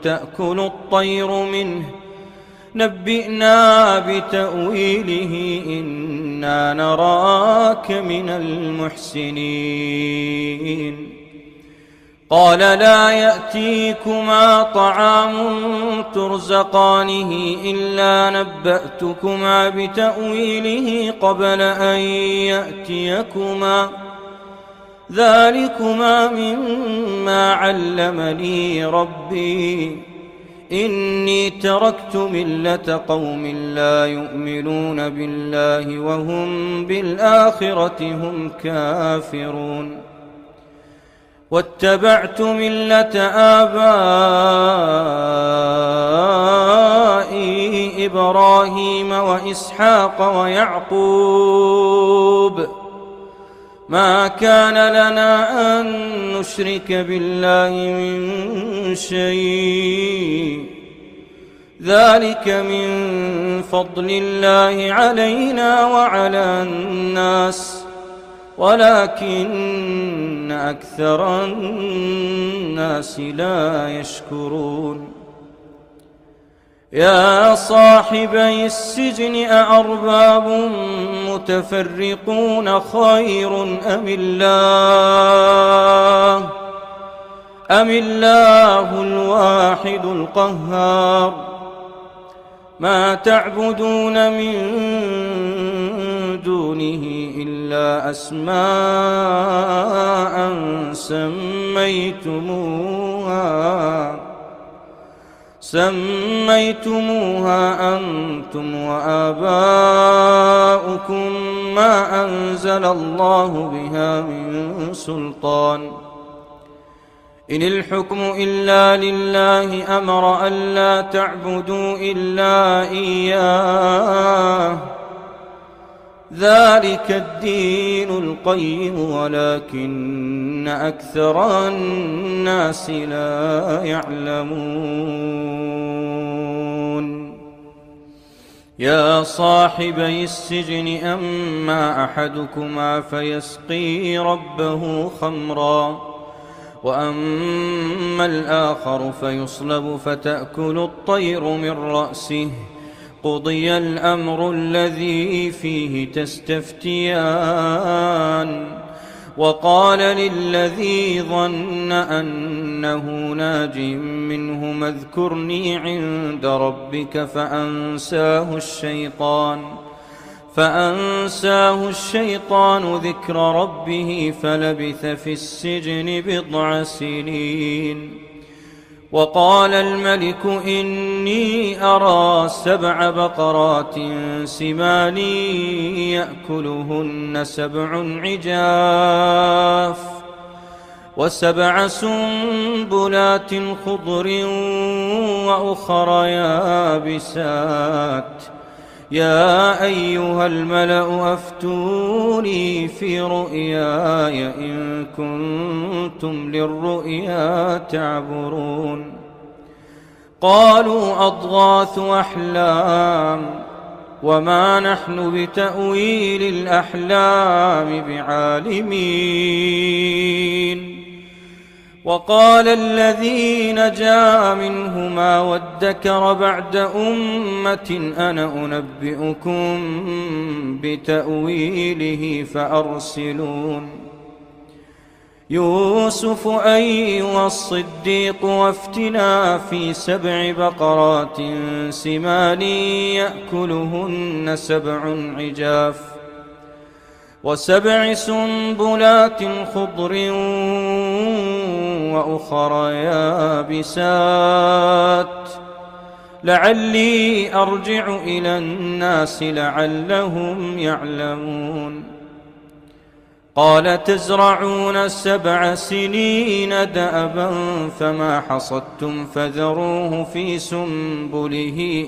تأكل الطير منه نبئنا بتأويله إنا نراك من المحسنين قال لا يأتيكما طعام ترزقانه إلا نبأتكما بتأويله قبل أن يأتيكما ذلكما مما علمني ربي إني تركت ملة قوم لا يؤمنون بالله وهم بالآخرة هم كافرون واتبعت ملة آبائي إبراهيم وإسحاق ويعقوب ما كان لنا أن نشرك بالله من شيء ذلك من فضل الله علينا وعلى الناس ولكن أكثر الناس لا يشكرون يا صاحبي السجن أأرباب متفرقون خير أم الله الواحد القهار ما تعبدون من دونه إلا أسماء سميتموها أنتم وآباؤكم ما أنزل الله بها من سلطان إن الحكم إلا لله أمر ألا تعبدوا إلا إياه ذلك الدين القيم ولكن أكثر الناس لا يعلمون يا صاحبي السجن أما أحدكما فيسقي ربه خمرا وأما الآخر فيصلب فتأكل الطير من رأسه قضي الأمر الذي فيه تستفتيان وقال للذي ظن أنه ناج منهما اذكرني عند ربك فأنساه الشيطان ذكر ربه فلبث في السجن بضع سنين وقال الملك إني أرى 7 بقرات سمان يأكلهن 7 عجاف و7 سنبلات خضر وأخر يابسات يا أيها الملأ أفتوني في رؤياي إن كنتم للرؤيا تعبرون قالوا أضغاث أحلام وما نحن بتأويل الأحلام بعالمين وقال الذي نجا منهما وادكر بعد أمة أنا أنبئكم بتأويله فأرسلون يوسف أيها الصديق وافتنا في 7 بقرات سمان يأكلهن 7 عجاف و7 سنبلات خضر وأخر يابسات لعلي أرجع إلى الناس لعلهم يعلمون قال تزرعون 7 سنين دأبا فما حصدتم فذروه في سنبله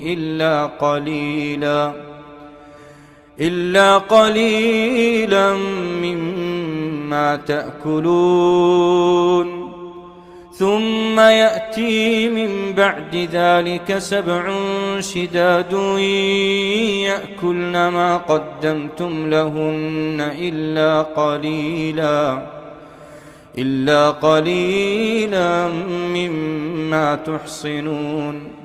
إلا قليلا مما تأكلون ثم يأتي من بعد ذلك 7 شداد يأكلن ما قدمتم لهن إلا قليلا مما تحصنون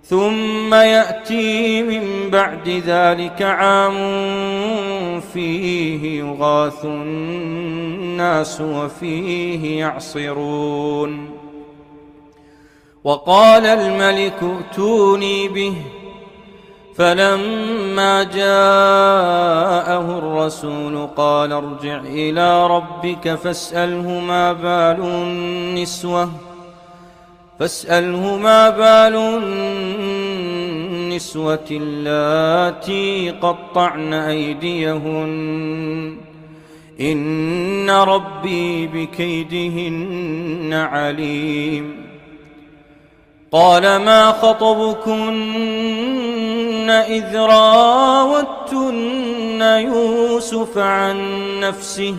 ثم يأتي من بعد ذلك عام فيه يغاث الناس وفيه يعصرون. وقال الملك ائتوني به، فلما جاءه الرسول قال ارجع إلى ربك فاسأله ما بال النسوة اللاتي قطعن أيديهن إن ربي بكيدهن عليم. قال ما خطبكن إذ راوتن يوسف عن نفسه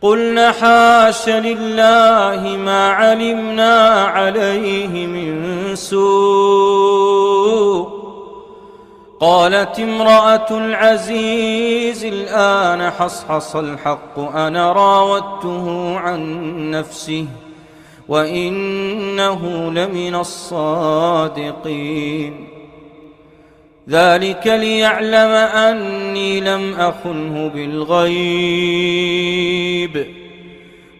قلن حاش لله ما علمنا عليه من سوء. قالت امرأة العزيز الآن حصحص الحق أنا راودته عن نفسه وإنه لمن الصادقين. ذلك ليعلم أني لم أخنه بالغيب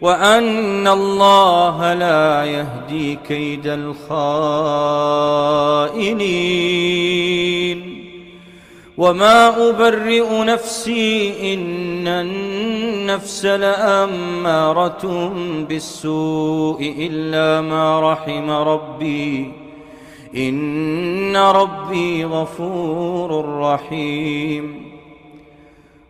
وأن الله لا يهدي كيد الخائنين. وما أبرئ نفسي إن النفس لأمارة بالسوء إلا ما رحم ربي إن ربي غفور رحيم.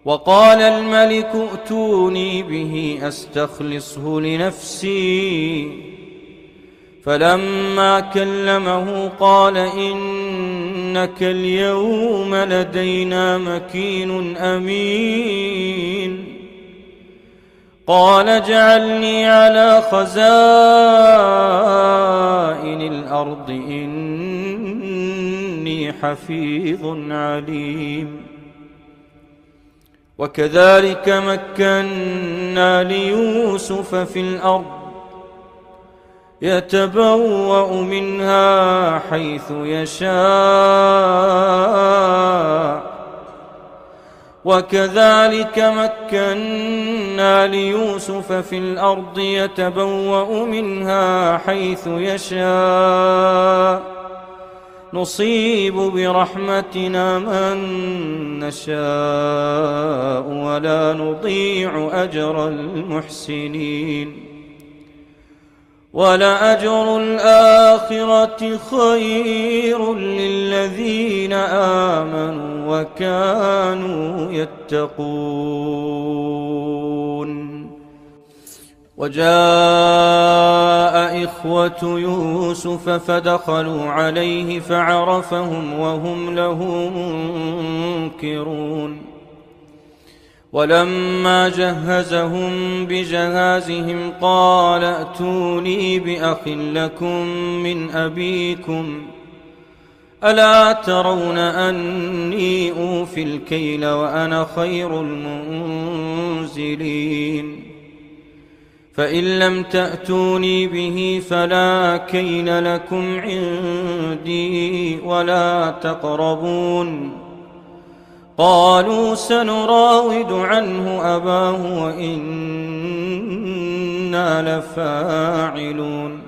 وقال الملك ائتوني به أستخلصه لنفسي. فلما كلمه قال إنك اليوم لدينا مكين أمين. قال اجعلني على خزائن الأرض إني حفيظ عليم. وكذلك مكنا ليوسف في الأرض يتبوأ منها حيث يشاء. وكذلك مكنا ليوسف في الأرض يتبوأ منها حيث يشاء نصيب برحمتنا من نشاء ولا نضيع أجر المحسنين. ولأجر الآخرة خير للذين آمنوا وكانوا يتقون. وجاء إخوة يوسف فدخلوا عليه فعرفهم وهم له منكرون. ولما جهزهم بجهازهم قال ائتوني بأخ لكم من أبيكم ألا ترون أني أوفي الكيل وأنا خير المنزلين. فإن لم تأتوني به فلا كيل لكم عندي ولا تقربون. قالوا سنراود عنه أباه وإنا لفاعلون.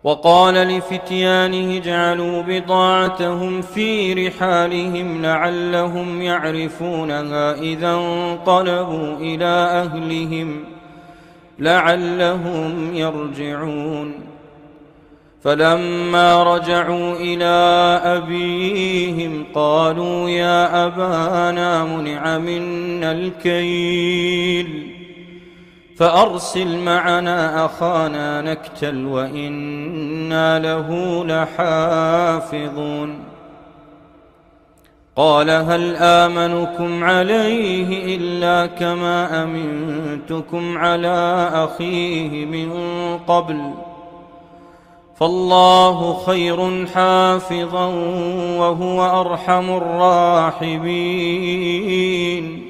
وقال لفتيانه اجعلوا بضاعتهم في رحالهم لعلهم يعرفونها إذا انقلبوا إلى أهلهم لعلهم يرجعون. فلما رجعوا إلى أبيهم قالوا يا أبانا منع منا الكيل فأرسل معنا أخانا نكتل وإنا له لحافظون. قال هل آمنكم عليه إلا كما أمنتكم على أخيه من قبل فالله خير حافظا وهو أرحم الراحمين.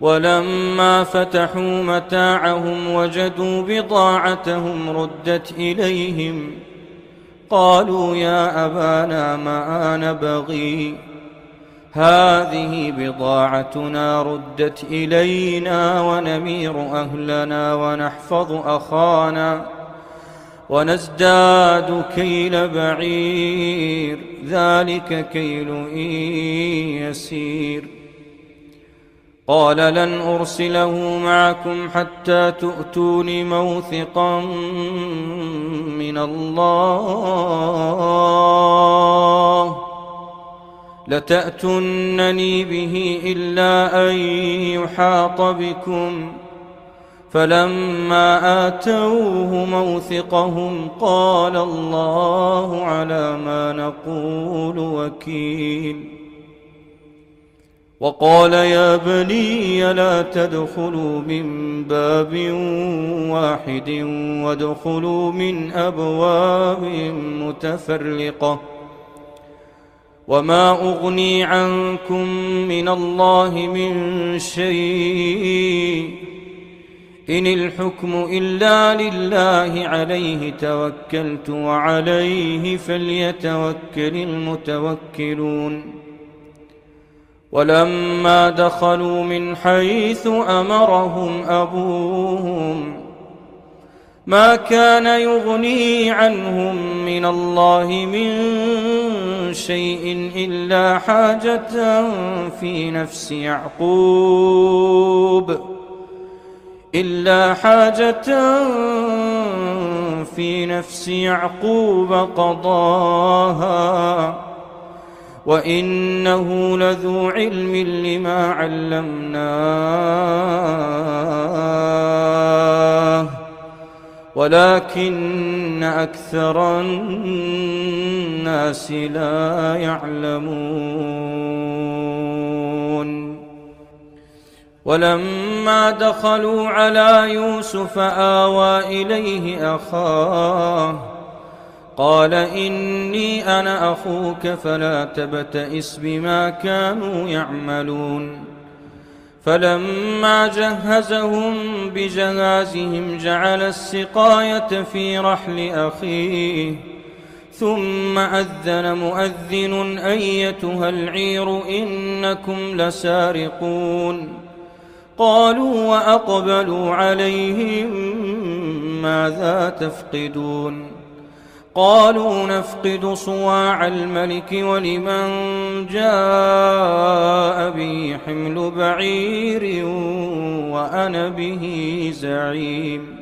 ولما فتحوا متاعهم وجدوا بضاعتهم ردت إليهم قالوا يا أبانا ما نبغي هذه بضاعتنا ردت إلينا ونمير أهلنا ونحفظ أخانا ونزداد كيل بعير ذلك كيل يسير. قال لن أرسله معكم حتى تؤتون موثقا من الله لتأتونني به إلا أن يحاط بكم. فلما آتوه موثقهم قال الله على ما نقول وكيل. وقال يا بني لا تدخلوا من باب واحد وادخلوا من أبواب متفرقة وما أغني عنكم من الله من شيء إن الحكم إلا لله عليه توكلت وعليه فليتوكل المتوكلون. ولما دخلوا من حيث أمرهم أبوهم ما كان يغني عنهم من الله من شيء إلا حاجة في نفس يعقوب قضاها وإنه لذو علم لما علمناه ولكن أكثر الناس لا يعلمون. ولما دخلوا على يوسف آوى إليه أخاه قال إني أنا أخوك فلا تبتئس بما كانوا يعملون. فلما جهزهم بجهازهم جعل السقاية في رحل أخيه ثم أذن مؤذن أيتها العير إنكم لسارقون. قالوا وأقبلوا عليهم ماذا تفقدون؟ قالوا نفقد صواع الملك ولمن جاء به حمل بعير وأنا به زعيم.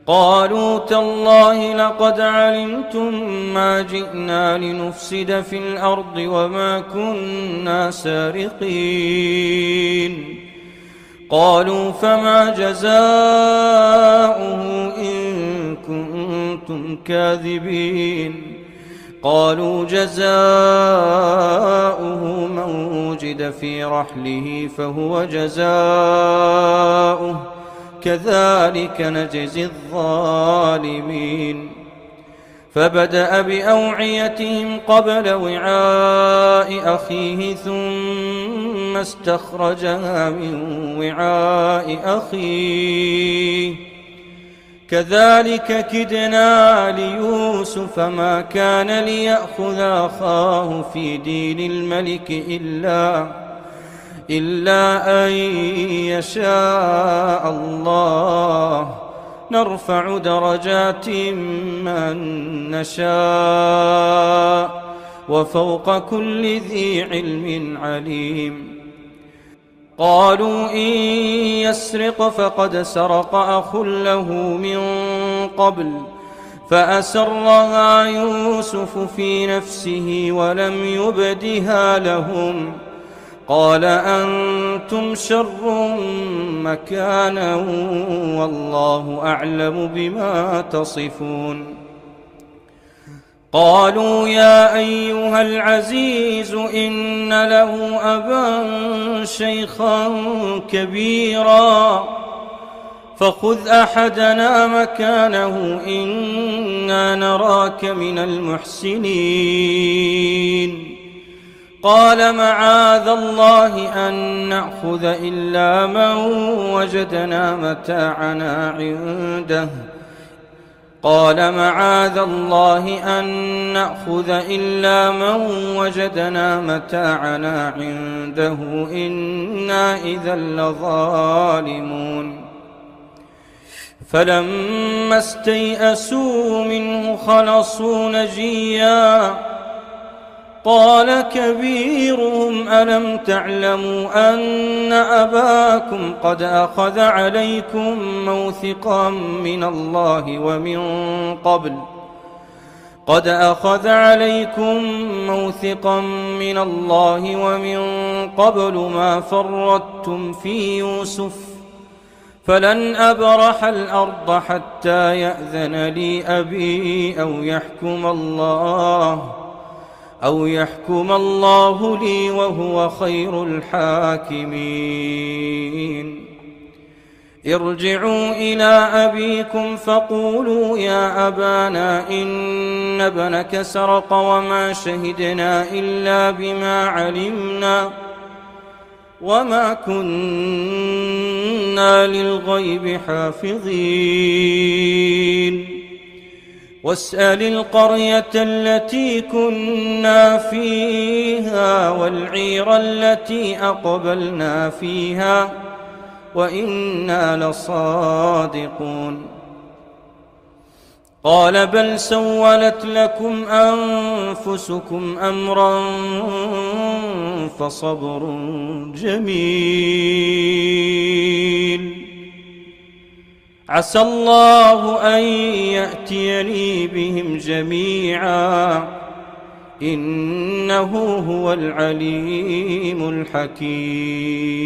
قالوا تالله لقد علمتم ما جئنا لنفسد في الأرض وما كنا سارقين. قالوا فما جزاؤه إن كنتم كاذبين؟ قالوا جزاؤه من وجد في رحله فهو جزاؤه كذلك نجزي الظالمين. فبدأ بأوعيتهم قبل وعاء أخيه ثم استخرجها من وعاء أخيه كذلك كدنا ليوسف ما كان ليأخذ أخاه في دين الملك إلا أن يشاء الله نرفع درجات من نشاء وفوق كل ذي علم عليم. قالوا إن يسرق فقد سرق أخ له من قبل فأسرها يوسف في نفسه ولم يبدها لهم. قال أنتم شر مكانا والله أعلم بما تصفون. قالوا يا أيها العزيز إن له أبا شيخا كبيرا فخذ أحدنا مكانه إنا نراك من المحسنين. قال معاذ الله أن نأخذ إلا من وجدنا متاعنا عنده قال معاذ الله أن نأخذ إلا من وجدنا متاعنا عنده إنا إذا لظالمون فلما استيئسوا منه خلصوا نجيا قال كبيرهم ألم تعلموا أن أباكم قد أخذ عليكم موثقا من الله ومن قبل ما فرطتم في يوسف فلن أبرح الأرض حتى يأذن لي أبي أو يحكم الله لي وهو خير الحاكمين ارجعوا إلى أبيكم فقولوا يا أبانا إن ابنك سرق وما شهدنا إلا بما علمنا وما كنا للغيب حافظين واسأل القرية التي كنا فيها والعير التي أقبلنا فيها وإنا لصادقون قال بل سولت لكم أنفسكم أمرا فصبر جميل عسى الله أن يأتيني بهم جميعا إنه هو العليم الحكيم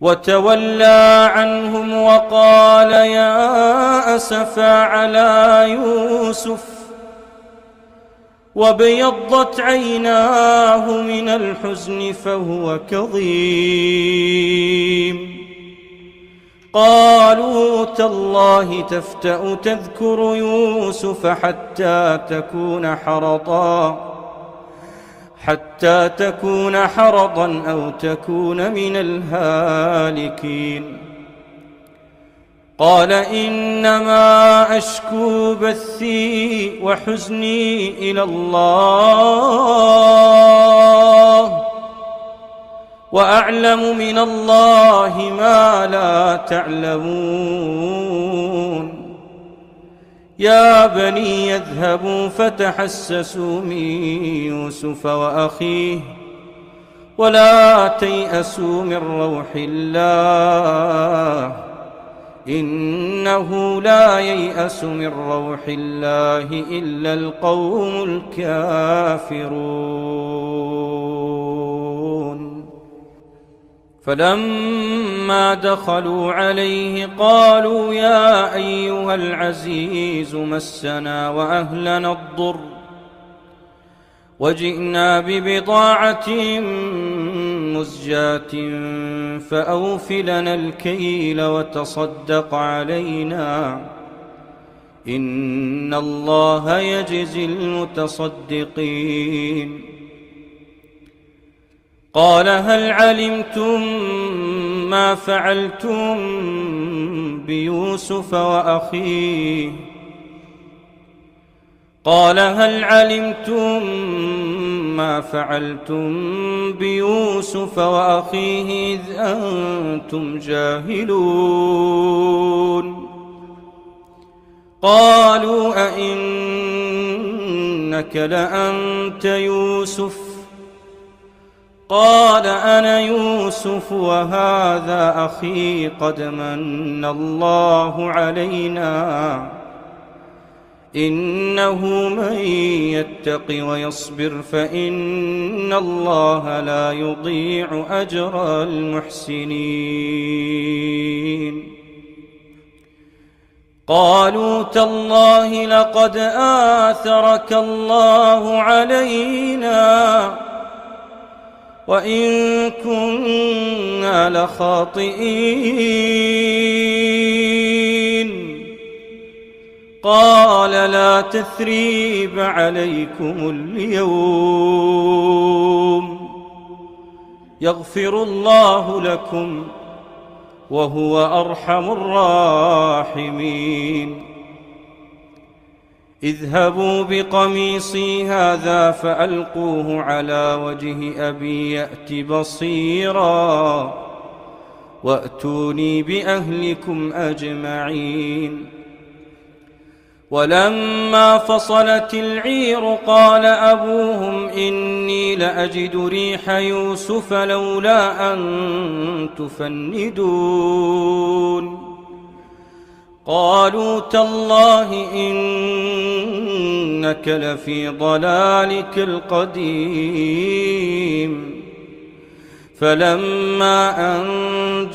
وتولى عنهم وقال يا أسفا على يوسف وابيضت عيناه من الحزن فهو كظيم قالوا تالله تفتأ تذكر يوسف حتى تكون حرضا أو تكون من الهالكين قال إنما أشكو بثي وحزني إلى الله وأعلم من الله ما لا تعلمون يا بني يذهبوا فتحسسوا من يوسف وأخيه ولا تيأسوا من روح الله إنه لا ييأس من روح الله إلا القوم الكافرون فلما دخلوا عليه قالوا يا أيها العزيز مسنا وأهلنا الضر وجئنا ببضاعة مزجاة فأوف لنا الكيل وتصدق علينا إن الله يجزي المتصدقين قال هل علمتم ما فعلتم بيوسف وأخيه إذ أنتم جاهلون قالوا أئنك لأنت يوسف قال أنا يوسف وهذا أخي قد من الله علينا إنه من يتق ويصبر فإن الله لا يضيع أجر المحسنين قالوا تالله لقد آثرك الله علينا وإن كنا لخاطئين قال لا تثريب عليكم اليوم يغفر الله لكم وهو أرحم الراحمين. اذهبوا بقميصي هذا فألقوه على وجه أبي يأت بصيرا وأتوني بأهلكم أجمعين. ولما فصلت العير قال أبوهم إني لأجد ريح يوسف لولا أن تفندون. قالوا تالله إنك لفي ضلالك القديم. فلما أن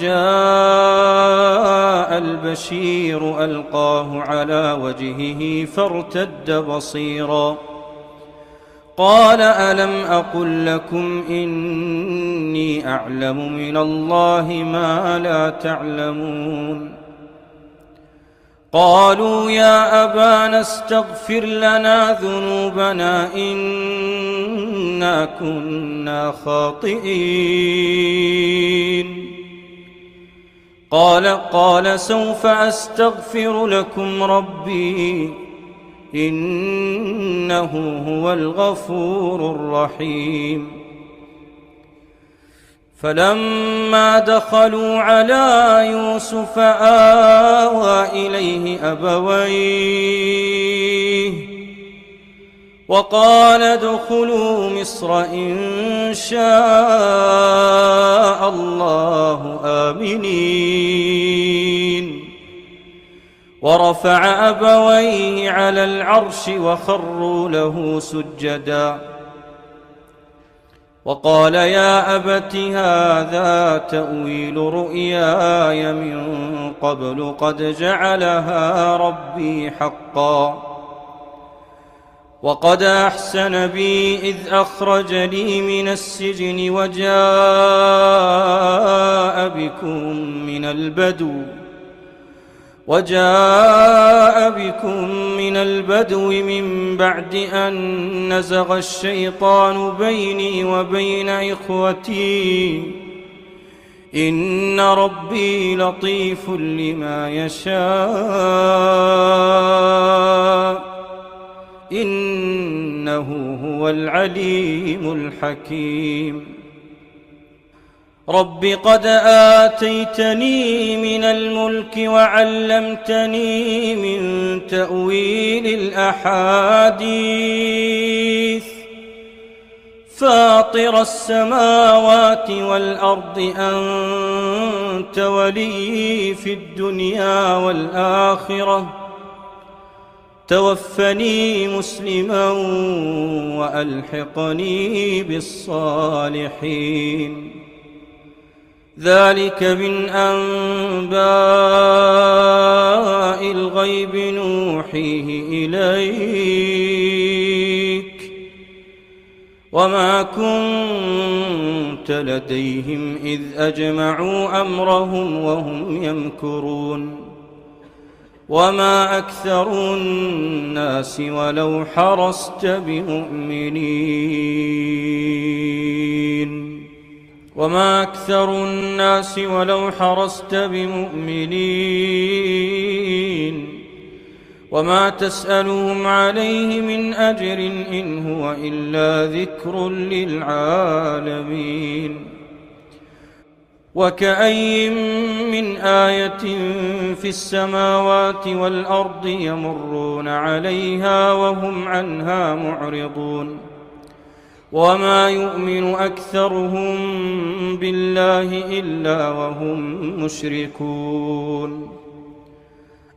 جاء البشير ألقاه على وجهه فارتد بصيرا قال ألم أقل لكم إني أعلم من الله ما لا تعلمون. قالوا يا أبانا استغفر لنا ذنوبنا إنا كنا خاطئين. قال سوف أستغفر لكم ربي إنه هو الغفور الرحيم. فلما دخلوا على يوسف آوى إليه أبويه وقال ادخلوا مصر إن شاء الله آمنين. ورفع أبويه على العرش وخروا له سجدا وقال يا أبت هذا تأويل رؤياي من قبل قد جعلها ربي حقا وقد أحسن بي إذ أخرجني من السجن وجاء بكم من البدو من بعد أن نزغ الشيطان بيني وبين إخوتي إن ربي لطيف لما يشاء إنه هو العليم الحكيم. رب قد آتيتني من الملك وعلمتني من تأويل الأحاديث فاطر السماوات والأرض أنت ولي في الدنيا والآخرة توفني مسلما وألحقني بالصالحين. ذلك من أنباء الغيب نوحيه إليك وما كنت لديهم إذ أجمعوا أمرهم وهم يمكرون. وما أكثر الناس ولو حرصت بمؤمنين وما تسألهم عليه من أجر إن هو إلا ذكر للعالمين. وكأي من آية في السماوات والأرض يمرون عليها وهم عنها معرضون وما يؤمن أكثرهم بالله إلا وهم مشركون.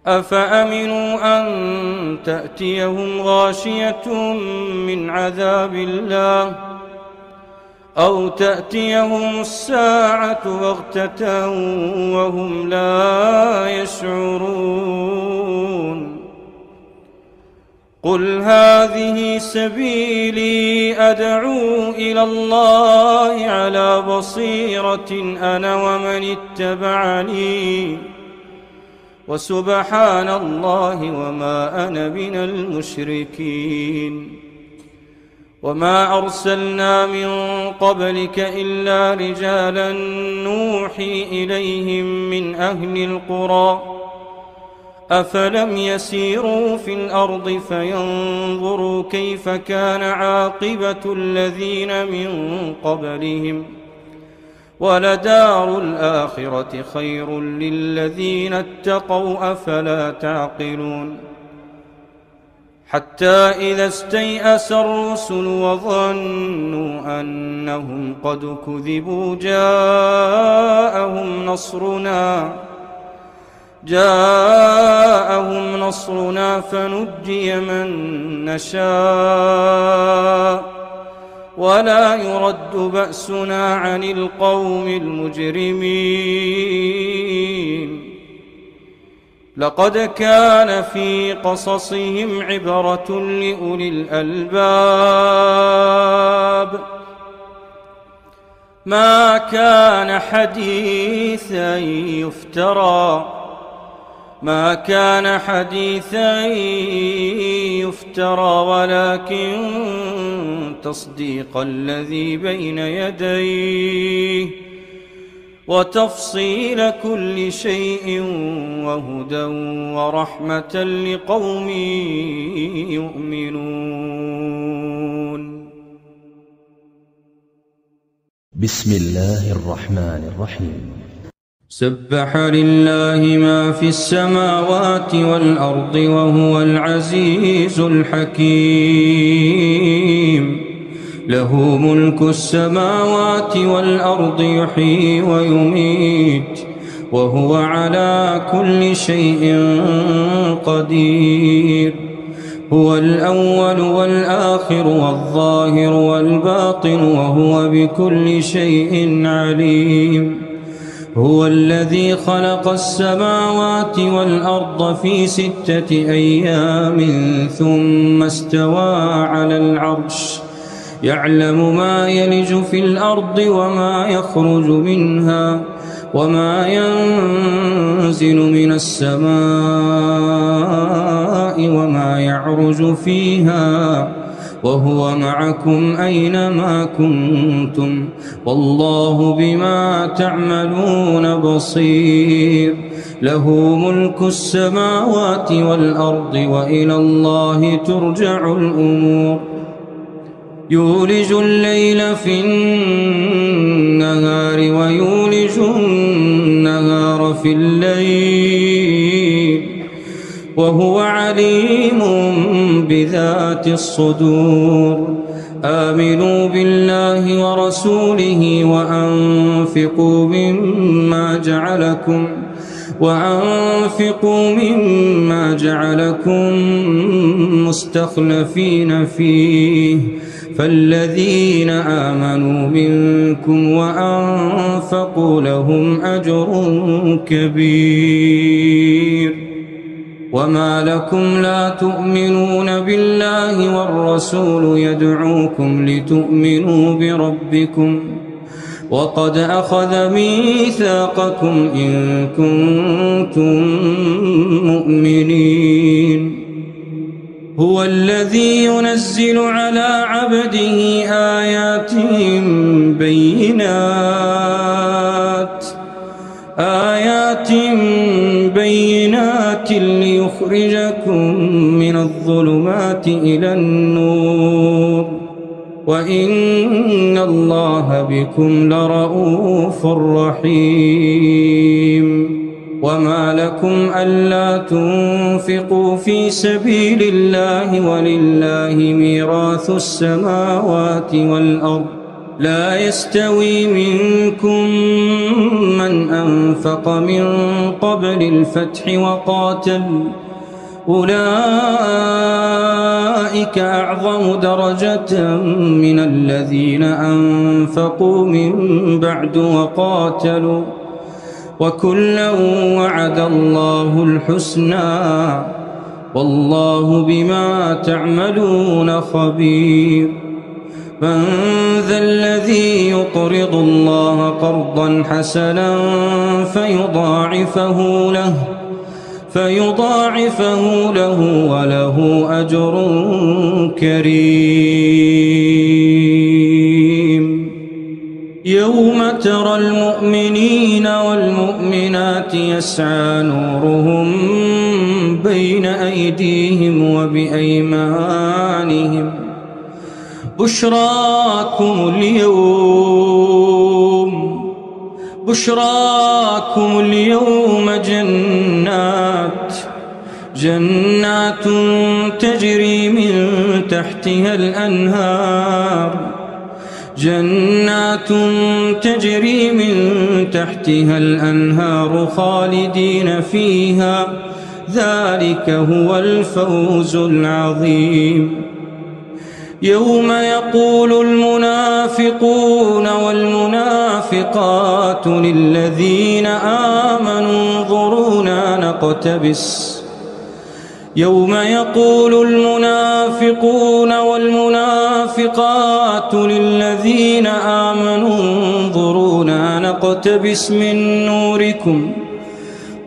أفأمنوا أن تأتيهم غاشية من عذاب الله أو تأتيهم الساعة بغتة وهم لا يشعرون. قل هذه سبيلي أدعو إلى الله على بصيرة أنا ومن اتبعني وسبحان الله وما أنا من المشركين. وما أرسلنا من قبلك إلا رجالا نوحي إليهم من أهل القرى أفلم يسيروا في الأرض فينظروا كيف كان عاقبة الذين من قبلهم ولدار الآخرة خير للذين اتقوا أفلا تعقلون حتى إذا استيأس الرسل وظنوا أنهم قد كذبوا جاءهم نصرنا فنجي من نشاء ولا يرد بأسنا عن القوم المجرمين لقد كان في قصصهم عبرة لأولي الألباب ما كان حديثا يفترى ولكن تصديق الذي بين يديه وتفصيل كل شيء وهدى ورحمة لقوم يؤمنون. بسم الله الرحمن الرحيم. سبح لله ما في السماوات والأرض وهو العزيز الحكيم له ملك السماوات والأرض يحيي ويميت وهو على كل شيء قدير هو الأول والآخر والظاهر والباطن وهو بكل شيء عليم هو الذي خلق السماوات والأرض في 6 أيام ثم استوى على العرش يعلم ما يلج في الأرض وما يخرج منها وما ينزل من السماء وما يعرج فيها وهو معكم أينما كنتم والله بما تعملون بصير له ملك السماوات والأرض وإلى الله ترجع الأمور يولج الليل في النهار ويولج النهار في الليل وهو عليم بذات الصدور آمنوا بالله ورسوله وأنفقوا مما جعلكم مستخلفين فيه فالذين آمنوا منكم وأنفقوا لهم أجر كبير وما لكم لا تؤمنون بالله والرسول يدعوكم لتؤمنوا بربكم وقد أخذ ميثاقكم إن كنتم مؤمنين هو الذي ينزل على عبده آيات بينات ليخرجكم من الظلمات إلى النور وإن الله بكم لرؤوف رحيم وما لكم ألا تنفقوا في سبيل الله ولله ميراث السماوات والأرض لا يستوي منكم من أنفق من قبل الفتح وقاتل أولئك أعظم درجة من الذين أنفقوا من بعد وقاتلوا وكلا وعد الله الحسنى والله بما تعملون خبير من ذا الذي يقرض الله قرضا حسنا فيضاعفه له وله أجر كريم. يوم ترى المؤمنين والمؤمنات يسعى نورهم بين أيديهم وبأيمانهم بشراكم اليوم جنات تجري من تحتها الأنهار خالدين فيها، ذلك هو الفوز العظيم. يوم يقول المنافقون والمنافقات للذين آمنوا انظرونا نقتبس من نوركم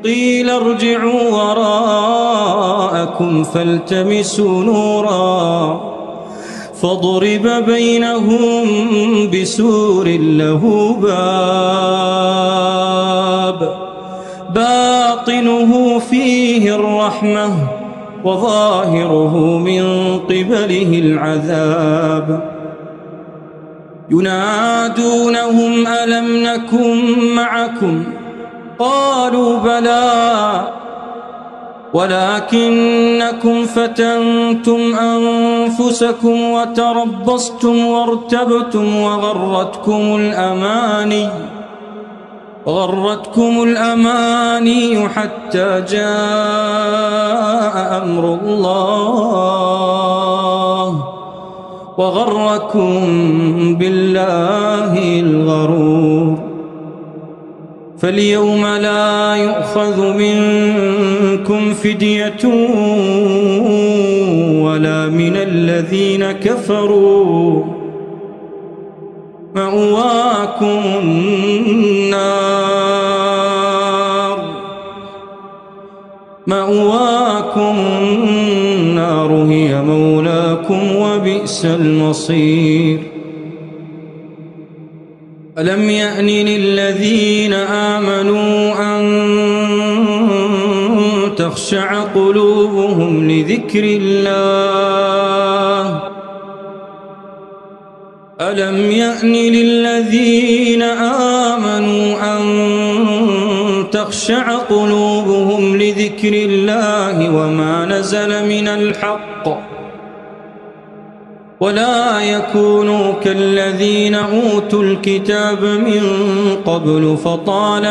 قيل ارجعوا وراءكم فالتمسوا نورا فضرب بينهم بسور له باب باطنه فيه الرحمة وظاهره من قبله العذاب. ينادونهم ألم نكن معكم قالوا بلى ولكنكم فتنتم أنفسكم وتربصتم وارتبتم وغرتكم الأماني حتى جاء أمر الله وغركم بالله الغرور. فاليوم لا يؤخذ منكم فدية ولا من الذين كفروا، مأواكم النار هي مولاكم وبئس المصير. ألم يأن للذين آمنوا أن تخشع قلوبهم لذكر الله ألم يأن للذين آمنوا أن تخشع قلوبهم لذكر الله وما نزل من الحق ولا يكونوا كالذين أوتوا الكتاب من قبل فطال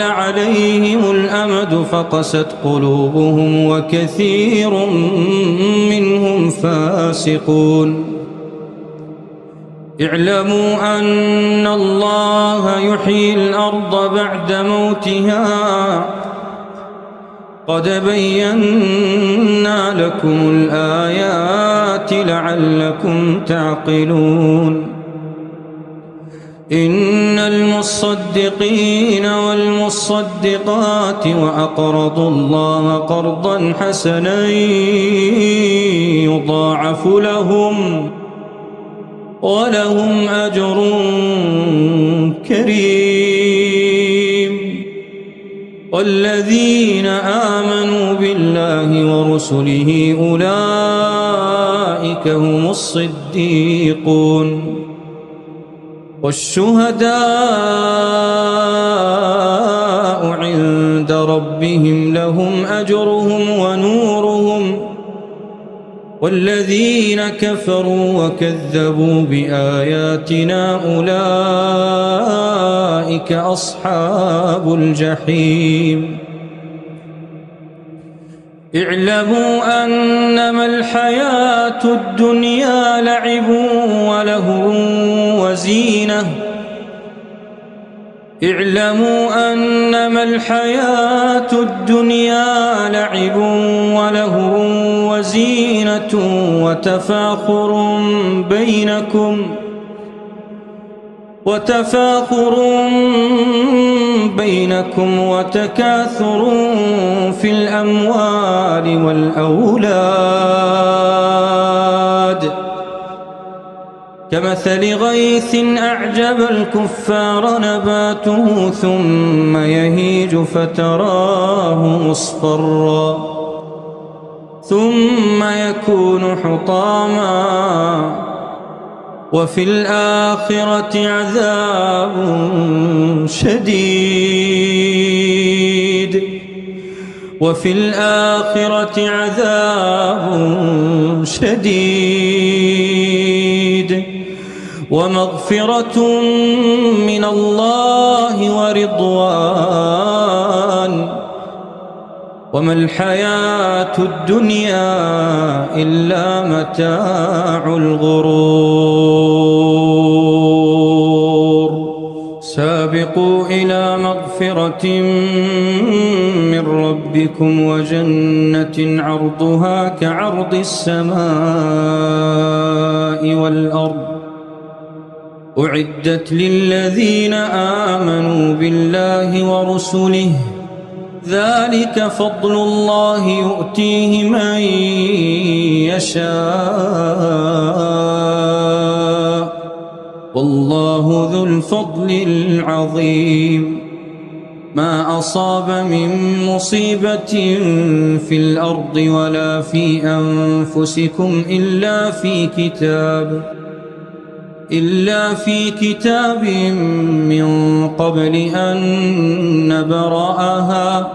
عليهم الأمد فقست قلوبهم وكثير منهم فاسقون. اعلموا أن الله يحيي الأرض بعد موتها قد بينا لكم الآيات لعلكم تعقلون. إن المصدقين والمصدقات وأقرضوا الله قرضا حسنا يضاعف لهم ولهم أجر كريم. والذين آمنوا بالله ورسله أولئك هم الصديقون والشهداء عند ربهم لهم أجرهم ونورهم. والذين كفروا وكذبوا بآياتنا أولئك أصحاب الجحيم. اعلموا أنما الحياة الدنيا لعب ولهو وزينة وتفاخر بينكم وتكاثر في الأموال والأولاد كمثل غيث أعجب الكفار نباته ثم يهيج فتراه مصفرا ثم يكون حطاما وفي الآخرة عذاب شديد وفي الآخرة عذاب شديد ومغفرة من الله ورضوان وما الحياة الدنيا إلا متاع الغرور سابقوا إلى مغفرة من ربكم وجنة عرضها كعرض السماء والأرض أعدت للذين آمنوا بالله ورسله ذلك فضل الله يؤتيه من يشاء والله ذو الفضل العظيم ما أصاب من مصيبة في الأرض ولا في أنفسكم إلا في كتاب من قبل أن نبرأها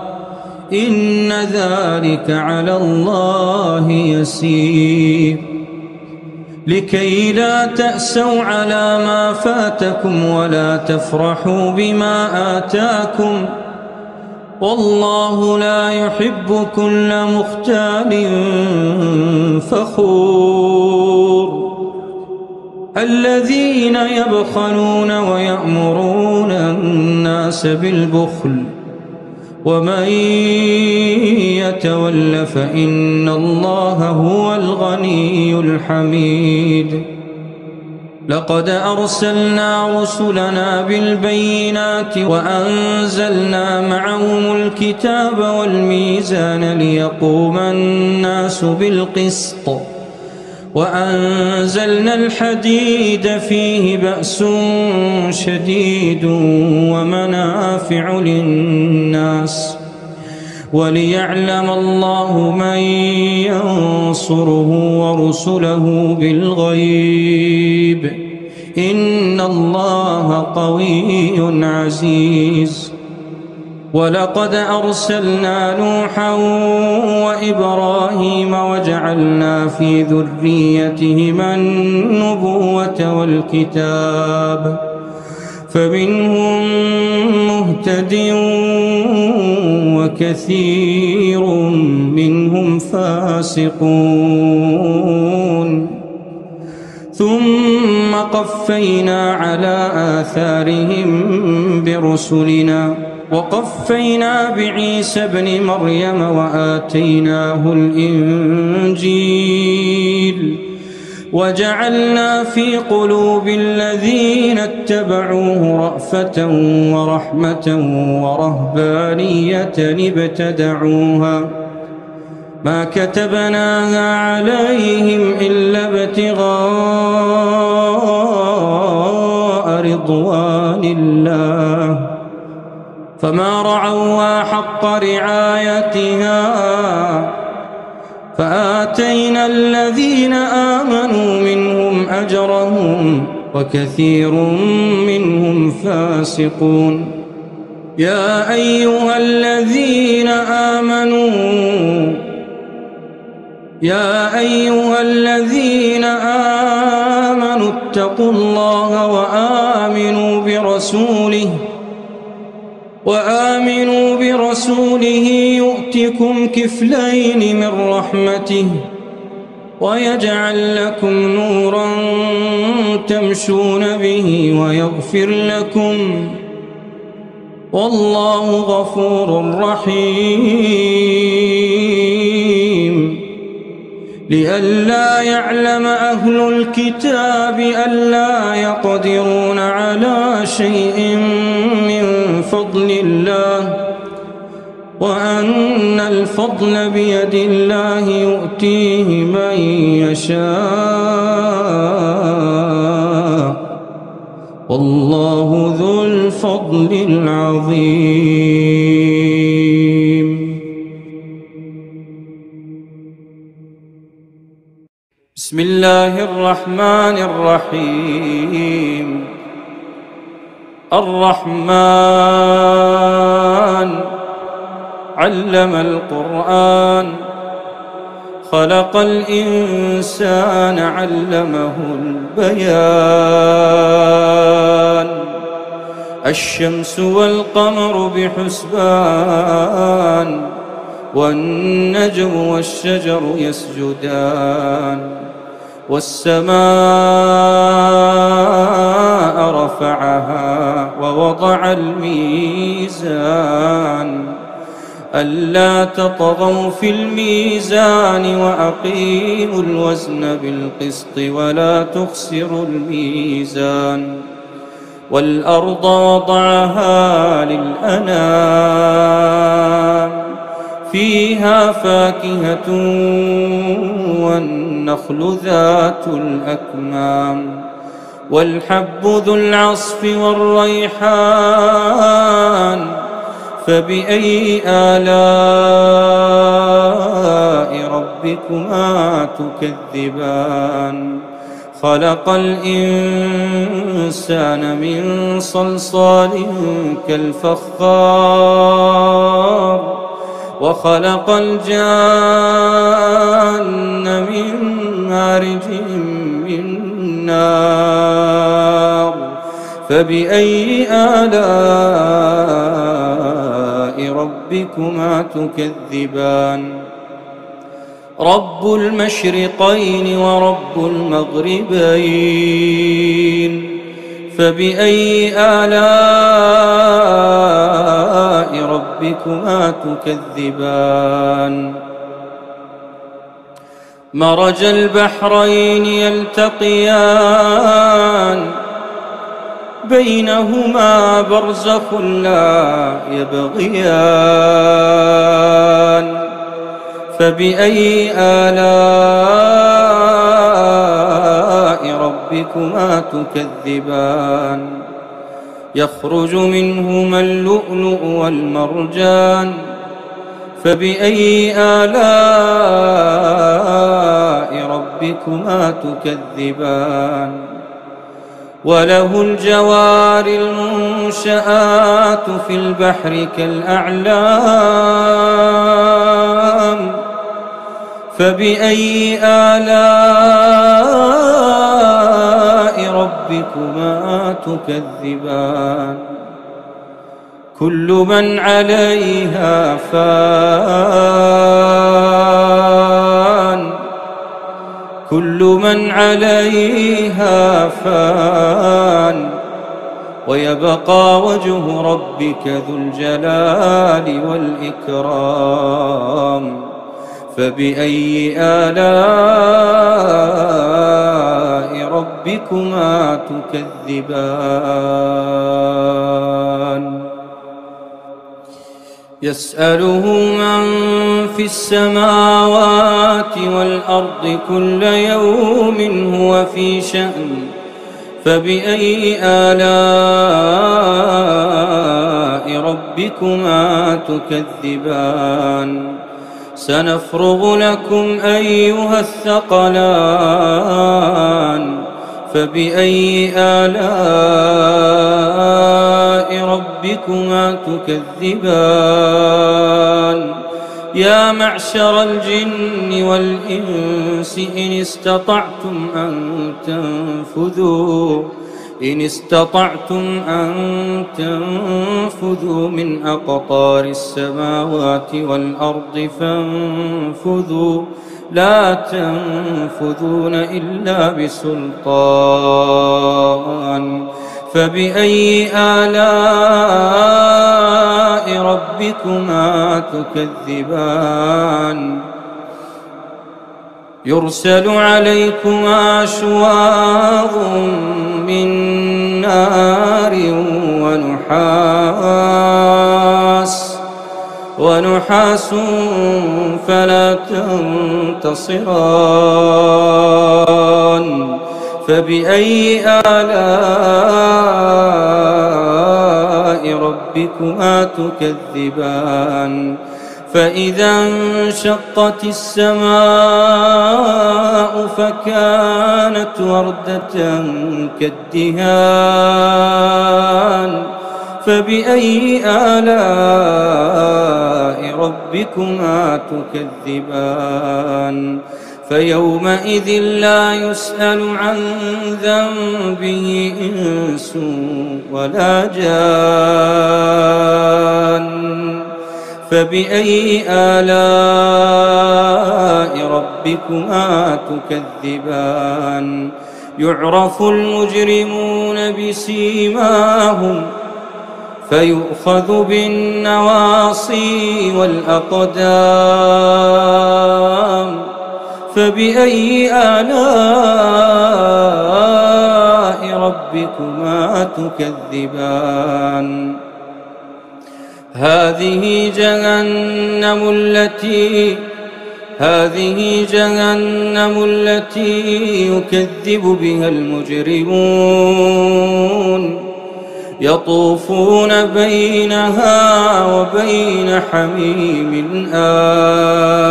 إن ذلك على الله يسير لكي لا تأسوا على ما فاتكم ولا تفرحوا بما آتاكم والله لا يحب كل مختال فخور الذين يبخلون ويأمرون الناس بالبخل ومن يتول فإن الله هو الغني الحميد لقد أرسلنا رسلنا بالبينات وأنزلنا معهم الكتاب والميزان ليقوم الناس بالقسط وأنزلنا الحديد فيه بأس شديد ومنافع للناس وليعلم الله من ينصره ورسله بالغيب إن الله قوي عزيز ولقد أرسلنا نوحا وإبراهيم وجعلنا في ذريتهما النبوة والكتاب فمنهم مهتد وكثير منهم فاسقون ثم قفينا على آثارهم برسلنا وقفينا بعيسى ابن مريم وآتيناه الإنجيل وجعلنا في قلوب الذين اتبعوه رأفة ورحمة ورهبانية ابتدعوها ما كتبناها عليهم إلا ابتغاء رضوان الله فما رعوها حق رعايتها فآتينا الذين آمنوا منهم أجرهم وكثير منهم فاسقون يا أيها الذين آمنوا اتقوا الله وآمنوا برسوله يؤتكم كفلين من رحمته ويجعل لكم نورا تمشون به ويغفر لكم والله غفور رحيم لئلا يعلم أهل الكتاب ألا يقدرون على شيء من فضل الله وأن الفضل بيد الله يؤتيه من يشاء والله ذو الفضل العظيم. بسم الله الرحمن الرحيم. الرحمن علم القرآن خلق الإنسان علمه البيان الشمس والقمر بحسبان والنجم والشجر يسجدان والسماء رفعها ووضع الميزان ألا تطغوا في الميزان وأقيموا الوزن بالقسط ولا تخسروا الميزان والأرض وضعها للأنام فيها فاكهة والنخل ذات الأكمام والحب ذو العصف والريحان فبأي آلاء ربكما تكذبان خلق الإنسان من صلصال كالفخار وخلق الجان من مارج من نار فبأي آلاء ربكما تكذبان رب المشرقين ورب المغربين فبأي آلاء ربكما تكذبان مرج البحرين يلتقيان بينهما برزخ لا يبغيان فبأي آلاء ربكما تكذبان يخرج منهما اللؤلؤ والمرجان فبأي آلاء ربكما تكذبان وله الجوار المنشآت في البحر كالأعلام فبأي آلاء ربكما تكذبان كل من عليها فان كل من عليها فان ويبقى وجه ربك ذو الجلال والإكرام فبأي آلاء ربكما تكذبان يسأله من في السماوات والأرض كل يوم هو في شأن فبأي آلاء ربكما تكذبان سنفرغ لكم أيها الثقلان فبأي آلاء ربكما تكذبان يا معشر الجن والإنس إن استطعتم أن تنفذوا من أقطار السماوات والأرض فانفذوا لا تنفذون إلا بسلطان فبأي آلاء ربكما تكذبان يرسل عليكما شواظ من نار ونحاس فلا تنتصران فبأي آلاء ربكما تكذبان فإذا انشقت السماء فكانت وردة كالدهان فبأي آلاء ربكما تكذبان فيومئذ لا يسأل عن ذنبه إنس ولا جان فبأي آلاء ربكما تكذبان يعرف المجرمون بسيماهم فيؤخذ بالنواصي والأقدام فبأي آلاء ربكما تكذبان هذه جهنم التي يكذب بها المجرمون يطوفون بينها وبين حميم آن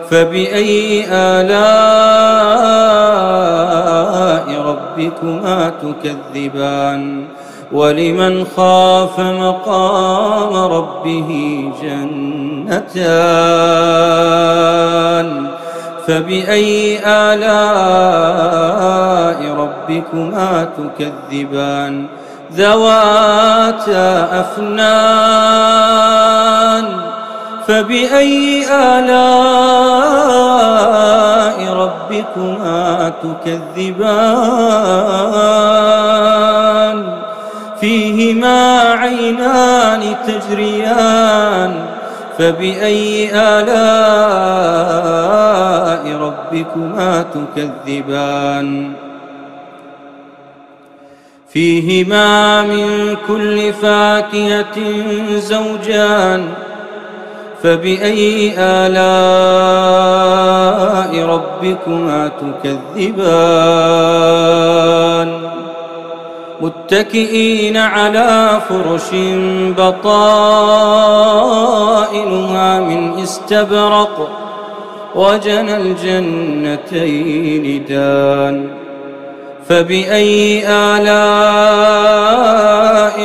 فبأي آلاء ربكما تكذبان ولمن خاف مقام ربه جنتان فبأي آلاء ربكما تكذبان ذواتا أفنان فبأي آلاء ربكما تكذبان فيهما عينان تجريان فبأي آلاء ربكما تكذبان فيهما من كل فاكهة زوجان فبأي آلاء ربكما تكذبان متكئين على فرش بطائنها من استبرق وجنى الجنتين دان فبأي آلاء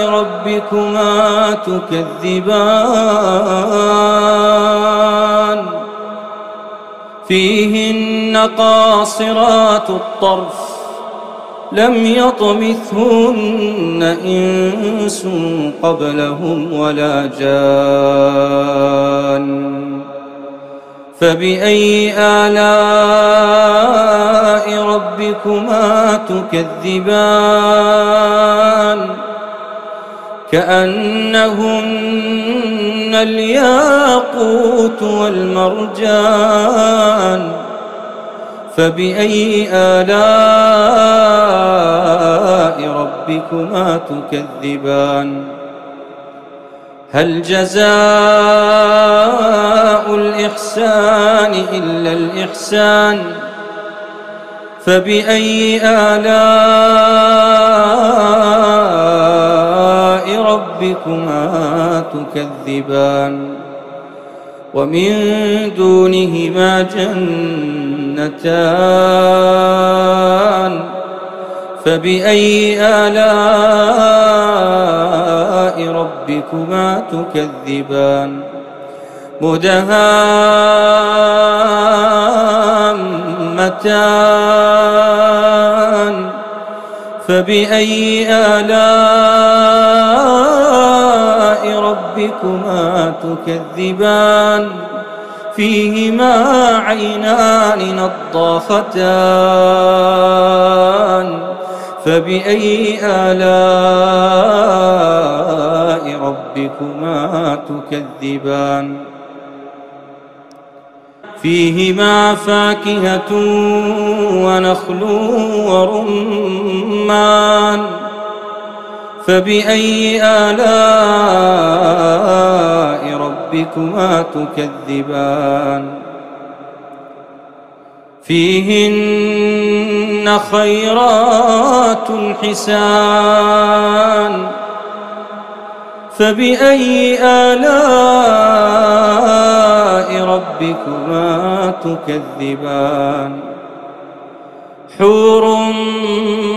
ربكما تكذبان فيهن قاصرات الطرف لم يطمثهن إنس قبلهم ولا جان فبأي آلاء ربكما تكذبان كأنهن الياقوت والمرجان فبأي آلاء ربكما تكذبان هل جزاء الإحسان إلا الإحسان فبأي آلاء ربكما تكذبان ومن دونهما جنتان فبأي آلاء ربكما تكذبان مدهامتان فبأي آلاء ربكما تكذبان فيهما عينان نضاختان فبأي آلاء ربكما تكذبان فيهما فاكهة ونخل ورمان فبأي آلاء ربكما تكذبان فيهن خيرات حسان فبأي آلاء ربكما تكذبان حور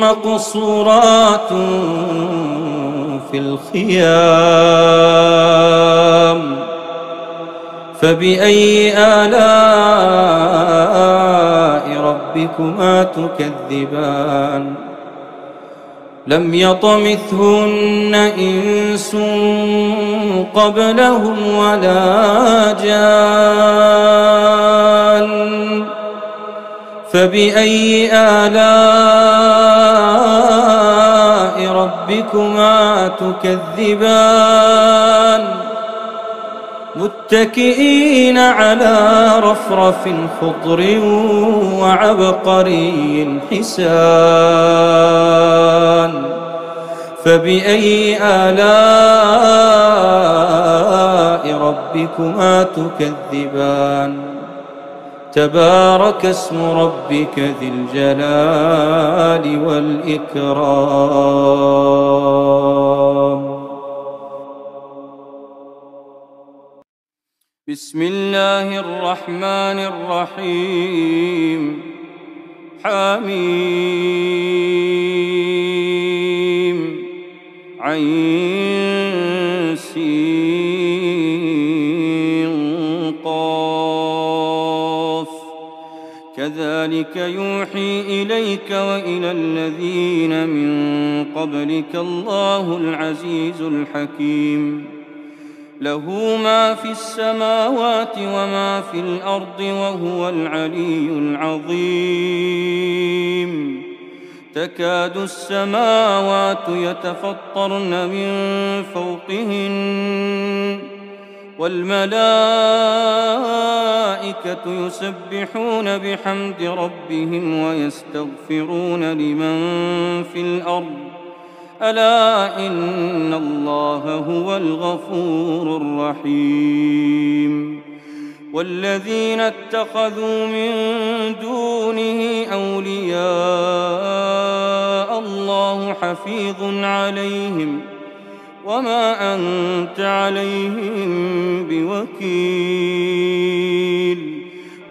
مقصورات في الخيام فبأي آلاء ربكما تكذبان لم يطمثهن إنس قبلهم ولا جان فبأي آلاء ربكما تكذبان متكئين على رفرف خضر وعبقري حسان فبأي آلاء ربكما تكذبان تبارك اسم ربك ذي الجلال والإكرام بسم الله الرحمن الرحيم حميم عين سين قاف كذلك يوحي إليك وإلى الذين من قبلك الله العزيز الحكيم له ما في السماوات وما في الأرض وهو العلي العظيم تكاد السماوات يتفطرن من فوقهن والملائكة يسبحون بحمد ربهم ويستغفرون لمن في الأرض ألا إن الله هو الغفور الرحيم والذين اتخذوا من دونه أولياء الله حفيظ عليهم وما أنت عليهم بوكيل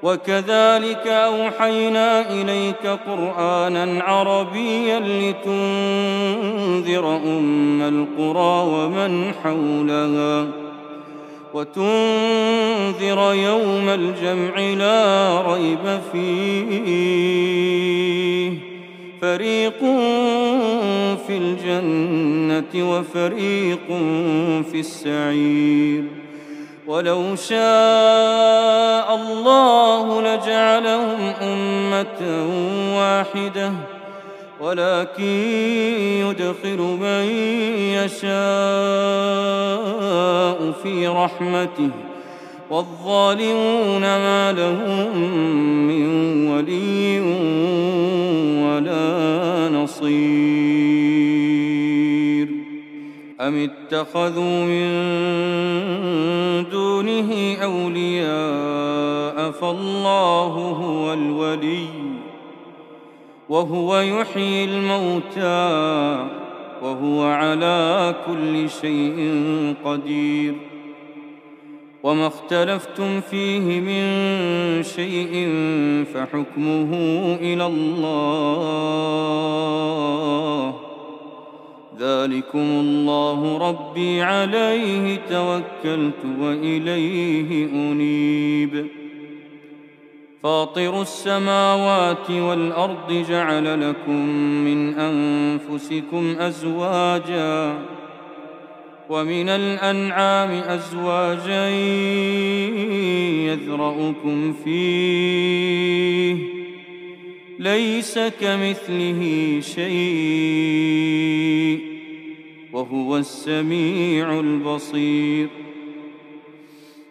وكذلك أوحينا إليك قرآنا عربيا لتنذر أم القرى ومن حولها وتنذر يوم الجمع لا ريب فيه فريق في الجنة وفريق في السعير ولو شاء الله لجعلهم أمة واحدة ولكن يدخل من يشاء في رحمته والظالمون ما لهم من ولي ولا نصير أم اتخذوا من دونه أولياء فالله هو الولي وهو يحيي الموتى وهو على كل شيء قدير وما اختلفتم فيه من شيء فحكمه إلى الله ذلكم الله ربي عليه توكلت وإليه أنيب فاطر السماوات والأرض جعل لكم من أنفسكم أزواجا ومن الأنعام أزواجا يذرأكم فيه ليس كمثله شيء، وهو السميع البصير.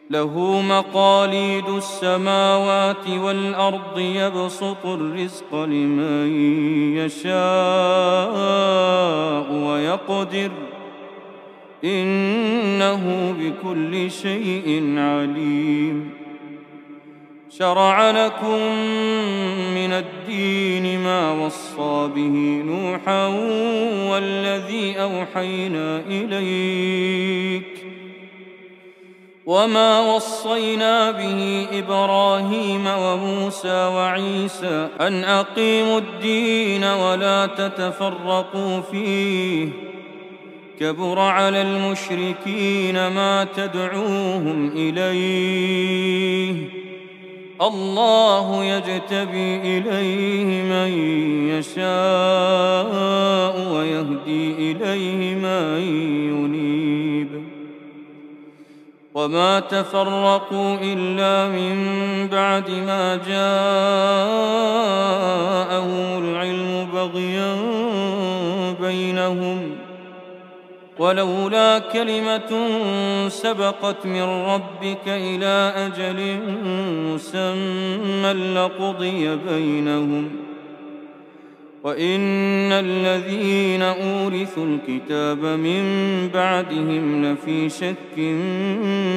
له مقاليد السماوات والأرض يبسط الرزق لمن يشاء ويقدر إنه بكل شيء عليم شرع لكم من الدين ما وصى به نوحا والذي أوحينا إليك وما وصينا به إبراهيم وموسى وعيسى أن أقيموا الدين ولا تتفرقوا فيه كبر على المشركين ما تدعوهم إليه الله يجتبي إليه من يشاء ويهدي إليه من ينيب وما تفرقوا إلا من بعد ما جاءهم العلم بغيا بينهم ولولا كلمة سبقت من ربك إلى أجل مسمى لقضي بينهم وإن الذين أورثوا الكتاب من بعدهم لفي شك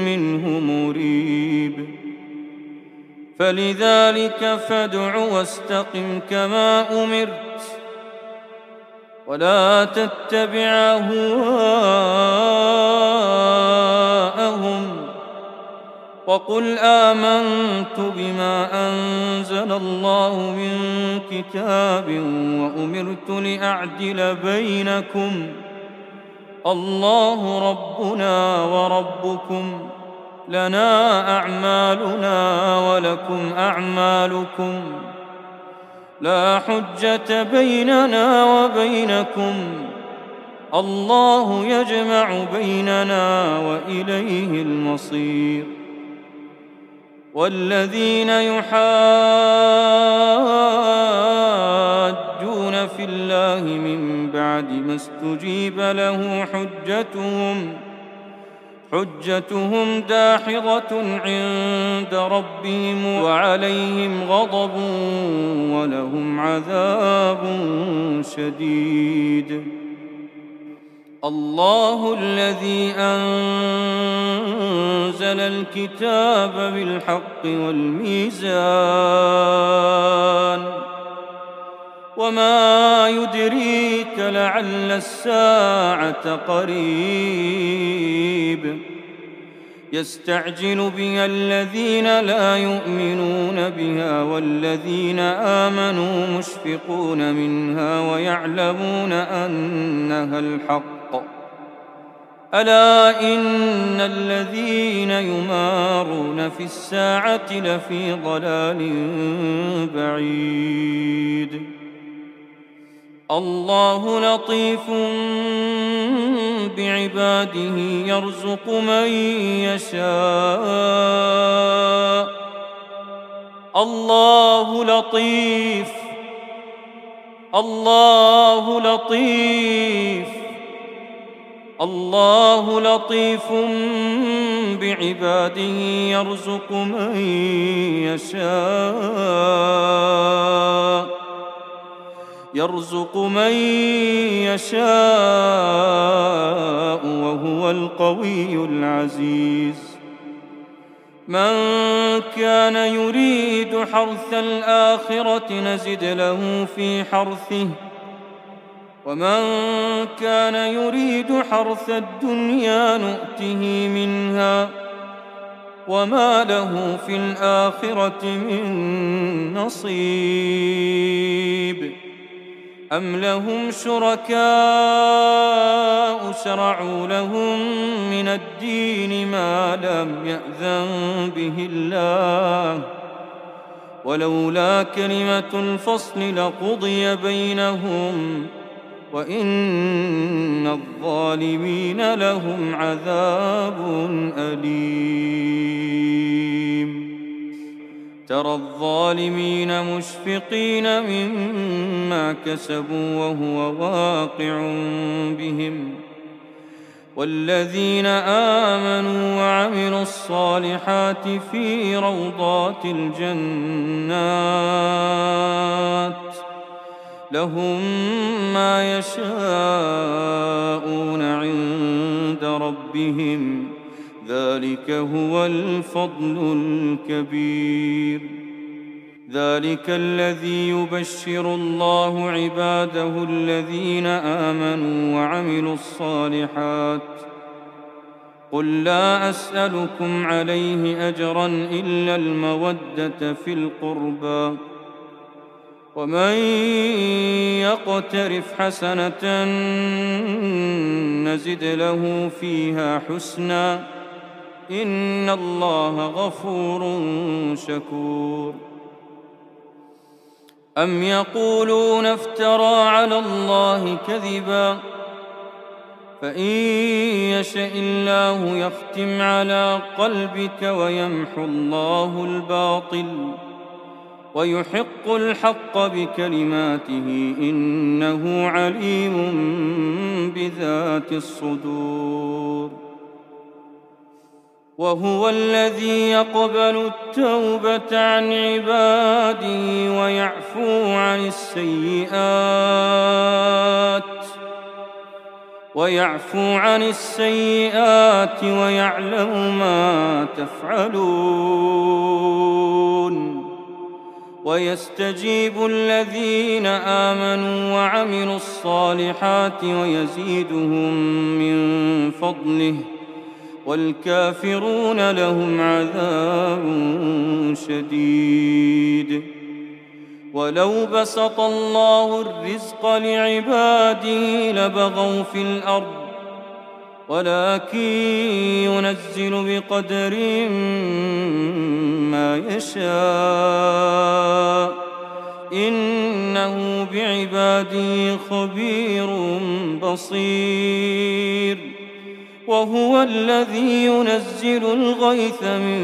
منه مريب فلذلك فادع واستقم كما أمرت ولا تتبع أهواءهم وقل آمنت بما أنزل الله من كتاب وأمرت لأعدل بينكم الله ربنا وربكم لنا أعمالنا ولكم أعمالكم لا حجة بيننا وبينكم الله يجمع بيننا وإليه المصير والذين يحاجون في الله من بعد ما استجيب له حجتهم داحضة عند ربهم وعليهم غضب ولهم عذاب شديد الله الذي أنزل الكتاب بالحق والميزان وما يدريك لعل الساعة قريب يستعجل بها الذين لا يؤمنون بها والذين آمنوا مشفقون منها ويعلمون أنها الحق ألا إن الذين يمارون في الساعة لفي ضلال بعيد الله لطيف بعباده يرزق من يشاء الله لطيف بعباده يرزق من يشاء وهو القوي العزيز من كان يريد حرث الآخرة نزد له في حرثه ومن كان يريد حرث الدنيا نؤته منها وما له في الآخرة من نصيب أم لهم شركاء شرعوا لهم من الدين ما لم يأذن به الله ولولا كلمة الفصل لقضي بينهم وإن الظالمين لهم عذاب أليم ترى الظالمين مشفقين مما كسبوا وهو واقع بهم والذين آمنوا وعملوا الصالحات في روضات الجنات لهم ما يشاءون عند ربهم ذلك هو الفضل الكبير. ذلك الذي يبشر الله عباده الذين آمنوا وعملوا الصالحات قل لا أسألكم عليه أجرا إلا المودة في القربى ومن يقترف حسنة نزد له فيها حسنا إن الله غفور شكور. أم يقولون افترى على الله كذبا فإن يشأ الله يختم على قلبك ويمحو الله الباطل ويحق الحق بكلماته إنه عليم بذات الصدور. وهو الذي يقبل التوبة عن عباده ويعفو عن السيئات ويعلم ما تفعلون ويستجيب الذين آمنوا وعملوا الصالحات ويزيدهم من فضله والكافرون لهم عذاب شديد. ولو بسط الله الرزق لعباده لبغوا في الأرض ولكن ينزل بقدر ما يشاء إنه بعباده خبير بصير. وهو الذي ينزل الغيث من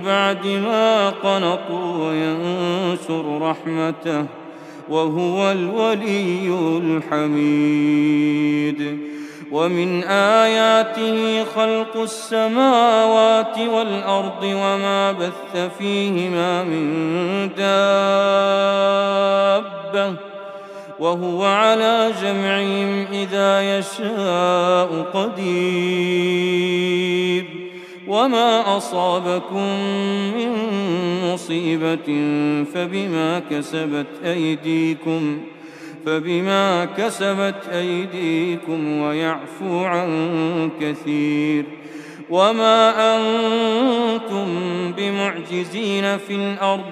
بعد ما قنطوا وينشر رحمته وهو الولي الحميد. ومن آياته خلق السماوات والأرض وما بث فيهما من دابة وهو على جمعهم إذا يشاء قدير. وما أصابكم من مصيبة فبما كسبت أيديكم ويعفو عن كثير. وما أنتم بمعجزين في الأرض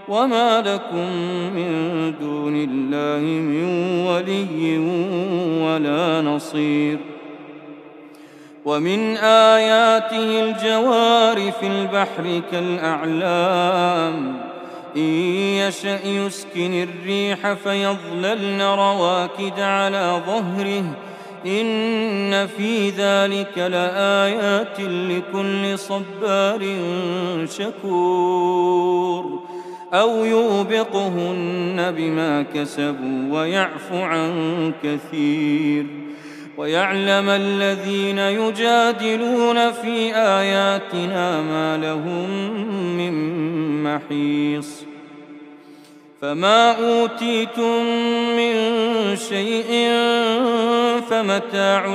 وما لكم من دون الله من ولي ولا نصير. ومن آياته الجوار في البحر كالأعلام إن يشأ يسكن الريح فيظللن رواكد على ظهره إن في ذلك لآيات لكل صبار شكور. أو يوبقهن بما كسبوا ويعفو عن كثير. ويعلم الذين يجادلون في آياتنا ما لهم من محيص. فما أوتيتم من شيء فمتاع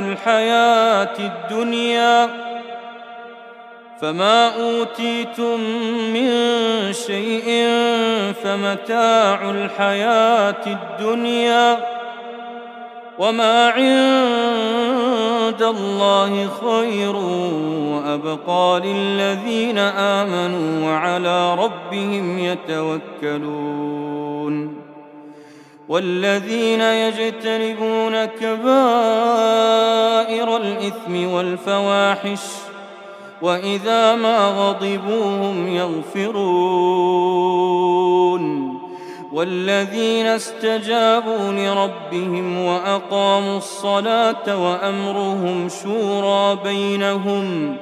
الحياة الدنيا وما عند الله خير وأبقى للذين آمنوا وعلى ربهم يتوكلون. والذين يجتنبون كبائر الإثم والفواحش وإذا ما غضبوا هم يغفرون. والذين استجابوا لربهم وأقاموا الصلاة وأمرهم شورى بينهم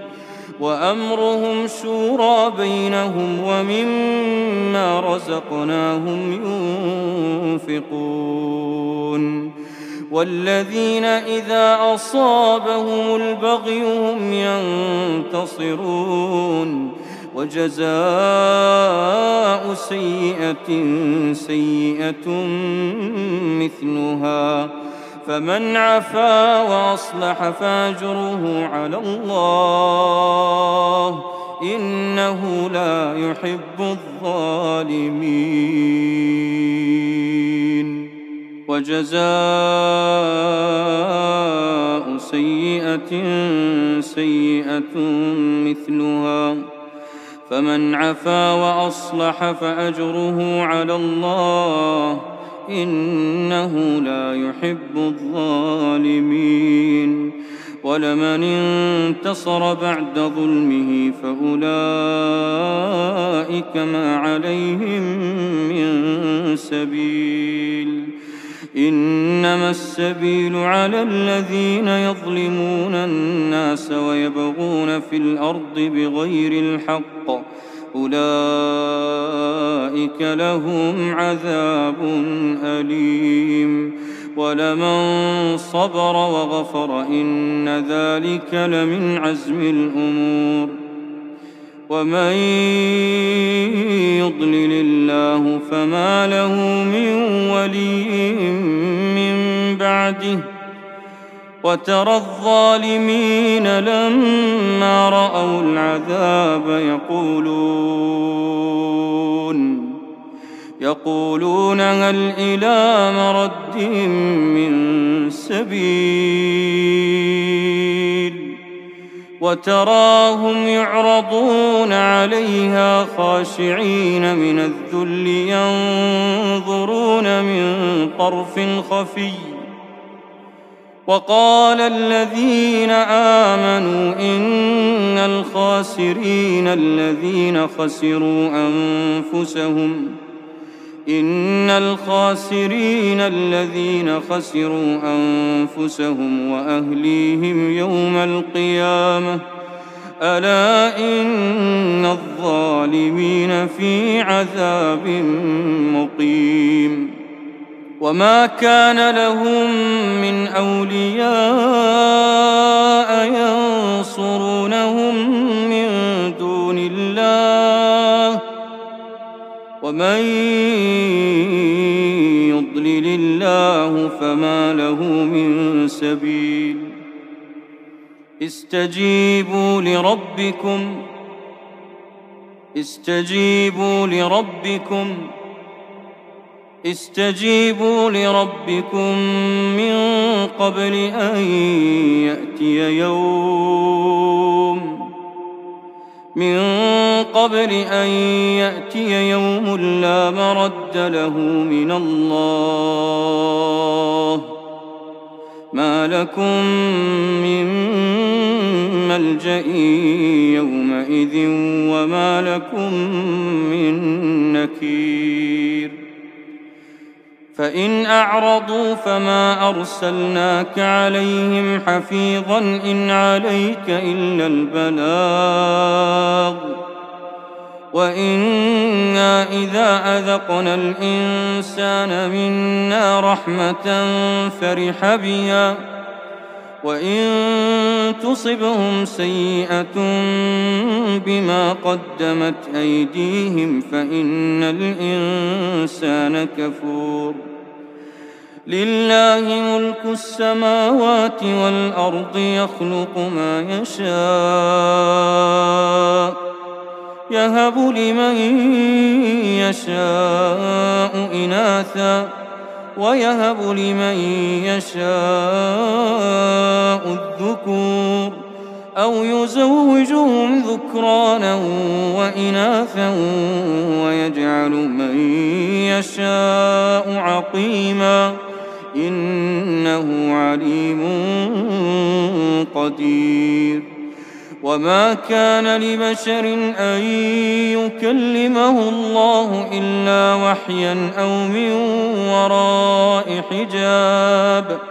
وأمرهم شورى بينهم ومما رزقناهم ينفقون والذين إذا أصابهم البغي هم ينتصرون وجزاء سيئة سيئة مثلها فمن عفا وأصلح فأجره على الله إنه لا يحب الظالمين وجزاء سيئة سيئة مثلها فمن عفا وأصلح فأجره على الله إنه لا يحب الظالمين ولمن انتصر بعد ظلمه فأولئك ما عليهم من سبيل إنما السبيل على الذين يظلمون الناس ويبغون في الأرض بغير الحق أولئك لهم عذاب أليم ولمن صبر وغفر إن ذلك لمن عزم الأمور ومن يضلل الله فما له من ولي من بعده وترى الظالمين لما رأوا العذاب يقولون هل إلى مرد من سبيل وتراهم يعرضون عليها خاشعين من الذل ينظرون من طرف خفي وقال الذين آمنوا إن الخاسرين الذين خسروا أنفسهم وأهليهم يوم القيامة ألا إن الظالمين في عذاب مقيم وما كان لهم من أولياء ينصرونهم من دون الله ومن يضلل الله فما له من سبيل استجيبوا لربكم من قبل أن يأتي يوم لا مرد له من الله ما لكم من ملجأ يومئذ وما لكم من نكير فإن أعرضوا فما أرسلناك عليهم حفيظا إن عليك إلا البلاغ وإنا إذا أذقنا الإنسان منا رحمة فرح بها وإن تصبهم سيئة بما قدمت أيديهم فإن الإنسان كفور لله ملك السماوات والأرض يخلق ما يشاء يهب لمن يشاء إناثا ويهب لمن يشاء الذكور أو يزوجهم ذكرانا وإناثا ويجعل من يشاء عقيما إنه عليم قدير وما كان لبشر أن يكلمه الله إلا وحيا أو من وراء حجاب